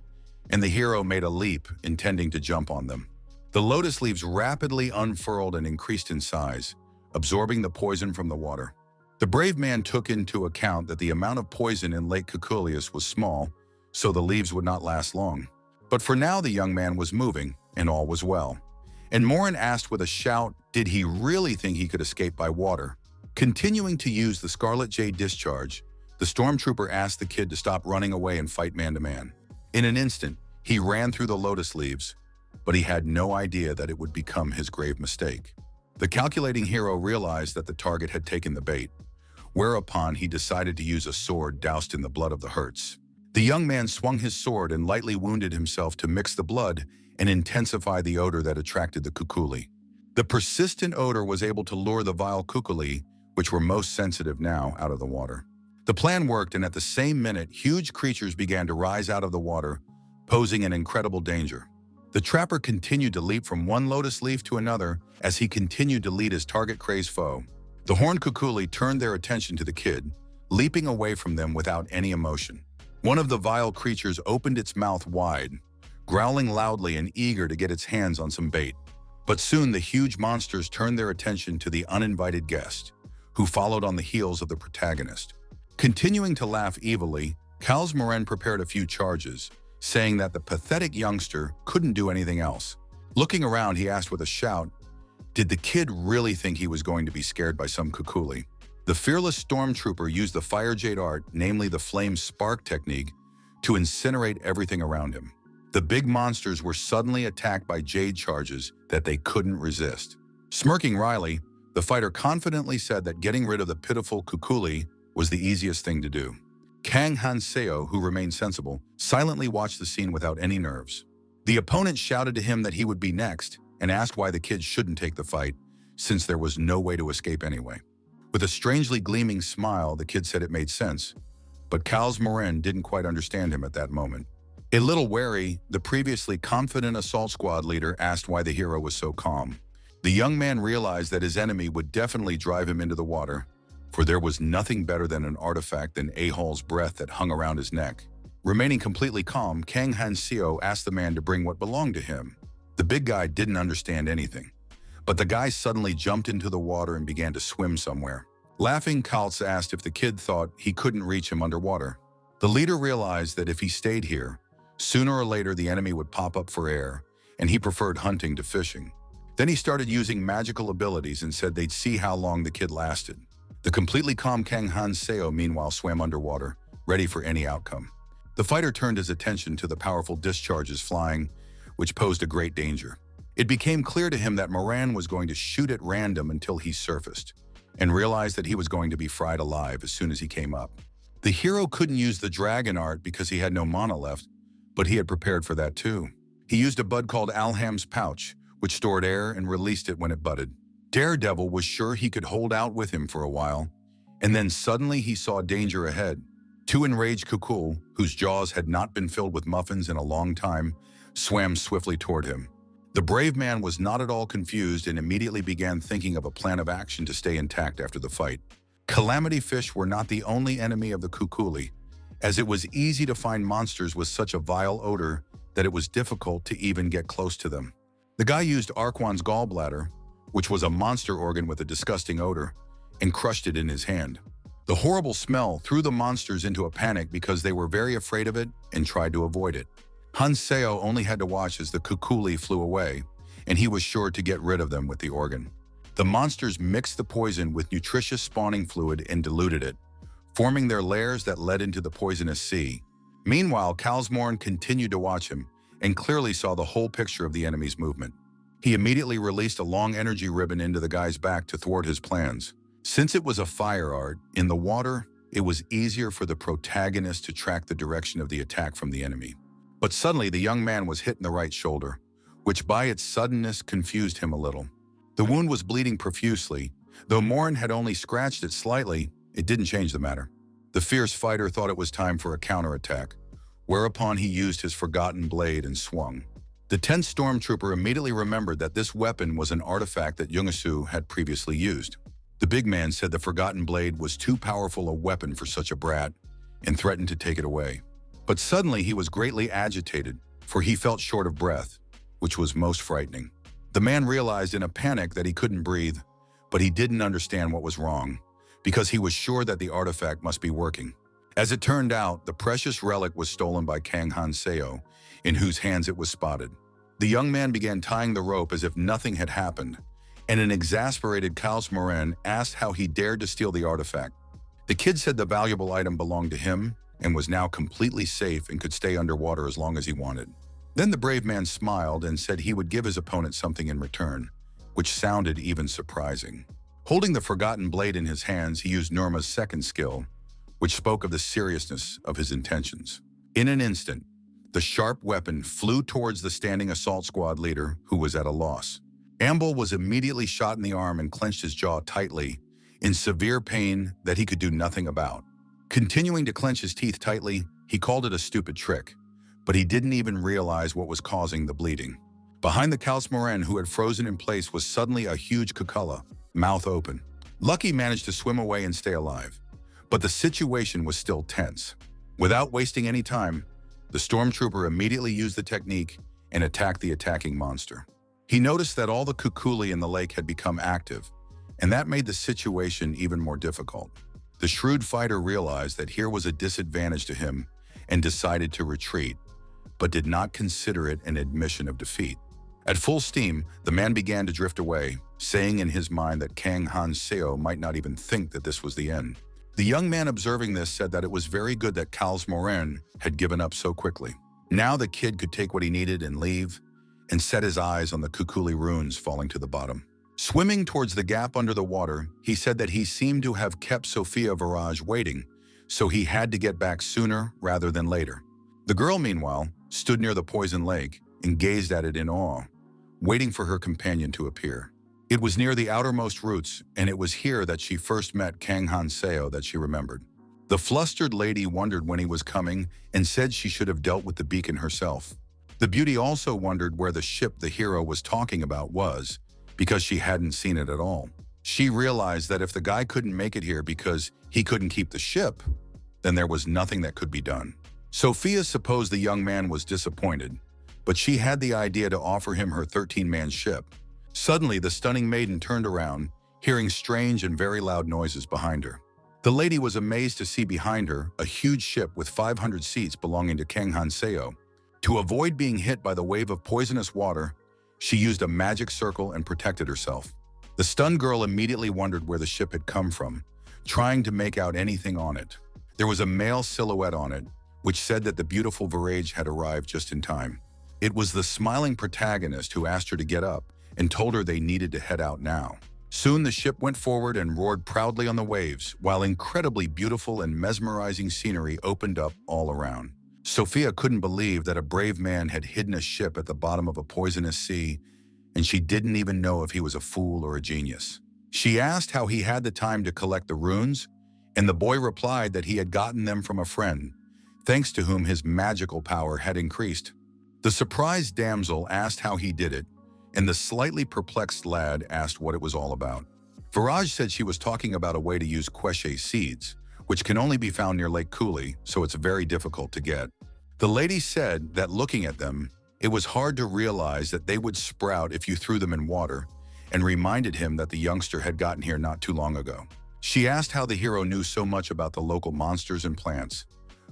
and the hero made a leap, intending to jump on them. The lotus leaves rapidly unfurled and increased in size, absorbing the poison from the water. The brave man took into account that the amount of poison in Lake Cuculius was small, so the leaves would not last long. But for now, the young man was moving, and all was well. And Morin asked with a shout, did he really think he could escape by water? Continuing to use the Scarlet Jade discharge, the stormtrooper asked the kid to stop running away and fight man-to-man. In an instant, he ran through the lotus leaves, but he had no idea that it would become his grave mistake. The calculating hero realized that the target had taken the bait, whereupon he decided to use a sword doused in the blood of the hurts. The young man swung his sword and lightly wounded himself to mix the blood and intensify the odor that attracted the kukuli. The persistent odor was able to lure the vile kukuli, which were most sensitive now, out of the water. The plan worked, and at the same minute, huge creatures began to rise out of the water, posing an incredible danger. The trapper continued to leap from one lotus leaf to another as he continued to lead his target-crazed foe. The horned kukuli turned their attention to the kid, leaping away from them without any emotion. One of the vile creatures opened its mouth wide, growling loudly and eager to get its hands on some bait. But soon the huge monsters turned their attention to the uninvited guest, who followed on the heels of the protagonist. Continuing to laugh evilly, Moren prepared a few charges, saying that the pathetic youngster couldn't do anything else. Looking around, he asked with a shout, did the kid really think he was going to be scared by some kukuli? The fearless stormtrooper used the Fire Jade art, namely the flame spark technique, to incinerate everything around him. The big monsters were suddenly attacked by jade charges that they couldn't resist. Smirking wryly, the fighter confidently said that getting rid of the pitiful kukuli was the easiest thing to do. Kang Hanseo, who remained sensible, silently watched the scene without any nerves. The opponent shouted to him that he would be next and asked why the kid shouldn't take the fight, since there was no way to escape anyway. With a strangely gleaming smile, the kid said it made sense, but Moren didn't quite understand him at that moment. A little wary, the previously confident assault squad leader asked why the hero was so calm. The young man realized that his enemy would definitely drive him into the water, for there was nothing better than an artifact than Ahol's breath that hung around his neck. Remaining completely calm, Kang Hanseo asked the man to bring what belonged to him. The big guy didn't understand anything, but the guy suddenly jumped into the water and began to swim somewhere. Laughing, Kaltz asked if the kid thought he couldn't reach him underwater. The leader realized that if he stayed here, sooner or later the enemy would pop up for air, and he preferred hunting to fishing. Then he started using magical abilities and said they'd see how long the kid lasted. The completely calm Kang Hanseo meanwhile swam underwater, ready for any outcome. The fighter turned his attention to the powerful discharges flying, which posed a great danger. It became clear to him that Moran was going to shoot at random until he surfaced, and realized that he was going to be fried alive as soon as he came up. The hero couldn't use the dragon art because he had no mana left, but he had prepared for that too. He used a bud called Alham's pouch, which stored air and released it when it budded. Daredevil was sure he could hold out with him for a while, and then suddenly he saw danger ahead. Two enraged kukul, whose jaws had not been filled with muffins in a long time, swam swiftly toward him. The brave man was not at all confused and immediately began thinking of a plan of action to stay intact after the fight. Calamity fish were not the only enemy of the kukuli, as it was easy to find monsters with such a vile odor that it was difficult to even get close to them. The guy used Arquan's gallbladder, which was a monster organ with a disgusting odor, and crushed it in his hand. The horrible smell threw the monsters into a panic because they were very afraid of it and tried to avoid it. Hanseo only had to watch as the kukuli flew away, and he was sure to get rid of them with the organ. The monsters mixed the poison with nutritious spawning fluid and diluted it, forming their lairs that led into the poisonous sea. Meanwhile, Kalsmorn continued to watch him and clearly saw the whole picture of the enemy's movement. He immediately released a long energy ribbon into the guy's back to thwart his plans. Since it was a fire art, in the water, it was easier for the protagonist to track the direction of the attack from the enemy. But suddenly, the young man was hit in the right shoulder, which by its suddenness confused him a little. The wound was bleeding profusely. Though Morin had only scratched it slightly, it didn't change the matter. The fierce fighter thought it was time for a counterattack, whereupon he used his forgotten blade and swung. The tense stormtrooper immediately remembered that this weapon was an artifact that Yungasu had previously used. The big man said the forgotten blade was too powerful a weapon for such a brat and threatened to take it away. But suddenly he was greatly agitated, for he felt short of breath, which was most frightening. The man realized in a panic that he couldn't breathe, but he didn't understand what was wrong, because he was sure that the artifact must be working. As it turned out, the precious relic was stolen by Kang Hanseo, in whose hands it was spotted. The young man began tying the rope as if nothing had happened, and an exasperated Kalsmorn asked how he dared to steal the artifact. The kid said the valuable item belonged to him and was now completely safe and could stay underwater as long as he wanted. Then the brave man smiled and said he would give his opponent something in return, which sounded even surprising. Holding the forgotten blade in his hands, he used Norma's second skill, which spoke of the seriousness of his intentions. In an instant, the sharp weapon flew towards the standing assault squad leader, who was at a loss. Amble was immediately shot in the arm and clenched his jaw tightly, in severe pain that he could do nothing about. Continuing to clench his teeth tightly, he called it a stupid trick, but he didn't even realize what was causing the bleeding. Behind the Kalsmorn, who had frozen in place, was suddenly a huge Kukula, mouth open. Lucky managed to swim away and stay alive, but the situation was still tense. Without wasting any time, the stormtrooper immediately used the technique and attacked the attacking monster. He noticed that all the Kukuli in the lake had become active, and that made the situation even more difficult. The shrewd fighter realized that here was a disadvantage to him and decided to retreat, but did not consider it an admission of defeat. At full steam, the man began to drift away, saying in his mind that Kang Hanseo might not even think that this was the end. The young man observing this said that it was very good that Kalsmorn had given up so quickly. Now the kid could take what he needed and leave, and set his eyes on the Kukuli runes falling to the bottom. Swimming towards the gap under the water, he said that he seemed to have kept Sophia Viraj waiting, so he had to get back sooner rather than later. The girl, meanwhile, stood near the poison lake and gazed at it in awe, waiting for her companion to appear. It was near the outermost roots, and it was here that she first met Kang Hanseo that she remembered. The flustered lady wondered when he was coming and said she should have dealt with the beacon herself. The beauty also wondered where the ship the hero was talking about was, because she hadn't seen it at all. She realized that if the guy couldn't make it here because he couldn't keep the ship, then there was nothing that could be done. Sophia supposed the young man was disappointed, but she had the idea to offer him her 13-man ship. Suddenly, the stunning maiden turned around, hearing strange and very loud noises behind her. The lady was amazed to see behind her a huge ship with 500 seats belonging to Kang Hanseo. To avoid being hit by the wave of poisonous water, she used a magic circle and protected herself. The stunned girl immediately wondered where the ship had come from, trying to make out anything on it. There was a male silhouette on it, which said that the beautiful Viraj had arrived just in time. It was the smiling protagonist who asked her to get up and told her they needed to head out now. Soon the ship went forward and roared proudly on the waves, while incredibly beautiful and mesmerizing scenery opened up all around. Sophia couldn't believe that a brave man had hidden a ship at the bottom of a poisonous sea, and she didn't even know if he was a fool or a genius. She asked how he had the time to collect the runes, and the boy replied that he had gotten them from a friend, thanks to whom his magical power had increased. The surprised damsel asked how he did it, and the slightly perplexed lad asked what it was all about. Viraj said she was talking about a way to use queshe seeds, which can only be found near Lake Cooley, so it's very difficult to get. The lady said that looking at them, it was hard to realize that they would sprout if you threw them in water, and reminded him that the youngster had gotten here not too long ago. She asked how the hero knew so much about the local monsters and plants,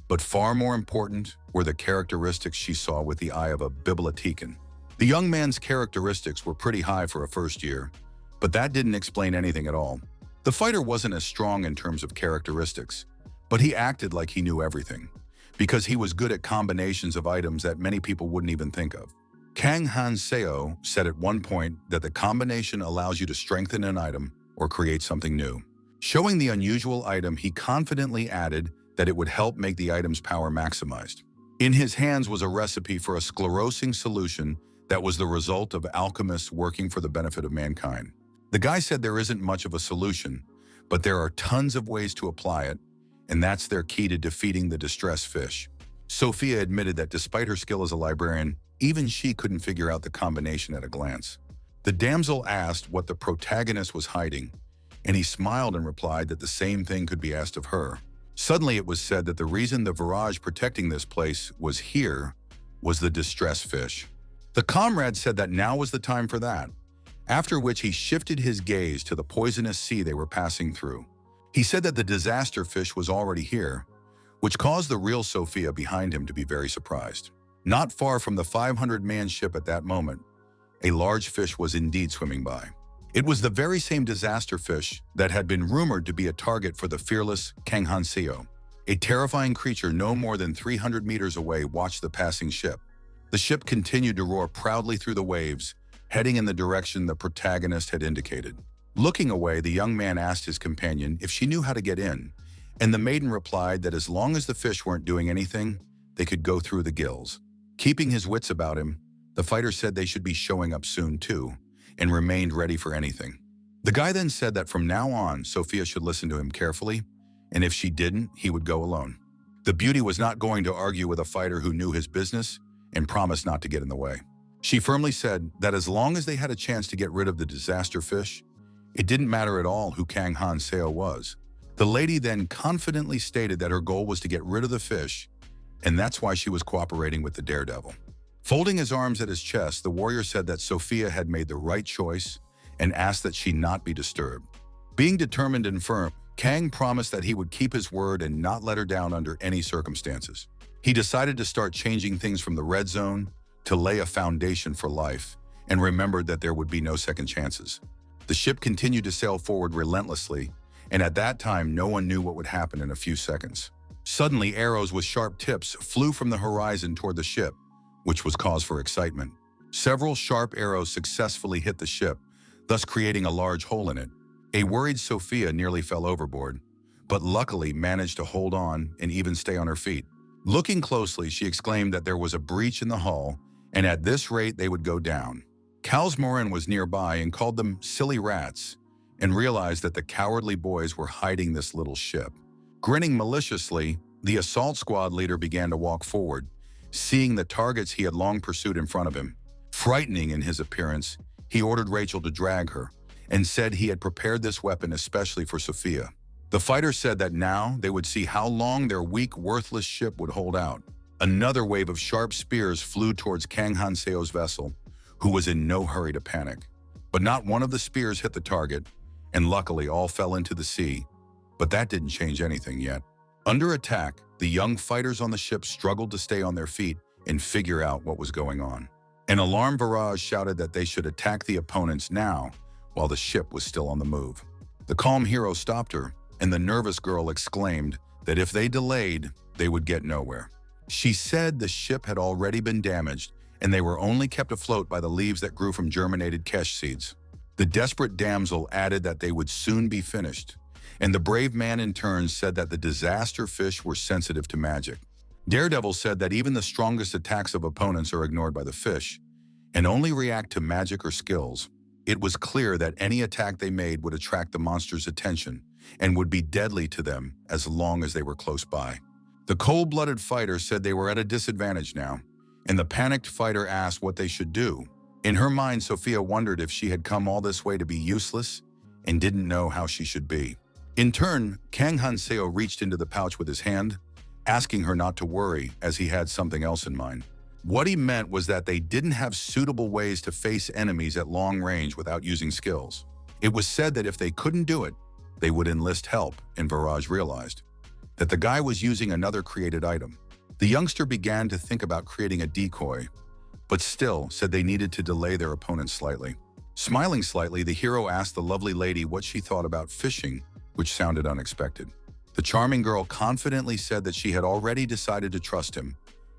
but far more important were the characteristics she saw with the eye of a bibliotecan. The young man's characteristics were pretty high for a first year, But that didn't explain anything at all. The fighter wasn't as strong in terms of characteristics, but he acted like he knew everything, because he was good at combinations of items that many people wouldn't even think of. Kang Han-seo said at one point that the combination allows you to strengthen an item or create something new. Showing the unusual item, he confidently added that it would help make the item's power maximized. In his hands was a recipe for a sclerosing solution that was the result of alchemists working for the benefit of mankind. The guy said there isn't much of a solution, but there are tons of ways to apply it, and that's their key to defeating the distressed fish. Sophia admitted that despite her skill as a librarian, even she couldn't figure out the combination at a glance. The damsel asked what the protagonist was hiding, and he smiled and replied that the same thing could be asked of her. Suddenly it was said that the reason the barrage protecting this place was here was the distressed fish. The comrade said that now was the time for that, after which he shifted his gaze to the poisonous sea they were passing through. He said that the disaster fish was already here, which caused the real Sophia behind him to be very surprised. Not far from the 500-man ship at that moment, a large fish was indeed swimming by. It was the very same disaster fish that had been rumored to be a target for the fearless Kang Han-seo. A terrifying creature no more than 300 meters away watched the passing ship. The ship continued to roar proudly through the waves, heading in the direction the protagonist had indicated. Looking away, the young man asked his companion if she knew how to get in, and the maiden replied that as long as the fish weren't doing anything, they could go through the gills. Keeping his wits about him, the fighter said they should be showing up soon too, and remained ready for anything. The guy then said that from now on, Sophia should listen to him carefully, and if she didn't, he would go alone. The beauty was not going to argue with a fighter who knew his business and promised not to get in the way. She firmly said that as long as they had a chance to get rid of the disaster fish, it didn't matter at all who Kang Han-seo was. The lady then confidently stated that her goal was to get rid of the fish, and that's why she was cooperating with the daredevil. Folding his arms at his chest, the warrior said that Sophia had made the right choice and asked that she not be disturbed. Being determined and firm, Kang promised that he would keep his word and not let her down under any circumstances. He decided to start changing things from the red zone to lay a foundation for life, and remembered that there would be no second chances. The ship continued to sail forward relentlessly, and at that time no one knew what would happen in a few seconds. Suddenly, arrows with sharp tips flew from the horizon toward the ship, which was cause for excitement. Several sharp arrows successfully hit the ship, thus creating a large hole in it. A worried Sophia nearly fell overboard, but luckily managed to hold on and even stay on her feet. Looking closely, she exclaimed that there was a breach in the hull, and at this rate they would go down. Kalsmorin was nearby and called them silly rats, and realized that the cowardly boys were hiding this little ship. Grinning maliciously, the assault squad leader began to walk forward, seeing the targets he had long pursued in front of him. Frightening in his appearance, he ordered Rachel to drag her, and said he had prepared this weapon especially for Sophia. The fighter said that now they would see how long their weak, worthless ship would hold out. Another wave of sharp spears flew towards Kang Han-seo's vessel, who was in no hurry to panic. But not one of the spears hit the target, and luckily all fell into the sea. But that didn't change anything yet. Under attack, the young fighters on the ship struggled to stay on their feet and figure out what was going on. An alarm barrage shouted that they should attack the opponents now, while the ship was still on the move. The calm hero stopped her, and the nervous girl exclaimed that if they delayed, they would get nowhere. She said the ship had already been damaged, and they were only kept afloat by the leaves that grew from germinated kesh seeds. The desperate damsel added that they would soon be finished, and the brave man in turn said that the disaster fish were sensitive to magic. Daredevil said that even the strongest attacks of opponents are ignored by the fish, and only react to magic or skills. It was clear that any attack they made would attract the monster's attention, and would be deadly to them as long as they were close by. The cold-blooded fighter said they were at a disadvantage now, and the panicked fighter asked what they should do. In her mind, Sophia wondered if she had come all this way to be useless and didn't know how she should be. In turn, Kang Han-seo reached into the pouch with his hand, asking her not to worry as he had something else in mind. What he meant was that they didn't have suitable ways to face enemies at long range without using skills. It was said that if they couldn't do it, they would enlist help, and Viraj realized that the guy was using another created item. The youngster began to think about creating a decoy, but still said they needed to delay their opponents slightly. Smiling slightly, the hero asked the lovely lady what she thought about fishing, which sounded unexpected. The charming girl confidently said that she had already decided to trust him,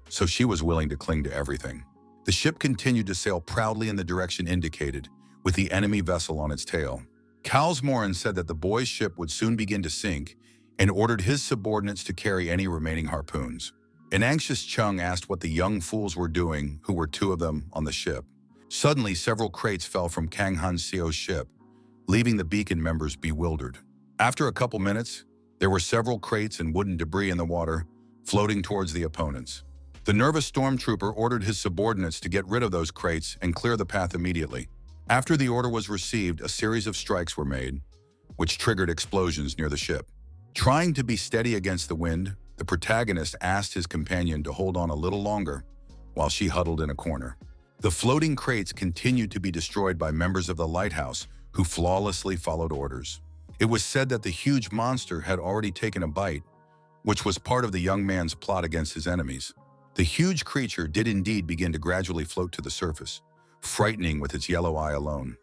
so she was willing to cling to everything. The ship continued to sail proudly in the direction indicated, with the enemy vessel on its tail. Morin said that the boy's ship would soon begin to sink and ordered his subordinates to carry any remaining harpoons. An anxious Chung asked what the young fools were doing, who were two of them, on the ship. Suddenly, several crates fell from Kang Han-seo's ship, leaving the beacon members bewildered. After a couple minutes, there were several crates and wooden debris in the water, floating towards the opponents. The nervous stormtrooper ordered his subordinates to get rid of those crates and clear the path immediately. After the order was received, a series of strikes were made, which triggered explosions near the ship. Trying to be steady against the wind, the protagonist asked his companion to hold on a little longer while she huddled in a corner. The floating crates continued to be destroyed by members of the lighthouse who flawlessly followed orders. It was said that the huge monster had already taken a bite, which was part of the young man's plot against his enemies. The huge creature did indeed begin to gradually float to the surface, frightening with its yellow eye alone.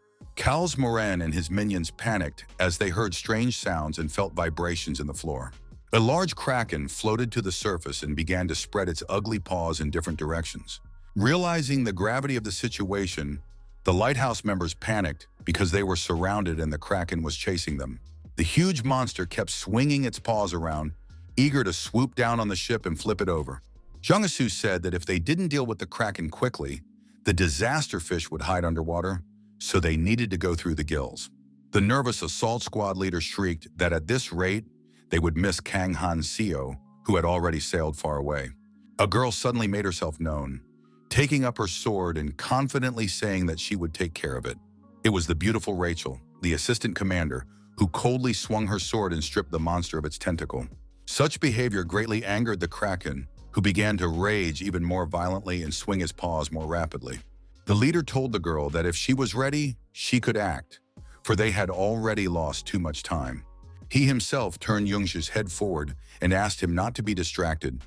Morin and his minions panicked as they heard strange sounds and felt vibrations in the floor. A large kraken floated to the surface and began to spread its ugly paws in different directions. Realizing the gravity of the situation, the lighthouse members panicked because they were surrounded and the kraken was chasing them. The huge monster kept swinging its paws around, eager to swoop down on the ship and flip it over. Hansu said that if they didn't deal with the kraken quickly, the disaster fish would hide underwater, so they needed to go through the gills. The nervous assault squad leader shrieked that at this rate, they would miss Kang Han-seo, who had already sailed far away. A girl suddenly made herself known, taking up her sword and confidently saying that she would take care of it. It was the beautiful Rachel, the assistant commander, who coldly swung her sword and stripped the monster of its tentacle. Such behavior greatly angered the kraken, who began to rage even more violently and swing his paws more rapidly. The leader told the girl that if she was ready, she could act, for they had already lost too much time. He himself turned Youngshi's head forward and asked him not to be distracted,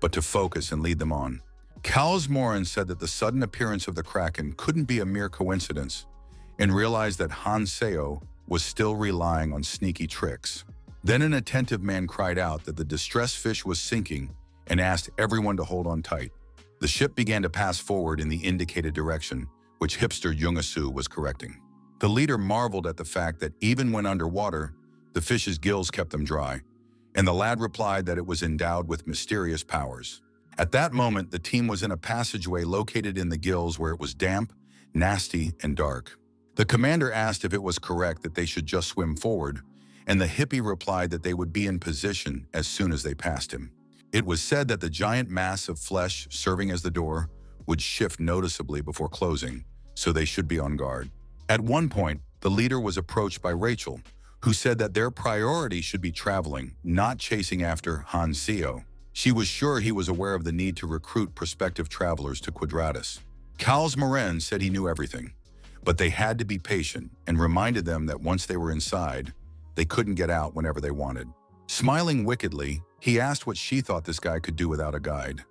but to focus and lead them on. Morin said that the sudden appearance of the kraken couldn't be a mere coincidence, and realized that Han-seo was still relying on sneaky tricks. Then an attentive man cried out that the distressed fish was sinking and asked everyone to hold on tight. The ship began to pass forward in the indicated direction, which hipster Youngsoo was correcting. The leader marveled at the fact that even when underwater, the fish's gills kept them dry, and the lad replied that it was endowed with mysterious powers. At that moment, the team was in a passageway located in the gills where it was damp, nasty, and dark. The commander asked if it was correct that they should just swim forward, and the hippie replied that they would be in position as soon as they passed him. It was said that the giant mass of flesh serving as the door would shift noticeably before closing, so they should be on guard. At one point, the leader was approached by Rachel, who said that their priority should be traveling, not chasing after Han-seo. She was sure he was aware of the need to recruit prospective travelers to Quadratus. Morin said he knew everything, but they had to be patient and reminded them that once they were inside, they couldn't get out whenever they wanted. Smiling wickedly, he asked what she thought this guy could do without a guide,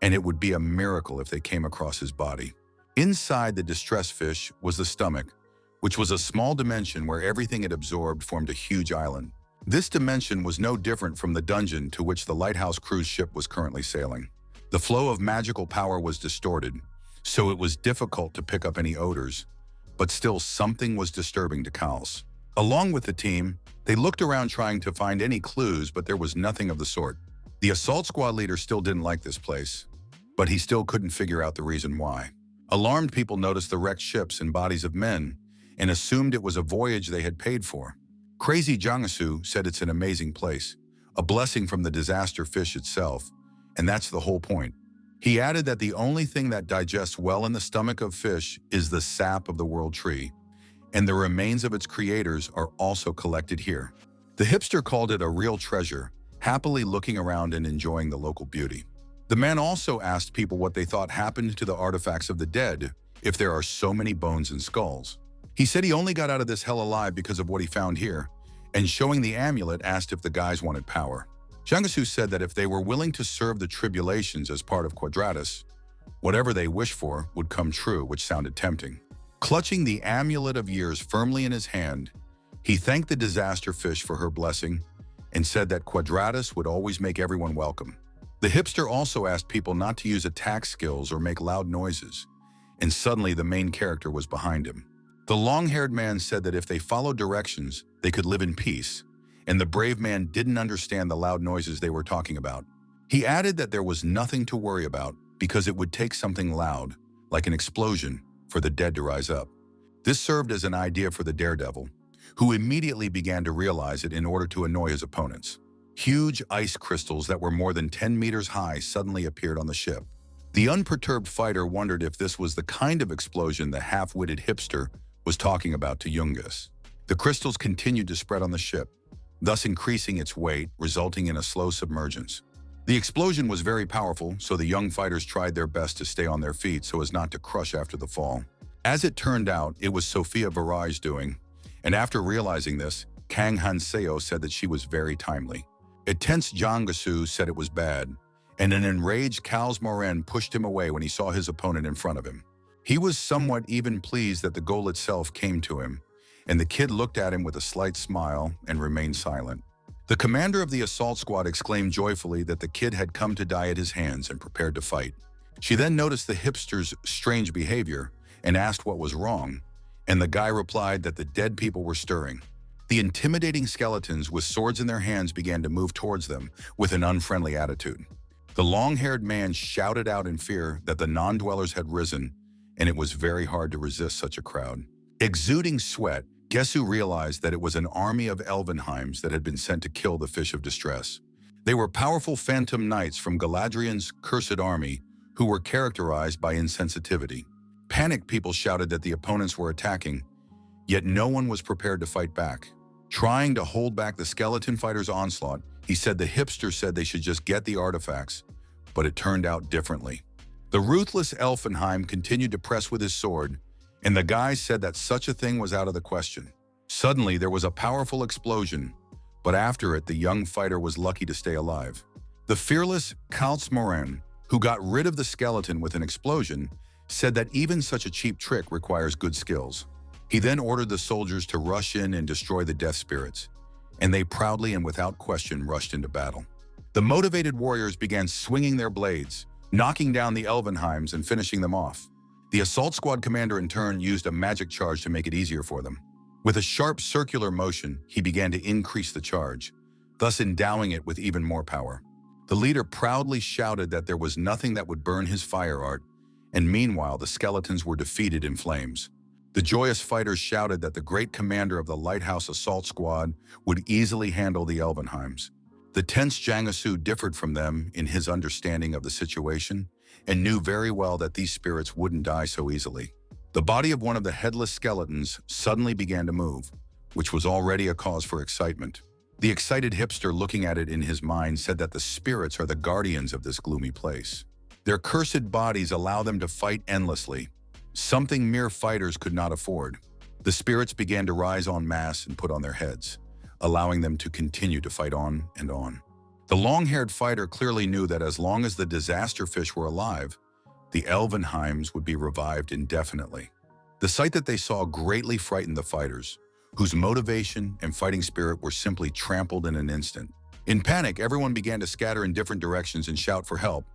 and it would be a miracle if they came across his body. Inside the distressed fish was the stomach, which was a small dimension where everything it absorbed formed a huge island. This dimension was no different from the dungeon to which the lighthouse cruise ship was currently sailing. The flow of magical power was distorted, so it was difficult to pick up any odors, but still something was disturbing to Kals. Along with the team, they looked around trying to find any clues, but there was nothing of the sort. The assault squad leader still didn't like this place, but he still couldn't figure out the reason why. Alarmed people noticed the wrecked ships and bodies of men and assumed it was a voyage they had paid for. Crazy Jiangsu said it's an amazing place, a blessing from the disaster fish itself, and that's the whole point. He added that the only thing that digests well in the stomach of fish is the sap of the world tree, and the remains of its creators are also collected here. The hipster called it a real treasure, happily looking around and enjoying the local beauty. The man also asked people what they thought happened to the artifacts of the dead if there are so many bones and skulls. He said he only got out of this hell alive because of what he found here, and showing the amulet asked if the guys wanted power. Jiangsu said that if they were willing to serve the tribulations as part of Quadratus, whatever they wished for would come true, which sounded tempting. Clutching the amulet of years firmly in his hand, he thanked the disaster fish for her blessing and said that Quadratus would always make everyone welcome. The hipster also asked people not to use attack skills or make loud noises, and suddenly the main character was behind him. The long-haired man said that if they followed directions, they could live in peace, and the brave man didn't understand the loud noises they were talking about. He added that there was nothing to worry about because it would take something loud, like an explosion, for the dead to rise up. This served as an idea for the daredevil, who immediately began to realize it in order to annoy his opponents. Huge ice crystals that were more than 10 meters high suddenly appeared on the ship. The unperturbed fighter wondered if this was the kind of explosion the half-witted hipster was talking about to Jungus. The crystals continued to spread on the ship, thus increasing its weight, resulting in a slow submergence. The explosion was very powerful, so the young fighters tried their best to stay on their feet so as not to crush after the fall. As it turned out, it was Sophia Varai's doing, and after realizing this, Kang Hanseo said that she was very timely. A tense Jangasu said it was bad, and an enraged Kals Moren pushed him away when he saw his opponent in front of him. He was somewhat even pleased that the goal itself came to him, and the kid looked at him with a slight smile and remained silent. The commander of the assault squad exclaimed joyfully that the kid had come to die at his hands and prepared to fight. She then noticed the hipster's strange behavior and asked what was wrong, and the guy replied that the dead people were stirring. The intimidating skeletons with swords in their hands began to move towards them with an unfriendly attitude. The long-haired man shouted out in fear that the non-dwellers had risen, and it was very hard to resist such a crowd. Exuding sweat, Gesu realized that it was an army of Elvenheims that had been sent to kill the fish of distress. They were powerful phantom knights from Galadriel's cursed army who were characterized by insensitivity. Panicked people shouted that the opponents were attacking, yet no one was prepared to fight back. Trying to hold back the skeleton fighters' onslaught, he said the hipster said they should just get the artifacts, but it turned out differently. The ruthless Elfenheim continued to press with his sword, and the guy said that such a thing was out of the question. Suddenly, there was a powerful explosion, but after it, the young fighter was lucky to stay alive. The fearless Kals Moren, who got rid of the skeleton with an explosion, said that even such a cheap trick requires good skills. He then ordered the soldiers to rush in and destroy the death spirits, and they proudly and without question rushed into battle. The motivated warriors began swinging their blades, knocking down the Elvenheims and finishing them off. The assault squad commander in turn used a magic charge to make it easier for them. With a sharp circular motion, he began to increase the charge, thus endowing it with even more power. The leader proudly shouted that there was nothing that would burn his fire art, and meanwhile the skeletons were defeated in flames. The joyous fighters shouted that the great commander of the Lighthouse Assault Squad would easily handle the Elvenheims. The tense Jangasu differed from them in his understanding of the situation and knew very well that these spirits wouldn't die so easily. The body of one of the headless skeletons suddenly began to move, which was already a cause for excitement. The excited hipster looking at it in his mind said that the spirits are the guardians of this gloomy place. Their cursed bodies allow them to fight endlessly, something mere fighters could not afford. The spirits began to rise en masse and put on their heads, allowing them to continue to fight on and on. The long-haired fighter clearly knew that as long as the disaster fish were alive, the Elvenheims would be revived indefinitely. The sight that they saw greatly frightened the fighters, whose motivation and fighting spirit were simply trampled in an instant. In panic, everyone began to scatter in different directions and shout for help,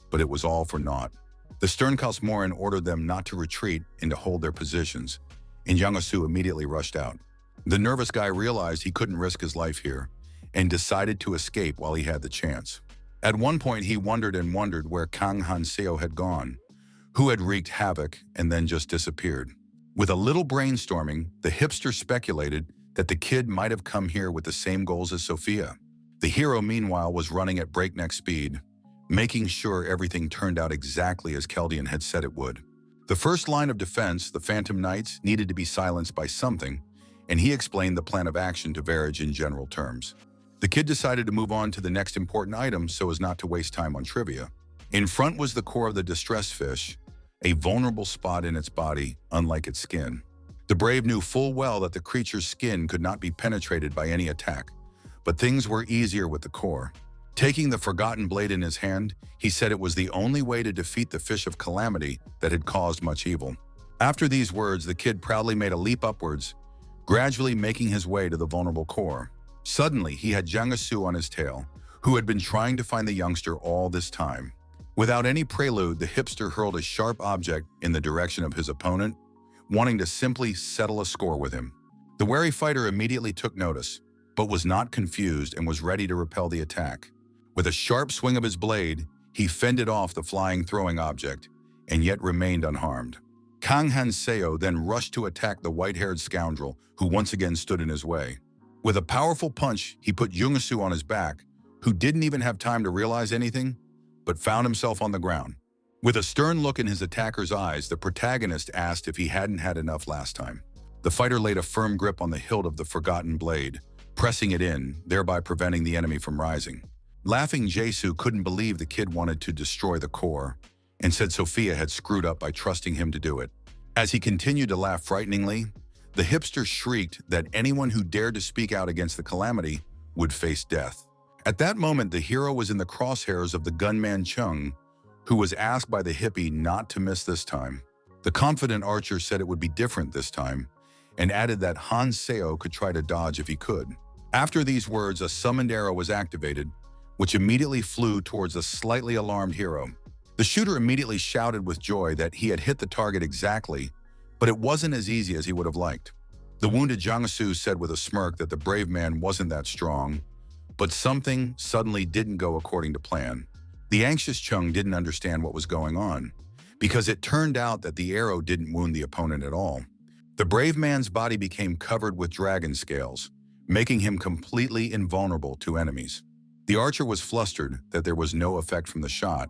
but it was all for naught. The stern Kals Moren ordered them not to retreat and to hold their positions, and Jangasu immediately rushed out. The nervous guy realized he couldn't risk his life here, and decided to escape while he had the chance. At one point, he wondered and wondered where Kang Hanseo had gone, who had wreaked havoc and then just disappeared. With a little brainstorming, the hipster speculated that the kid might have come here with the same goals as Sophia. The hero, meanwhile, was running at breakneck speed, making sure everything turned out exactly as Keldian had said it would. The first line of defense, the Phantom Knights, needed to be silenced by something, and he explained the plan of action to Verage in general terms. The kid decided to move on to the next important item so as not to waste time on trivia. In front was the core of the distress fish, a vulnerable spot in its body, unlike its skin. The brave knew full well that the creature's skin could not be penetrated by any attack, but things were easier with the core. Taking the forgotten blade in his hand, he said it was the only way to defeat the fish of calamity that had caused much evil. After these words, the kid proudly made a leap upwards, gradually making his way to the vulnerable core. Suddenly, he had Jangasu on his tail, who had been trying to find the youngster all this time. Without any prelude, the hipster hurled a sharp object in the direction of his opponent, wanting to simply settle a score with him. The wary fighter immediately took notice, but was not confused and was ready to repel the attack. With a sharp swing of his blade, he fended off the flying throwing object, and yet remained unharmed. Kang Hanseo then rushed to attack the white-haired scoundrel, who once again stood in his way. With a powerful punch, he put Jungasu on his back, who didn't even have time to realize anything, but found himself on the ground. With a stern look in his attacker's eyes, the protagonist asked if he hadn't had enough last time. The fighter laid a firm grip on the hilt of the forgotten blade, pressing it in, thereby preventing the enemy from rising. Laughing, Jesu couldn't believe the kid wanted to destroy the core, and said Sophia had screwed up by trusting him to do it. As he continued to laugh frighteningly, the hipster shrieked that anyone who dared to speak out against the calamity would face death. At that moment, the hero was in the crosshairs of the gunman Chung, who was asked by the hippie not to miss this time. The confident archer said it would be different this time, and added that Han Seo could try to dodge if he could. After these words, a summoned arrow was activated, which immediately flew towards the slightly alarmed hero. The shooter immediately shouted with joy that he had hit the target exactly, but it wasn't as easy as he would have liked. The wounded Jiangsu said with a smirk that the brave man wasn't that strong, but something suddenly didn't go according to plan. The anxious Chung didn't understand what was going on, because it turned out that the arrow didn't wound the opponent at all. The brave man's body became covered with dragon scales, making him completely invulnerable to enemies. The archer was flustered that there was no effect from the shot,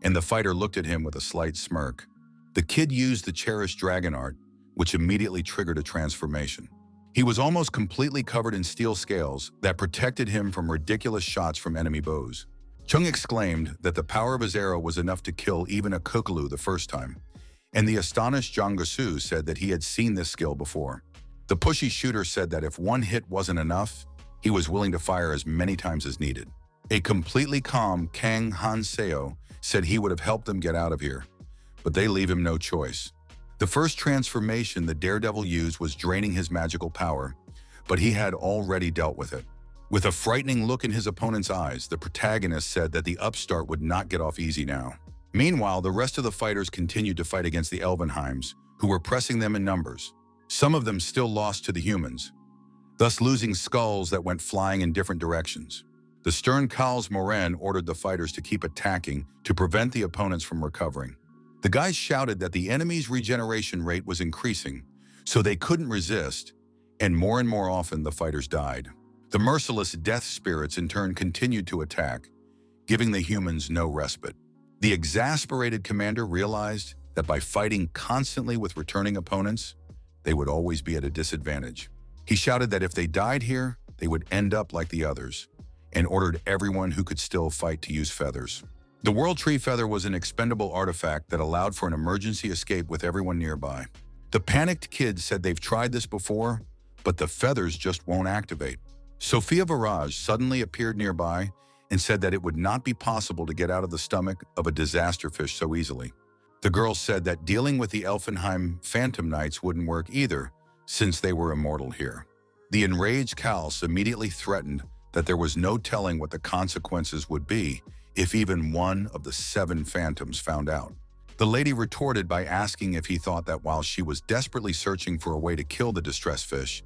and the fighter looked at him with a slight smirk. The kid used the cherished dragon art, which immediately triggered a transformation. He was almost completely covered in steel scales that protected him from ridiculous shots from enemy bows. Chung exclaimed that the power of his arrow was enough to kill even a kukulu the first time, and the astonished Jangasu said that he had seen this skill before. The pushy shooter said that if one hit wasn't enough, he was willing to fire as many times as needed. A completely calm Kang Hanseo said he would have helped them get out of here, but they leave him no choice. The first transformation the daredevil used was draining his magical power, but he had already dealt with it. With a frightening look in his opponent's eyes, the protagonist said that the upstart would not get off easy now. Meanwhile, the rest of the fighters continued to fight against the Elvenheims, who were pressing them in numbers. Some of them still lost to the humans, thus losing skulls that went flying in different directions. The stern Kals Moren ordered the fighters to keep attacking to prevent the opponents from recovering. The guys shouted that the enemy's regeneration rate was increasing, so they couldn't resist, and more often the fighters died. The merciless death spirits in turn continued to attack, giving the humans no respite. The exasperated commander realized that by fighting constantly with returning opponents, they would always be at a disadvantage. He shouted that if they died here, they would end up like the others, and ordered everyone who could still fight to use feathers. The World Tree Feather was an expendable artifact that allowed for an emergency escape with everyone nearby. The panicked kids said they've tried this before, but the feathers just won't activate. Sophia Viraj suddenly appeared nearby and said that it would not be possible to get out of the stomach of a disaster fish so easily. The girl said that dealing with the Elfenheim Phantom Knights wouldn't work either, since they were immortal here. The enraged Kals immediately threatened that there was no telling what the consequences would be if even one of the 7 phantoms found out. The lady retorted by asking if he thought that while she was desperately searching for a way to kill the distressed fish,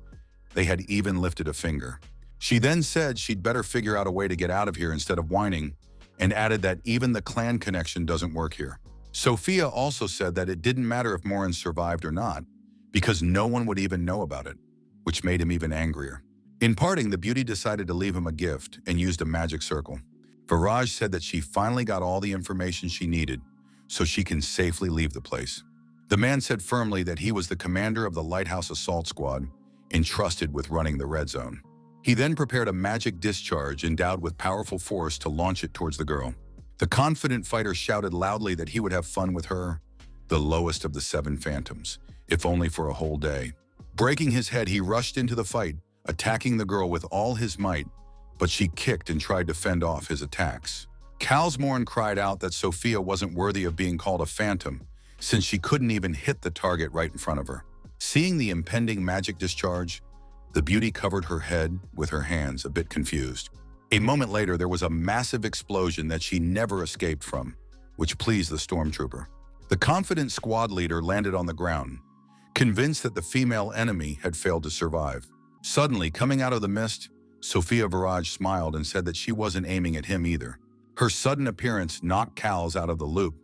they had even lifted a finger. She then said she'd better figure out a way to get out of here instead of whining, and added that even the clan connection doesn't work here. Sophia also said that it didn't matter if Morin survived or not, because no one would even know about it, which made him even angrier. In parting, the beauty decided to leave him a gift and used a magic circle. Viraj said that she finally got all the information she needed, so she can safely leave the place. The man said firmly that he was the commander of the Lighthouse Assault Squad, entrusted with running the Red Zone. He then prepared a magic discharge endowed with powerful force to launch it towards the girl. The confident fighter shouted loudly that he would have fun with her, the lowest of the 7 phantoms, if only for a whole day. Breaking his head, he rushed into the fight, attacking the girl with all his might, but she kicked and tried to fend off his attacks. Kalsmorn cried out that Sophia wasn't worthy of being called a phantom, since she couldn't even hit the target right in front of her. Seeing the impending magic discharge, the beauty covered her head with her hands, a bit confused. A moment later, there was a massive explosion that she never escaped from, which pleased the stormtrooper. The confident squad leader landed on the ground, convinced that the female enemy had failed to survive. Suddenly, coming out of the mist, Sophia Viraj smiled and said that she wasn't aiming at him either. Her sudden appearance knocked Kals out of the loop,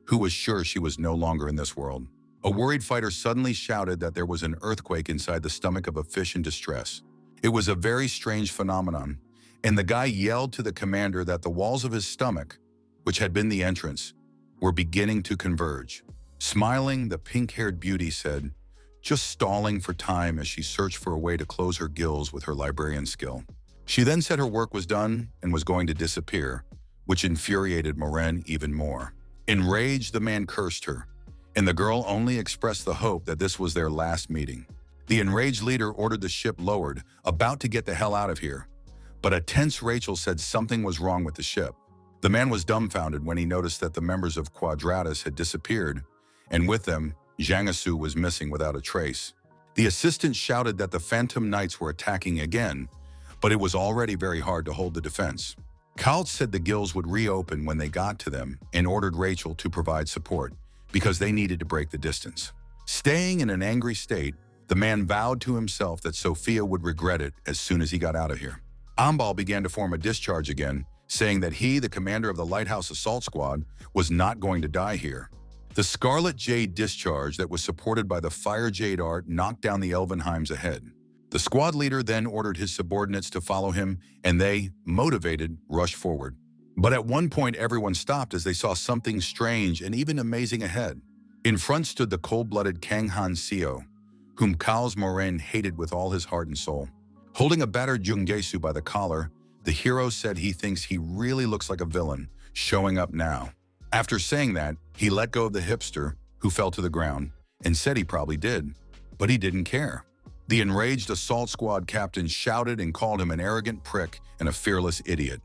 who was sure she was no longer in this world. A worried fighter suddenly shouted that there was an earthquake inside the stomach of a fish in distress. It was a very strange phenomenon, and the guy yelled to the commander that the walls of his stomach, which had been the entrance, were beginning to converge. Smiling, the pink-haired beauty said, just stalling for time as she searched for a way to close her gills with her librarian skill. She then said her work was done and was going to disappear, which infuriated Moren even more. Enraged, the man cursed her, and the girl only expressed the hope that this was their last meeting. The enraged leader ordered the ship lowered, about to get the hell out of here. But a tense Rachel said something was wrong with the ship. The man was dumbfounded when he noticed that the members of Quadratus had disappeared, and with them, Jiangsu was missing without a trace. The assistant shouted that the Phantom Knights were attacking again, but it was already very hard to hold the defense. Kalt said the gills would reopen when they got to them and ordered Rachel to provide support because they needed to break the distance. Staying in an angry state, the man vowed to himself that Sophia would regret it as soon as he got out of here. Ambal began to form a discharge again, saying that he, the commander of the Lighthouse Assault Squad, was not going to die here. The Scarlet Jade discharge that was supported by the Fire Jade art knocked down the Elvenheims ahead. The squad leader then ordered his subordinates to follow him, and they, motivated, rushed forward. But at one point, everyone stopped as they saw something strange and even amazing ahead. In front stood the cold-blooded Kang Han Seo, whom Kals Moren hated with all his heart and soul. Holding a battered Junggesu by the collar, the hero said he thinks he really looks like a villain, showing up now. After saying that, he let go of the hipster, who fell to the ground, and said he probably did, but he didn't care. The enraged assault squad captain shouted and called him an arrogant prick and a fearless idiot.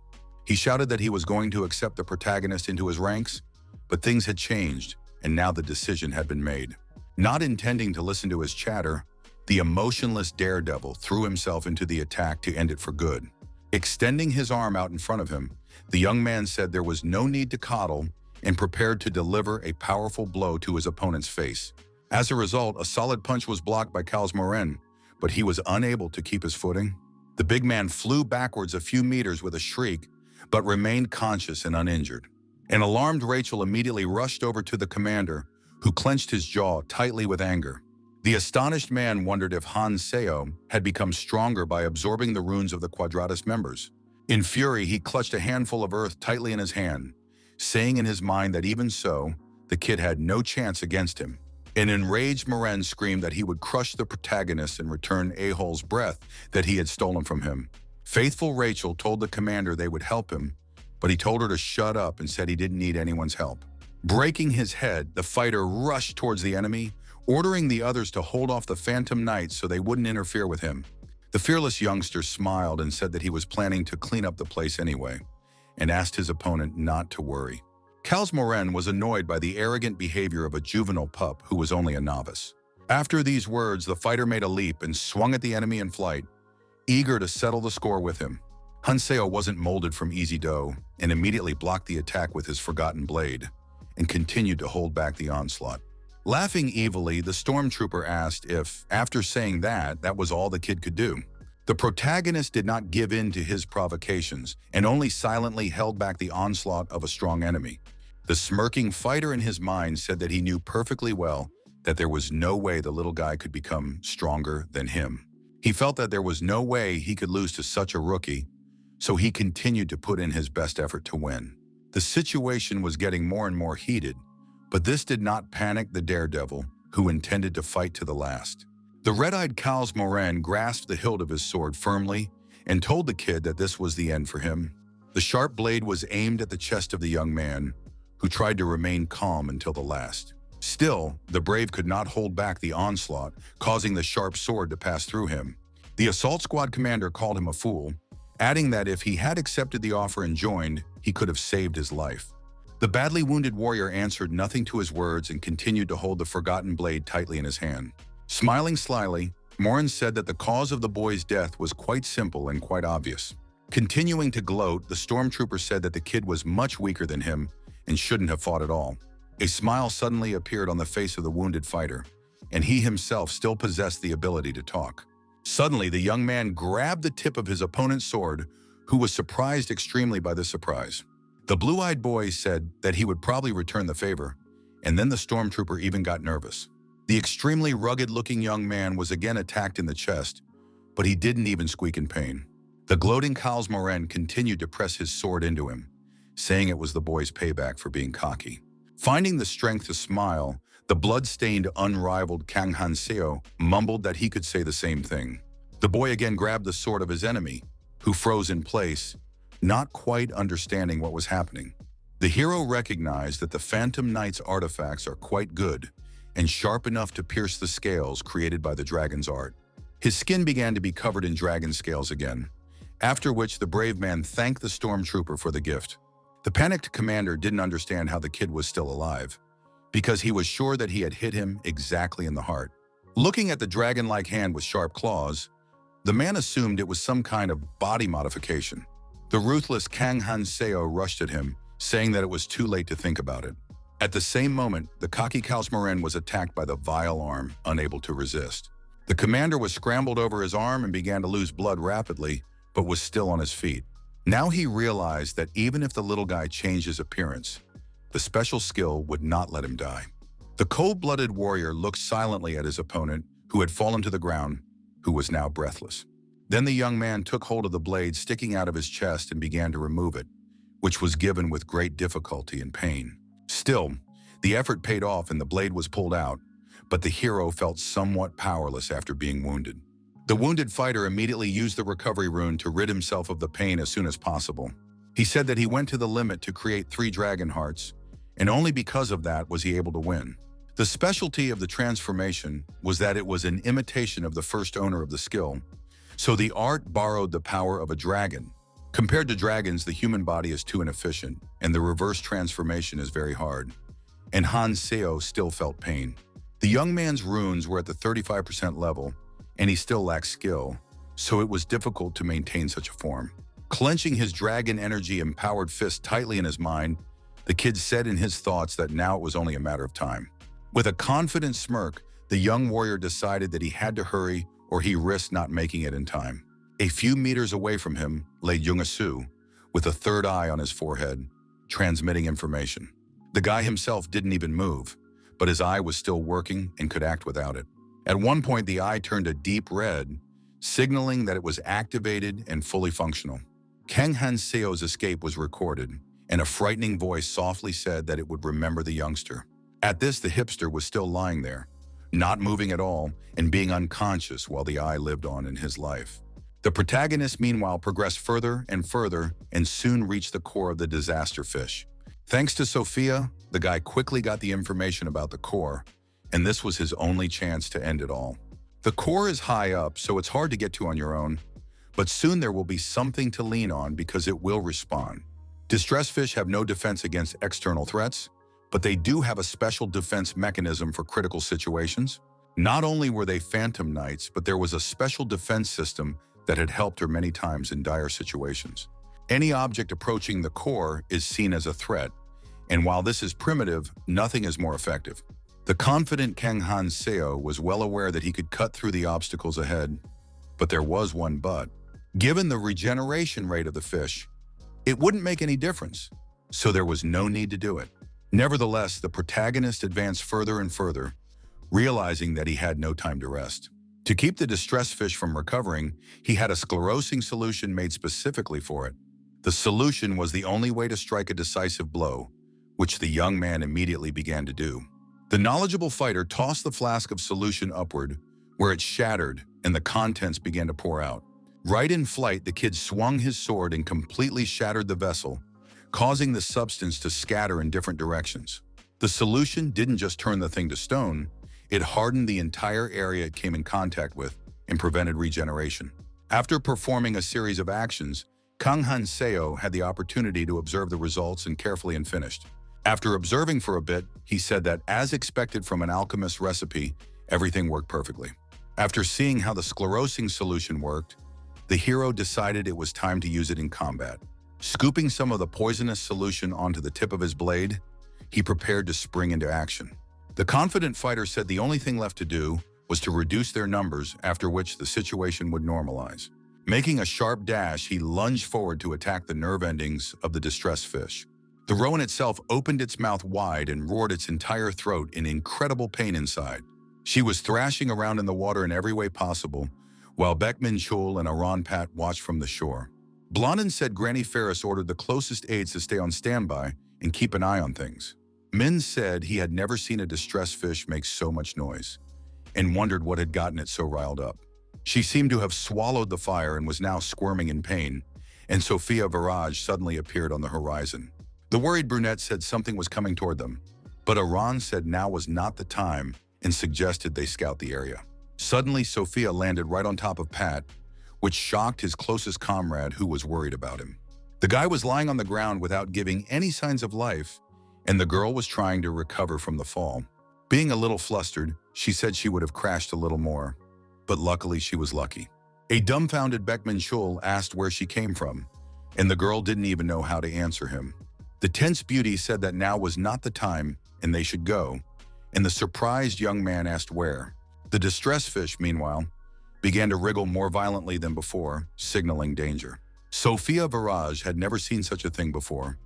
He shouted that he was going to accept the protagonist into his ranks, but things had changed, and now the decision had been made. Not intending to listen to his chatter, the emotionless daredevil threw himself into the attack to end it for good. Extending his arm out in front of him, the young man said there was no need to coddle and prepared to deliver a powerful blow to his opponent's face. As a result, a solid punch was blocked by Kals Moren, but he was unable to keep his footing. The big man flew backwards a few meters with a shriek, but remained conscious and uninjured. An alarmed Rachel immediately rushed over to the commander, who clenched his jaw tightly with anger. The astonished man wondered if Han Seo had become stronger by absorbing the runes of the Quadratus members. In fury, he clutched a handful of earth tightly in his hand, saying in his mind that even so, the kid had no chance against him. An enraged Moren screamed that he would crush the protagonist and return A-Hole's breath that he had stolen from him. Faithful Rachel told the commander they would help him, but he told her to shut up and said he didn't need anyone's help. Breaking his head, the fighter rushed towards the enemy, ordering the others to hold off the Phantom Knights so they wouldn't interfere with him. The fearless youngster smiled and said that he was planning to clean up the place anyway, and asked his opponent not to worry. Kals Moren was annoyed by the arrogant behavior of a juvenile pup who was only a novice. After these words, the fighter made a leap and swung at the enemy in flight, eager to settle the score with him. Hanseo wasn't molded from easy dough and immediately blocked the attack with his forgotten blade and continued to hold back the onslaught. Laughing evilly, the stormtrooper asked if, after saying that was all the kid could do. The protagonist did not give in to his provocations and only silently held back the onslaught of a strong enemy. The smirking fighter in his mind said that he knew perfectly well that there was no way the little guy could become stronger than him. He felt that there was no way he could lose to such a rookie, so he continued to put in his best effort to win. The situation was getting more and more heated, but this did not panic the daredevil, who intended to fight to the last. The red-eyed Kals Moren grasped the hilt of his sword firmly and told the kid that this was the end for him. The sharp blade was aimed at the chest of the young man, who tried to remain calm until the last. Still, the brave could not hold back the onslaught, causing the sharp sword to pass through him. The assault squad commander called him a fool, adding that if he had accepted the offer and joined, he could have saved his life. The badly wounded warrior answered nothing to his words and continued to hold the forgotten blade tightly in his hand. Smiling slyly, Morin said that the cause of the boy's death was quite simple and quite obvious. Continuing to gloat, the stormtrooper said that the kid was much weaker than him and shouldn't have fought at all. A smile suddenly appeared on the face of the wounded fighter, and he himself still possessed the ability to talk. Suddenly, the young man grabbed the tip of his opponent's sword, who was surprised extremely by the surprise. The blue-eyed boy said that he would probably return the favor, and then the stormtrooper even got nervous. The extremely rugged-looking young man was again attacked in the chest, but he didn't even squeak in pain. The gloating Kals Moren continued to press his sword into him, saying it was the boy's payback for being cocky. Finding the strength to smile, the blood-stained, unrivaled Kang Hanseo mumbled that he could say the same thing. The boy again grabbed the sword of his enemy, who froze in place, not quite understanding what was happening. The hero recognized that the Phantom Knight's artifacts are quite good and sharp enough to pierce the scales created by the dragon's art. His skin began to be covered in dragon scales again, after which the brave man thanked the stormtrooper for the gift. The panicked commander didn't understand how the kid was still alive, because he was sure that he had hit him exactly in the heart. Looking at the dragon-like hand with sharp claws, the man assumed it was some kind of body modification. The ruthless Kang Hanseo rushed at him, saying that it was too late to think about it. At the same moment, the cocky Kals Moren was attacked by the vile arm, unable to resist. The commander was scrambled over his arm and began to lose blood rapidly, but was still on his feet. Now he realized that even if the little guy changed his appearance, the special skill would not let him die. The cold-blooded warrior looked silently at his opponent, who had fallen to the ground, who was now breathless. Then the young man took hold of the blade sticking out of his chest and began to remove it, which was given with great difficulty and pain. Still, the effort paid off and the blade was pulled out, but the hero felt somewhat powerless after being wounded. The wounded fighter immediately used the recovery rune to rid himself of the pain as soon as possible. He said that he went to the limit to create 3 dragon hearts, and only because of that was he able to win. The specialty of the transformation was that it was an imitation of the first owner of the skill, so the art borrowed the power of a dragon. Compared to dragons, the human body is too inefficient, and the reverse transformation is very hard. And Hanseo still felt pain. The young man's runes were at the 35% level, and he still lacked skill, so it was difficult to maintain such a form. Clenching his dragon energy-empowered fist tightly in his mind, the kid said in his thoughts that now it was only a matter of time. With a confident smirk, the young warrior decided that he had to hurry or he risked not making it in time. A few meters away from him lay Yoongasu, with a third eye on his forehead, transmitting information. The guy himself didn't even move, but his eye was still working and could act without it. At one point, the eye turned a deep red, signaling that it was activated and fully functional. Kang Hanseo's escape was recorded, and a frightening voice softly said that it would remember the youngster. At this, the hipster was still lying there, not moving at all and being unconscious while the eye lived on in his life. The protagonist, meanwhile, progressed further and soon reached the core of the disaster fish. Thanks to Sophia, the guy quickly got the information about the core, and this was his only chance to end it all. The core is high up, so it's hard to get to on your own, but soon there will be something to lean on because it will respond. Distress fish have no defense against external threats, but they do have a special defense mechanism for critical situations. Not only were they Phantom Knights, but there was a special defense system that had helped her many times in dire situations. Any object approaching the core is seen as a threat, and while this is primitive, nothing is more effective. The confident Kang Hanseo was well aware that he could cut through the obstacles ahead, but there was one but. Given the regeneration rate of the fish, it wouldn't make any difference, so there was no need to do it. Nevertheless, the protagonist advanced further and further, realizing that he had no time to rest. To keep the distressed fish from recovering, he had a sclerosing solution made specifically for it. The solution was the only way to strike a decisive blow, which the young man immediately began to do. The knowledgeable fighter tossed the flask of solution upward, where it shattered and the contents began to pour out. Right in flight, the kid swung his sword and completely shattered the vessel, causing the substance to scatter in different directions. The solution didn't just turn the thing to stone, it hardened the entire area it came in contact with and prevented regeneration. After performing a series of actions, Kang Hanseo had the opportunity to observe the results and carefully finished. After observing for a bit, he said that, as expected from an alchemist's recipe, everything worked perfectly. After seeing how the sclerosing solution worked, the hero decided it was time to use it in combat. Scooping some of the poisonous solution onto the tip of his blade, he prepared to spring into action. The confident fighter said the only thing left to do was to reduce their numbers, after which the situation would normalize. Making a sharp dash, he lunged forward to attack the nerve endings of the distressed fish. The rowan itself opened its mouth wide and roared its entire throat in incredible pain inside. She was thrashing around in the water in every way possible, while Beckman Chul and Aron Pat watched from the shore. Blondin said Granny Ferris ordered the closest aides to stay on standby and keep an eye on things. Min said he had never seen a distressed fish make so much noise, and wondered what had gotten it so riled up. She seemed to have swallowed the fire and was now squirming in pain, and Sophia Viraj suddenly appeared on the horizon. The worried brunette said something was coming toward them, but Aran said now was not the time and suggested they scout the area. Suddenly, Sophia landed right on top of Pat, which shocked his closest comrade, who was worried about him. The guy was lying on the ground without giving any signs of life, and the girl was trying to recover from the fall. Being a little flustered, she said she would have crashed a little more, but luckily she was lucky. A dumbfounded Beckman Chul asked where she came from, and the girl didn't even know how to answer him. The tense beauty said that now was not the time and they should go, and the surprised young man asked where. The distressed fish, meanwhile, began to wriggle more violently than before, signaling danger. Sophia Viraj had never seen such a thing before,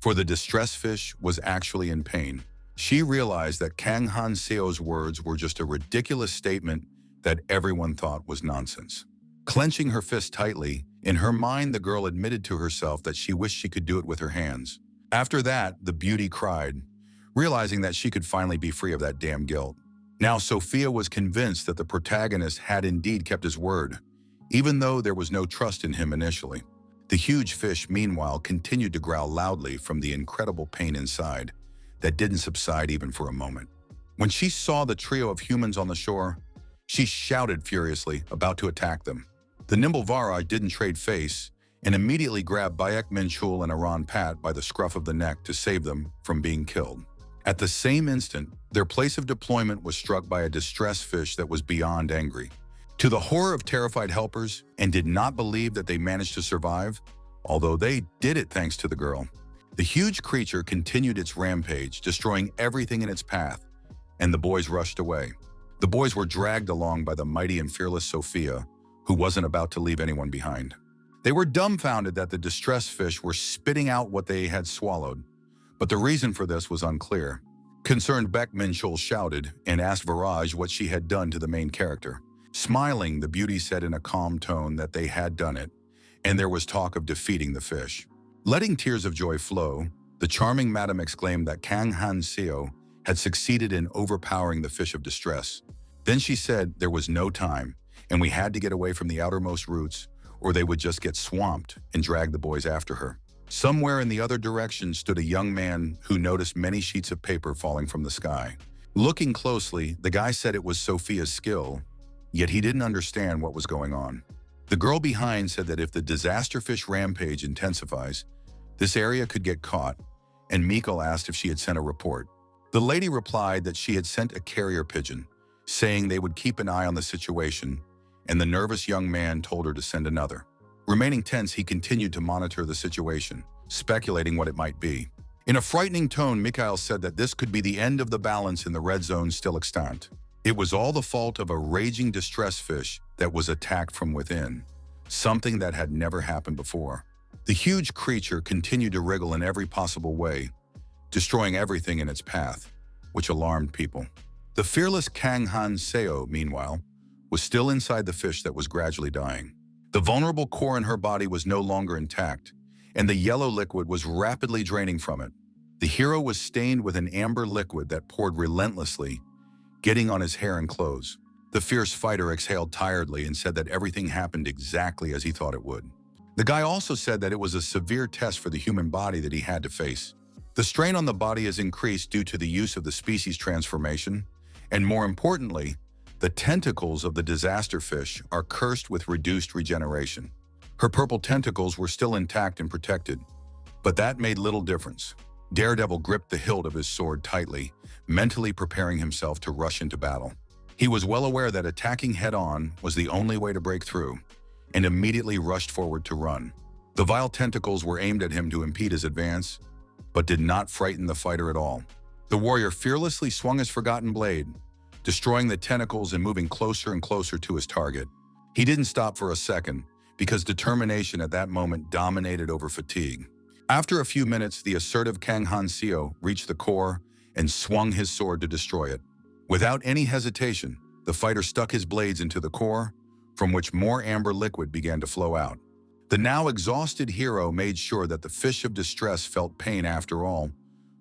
for the distressed fish was actually in pain. She realized that Kang Han Seo's words were just a ridiculous statement that everyone thought was nonsense. Clenching her fist tightly, in her mind the girl admitted to herself that she wished she could do it with her hands. After that, the beauty cried, realizing that she could finally be free of that damn guilt. Now Sophia was convinced that the protagonist had indeed kept his word, even though there was no trust in him initially. The huge fish, meanwhile, continued to growl loudly from the incredible pain inside that didn't subside even for a moment. When she saw the trio of humans on the shore, she shouted furiously, about to attack them. The nimble Varaj didn't trade face and immediately grabbed Bayek Minchul and Aran Pat by the scruff of the neck to save them from being killed. At the same instant, their place of deployment was struck by a distressed fish that was beyond angry. To the horror of terrified helpers, and did not believe that they managed to survive, although they did it thanks to the girl. The huge creature continued its rampage, destroying everything in its path, and the boys rushed away. The boys were dragged along by the mighty and fearless Sophia, who wasn't about to leave anyone behind. They were dumbfounded that the distressed fish were spitting out what they had swallowed, but the reason for this was unclear. Concerned Beck Minchul shouted and asked Viraj what she had done to the main character. Smiling, the beauty said in a calm tone that they had done it, and there was talk of defeating the fish. Letting tears of joy flow, the charming madam exclaimed that Kang Han Seo had succeeded in overpowering the fish of distress. Then she said there was no time, and we had to get away from the outermost roots, or they would just get swamped and drag the boys after her. Somewhere in the other direction stood a young man who noticed many sheets of paper falling from the sky. Looking closely, the guy said it was Sophia's skill, yet he didn't understand what was going on. The girl behind said that if the disaster fish rampage intensifies, this area could get caught, and Mikkel asked if she had sent a report. The lady replied that she had sent a carrier pigeon, saying they would keep an eye on the situation, and the nervous young man told her to send another. Remaining tense, he continued to monitor the situation, speculating what it might be. In a frightening tone, Mikhail said that this could be the end of the balance in the red zone still extant. It was all the fault of a raging distress fish that was attacked from within, something that had never happened before. The huge creature continued to wriggle in every possible way, destroying everything in its path, which alarmed people. The fearless Kang Han Seo, meanwhile, was still inside the fish that was gradually dying. The vulnerable core in her body was no longer intact, and the yellow liquid was rapidly draining from it. The hero was stained with an amber liquid that poured relentlessly, getting on his hair and clothes. The fierce fighter exhaled tiredly and said that everything happened exactly as he thought it would. The guy also said that it was a severe test for the human body that he had to face. The strain on the body is increased due to the use of the species transformation, and more importantly, the tentacles of the disaster fish are cursed with reduced regeneration. Her purple tentacles were still intact and protected, but that made little difference. Daredevil gripped the hilt of his sword tightly, mentally preparing himself to rush into battle. He was well aware that attacking head-on was the only way to break through, and immediately rushed forward to run. The vile tentacles were aimed at him to impede his advance, but did not frighten the fighter at all. The warrior fearlessly swung his forgotten blade, destroying the tentacles and moving closer and closer to his target. He didn't stop for a second, because determination at that moment dominated over fatigue. After a few minutes, the assertive Kang Hansu reached the core and swung his sword to destroy it. Without any hesitation, the fighter stuck his blades into the core, from which more amber liquid began to flow out. The now exhausted hero made sure that the fish of distress felt pain after all,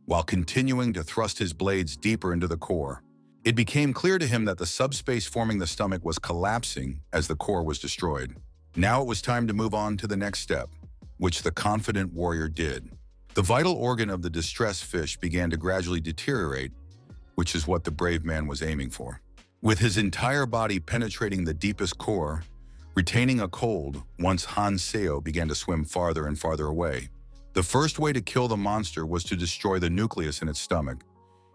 while continuing to thrust his blades deeper into the core. It became clear to him that the subspace forming the stomach was collapsing as the core was destroyed. Now it was time to move on to the next step, which the confident warrior did. The vital organ of the distressed fish began to gradually deteriorate, which is what the brave man was aiming for. With his entire body penetrating the deepest core, retaining a cold, once Hansu began to swim farther and farther away. The first way to kill the monster was to destroy the nucleus in its stomach,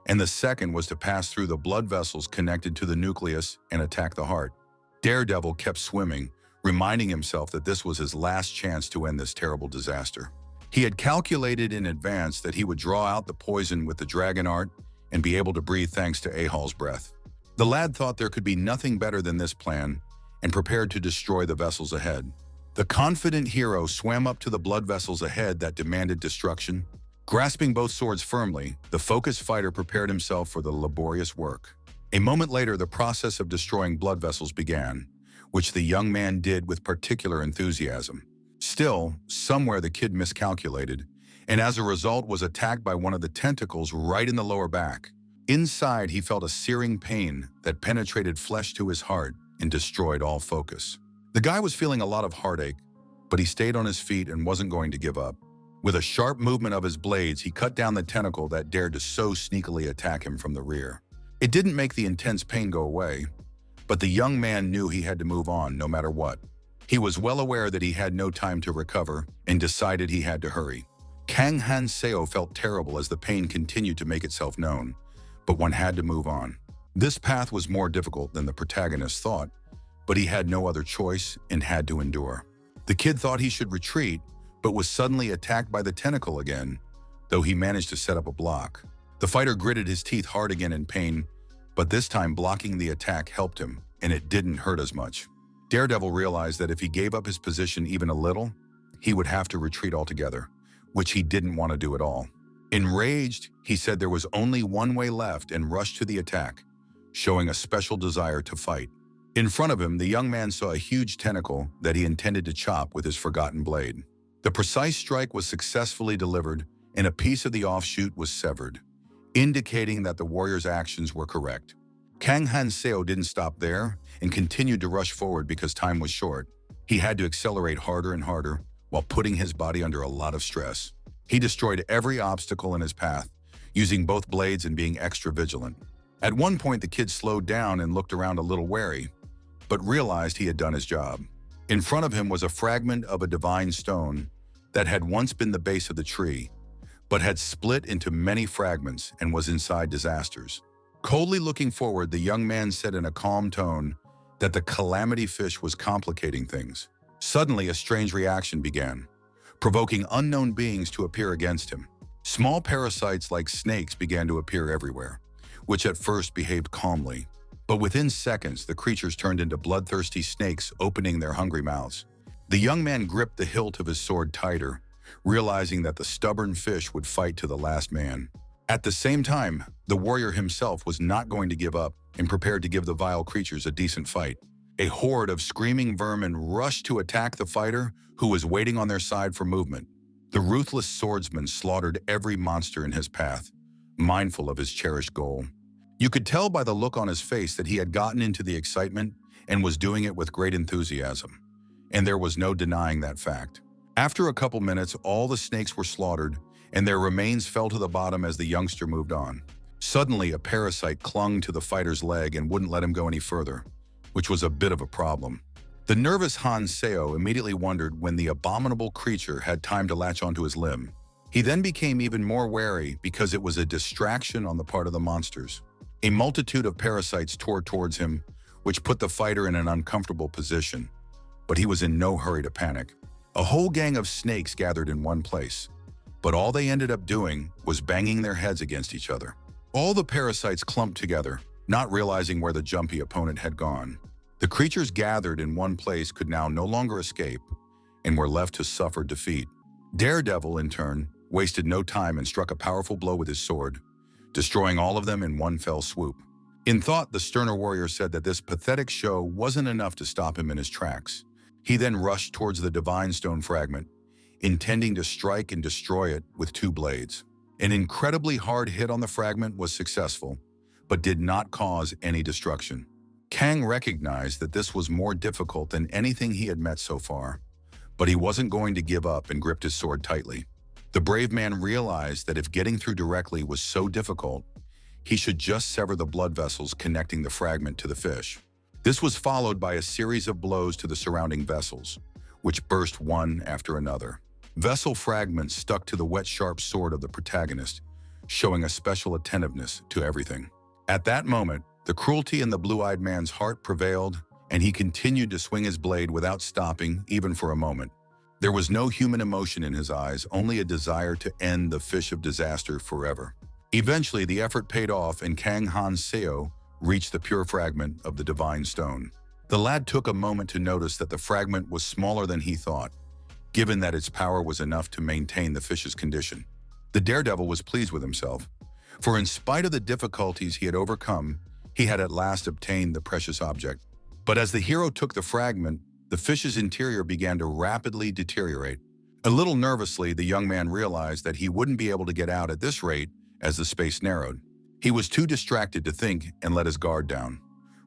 and the second was to pass through the blood vessels connected to the nucleus and attack the heart. Daredevil kept swimming, reminding himself that this was his last chance to end this terrible disaster. He had calculated in advance that he would draw out the poison with the dragon art and be able to breathe thanks to Ahal's breath. The lad thought there could be nothing better than this plan and prepared to destroy the vessels ahead. The confident hero swam up to the blood vessels ahead that demanded destruction. Grasping both swords firmly, the focused fighter prepared himself for the laborious work. A moment later, the process of destroying blood vessels began, which the young man did with particular enthusiasm. Still, somewhere the kid miscalculated, and as a result was attacked by one of the tentacles right in the lower back. Inside, he felt a searing pain that penetrated flesh to his heart and destroyed all focus. The guy was feeling a lot of heartache, but he stayed on his feet and wasn't going to give up. With a sharp movement of his blades, he cut down the tentacle that dared to so sneakily attack him from the rear. It didn't make the intense pain go away, but the young man knew he had to move on no matter what. He was well aware that he had no time to recover and decided he had to hurry. Kang Hansu felt terrible as the pain continued to make itself known, but one had to move on. This path was more difficult than the protagonist thought, but he had no other choice and had to endure. The kid thought he should retreat, but was suddenly attacked by the tentacle again, though he managed to set up a block. The fighter gritted his teeth hard again in pain, but this time blocking the attack helped him, and it didn't hurt as much. Daredevil realized that if he gave up his position even a little, he would have to retreat altogether, which he didn't want to do at all. Enraged, he said there was only one way left and rushed to the attack, showing a special desire to fight. In front of him, the young man saw a huge tentacle that he intended to chop with his forgotten blade. The precise strike was successfully delivered, and a piece of the offshoot was severed, indicating that the warrior's actions were correct. Kang Hansu didn't stop there and continued to rush forward because time was short. He had to accelerate harder and harder while putting his body under a lot of stress. He destroyed every obstacle in his path, using both blades and being extra vigilant. At one point, the kid slowed down and looked around a little wary, but realized he had done his job. In front of him was a fragment of a divine stone that had once been the base of the tree, but had split into many fragments and was inside disasters. Coldly looking forward, the young man said in a calm tone that the calamity fish was complicating things. Suddenly, a strange reaction began, provoking unknown beings to appear against him. Small parasites like snakes began to appear everywhere, which at first behaved calmly. But within seconds, the creatures turned into bloodthirsty snakes, opening their hungry mouths. The young man gripped the hilt of his sword tighter, realizing that the stubborn fish would fight to the last man. At the same time, the warrior himself was not going to give up and prepared to give the vile creatures a decent fight. A horde of screaming vermin rushed to attack the fighter, who was waiting on their side for movement. The ruthless swordsman slaughtered every monster in his path, mindful of his cherished goal. You could tell by the look on his face that he had gotten into the excitement and was doing it with great enthusiasm, and there was no denying that fact. After a couple minutes, all the snakes were slaughtered, and their remains fell to the bottom as the youngster moved on. Suddenly, a parasite clung to the fighter's leg and wouldn't let him go any further, which was a bit of a problem. The nervous Hansu immediately wondered when the abominable creature had time to latch onto his limb. He then became even more wary because it was a distraction on the part of the monsters. A multitude of parasites tore towards him, which put the fighter in an uncomfortable position. But he was in no hurry to panic. A whole gang of snakes gathered in one place, but all they ended up doing was banging their heads against each other. All the parasites clumped together, not realizing where the jumpy opponent had gone. The creatures gathered in one place could now no longer escape and were left to suffer defeat. Daredevil, in turn, wasted no time and struck a powerful blow with his sword, destroying all of them in one fell swoop. In thought, the sterner warrior said that this pathetic show wasn't enough to stop him in his tracks. He then rushed towards the divine stone fragment, intending to strike and destroy it with two blades. An incredibly hard hit on the fragment was successful, but did not cause any destruction. Kang recognized that this was more difficult than anything he had met so far, but he wasn't going to give up and gripped his sword tightly. The brave man realized that if getting through directly was so difficult, he should just sever the blood vessels connecting the fragment to the fish. This was followed by a series of blows to the surrounding vessels, which burst one after another. Vessel fragments stuck to the wet, sharp sword of the protagonist, showing a special attentiveness to everything. At that moment, the cruelty in the blue-eyed man's heart prevailed, and he continued to swing his blade without stopping, even for a moment. There was no human emotion in his eyes, only a desire to end the fish of disaster forever. Eventually, the effort paid off, and Kang Han-seo reached the pure fragment of the divine stone. The lad took a moment to notice that the fragment was smaller than he thought, given that its power was enough to maintain the fish's condition. The daredevil was pleased with himself, for in spite of the difficulties he had overcome, he had at last obtained the precious object. But as the hero took the fragment, the fish's interior began to rapidly deteriorate. A little nervously, the young man realized that he wouldn't be able to get out at this rate as the space narrowed. He was too distracted to think and let his guard down,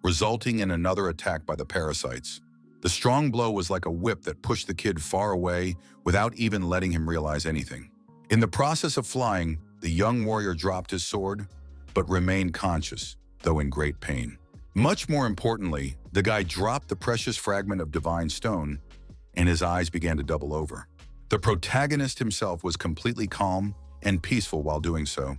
resulting in another attack by the parasites. The strong blow was like a whip that pushed the kid far away without even letting him realize anything. In the process of flying, the young warrior dropped his sword, but remained conscious, though in great pain. Much more importantly, the guy dropped the precious fragment of divine stone, and his eyes began to double over. The protagonist himself was completely calm and peaceful while doing so,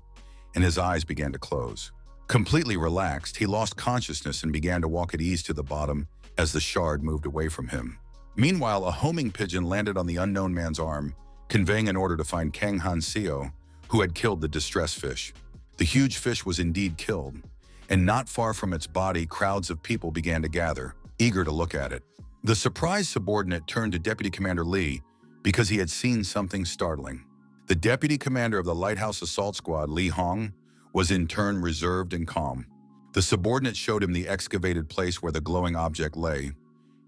and his eyes began to close. Completely relaxed, he lost consciousness and began to walk at ease to the bottom as the shard moved away from him. Meanwhile, a homing pigeon landed on the unknown man's arm, conveying an order to find Kang Han-seo, who had killed the distressed fish. The huge fish was indeed killed, and not far from its body, crowds of people began to gather, eager to look at it. The surprised subordinate turned to Deputy Commander Lee because he had seen something startling. The deputy commander of the Lighthouse Assault Squad, Lee Hong, was in turn reserved and calm. The subordinate showed him the excavated place where the glowing object lay,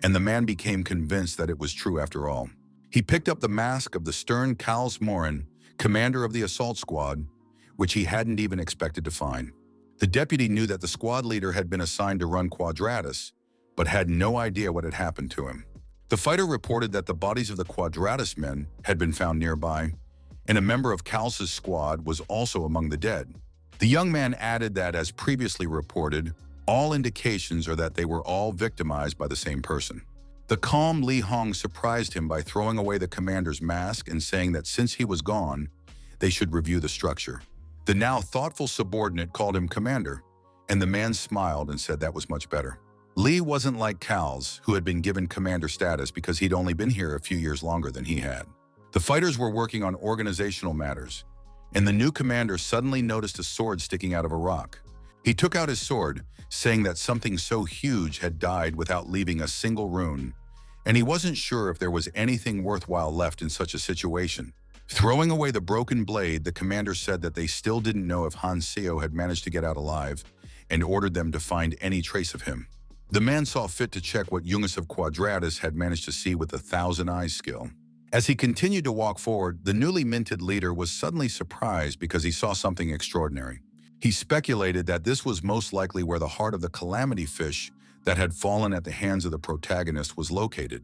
and the man became convinced that it was true after all. He picked up the mask of the stern Kals Morin, commander of the assault squad, which he hadn't even expected to find. The deputy knew that the squad leader had been assigned to run Quadratus, but had no idea what had happened to him. The fighter reported that the bodies of the Quadratus men had been found nearby, and a member of Kals's squad was also among the dead. The young man added that, as previously reported, all indications are that they were all victimized by the same person. The calm Li Hong surprised him by throwing away the commander's mask and saying that since he was gone, they should review the structure. The now thoughtful subordinate called him commander, and the man smiled and said that was much better. Li wasn't like Kals, who had been given commander status because he'd only been here a few years longer than he had. The fighters were working on organizational matters, and the new commander suddenly noticed a sword sticking out of a rock. He took out his sword, saying that something so huge had died without leaving a single rune, and he wasn't sure if there was anything worthwhile left in such a situation. Throwing away the broken blade, the commander said that they still didn't know if Han-seo had managed to get out alive, and ordered them to find any trace of him. The man saw fit to check what Jungus of Quadratus had managed to see with the Thousand Eyes skill. As he continued to walk forward, the newly minted leader was suddenly surprised because he saw something extraordinary. He speculated that this was most likely where the heart of the calamity fish that had fallen at the hands of the protagonist was located.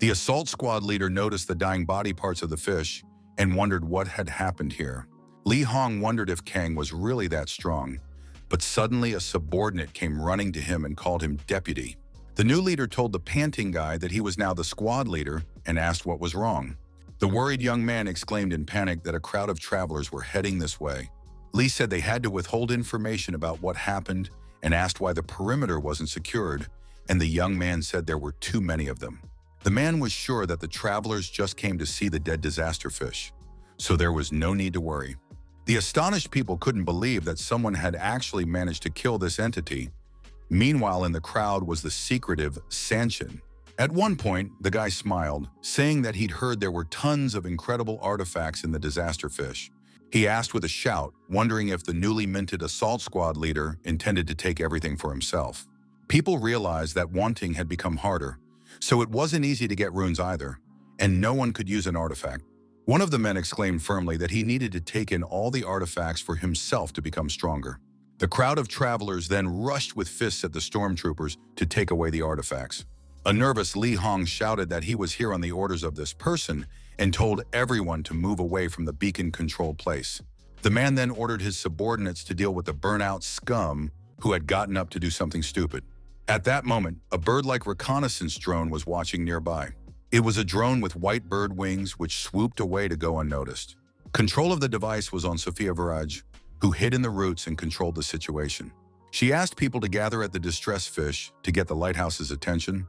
The assault squad leader noticed the dying body parts of the fish and wondered what had happened here. Li Hong wondered if Kang was really that strong, but suddenly a subordinate came running to him and called him deputy. The new leader told the panting guy that he was now the squad leader and asked what was wrong. The worried young man exclaimed in panic that a crowd of travelers were heading this way. Lee said they had to withhold information about what happened and asked why the perimeter wasn't secured, and the young man said there were too many of them. The man was sure that the travelers just came to see the dead disaster fish, so there was no need to worry. The astonished people couldn't believe that someone had actually managed to kill this entity. Meanwhile, in the crowd was the secretive Sanshin. At one point, the guy smiled, saying that he'd heard there were tons of incredible artifacts in the disaster fish. He asked with a shout, wondering if the newly minted assault squad leader intended to take everything for himself. People realized that wanting had become harder, so it wasn't easy to get runes either, and no one could use an artifact. One of the men exclaimed firmly that he needed to take in all the artifacts for himself to become stronger. The crowd of travelers then rushed with fists at the stormtroopers to take away the artifacts. A nervous Li Hong shouted that he was here on the orders of this person and told everyone to move away from the beacon-controlled place. The man then ordered his subordinates to deal with the burnout scum who had gotten up to do something stupid. At that moment, a bird-like reconnaissance drone was watching nearby. It was a drone with white bird wings which swooped away to go unnoticed. Control of the device was on Sophia Viraj, who hid in the roots and controlled the situation. She asked people to gather at the distress fish to get the lighthouse's attention,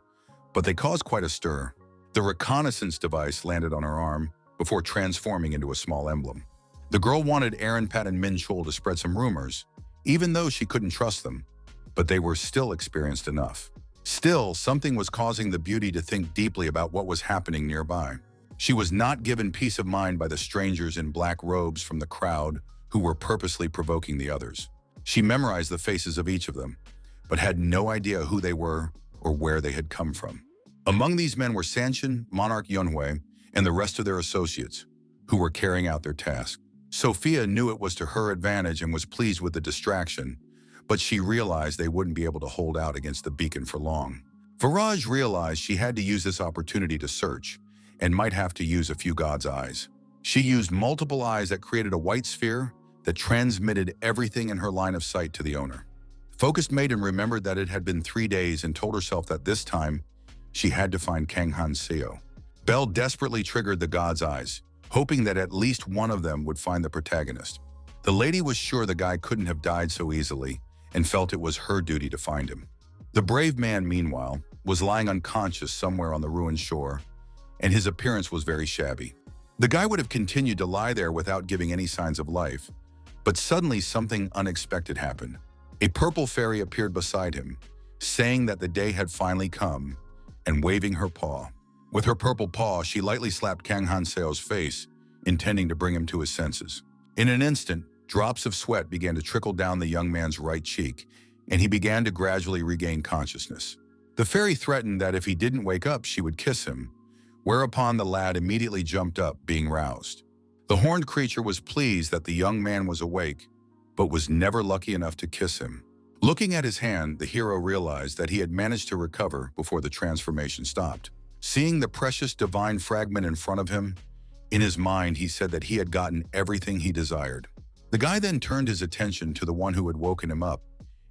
but they caused quite a stir. The reconnaissance device landed on her arm before transforming into a small emblem. The girl wanted Aaron, Pat, and Min Chul to spread some rumors, even though she couldn't trust them, but they were still experienced enough. Still, something was causing the beauty to think deeply about what was happening nearby. She was not given peace of mind by the strangers in black robes from the crowd who were purposely provoking the others. She memorized the faces of each of them, but had no idea who they were or where they had come from. Among these men were Sanshin, Monarch Yunhui, and the rest of their associates, who were carrying out their task. Sophia knew it was to her advantage and was pleased with the distraction, but she realized they wouldn't be able to hold out against the beacon for long. Viraj realized she had to use this opportunity to search, and might have to use a few God's eyes. She used multiple eyes that created a white sphere that transmitted everything in her line of sight to the owner. Focused Maiden remembered that it had been 3 days and told herself that this time, she had to find Kang Hanseo. Belle desperately triggered the God's eyes, hoping that at least one of them would find the protagonist. The lady was sure the guy couldn't have died so easily and felt it was her duty to find him. The brave man, meanwhile, was lying unconscious somewhere on the ruined shore, and his appearance was very shabby. The guy would have continued to lie there without giving any signs of life, but suddenly something unexpected happened. A purple fairy appeared beside him, saying that the day had finally come, and waving her paw. With her purple paw, she lightly slapped Kang Hanseo's face, intending to bring him to his senses. In an instant, drops of sweat began to trickle down the young man's right cheek, and he began to gradually regain consciousness. The fairy threatened that if he didn't wake up, she would kiss him, whereupon the lad immediately jumped up, being roused. The horned creature was pleased that the young man was awake, but was never lucky enough to kiss him. Looking at his hand, the hero realized that he had managed to recover before the transformation stopped. Seeing the precious divine fragment in front of him, in his mind he said that he had gotten everything he desired. The guy then turned his attention to the one who had woken him up,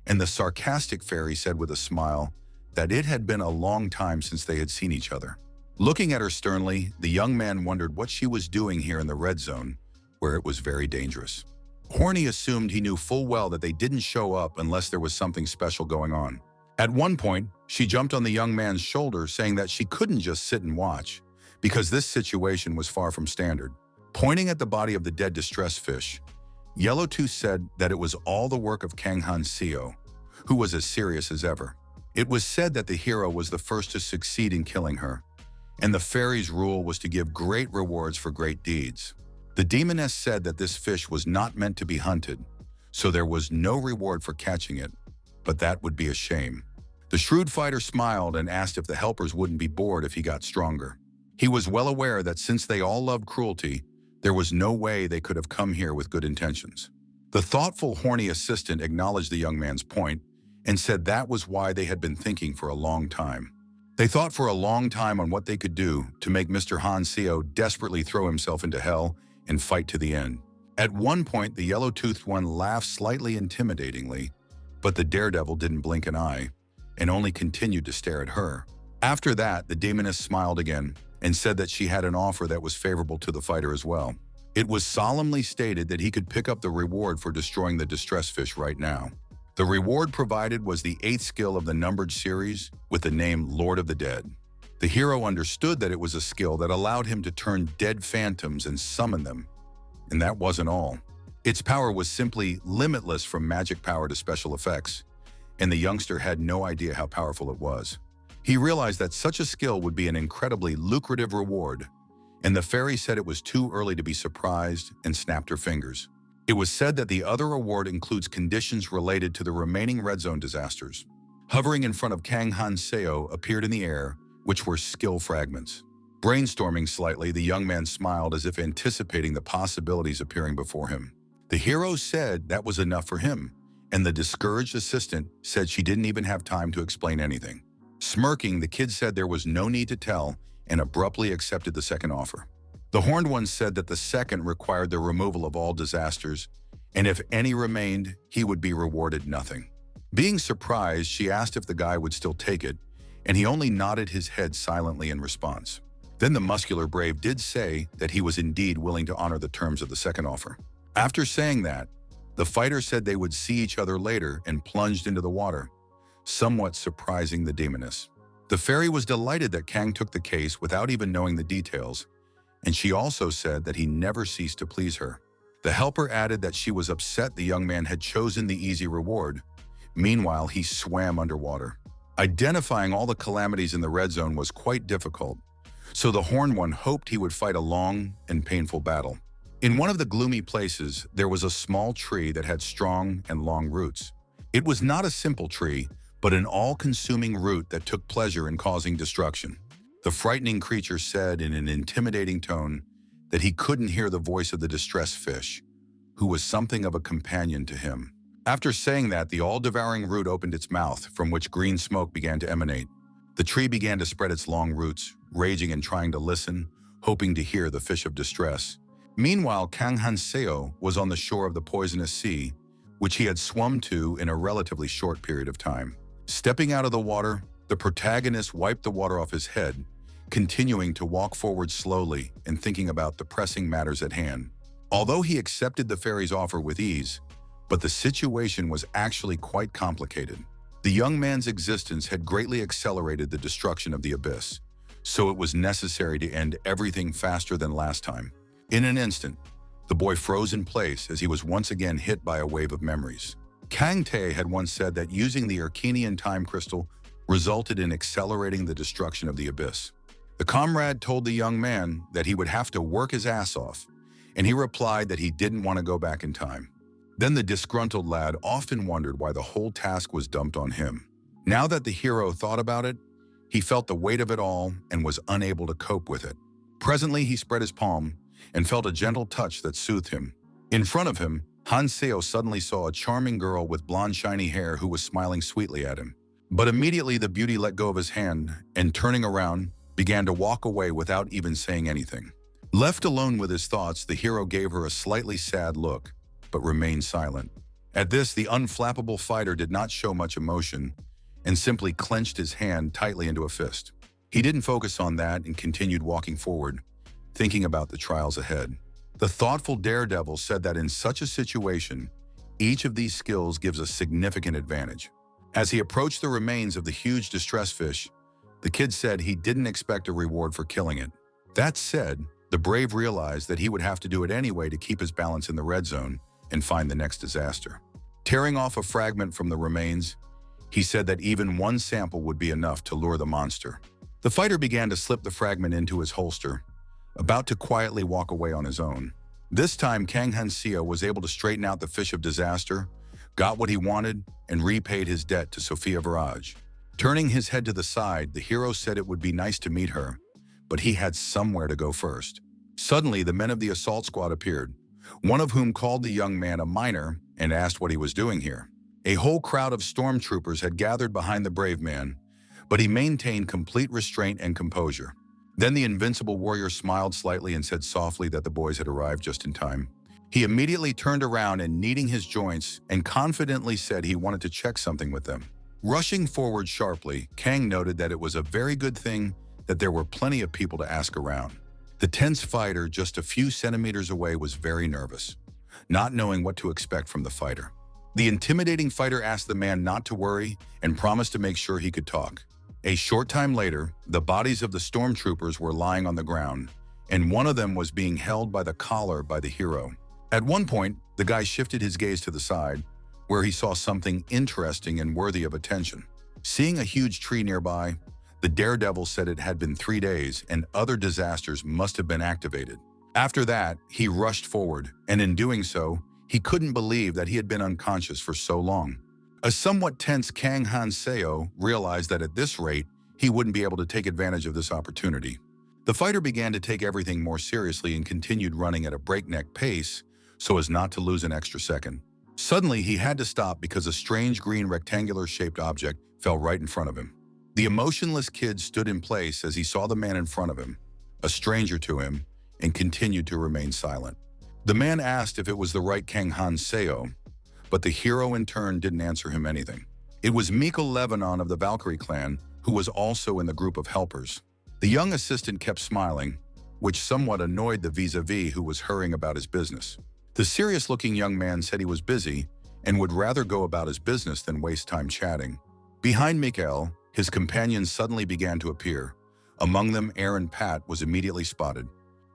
and the sarcastic fairy said with a smile that it had been a long time since they had seen each other. Looking at her sternly, the young man wondered what she was doing here in the red zone, where it was very dangerous. Horny assumed he knew full well that they didn't show up unless there was something special going on. At one point, she jumped on the young man's shoulder, saying that she couldn't just sit and watch, because this situation was far from standard. Pointing at the body of the dead distress fish, Yellowtooth said that it was all the work of Kang Hanseo, who was as serious as ever. It was said that the hero was the first to succeed in killing her, and the fairy's rule was to give great rewards for great deeds. The demoness said that this fish was not meant to be hunted, so there was no reward for catching it, but that would be a shame. The shrewd fighter smiled and asked if the helpers wouldn't be bored if he got stronger. He was well aware that since they all loved cruelty, there was no way they could have come here with good intentions. The thoughtful, horny assistant acknowledged the young man's point and said that was why they had been thinking for a long time. They thought for a long time on what they could do to make Mr. Hanseo desperately throw himself into hell and fight to the end. At one point, the yellow-toothed one laughed slightly intimidatingly, but the daredevil didn't blink an eye and only continued to stare at her. After that, the demoness smiled again and said that she had an offer that was favorable to the fighter as well. It was solemnly stated that he could pick up the reward for destroying the distress fish right now. The reward provided was the 8th skill of the numbered series with the name Lord of the Dead. The hero understood that it was a skill that allowed him to turn dead phantoms and summon them. And that wasn't all. Its power was simply limitless, from magic power to special effects, and the youngster had no idea how powerful it was. He realized that such a skill would be an incredibly lucrative reward, and the fairy said it was too early to be surprised and snapped her fingers. It was said that the other award includes conditions related to the remaining red zone disasters. Hovering in front of Kang Han-seo appeared in the air, which were skill fragments. Brainstorming slightly, the young man smiled as if anticipating the possibilities appearing before him. The hero said that was enough for him, and the discouraged assistant said she didn't even have time to explain anything. Smirking, the kid said there was no need to tell and abruptly accepted the second offer. The horned one said that the second required the removal of all disasters, and if any remained, he would be rewarded nothing. Being surprised, she asked if the guy would still take it, and he only nodded his head silently in response. Then the muscular brave did say that he was indeed willing to honor the terms of the second offer. After saying that, the fighter said they would see each other later and plunged into the water, somewhat surprising the demoness. The fairy was delighted that Kang took the case without even knowing the details, and she also said that he never ceased to please her. The helper added that she was upset the young man had chosen the easy reward. Meanwhile, he swam underwater. Identifying all the calamities in the red zone was quite difficult, so the horned one hoped he would fight a long and painful battle. In one of the gloomy places, there was a small tree that had strong and long roots. It was not a simple tree, but an all-consuming root that took pleasure in causing destruction. The frightening creature said in an intimidating tone that he couldn't hear the voice of the distressed fish, who was something of a companion to him. After saying that, the all-devouring root opened its mouth, from which green smoke began to emanate. The tree began to spread its long roots, raging and trying to listen, hoping to hear the fish of distress. Meanwhile, Kang Han-seo was on the shore of the poisonous sea, which he had swum to in a relatively short period of time. Stepping out of the water, the protagonist wiped the water off his head, continuing to walk forward slowly and thinking about the pressing matters at hand. Although he accepted the fairy's offer with ease, but the situation was actually quite complicated. The young man's existence had greatly accelerated the destruction of the abyss, so it was necessary to end everything faster than last time. In an instant, the boy froze in place as he was once again hit by a wave of memories. Kang Tae had once said that using the Arcanian time crystal resulted in accelerating the destruction of the abyss. The comrade told the young man that he would have to work his ass off, and he replied that he didn't want to go back in time. Then the disgruntled lad often wondered why the whole task was dumped on him. Now that the hero thought about it, he felt the weight of it all and was unable to cope with it. Presently, he spread his palm and felt a gentle touch that soothed him. In front of him, Han-seo suddenly saw a charming girl with blonde shiny hair who was smiling sweetly at him. But immediately the beauty let go of his hand and, turning around, began to walk away without even saying anything. Left alone with his thoughts, the hero gave her a slightly sad look, but remained silent. At this, the unflappable fighter did not show much emotion and simply clenched his hand tightly into a fist. He didn't focus on that and continued walking forward, thinking about the trials ahead. The thoughtful daredevil said that in such a situation, each of these skills gives a significant advantage. As he approached the remains of the huge distress fish, the kid said he didn't expect a reward for killing it. That said, the brave realized that he would have to do it anyway to keep his balance in the red zone and find the next disaster. Tearing off a fragment from the remains, he said that even one sample would be enough to lure the monster. The fighter began to slip the fragment into his holster, about to quietly walk away on his own. This time, Kang Han-seo was able to straighten out the fish of disaster, got what he wanted, and repaid his debt to Sophia Viraj. Turning his head to the side, the hero said it would be nice to meet her, but he had somewhere to go first. Suddenly, the men of the assault squad appeared, one of whom called the young man a minor and asked what he was doing here. A whole crowd of stormtroopers had gathered behind the brave man, but he maintained complete restraint and composure. Then the invincible warrior smiled slightly and said softly that the boys had arrived just in time. He immediately turned around and, kneading his joints, and confidently said he wanted to check something with them. Rushing forward sharply, Kang noted that it was a very good thing that there were plenty of people to ask around. The tense fighter just a few centimeters away was very nervous, not knowing what to expect from the fighter. The intimidating fighter asked the man not to worry and promised to make sure he could talk. A short time later, the bodies of the stormtroopers were lying on the ground, and one of them was being held by the collar by the hero. At one point, the guy shifted his gaze to the side, where he saw something interesting and worthy of attention. Seeing a huge tree nearby, the daredevil said it had been 3 days and other disasters must have been activated. After that, he rushed forward, and in doing so, he couldn't believe that he had been unconscious for so long. A somewhat tense Kang Han-seo realized that at this rate, he wouldn't be able to take advantage of this opportunity. The fighter began to take everything more seriously and continued running at a breakneck pace so as not to lose an extra second. Suddenly, he had to stop because a strange green rectangular-shaped object fell right in front of him. The emotionless kid stood in place as he saw the man in front of him, a stranger to him, and continued to remain silent. The man asked if it was the right Kang Han-seo, but the hero in turn didn't answer him anything. It was Mikhail Lebanon of the Valkyrie clan, who was also in the group of helpers. The young assistant kept smiling, which somewhat annoyed the vis-a-vis who was hurrying about his business. The serious-looking young man said he was busy and would rather go about his business than waste time chatting. Behind Mikhail, his companions suddenly began to appear. Among them, Aaron Pat was immediately spotted.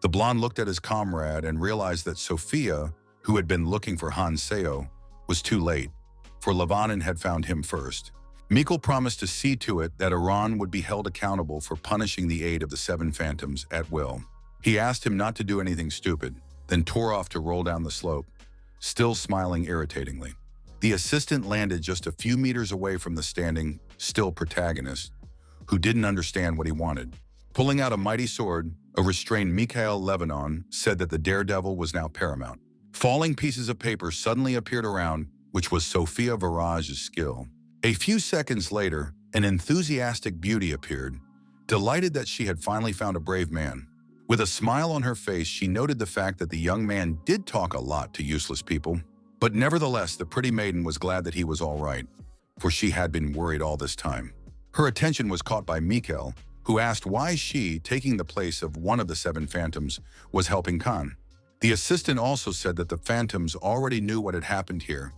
The blonde looked at his comrade and realized that Sophia, who had been looking for Han-seo, was too late, for Lebanon had found him first. Mikhail promised to see to it that Iran would be held accountable for punishing the aid of the 7 phantoms at will. He asked him not to do anything stupid, then tore off to roll down the slope, still smiling irritatingly. The assistant landed just a few meters away from the standing, still protagonist, who didn't understand what he wanted. Pulling out a mighty sword, a restrained Mikhail Lebanon said that the daredevil was now paramount. Falling pieces of paper suddenly appeared around, which was Sophia Virage's skill. A few seconds later, an enthusiastic beauty appeared, delighted that she had finally found a brave man. With a smile on her face, she noted the fact that the young man did talk a lot to useless people. But nevertheless, the pretty maiden was glad that he was all right, for she had been worried all this time. Her attention was caught by Mikhail, who asked why she, taking the place of one of the 7 phantoms, was helping Khan. The assistant also said that the phantoms already knew what had happened here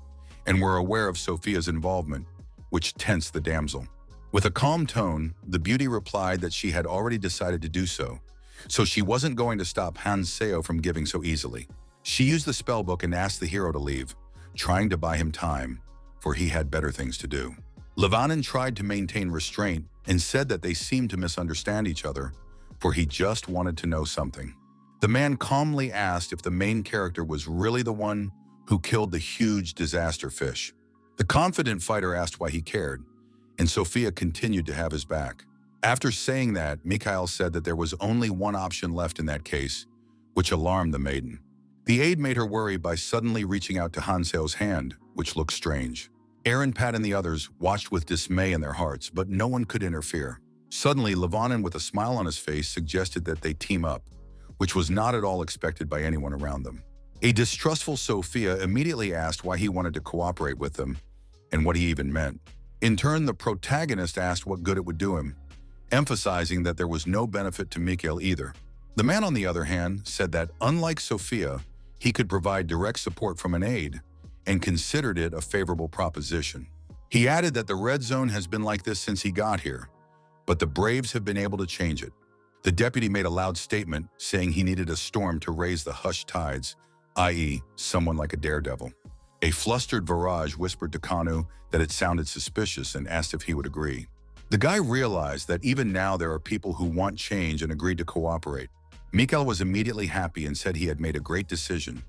and were aware of Sophia's involvement, which tensed the damsel. With a calm tone, the beauty replied that she had already decided to do so she wasn't going to stop Han-seo from giving so easily. She used the spellbook and asked the hero to leave, trying to buy him time, for he had better things to do. Lebanon tried to maintain restraint and said that they seemed to misunderstand each other, for he just wanted to know something. The man calmly asked if the main character was really the one who killed the huge disaster fish. The confident fighter asked why he cared, and Sophia continued to have his back. After saying that, Mikhail said that there was only one option left in that case, which alarmed the maiden. The aide made her worry by suddenly reaching out to Han-seo's hand, which looked strange. Aaron, Pat, and the others watched with dismay in their hearts, but no one could interfere. Suddenly, Lebanon, with a smile on his face, suggested that they team up, which was not at all expected by anyone around them. A distrustful Sophia immediately asked why he wanted to cooperate with them and what he even meant. In turn, the protagonist asked what good it would do him, emphasizing that there was no benefit to Mikhail either. The man, on the other hand, said that, unlike Sophia, he could provide direct support from an aide and considered it a favorable proposition. He added that the red zone has been like this since he got here, but the Braves have been able to change it. The deputy made a loud statement saying he needed a storm to raise the hushed tides, i.e., someone like a daredevil. A flustered Virage whispered to Kanu that it sounded suspicious and asked if he would agree. The guy realized that even now there are people who want change and agreed to cooperate. Mikhail was immediately happy and said he had made a great decision,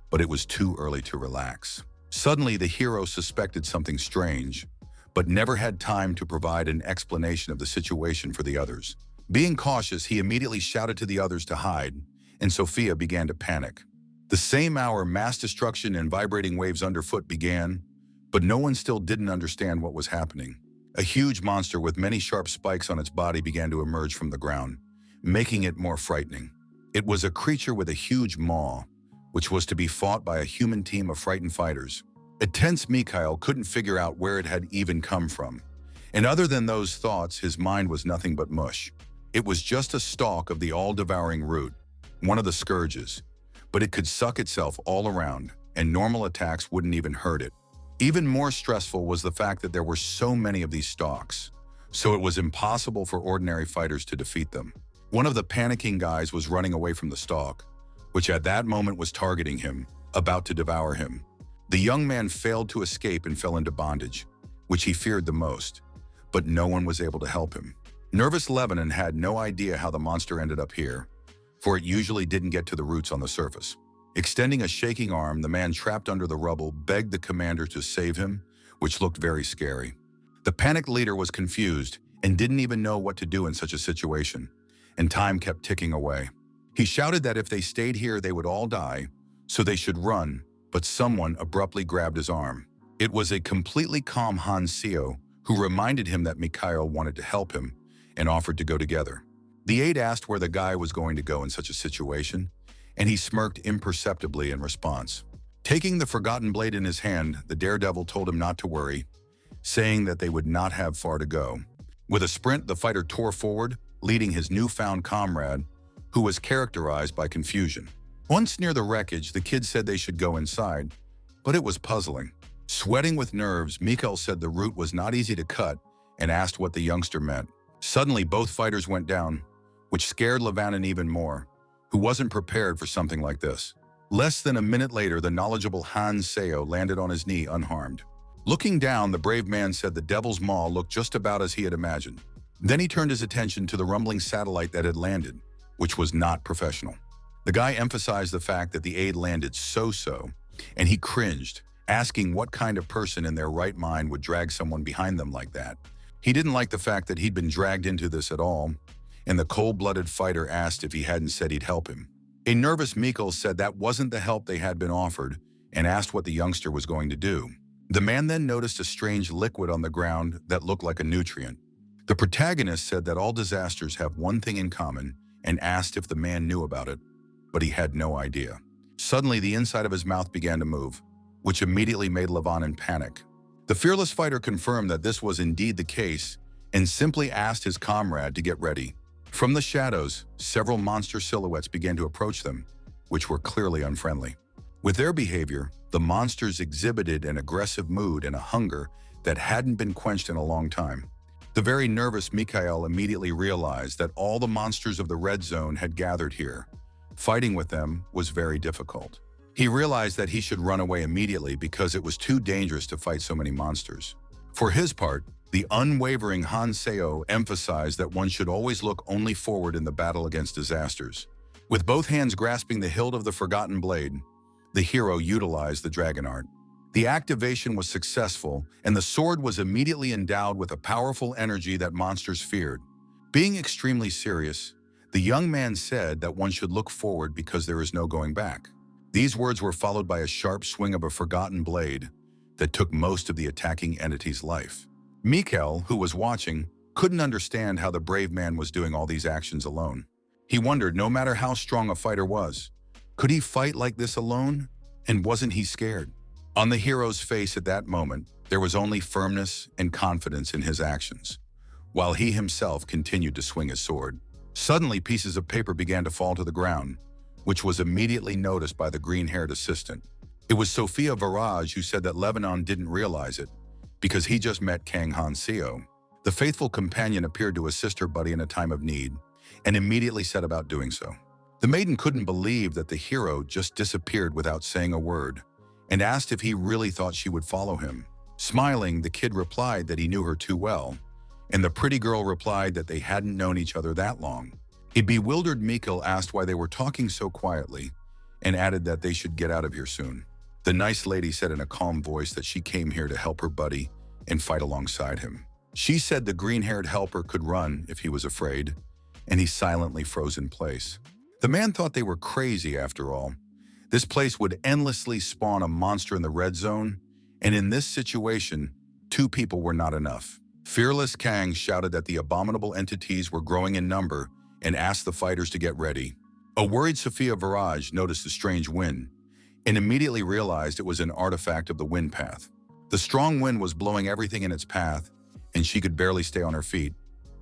but it was too early to relax. Suddenly, the hero suspected something strange, but never had time to provide an explanation of the situation for the others. Being cautious, he immediately shouted to the others to hide, and Sophia began to panic. The same hour, mass destruction and vibrating waves underfoot began, but no one still didn't understand what was happening. A huge monster with many sharp spikes on its body began to emerge from the ground, making it more frightening. It was a creature with a huge maw, which was to be fought by a human team of frightened fighters. A tense Mikhail couldn't figure out where it had even come from, and other than those thoughts, his mind was nothing but mush. It was just a stalk of the all-devouring root, one of the scourges, but it could suck itself all around, and normal attacks wouldn't even hurt it. Even more stressful was the fact that there were so many of these stalks, so it was impossible for ordinary fighters to defeat them. One of the panicking guys was running away from the stalk, which at that moment was targeting him, about to devour him. The young man failed to escape and fell into bondage, which he feared the most, but no one was able to help him. Nervous Lebanon had no idea how the monster ended up here, for it usually didn't get to the roots on the surface. Extending a shaking arm, the man trapped under the rubble begged the commander to save him, which looked very scary. The panicked leader was confused and didn't even know what to do in such a situation, and time kept ticking away. He shouted that if they stayed here, they would all die, so they should run, but someone abruptly grabbed his arm. It was a completely calm Hansu who reminded him that Mikhail wanted to help him and offered to go together. The aide asked where the guy was going to go in such a situation, and he smirked imperceptibly in response. Taking the forgotten blade in his hand, the daredevil told him not to worry, saying that they would not have far to go. With a sprint, the fighter tore forward, leading his newfound comrade, who was characterized by confusion. Once near the wreckage, the kid said they should go inside, but it was puzzling. Sweating with nerves, Mikhail said the route was not easy to cut and asked what the youngster meant. Suddenly, both fighters went down, which scared Lebanon even more, who wasn't prepared for something like this. Less than a minute later, the knowledgeable Hansu landed on his knee unharmed. Looking down, the brave man said the devil's maw looked just about as he had imagined. Then he turned his attention to the rumbling satellite that had landed, which was not professional. The guy emphasized the fact that the aid landed so-so, and he cringed, asking what kind of person in their right mind would drag someone behind them like that. He didn't like the fact that he'd been dragged into this at all, and the cold-blooded fighter asked if he hadn't said he'd help him. A nervous Mikhail said that wasn't the help they had been offered and asked what the youngster was going to do. The man then noticed a strange liquid on the ground that looked like a nutrient. The protagonist said that all disasters have one thing in common and asked if the man knew about it, but he had no idea. Suddenly, the inside of his mouth began to move, which immediately made Lebanon panic. The fearless fighter confirmed that this was indeed the case and simply asked his comrade to get ready. From the shadows, several monster silhouettes began to approach them, which were clearly unfriendly. With their behavior, the monsters exhibited an aggressive mood and a hunger that hadn't been quenched in a long time. The very nervous Mikhail immediately realized that all the monsters of the red zone had gathered here. Fighting with them was very difficult. He realized that he should run away immediately because it was too dangerous to fight so many monsters. For his part, the unwavering Hansu emphasized that one should always look only forward in the battle against disasters. With both hands grasping the hilt of the forgotten blade, the hero utilized the dragon art. The activation was successful, and the sword was immediately endowed with a powerful energy that monsters feared. Being extremely serious, the young man said that one should look forward because there is no going back. These words were followed by a sharp swing of a forgotten blade that took most of the attacking entity's life. Mikhail, who was watching, couldn't understand how the brave man was doing all these actions alone. He wondered, no matter how strong a fighter was, could he fight like this alone? And wasn't he scared? On the hero's face at that moment, there was only firmness and confidence in his actions, while he himself continued to swing his sword. Suddenly, pieces of paper began to fall to the ground, which was immediately noticed by the green-haired assistant. It was Sophia Viraj who said that Lebanon didn't realize it, because he just met Kang Hansu. The faithful companion appeared to assist her buddy in a time of need, and immediately set about doing so. The maiden couldn't believe that the hero just disappeared without saying a word, and asked if he really thought she would follow him. Smiling, the kid replied that he knew her too well, and the pretty girl replied that they hadn't known each other that long. A bewildered Mikhail asked why they were talking so quietly, and added that they should get out of here soon. The nice lady said in a calm voice that she came here to help her buddy and fight alongside him. She said the green-haired helper could run if he was afraid, and he silently froze in place. The man thought they were crazy after all. This place would endlessly spawn a monster in the red zone, and in this situation, two people were not enough. Fearless Kang shouted that the abominable entities were growing in number and asked the fighters to get ready. A worried Sophia Viraj noticed the strange wind and immediately realized it was an artifact of the wind path. The strong wind was blowing everything in its path, and she could barely stay on her feet,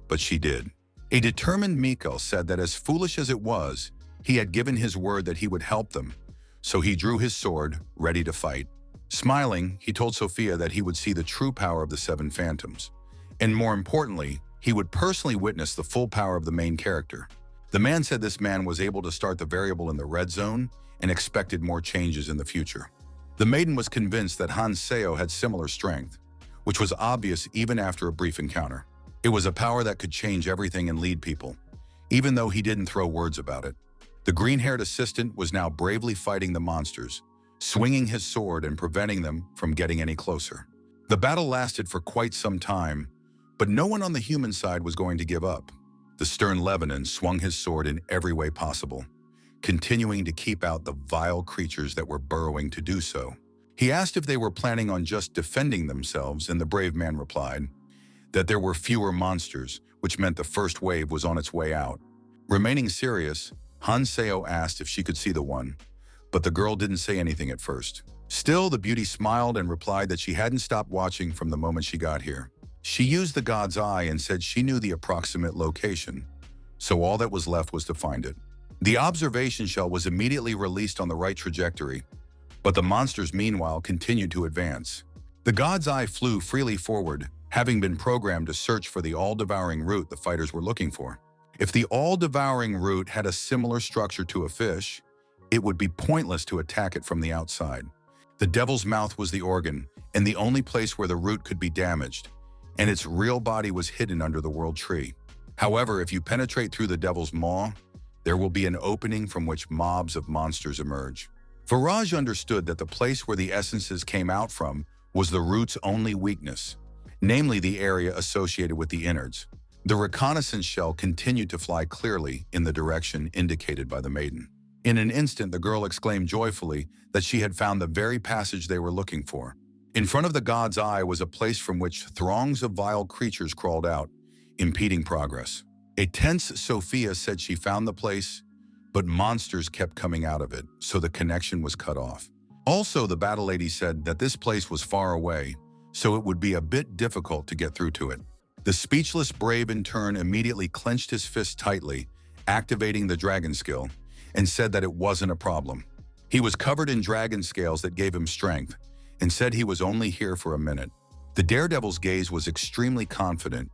but she did. A determined Mikkel said that as foolish as it was, he had given his word that he would help them, so he drew his sword, ready to fight. Smiling, he told Sophia that he would see the true power of the seven phantoms. And more importantly, he would personally witness the full power of the main character. The man said this man was able to start the variable in the red zone and expected more changes in the future. The maiden was convinced that Hansu had similar strength, which was obvious even after a brief encounter. It was a power that could change everything and lead people, even though he didn't throw words about it. The green-haired assistant was now bravely fighting the monsters, swinging his sword and preventing them from getting any closer. The battle lasted for quite some time, but no one on the human side was going to give up. The stern Lebanon swung his sword in every way possible, continuing to keep out the vile creatures that were burrowing to do so. He asked if they were planning on just defending themselves, and the brave man replied that there were fewer monsters, which meant the first wave was on its way out. Remaining serious, Hansu asked if she could see the one, but the girl didn't say anything at first. Still, the beauty smiled and replied that she hadn't stopped watching from the moment she got here. She used the god's eye and said she knew the approximate location, so all that was left was to find it. The observation shell was immediately released on the right trajectory, but the monsters meanwhile continued to advance. The god's eye flew freely forward, having been programmed to search for the all-devouring root the fighters were looking for. If the all-devouring root had a similar structure to a fish, it would be pointless to attack it from the outside. The devil's mouth was the organ, and the only place where the root could be damaged, and its real body was hidden under the world tree. However, if you penetrate through the devil's maw, there will be an opening from which mobs of monsters emerge. Viraj understood that the place where the essences came out from was the root's only weakness, namely the area associated with the innards. The reconnaissance shell continued to fly clearly in the direction indicated by the maiden. In an instant, the girl exclaimed joyfully that she had found the very passage they were looking for. In front of the god's eye was a place from which throngs of vile creatures crawled out, impeding progress. A tense Sophia said she found the place, but monsters kept coming out of it, so the connection was cut off. Also, the battle lady said that this place was far away, so it would be a bit difficult to get through to it. The speechless brave in turn immediately clenched his fist tightly, activating the dragon skill, and said that it wasn't a problem. He was covered in dragon scales that gave him strength, and said he was only here for a minute. The daredevil's gaze was extremely confident,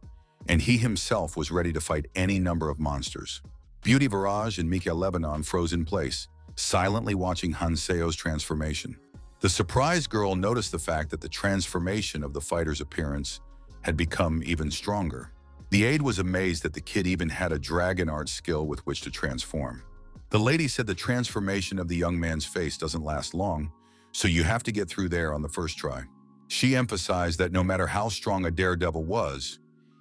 and he himself was ready to fight any number of monsters. Beauty Viraj and Mika Lebanon froze in place, silently watching Hansu's transformation. The surprised girl noticed the fact that the transformation of the fighter's appearance had become even stronger. The aide was amazed that the kid even had a dragon art skill with which to transform. The lady said the transformation of the young man's face doesn't last long, so you have to get through there on the first try. She emphasized that no matter how strong a daredevil was,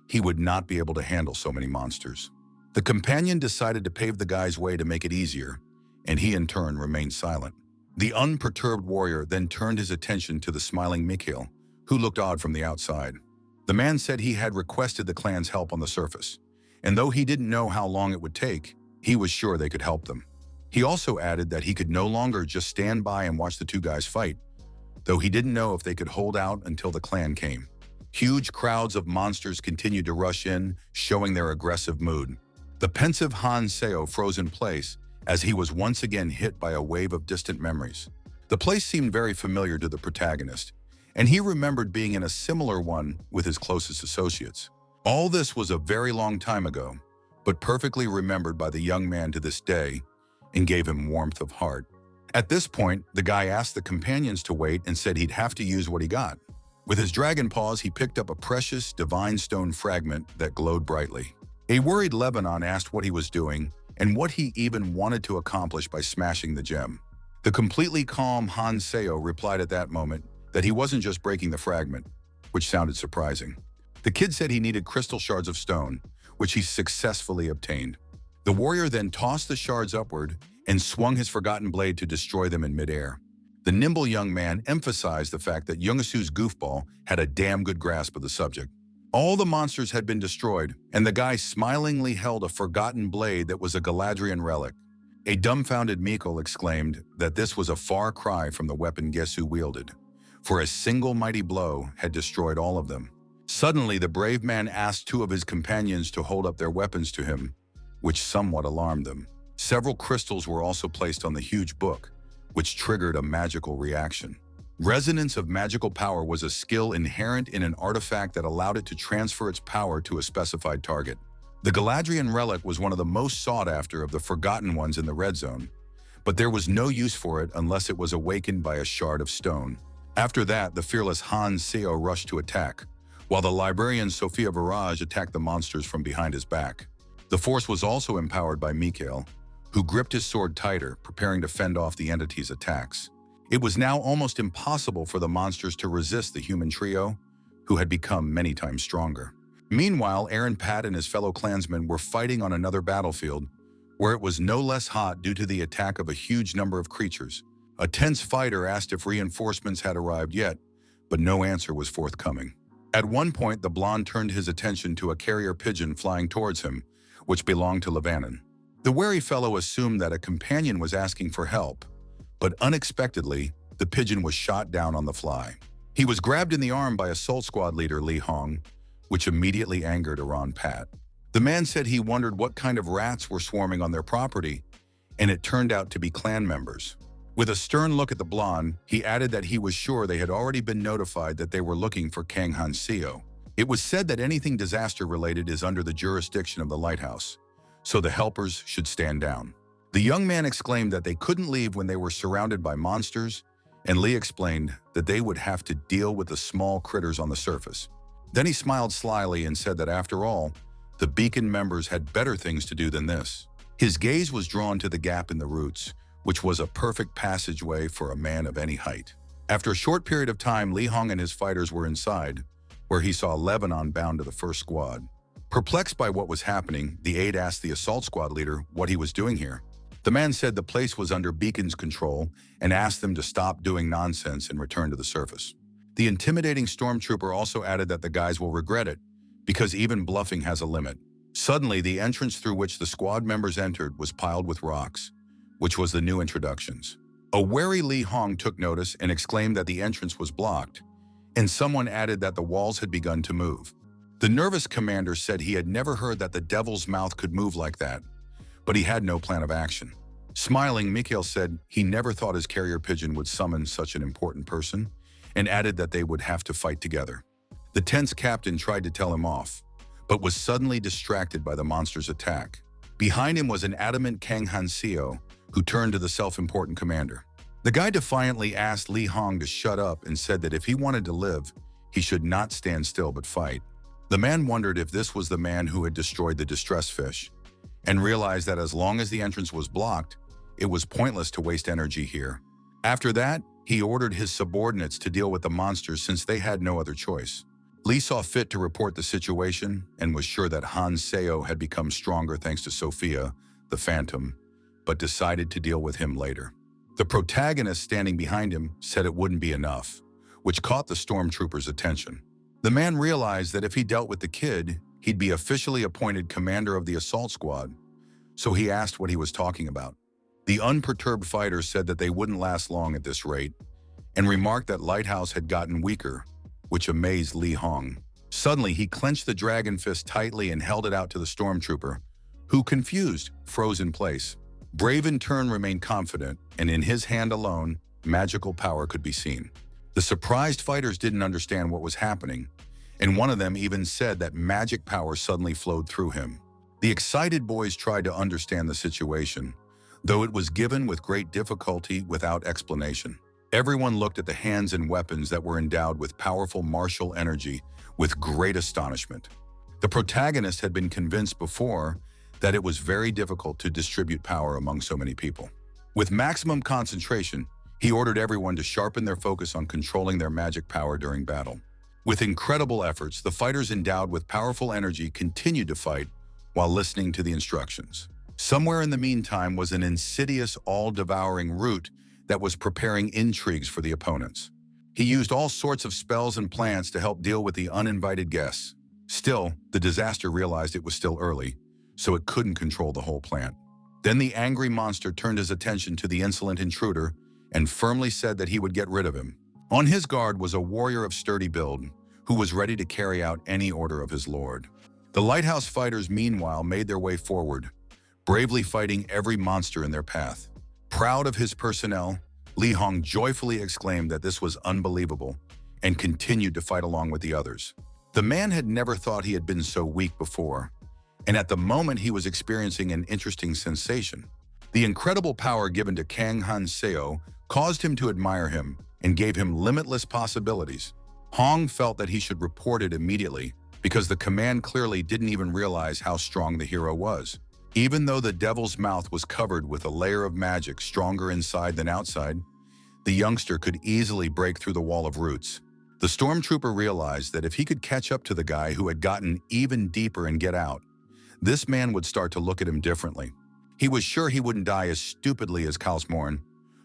he would not be able to handle so many monsters. The companion decided to pave the guy's way to make it easier, and he in turn remained silent. The unperturbed warrior then turned his attention to the smiling Mikhail, who looked odd from the outside. The man said he had requested the clan's help on the surface, and though he didn't know how long it would take, he was sure they could help them. He also added that he could no longer just stand by and watch the two guys fight, though he didn't know if they could hold out until the clan came. Huge crowds of monsters continued to rush in, showing their aggressive mood. The pensive Hansu froze in place as he was once again hit by a wave of distant memories. The place seemed very familiar to the protagonist, and he remembered being in a similar one with his closest associates. All this was a very long time ago, but perfectly remembered by the young man to this day, and gave him warmth of heart. At this point, the guy asked the companions to wait and said he'd have to use what he got. With his dragon paws, he picked up a precious divine stone fragment that glowed brightly. A worried Lebanon asked what he was doing and what he even wanted to accomplish by smashing the gem. The completely calm Hansu replied at that moment that he wasn't just breaking the fragment, which sounded surprising. The kid said he needed crystal shards of stone, which he successfully obtained. The warrior then tossed the shards upward and swung his forgotten blade to destroy them in midair. The nimble young man emphasized the fact that Youngsu's goofball had a damn good grasp of the subject. All the monsters had been destroyed, and the guy smilingly held a forgotten blade that was a Galadriel relic. A dumbfounded Mikkel exclaimed that this was a far cry from the weapon Gesu wielded, for a single mighty blow had destroyed all of them. Suddenly, the brave man asked two of his companions to hold up their weapons to him, which somewhat alarmed them. Several crystals were also placed on the huge book, which triggered a magical reaction. Resonance of magical power was a skill inherent in an artifact that allowed it to transfer its power to a specified target. The Galadriel relic was one of the most sought after of the forgotten ones in the Red Zone, but there was no use for it unless it was awakened by a shard of stone. After that, the fearless Hansu rushed to attack, while the librarian Sophia Viraj attacked the monsters from behind his back. The force was also empowered by Mikhail, who gripped his sword tighter, preparing to fend off the entity's attacks. It was now almost impossible for the monsters to resist the human trio, who had become many times stronger. Meanwhile, Aaron Pat and his fellow clansmen were fighting on another battlefield, where it was no less hot due to the attack of a huge number of creatures. A tense fighter asked if reinforcements had arrived yet, but no answer was forthcoming. At one point, the blonde turned his attention to a carrier pigeon flying towards him, which belonged to Levanon. The wary fellow assumed that a companion was asking for help, but unexpectedly, the pigeon was shot down on the fly. He was grabbed in the arm by Assault Squad leader Li Hong, which immediately angered Aaron Pat. The man said he wondered what kind of rats were swarming on their property, and it turned out to be clan members. With a stern look at the blonde, he added that he was sure they had already been notified that they were looking for Kang Hansu. It was said that anything disaster-related is under the jurisdiction of the lighthouse, so the helpers should stand down. The young man exclaimed that they couldn't leave when they were surrounded by monsters, and Lee explained that they would have to deal with the small critters on the surface. Then he smiled slyly and said that after all, the beacon members had better things to do than this. His gaze was drawn to the gap in the roots, which was a perfect passageway for a man of any height. After a short period of time, Li Hong and his fighters were inside, where he saw Lebanon bound to the first squad. Perplexed by what was happening, the aide asked the assault squad leader what he was doing here. The man said the place was under Beacon's control and asked them to stop doing nonsense and return to the surface. The intimidating stormtrooper also added that the guys will regret it, because even bluffing has a limit. Suddenly, the entrance through which the squad members entered was piled with rocks, which was the new introductions. A wary Li Hong took notice and exclaimed that the entrance was blocked, and someone added that the walls had begun to move. The nervous commander said he had never heard that the devil's mouth could move like that, but he had no plan of action. Smiling, Mikhail said he never thought his carrier pigeon would summon such an important person, and added that they would have to fight together. The tense captain tried to tell him off, but was suddenly distracted by the monster's attack. Behind him was an adamant Kang Hansu, who turned to the self-important commander. The guy defiantly asked Li Hong to shut up and said that if he wanted to live, he should not stand still but fight. The man wondered if this was the man who had destroyed the distress fish, and realized that as long as the entrance was blocked, it was pointless to waste energy here. After that, he ordered his subordinates to deal with the monsters since they had no other choice. Li saw fit to report the situation and was sure that Hansu had become stronger thanks to Sophia, the Phantom, but decided to deal with him later. The protagonist standing behind him said it wouldn't be enough, which caught the stormtrooper's attention. The man realized that if he dealt with the kid, he'd be officially appointed commander of the assault squad, so he asked what he was talking about. The unperturbed fighter said that they wouldn't last long at this rate, and remarked that Lighthouse had gotten weaker, which amazed Li Hong. Suddenly, he clenched the dragon fist tightly and held it out to the stormtrooper, who, confused, froze in place. Brave in turn remained confident, and in his hand alone, magical power could be seen. The surprised fighters didn't understand what was happening, and one of them even said that magic power suddenly flowed through him. The excited boys tried to understand the situation, though it was given with great difficulty without explanation. Everyone looked at the hands and weapons that were endowed with powerful martial energy with great astonishment. The protagonist had been convinced before that it was very difficult to distribute power among so many people. With maximum concentration, he ordered everyone to sharpen their focus on controlling their magic power during battle. With incredible efforts, the fighters endowed with powerful energy continued to fight while listening to the instructions. Somewhere in the meantime was an insidious, all-devouring root that was preparing intrigues for the opponents. He used all sorts of spells and plans to help deal with the uninvited guests. Still, the disaster realized it was still early, so it couldn't control the whole plant. Then the angry monster turned his attention to the insolent intruder and firmly said that he would get rid of him. On his guard was a warrior of sturdy build, who was ready to carry out any order of his lord. The lighthouse fighters, meanwhile, made their way forward, bravely fighting every monster in their path. Proud of his personnel, Li Hong joyfully exclaimed that this was unbelievable and continued to fight along with the others. The man had never thought he had been so weak before, and at the moment he was experiencing an interesting sensation. The incredible power given to Kang Han Seo caused him to admire him and gave him limitless possibilities. Hong felt that he should report it immediately because the command clearly didn't even realize how strong the hero was. Even though the devil's mouth was covered with a layer of magic stronger inside than outside, the youngster could easily break through the wall of roots. The stormtrooper realized that if he could catch up to the guy who had gotten even deeper and get out, this man would start to look at him differently. He was sure he wouldn't die as stupidly as Kalsmorn,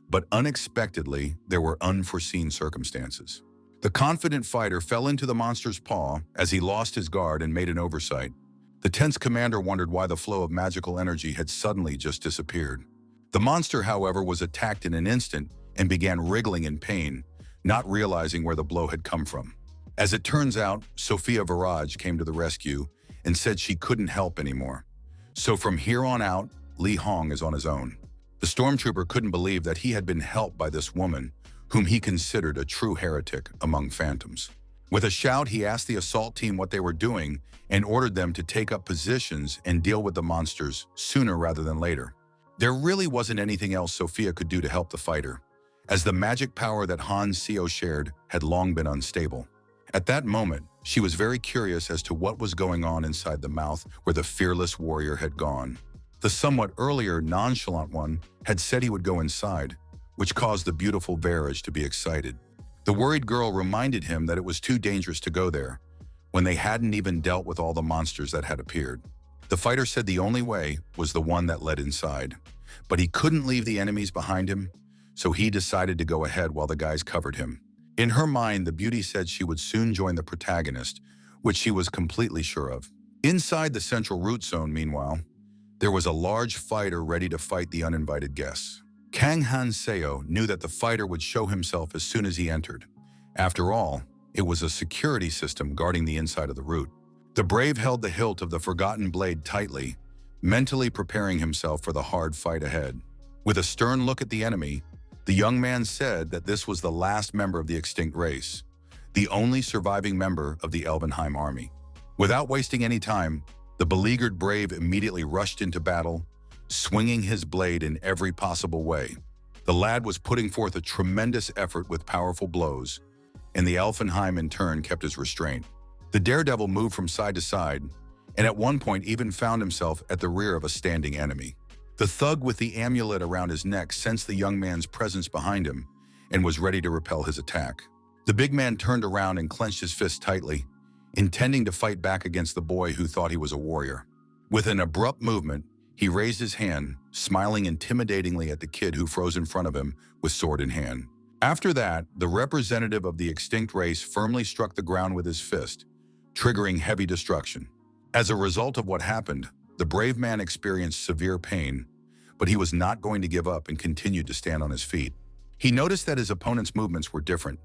but unexpectedly, there were unforeseen circumstances. The confident fighter fell into the monster's paw as he lost his guard and made an oversight. The tense commander wondered why the flow of magical energy had suddenly just disappeared. The monster, however, was attacked in an instant and began wriggling in pain, not realizing where the blow had come from. As it turns out, Sophia Viraj came to the rescue and said she couldn't help anymore. So from here on out, Li Hong is on his own. The stormtrooper couldn't believe that he had been helped by this woman, whom he considered a true heretic among phantoms. With a shout, he asked the assault team what they were doing and ordered them to take up positions and deal with the monsters sooner rather than later. There really wasn't anything else Sophia could do to help the fighter, as the magic power that Han Seo shared had long been unstable. At that moment, she was very curious as to what was going on inside the mouth where the fearless warrior had gone. The somewhat earlier nonchalant one had said he would go inside, which caused the beautiful Varaj to be excited. The worried girl reminded him that it was too dangerous to go there, when they hadn't even dealt with all the monsters that had appeared. The fighter said the only way was the one that led inside, but he couldn't leave the enemies behind him, so he decided to go ahead while the guys covered him. In her mind, the beauty said she would soon join the protagonist, which she was completely sure of. Inside the central root zone, meanwhile, there was a large fighter ready to fight the uninvited guests. Kang Han Seo knew that the fighter would show himself as soon as he entered. After all, it was a security system guarding the inside of the root. The brave held the hilt of the forgotten blade tightly, mentally preparing himself for the hard fight ahead. With a stern look at the enemy, the young man said that this was the last member of the extinct race, the only surviving member of the Elvenheim army. Without wasting any time, the beleaguered brave immediately rushed into battle, swinging his blade in every possible way. The lad was putting forth a tremendous effort with powerful blows, and the Elfenheim in turn kept his restraint. The daredevil moved from side to side, and at one point even found himself at the rear of a standing enemy. The thug with the amulet around his neck sensed the young man's presence behind him and was ready to repel his attack. The big man turned around and clenched his fist tightly, intending to fight back against the boy who thought he was a warrior. With an abrupt movement, he raised his hand, smiling intimidatingly at the kid who froze in front of him with sword in hand. After that, the representative of the extinct race firmly struck the ground with his fist, triggering heavy destruction. As a result of what happened, the brave man experienced severe pain, but he was not going to give up and continued to stand on his feet. He noticed that his opponent's movements were different,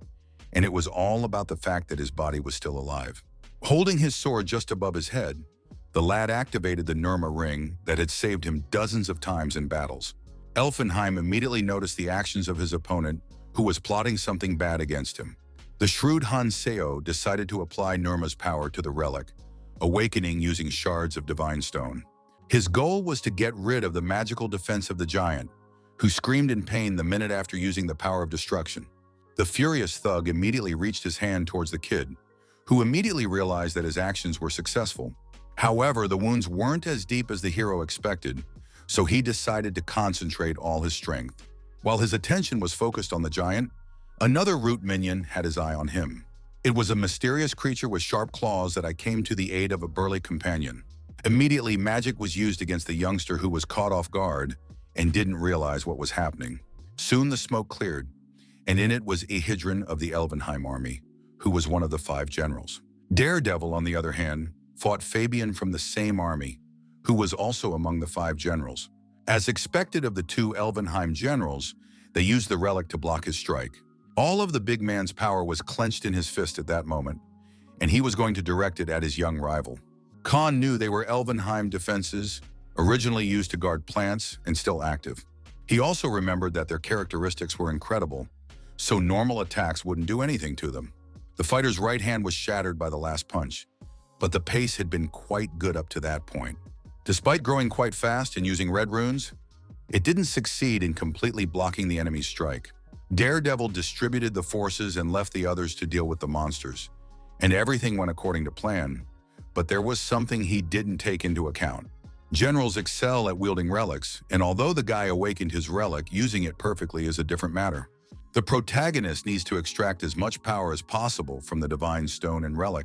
and it was all about the fact that his body was still alive. Holding his sword just above his head, the lad activated the Nirma ring that had saved him dozens of times in battles. Elfenheim immediately noticed the actions of his opponent, who was plotting something bad against him. The shrewd Han Seo decided to apply Nirma's power to the relic, awakening using shards of divine stone. His goal was to get rid of the magical defense of the giant, who screamed in pain the minute after using the power of destruction. The furious thug immediately reached his hand towards the kid, who immediately realized that his actions were successful. However, the wounds weren't as deep as the hero expected, so he decided to concentrate all his strength. While his attention was focused on the giant, another root minion had his eye on him. It was a mysterious creature with sharp claws that came to the aid of a burly companion. Immediately, magic was used against the youngster, who was caught off guard and didn't realize what was happening. Soon the smoke cleared, and in it was Ehidron of the Elvenheim army, who was one of the 5 generals. Daredevil, on the other hand, fought Fabian from the same army, who was also among the 5 generals. As expected of the 2 Elvenheim generals, they used the relic to block his strike. All of the big man's power was clenched in his fist at that moment, and he was going to direct it at his young rival. Khan knew they were Elvenheim defenses, originally used to guard plants and still active. He also remembered that their characteristics were incredible, so normal attacks wouldn't do anything to them. The fighter's right hand was shattered by the last punch, but the pace had been quite good up to that point. Despite growing quite fast and using red runes, it didn't succeed in completely blocking the enemy's strike. Daredevil distributed the forces and left the others to deal with the monsters, and everything went according to plan, but there was something he didn't take into account. Generals excel at wielding relics, and although the guy awakened his relic, using it perfectly is a different matter. The protagonist needs to extract as much power as possible from the divine stone and relic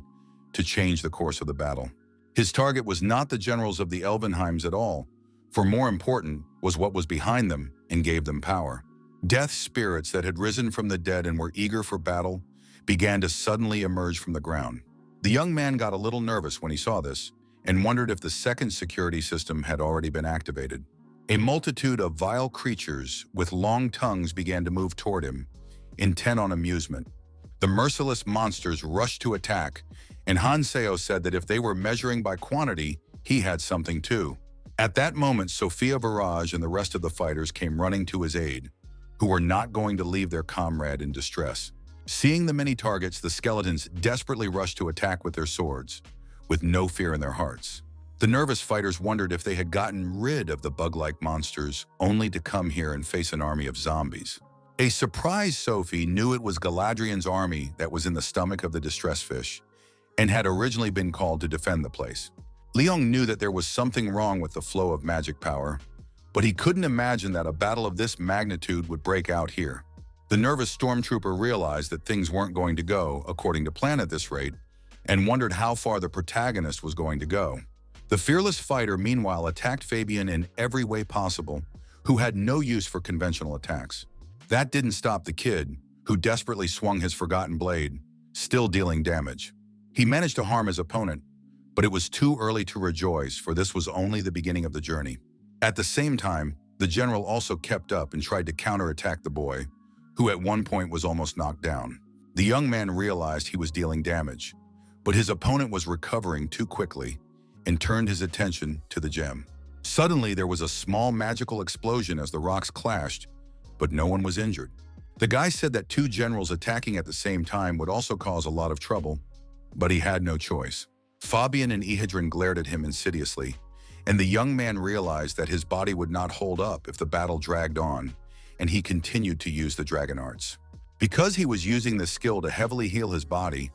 to change the course of the battle. His target was not the generals of the Elvenheims at all, for more important was what was behind them and gave them power. Death spirits that had risen from the dead and were eager for battle began to suddenly emerge from the ground. The young man got a little nervous when he saw this and wondered if the second security system had already been activated. A multitude of vile creatures with long tongues began to move toward him, intent on amusement. The merciless monsters rushed to attack, and Hansu said that if they were measuring by quantity, he had something too. At that moment, Sophia Viraj and the rest of the fighters came running to his aid, who were not going to leave their comrade in distress. Seeing the many targets, the skeletons desperately rushed to attack with their swords, with no fear in their hearts. The nervous fighters wondered if they had gotten rid of the bug-like monsters, only to come here and face an army of zombies. A surprised Sophie knew it was Galadriel's army that was in the stomach of the distress fish, and had originally been called to defend the place. Leong knew that there was something wrong with the flow of magic power, but he couldn't imagine that a battle of this magnitude would break out here. The nervous stormtrooper realized that things weren't going to go according to plan at this rate, and wondered how far the protagonist was going to go. The fearless fighter, meanwhile, attacked Fabian in every way possible, who had no use for conventional attacks. That didn't stop the kid, who desperately swung his forgotten blade, still dealing damage. He managed to harm his opponent, but it was too early to rejoice, for this was only the beginning of the journey. At the same time, the general also kept up and tried to counterattack the boy, who at one point was almost knocked down. The young man realized he was dealing damage, but his opponent was recovering too quickly and turned his attention to the gem. Suddenly, there was a small magical explosion as the rocks clashed, but no one was injured. The guy said that two generals attacking at the same time would also cause a lot of trouble, but he had no choice. Fabian and Ehedrin glared at him insidiously, and the young man realized that his body would not hold up if the battle dragged on, and he continued to use the dragon arts. Because he was using this skill to heavily heal his body,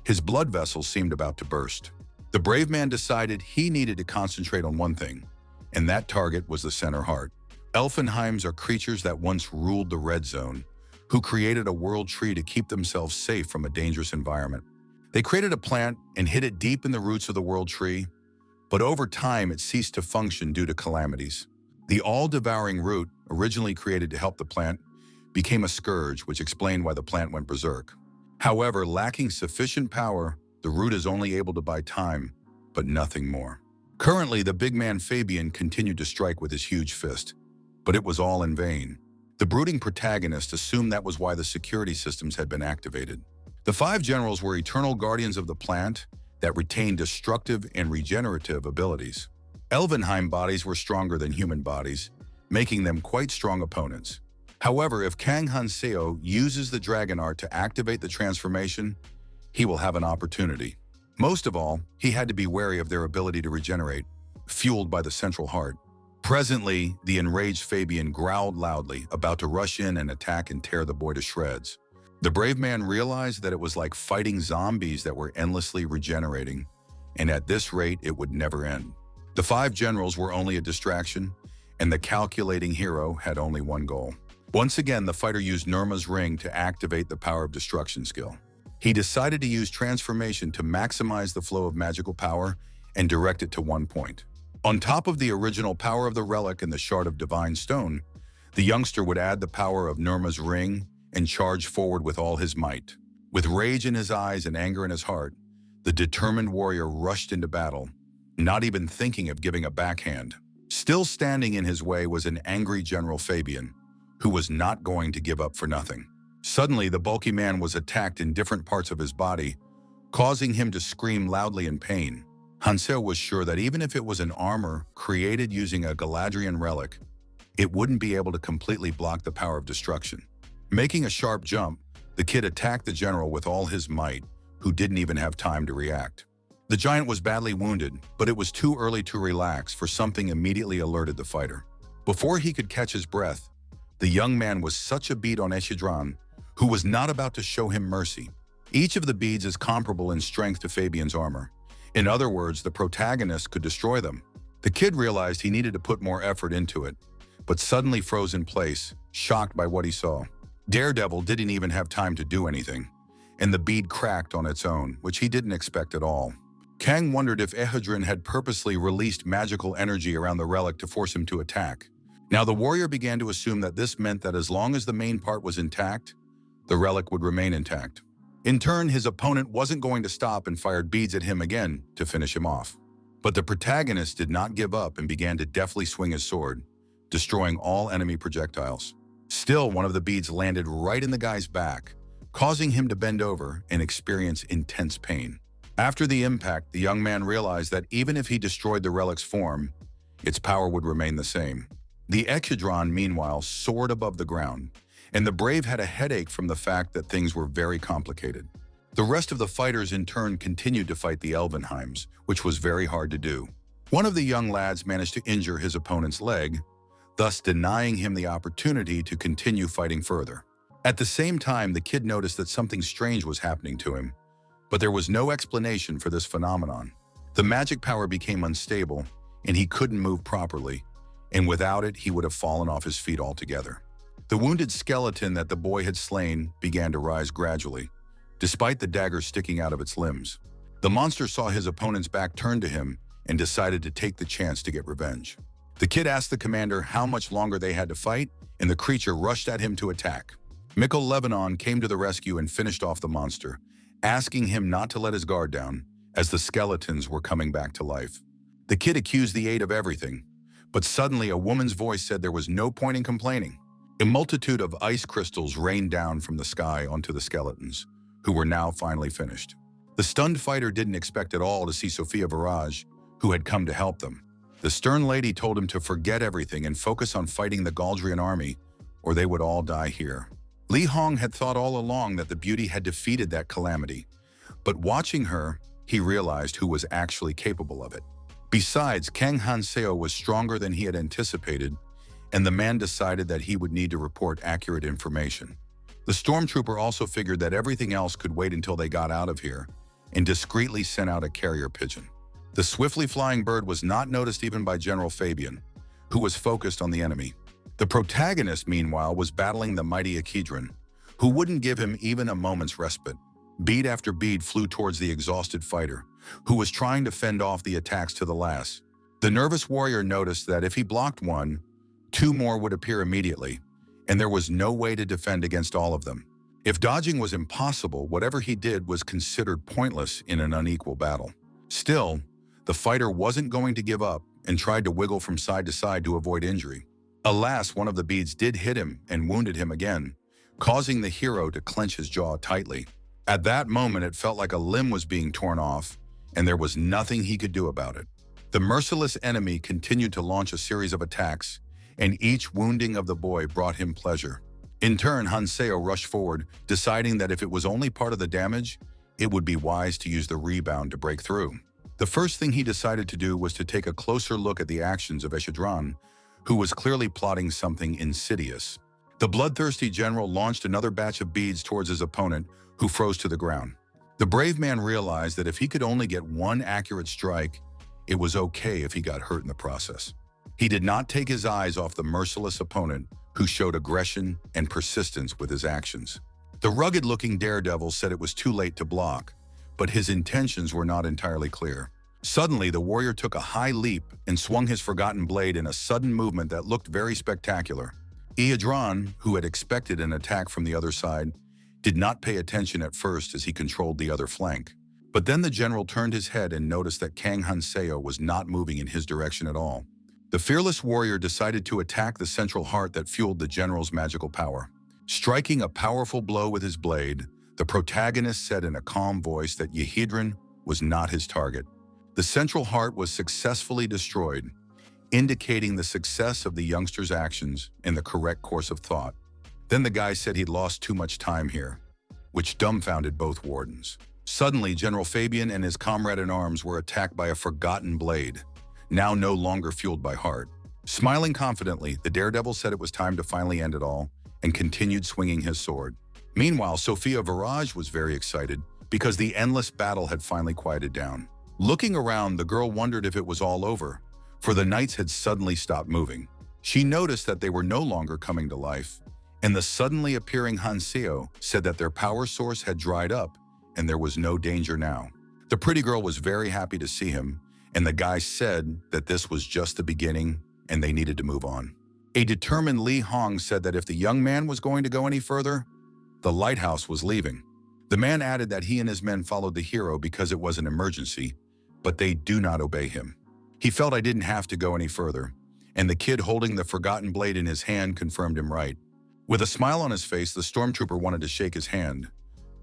his blood vessels seemed about to burst. The brave man decided he needed to concentrate on one thing, and that target was the center heart. Elfenheims are creatures that once ruled the red zone, who created a world tree to keep themselves safe from a dangerous environment. They created a plant and hid it deep in the roots of the world tree, but over time it ceased to function due to calamities. The all-devouring root, originally created to help the plant, became a scourge, which explained why the plant went berserk. However, lacking sufficient power, the root is only able to buy time, but nothing more. Currently, the big man Fabian continued to strike with his huge fist, but it was all in vain. The brooding protagonist assumed that was why the security systems had been activated. The five generals were eternal guardians of the plant that retained destructive and regenerative abilities. Elvenheim bodies were stronger than human bodies, making them quite strong opponents. However, if Kang Hansu uses the dragon art to activate the transformation, he will have an opportunity. Most of all, he had to be wary of their ability to regenerate, fueled by the central heart. Presently, the enraged Fabian growled loudly, about to rush in and attack and tear the boy to shreds. The brave man realized that it was like fighting zombies that were endlessly regenerating, and at this rate, it would never end. The five generals were only a distraction, and the calculating hero had only one goal. Once again, the fighter used Nirma's ring to activate the power of destruction skill. He decided to use transformation to maximize the flow of magical power and direct it to one point. On top of the original power of the relic and the shard of divine stone, the youngster would add the power of Nirma's ring and charge forward with all his might. With rage in his eyes and anger in his heart, the determined warrior rushed into battle, not even thinking of giving a backhand. Still standing in his way was an angry General Fabian, who was not going to give up for nothing. Suddenly, the bulky man was attacked in different parts of his body, causing him to scream loudly in pain. Hansu was sure that even if it was an armor created using a Galadrian relic, it wouldn't be able to completely block the power of destruction. Making a sharp jump, the kid attacked the general with all his might, who didn't even have time to react. The giant was badly wounded, but it was too early to relax, for something immediately alerted the fighter. Before he could catch his breath, the young man was such a beat on Eshidran, who was not about to show him mercy. Each of the beads is comparable in strength to Fabian's armor. In other words, the protagonist could destroy them. The kid realized he needed to put more effort into it, but suddenly froze in place, shocked by what he saw. Daredevil didn't even have time to do anything, and the bead cracked on its own, which he didn't expect at all. Kang wondered if Ehedrin had purposely released magical energy around the relic to force him to attack. Now the warrior began to assume that this meant that as long as the main part was intact, the relic would remain intact. In turn, his opponent wasn't going to stop and fired beads at him again to finish him off. But the protagonist did not give up and began to deftly swing his sword, destroying all enemy projectiles. Still, one of the beads landed right in the guy's back, causing him to bend over and experience intense pain. After the impact, the young man realized that even if he destroyed the relic's form, its power would remain the same. The Echidron, meanwhile, soared above the ground, and the brave had a headache from the fact that things were very complicated. The rest of the fighters in turn continued to fight the Elvenheims, which was very hard to do. One of the young lads managed to injure his opponent's leg, thus denying him the opportunity to continue fighting further. At the same time, the kid noticed that something strange was happening to him, but there was no explanation for this phenomenon. The magic power became unstable, and he couldn't move properly, and without it, he would have fallen off his feet altogether. The wounded skeleton that the boy had slain began to rise gradually, despite the dagger sticking out of its limbs. The monster saw his opponent's back turned to him and decided to take the chance to get revenge. The kid asked the commander how much longer they had to fight, and the creature rushed at him to attack. Mikkel Lebanon came to the rescue and finished off the monster, asking him not to let his guard down, as the skeletons were coming back to life. The kid accused the aide of everything, but suddenly a woman's voice said there was no point in complaining. A multitude of ice crystals rained down from the sky onto the skeletons, who were now finally finished. The stunned fighter didn't expect at all to see Sophia Viraj, who had come to help them. The stern lady told him to forget everything and focus on fighting the Galdrian army, or they would all die here. Li Hong had thought all along that the beauty had defeated that calamity, but watching her, he realized who was actually capable of it. Besides, Kang Hanseo was stronger than he had anticipated, and the man decided that he would need to report accurate information. The stormtrooper also figured that everything else could wait until they got out of here, and discreetly sent out a carrier pigeon. The swiftly flying bird was not noticed even by General Fabian, who was focused on the enemy. The protagonist, meanwhile, was battling the mighty Echidron, who wouldn't give him even a moment's respite. Bead after bead flew towards the exhausted fighter, who was trying to fend off the attacks to the last. The nervous warrior noticed that if he blocked one, 2 more would appear immediately, and there was no way to defend against all of them. If dodging was impossible, whatever he did was considered pointless in an unequal battle. Still, the fighter wasn't going to give up and tried to wiggle from side to side to avoid injury. Alas, one of the beads did hit him and wounded him again, causing the hero to clench his jaw tightly. At that moment, it felt like a limb was being torn off, and there was nothing he could do about it. The merciless enemy continued to launch a series of attacks, and each wounding of the boy brought him pleasure. In turn, Hanseo rushed forward, deciding that if it was only part of the damage, it would be wise to use the rebound to break through. The first thing he decided to do was to take a closer look at the actions of Eshidran, who was clearly plotting something insidious. The bloodthirsty general launched another batch of beads towards his opponent, who froze to the ground. The brave man realized that if he could only get one accurate strike, it was okay if he got hurt in the process. He did not take his eyes off the merciless opponent, who showed aggression and persistence with his actions. The rugged-looking daredevil said it was too late to block, but his intentions were not entirely clear. Suddenly, the warrior took a high leap and swung his forgotten blade in a sudden movement that looked very spectacular. Ehedron, who had expected an attack from the other side, did not pay attention at first as he controlled the other flank. But then the general turned his head and noticed that Kang Hanseo was not moving in his direction at all. The fearless warrior decided to attack the central heart that fueled the general's magical power. Striking a powerful blow with his blade, The protagonist said in a calm voice that Yehidrin was not his target. The central heart was successfully destroyed, indicating the success of the youngster's actions in the correct course of thought. Then the guy said he'd lost too much time here, which dumbfounded both wardens. Suddenly, General Fabian and his comrade-in-arms were attacked by a forgotten blade, now no longer fueled by heart. Smiling confidently, the daredevil said it was time to finally end it all and continued swinging his sword. Meanwhile, Sophia Viraj was very excited because the endless battle had finally quieted down. Looking around, the girl wondered if it was all over, for the knights had suddenly stopped moving. She noticed that they were no longer coming to life, and the suddenly appearing Hansu said that their power source had dried up and there was no danger now. The pretty girl was very happy to see him, and the guy said that this was just the beginning and they needed to move on. A determined Li Hong said that if the young man was going to go any further, the lighthouse was leaving. The man added that he and his men followed the hero because it was an emergency, but they do not obey him. He felt I didn't have to go any further, and the kid holding the forgotten blade in his hand confirmed him right. With a smile on his face, the stormtrooper wanted to shake his hand,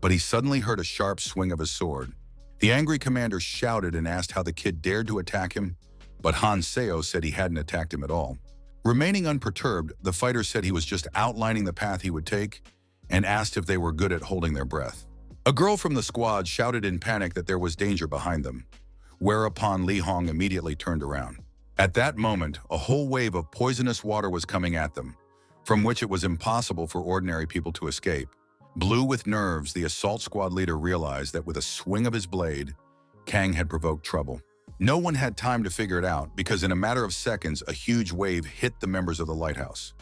but he suddenly heard a sharp swing of his sword. The angry commander shouted and asked how the kid dared to attack him, but Han Seo said he hadn't attacked him at all. Remaining unperturbed, the fighter said he was just outlining the path he would take and asked if they were good at holding their breath. A girl from the squad shouted in panic that there was danger behind them, whereupon Li Hong immediately turned around. At that moment, a whole wave of poisonous water was coming at them, from which it was impossible for ordinary people to escape. Blue with nerves, the assault squad leader realized that with a swing of his blade, Kang had provoked trouble. No one had time to figure it out because in a matter of seconds, a huge wave hit the members of the lighthouse.